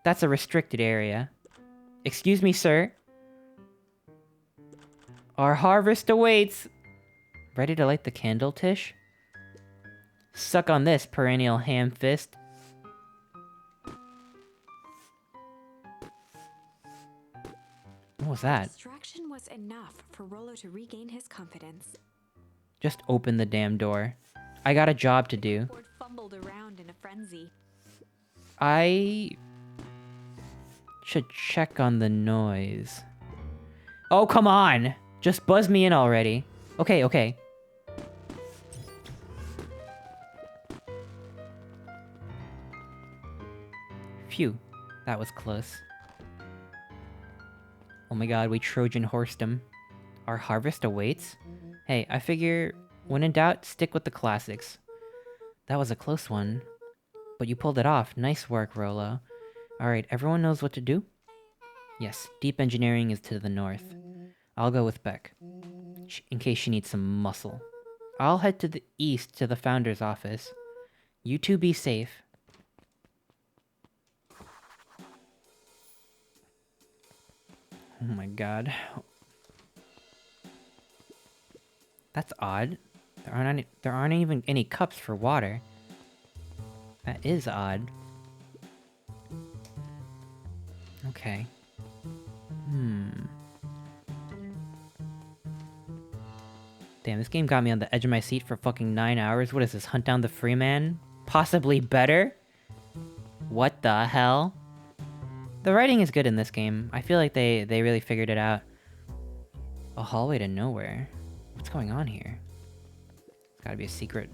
That's a restricted area. Excuse me, sir. Our harvest awaits. Ready to light the candle, Tish? Suck on this, perennial ham fist. What was that? Distraction was enough for Rollo to regain his confidence. Just open the damn door. I got a job to do. Ford fumbled around in a frenzy. I should check on the noise. Oh, come on! Just buzz me in already. Okay, okay. Phew, that was close. Oh my god, we Trojan horsed him. Our harvest awaits? Hey, I figure, when in doubt, stick with the classics. That was a close one. But you pulled it off. Nice work, Rollo. Alright, everyone knows what to do? Yes, deep engineering is to the north. I'll go with Beck, in case she needs some muscle. I'll head to the east to the founder's office. You two be safe. Oh my god. That's odd. There aren't even any cups for water. That is odd. Okay. Damn, this game got me on the edge of my seat for fucking 9 hours. What is this, Hunt Down the Freeman? Possibly better? What the hell? The writing is good in this game. I feel like they really figured it out. A hallway to nowhere. What's going on here? It's gotta be a secret.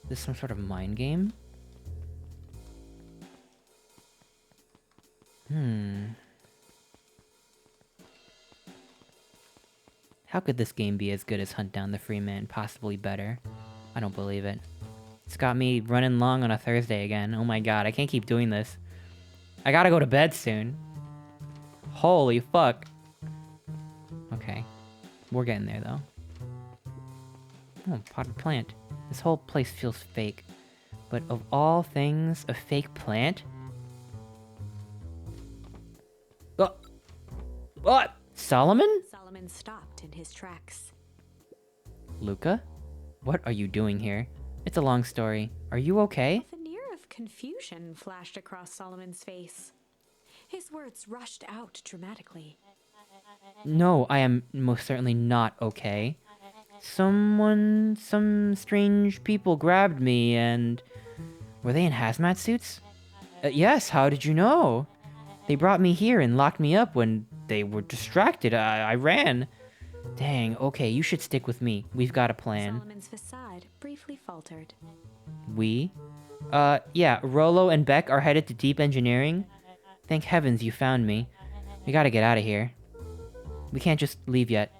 Is this some sort of mind game? How could this game be as good as Hunt Down the Freeman? Possibly better. I don't believe it. It's got me running long on a Thursday again. Oh my god, I can't keep doing this. I gotta go to bed soon. Holy fuck. Okay. We're getting there, though. Oh, potted plant. This whole place feels fake. But of all things, a fake plant? What? Solomon? Solomon stopped in his tracks. Luca? What are you doing here? It's a long story. Are you okay? A veneer of confusion flashed across Solomon's face. His words rushed out dramatically. No, I am most certainly not okay. Some strange people grabbed me and... Were they in hazmat suits? Yes, how did you know? They brought me here and locked me up when they were distracted. I ran. Dang, okay, you should stick with me. We've got a plan. Solomon's facade briefly faltered. We? Yeah, Rollo and Beck are headed to deep engineering. Thank heavens you found me. We gotta get out of here. We can't just leave yet.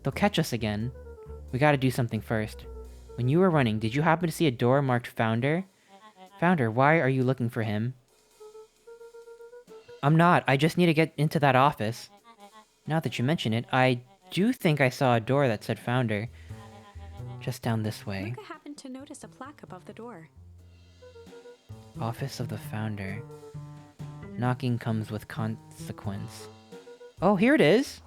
They'll catch us again. We gotta do something first. When you were running, did you happen to see a door marked Founder? Founder, why are you looking for him? I'm not. I just need to get into that office. Now that you mention it, I do think I saw a door that said founder. Just down this way. Luca happened to notice a plaque above the door. Office of the founder. Knocking comes with consequence. Oh, here it is!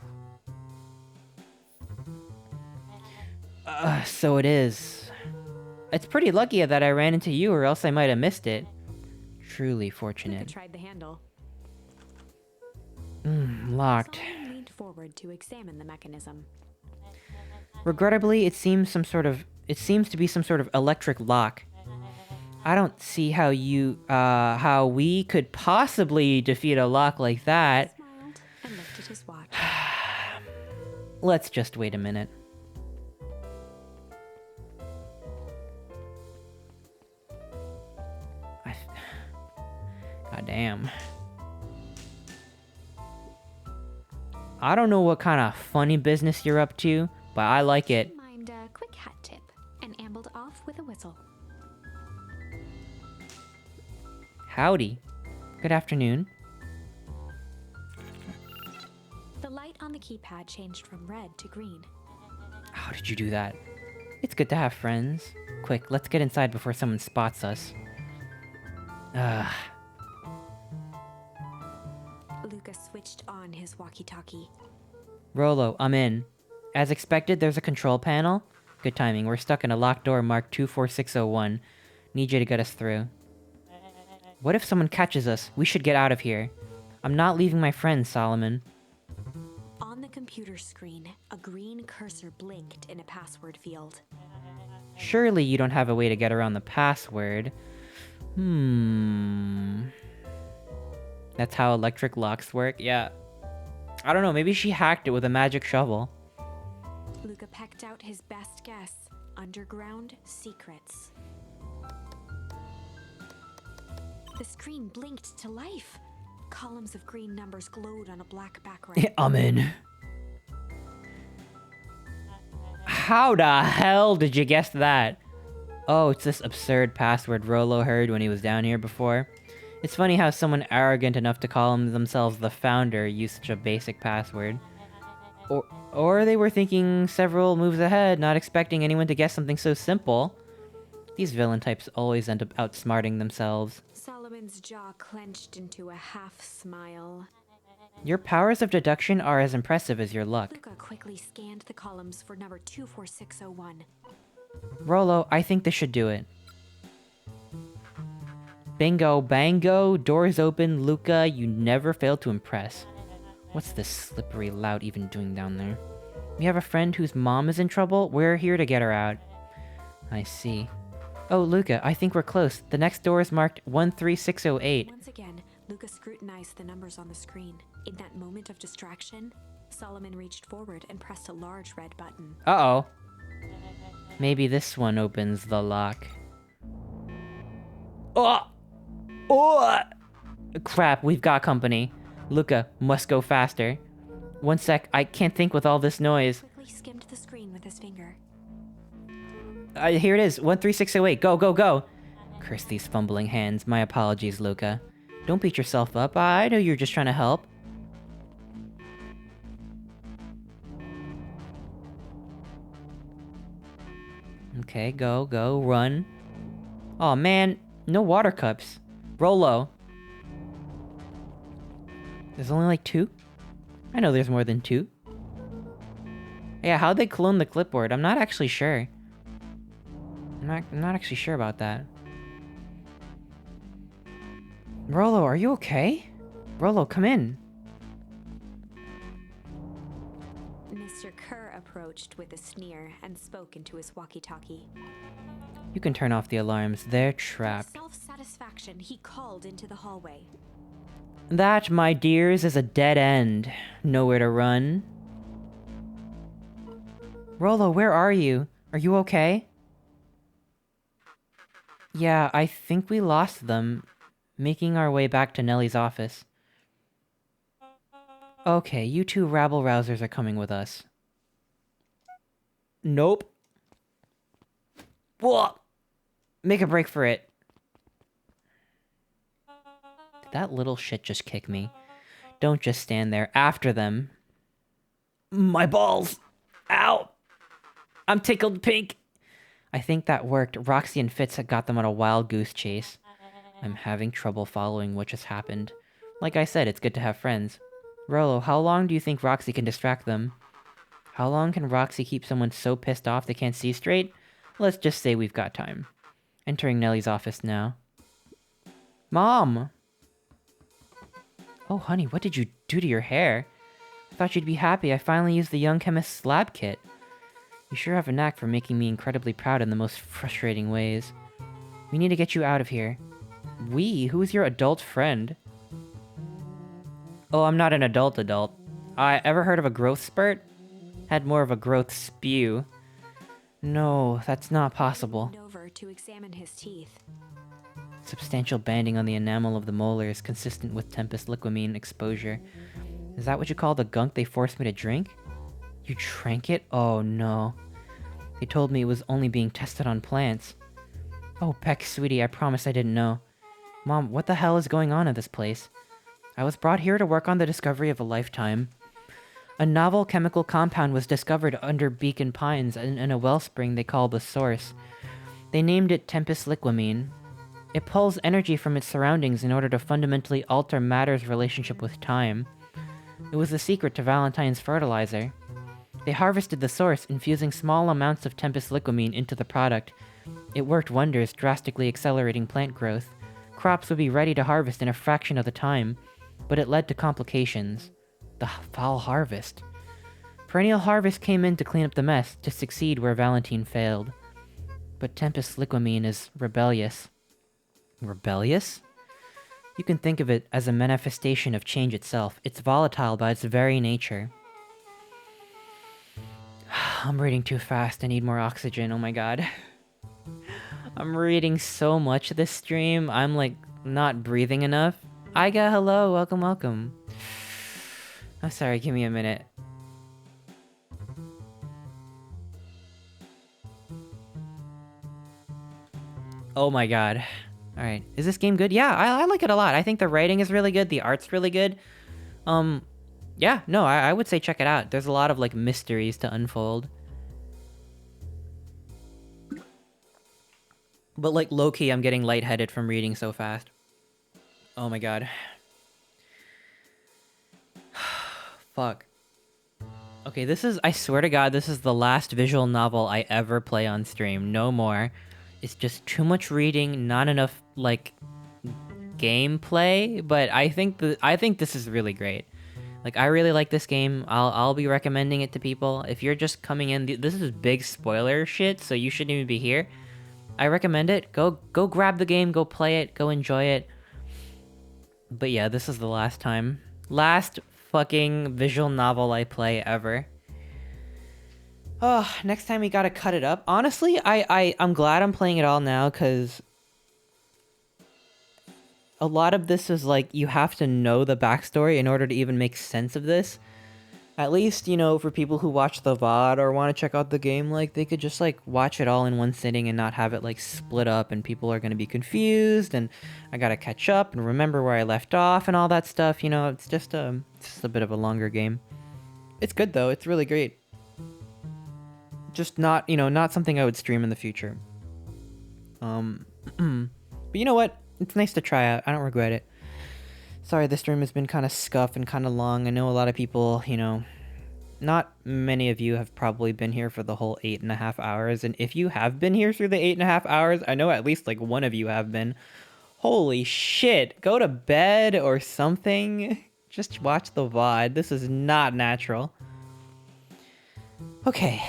So it is. It's pretty lucky that I ran into you, or else I might have missed it. Truly Luca fortunate. tried the handle. Locked. Solomon leaned forward to examine the mechanism. Regrettably, it seems to be some sort of electric lock. I don't see how we could possibly defeat a lock like that. Smiled and looked at his watch. Let's just wait a minute. God damn. I don't know what kind of funny business you're up to, but I like it. Mimed a quick hat tip and ambled off with a whistle. Howdy. Good afternoon. The light on the keypad changed from red to green. How did you do that? It's good to have friends. Quick, let's get inside before someone spots us. Ugh. Luca switched on his walkie-talkie. Rolo, I'm in. As expected, there's a control panel. Good timing. We're stuck in a locked door marked 24601. Need you to get us through. What if someone catches us? We should get out of here. I'm not leaving my friends, Solomon. On the computer screen, a green cursor blinked in a password field. Surely you don't have a way to get around the password. That's how electric locks work? Yeah. I don't know, maybe she hacked it with a magic shovel. Luca pecked out his best guess. Underground secrets. The screen blinked to life. Columns of green numbers glowed on a black background. I'm in. How the hell did you guess that? Oh, it's this absurd password Rolo heard when he was down here before. It's funny how someone arrogant enough to call themselves the founder used such a basic password. Or they were thinking several moves ahead, not expecting anyone to guess something so simple. These villain types always end up outsmarting themselves. Solomon's jaw clenched into a half smile. Your powers of deduction are as impressive as your luck. Luca quickly scanned the columns for number 24601. Rolo, I think this should do it. Bingo bango, doors open, Luca, you never fail to impress. What's this slippery lout even doing down there? We have a friend whose mom is in trouble? We're here to get her out. I see. Oh, Luca, I think we're close. The next door is marked 13608. Once again, Luca scrutinized the numbers on the screen. In that moment of distraction, Solomon reached forward and pressed a large red button. Uh-oh. Maybe this one opens the lock. Oh! Oh! Crap, we've got company. Luca, must go faster. One sec, I can't think with all this noise. Quickly skimmed the screen with his finger. Here it is, 13608, go, go, go! Curse these fumbling hands, my apologies, Luca. Don't beat yourself up, I know you're just trying to help. Okay, go, go, run. Aw, man, no water cups. Rolo. There's only like 2? I know there's more than 2. Yeah, how'd they clone the clipboard? I'm not actually sure. I'm not actually sure about that. Rolo, are you okay? Rolo, come in. Mr. Kerr approached with a sneer and spoke into his walkie-talkie. You can turn off the alarms. They're trapped. With self-satisfaction, he called into the hallway. That, my dears, is a dead end. Nowhere to run. Rolo, where are you? Are you okay? Yeah, I think we lost them. Making our way back to Nellie's office. Okay, you two rabble-rousers are coming with us. Nope. Whoa! Make a break for it. Did that little shit just kick me? Don't just stand there. After them. My balls! Ow! I'm tickled pink! I think that worked. Roxy and Fitz had got them on a wild goose chase. I'm having trouble following what just happened. Like I said, it's good to have friends. Rolo, how long do you think Roxy can distract them? How long can Roxy keep someone so pissed off they can't see straight? Let's just say we've got time. Entering Nellie's office now. Mom! Oh, honey, what did you do to your hair? I thought you'd be happy I finally used the Young Chemist's lab kit. You sure have a knack for making me incredibly proud in the most frustrating ways. We need to get you out of here. We? Who is your adult friend? Oh, I'm not an adult. I ever heard of a growth spurt? Had more of a growth spew. No, that's not possible. Over to examine his teeth. Substantial banding on the enamel of the molars consistent with Tempest liquamine exposure. Is that what you call the gunk they forced me to drink? You drank it? Oh no. They told me it was only being tested on plants. Oh, Peck, sweetie, I promise I didn't know. Mom, what the hell is going on at this place? I was brought here to work on the discovery of a lifetime. A novel chemical compound was discovered under Beacon Pines in a wellspring they call the Source. They named it Tempest liquamine. It pulls energy from its surroundings in order to fundamentally alter matter's relationship with time. It was the secret to Valentine's fertilizer. They harvested the source, infusing small amounts of Tempest liquamine into the product. It worked wonders, drastically accelerating plant growth. Crops would be ready to harvest in a fraction of the time, but it led to complications. The foul harvest. Perennial Harvest came in to clean up the mess, to succeed where Valentine failed. But Tempest liquamine is rebellious. Rebellious? You can think of it as a manifestation of change itself. It's volatile by its very nature. I'm reading too fast. I need more oxygen. Oh my god. I'm reading so much this stream. I'm like not breathing enough. Iga, hello. Welcome, welcome. I'm sorry. Give me a minute. Oh my god. Alright. Is this game good? Yeah, I like it a lot. I think the writing is really good. The art's really good. Yeah, no, I would say check it out. There's a lot of, like, mysteries to unfold. But, like, low-key, I'm getting lightheaded from reading so fast. Oh my god. Fuck. Okay, this is, I swear to god, this is the last visual novel I ever play on stream. No more. It's just too much reading, not enough, like, gameplay, but I think this is really great. Like, I really like this game. I'll be recommending it to people. If you're just coming in, this is big spoiler shit, so you shouldn't even be here. I recommend it. Go grab the game, go play it, go enjoy it. But yeah, this is the last fucking visual novel I play ever. Oh, next time we gotta cut it up. Honestly, I'm glad I'm playing it all now, because a lot of this is like, you have to know the backstory in order to even make sense of this. At least, you know, for people who watch the VOD or want to check out the game, like, they could just, like, watch it all in one sitting and not have it, like, split up, and people are gonna be confused, and I gotta catch up and remember where I left off and all that stuff, you know, it's just a bit of a longer game. It's good, though, it's really great. Just not, you know, not something I would stream in the future. But you know what? It's nice to try out. I don't regret it. Sorry, this stream has been kind of scuffed and kind of long. I know a lot of people, you know, not many of you have probably been here for the whole 8.5 hours. And if you have been here through the 8.5 hours, I know at least like one of you have been. Holy shit. Go to bed or something. Just watch the VOD. This is not natural. Okay.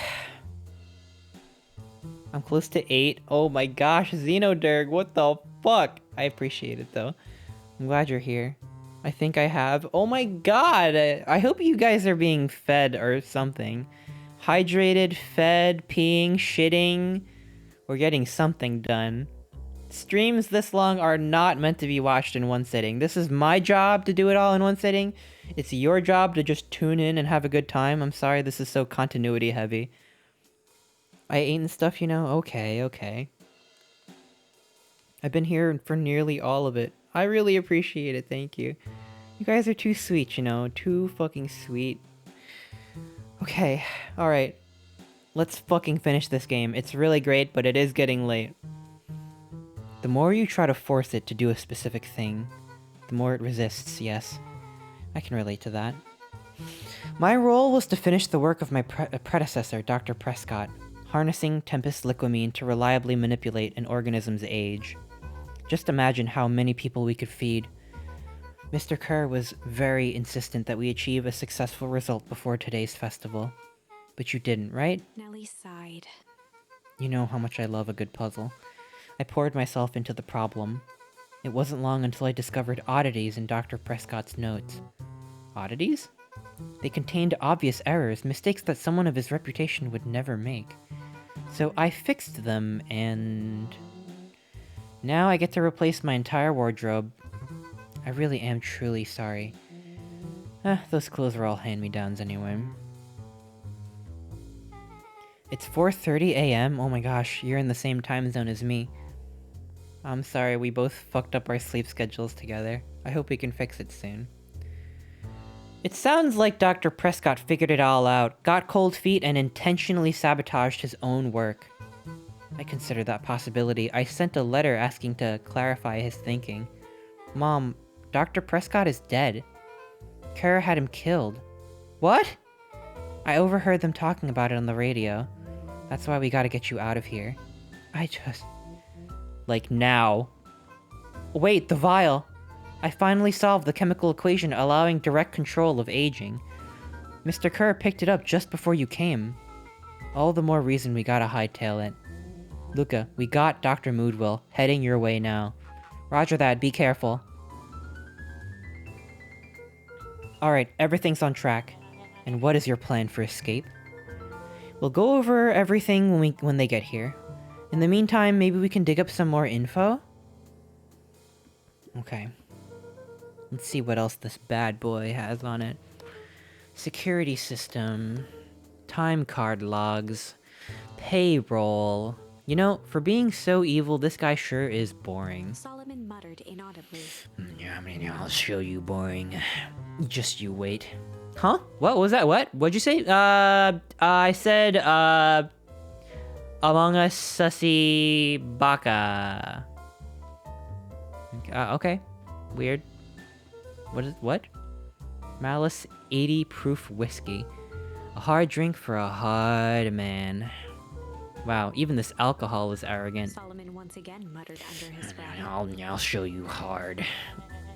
I'm close to 8. Oh my gosh, Xenoderg, what the fuck? I appreciate it though. I'm glad you're here. I think I have. Oh my god! I hope you guys are being fed or something. Hydrated, fed, peeing, shitting. We're getting something done. Streams this long are not meant to be watched in one sitting. This is my job to do it all in one sitting. It's your job to just tune in and have a good time. I'm sorry this is so continuity heavy. I ate and stuff, you know? Okay. I've been here for nearly all of it. I really appreciate it, thank you. You guys are too sweet, you know? Too fucking sweet. Okay, alright. Let's fucking finish this game. It's really great, but it is getting late. The more you try to force it to do a specific thing, the more it resists, yes. I can relate to that. My role was to finish the work of my predecessor, Dr. Prescott, harnessing Tempest liquamine to reliably manipulate an organism's age. Just imagine how many people we could feed. Mr. Kerr was very insistent that we achieve a successful result before today's festival. But you didn't, right? Nellie sighed. You know how much I love a good puzzle. I poured myself into the problem. It wasn't long until I discovered oddities in Dr. Prescott's notes. Oddities? They contained obvious errors, mistakes that someone of his reputation would never make. So I fixed them, and... now I get to replace my entire wardrobe. I really am truly sorry. Those clothes were all hand-me-downs anyway. It's 4:30 a.m. Oh my gosh, you're in the same time zone as me. I'm sorry, we both fucked up our sleep schedules together. I hope we can fix it soon. It sounds like Dr. Prescott figured it all out, got cold feet, and intentionally sabotaged his own work. I consider that possibility. I sent a letter asking to clarify his thinking. Mom, Dr. Prescott is dead. Kara had him killed. What? I overheard them talking about it on the radio. That's why we gotta get you out of here. Like, now. Wait, the vial! I finally solved the chemical equation allowing direct control of aging. Mr. Kerr picked it up just before you came. All the more reason we gotta hightail it. Luca, we got Dr. Moodwell, heading your way now. Roger that, be careful. Alright, everything's on track. And what is your plan for escape? We'll go over everything when they get here. In the meantime, maybe we can dig up some more info? Okay. Let's see what else this bad boy has on it. Security system. Time card logs. Payroll. You know, for being so evil, this guy sure is boring. Solomon muttered inaudibly. Yeah, I mean, I'll show you boring. Just you wait. Huh? What was that? What? What'd you say? I said, Among Us Sussy Baka. Okay. Weird. What? Malice 80 proof whiskey. A hard drink for a hard man. Wow, even this alcohol is arrogant. Solomon once again muttered under his breath. I'll show you hard.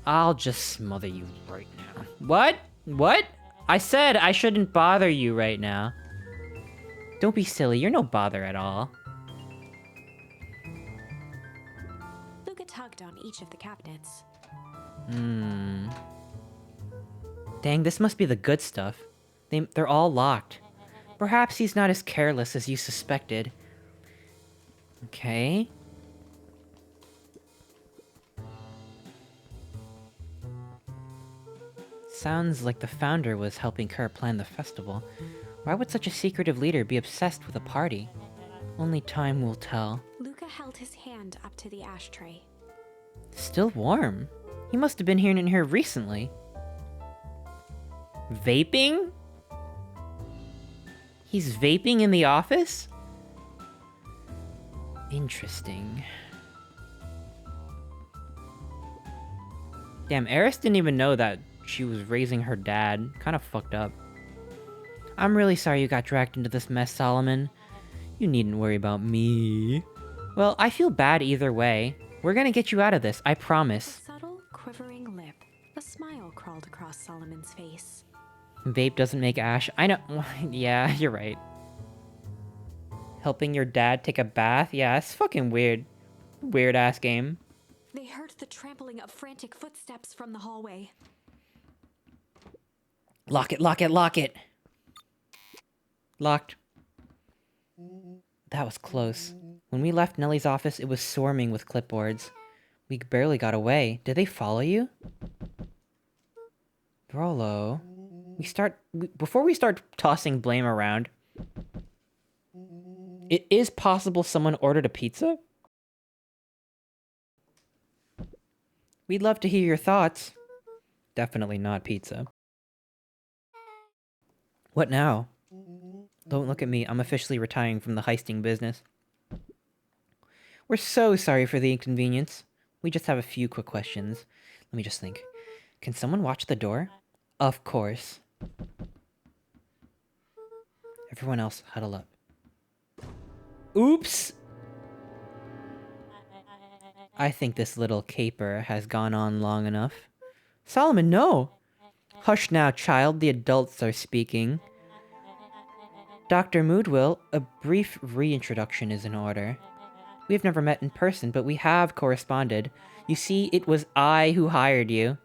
I'll just smother you right now. What? What? I said I shouldn't bother you right now. Don't be silly, you're no bother at all. Luca tugged on each of the cabinets. Dang, this must be the good stuff. They're all locked. Perhaps he's not as careless as you suspected. Okay. Sounds like the founder was helping Kerr plan the festival. Why would such a secretive leader be obsessed with a party? Only time will tell. Luca held his hand up to the ashtray. Still warm. He must have been here in here recently. Vaping? He's vaping in the office? Interesting. Damn, Eris didn't even know that she was raising her dad. Kind of fucked up. I'm really sorry you got dragged into this mess, Solomon. You needn't worry about me. Well, I feel bad either way. We're gonna get you out of this, I promise. A subtle, quivering lip. A smile crawled across Solomon's face. Vape doesn't make ash. I know. Yeah, you're right. Helping your dad take a bath? Yeah, it's fucking weird. Weird ass game. They heard the trampling of frantic footsteps from the hallway. Lock it, lock it, lock it. Locked. That was close. When we left Nellie's office, it was swarming with clipboards. We barely got away. Did they follow you? Brolo. Before we start tossing blame around, it is possible someone ordered a pizza? We'd love to hear your thoughts. Definitely not pizza. What now? Don't look at me. I'm officially retiring from the heisting business. We're so sorry for the inconvenience. We just have a few quick questions. Let me just think. Can someone watch the door? Of course. Everyone else, huddle up. Oops! I think this little caper has gone on long enough. Solomon, no! Hush now, child. The adults are speaking. Dr. Moodwill, a brief reintroduction is in order. We have never met in person, but we have corresponded. You see, it was I who hired you.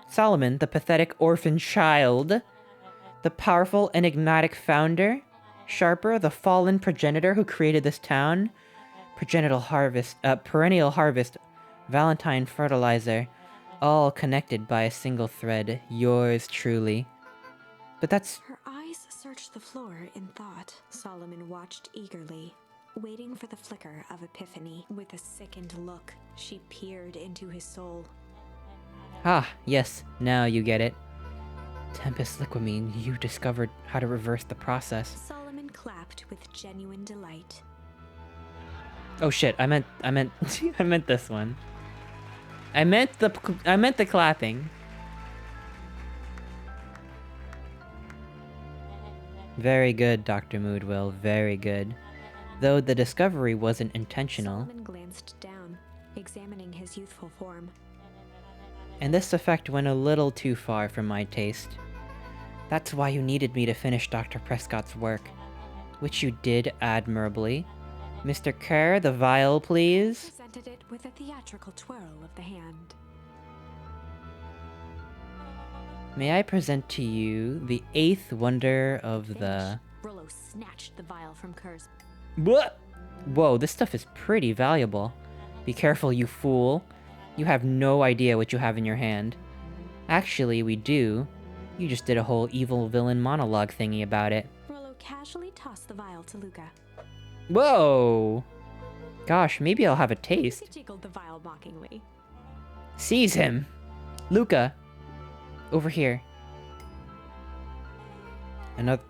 Solomon, the pathetic orphan child. The powerful, enigmatic founder. Sharper, the fallen progenitor who created this town. Perennial harvest, Valentine fertilizer. All connected by a single thread. Yours truly. But that's... Her eyes searched the floor in thought. Solomon watched eagerly, waiting for the flicker of epiphany. With a sickened look, she peered into his soul. Ah, yes, now you get it. Tempest Liquamine, you discovered how to reverse the process. Solomon clapped with genuine delight. Oh shit, I meant I meant this one. I meant the clapping. Very good, Dr. Moodwill, very good. Though the discovery wasn't intentional. Solomon glanced down, examining his youthful form. And this effect went a little too far for my taste. That's why you needed me to finish Dr. Prescott's work, which you did admirably. Mr. Kerr, the vial, please. Presented it with a theatrical twirl of the hand. May I present to you the 8th wonder of the... Rollo snatched the vial from Kerr's. What? Whoa, this stuff is pretty valuable. Be careful, you fool. You have no idea what you have in your hand. Actually, we do. You just did a whole evil villain monologue thingy about it. Rollo casually tossed the vial to Luca. Whoa! Gosh, maybe I'll have a taste. He jiggled the vial mockingly. Seize him! Luca! Over here.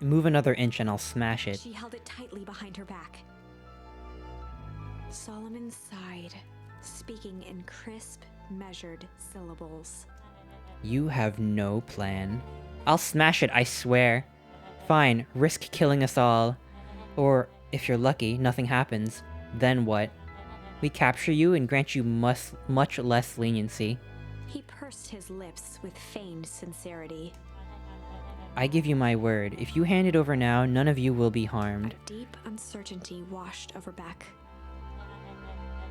Move another inch and I'll smash it. She held it tightly behind her back. Solomon sighed, speaking in crisp, measured syllables. You have no plan. I'll smash it, I swear. Fine, risk killing us all. Or, if you're lucky, nothing happens. Then what? We capture you and grant you much less leniency. He pursed his lips with feigned sincerity. I give you my word, if you hand it over now, none of you will be harmed. A deep uncertainty washed over Beck.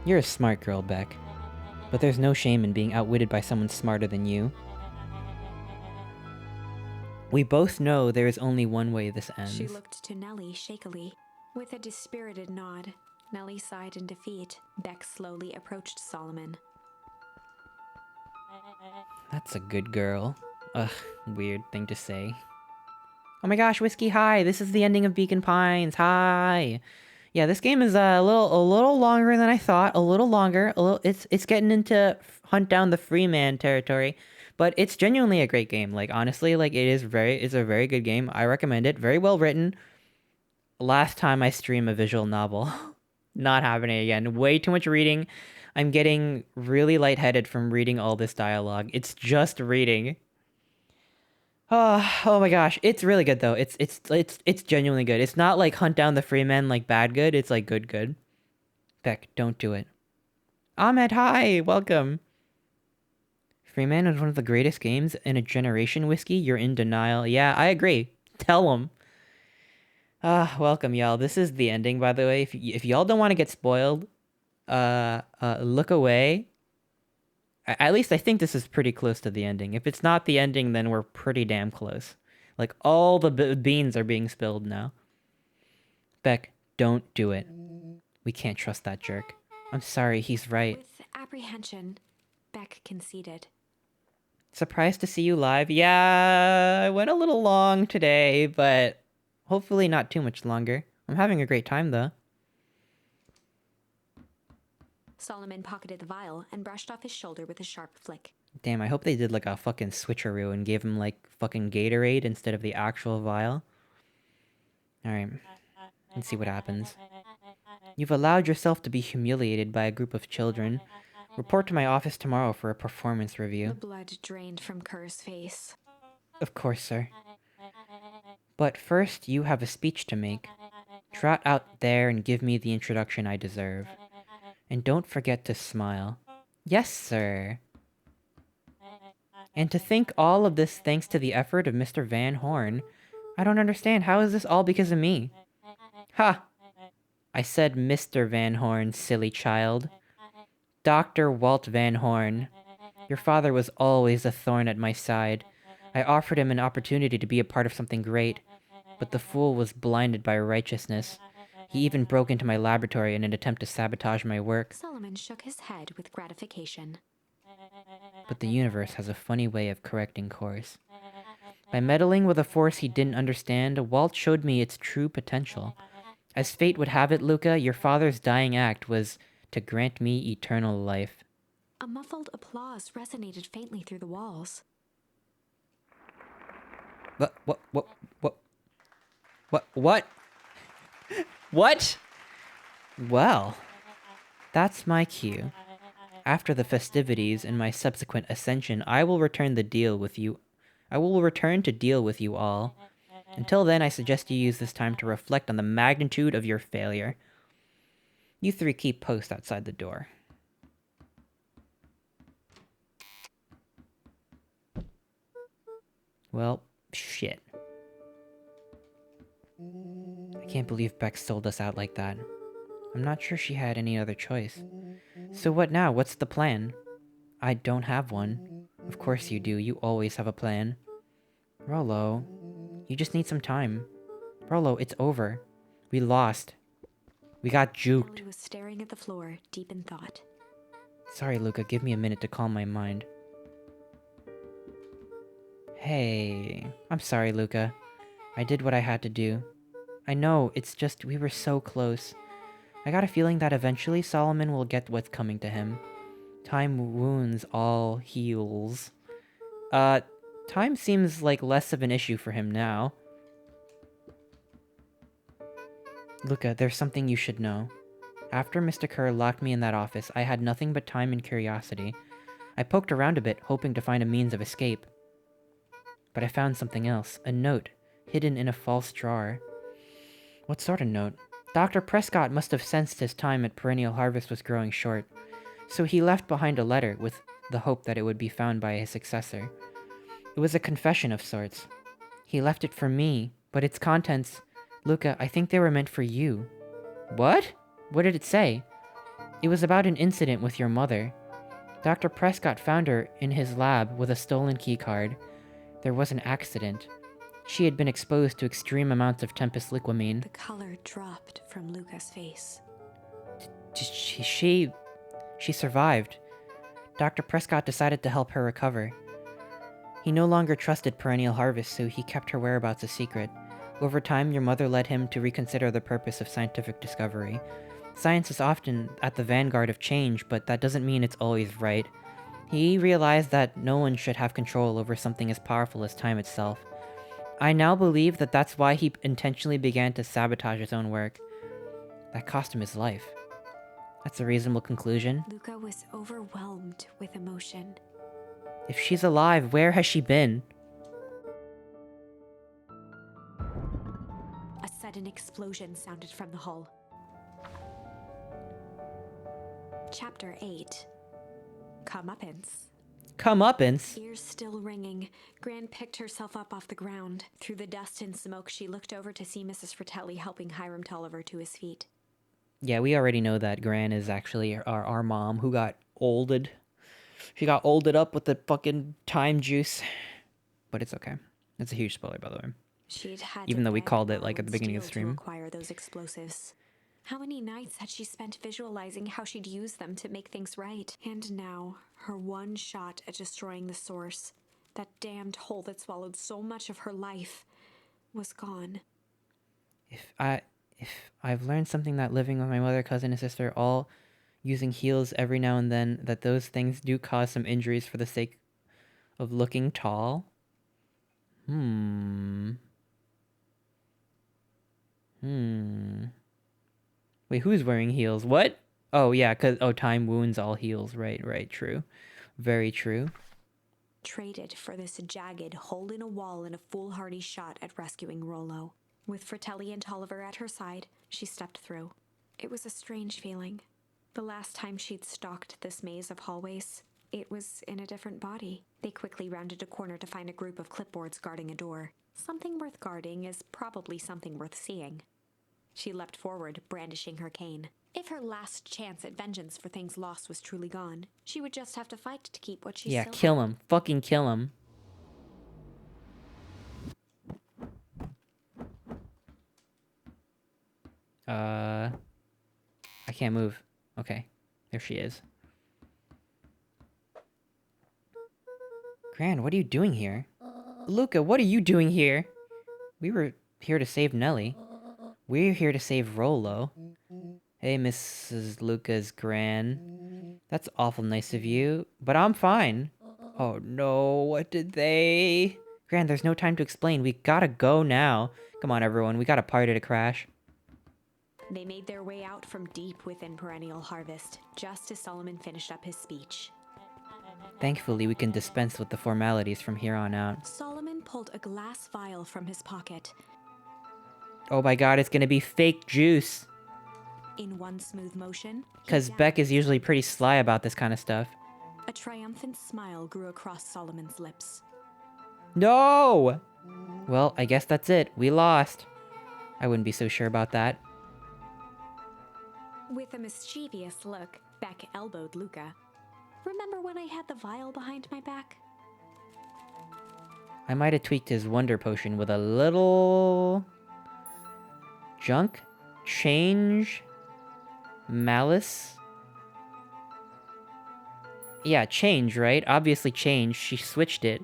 You're a smart girl, Beck. But there's no shame in being outwitted by someone smarter than you. We both know there is only one way this ends. She looked to Nellie shakily. With a dispirited nod, Nellie sighed in defeat. Beck slowly approached Solomon. That's a good girl. Ugh, weird thing to say. Oh my gosh, Whiskey, hi! This is the ending of Beacon Pines, hi! Yeah, this game is a little longer than I thought. A little longer. It's getting into hunt down the free man territory, but it's genuinely a great game. Like honestly, like it's a very good game. I recommend it. Very well written. Last time I stream a visual novel, not happening again. Way too much reading. I'm getting really lightheaded from reading all this dialogue. It's just reading. Oh my gosh, it's really good though. It's genuinely good. It's not like Hunt Down the Freeman like bad good. It's like good. Beck, don't do it. Ahmed, hi, welcome. Freeman is one of the greatest games in a generation. Whiskey, you're in denial. Yeah, I agree. Tell him. Welcome y'all. This is the ending, by the way. If y'all don't want to get spoiled, look away. At least I think this is pretty close to the ending. If it's not the ending, then we're pretty damn close. Like, all the beans are being spilled now. Beck, don't do it. We can't trust that jerk. I'm sorry, he's right. With apprehension, Beck conceded. Surprised to see you live? Yeah, I went a little long today, but hopefully not too much longer. I'm having a great time, though. Solomon pocketed the vial and brushed off his shoulder with a sharp flick. Damn, I hope they did like a fucking switcheroo and gave him like fucking Gatorade instead of the actual vial. Alright, let's see what happens. You've allowed yourself to be humiliated by a group of children. Report to my office tomorrow for a performance The review. blood drained from Kerr's face. Of course, sir. But first, you have a speech to make. Trot out there and give me the introduction I deserve. And don't forget to smile. Yes, sir. And to think all of this thanks to the effort of Mr. Van Horn. I don't understand. How is this all because of me? Ha! I said Mr. Van Horn, silly child. Dr. Walt Van Horn. Your father was always a thorn at my side. I offered him an opportunity to be a part of something great, but the fool was blinded by righteousness. He even broke into my laboratory in an attempt to sabotage my work. Solomon shook his head with gratification. But the universe has a funny way of correcting course. By meddling with a force he didn't understand, Walt showed me its true potential. As fate would have it, Luca, your father's dying act was to grant me eternal life. A muffled applause resonated faintly through the walls. What? Well, that's my cue. After the festivities and my subsequent ascension, I will return to deal with you all. Until then, I suggest you use this time to reflect on the magnitude of your failure. You three keep post outside the door. Well, shit. I can't believe Beck sold us out like that. I'm not sure she had any other choice. So what now? What's the plan? I don't have one. Of course you do. You always have a plan. Rollo, you just need some time. Rollo, it's over. We lost. We got juked. He was staring at the floor, deep in thought. Sorry, Luca. Give me a minute to calm my mind. Hey. I'm sorry, Luca. I did what I had to do. I know, it's just we were so close. I got a feeling that eventually Solomon will get what's coming to him. Time wounds all heals. Time seems like less of an issue for him now. Luca, there's something you should know. After Mr. Kerr locked me in that office, I had nothing but time and curiosity. I poked around a bit, hoping to find a means of escape. But I found something else, a note, hidden in a false drawer. What sort of note? Dr. Prescott must have sensed his time at Perennial Harvest was growing short, so he left behind a letter with the hope that it would be found by his successor. It was a confession of sorts. He left it for me, but its contents... Luca, I think they were meant for you. What? What did it say? It was about an incident with your mother. Dr. Prescott found her in his lab with a stolen keycard. There was an accident. She had been exposed to extreme amounts of Tempest liquamine. The color dropped from Luca's face. She survived. Dr. Prescott decided to help her recover. He no longer trusted Perennial Harvest, so he kept her whereabouts a secret. Over time, your mother led him to reconsider the purpose of scientific discovery. Science is often at the vanguard of change, but that doesn't mean it's always right. He realized that no one should have control over something as powerful as time itself. I now believe that that's why he intentionally began to sabotage his own work. That cost him his life. That's a reasonable conclusion. Luca was overwhelmed with emotion. If she's alive, where has she been? A sudden explosion sounded from the hull. Chapter 8. Comeuppance. Comeuppance? Ears still ringing, Gran picked herself up off the ground. Through the dust and smoke, she looked over to see Mrs. Fratelli helping Hiram Tolliver to his feet. Yeah, we already know that Gran is actually our mom who got olded. She got olded up with the fucking time juice. But it's okay. It's a huge spoiler, by the way. She'd had Even though we beg called it, Mom like, at the would beginning of the steal stream. to acquire those explosives. How many nights had she spent visualizing how she'd use them to make things right? And now, her one shot at destroying the source, that damned hole that swallowed so much of her life, was gone. If I've learned something that living with my mother, cousin, and sister, all using heals every now and then, that those things do cause some injuries for the sake of looking tall. Wait, who's wearing heels? What? Oh, yeah, time wounds all heels. Right, true. Very true. Traded for this jagged hole in a wall and a foolhardy shot at rescuing Rollo. With Fratelli and Tolliver at her side, she stepped through. It was a strange feeling. The last time she'd stalked this maze of hallways, it was in a different body. They quickly rounded a corner to find a group of clipboards guarding a door. Something worth guarding is probably something worth seeing. She leapt forward, brandishing her cane. If her last chance at vengeance for things lost was truly gone, she would just have to fight to keep what she still had. Kill him. Fucking kill him. I can't move. Okay. There she is. Gran, what are you doing here? Luca, what are you doing here? We were here to save Nellie. We're here to save Rollo. Hey, Mrs. Luca's Gran. That's awful nice of you, but I'm fine. Oh no, what did they... Gran, there's no time to explain. We gotta go now. Come on, everyone. We got a party to crash. They made their way out from deep within Perennial Harvest, just as Solomon finished up his speech. Thankfully, we can dispense with the formalities from here on out. Solomon pulled a glass vial from his pocket. Oh my god, it's gonna be fake juice. In one smooth motion, Because Beck is usually pretty sly about this kind of stuff. a triumphant smile grew across Solomon's lips. No! Well, I guess that's it. We lost. I wouldn't be so sure about that. With a mischievous look, Beck elbowed Luca. Remember when I had the vial behind my back? I might have tweaked his wonder potion with a little... junk? Change? Malice? Yeah, change, right? Obviously change. She switched it.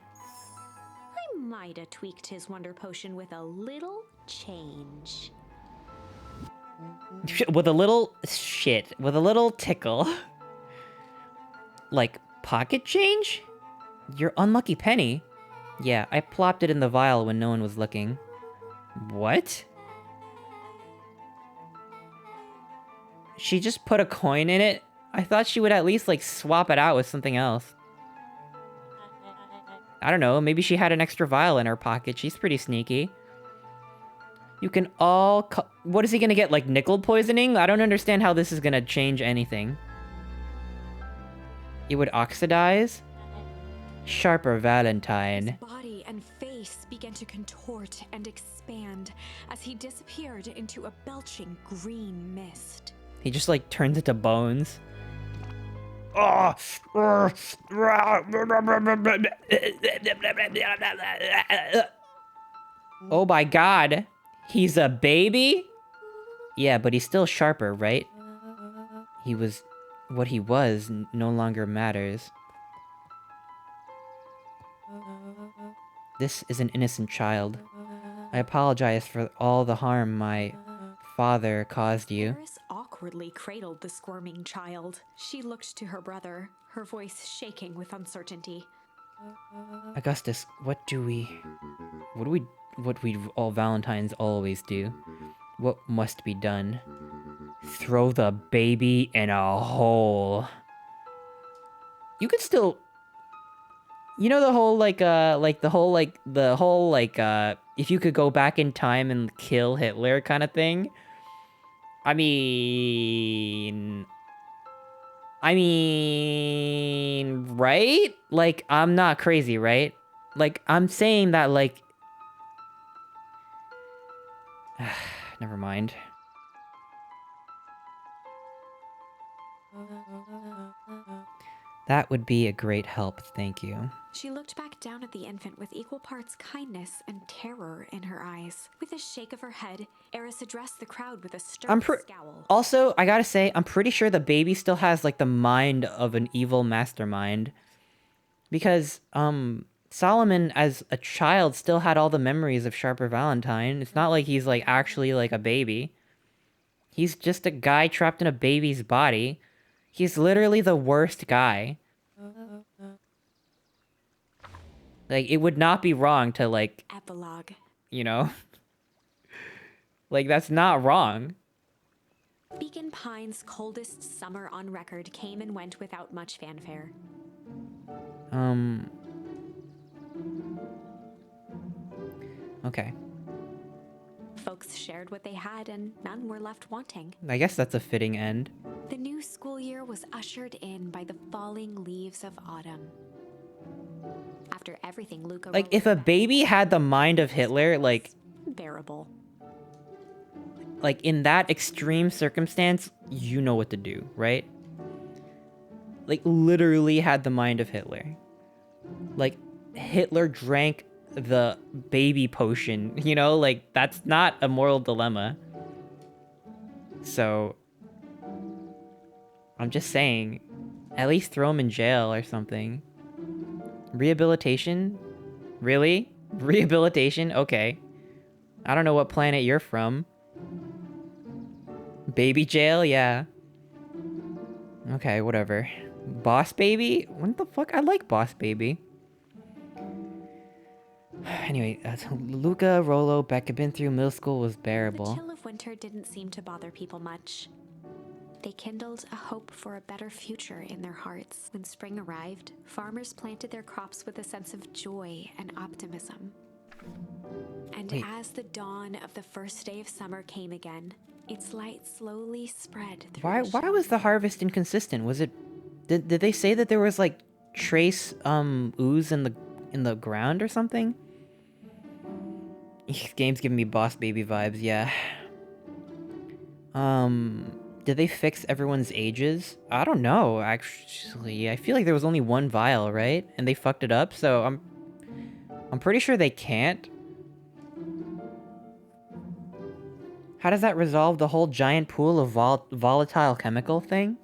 I might have tweaked his wonder potion with a little change. With a little... shit. With a little tickle. Like, pocket change? Your unlucky penny? Yeah, I plopped it in the vial when no one was looking. What? She just put a coin in it? I thought she would at least, like, swap it out with something else. I don't know, maybe she had an extra vial in her pocket. She's pretty sneaky. You can all... What is he gonna get, like, nickel poisoning? I don't understand how this is gonna change anything. It would oxidize? Sharper Valentine. His body and face began to contort and expand as he disappeared into a belching green mist. He just, like, turns into bones. Oh my god. He's a baby? Yeah, but he's still sharper, right? He was... What he was no longer matters. This is an innocent child. I apologize for all the harm my father caused you. Eris awkwardly cradled the squirming child. She looked to her brother, her voice shaking with uncertainty. Augustus, what we all Valentines always do? What must be done? Throw the baby in a hole. You could still... You know the whole, if you could go back in time and kill Hitler kind of thing? I mean, right? Like, I'm not crazy, right? Like, I'm saying that, like... Never mind. That would be a great help, thank you. She looked back down at the infant with equal parts kindness and terror in her eyes. With a shake of her head, Eris addressed the crowd with a stern scowl. Also, I gotta say, I'm pretty sure the baby still has, like, the mind of an evil mastermind. Because, Solomon, as a child, still had all the memories of Sharper Valentine. It's not like he's, like, actually, like, a baby. He's just a guy trapped in a baby's body. He's literally the worst guy. Like, it would not be wrong to, like, Epilogue. you know? Like, that's not wrong. Beacon Pines' coldest summer on record came and went without much fanfare. Okay. Folks shared what they had, and none were left wanting. I guess that's a fitting end. The new school year was ushered in by the falling leaves of autumn. After everything Luca Like, if a baby had the mind of Hitler, like, bearable. like, in that extreme circumstance, you know what to do, right? Like, literally had the mind of Hitler. Like, Hitler drank the baby potion, you know? Like, that's not a moral dilemma. So, I'm just saying, at least throw him in jail or something. Rehabilitation? Really? Rehabilitation? Okay. I don't know what planet you're from. Baby jail? Yeah. Okay, whatever. Boss Baby? What the fuck? I like Boss Baby. Anyway, Luca, Rolo, Beck had been through middle school was bearable. The chill of winter didn't seem to bother people much. They kindled a hope for a better future in their hearts. When spring arrived, farmers planted their crops with a sense of joy and optimism. And Wait. as the dawn of the first day of summer came again, its light slowly spread through Why was the harvest inconsistent? Was it did they say that there was like trace ooze in the ground or something? This game's giving me Boss Baby vibes, yeah. Did they fix everyone's ages? I don't know, actually. I feel like there was only one vial, right? And they fucked it up, so I'm pretty sure they can't. How does that resolve the whole giant pool of volatile chemical thing?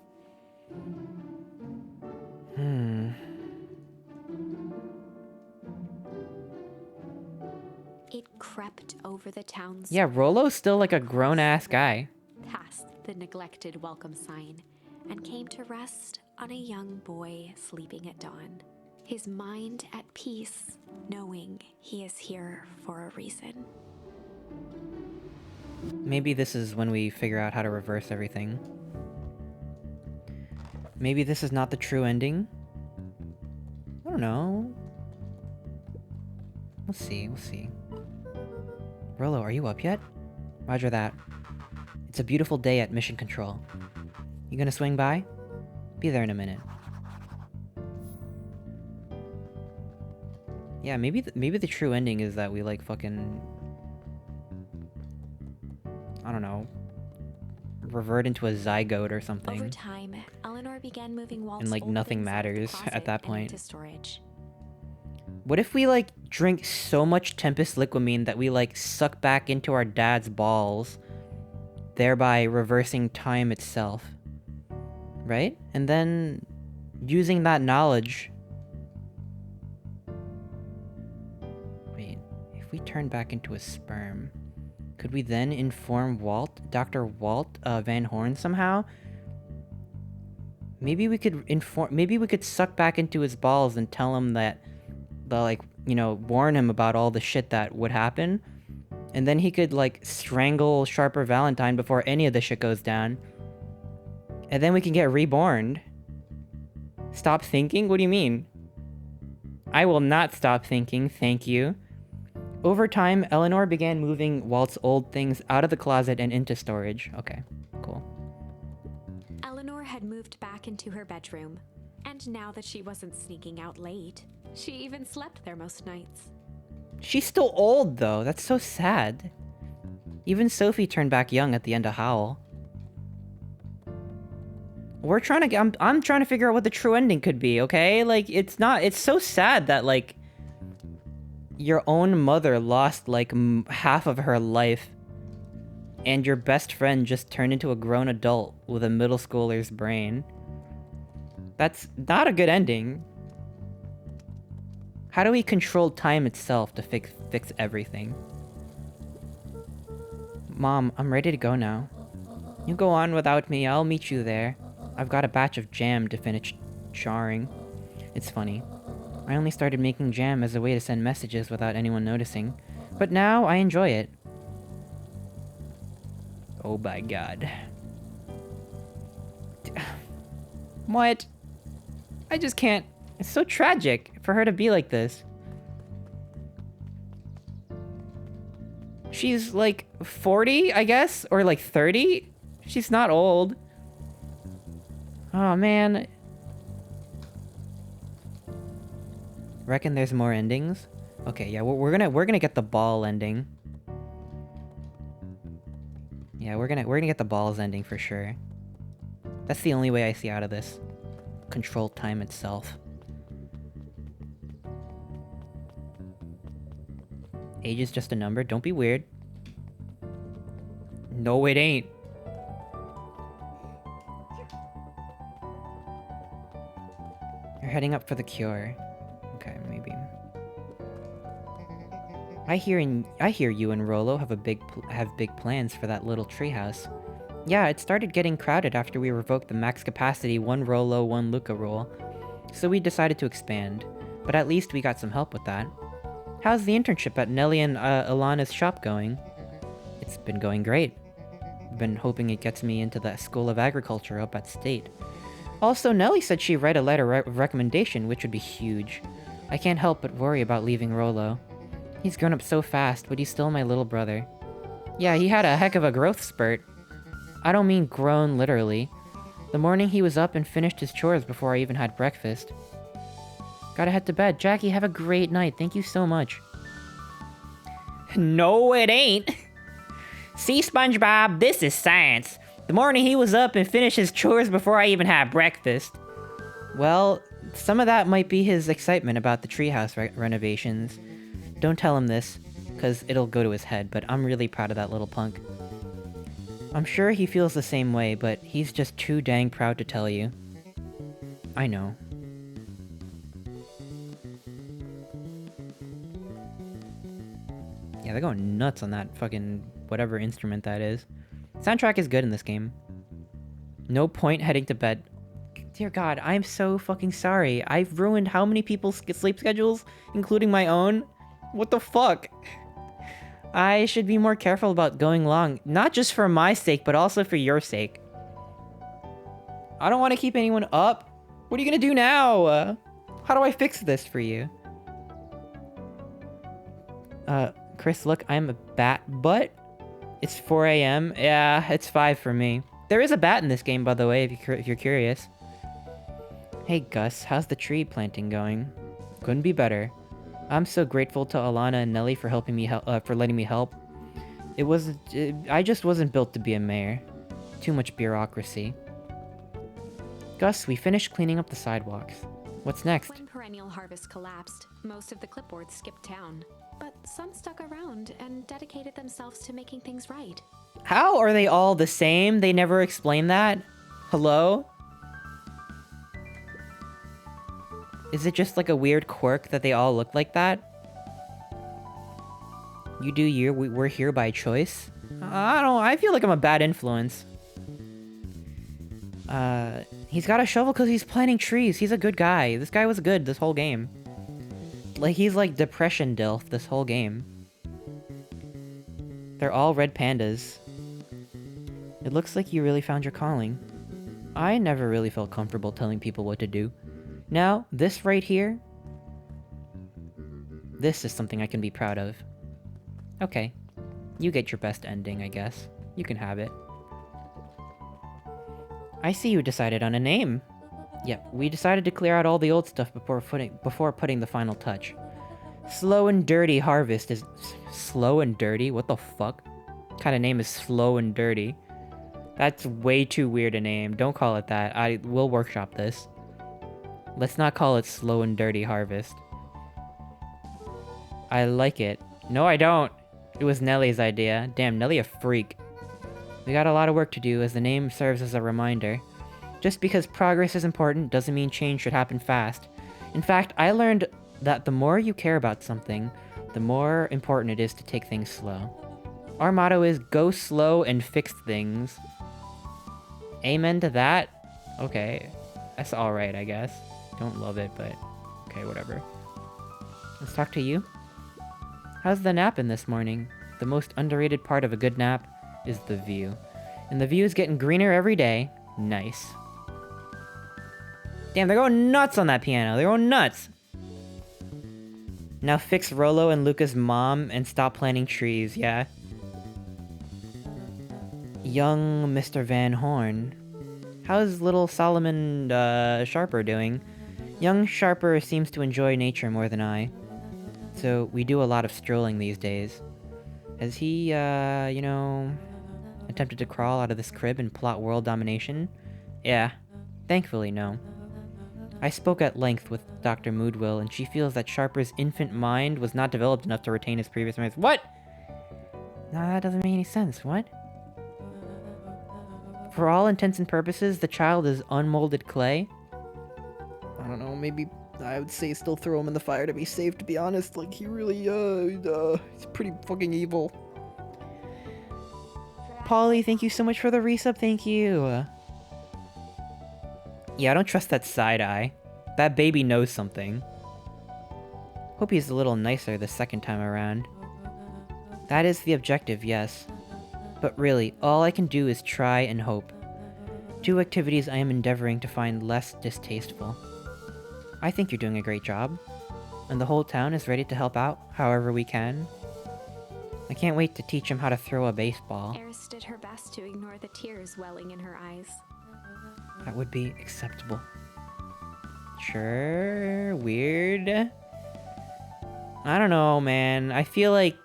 It crept over the town's Yeah, Rolo's still like a grown-ass guy. past the neglected welcome sign and came to rest on a young boy sleeping at dawn. His mind at peace, knowing he is here for a reason. Maybe this is when we figure out how to reverse everything. Maybe this is not the true ending? I don't know. We'll see, we'll see. Rolo, are you up yet? Roger that. It's a beautiful day at Mission Control. You gonna swing by? Be there in a minute. Yeah, maybe the true ending is that we like fucking... I don't know. Revert into a zygote or something. Over time, Eleanor began moving Walt's And like old nothing things out of the matters closet at that and point. into storage. What if we like drink so much Tempest Liquamine that we like suck back into our dad's balls, thereby reversing time itself? Right? And then using that knowledge... Wait, if we turn back into a sperm, could we then inform Dr. Walt Van Horn somehow? Maybe we could suck back into his balls and tell him that, like, you know, warn him about all the shit that would happen. And then he could, like, strangle Sharper Valentine before any of the shit goes down. And then we can get reborn. Stop thinking? What do you mean? I will not stop thinking, thank you. Over time, Eleanor began moving Walt's old things out of the closet and into storage. Okay, cool. Eleanor had moved back into her bedroom, and now that she wasn't sneaking out late, she even slept there most nights. She's still old, though. That's so sad. Even Sophie turned back young at the end of Howl. We're trying to I'm trying to figure out what the true ending could be, okay? Like, it's so sad that, like, your own mother lost, like, half of her life, and your best friend just turned into a grown adult with a middle schooler's brain. That's not a good ending. How do we control time itself to fix everything? Mom, I'm ready to go now. You go on without me, I'll meet you there. I've got a batch of jam to finish charring. It's funny. I only started making jam as a way to send messages without anyone noticing. But now I enjoy it. Oh my god. What? I just can't. It's so tragic for her to be like this. She's like 40, I guess? Or like 30? She's not old. Oh man. Reckon there's more endings? Okay, yeah, we're gonna get the ball ending. Yeah, we're gonna get the balls ending for sure. That's the only way I see out of this. Control time itself. Age is just a number. Don't be weird. No, it ain't. You're heading up for the cure. Okay, maybe. I hear you and Rolo have big plans for that little treehouse. Yeah, it started getting crowded after we revoked the max capacity 1 Rolo, 1 Luca rule. So we decided to expand, but at least we got some help with that. How's the internship at Nelly and Alana's shop going? It's been going great. I've been hoping it gets me into the School of Agriculture up at State. Also, Nelly said she'd write a letter of recommendation, which would be huge. I can't help but worry about leaving Rolo. He's grown up so fast, but he's still my little brother. Yeah, he had a heck of a growth spurt. I don't mean grown literally. The morning he was up and finished his chores before I even had breakfast. Gotta head to bed. Jackie, have a great night. Thank you so much. No, it ain't. See, SpongeBob, this is science. The morning he was up and finished his chores before I even had breakfast. Well, some of that might be his excitement about the treehouse renovations. Don't tell him this, because it'll go to his head, but I'm really proud of that little punk. I'm sure he feels the same way, but he's just too dang proud to tell you. I know. Yeah, they're going nuts on that fucking whatever instrument that is. Soundtrack is good in this game. No point heading to bed. Dear God, I'm so fucking sorry. I've ruined how many people's sleep schedules, including my own? What the fuck? I should be more careful about going long, not just for my sake, but also for your sake. I don't want to keep anyone up. What are you gonna do now? How do I fix this for you? Chris, look, I'm a bat butt. It's 4 a.m. Yeah, it's 5 for me. There is a bat in this game, by the way, if you're curious. Hey, Gus, how's the tree planting going? Couldn't be better. I'm so grateful to Alana and Nelly for helping me for letting me help. I just wasn't built to be a mayor. Too much bureaucracy. Gus, we finished cleaning up the sidewalks. What's next? When perennial harvest collapsed, most of the clipboards skipped town. But some stuck around and dedicated themselves to making things right. How are they all the same? They never explain that? Hello? Is it just like a weird quirk that they all look like that? You do you, we're here by choice? I feel like I'm a bad influence. He's got a shovel because he's planting trees. He's a good guy. This guy was good this whole game. Like, he's like depression Dilf this whole game. They're all red pandas. It looks like you really found your calling. I never really felt comfortable telling people what to do. Now, this right here, this is something I can be proud of. Okay, you get your best ending, I guess. You can have it. I see you decided on a name. Yep, we decided to clear out all the old stuff before putting the final touch. Slow and Dirty Harvest is... Slow and Dirty? What the fuck? What kind of name is Slow and Dirty? That's way too weird a name. Don't call it that. We'll workshop this. Let's not call it Slow and Dirty Harvest. I like it. No, I don't. It was Nelly's idea. Damn, Nelly a freak. We got a lot of work to do, as the name serves as a reminder. Just because progress is important doesn't mean change should happen fast. In fact, I learned that the more you care about something, the more important it is to take things slow. Our motto is go slow and fix things. Amen to that? Okay. That's alright, I guess. Don't love it, but okay, whatever. Let's talk to you. How's the nap in this morning? The most underrated part of a good nap is the view. And the view is getting greener every day. Nice. Damn, they're going nuts on that piano. They're going nuts. Now fix Rolo and Luca's mom and stop planting trees, yeah. Young Mr. Van Horn. How's little Solomon, Sharper doing? Young Sharper seems to enjoy nature more than I. So, we do a lot of strolling these days. Has he, you know, attempted to crawl out of this crib and plot world domination? Yeah. Thankfully, no. I spoke at length with Dr. Moodwill, and she feels that Sharper's infant mind was not developed enough to retain his previous memories. What? No, that doesn't make any sense. What? For all intents and purposes, the child is unmolded clay? I don't know, maybe I would say still throw him in the fire to be safe, to be honest. Like, he really, he's pretty fucking evil. Polly, thank you so much for the resub, thank you. Yeah, I don't trust that side eye. That baby knows something. Hope he's a little nicer the second time around. That is the objective, yes. But really, all I can do is try and hope. 2 activities I am endeavoring to find less distasteful. I think you're doing a great job, and the whole town is ready to help out however we can. I can't wait to teach him how to throw a baseball. Eris did her best to ignore the tears welling in her eyes. That would be acceptable. Sure, weird. I don't know, man. I feel like...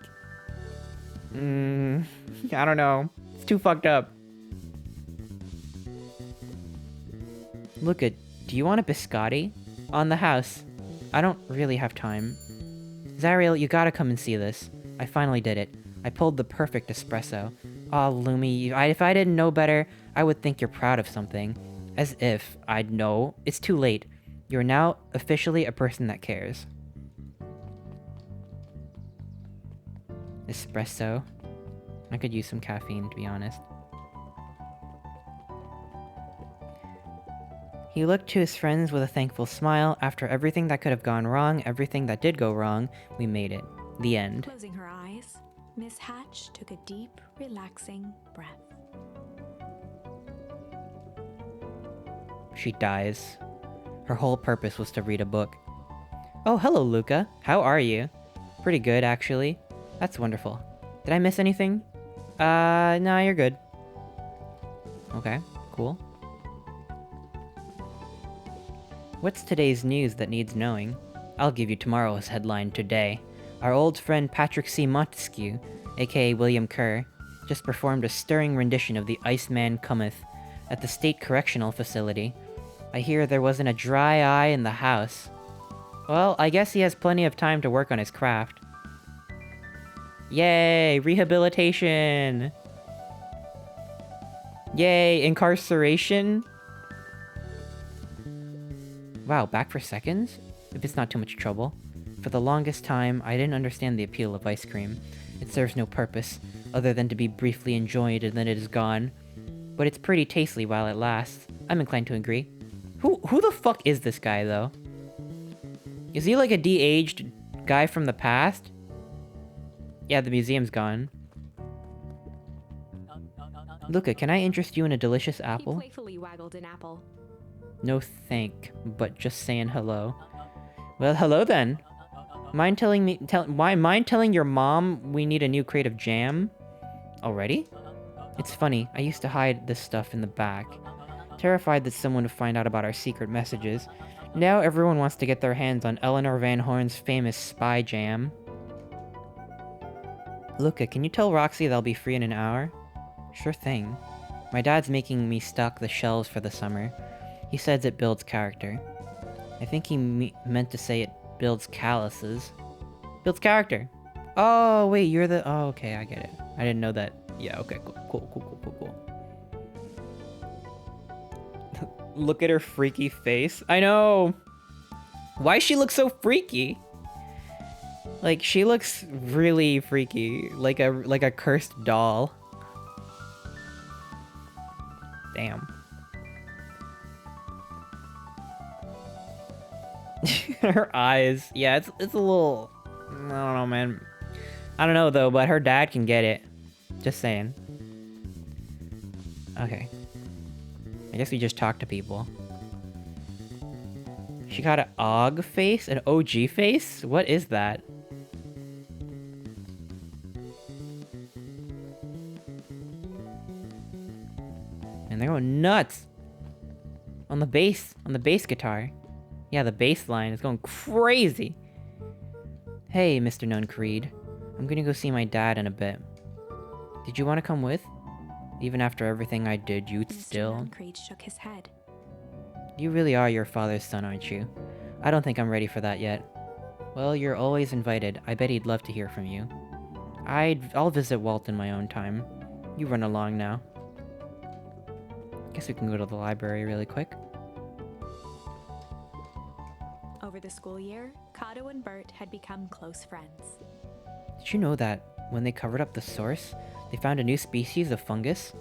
I don't know. It's too fucked up. Look at... Do you want a biscotti? On the house. I don't really have time. Zariel, you gotta come and see this. I finally did it. I pulled the perfect espresso. Aw, Lumi, if I didn't know better, I would think you're proud of something. As if I'd know. It's too late. You're now officially a person that cares. Espresso. I could use some caffeine, to be honest. He looked to his friends with a thankful smile. After everything that could have gone wrong, everything that did go wrong, we made it. The end. Closing her eyes, Miss Hatch took a deep, relaxing breath. She dies. Her whole purpose was to read a book. Oh, hello, Luca. How are you? Pretty good, actually. That's wonderful. Did I miss anything? No, you're good. Okay, cool. What's today's news that needs knowing? I'll give you tomorrow's headline today. Our old friend Patrick C. Montesquieu, aka William Kerr, just performed a stirring rendition of The Iceman Cometh at the State Correctional Facility. I hear there wasn't a dry eye in the house. Well, I guess he has plenty of time to work on his craft. Yay, rehabilitation! Yay, incarceration! Wow, back for seconds? If it's not too much trouble. For the longest time, I didn't understand the appeal of ice cream. It serves no purpose, other than to be briefly enjoyed and then it is gone. But it's pretty tasty while it lasts. I'm inclined to agree. Who the fuck is this guy, though? Is he like a de-aged guy from the past? Yeah, the museum's gone. Luca, can I interest you in a delicious apple? He playfully waggled an apple. No thank, but just saying hello. Well, hello then. Mind telling your mom we need a new crate of jam? Already? It's funny, I used to hide this stuff in the back. Terrified that someone would find out about our secret messages. Now everyone wants to get their hands on Eleanor Van Horn's famous spy jam. Luca, can you tell Roxy that I'll be free in an hour? Sure thing. My dad's making me stock the shelves for the summer. He says it builds character. I think he meant to say it builds calluses. Builds character. Oh, wait, you're the... Oh, okay, I get it. I didn't know that. Yeah, okay, cool. Look at her freaky face. I know! Why she look so freaky? Like, she looks really freaky. Like a cursed doll. Damn. Her eyes. Yeah, it's a little... I don't know, man. I don't know, though, but her dad can get it. Just saying. Okay. I guess we just talk to people. She got an OG face? An OG face? What is that? And they're going nuts! On the bass guitar. Yeah, the bass line is going crazy! Hey, Mr. Known Creed. I'm gonna go see my dad in a bit. Did you want to come with? Even after everything I did, you'd Mr. still... Known Creed shook his head. You really are your father's son, aren't you? I don't think I'm ready for that yet. Well, you're always invited. I bet he'd love to hear from you. I'll visit Walt in my own time. You run along now. Guess we can go to the library really quick. Over the school year, Kato and Bert had become close friends. Did you know that when they covered up the source, they found a new species of fungus?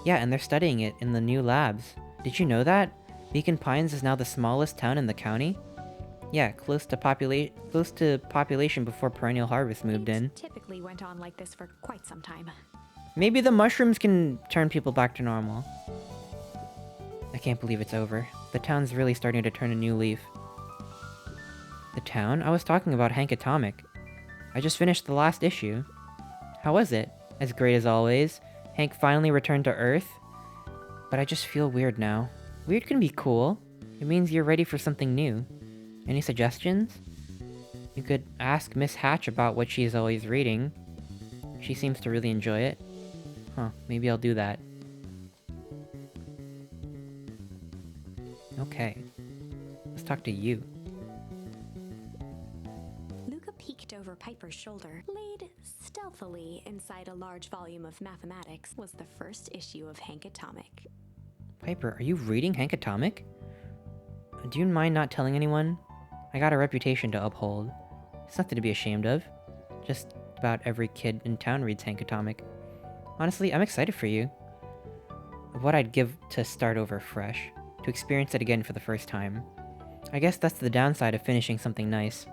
Yeah, and they're studying it in the new labs. Did you know that? Beacon Pines is now the smallest town in the county? Yeah, close to population before Perennial Harvest moved in. Typically went on like this for quite some time. Maybe the mushrooms can turn people back to normal. I can't believe it's over. The town's really starting to turn a new leaf. The town? I was talking about Hank Atomic. I just finished the last issue. How was it? As great as always. Hank finally returned to Earth. But I just feel weird now. Weird can be cool. It means you're ready for something new. Any suggestions? You could ask Miss Hatch about what she is always reading. She seems to really enjoy it. Huh, maybe I'll do that. Okay. Let's talk to you. Luca peeked over Piper's shoulder. Laid stealthily inside a large volume of mathematics was the first issue of Hank Atomic. Piper, are you reading Hank Atomic? Do you mind not telling anyone? I got a reputation to uphold. It's nothing to be ashamed of. Just about every kid in town reads Hank Atomic. Honestly, I'm excited for you. What I'd give to start over fresh. To experience it again for the first time. I guess that's the downside of finishing something nice.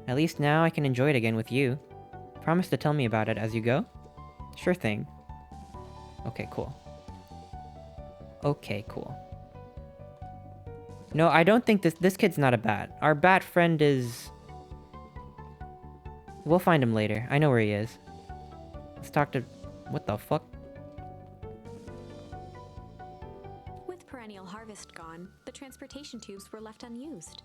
At least now I can enjoy it again with you. Promise to tell me about it as you go? Sure thing. Okay, cool. Okay, cool. No, I don't think this kid's not a bat. Our bat friend is... We'll find him later. I know where he is. Let's talk to... What the fuck? With Perennial Harvest gone, the transportation tubes were left unused.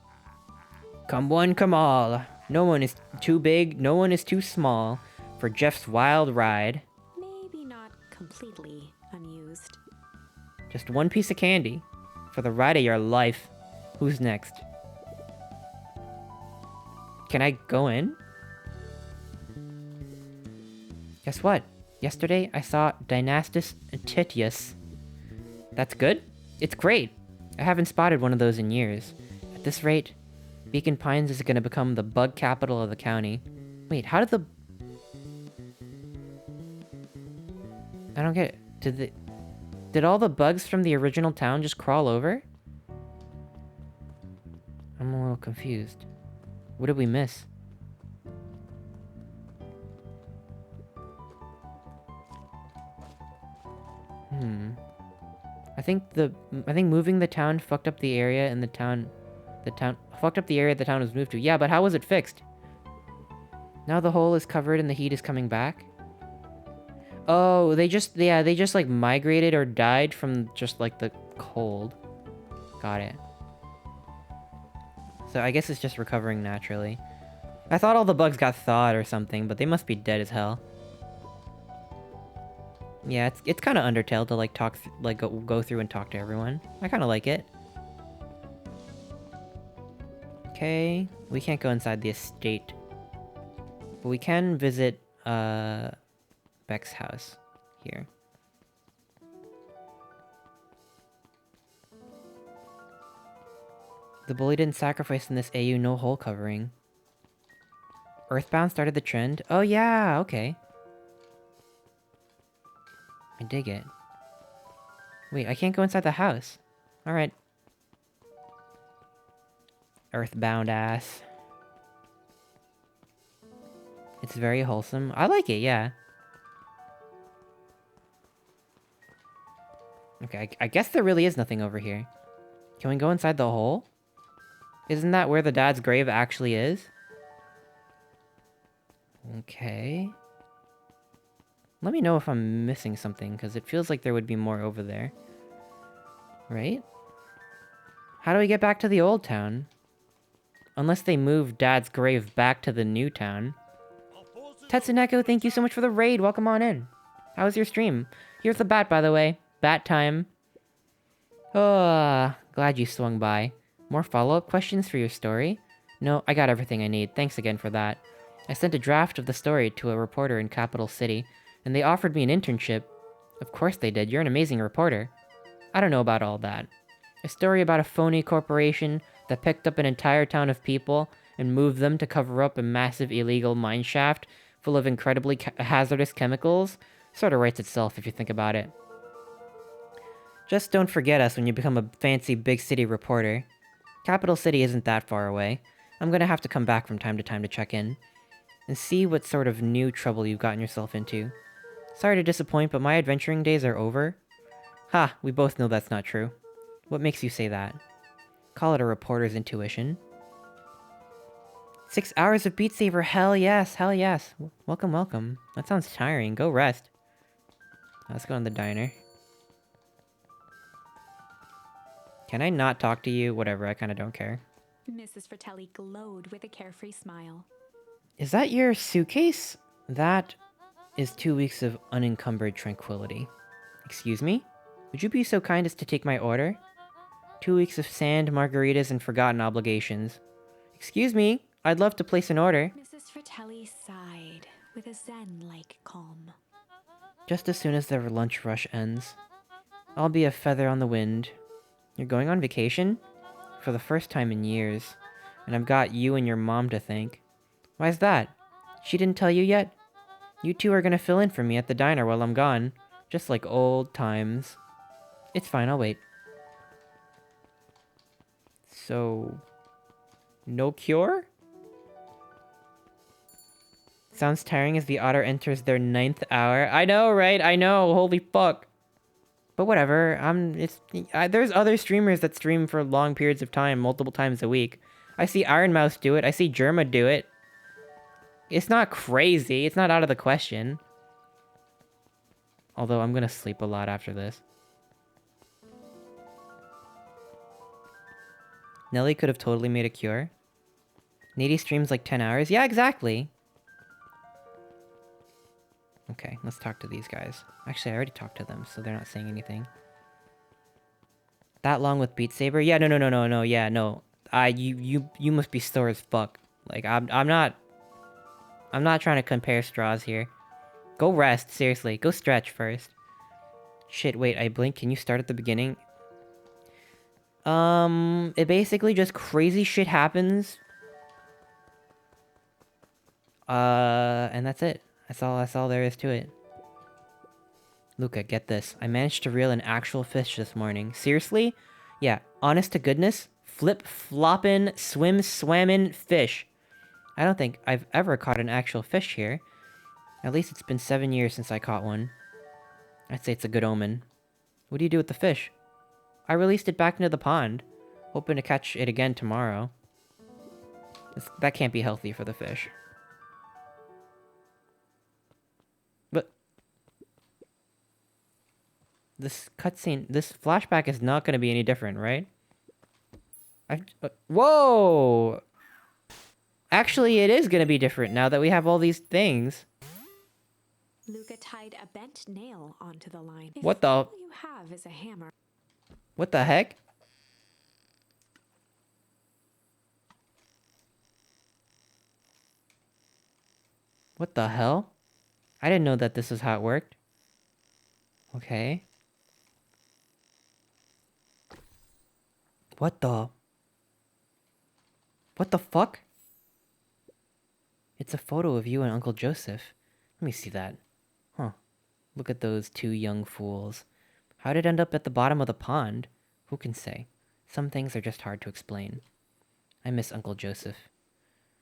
Come one, come all. No one is too big, no one is too small for Jeff's wild ride. Maybe not completely unused. Just one piece of candy for the ride of your life. Who's next? Can I go in? Guess what? Yesterday I saw Dynastus Titius. That's good? It's great. I haven't spotted one of those in years. At this rate, Beacon Pines is gonna become the bug capital of the county. Wait, how did the... I don't get it. Did all the bugs from the original town just crawl over? I'm a little confused. What did we miss? I think moving the town fucked up the area and the town fucked up the area the town was moved to. Yeah, but how was it fixed? Now the hole is covered and the heat is coming back. Oh, they just like migrated or died from just like the cold. Got it. So I guess it's just recovering naturally. I thought all the bugs got thawed or something, but they must be dead as hell. Yeah, it's kind of Undertale to like go through and talk to everyone. I kind of like it. Okay, we can't go inside the estate, but we can visit Beck's house here. The bully didn't sacrifice in this AU no hole covering. Earthbound started the trend? Oh yeah, okay. I dig it. Wait, I can't go inside the house. Alright. Earthbound ass. It's very wholesome. I like it, yeah. Okay, I guess there really is nothing over here. Can we go inside the hole? Isn't that where the dad's grave actually is? Okay. Let me know if I'm missing something, because it feels like there would be more over there. Right? How do we get back to the old town? Unless they moved Dad's grave back to the new town. Tetsuneko, thank you so much for the raid. Welcome on in. How was your stream? Here's the bat, by the way. Bat time. Oh, glad you swung by. More follow-up questions for your story? No, I got everything I need. Thanks again for that. I sent a draft of the story to a reporter in Capital City, and they offered me an internship. Of course they did. You're an amazing reporter. I don't know about all that. A story about a phony corporation that picked up an entire town of people and moved them to cover up a massive illegal mine shaft full of incredibly hazardous chemicals sort of writes itself if you think about it. Just don't forget us when you become a fancy big city reporter. Capital City isn't that far away. I'm gonna have to come back from time to check in and see what sort of new trouble you've gotten yourself into. Sorry to disappoint, but my adventuring days are over. Ha, we both know that's not true. What makes you say that? Call it a reporter's intuition. 6 hours of Beat Saber, hell yes, hell yes. Welcome, welcome. That sounds tiring, go rest. Let's go in the diner. Can I not talk to you? Whatever, I kinda don't care. Mrs. Fratelli glowed with a carefree smile. Is that your suitcase? That is 2 weeks of unencumbered tranquility. Excuse me? Would you be so kind as to take my order? 2 weeks of sand, margaritas, and forgotten obligations. Excuse me, I'd love to place an order. Mrs. Fratelli sighed with a zen-like calm. Just as soon as their lunch rush ends. I'll be a feather on the wind. You're going on vacation? For the first time in years. And I've got you and your mom to thank. Why's that? She didn't tell you yet? You two are gonna fill in for me at the diner while I'm gone. Just like old times. It's fine, I'll wait. So... no cure? Sounds tiring as the otter enters their 9th hour. I know, right? I know, holy fuck. But whatever, there's other streamers that stream for long periods of time, multiple times a week. I see Iron Mouse do it, I see Germa do it. It's not crazy, it's not out of the question. Although I'm gonna sleep a lot after this. Nelly could have totally made a cure. Needy streams like 10 hours? Yeah, exactly. Okay, let's talk to these guys. Actually, I already talked to them, so they're not saying anything. That long with Beat Saber? Yeah, no, yeah, no. You must be sore as fuck. Like, I'm not trying to compare straws here. Go rest, seriously. Go stretch first. Shit, wait, I blinked. Can you start at the beginning? It basically just crazy shit happens. And that's it. That's all there is to it. Luca, get this. I managed to reel an actual fish this morning. Seriously? Yeah, honest to goodness, flip-floppin', swim-swammin' fish. I don't think I've ever caught an actual fish here. At least it's been 7 years since I caught one. I'd say it's a good omen. What do you do with the fish? I released it back into the pond, hoping to catch it again tomorrow. That can't be healthy for the fish. But this cutscene, this flashback is not going to be any different, right? Whoa! Actually, it is going to be different now that we have all these things. Luca tied a bent nail onto the line. What the? All you have is a hammer. What the heck? What the hell? I didn't know that this is how it worked. Okay. What the? What the fuck? It's a photo of you and Uncle Joseph. Let me see that. Huh. Look at those two young fools. How did it end up at the bottom of the pond? Who can say? Some things are just hard to explain. I miss Uncle Joseph.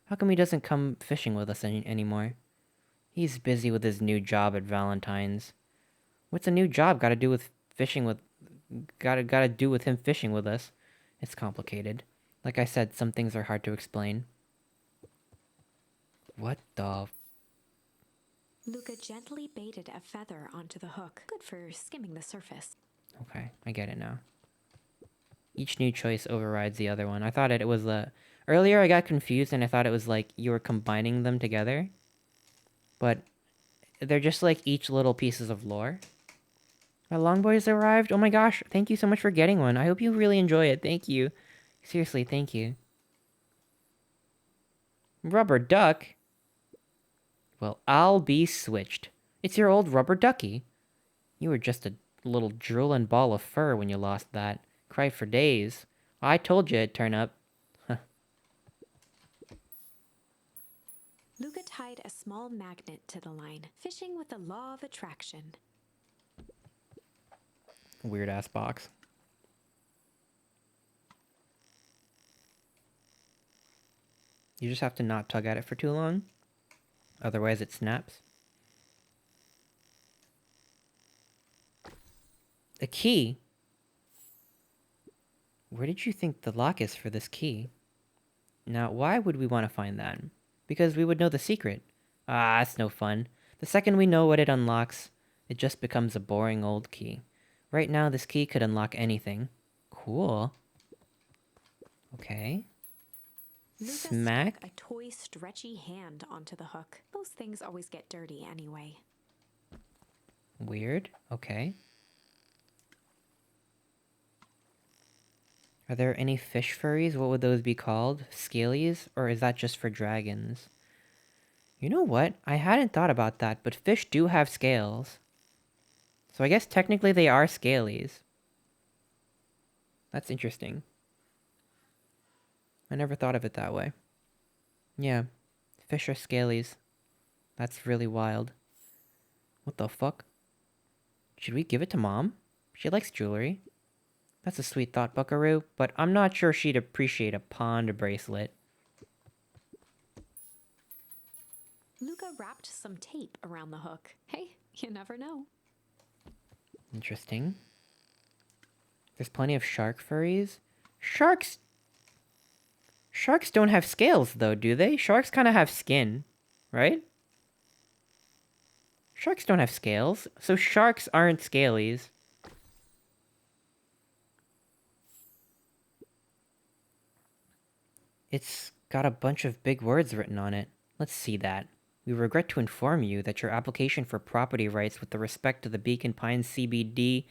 How come he doesn't come fishing with us anymore? He's busy with his new job at Valentine's. What's a new job got to do with fishing with... Gotta do with him fishing with us? It's complicated. Like I said, some things are hard to explain. What the... Luca gently baited a feather onto the hook. Good for skimming the surface. Okay, I get it now. Each new choice overrides the other one. I thought it was earlier I got confused and I thought it was like you were combining them together. But they're just like each little pieces of lore. My longboys arrived. Oh my gosh, thank you so much for getting one. I hope you really enjoy it. Thank you. Seriously, thank you. Rubber duck? Well, I'll be switched. It's your old rubber ducky. You were just a little drooling ball of fur when you lost that. Cried for days. I told you it'd turn up. Huh. Luca tied a small magnet to the line, fishing with the law of attraction. Weird ass box. You just have to not tug at it for too long. Otherwise it snaps. A key? Where did you think the lock is for this key? Now, why would we want to find that? Because we would know the secret. Ah, that's no fun. The second we know what it unlocks, it just becomes a boring old key. Right now, this key could unlock anything. Cool. Okay. Luca Smack. stuck a toy stretchy hand onto the hook. Those things always get dirty anyway. Weird. Okay. Are there any fish furries? What would those be called? Scalies? Or is that just for dragons? You know what? I hadn't thought about that, but fish do have scales. So I guess technically they are scalies. That's interesting. I never thought of it that way. Yeah, fish are scalies. That's really wild. What the fuck? Should we give it to Mom? She likes jewelry. That's a sweet thought, Buckaroo, but I'm not sure she'd appreciate a pond bracelet. Luca wrapped some tape around the hook. Hey, you never know. Interesting. There's plenty of shark furries. Sharks don't have scales, though, do they? Sharks kind of have skin, right? Sharks don't have scales, so sharks aren't scalies. It's got a bunch of big words written on it. Let's see that. We regret to inform you that your application for property rights with respect to the Beacon Pines CBD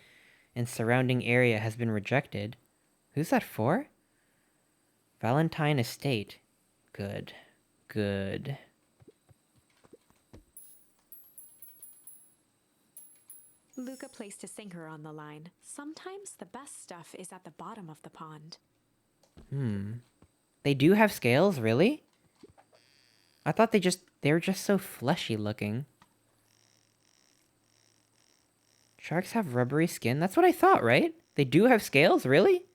and surrounding area has been rejected. Who's that for? Valentine Estate. Good. Good. Luca placed a sinker on the line. Sometimes the best stuff is at the bottom of the pond. They do have scales, really? I thought they were just so fleshy looking. Sharks have rubbery skin? That's what I thought, right? They do have scales, really?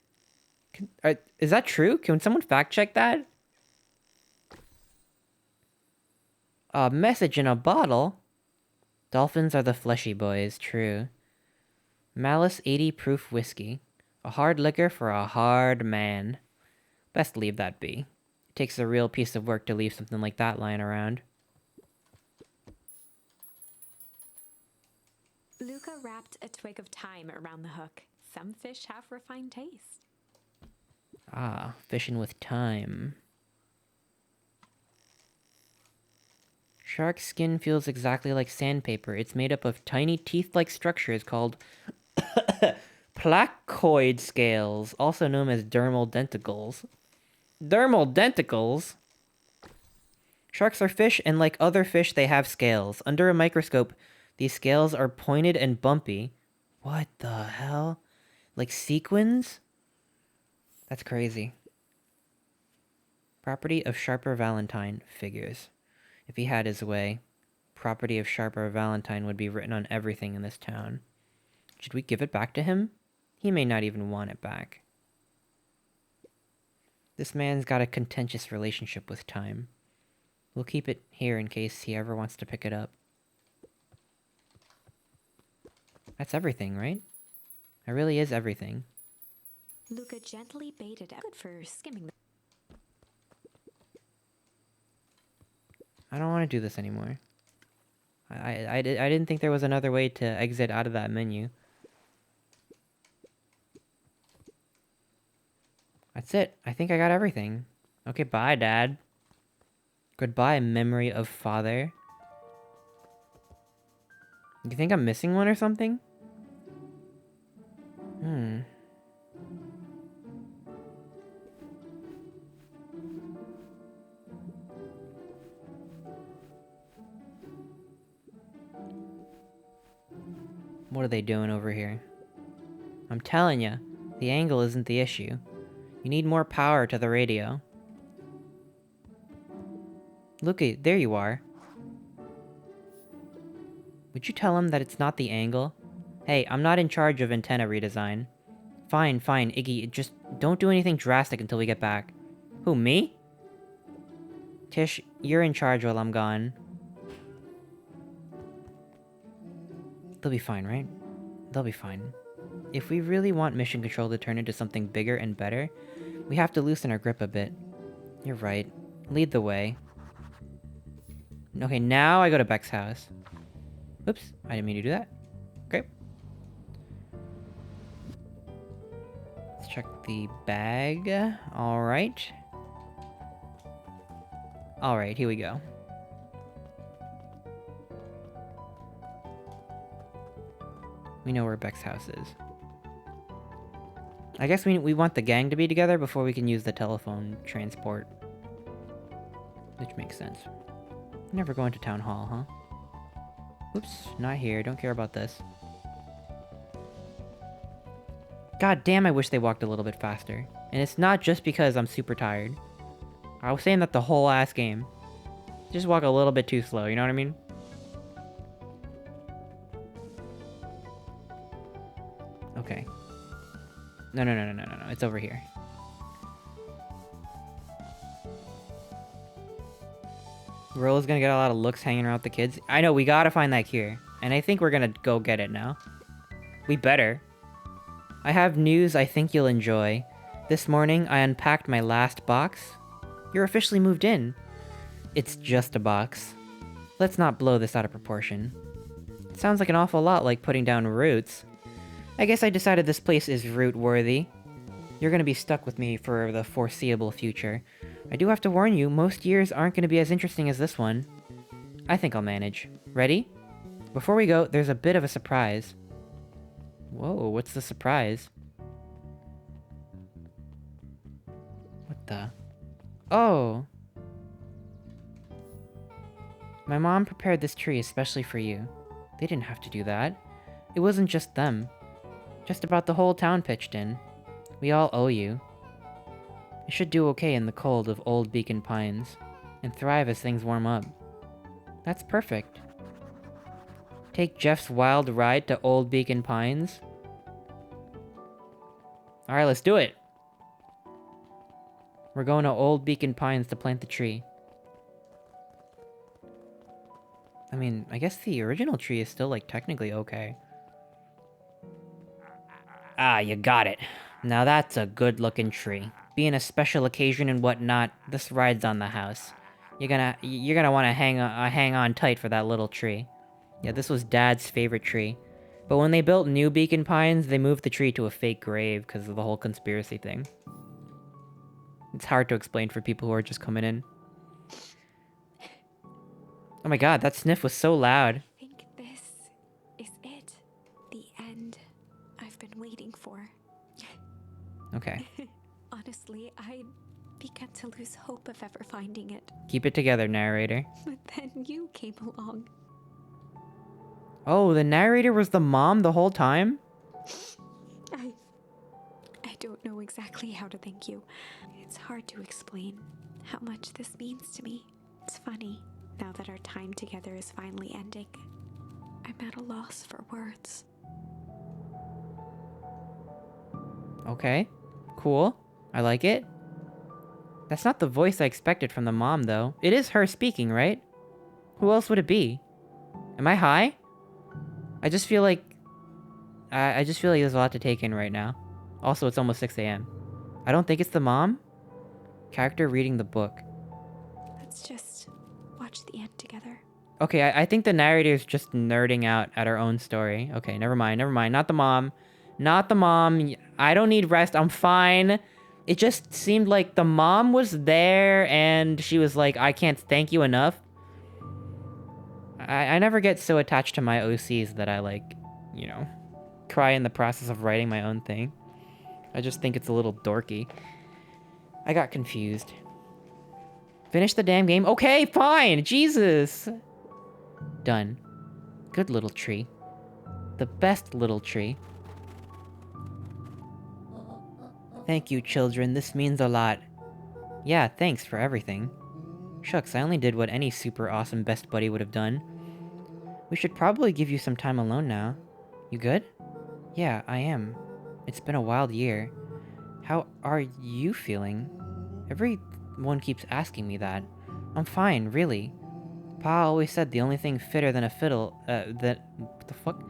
Is that true? Can someone fact check that? A message in a bottle? Dolphins are the fleshy boys, true. Malice 80 proof whiskey. A hard liquor for a hard man. Best leave that be. It takes a real piece of work to leave something like that lying around. Luca wrapped a twig of thyme around the hook. Some fish have refined taste. Ah, fishing with thyme. Shark skin feels exactly like sandpaper. It's made up of tiny teeth-like structures called placoid scales, also known as dermal denticles. Dermal denticles? Sharks are fish, and like other fish, they have scales. Under a microscope, these scales are pointed and bumpy. What the hell? Like sequins? That's crazy. Property of Sharper Valentine figures. If he had his way, property of Sharper Valentine would be written on everything in this town. Should we give it back to him? He may not even want it back. This man's got a contentious relationship with time. We'll keep it here in case he ever wants to pick it up. That's everything, right? That really is everything. Luca gently baited out. Good for skimming the. I don't want to do this anymore. I didn't think there was another way to exit out of that menu. That's it. I think I got everything. Okay, bye, Dad. Goodbye, memory of father. You think I'm missing one or something? What are they doing over here? I'm telling you, the angle isn't the issue. You need more power to the radio. Look, there you are. Would you tell him that it's not the angle? Hey, I'm not in charge of antenna redesign. Fine, Iggy, just don't do anything drastic until we get back. Who, me? Tish, you're in charge while I'm gone. They'll be fine, right? They'll be fine. If we really want mission control to turn into something bigger and better, we have to loosen our grip a bit. You're right. Lead the way. Okay, now I go to Beck's house. Oops, I didn't mean to do that. Okay. Let's check the bag. Alright. Alright, here we go. We know where Beck's house is. I guess we want the gang to be together before we can use the telephone transport. Which makes sense. Never going to town hall, huh? Oops, not here. Don't care about this. God damn, I wish they walked a little bit faster. And it's not just because I'm super tired. I was saying that the whole ass game. Just walk a little bit too slow, you know what I mean? Okay. No. It's over here. Rolla's gonna get a lot of looks hanging around with the kids. I know, we gotta find that cure. And I think we're gonna go get it now. We better. I have news I think you'll enjoy. This morning, I unpacked my last box. You're officially moved in. It's just a box. Let's not blow this out of proportion. It sounds like an awful lot like putting down roots. I guess I decided this place is root-worthy. You're gonna be stuck with me for the foreseeable future. I do have to warn you, most years aren't gonna be as interesting as this one. I think I'll manage. Ready? Before we go, there's a bit of a surprise. Whoa, what's the surprise? What the? Oh! My mom prepared this tree especially for you. They didn't have to do that. It wasn't just them. Just about the whole town pitched in. We all owe you. It should do okay in the cold of old Beacon Pines, and thrive as things warm up. That's perfect. Take Jeff's wild ride to old Beacon Pines? Alright, let's do it! We're going to old Beacon Pines to plant the tree. I mean, I guess the original tree is still, like, technically okay. Ah, you got it. Now that's a good-looking tree. Being a special occasion and whatnot, this ride's on the house. You're gonna want to hang on tight for that little tree. Yeah, this was Dad's favorite tree. But when they built New Beacon Pines, they moved the tree to a fake grave because of the whole conspiracy thing. It's hard to explain for people who are just coming in. Oh my god, that sniff was so loud. I think this is it. The end I've been waiting for. Okay. Honestly, I began to lose hope of ever finding it. Keep it together, narrator. But then you came along. Oh, the narrator was the mom the whole time? I don't know exactly how to thank you. It's hard to explain how much this means to me. It's funny, now that our time together is finally ending. I'm at a loss for words. Okay. Cool. I like it. That's not the voice I expected from the mom, though. It is her speaking, right? Who else would it be? Am I high? I just feel like... I just feel like there's a lot to take in right now. Also, it's almost 6 a.m. I don't think it's the mom. Character reading the book. Let's just watch the end together. Okay, I think the narrator's just nerding out at her own story. Okay, never mind. Not the mom. Not the mom. I don't need rest. I'm fine. It just seemed like the mom was there and she was like, I can't thank you enough. I never get so attached to my OCs that I, like, you know, cry in the process of writing my own thing. I just think it's a little dorky. I got confused. Finish the damn game? Okay, fine! Jesus! Done. Good little tree. The best little tree. Thank you, children. This means a lot. Yeah, thanks for everything. Shucks, I only did what any super awesome best buddy would have done. We should probably give you some time alone now. You good? Yeah, I am. It's been a wild year. How are you feeling? Everyone keeps asking me that. I'm fine, really. Pa always said the only thing fitter than a fiddle, what the fuck?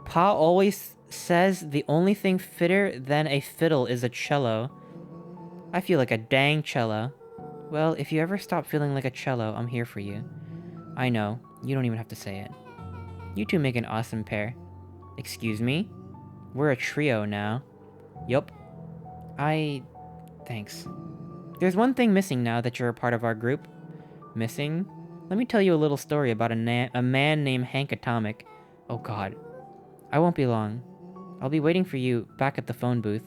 Pa always says the only thing fitter than a fiddle is a cello. I feel like a dang cello. Well, if you ever stop feeling like a cello, I'm here for you. I know, you don't even have to say it. You two make an awesome pair. Excuse me? We're a trio now. Yup. Thanks. There's one thing missing now that you're a part of our group. Missing? Let me tell you a little story about a man named Hank Atomic. Oh god. I won't be long. I'll be waiting for you back at the phone booth.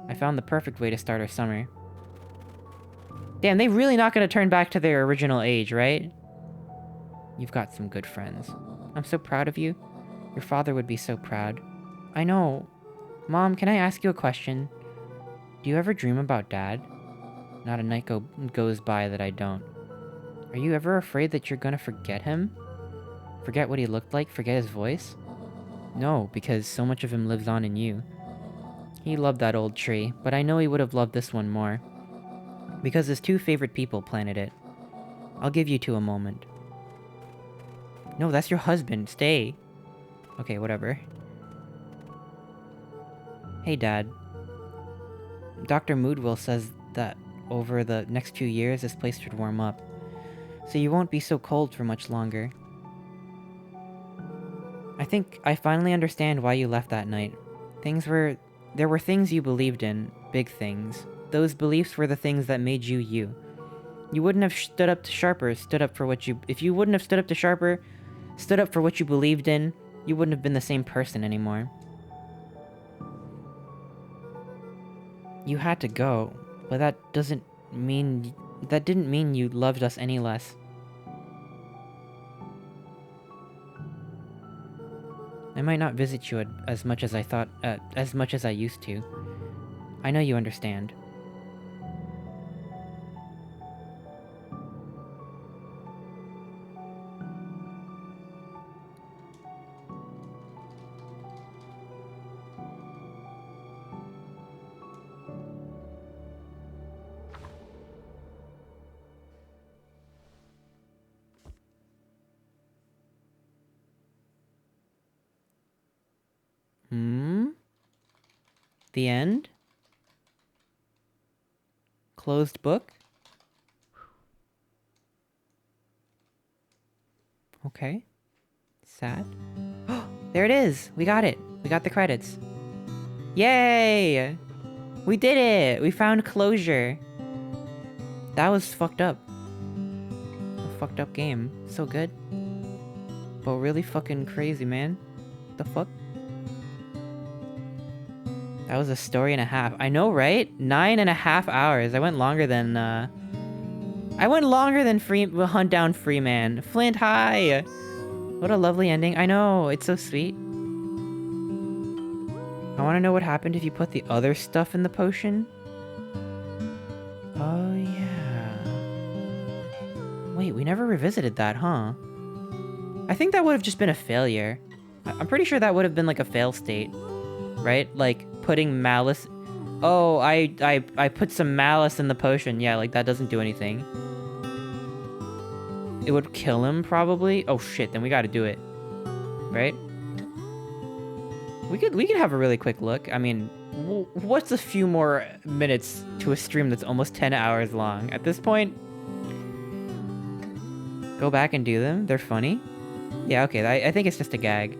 I found the perfect way to start our summer. Damn, they really not gonna turn back to their original age, right? You've got some good friends. I'm so proud of you. Your father would be so proud. I know. Mom, can I ask you a question? Do you ever dream about Dad? Not a night goes by that I don't. Are you ever afraid that you're gonna forget him? Forget what he looked like? Forget his voice? No, because so much of him lives on in you. He loved that old tree, but I know he would have loved this one more. Because his two favorite people planted it. I'll give you two a moment. No, that's your husband. Stay. Okay, whatever. Hey, Dad. Dr. Moodwell says that over the next few years, this place should warm up. So you won't be so cold for much longer. I think I finally understand why you left that night. There were things you believed in, big things. Those beliefs were the things that made you you. You wouldn't have stood up to Sharper, if you wouldn't have stood up to Sharper, stood up for what you believed in, you wouldn't have been the same person anymore. You had to go, but that didn't mean you loved us any less. I might not visit you as much as I used to. I know you understand. The end? Closed book? Okay. Sad. There it is! We got it! We got the credits. Yay! We did it! We found closure. That was fucked up. A fucked up game. So good. But really fucking crazy, man. The fuck? That was a story and a half. I know, right? 9.5 hours. I went longer than Hunt Down Freeman. Flint High! What a lovely ending. I know, it's so sweet. I want to know what happened if you put the other stuff in the potion. Oh, yeah. Wait, we never revisited that, huh? I think that would have just been a failure. I'm pretty sure that would have been like a fail state. Right? Like, putting Malice... Oh, I put some malice in the potion. Yeah, like that doesn't do anything. It would kill him probably. Oh shit, then we gotta do it. Right? We could have a really quick look. I mean, what's a few more minutes to a stream that's almost 10 hours long? At this point, go back and do them. They're funny. Yeah, okay, I think it's just a gag.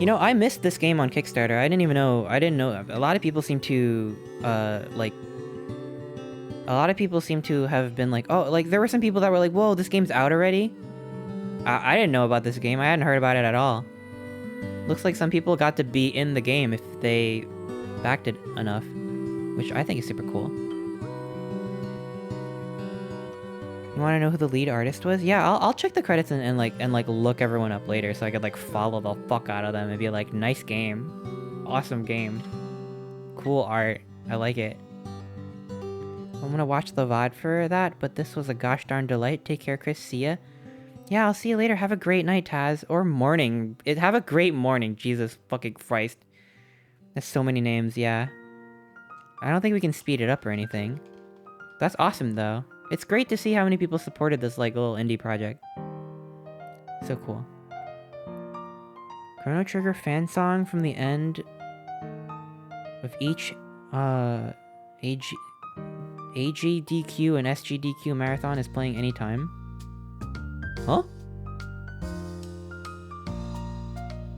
You know, I missed this game on Kickstarter. I didn't know. A lot of people seem to, like... A lot of people seem to have been like, oh, like, there were some people that were like, whoa, this game's out already? I didn't know about this game. I hadn't heard about it at all. Looks like some people got to be in the game if they backed it enough, which I think is super cool. You want to know who the lead artist was? Yeah, I'll check the credits and look everyone up later so I could like follow the fuck out of them and be like, nice game, awesome game, cool art, I like it. I'm gonna watch the VOD for that, but this was a gosh darn delight. Take care, Chris. See ya. Yeah, I'll see you later. Have a great night, Taz. Or morning. Have a great morning. Jesus fucking Christ. There's so many names, yeah. I don't think we can speed it up or anything. That's awesome, though. It's great to see how many people supported this, like, little indie project. So cool. Chrono Trigger fan song from the end of each, AGDQ and SGDQ marathon is playing anytime. Huh?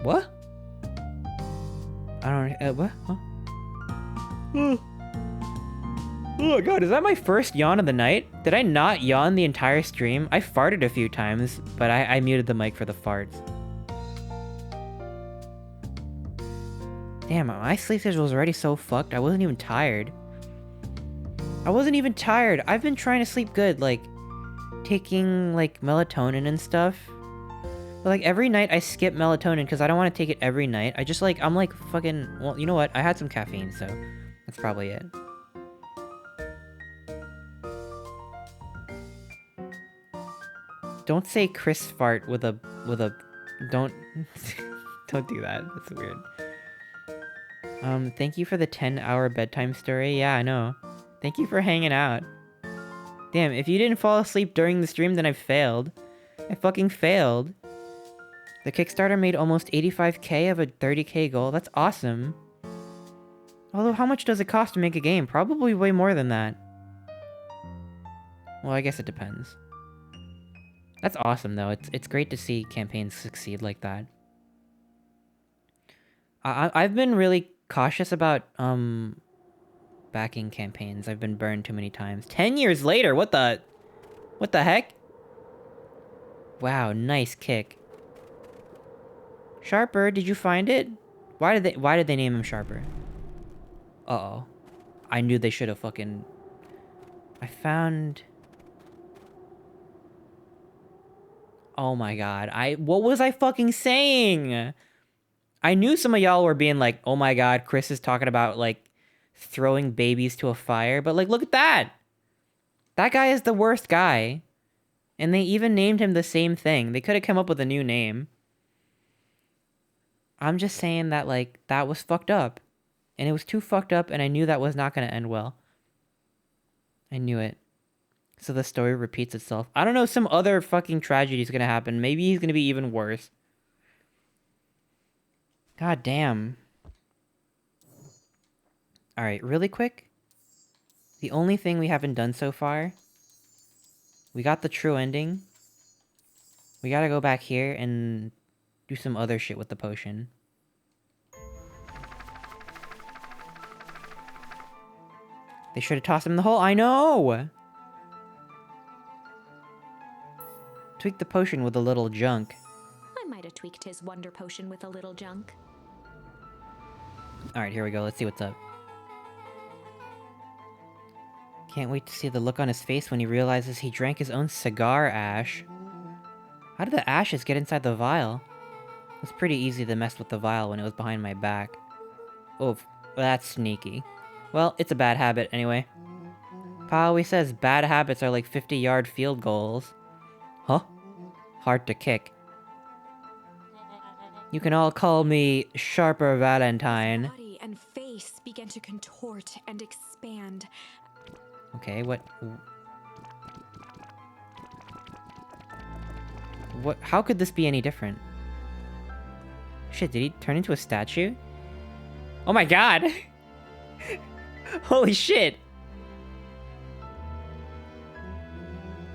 What? I don't... what? Huh? Oh my god, is that my first yawn of the night? Did I not yawn the entire stream? I farted a few times, but I muted the mic for the farts. Damn, my sleep schedule was already so fucked, I wasn't even tired. I've been trying to sleep good, like, taking, like, melatonin and stuff. But, like, every night I skip melatonin because I don't want to take it every night. I just, like, I'm, like, fucking... Well, you know what? I had some caffeine, so that's probably it. Don't say Chris fart with a... Don't... Don't do that. That's weird. Thank you for the 10-hour bedtime story. Yeah, I know. Thank you for hanging out. Damn, if you didn't fall asleep during the stream, then I failed. I fucking failed. The Kickstarter made almost 85k of a 30k goal. That's awesome. Although, how much does it cost to make a game? Probably way more than that. Well, I guess it depends. That's awesome, though. It's great to see campaigns succeed like that. I've been really cautious about, backing campaigns. I've been burned too many times. 10 years later, what the heck? Wow, nice kick. Sharper, did you find it? Why did they name him Sharper? Uh-oh. I knew they should have fucking... I found... Oh my god, what was I fucking saying? I knew some of y'all were being like, oh my god, Chris is talking about, like, throwing babies to a fire, but, like, look at that! That guy is the worst guy. And they even named him the same thing. They could have come up with a new name. I'm just saying that, like, that was fucked up. And it was too fucked up, and I knew that was not gonna end well. I knew it. So the story repeats itself. I don't know, some other fucking tragedy is gonna happen. Maybe he's gonna be even worse. God damn. Alright, really quick. The only thing we haven't done so far. We got the true ending. We gotta go back here and do some other shit with the potion. They should have tossed him in the hole. I know! Tweak the potion with a little junk. I might have tweaked his wonder potion with a little junk. Alright, here we go. Let's see what's up. Can't wait to see the look on his face when he realizes he drank his own cigar ash. How did the ashes get inside the vial? It was pretty easy to mess with the vial when it was behind my back. Oh, that's sneaky. Well, it's a bad habit anyway. Pa always says bad habits are like 50-yard field goals. Huh? Hard to kick. You can all call me Sharper Valentine. Body and face began to contort and expand. Okay, what? What? How could this be any different? Shit, did he turn into a statue? Oh my god! Holy shit!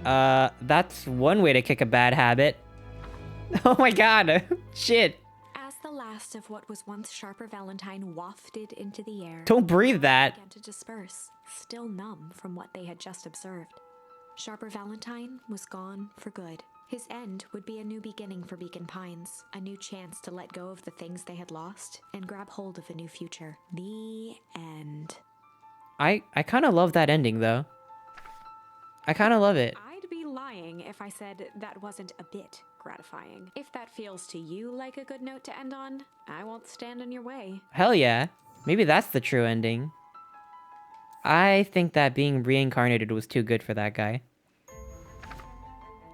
That's one way to kick a bad habit. Oh my god! Shit! As the last of what was once Sharper Valentine wafted into the air, Don't breathe that! began to disperse, still numb from what they had just observed. Sharper Valentine was gone for good. His end would be a new beginning for Beacon Pines, a new chance to let go of the things they had lost and grab hold of a new future. The end. I kind of love that ending, though. I kind of love it. I'd be lying if I said that wasn't a bit gratifying. If that feels to you like a good note to end on, I won't stand in your way. Hell yeah. Maybe that's the true ending. I think that being reincarnated was too good for that guy.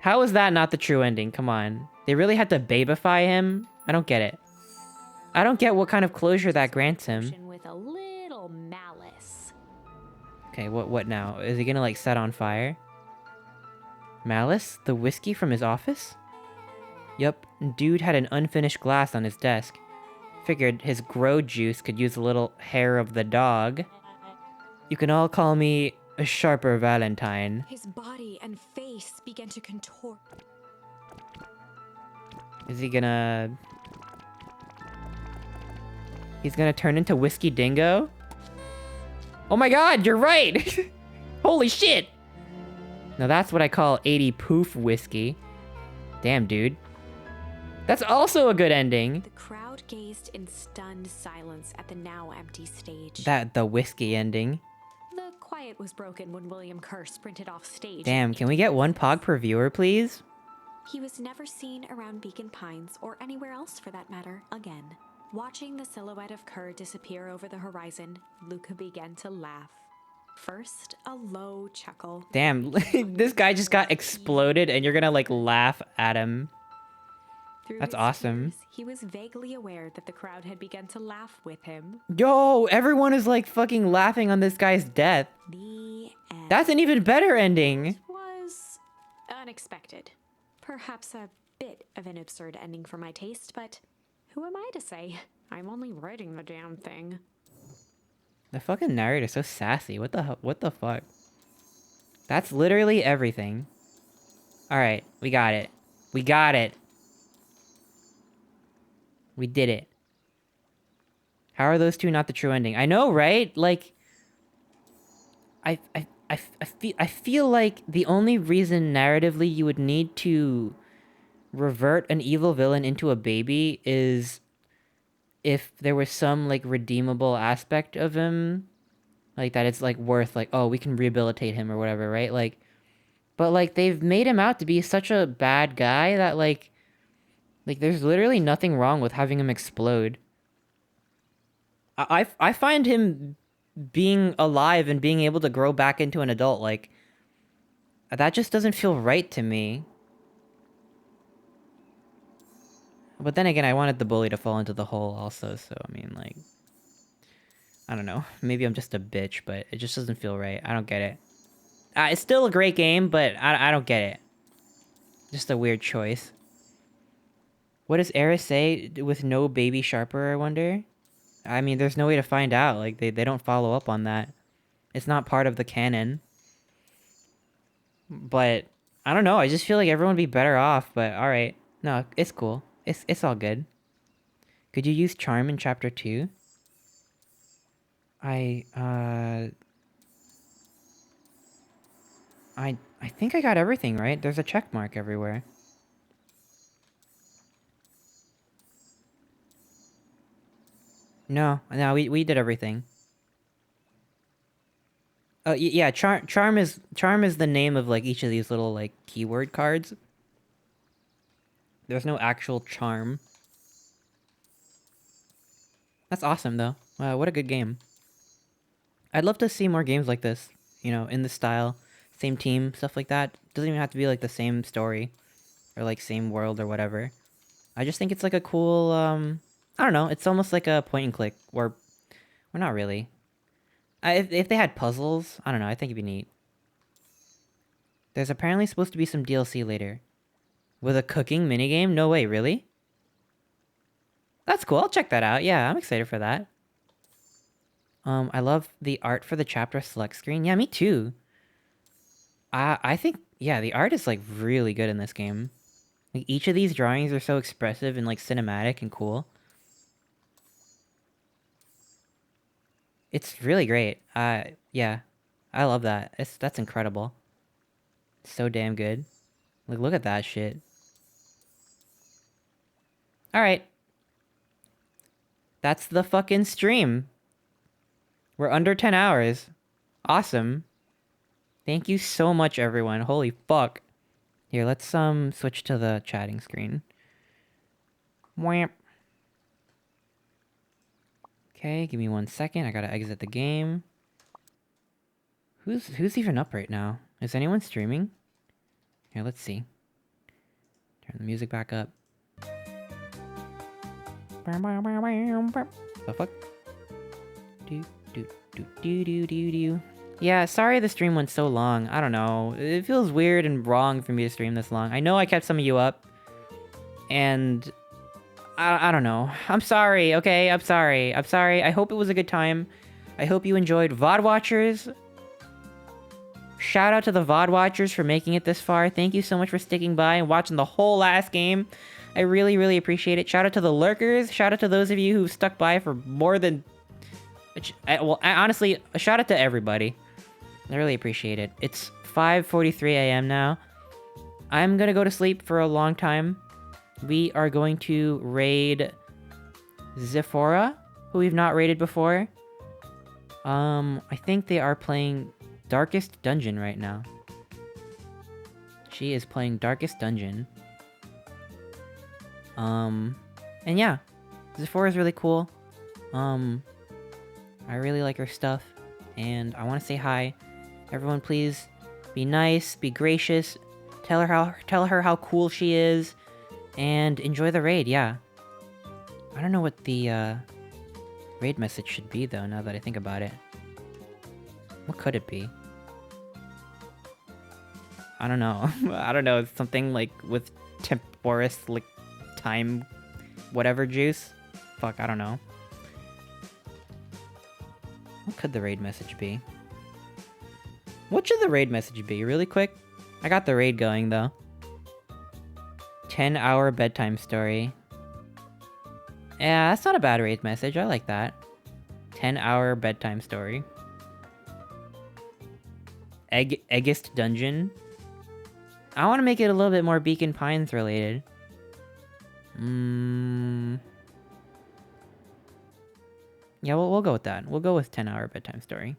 How is that not the true ending? Come on. They really had to babify him? I don't get it. I don't get what kind of closure that grants him. With a little malice. Okay, what now? Is he gonna, like, set on fire? Malice? The whiskey from his office? Yup, dude had an unfinished glass on his desk. Figured his grow juice could use a little hair of the dog. You can all call me a Sharper Valentine. His body and face began to contort. Is he gonna... He's gonna turn into Whiskey Dingo? Oh my god, you're right! Holy shit! Now that's what I call 80 poof whiskey. Damn, dude. That's also a good ending. The crowd gazed in stunned silence at the now empty stage. The whiskey ending. The quiet was broken when William Kerr sprinted off stage. Damn, can we get 1 pog per viewer, please? He was never seen around Beacon Pines, or anywhere else for that matter, again. Watching the silhouette of Kerr disappear over the horizon, Luca began to laugh. First, a low chuckle. Damn, this guy just got exploded and you're gonna, like, laugh at him. Through That's his awesome. tears, he was vaguely aware that the crowd had begun to laugh with him. Yo, everyone is, like, fucking laughing on this guy's death. The end. That's an even better ending. Was unexpected. Perhaps a bit of an absurd ending for my taste, but who am I to say? I'm only writing the damn thing. The fucking narrator's so sassy. What the fuck? That's literally everything. Alright, we got it. We got it. We did it. How are those two not the true ending? I know, right? Like, I feel like the only reason narratively you would need to revert an evil villain into a baby is if there was some, like, redeemable aspect of him. Like, that it's, like, worth, like, oh, we can rehabilitate him or whatever, right? Like, but, like, they've made him out to be such a bad guy that, like, there's literally nothing wrong with having him explode. I find him being alive and being able to grow back into an adult, like, that just doesn't feel right to me. But then again, I wanted the bully to fall into the hole also, so, I mean, like, I don't know. Maybe I'm just a bitch, but it just doesn't feel right. I don't get it. It's still a great game, but I don't get it. Just a weird choice. What does Eris say with no baby Sharper, I wonder? I mean, there's no way to find out. Like, they don't follow up on that. It's not part of the canon. But, I don't know. I just feel like everyone would be better off, but alright. No, it's cool. It's all good. Could you use Charm in Chapter 2? I think I got everything, right? There's a check mark everywhere. No, we did everything. Oh, yeah, charm is the name of, like, each of these little, like, keyword cards. There's no actual charm. That's awesome, though. Wow, what a good game. I'd love to see more games like this, you know, in this style. Same team, stuff like that. Doesn't even have to be, like, the same story. Or, like, same world or whatever. I just think it's, like, a cool, I don't know, it's almost like a point and click, Or not really. If they had puzzles, I don't know, I think it'd be neat. There's apparently supposed to be some DLC later. With a cooking minigame? No way, really? That's cool, I'll check that out. Yeah, I'm excited for that. I love the art for the chapter select screen. Yeah, me too. I think, yeah, the art is, like, really good in this game. Like, each of these drawings are so expressive and, like, cinematic and cool. It's really great. Yeah. I love that. That's incredible. It's so damn good. Like, look at that shit. Alright. That's the fucking stream. We're under 10 hours. Awesome. Thank you so much, everyone. Holy fuck. Here, let's switch to the chatting screen. Whamp. Okay, give me 1 second. I gotta exit the game. Who's even up right now? Is anyone streaming? Here, let's see. Turn the music back up. The fuck? Do. Yeah, sorry the stream went so long. I don't know. It feels weird and wrong for me to stream this long. I know I kept some of you up. And I don't know. I'm sorry, okay? I'm sorry. I hope it was a good time. I hope you enjoyed. VOD watchers. Shout out to the VOD watchers for making it this far. Thank you so much for sticking by and watching the whole last game. I really, really appreciate it. Shout out to the lurkers. Shout out to those of you who stuck by for more than... honestly, a shout out to everybody. I really appreciate it. It's 5:43 a.m. now. I'm gonna go to sleep for a long time. We are going to raid Zephora, who we've not raided before. I think they are playing Darkest Dungeon right now. She is playing Darkest Dungeon. And yeah, Zephora is really cool. I really like her stuff, and I want to say hi. Everyone, please be nice, be gracious, tell her how cool she is, and enjoy the raid. Yeah. I don't know what the raid message should be though. Now that I think about it, what could it be? I don't know. I don't know. It's something like with temporis, like time, whatever juice. Fuck, I don't know. What could the raid message be? What should the raid message be? Really quick? I got the raid going, though. 10-hour bedtime story. Yeah, that's not a bad raid message. I like that. 10-hour bedtime story. Eggest Dungeon. I want to make it a little bit more Beacon Pines related. Yeah, we'll go with that. We'll go with 10-hour bedtime story.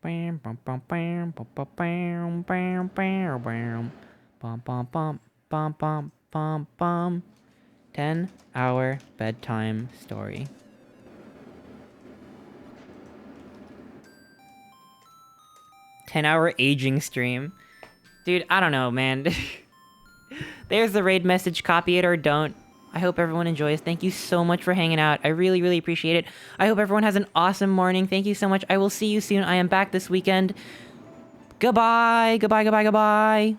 Bam bam bam bam bam bam bam bam bam bam bam bam bam bam bam. 10-hour bedtime story. Ten-hour aging stream. Dude, I don't know, man. There's the raid message. Copy it or don't. I hope everyone enjoys. Thank you so much for hanging out. I really, really appreciate it. I hope everyone has an awesome morning. Thank you so much. I will see you soon. I am back this weekend. Goodbye. Goodbye, goodbye, goodbye.